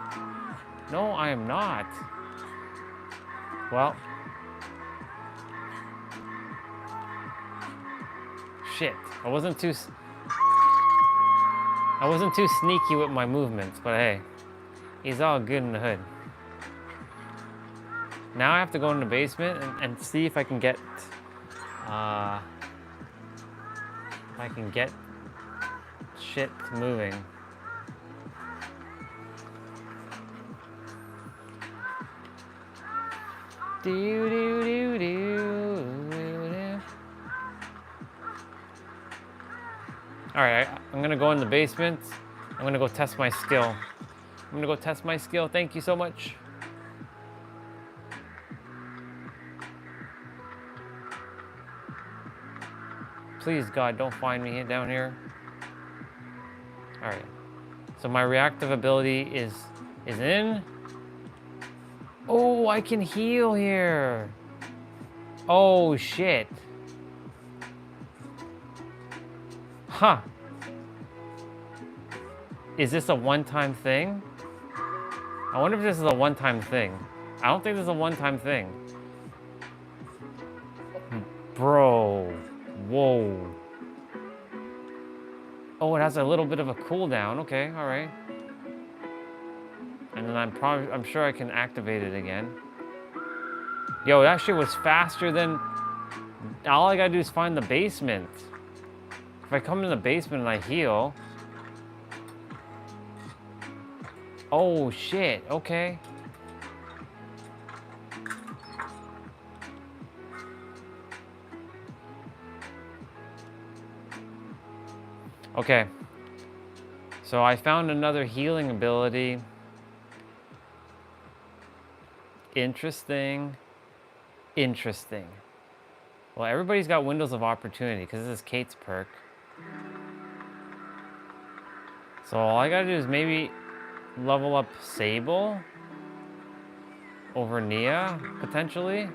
Speaker 4: No, I am not. Well. Shit. I wasn't too sneaky with my movements, but hey, he's all good in the hood. Now I have to go in the basement and see if I can get, shit moving. Do do do do. All right, I'm gonna go in the basement. I'm gonna go test my skill. Thank you so much. Please, God, don't find me down here. All right. So my reactive ability is in. Oh, I can heal here. Oh, shit. Huh. Is this a one-time thing? I wonder if this is a one-time thing. I don't think this is a one-time thing. Bro. Whoa. Oh, it has a little bit of a cooldown. Okay, all right. And then I'm sure I can activate it again. Yo, that shit was faster than, all I gotta do is find the basement. If I come in the basement and I heal. Oh shit, okay. Okay. So I found another healing ability. Interesting. Well, everybody's got windows of opportunity because this is Kate's perk. So all I gotta do is maybe level up Sable over Nia, potentially.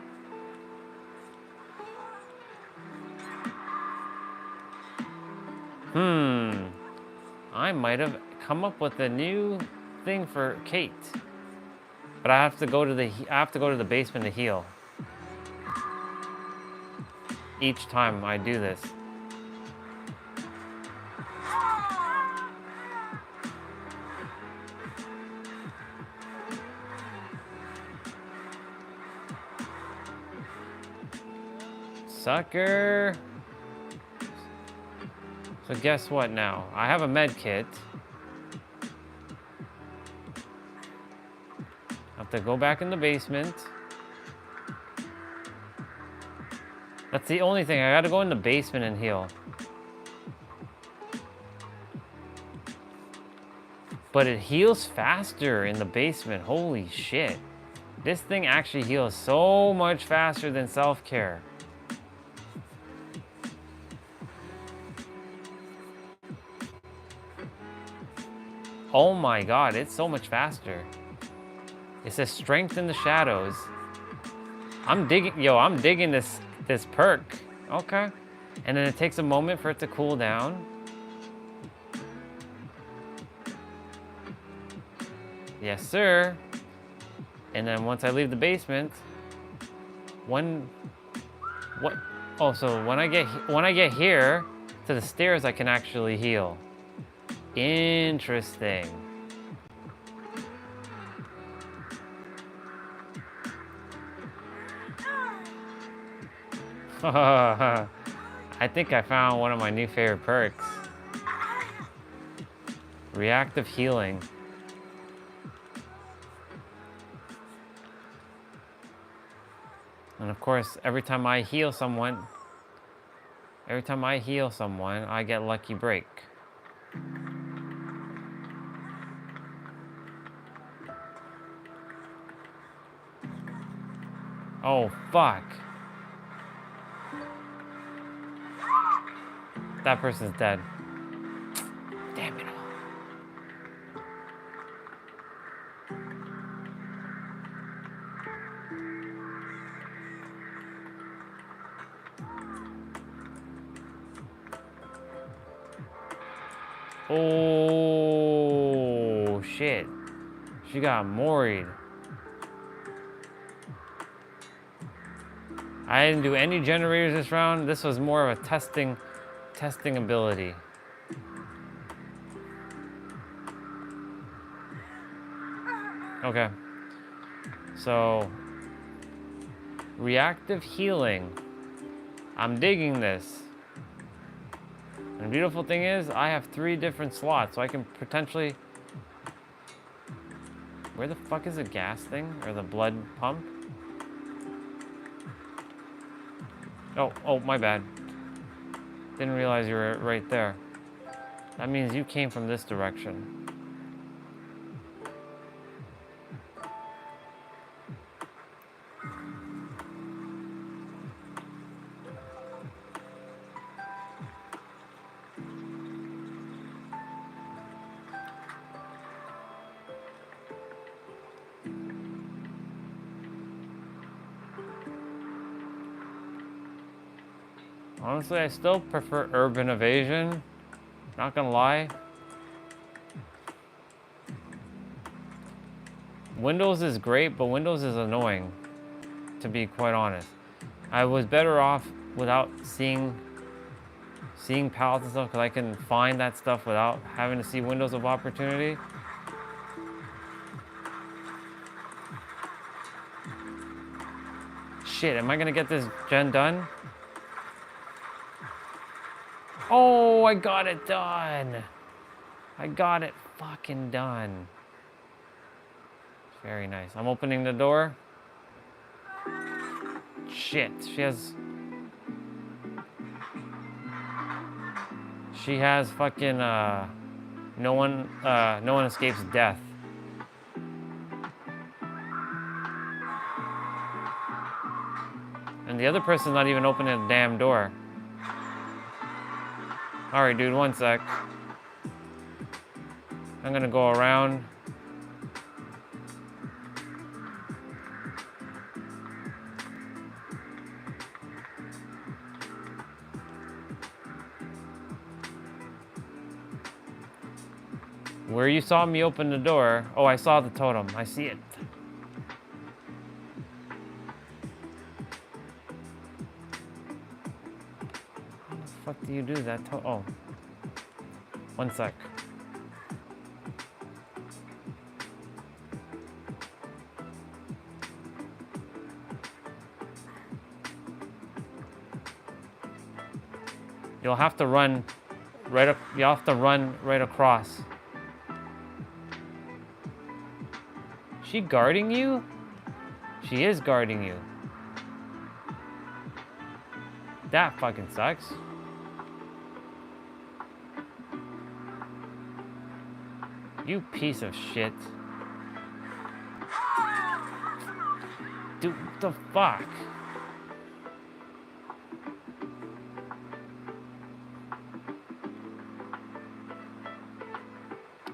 Speaker 4: I might have come up with a new thing for Kate. But I have to go to the basement to heal. Each time I do this. Sucker. So guess what now? I have a med kit. I have to go back in the basement. That's the only thing. I gotta go in the basement and heal. But it heals faster in the basement. Holy shit. This thing actually heals so much faster than self-care. Oh my god, it's so much faster. It says strength in the shadows. I'm digging this perk. Okay. And then it takes a moment for it to cool down. Yes, sir. And then once I leave the basement, so when I get here to the stairs, I can actually heal. Interesting. I think I found one of my new favorite perks. Reactive healing. And of course, every time I heal someone, I get lucky break. Oh, fuck. That person's dead. Damn it all. Oh, shit. She got moried. I didn't do any generators this round. This was more of a testing ability. Okay. So, reactive healing. I'm digging this. And the beautiful thing is, I have 3 different slots, so I can potentially... Where the fuck is the gas thing? Or the blood pump? Oh, my bad. Didn't realize you were right there. That means you came from this direction. Honestly, I still prefer urban evasion. Not gonna lie. Windows is great, but Windows is annoying, to be quite honest. I was better off without seeing pallets and stuff, because I can find that stuff without having to see windows of opportunity. Shit, am I gonna get this gen done? Oh, I got it done. I got it fucking done. Very nice. I'm opening the door. Shit, she has fucking no one escapes death. And the other person's not even opening the damn door. Alright, dude, one sec. I'm gonna go around. Where you saw me open the door. Oh, I saw the totem. I see it. How the fuck do you do that? Oh. One sec. You'll have to run right up. You'll have to run right across. She guarding you? She is guarding you. That fucking sucks. You piece of shit. Dude, what the fuck?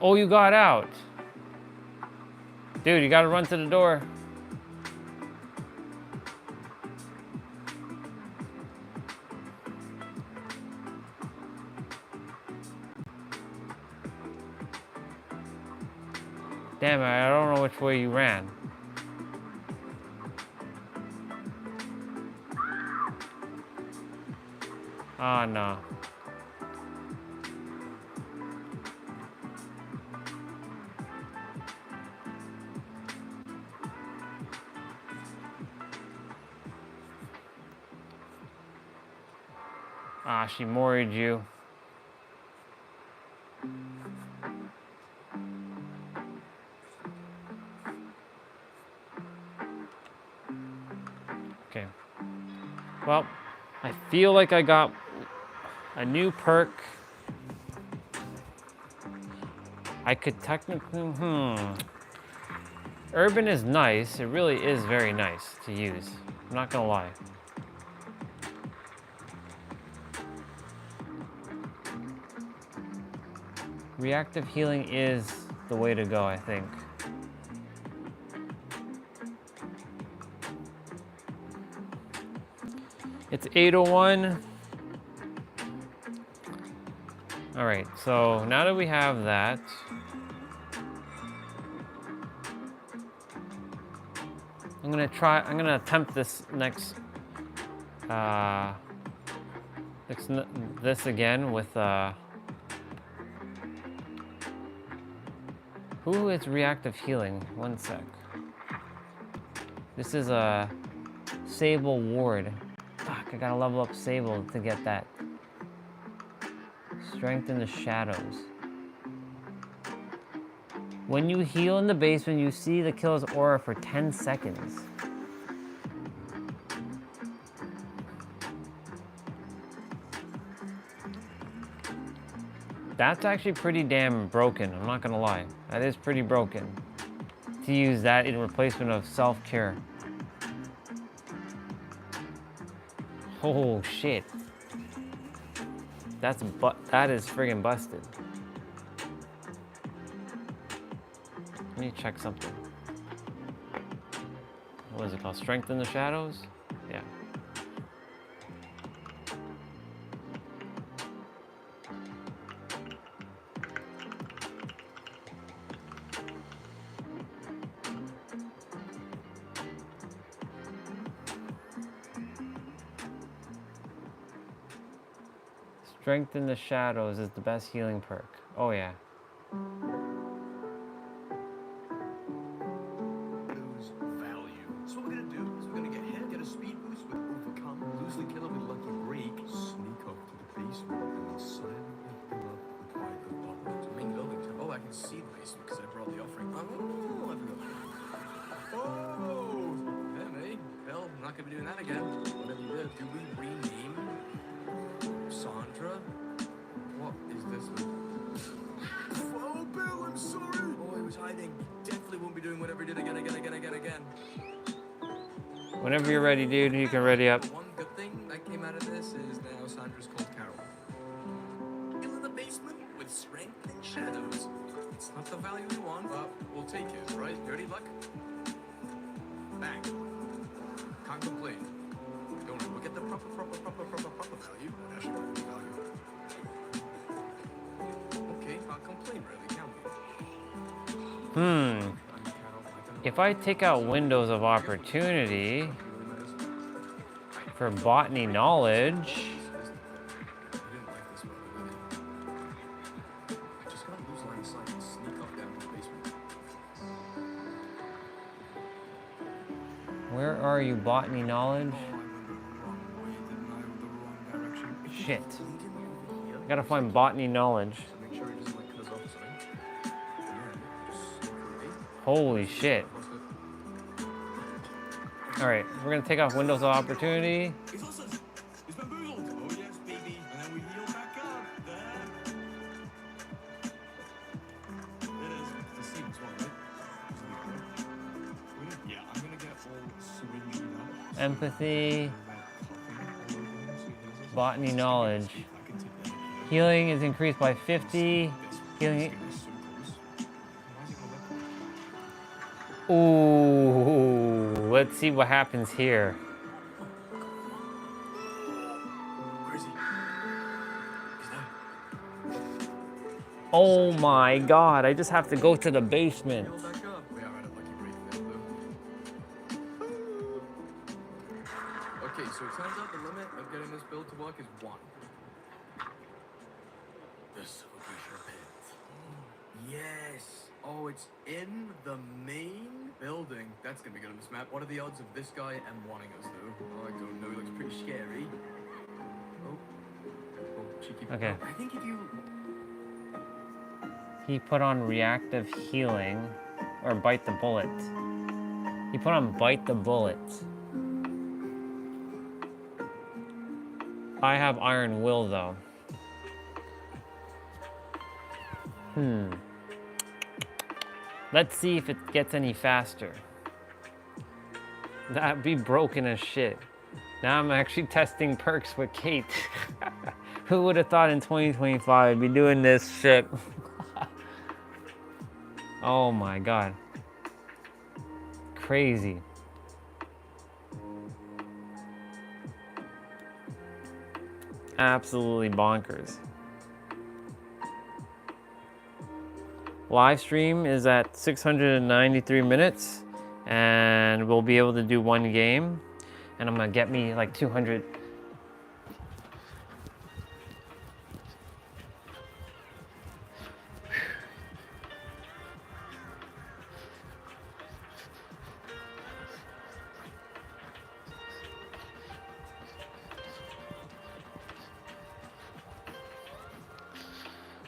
Speaker 4: Oh, you got out. Dude, you gotta run to the door. Damn it, I don't know which way you ran. Oh, no. Ah, she moried you. Okay. Well, I feel like I got a new perk. I could technically, Urban is nice. It really is very nice to use. I'm not gonna lie. Reactive healing is the way to go, I think. It's 8:01. All right, so now that we have that, I'm gonna attempt this this again with, who is reactive healing? One sec. This is a Sable Ward. Fuck, I gotta level up Sable to get that. Strength in the shadows. When you heal in the basement, you see the killer's aura for 10 seconds. That's actually pretty damn broken, I'm not gonna lie. That is pretty broken. To use that in replacement of self-cure. Oh shit. That is friggin' busted. Let me check something. What is it called? Strength in the shadows? Yeah. Strength in the shadows is the best healing perk. Oh yeah.
Speaker 10: Lose value. So what we're gonna do is we're gonna get hit, get a speed boost with overcome, loosely kill him with lucky break, sneak up to the basement, and then silently fill up with fight of bubbles. Main building. Oh, I can see the basement because I brought the offering. Oh, I forgot. Oh, yeah, mate. Hell, I'm not gonna be doing that again. Whatever you did, do we rename Sandra? What is this? Oh, Bill, I'm sorry. Oh, I was hiding. Definitely won't be doing whatever he did again.
Speaker 4: Whenever you're ready, dude, you can ready up.
Speaker 10: One good thing that came out of this is now Sandra's called Carol. Still in the basement with strength and shadows. It's not the value we want, but we'll take it, right? Dirty luck? Bang. Can't complain. Don't worry, we'll get the proper value. Not actually proper value. Okay, can't complain really, can we?
Speaker 4: If I take out windows of opportunity for botany knowledge, where are you, botany knowledge? Shit. I gotta find botany knowledge. Holy shit. All right, we're gonna take off windows of opportunity. Empathy. Botany knowledge. Healing is increased by 50. Healing. Ooh, let's see what happens here. Oh my god, I just have to go to the basement.
Speaker 10: Okay, so it turns out the limit of getting this build to work is 1. This will be your pit. Yes. Oh, it's in the main building. That's gonna be good on this map. What are the odds of this guy M1ing us, though? Oh, I don't know. He looks pretty scary. Oh, cheeky.
Speaker 4: Okay.
Speaker 10: I think if you...
Speaker 4: He put on reactive healing, or bite the bullet. He put on bite the bullet. I have iron will though. Let's see if it gets any faster. That'd be broken as shit. Now I'm actually testing perks with Kate. Who would have thought in 2025 I'd be doing this shit? Oh my god. Crazy. Absolutely bonkers. live stream is at 693 minutes, and we'll be able to do one game, and I'm gonna get me like 200.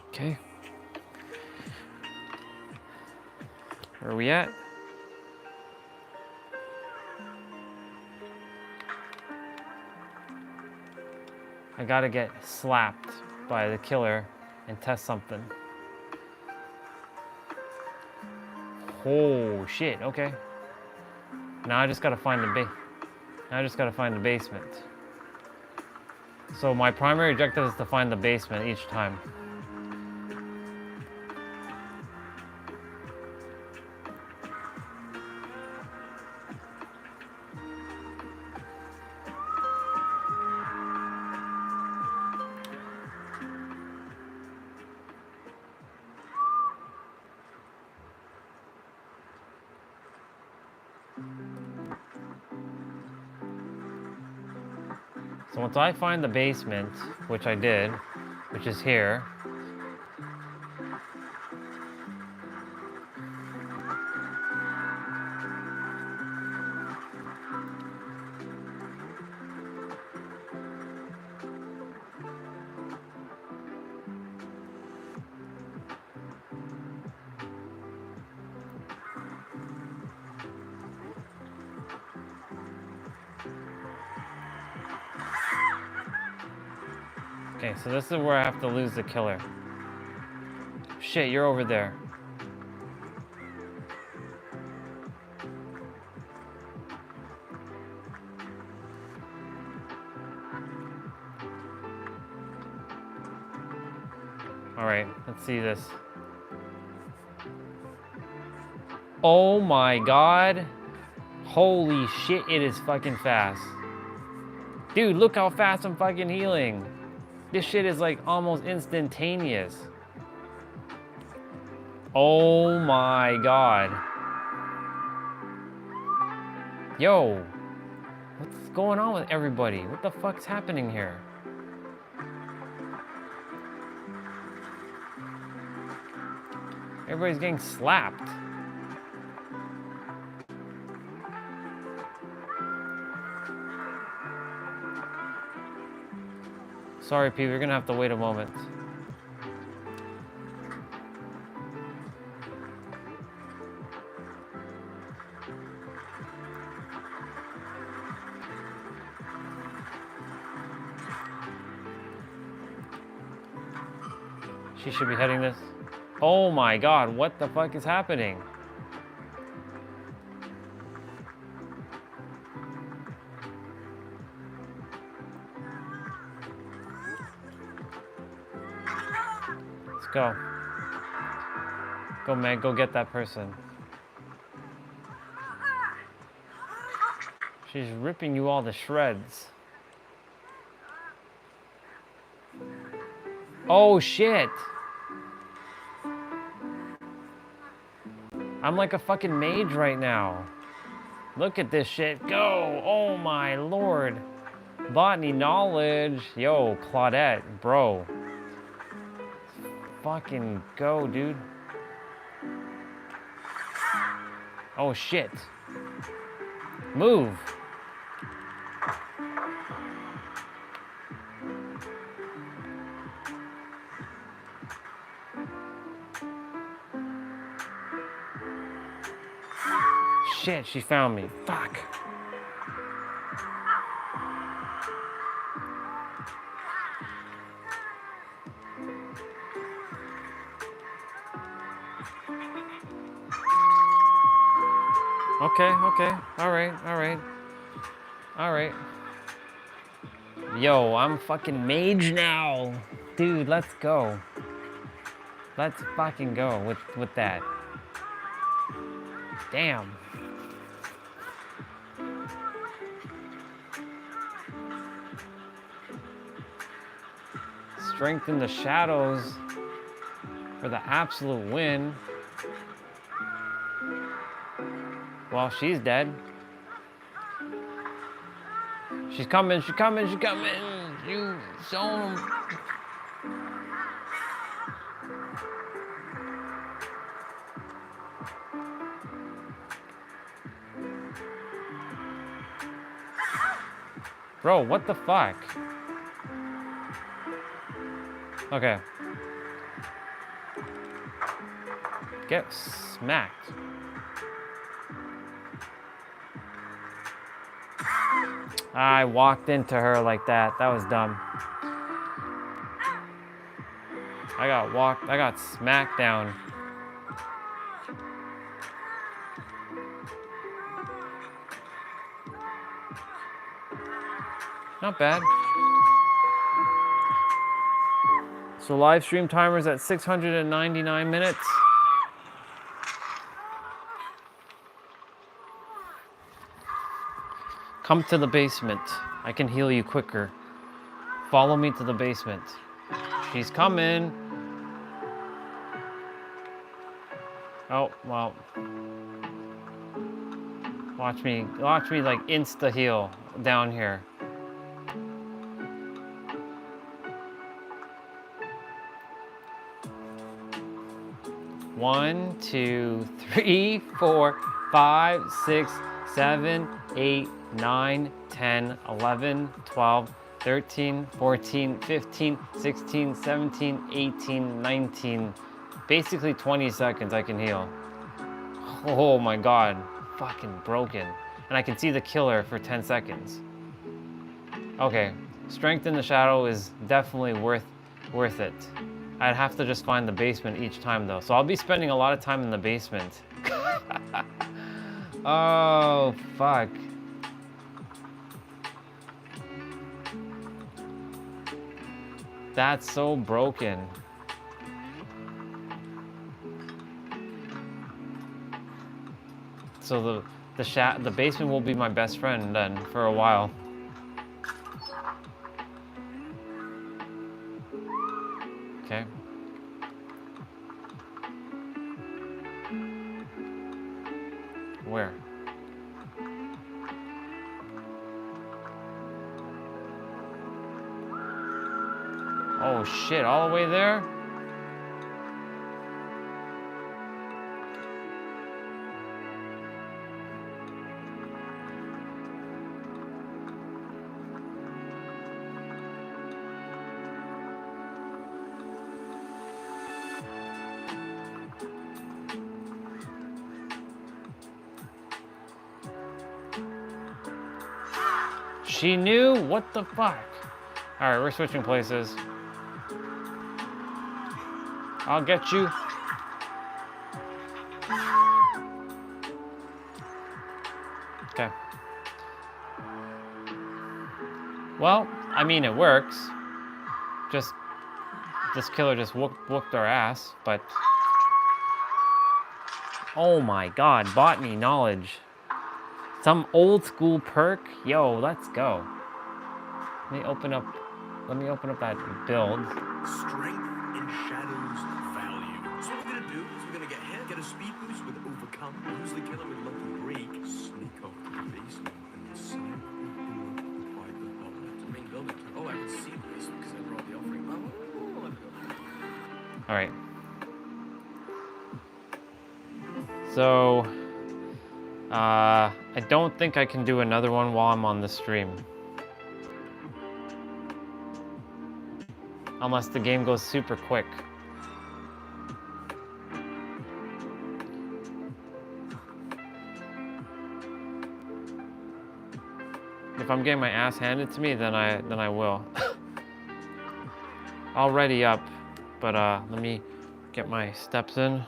Speaker 4: Okay. Where are we at? I gotta get slapped by the killer and test something. Oh shit, okay. Now I just gotta find the basement. So my primary objective is to find the basement each time. So once I find the basement, which I did, which is here, okay, so this is where I have to lose the killer. Shit, you're over there. All right, let's see this. Oh my God. Holy shit, it is fucking fast. Dude, look how fast I'm fucking healing. This shit is like almost instantaneous. Oh my God. Yo, what's going on with everybody? What the fuck's happening here? Everybody's getting slapped. Sorry, people, you're gonna have to wait a moment. She should be heading this. Oh my God, what the fuck is happening? Let's go. Go, Meg, go get that person. She's ripping you all to shreds. Oh shit! I'm like a fucking mage right now. Look at this shit go! Oh my lord! Botany knowledge! Yo, Claudette, bro. Fucking go, dude. Oh shit. Move! Shit, she found me. Fuck. Okay, okay. Alright. Yo, I'm fucking mage now. Dude, let's go. Let's fucking go with that. Damn. Strength in the shadows for the absolute win. Well, she's dead. She's coming, she's coming, she's coming. You so. Bro, what the fuck? Okay. Get smacked. I walked into her like that. That was dumb. I got smacked down. Not bad. So live stream timer's at 699 minutes. Come to the basement. I can heal you quicker. Follow me to the basement. She's coming. Oh, well. Watch me like insta heal down here. One, 2, 3, 4, 5, 6, 7, 8, 9, 10, 11, 12, 13, 14, 15, 16, 17, 18, 19. Basically 20 seconds I can heal. Oh my god. Fucking broken. And I can see the killer for 10 seconds. Okay. Strength in the shadow is definitely worth it. I'd have to just find the basement each time though. So I'll be spending a lot of time in the basement. Oh, fuck. That's so broken. So the basement will be my best friend then for a while. Okay. Where? Oh shit, all the way there? She knew? What the fuck? Alright, we're switching places. I'll get you. Okay. Well, I mean, it works. Just, this killer just whooped our ass, but... Oh my god, botany knowledge. Some old school perk? Yo, let's go. Let me open up that build.
Speaker 15: Strength and shadows value. So what we're gonna do is we're gonna get hit, get a speed boost with overcome, use the killer with lucky break, sneak off to the basement, and snipe by the bullet. Main building. Oh, I can see this because I brought the offering.
Speaker 4: All right. So, I don't think I can do another one while I'm on the stream. Unless the game goes super quick. If I'm getting my ass handed to me, then I will. I'll ready up, but let me get my steps in.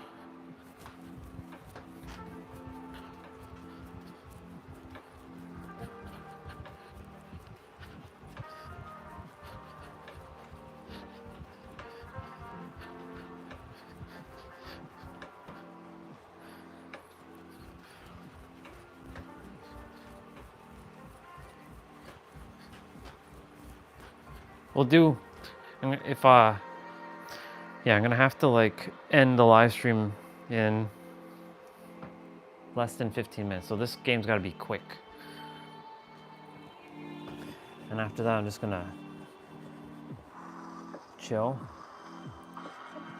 Speaker 4: We'll do, if yeah, I'm gonna have to like end the live stream in Less than 15 minutes. So this game's got to be quick. And after that, I'm just gonna chill.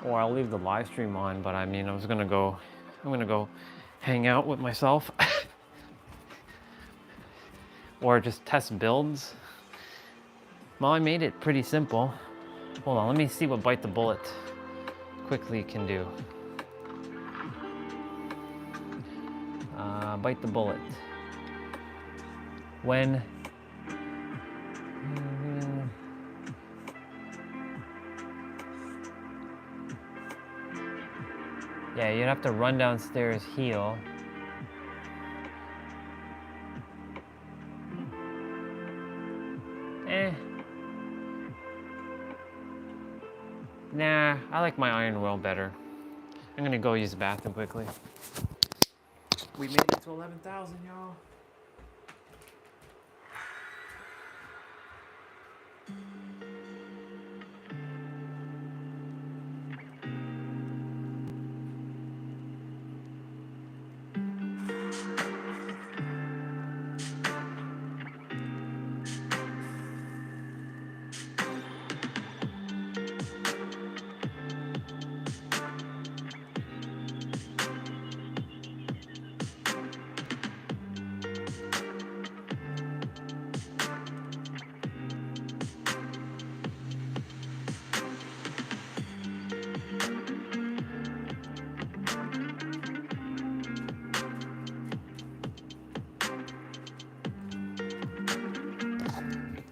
Speaker 4: Or I'll leave the live stream on, but I mean, I'm gonna go hang out with myself. Or just test builds. Well, I made it pretty simple. Hold on, let me see what Bite the Bullet quickly can do. Bite the Bullet. When yeah, you'd have to run downstairs, heal. Nah, I like my iron will better. I'm gonna go use the bathroom quickly. We made it to 11,000, y'all.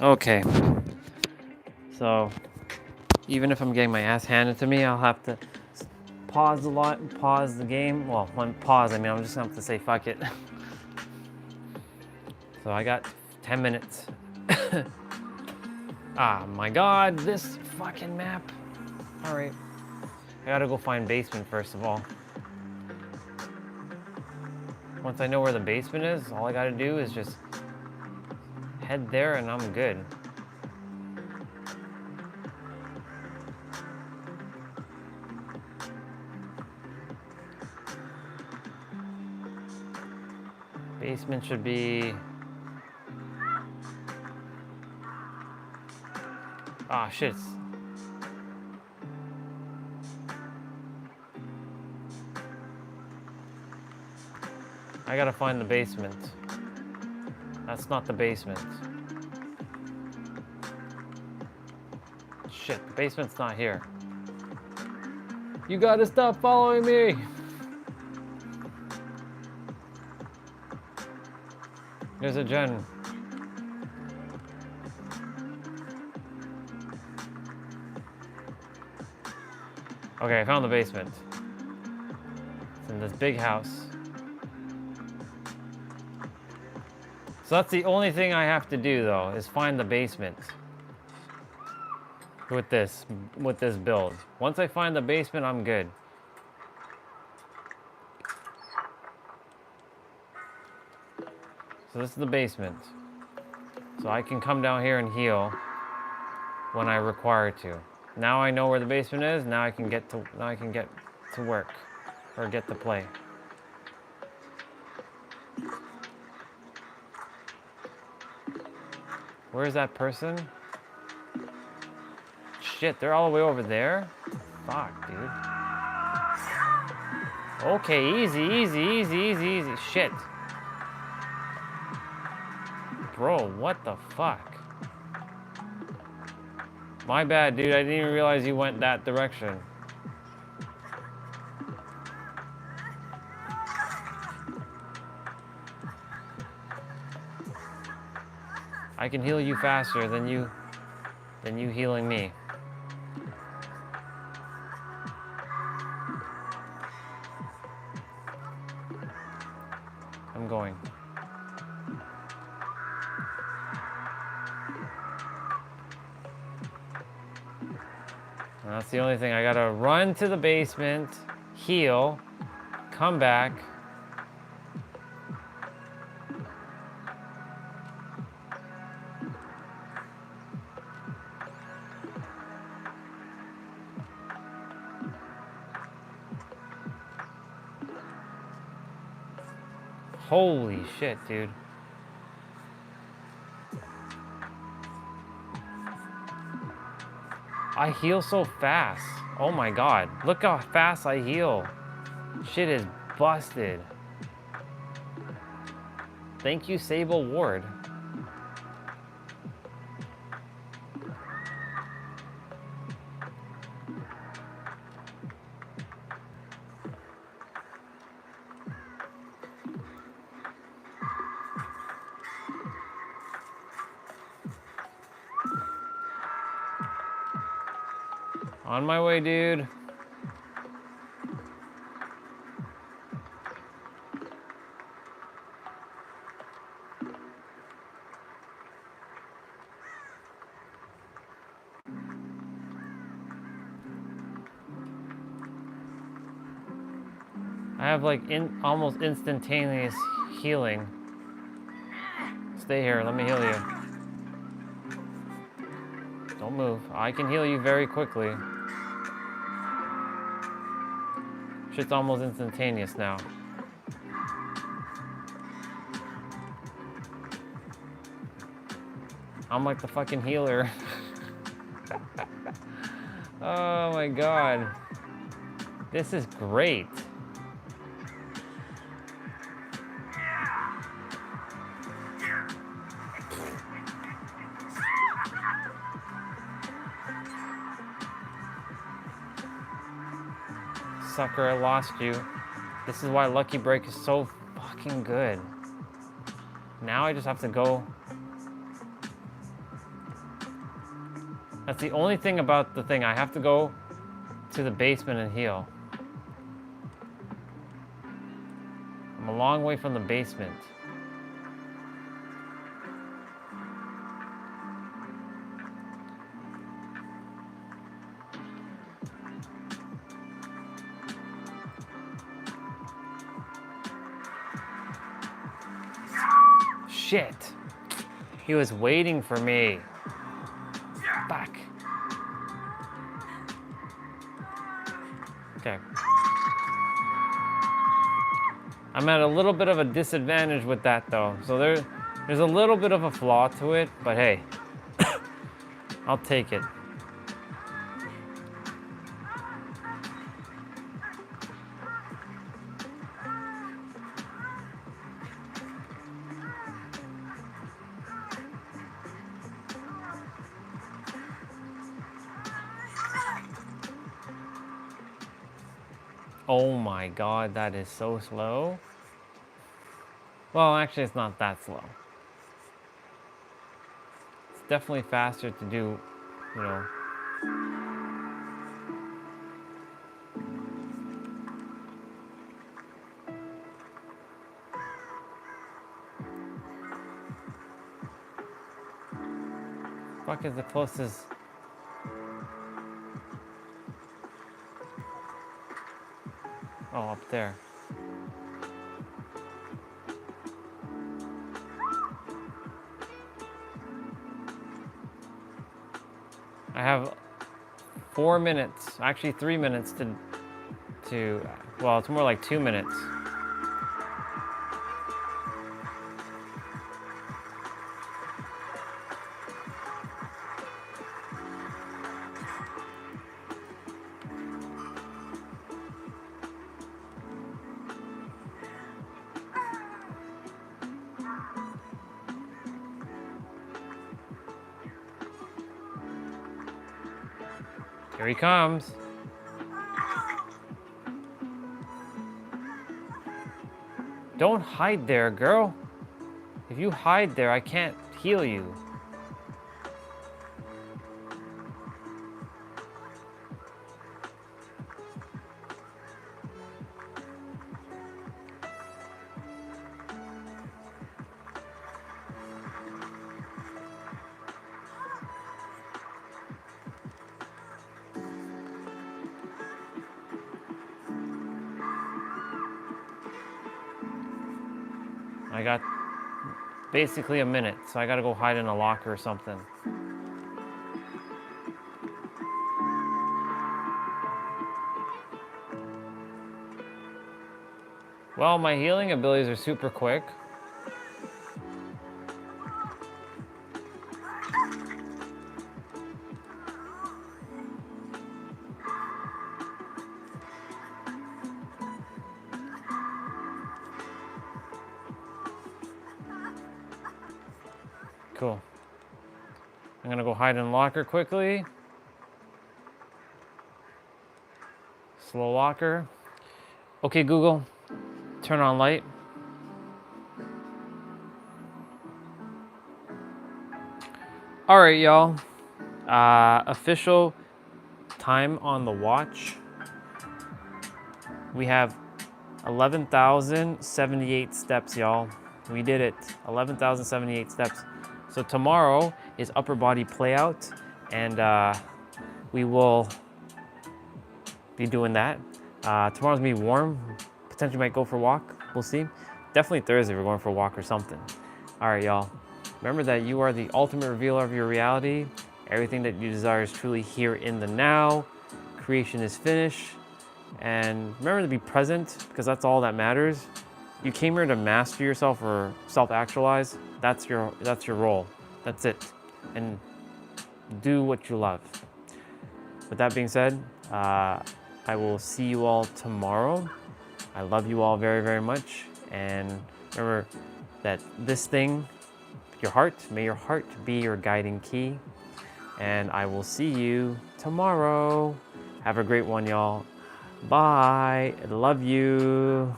Speaker 4: Okay, so even if I'm getting my ass handed to me, I'll have to pause the game. Well, when pause, I mean, I'm just gonna have to say fuck it. So I got 10 minutes. Ah, my God, this fucking map. All right, I gotta go find basement first of all. Once I know where the basement is, all I gotta do is just head there and I'm good. Basement should be... Ah, shit. I gotta find the basement. That's not the basement. Shit, the basement's not here. You gotta stop following me! There's a gen. Okay, I found the basement. It's in this big house. So that's the only thing I have to do though, is find the basement. With this build. Once I find the basement, I'm good. So this is the basement. So I can come down here and heal when I require to. Now I know where the basement is, now I can get to work or get to play. Where's that person? Shit, they're all the way over there? Fuck, dude. Okay, easy. Shit. Bro, what the fuck? My bad, dude. I didn't even realize you went that direction. I can heal you faster than you healing me. I'm going. And that's the only thing. I gotta run to the basement, heal, come back. Holy shit, dude. I heal so fast. Oh my god. Look how fast I heal. Shit is busted. Thank you, Sable Ward. On my way, dude. I have like almost instantaneous healing. Stay here, let me heal you. Don't move. I can heal you very quickly. Shit's almost instantaneous now. I'm like the fucking healer. Oh my god. This is great. Sucker, I lost you. This is why Lucky Break is so fucking good. Now I just have to go. That's the only thing about the thing. I have to go to the basement and heal. I'm a long way from the basement. Shit. He was waiting for me. Fuck. Okay. I'm at a little bit of a disadvantage with that though. So there's a little bit of a flaw to it, but hey, I'll take it. Oh my god, that is so slow. Well, actually, it's not that slow. It's definitely faster to do, you know. Fuck is the closest? Oh, up there. I have 4 minutes, actually 3 minutes to, well, it's more like 2 minutes. Here he comes. Don't hide there, girl. If you hide there, I can't heal you. I got basically a minute, so I gotta go hide in a locker or something. Well, my healing abilities are super quick. Cool. I'm gonna go hide in locker quickly. Slow locker. Okay, Google, turn on light. All right, y'all. Official time on the watch. We have 11,078 steps, y'all. We did it. 11,078 steps. So tomorrow is upper body play out, and we will be doing that. Tomorrow's gonna be warm. Potentially might go for a walk. We'll see. Definitely Thursday we're going for a walk or something. All right, y'all. Remember that you are the ultimate revealer of your reality. Everything that you desire is truly here in the now. Creation is finished. And remember to be present, because that's all that matters. You came here to master yourself or self-actualize. That's your role. That's it. And do what you love. With that being said, I will see you all tomorrow. I love you all very, very much. And remember that this thing, your heart, may your heart be your guiding key. And I will see you tomorrow. Have a great one, y'all. Bye. Love you.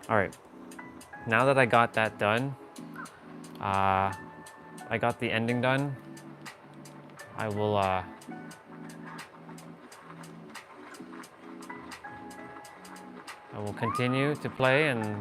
Speaker 4: All right. Now that I got that done, I got the ending done. I will continue to play and